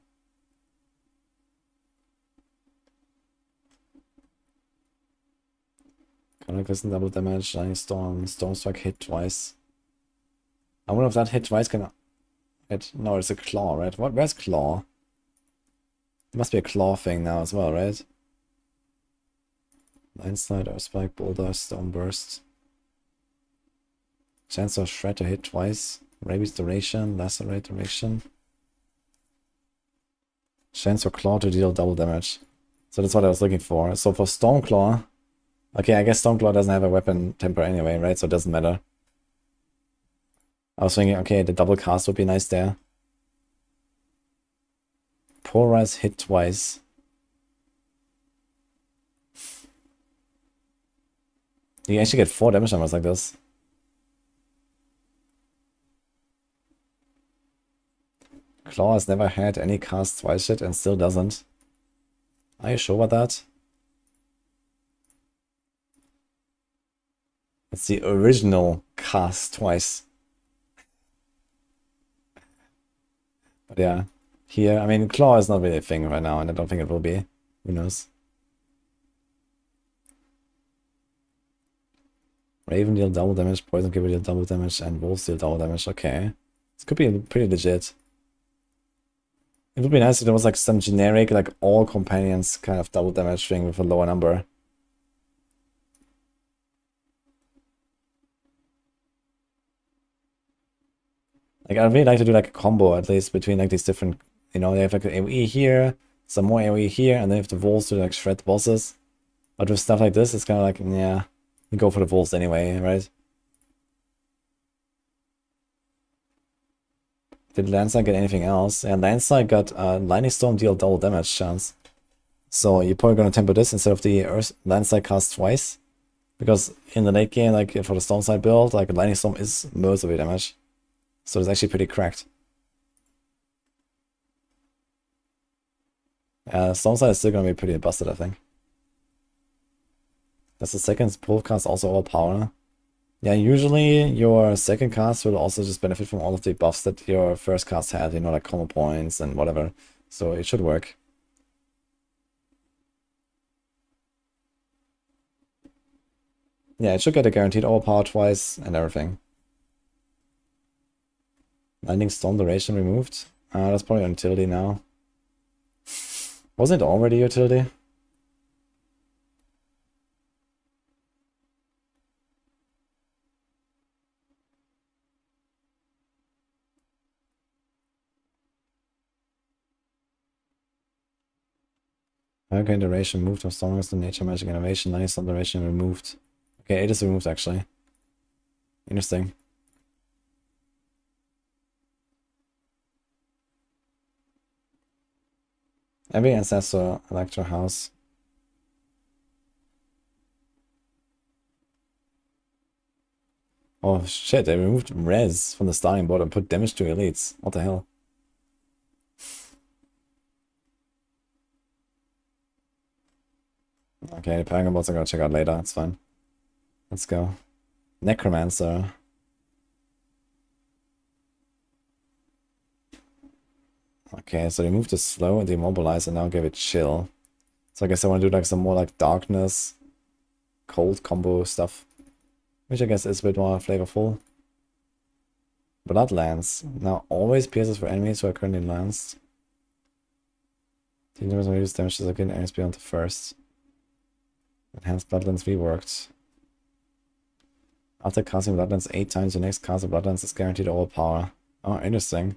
Conic listen double damage, Lightning Storm, Storm Strike hit twice. I wonder if that hit twice can hit. No, it's a claw, right? Where's claw? There must be a claw thing now as well, right? Landslide, Earth Spike, Boulder, Stone Burst. Chance of Shred to hit twice. Rabies duration, Lacerate duration. Chance for Claw to deal double damage. So that's what I was looking for. So for Stormclaw, okay, I guess Stormclaw doesn't have a weapon temper anyway, right? So it doesn't matter. I was thinking, okay, the double cast would be nice there. Polarize hit twice. You actually get 4 damage numbers like this. Claw has never had any cast twice shit and still doesn't. Are you sure about that? It's the original cast twice. But yeah, here, I mean, Claw is not really a thing right now, and I don't think it will be. Who knows? Raven deal double damage, Poison Giver deal double damage, and Wolves deal double damage. Okay. This could be pretty legit. It would be nice if there was like some generic, like all companions kind of double damage thing with a lower number. Like, I'd really like to do like a combo at least between like these different, you know, they have like an AoE here, some more AoE here, and then if the Wolves to like shred bosses. But with stuff like this, it's kind of like, yeah, you go for the Wolves anyway, right? Did Landslide get anything else? And Landslide got Lightning Storm deal double damage chance. So you're probably going to temper this instead of the Earth Landslide cast twice. Because in the late game, like for the Stormside build, like Lightning Storm is most of your damage. So it's actually pretty cracked. Stormside is still going to be pretty busted, I think. That's the second pull cast also all power. Yeah, usually your second cast will also just benefit from all of the buffs that your first cast had, you know, like combo points and whatever. So it should work. Yeah, it should get a guaranteed overpower twice and everything. Lightning Storm duration removed. That's probably on utility now. Wasn't it already utility? Hurricane duration moved from strongest to nature magic innovation. Lightning Storm duration removed. Okay, it is removed actually. Interesting. Every ancestor Electro House. Oh shit, they removed res from the starting board and put damage to elites. What the hell? Okay, the Paragon bots I'm gonna check out later, it's fine. Let's go. Necromancer. Okay, so they moved the slow and demobilize and now give it chill. So I guess I want to do like some more like darkness, cold combo stuff. Which I guess is a bit more flavorful. Bloodlance. Now always pierces for enemies who are currently lanced. The universe reduce damage to again enemies beyond the first. Enhanced Bloodlance reworked. After casting Bloodlance 8 times, your next cast of Bloodlance is guaranteed overpower. Oh, interesting.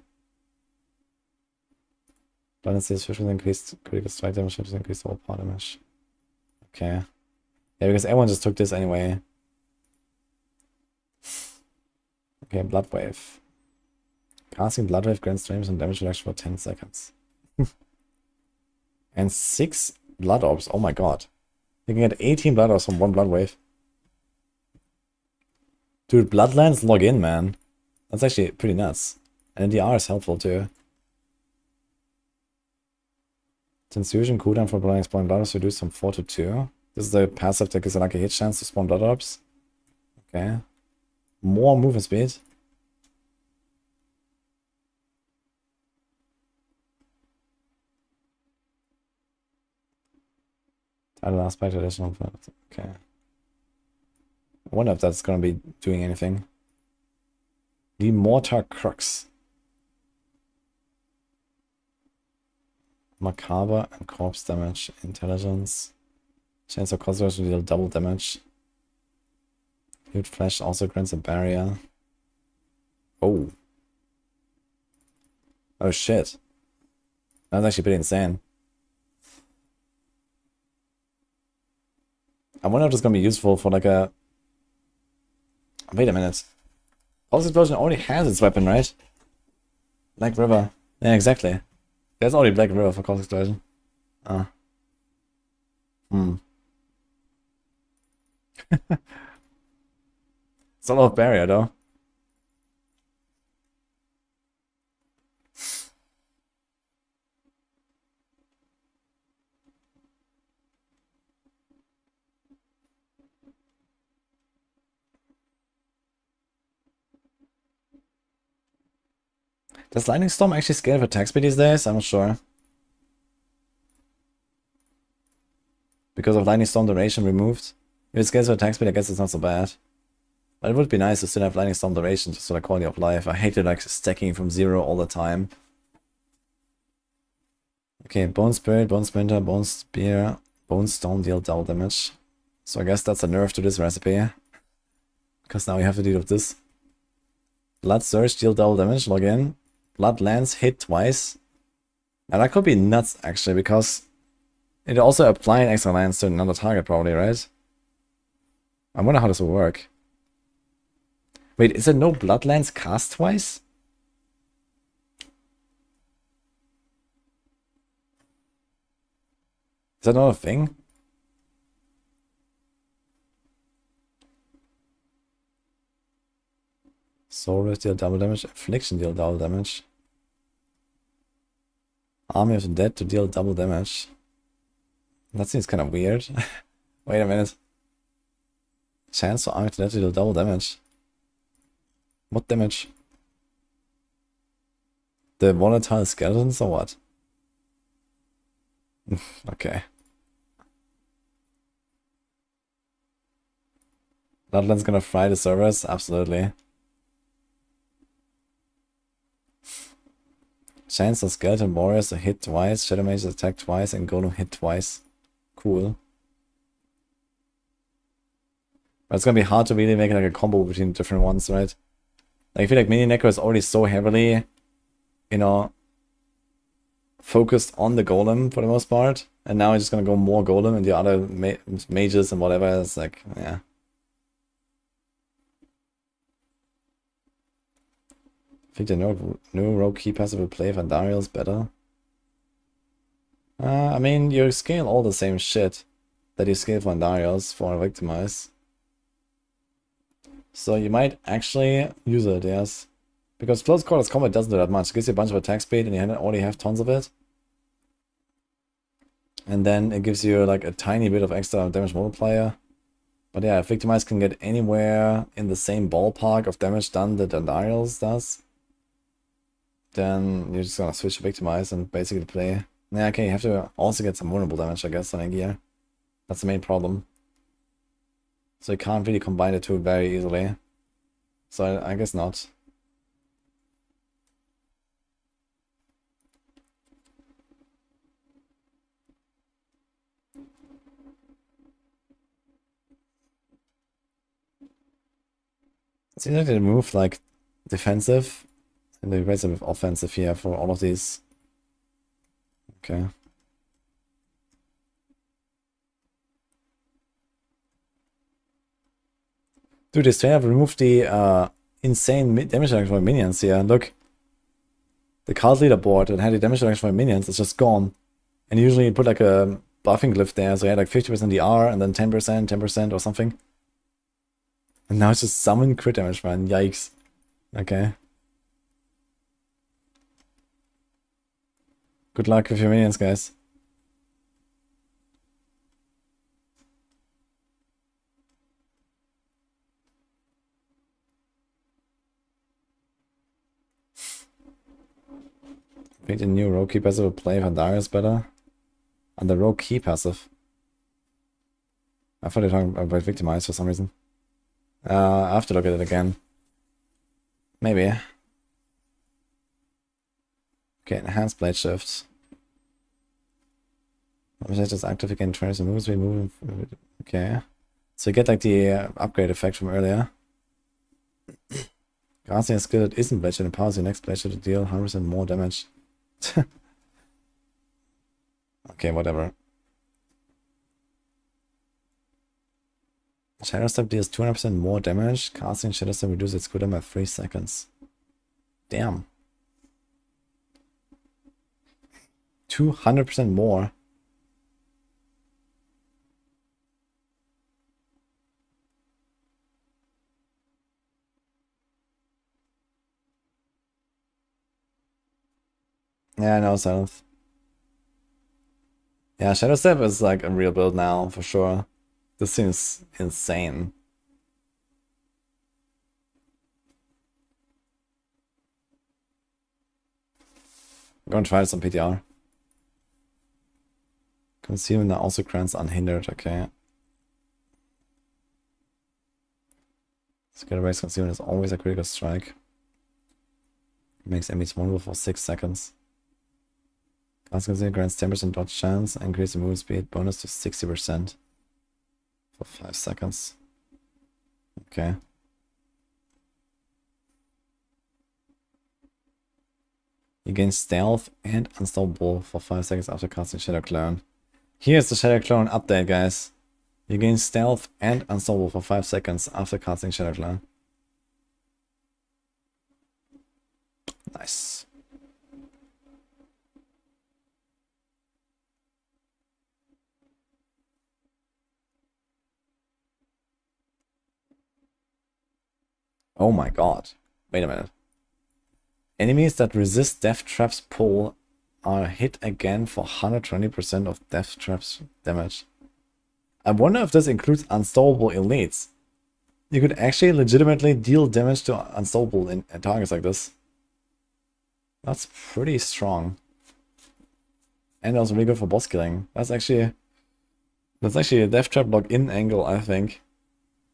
Balance is 50% increased critical strike damage, 50% increased overpower damage. Okay. Yeah, because everyone just took this anyway. Okay, Blood Wave. Casting Blood Wave grants damage and damage reduction for 10 seconds. And 6 Blood Orbs. Oh my god. You can get 18 Blood Orbs from 1 Blood Wave. Dude, Bloodlands log in, man. That's actually pretty nuts. And NDR is helpful too. Transfusion cooldown for blowing spawning blood orbs reduced from 4 to 2. This is the passive that gives a lucky hit chance to spawn blood orbs. Okay. More movement speed. Title aspect additional. Okay. I wonder if that's gonna be doing anything. The Mortar Crux. Macabre and corpse damage. Intelligence. Chance of concentration to deal double damage. Huge Flash also grants a barrier. Oh. Oh shit. That's actually pretty insane. I wonder if it's gonna be useful for like a... Wait a minute. Pulse Explosion already has its weapon, right? Black River. Yeah, exactly. There's already Black River for Pulse Explosion. Ah. It's a lot of barrier though. Does Lightning Storm actually scale for attack speed these days? I'm not sure. Because of Lightning Storm duration removed. If it scales for attack speed, I guess it's not so bad. But it would be nice to still have Lightning Storm duration just for the quality of life. I hated like stacking from 0 all the time. Okay, Bone Spirit, Bone Splinter, Bone Spear, Bone Stone deal double damage. So I guess that's a nerf to this recipe. Because now we have to deal with this. Blood Surge deal double damage, log in. Blood Lance hit twice. Now that could be nuts actually, because it also applied extra lance to another target probably, right? I wonder how this will work. Wait, is there no Blood Lance cast twice? Is that not a thing? Soul Rift deal double damage, Affliction deal double damage. Army of the Dead to deal double damage. That seems kind of weird. Wait a minute. Chance for Army of the Dead to deal double damage. What damage? The volatile skeletons or what? Okay. Bloodland's gonna fry the servers? Absolutely. Chance of Skeleton Warriors to hit twice, Shadow Mages attack twice, and Golem hit twice. Cool. But it's gonna be hard to really make like a combo between different ones, right? Like, I feel like Mini Necro is already so heavily, you know, focused on the Golem for the most part. And now he's just gonna go more Golem and the other mages and whatever. It's like, yeah. I think the new rogue key passive will play Vandariel is better. I mean, you scale all the same shit that you scale Vandariels for Victimize. So you might actually use it, yes. Because close quarters combat doesn't do that much. It gives you a bunch of attack speed and you already have tons of it. And then it gives you like a tiny bit of extra damage multiplier. But yeah, if Victimize can get anywhere in the same ballpark of damage done that Vandariels does, then you're just gonna switch to Victimize and basically play. Yeah, okay, you have to also get some vulnerable damage, I guess, on a gear. That's the main problem. So you can't really combine the two very easily. So I guess not. It seems like they move like defensive and they replace it with offensive here for all of these. Okay. Dude, they straight have removed the insane damage reduction for minions here. Look. The card leaderboard that had the damage reduction for minions is just gone. And usually you put like a buffing glyph there, so you had like 50% DR and then 10%, 10% or something. And now it's just summon crit damage, man. Yikes. Okay. Good luck with your minions, guys. I think the new rogue key passive will play Vandarius better. And the rogue key passive. I thought they were talking about victimized for some reason. I have to look at it again. Maybe. Okay, enhanced blade shift. Object is active again, tries to move, moving. Okay. So you get like the upgrade effect from earlier. Casting a skill that isn't blade shift empowers your next blade shift to deal 100% more damage. Okay, whatever. Shadow Step deals 200% more damage. Casting Shadow Step reduces its cooldown by 3 seconds. Damn. 200% more. Yeah, I know, Silence. Yeah, Shadow Step is like a real build now, for sure. This seems insane. I'm gonna try some PTR. Concealment also grants unhindered, okay. Skill raise concealment is always a critical strike. It makes enemies vulnerable for 6 seconds. Cast concealment grants 10% dodge chance, increase the move speed bonus to 60% for 5 seconds. Okay. You gain stealth and unstoppable for 5 seconds after casting Shadow Clone. Here's the Shadow Clone update, guys. You gain stealth and unstoppable for 5 seconds after casting Shadow Clone. Nice. Oh my god. Wait a minute. Enemies that resist Death Trap's pull are hit again for 120% of Death Trap's damage. I wonder if this includes unstoppable elites. You could actually legitimately deal damage to unstoppable in targets like this. That's pretty strong. And also really good for boss killing. That's actually a Death Trap login angle, I think.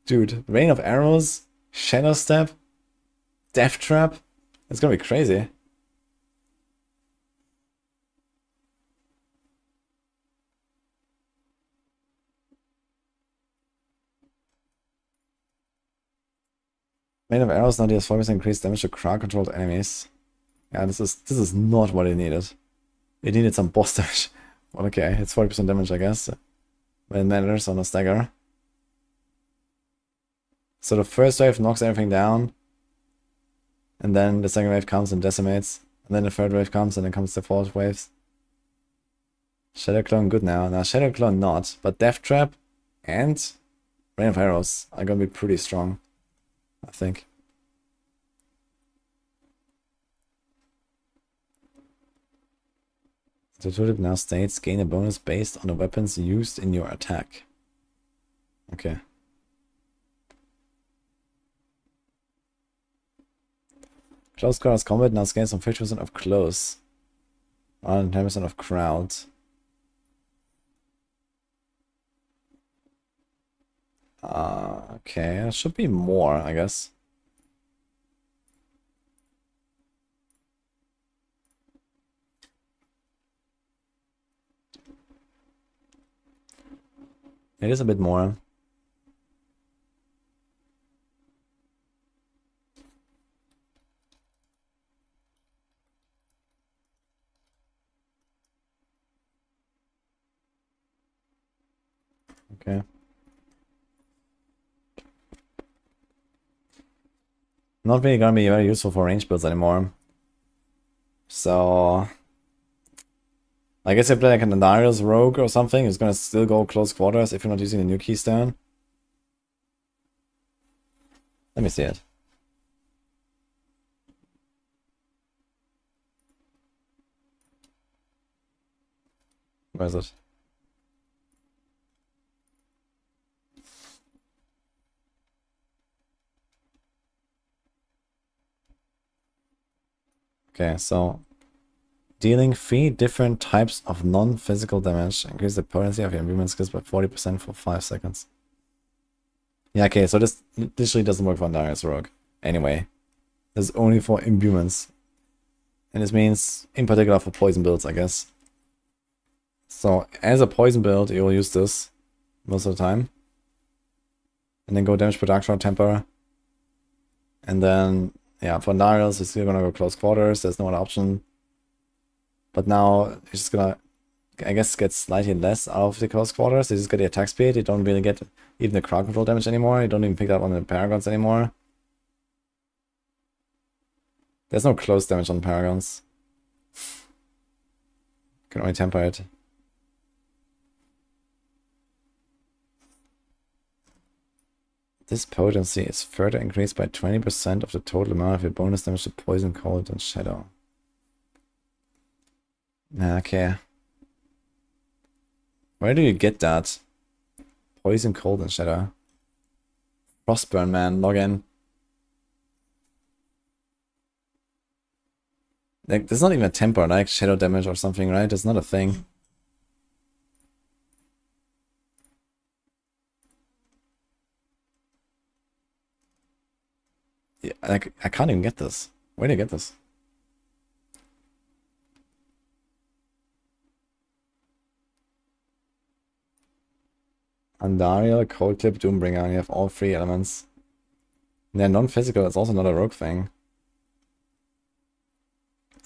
Dude, Rain of Arrows, Shadow Step, Death Trap. It's gonna be crazy. Rain of Arrows now deals 4% increased damage to crowd controlled enemies. Yeah, this is not what it needed. It needed some boss damage. Well, okay, it's 40% damage, I guess. But it matters on a stagger. So the first wave knocks everything down. And then the second wave comes and decimates. And then the third wave comes and then comes the fourth waves. Shadow Clone good now. Now Shadow Clone not. But Death Trap and Rain of Arrows are gonna be pretty strong, I think. The tooltip now states gain a bonus based on the weapons used in your attack. Okay. Close quarters combat now scales from 50% of close. On 10% of crowd. Okay, it should be more, I guess. It is a bit more. Okay. Not really gonna be very useful for range builds anymore. So I guess if you play like an Darius rogue or something, it's gonna still go close quarters if you're not using the new keystone. Let me see it. Where is it? Okay, so dealing 3 different types of non-physical damage. Increase the potency of your imbuement skills by 40% for 5 seconds. Yeah, okay, so this literally doesn't work for Darius Rogue. Anyway, this is only for imbuements. And this means, in particular, for poison builds, I guess. So, as a poison build, you'll use this most of the time. And then go damage production or temper. And then, yeah, for Darius, it's still gonna go close quarters. There's no other option. But now, it's just gonna, I guess, get slightly less out of the close quarters. You just get the attack speed. You don't really get even the crowd control damage anymore. You don't even pick that up on the Paragons anymore. There's no close damage on Paragons. You can only temper it. This potency is further increased by 20% of the total amount of your bonus damage to poison, cold, and shadow. Okay. Where do you get that? Poison, cold, and shadow. Frostburn, man, log in. Like, there's not even a temper, like shadow damage or something, right? It's not a thing. Yeah, like, I can't even get this. Where do you get this? Andariel, Cold Tip, Doombringer, you have all 3 elements. And they're non-physical, that's also not a rogue thing.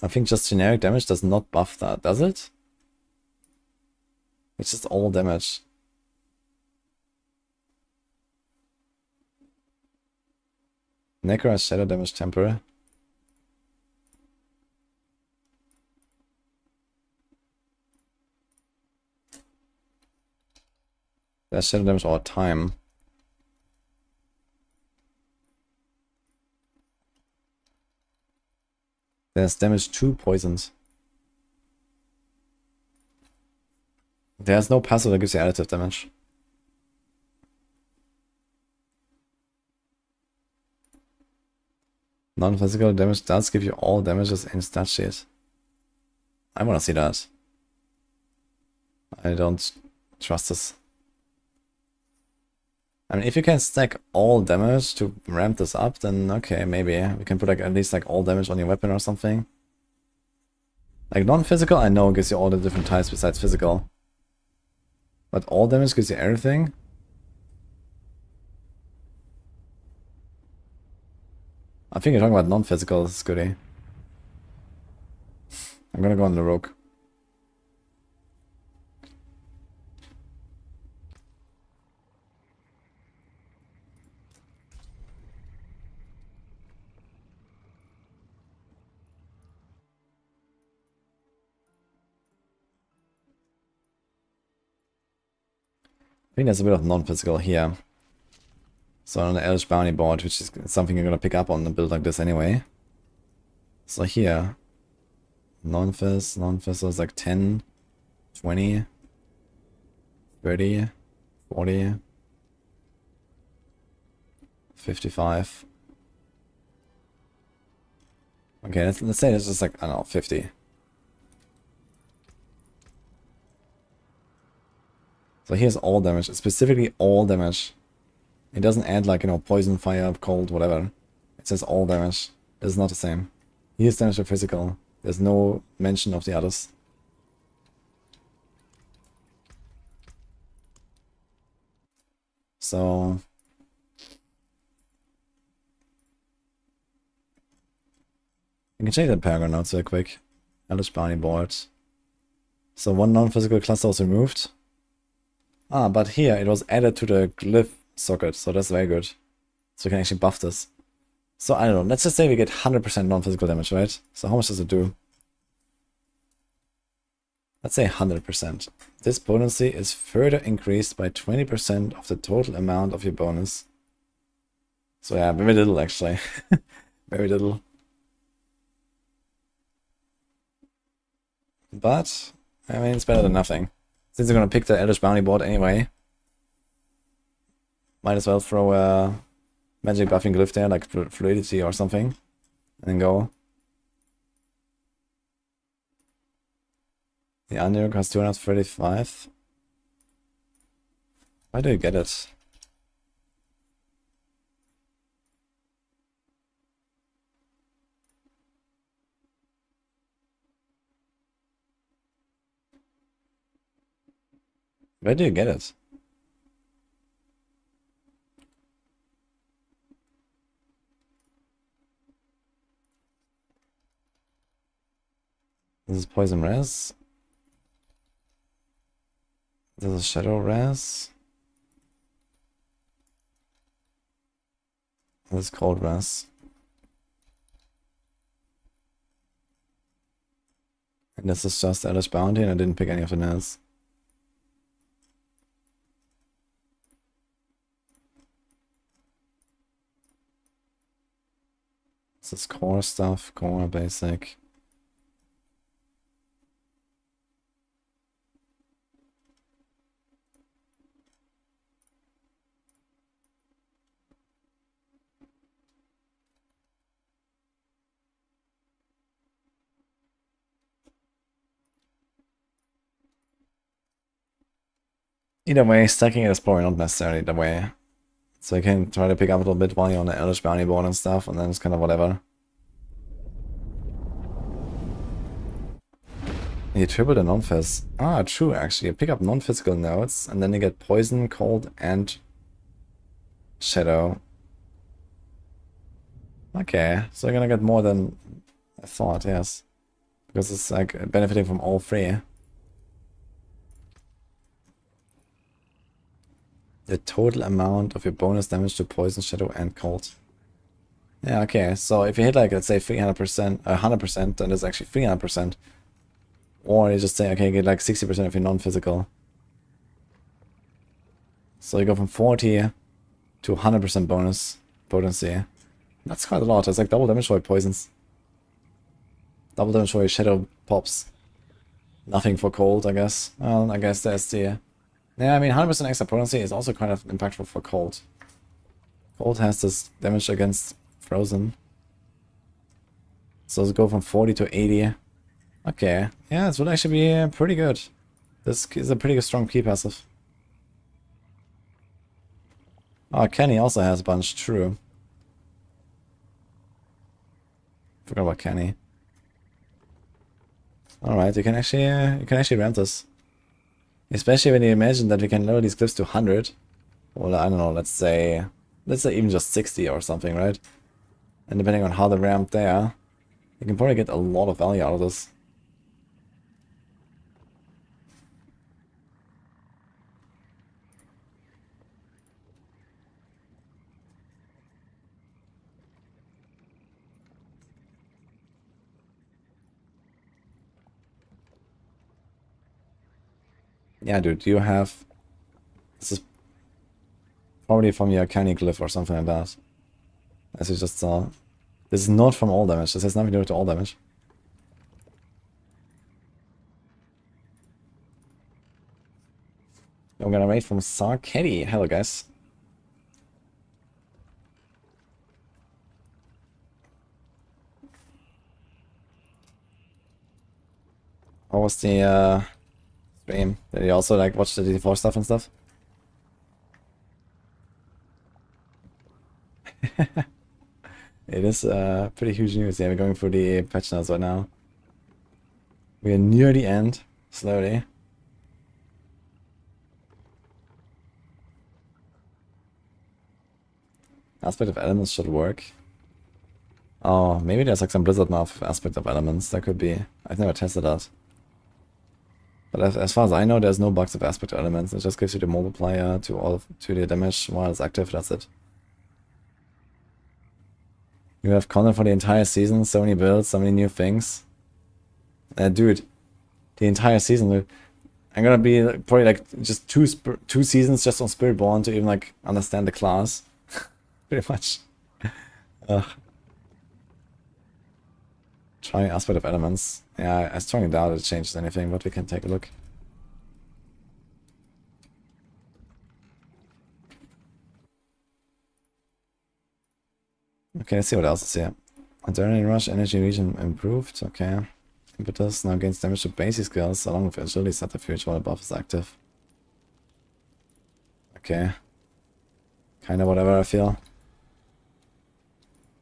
I think just generic damage does not buff that, does it? It's just all damage. Necro has shadow damage temper. There's shadow damage all the time. There's damage to poisons. There's no passive that gives you additive damage. Non-physical damage does give you all damages in stat sheet. I wanna see that. I don't trust this. I mean, if you can stack all damage to ramp this up, then okay, maybe. We can put like at least like all damage on your weapon or something. Like non-physical, I know gives you all the different types besides physical. But all damage gives you everything? I think you're talking about non-physical, Scooty. I'm gonna go on the rogue. I think there's a bit of non-physical here. So on the Eldritch Bounty board, which is something you're gonna pick up on a build like this anyway. So here, non-phys is like 10, 20, 30, 40, 55. Okay, let's say it's just like, I don't know, 50. So here's all damage, specifically all damage. It doesn't add like, you know, poison, fire, cold, whatever. It says all damage. This is not the same. Here's damage to physical. There's no mention of the others. So you can check the Paragon notes real quick. Eldritch Bounty board. So one non-physical cluster was removed. Ah, but here it was added to the glyph socket, so that's very good. So we can actually buff this. So I don't know, let's just say we get 100% non-physical damage, right? So how much does it do? Let's say 100%. This potency is further increased by 20% of the total amount of your bonus. So yeah, very little actually. Very little. But, I mean, it's better than nothing. Since we're gonna pick the Eldritch Bounty board anyway, might as well throw a magic buffing glyph there, like fluidity or something, and then go. The Underdog has 235. Why do you get it? Where do you get it? This is poison res. This is shadow res. This is cold res. And this is just Eldritch Bounty, and I didn't pick any of the nails. This is core stuff, core basic. Either way, stacking it is probably not necessarily the way. So you can try to pick up a little bit while you're on the Eldritch Bounty board and stuff, and then it's kind of whatever. You triple the non-phys. Ah, true, actually. You pick up non-physical nodes, and then you get poison, cold, and shadow. Okay, so you're gonna get more than I thought, yes. Because it's like benefiting from all three. The total amount of your bonus damage to poison, shadow, and cold. Yeah, okay, so if you hit like, let's say 300%, 100%, then it's actually 300%. Or you just say, okay, you get like 60% of your non-physical. So you go from 40 to 100% bonus potency. That's quite a lot. It's like double damage for your poisons. Double damage for your shadow pops. Nothing for cold, I guess. Well, I guess that's the... Yeah, I mean, 100% extra potency is also kind of impactful for cold. Cold has this damage against frozen. So let's go from 40 to 80. Okay, yeah, this would actually be pretty good. This is a pretty strong key passive. Oh, Kenny also has a bunch, true. Forgot about Kenny. Alright, you can actually ramp this. Especially when you imagine that we can lower these glyphs to 100. Well, I don't know, let's say even just 60 or something, right? And depending on how the ramp they are, you can probably get a lot of value out of this. Yeah, dude, you have... This is probably from your Canny Glyph or something like that. As you just saw. This is not from all damage. This has nothing to do with all damage. I'm gonna wait from Sarkedi. Hello, guys. How was the stream? Did you also like watch the D4 stuff and stuff? It is pretty huge news. Yeah, we're going through the patch notes right now. We are near the end, slowly. Aspect of elements should work. Oh, maybe there's like some Blizzard Math aspect of elements. That could be. I've never tested that. But as far as I know, there's no bugs of aspect elements. It just gives you the multiplier to the damage while it's active. That's it. You have content for the entire season, so many builds, so many new things. Dude, the entire season, dude. I'm gonna be probably like just two seasons just on Spiritborn to even like understand the class. Pretty much. Trying aspect of elements. Yeah, I strongly doubt it changes anything, but we can take a look. Okay, let's see what else is here. Adrenaline rush, energy region improved. Okay. Impetus now gains damage to basic skills along with agility subterfuge while the buff is active. Okay. Kinda whatever I feel.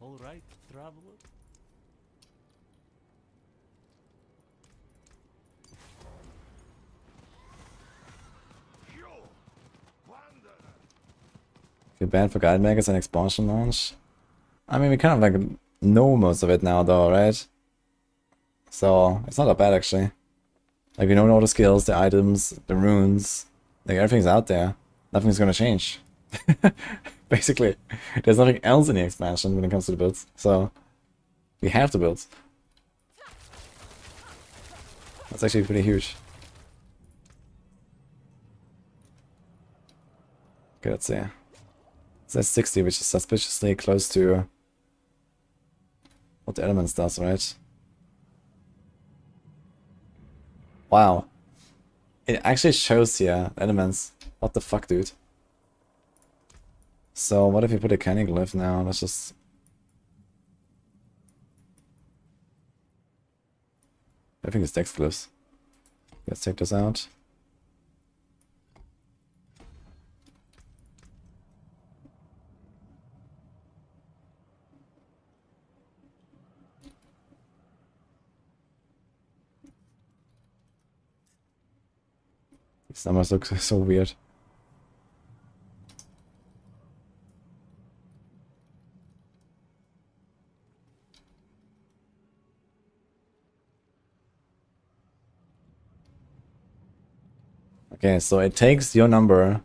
Alright, traveler. Feel bad for guide makers and expansion launch. I mean, we kind of like know most of it now though, right? So it's not that bad actually. Like we know all the skills, the items, the runes, like everything's out there. Nothing's gonna change. Basically, there's nothing else in the expansion when it comes to the builds. So we have the builds. That's actually pretty huge. Okay, let's see. It says 60, which is suspiciously close to what the elements does, right? Wow. It actually shows here elements. What the fuck, dude? So what if you put a canning glyph now? Let's just... I think it's text glyphs. Let's take this out. These numbers look so weird. Okay, so it takes your number,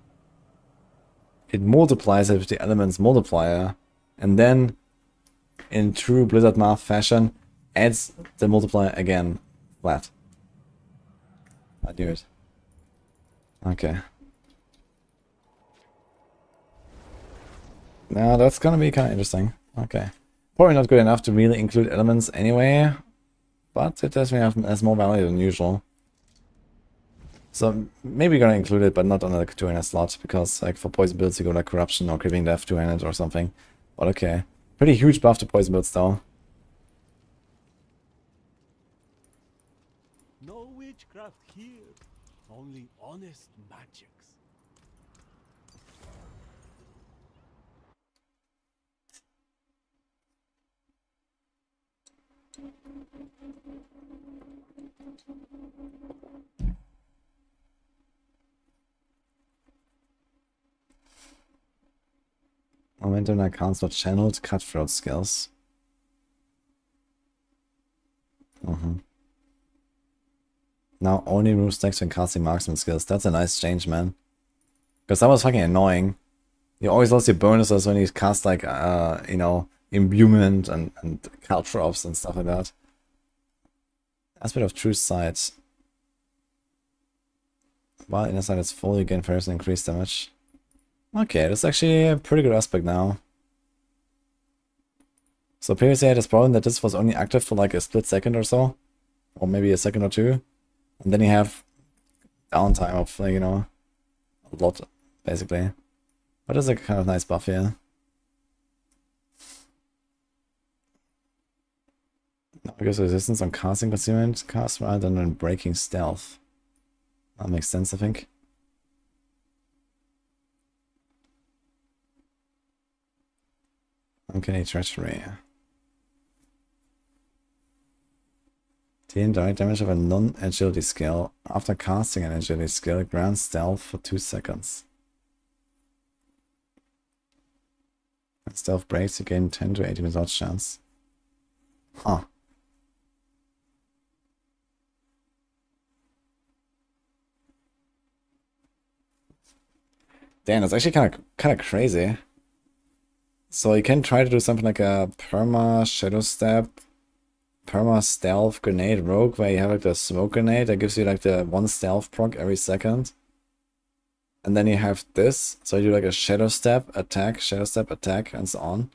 it multiplies it with the elements multiplier, and then in true Blizzard math fashion, adds the multiplier again flat. I knew it. Okay. Now that's gonna be kind of interesting. Okay. Probably not good enough to really include elements anyway, but it definitely has more value than usual. So maybe gonna include it, but not on the 200 slot, because like for poison builds you go like corruption or creeping death 200 or something. But okay. Pretty huge buff to poison builds though. No witchcraft here. Only honest magics. Momentum accounts for channeled cutthroat skills. Now only remove stacks when casting marksman skills. That's a nice change, man. Because that was fucking annoying. You always lost your bonuses when you cast like, you know, imbuement and caltrops and stuff like that. Aspect of true sight. While inner sight is full, you gain first and increased damage. Okay, that's actually a pretty good aspect now. So previously I had this problem that this was only active for like a split second or so. Or maybe a second or two. And then you have downtime of, like, you know, a lot, basically. But it's a kind of nice buff here. Now because resistance on casting concealment cast rather than on breaking stealth. That makes sense, I think. Okay, treachery. The indirect damage of a non-agility skill after casting an agility skill grants stealth for 2 seconds. When stealth breaks, you gain 10 to 80% chance. Huh. Damn, that's actually kind of crazy. So you can try to do something like a perma shadow step, perma stealth grenade rogue, where you have like the smoke grenade that gives you like the 1 stealth proc every second. And then you have this, so you do like a shadow step attack, and so on.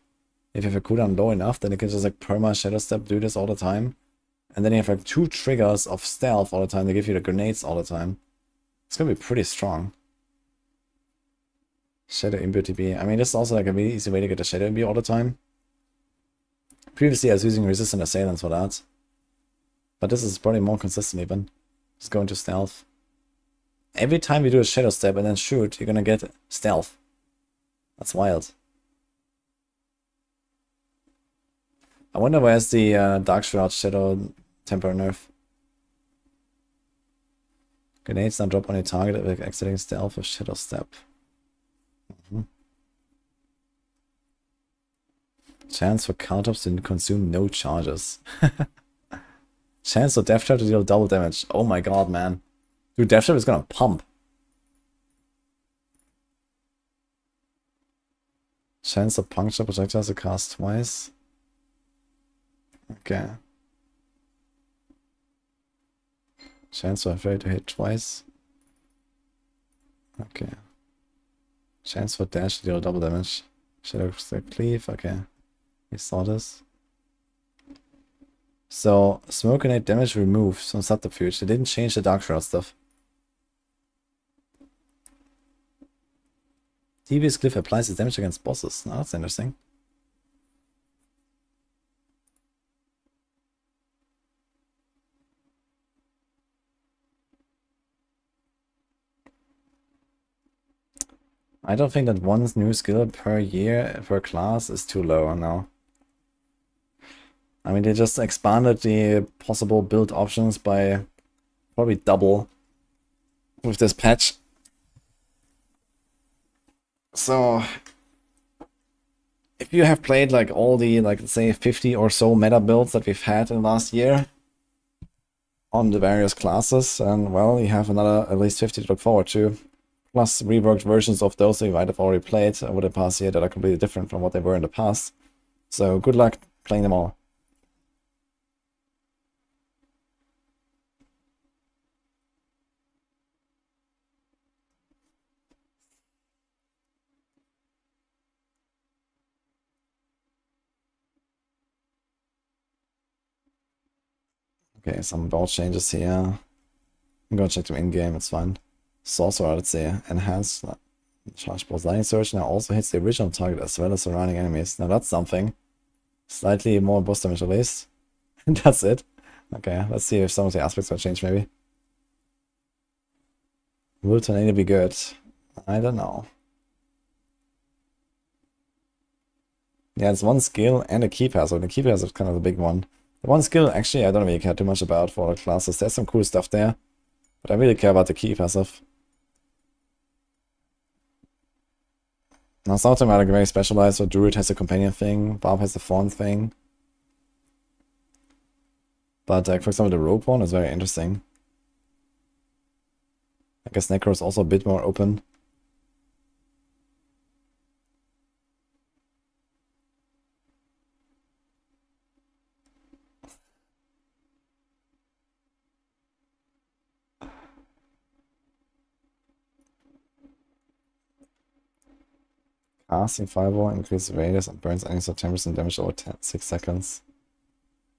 If you have a cooldown low enough, then you can just like perma shadow step do this all the time. And then you have like 2 triggers of stealth all the time. They give you the grenades all the time. It's gonna be pretty strong. Shadow Imbue TP. I mean, this is also like a really easy way to get a Shadow Imbue all the time. Previously, I was using Resistant Assailants for that. But this is probably more consistent even. Just go into stealth. Every time you do a Shadow Step and then shoot, you're gonna get stealth. That's wild. I wonder where's the Dark Shroud Shadow Temper nerf. Grenades now drop on your target with exiting stealth with Shadow Step. Chance for counter-ups to consume no charges. Chance for Death Trap to deal double damage. Oh my god, man. Dude, Death Trap is gonna pump. Chance of puncture projectiles to cast twice. Okay. Chance for Fairy to hit twice. Okay. Chance for Dash to deal double damage. Shadow Step Cleave, okay. We saw this. So, Smoke Grenade damage removed from Subterfuge. They didn't change the Dark Shroud stuff. Devious Glyph applies its damage against bosses. Now that's interesting. I don't think that 1 new skill per year per class is too low now. I mean, they just expanded the possible build options by probably double with this patch. So, if you have played like all the, like, let's say 50 or so meta builds that we've had in the last year on the various classes, and well, you have another at least 50 to look forward to. Plus reworked versions of those that you might have already played over the past year that are completely different from what they were in the past. So good luck playing them all. Okay, some ball changes here. I'm gonna check them in-game, it's fine. Sorcerer, let's see. Enhanced Charge Pulse Lightning Surge now also hits the original target as well as surrounding enemies. Now that's something. Slightly more burst damage at least. That's it. Okay, let's see if some of the aspects will change maybe. Will Tornado be good? I don't know. Yeah, it's 1 skill and a key passive. The key passive is kind of the big one. The 1 skill, actually, I don't really care too much about for the classes. There's some cool stuff there. But I really care about the key passive. Now some of them are like very specialized, so Druid has a companion thing, Barb has the Fawn thing. But like, for example, the Rogue one is very interesting. I guess Necro is also a bit more open. Casting Fireball increases radius and burns enemies of 10% damage over 6 seconds.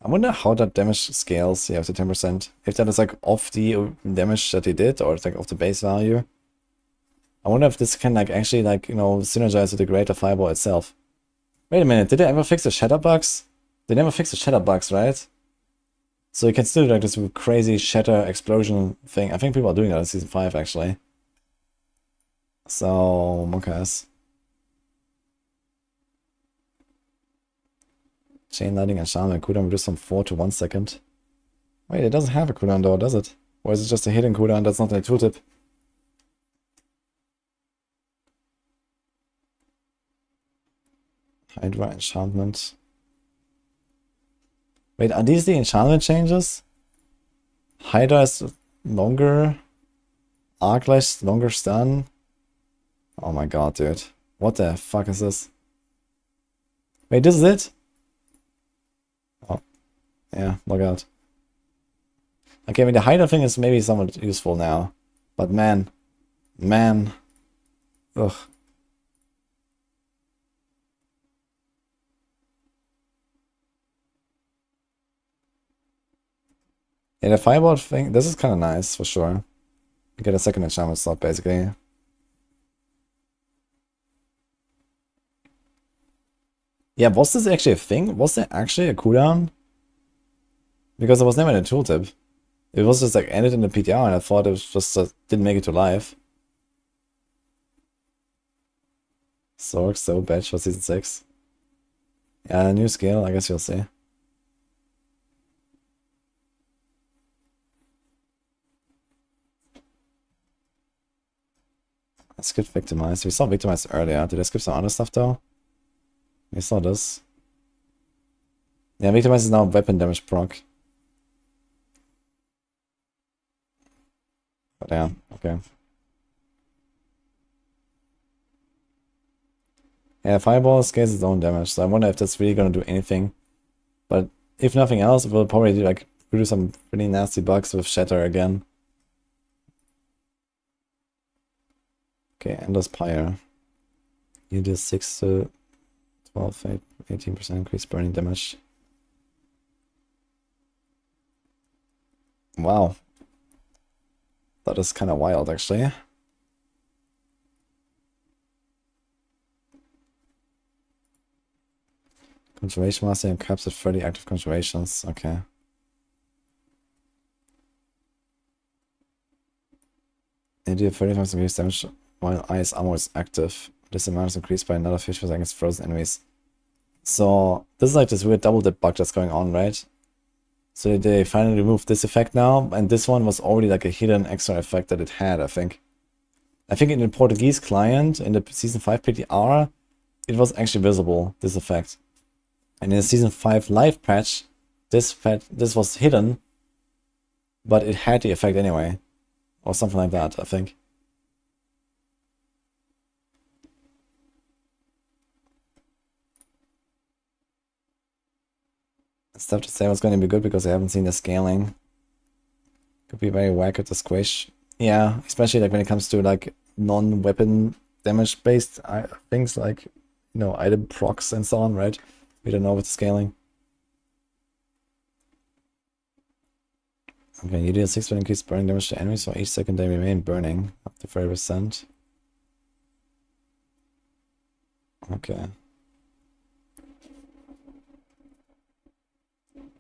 I wonder how that damage scales here to 10%. If that is like off the damage that he did, or it's like off the base value. I wonder if this can like actually like, you know, synergize with the greater Fireball itself. Wait a minute, did they ever fix the shatter bugs? They never fixed the shatter bugs, right? So you can still do like this crazy shatter explosion thing. I think people are doing that in Season 5 actually. So, monkeys. Chain Lightning and Shaman cooldown reduced from 4 to 1 second. Wait, it doesn't have a cooldown though, does it? Or is it just a hidden cooldown that's not in the tooltip? Hydra enchantment. Wait, are these the enchantment changes? Hydra is longer. Arc Lash, longer stun. Oh my god, dude. What the fuck is this? Wait, this is it? Oh. Yeah, look out. Okay, I mean, the hider thing is maybe somewhat useful now. But man. Man. Ugh. Yeah, the fireball thing, this is kind of nice, for sure. You get a second enchantment slot, basically. Yeah, was this actually a thing? Was there actually a cooldown? Because it was never in the tooltip. It was just like ended in the PTR and I thought it was just didn't make it to live. Sorg, so bad for season 6. Yeah, new skill, I guess you'll see. I skipped Victimize. We saw Victimize earlier. Did I skip some other stuff though? We saw this. Yeah, Victimize is now weapon damage proc. But yeah, okay. Yeah, Fireball scales its own damage, so I wonder if that's really gonna do anything. But if nothing else, it will probably do, like produce some pretty nasty bugs with Shatter again. Okay, Endless Pyre. You do 6 to 12, 18% increase burning damage. Wow. That is kind of wild, actually. Conjuration Master and caps at 30 active conjurations. Okay. They do 35% increased damage while ice armor is active. This amount is increased by another 50% against frozen enemies. So this is like this weird double dip bug that's going on, right? So they finally removed this effect now, and this one was already like a hidden extra effect that it had, I think. I think in the Portuguese client, in the Season 5 PTR, it was actually visible, this effect. And in the Season 5 live patch, this was hidden, but it had the effect anyway. Or something like that, I think. It's tough to say what's going to be good because I haven't seen the scaling. Could be very whack at the squish. Yeah, especially like when it comes to like non-weapon damage based things like, you know, item procs and so on, right? We don't know with the scaling. Okay, you deal 6% increased burning damage to enemies for each second they remain burning, up to 30%. Okay.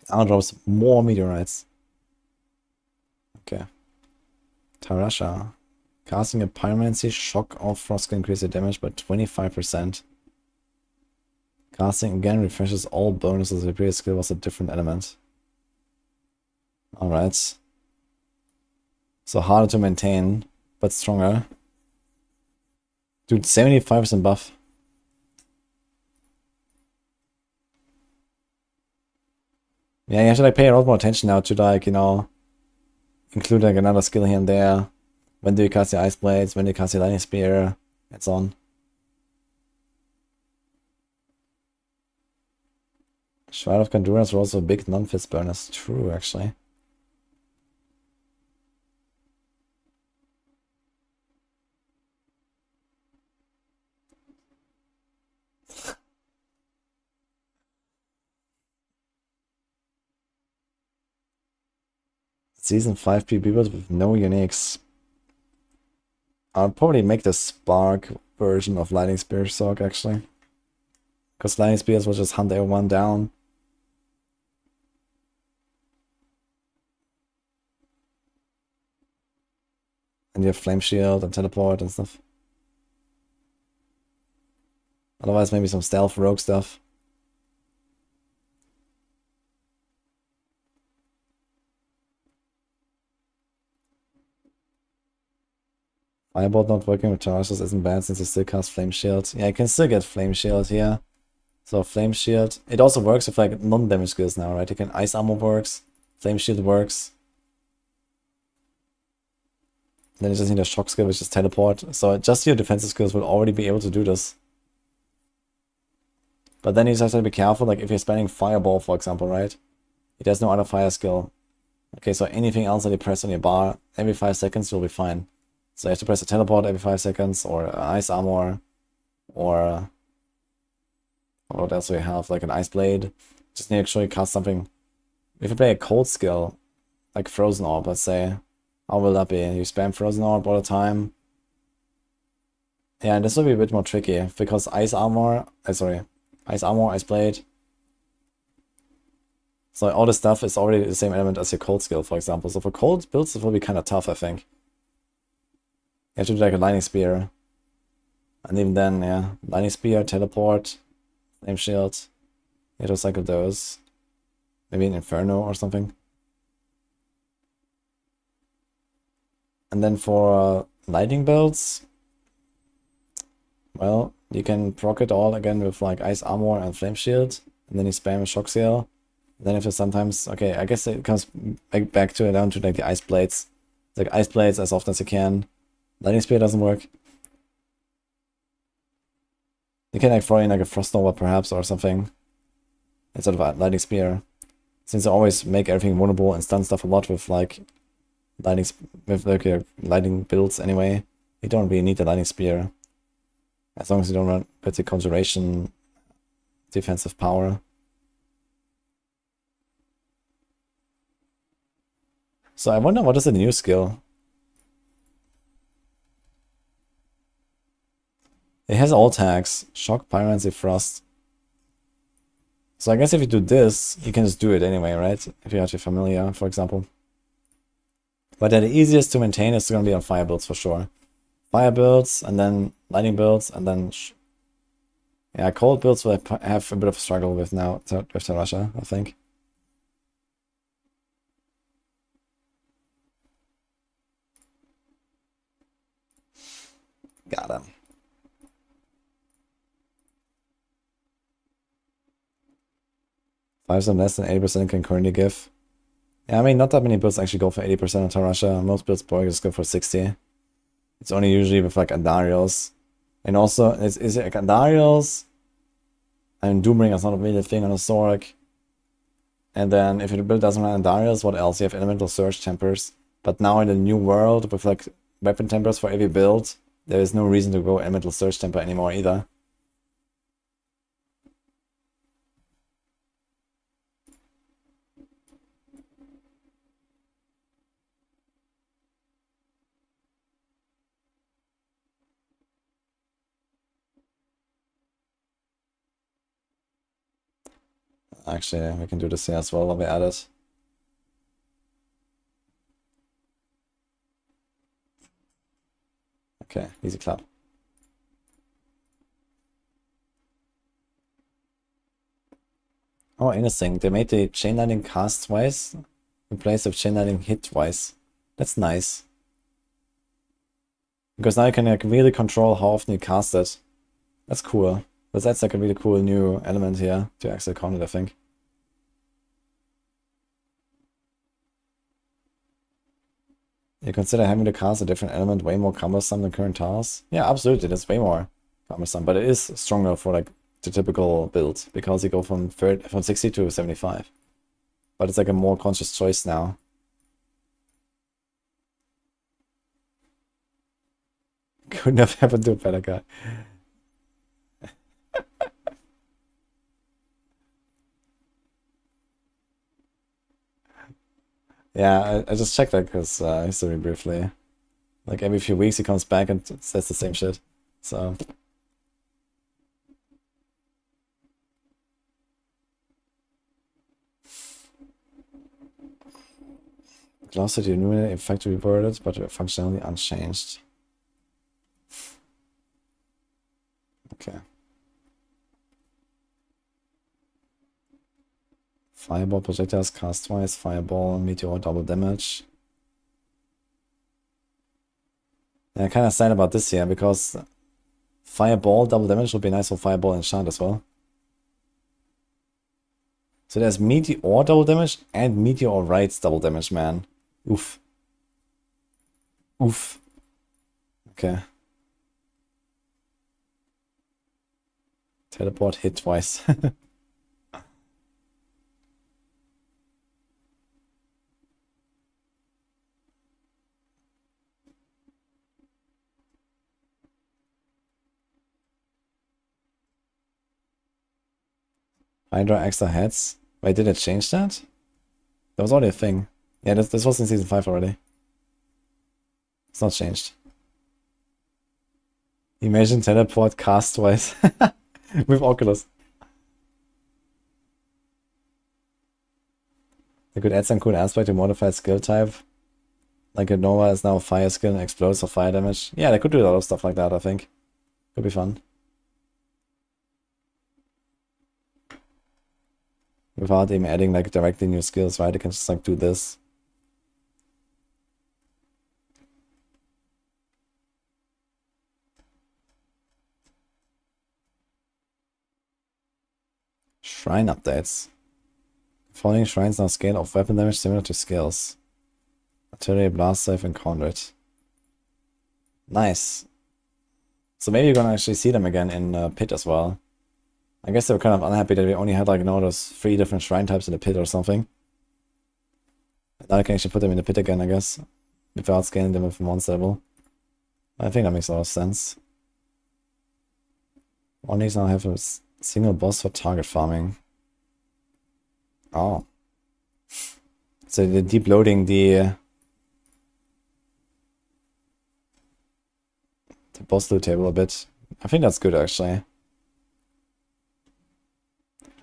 Armor drops more meteorites. Okay. Tarasha. Casting a Pyromancy, Shock or Frost can increase the damage by 25%. Casting again refreshes all bonuses. The previous skill was a different element. Alright. So harder to maintain, but stronger. Dude, 75% buff. Yeah, you have to like pay a lot more attention now to like, you know, include like another skill here and there. When do you cast your Ice Blades, when do you cast your Lightning Spear, and so on. Shroud of Condurance was also a big non-fist bonus. True, actually. Season 5 PB build with no uniques. I'll probably make the Spark version of Lightning Spear Sock, actually. Because Lightning Spears will just hunt everyone down. And you have Flame Shield and Teleport and stuff. Otherwise, maybe some stealth rogue stuff. Firebolt not working with charges isn't bad since you still cast Flame Shield. Yeah, you can still get Flame Shield here. So Flame Shield. It also works with like non-damage skills now, right? You can Ice Armor works. Flame Shield works. Then you just need a shock skill, which is teleport. So just your defensive skills will already be able to do this. But then you just have to be careful, like if you're spending Fireball, for example, right? It has no other fire skill. Okay, so anything else that you press on your bar, every 5 seconds you'll be fine. So you have to press a teleport every 5 seconds, or ice armor, or what else do we have? Like an ice blade. Just need to actually cast something. If you play a cold skill, like Frozen Orb, let's say, how will that be? You spam Frozen Orb all the time. Yeah, this will be a bit more tricky, because ice armor, ice blade. So all this stuff is already the same element as your cold skill, for example. So for cold builds, it will be kind of tough, I think. You have to do like a lightning spear. And even then, yeah, lightning spear, teleport, flame shield. You have to cycle those. Maybe an inferno or something. And then for lightning builds, well, you can proc it all again with like ice armor and flame shield. And then you spam a shock seal. Then if you sometimes, okay, I guess it comes back to down to like the ice blades. It's like ice blades as often as you can. Lightning spear doesn't work. You can like throw in like a frost nova perhaps or something instead of a lightning spear. Since I always make everything vulnerable and stun stuff a lot with like lightning builds anyway, you don't really need the lightning spear. As long as you don't run with the conjuration defensive power. So I wonder what is the new skill? It has all tags. Shock, Pyrancy, Frost. So I guess if you do this, you can just do it anyway, right? If you have your familiar, for example. But the easiest to maintain is going to be on fire builds for sure. Fire builds, and then lightning builds, and then... yeah, cold builds will have a bit of a struggle with now, with Russia, I think. Got him. Five some less than 80% can currently give. Yeah, I mean, not that many builds actually go for 80% on Tarasha. Most builds probably just go for 60. It's only usually with like Andariels. And also, is it like Andariels? And Doombringer's not really a thing on a Sork. And then if your build doesn't run Andariels, what else? You have Elemental Surge Tempers. But now in the new world, with like weapon tempers for every build, there is no reason to go Elemental Surge Temper anymore either. Actually, we can do this here as well while we add it. Okay, easy clap. Oh, interesting. They made the chain lightning cast twice in place of chain lightning hit twice. That's nice. Because now you can like really control how often you cast it. That's cool. But that's like a really cool new element here to actually count it, I think. You consider having to cast a different element way more cumbersome than current tasks? Yeah, absolutely, that's way more cumbersome, but it is stronger for like the typical build, because you go from 60 to 75. But it's like a more conscious choice now. Couldn't have happened to a better guy. Yeah, I just checked like his history briefly. Like every few weeks he comes back and says the same shit. So gloss that you knew in fact reworded, but functionally unchanged. Okay. Fireball projectiles cast twice, fireball, meteor, double damage. Yeah, I'm kind of sad about this here, because fireball, double damage would be nice for fireball enchant as well. So there's meteor double damage and meteor rights double damage, man. Oof. Oof. Okay. Teleport hit twice. Hydra extra heads. Wait, did it change that? That was already a thing. Yeah, this was in season 5 already. It's not changed. Imagine teleport cast twice with Oculus. They could add some cool aspect to modify skill type. Like a Nova is now fire skill and explodes for fire damage. Yeah, they could do a lot of stuff like that, I think. Could be fun. Without even adding like directly new skills, right? They can just like do this. Shrine updates. Falling shrines now scale of weapon damage similar to skills. Artillery, blast safe, and conduit. Nice. So maybe you're gonna actually see them again in Pit as well. I guess they were kind of unhappy that we only had like, you know, those 3 different shrine types in the Pit or something. Now I can actually put them in the Pit again, I guess. Without scaling them with monster level. I think that makes a lot of sense. One needs now have a single boss for target farming. Oh. So they're deep loading the boss loot table a bit. I think that's good actually.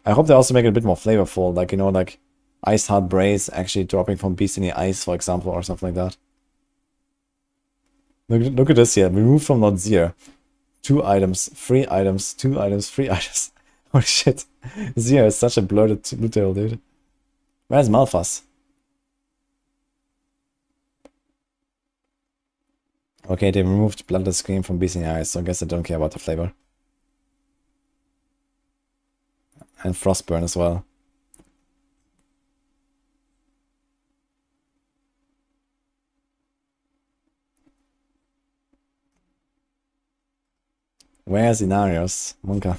I hope they also make it a bit more flavorful, like, you know, like Ice Heart Brace actually dropping from Beast in the Ice, for example, or something like that. Look at this here. Remove from not 0. 2 items, 3 items, 2 items, 3 items. Holy shit. 0 is such a bloated loot table, dude. Where's Malphas? Okay, they removed Bloodless Scream from Beast in the Ice, so I guess I don't care about the flavor. And Frostburn as well. Where's Inarius? Monka,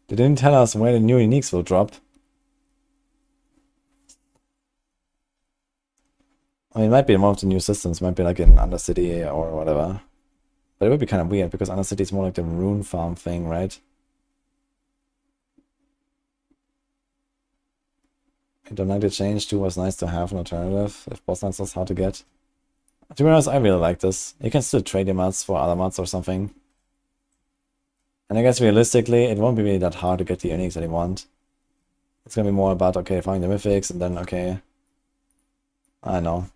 They didn't tell us where the new uniques will drop. I mean, it might be in one of the new systems, it might be like in Undercity or whatever. But it would be kind of weird, because Undercity is more like the rune farm thing, right? I don't like the change. 2 was nice to have an alternative if boss knights was hard to get. To be honest, I really like this. You can still trade your mats for other mats or something. And I guess realistically, it won't be really that hard to get the uniques that you want. It's gonna be more about, okay, finding the mythics, and then, okay, I don't know.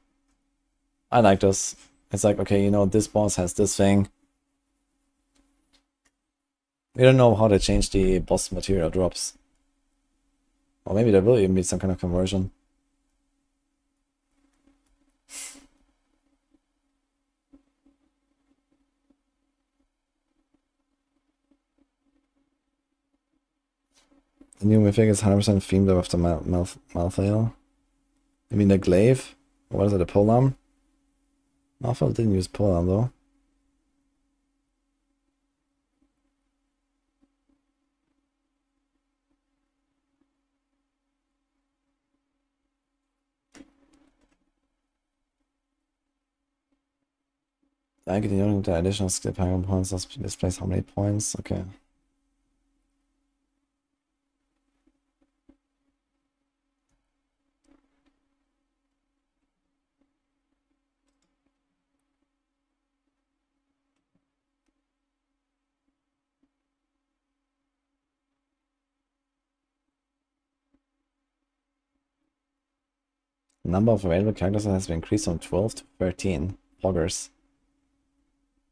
I like this. It's like, okay, you know, this boss has this thing. We don't know how to change the boss material drops. Or maybe there will even be some kind of conversion. The new mythic is 100% themed after Malthael. I mean the glaive? Or what is it, a polearm? Malthael didn't use polearm though. I get the additional skill paragon points. Displays how many points? Okay. Number of available characters has been increased from 12 to 13. Poggers.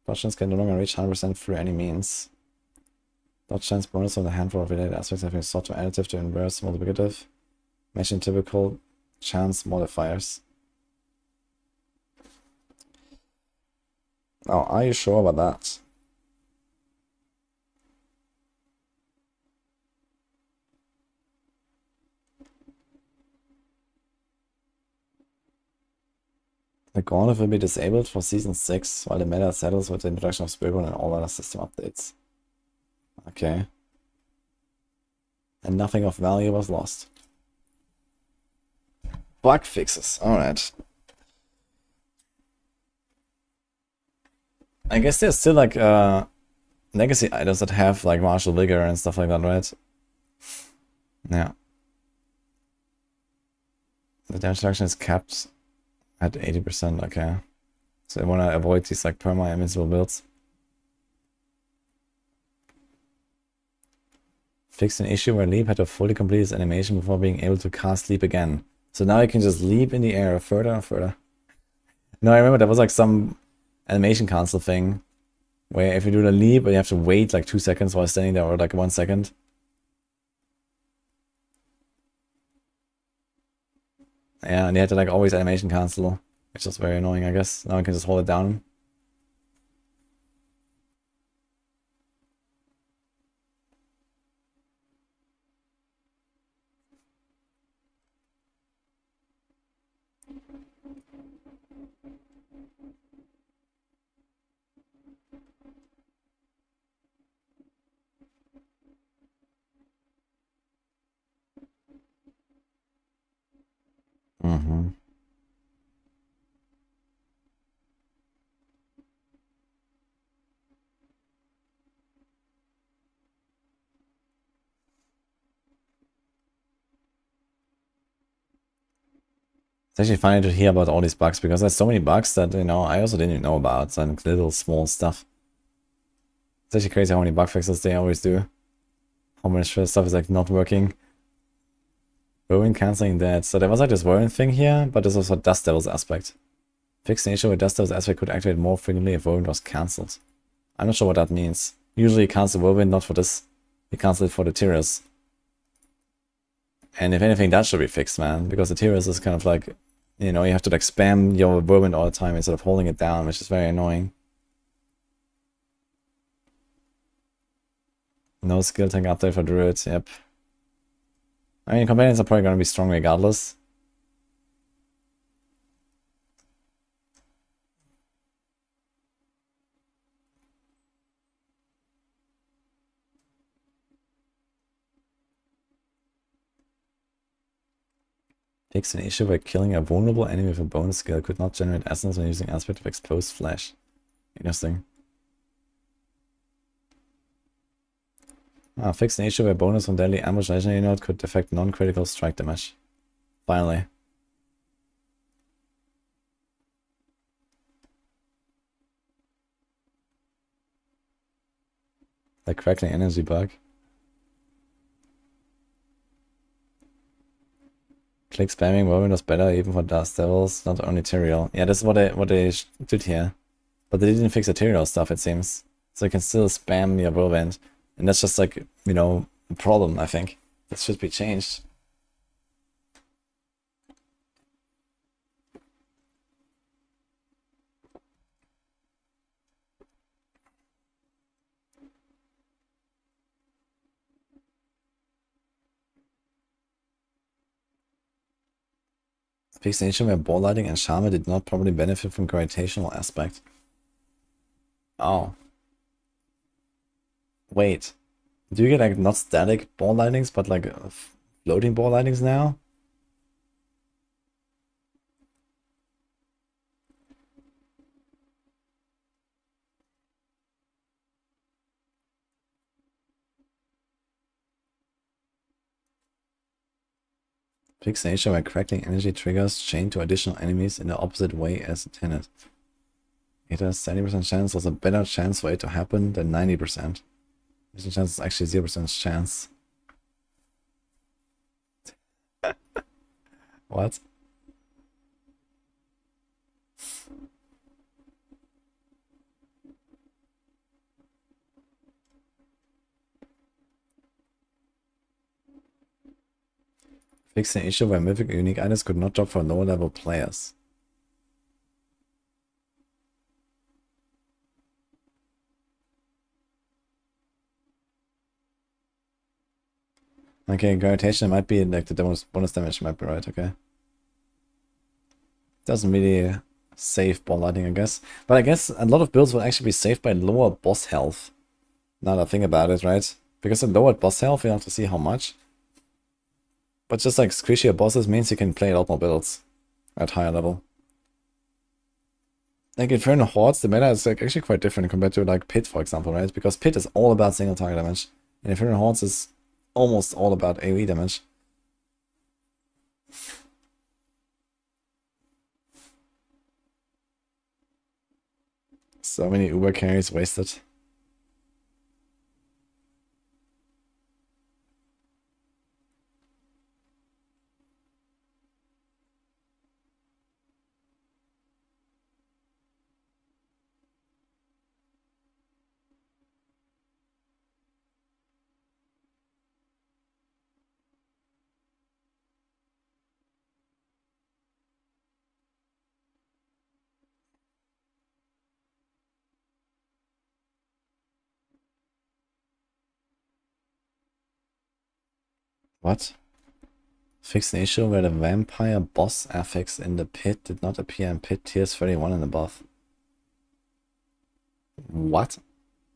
Dodge chance can no longer reach 100% through any means. Dodge chance bonus on a handful of related aspects have been sought to additive to inverse multiplicative, matching typical chance modifiers. Oh, are you sure about that? The gauntlet will be disabled for Season 6 while the meta settles with the introduction of Spirit and all other system updates. Okay. And nothing of value was lost. Bug fixes, alright. I guess there's still like legacy items that have like martial vigor and stuff like that, right? Yeah. The damage reduction is capped at 80%, okay. So I want to avoid these like perma invincible builds. Fixed an issue where Leap had to fully complete his animation before being able to cast Leap again. So now you can just leap in the air further and further. No, I remember there was like some animation cancel thing where if you do the leap, you have to wait like 2 seconds while standing there, or like 1 second. Yeah, and you had to like always animation cancel, which is very annoying, I guess. Now I can just hold it down. Mm-hmm. It's actually funny to hear about all these bugs because there's so many bugs that, you know, I also didn't even know about. Some little small stuff. It's actually crazy how many bug fixes they always do. How much stuff is like not working. Whirlwind cancelling that. So there was like this whirlwind thing here, but this was a Dust Devil's aspect. Fixed an issue where Dust Devil's aspect could activate more frequently if whirlwind was cancelled. I'm not sure what that means. Usually you cancel whirlwind, not for this. You cancel it for the Tyrius. And if anything, that should be fixed, man. Because the Tyrius is kind of like, you know, you have to like spam your whirlwind all the time instead of holding it down, which is very annoying. No skill tank update for Druid, yep. I mean, companions are probably going to be strong regardless. Fix an issue where killing a vulnerable enemy with a bonus skill could not generate essence when using aspect of exposed flesh. Interesting. Fix an issue where bonus on deadly ambush legendary node could affect non-critical strike damage. Finally. The crackling energy bug. Click spamming whirlwind was better even for Dust Devils, not only Tyrael. Yeah, this is what they did here. But they didn't fix the Tyrael stuff, it seems. So you can still spam your whirlwind. And that's just like, you know, a problem, I think. That should be changed. Fix an issue where ball lighting and Charmer did not properly benefit from gravitational aspect. Oh. Wait. Do you get like not static ball lightings, but like floating ball lightings now? Fix an issue where crackling energy triggers chain to additional enemies in the opposite way as intended. It has 70% chance, there's a better chance for it to happen than 90%. This chance is actually 0% chance. What? Fix an issue where mythic unique items could not drop for lower level players. Okay, gravitation might be like the bonus damage might be right, okay. Doesn't really save ball lighting, I guess. But I guess a lot of builds will actually be saved by lower boss health. Now that I think about it, right? Because at lowered boss health, you have to see how much. But just like squishier bosses means you can play a lot more builds at higher level. Like Infernal Hordes, the meta is like actually quite different compared to like Pit, for example, right? Because Pit is all about single target damage, and Infernal Hordes is almost all about AoE damage. So many Uber carries wasted. What? Fix an issue where the vampire boss affix in the pit did not appear in pit tiers 31 and above. What?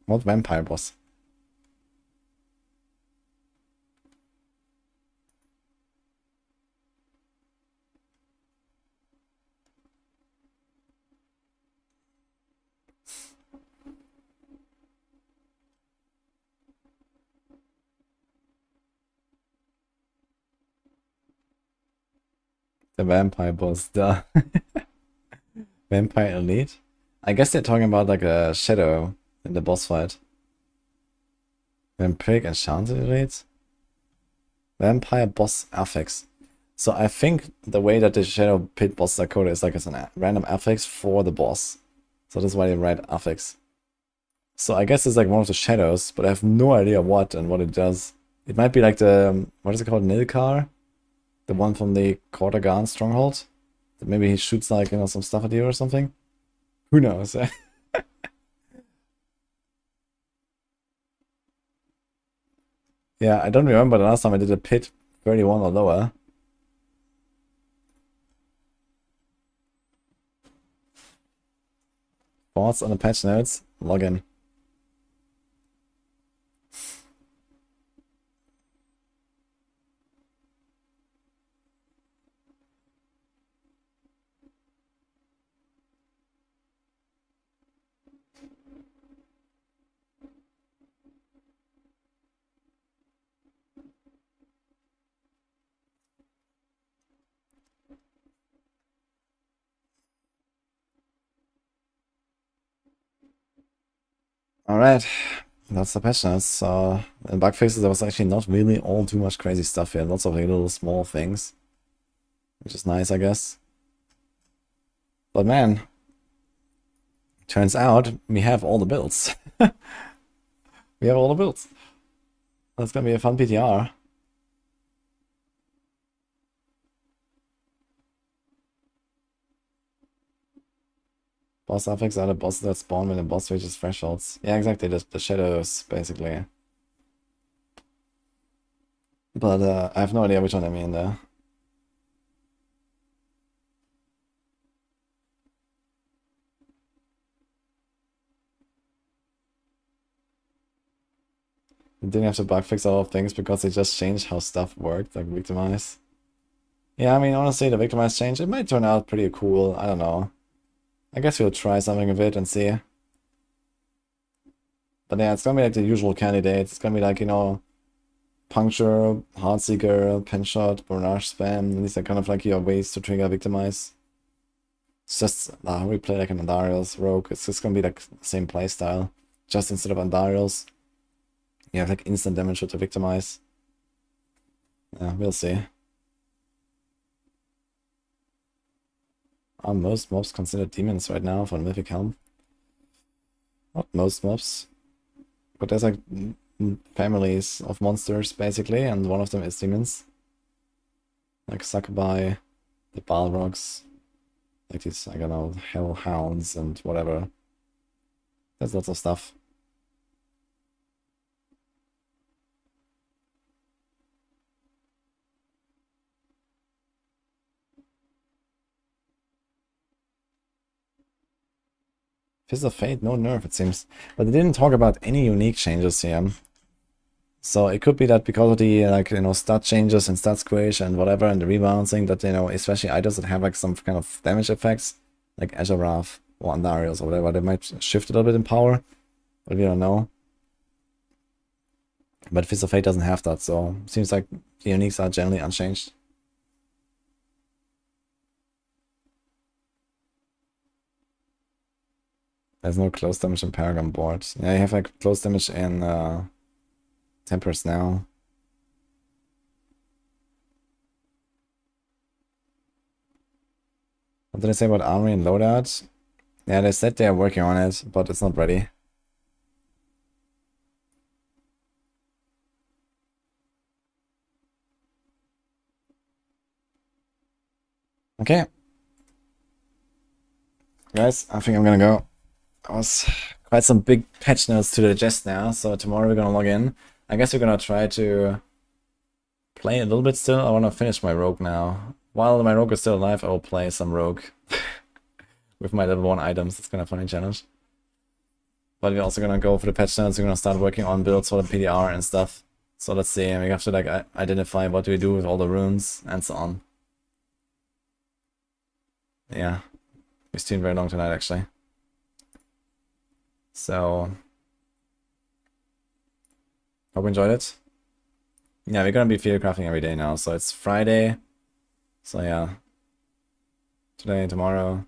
What vampire boss? The vampire boss, duh. Vampire Elite? I guess they're talking about like a shadow in the boss fight. Vampiric Enchanted Elite? Vampire boss affix. So I think the way that the shadow pit bosses are coded is like it's a random affix for the boss. So that's why they write affix. So I guess it's like one of the shadows, but I have no idea what and what it does. It might be like the, what is it called, Nilkar? The one from the Kordagan stronghold? That maybe he shoots like, you know, some stuff at you or something? Who knows? Yeah, I don't remember the last time I did a pit 31 or lower. Thoughts on the patch notes? Login. Alright, that's the patch notes. So, in bug fixes, there was actually not really all too much crazy stuff here. Lots of little small things. Which is nice, I guess. But man, turns out we have all the builds. We have all the builds. That's gonna be a fun PTR. Boss affix are the bosses that spawn when the boss reaches thresholds. Yeah, exactly, the shadows, basically. But I have no idea which one I mean there. You didn't have to bug fix all of things because they just changed how stuff worked, like Victimize. Yeah, I mean, honestly, the Victimize change, it might turn out pretty cool. I don't know. I guess we'll try something of it and see. But yeah, it's gonna be like the usual candidates. It's gonna be like, you know, Puncture, Heartseeker, Pinshot, Burnage Spam. These are kind of like your ways to trigger Victimize. It's just how we play like an Andariel's Rogue. It's just gonna be like the same playstyle. Just instead of Andariel's, you have like instant damage with the Victimize. Yeah, we'll see. Are most mobs considered demons right now for Mythic Helm? Not most mobs. But there's like families of monsters, basically, and one of them is demons. Like Succubi, the Balrogs, like these, I don't know, Hellhounds and whatever. There's lots of stuff. Fist of Fate, no nerf, it seems. But they didn't talk about any unique changes here. So it could be that because of the, like, you know, stat changes and stat squish and whatever, and the rebalancing, that, you know, especially items that have, like, some kind of damage effects, like Azure Wrath or Andarius or whatever, they might shift a little bit in power, but we don't know. But Fist of Fate doesn't have that, so seems like the uniques are generally unchanged. There's no close damage in Paragon board. Yeah, you have like close damage in Tempers now. What did I say about armory and loadout? Yeah, they said they're working on it, but it's not ready. Okay. Guys, I think I'm gonna go. That was quite some big patch notes to digest now, so tomorrow we're gonna log in. I guess we're gonna try to play a little bit still. I wanna finish my rogue now. While my rogue is still alive, I will play some rogue with my level 1 items. It's kind of funny challenge. But we're also gonna go for the patch notes. We're gonna start working on builds for the PDR and stuff. So let's see, we have to like identify what do we do with all the runes and so on. Yeah, we streamed very long tonight actually. So hope you enjoyed it. Yeah, we're gonna be field crafting every day now, so it's Friday. So yeah, today, tomorrow.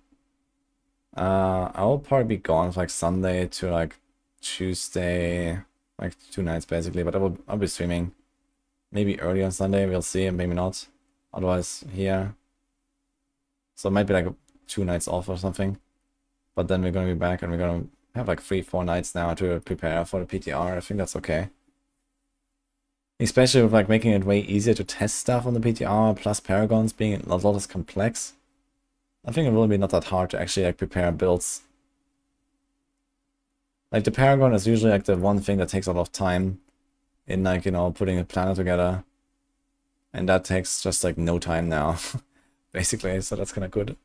I'll probably be gone from like Sunday to like Tuesday, like 2 nights basically. But I'll be streaming, maybe early on Sunday. We'll see, maybe not. Otherwise here. So it might be like 2 nights off or something. But then we're gonna be back and we're gonna have like 3-4 nights now to prepare for the PTR. I think that's okay. Especially with like making it way easier to test stuff on the PTR, plus Paragons being a lot less complex. I think it will be not that hard to actually like prepare builds. Like the Paragon is usually like the one thing that takes a lot of time in like, you know, putting a planner together. And that takes just like no time now, basically, so that's kind of good.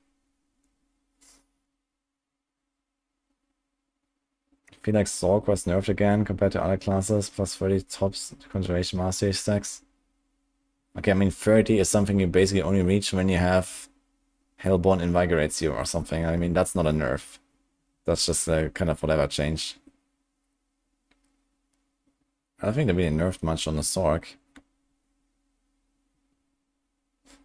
I feel like Sork was nerfed again compared to other classes, plus 30 tops Conjuration Mastery stacks. Okay, I mean 30 is something you basically only reach when you have Hellborn Invigorates you or something. I mean, that's not a nerf. That's just a kind of whatever change. I don't think they really nerfed much on the Sork.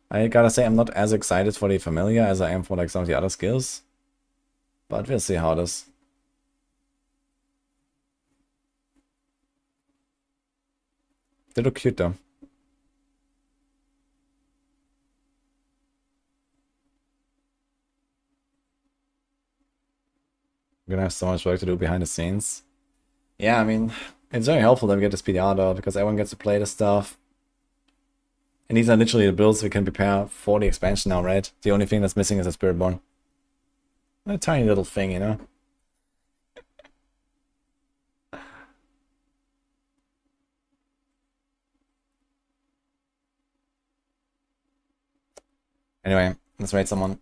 I gotta say, I'm not as excited for the Familiar as I am for like some of the other skills. But we'll see how it is. They look cute though. We're gonna have so much work to do behind the scenes. Yeah, I mean, it's very helpful that we get this PDR though, because everyone gets to play the stuff. And these are literally the builds we can prepare for the expansion now, right? The only thing that's missing is a Spiritborn. A tiny little thing, you know? Anyway, let's raid someone.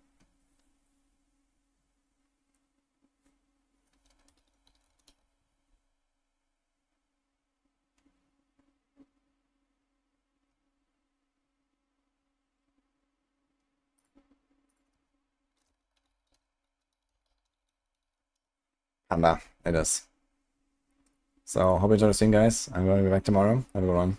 Panda, it is. So, hope you enjoyed the stream, guys. I'm going to be back tomorrow. Have a good one.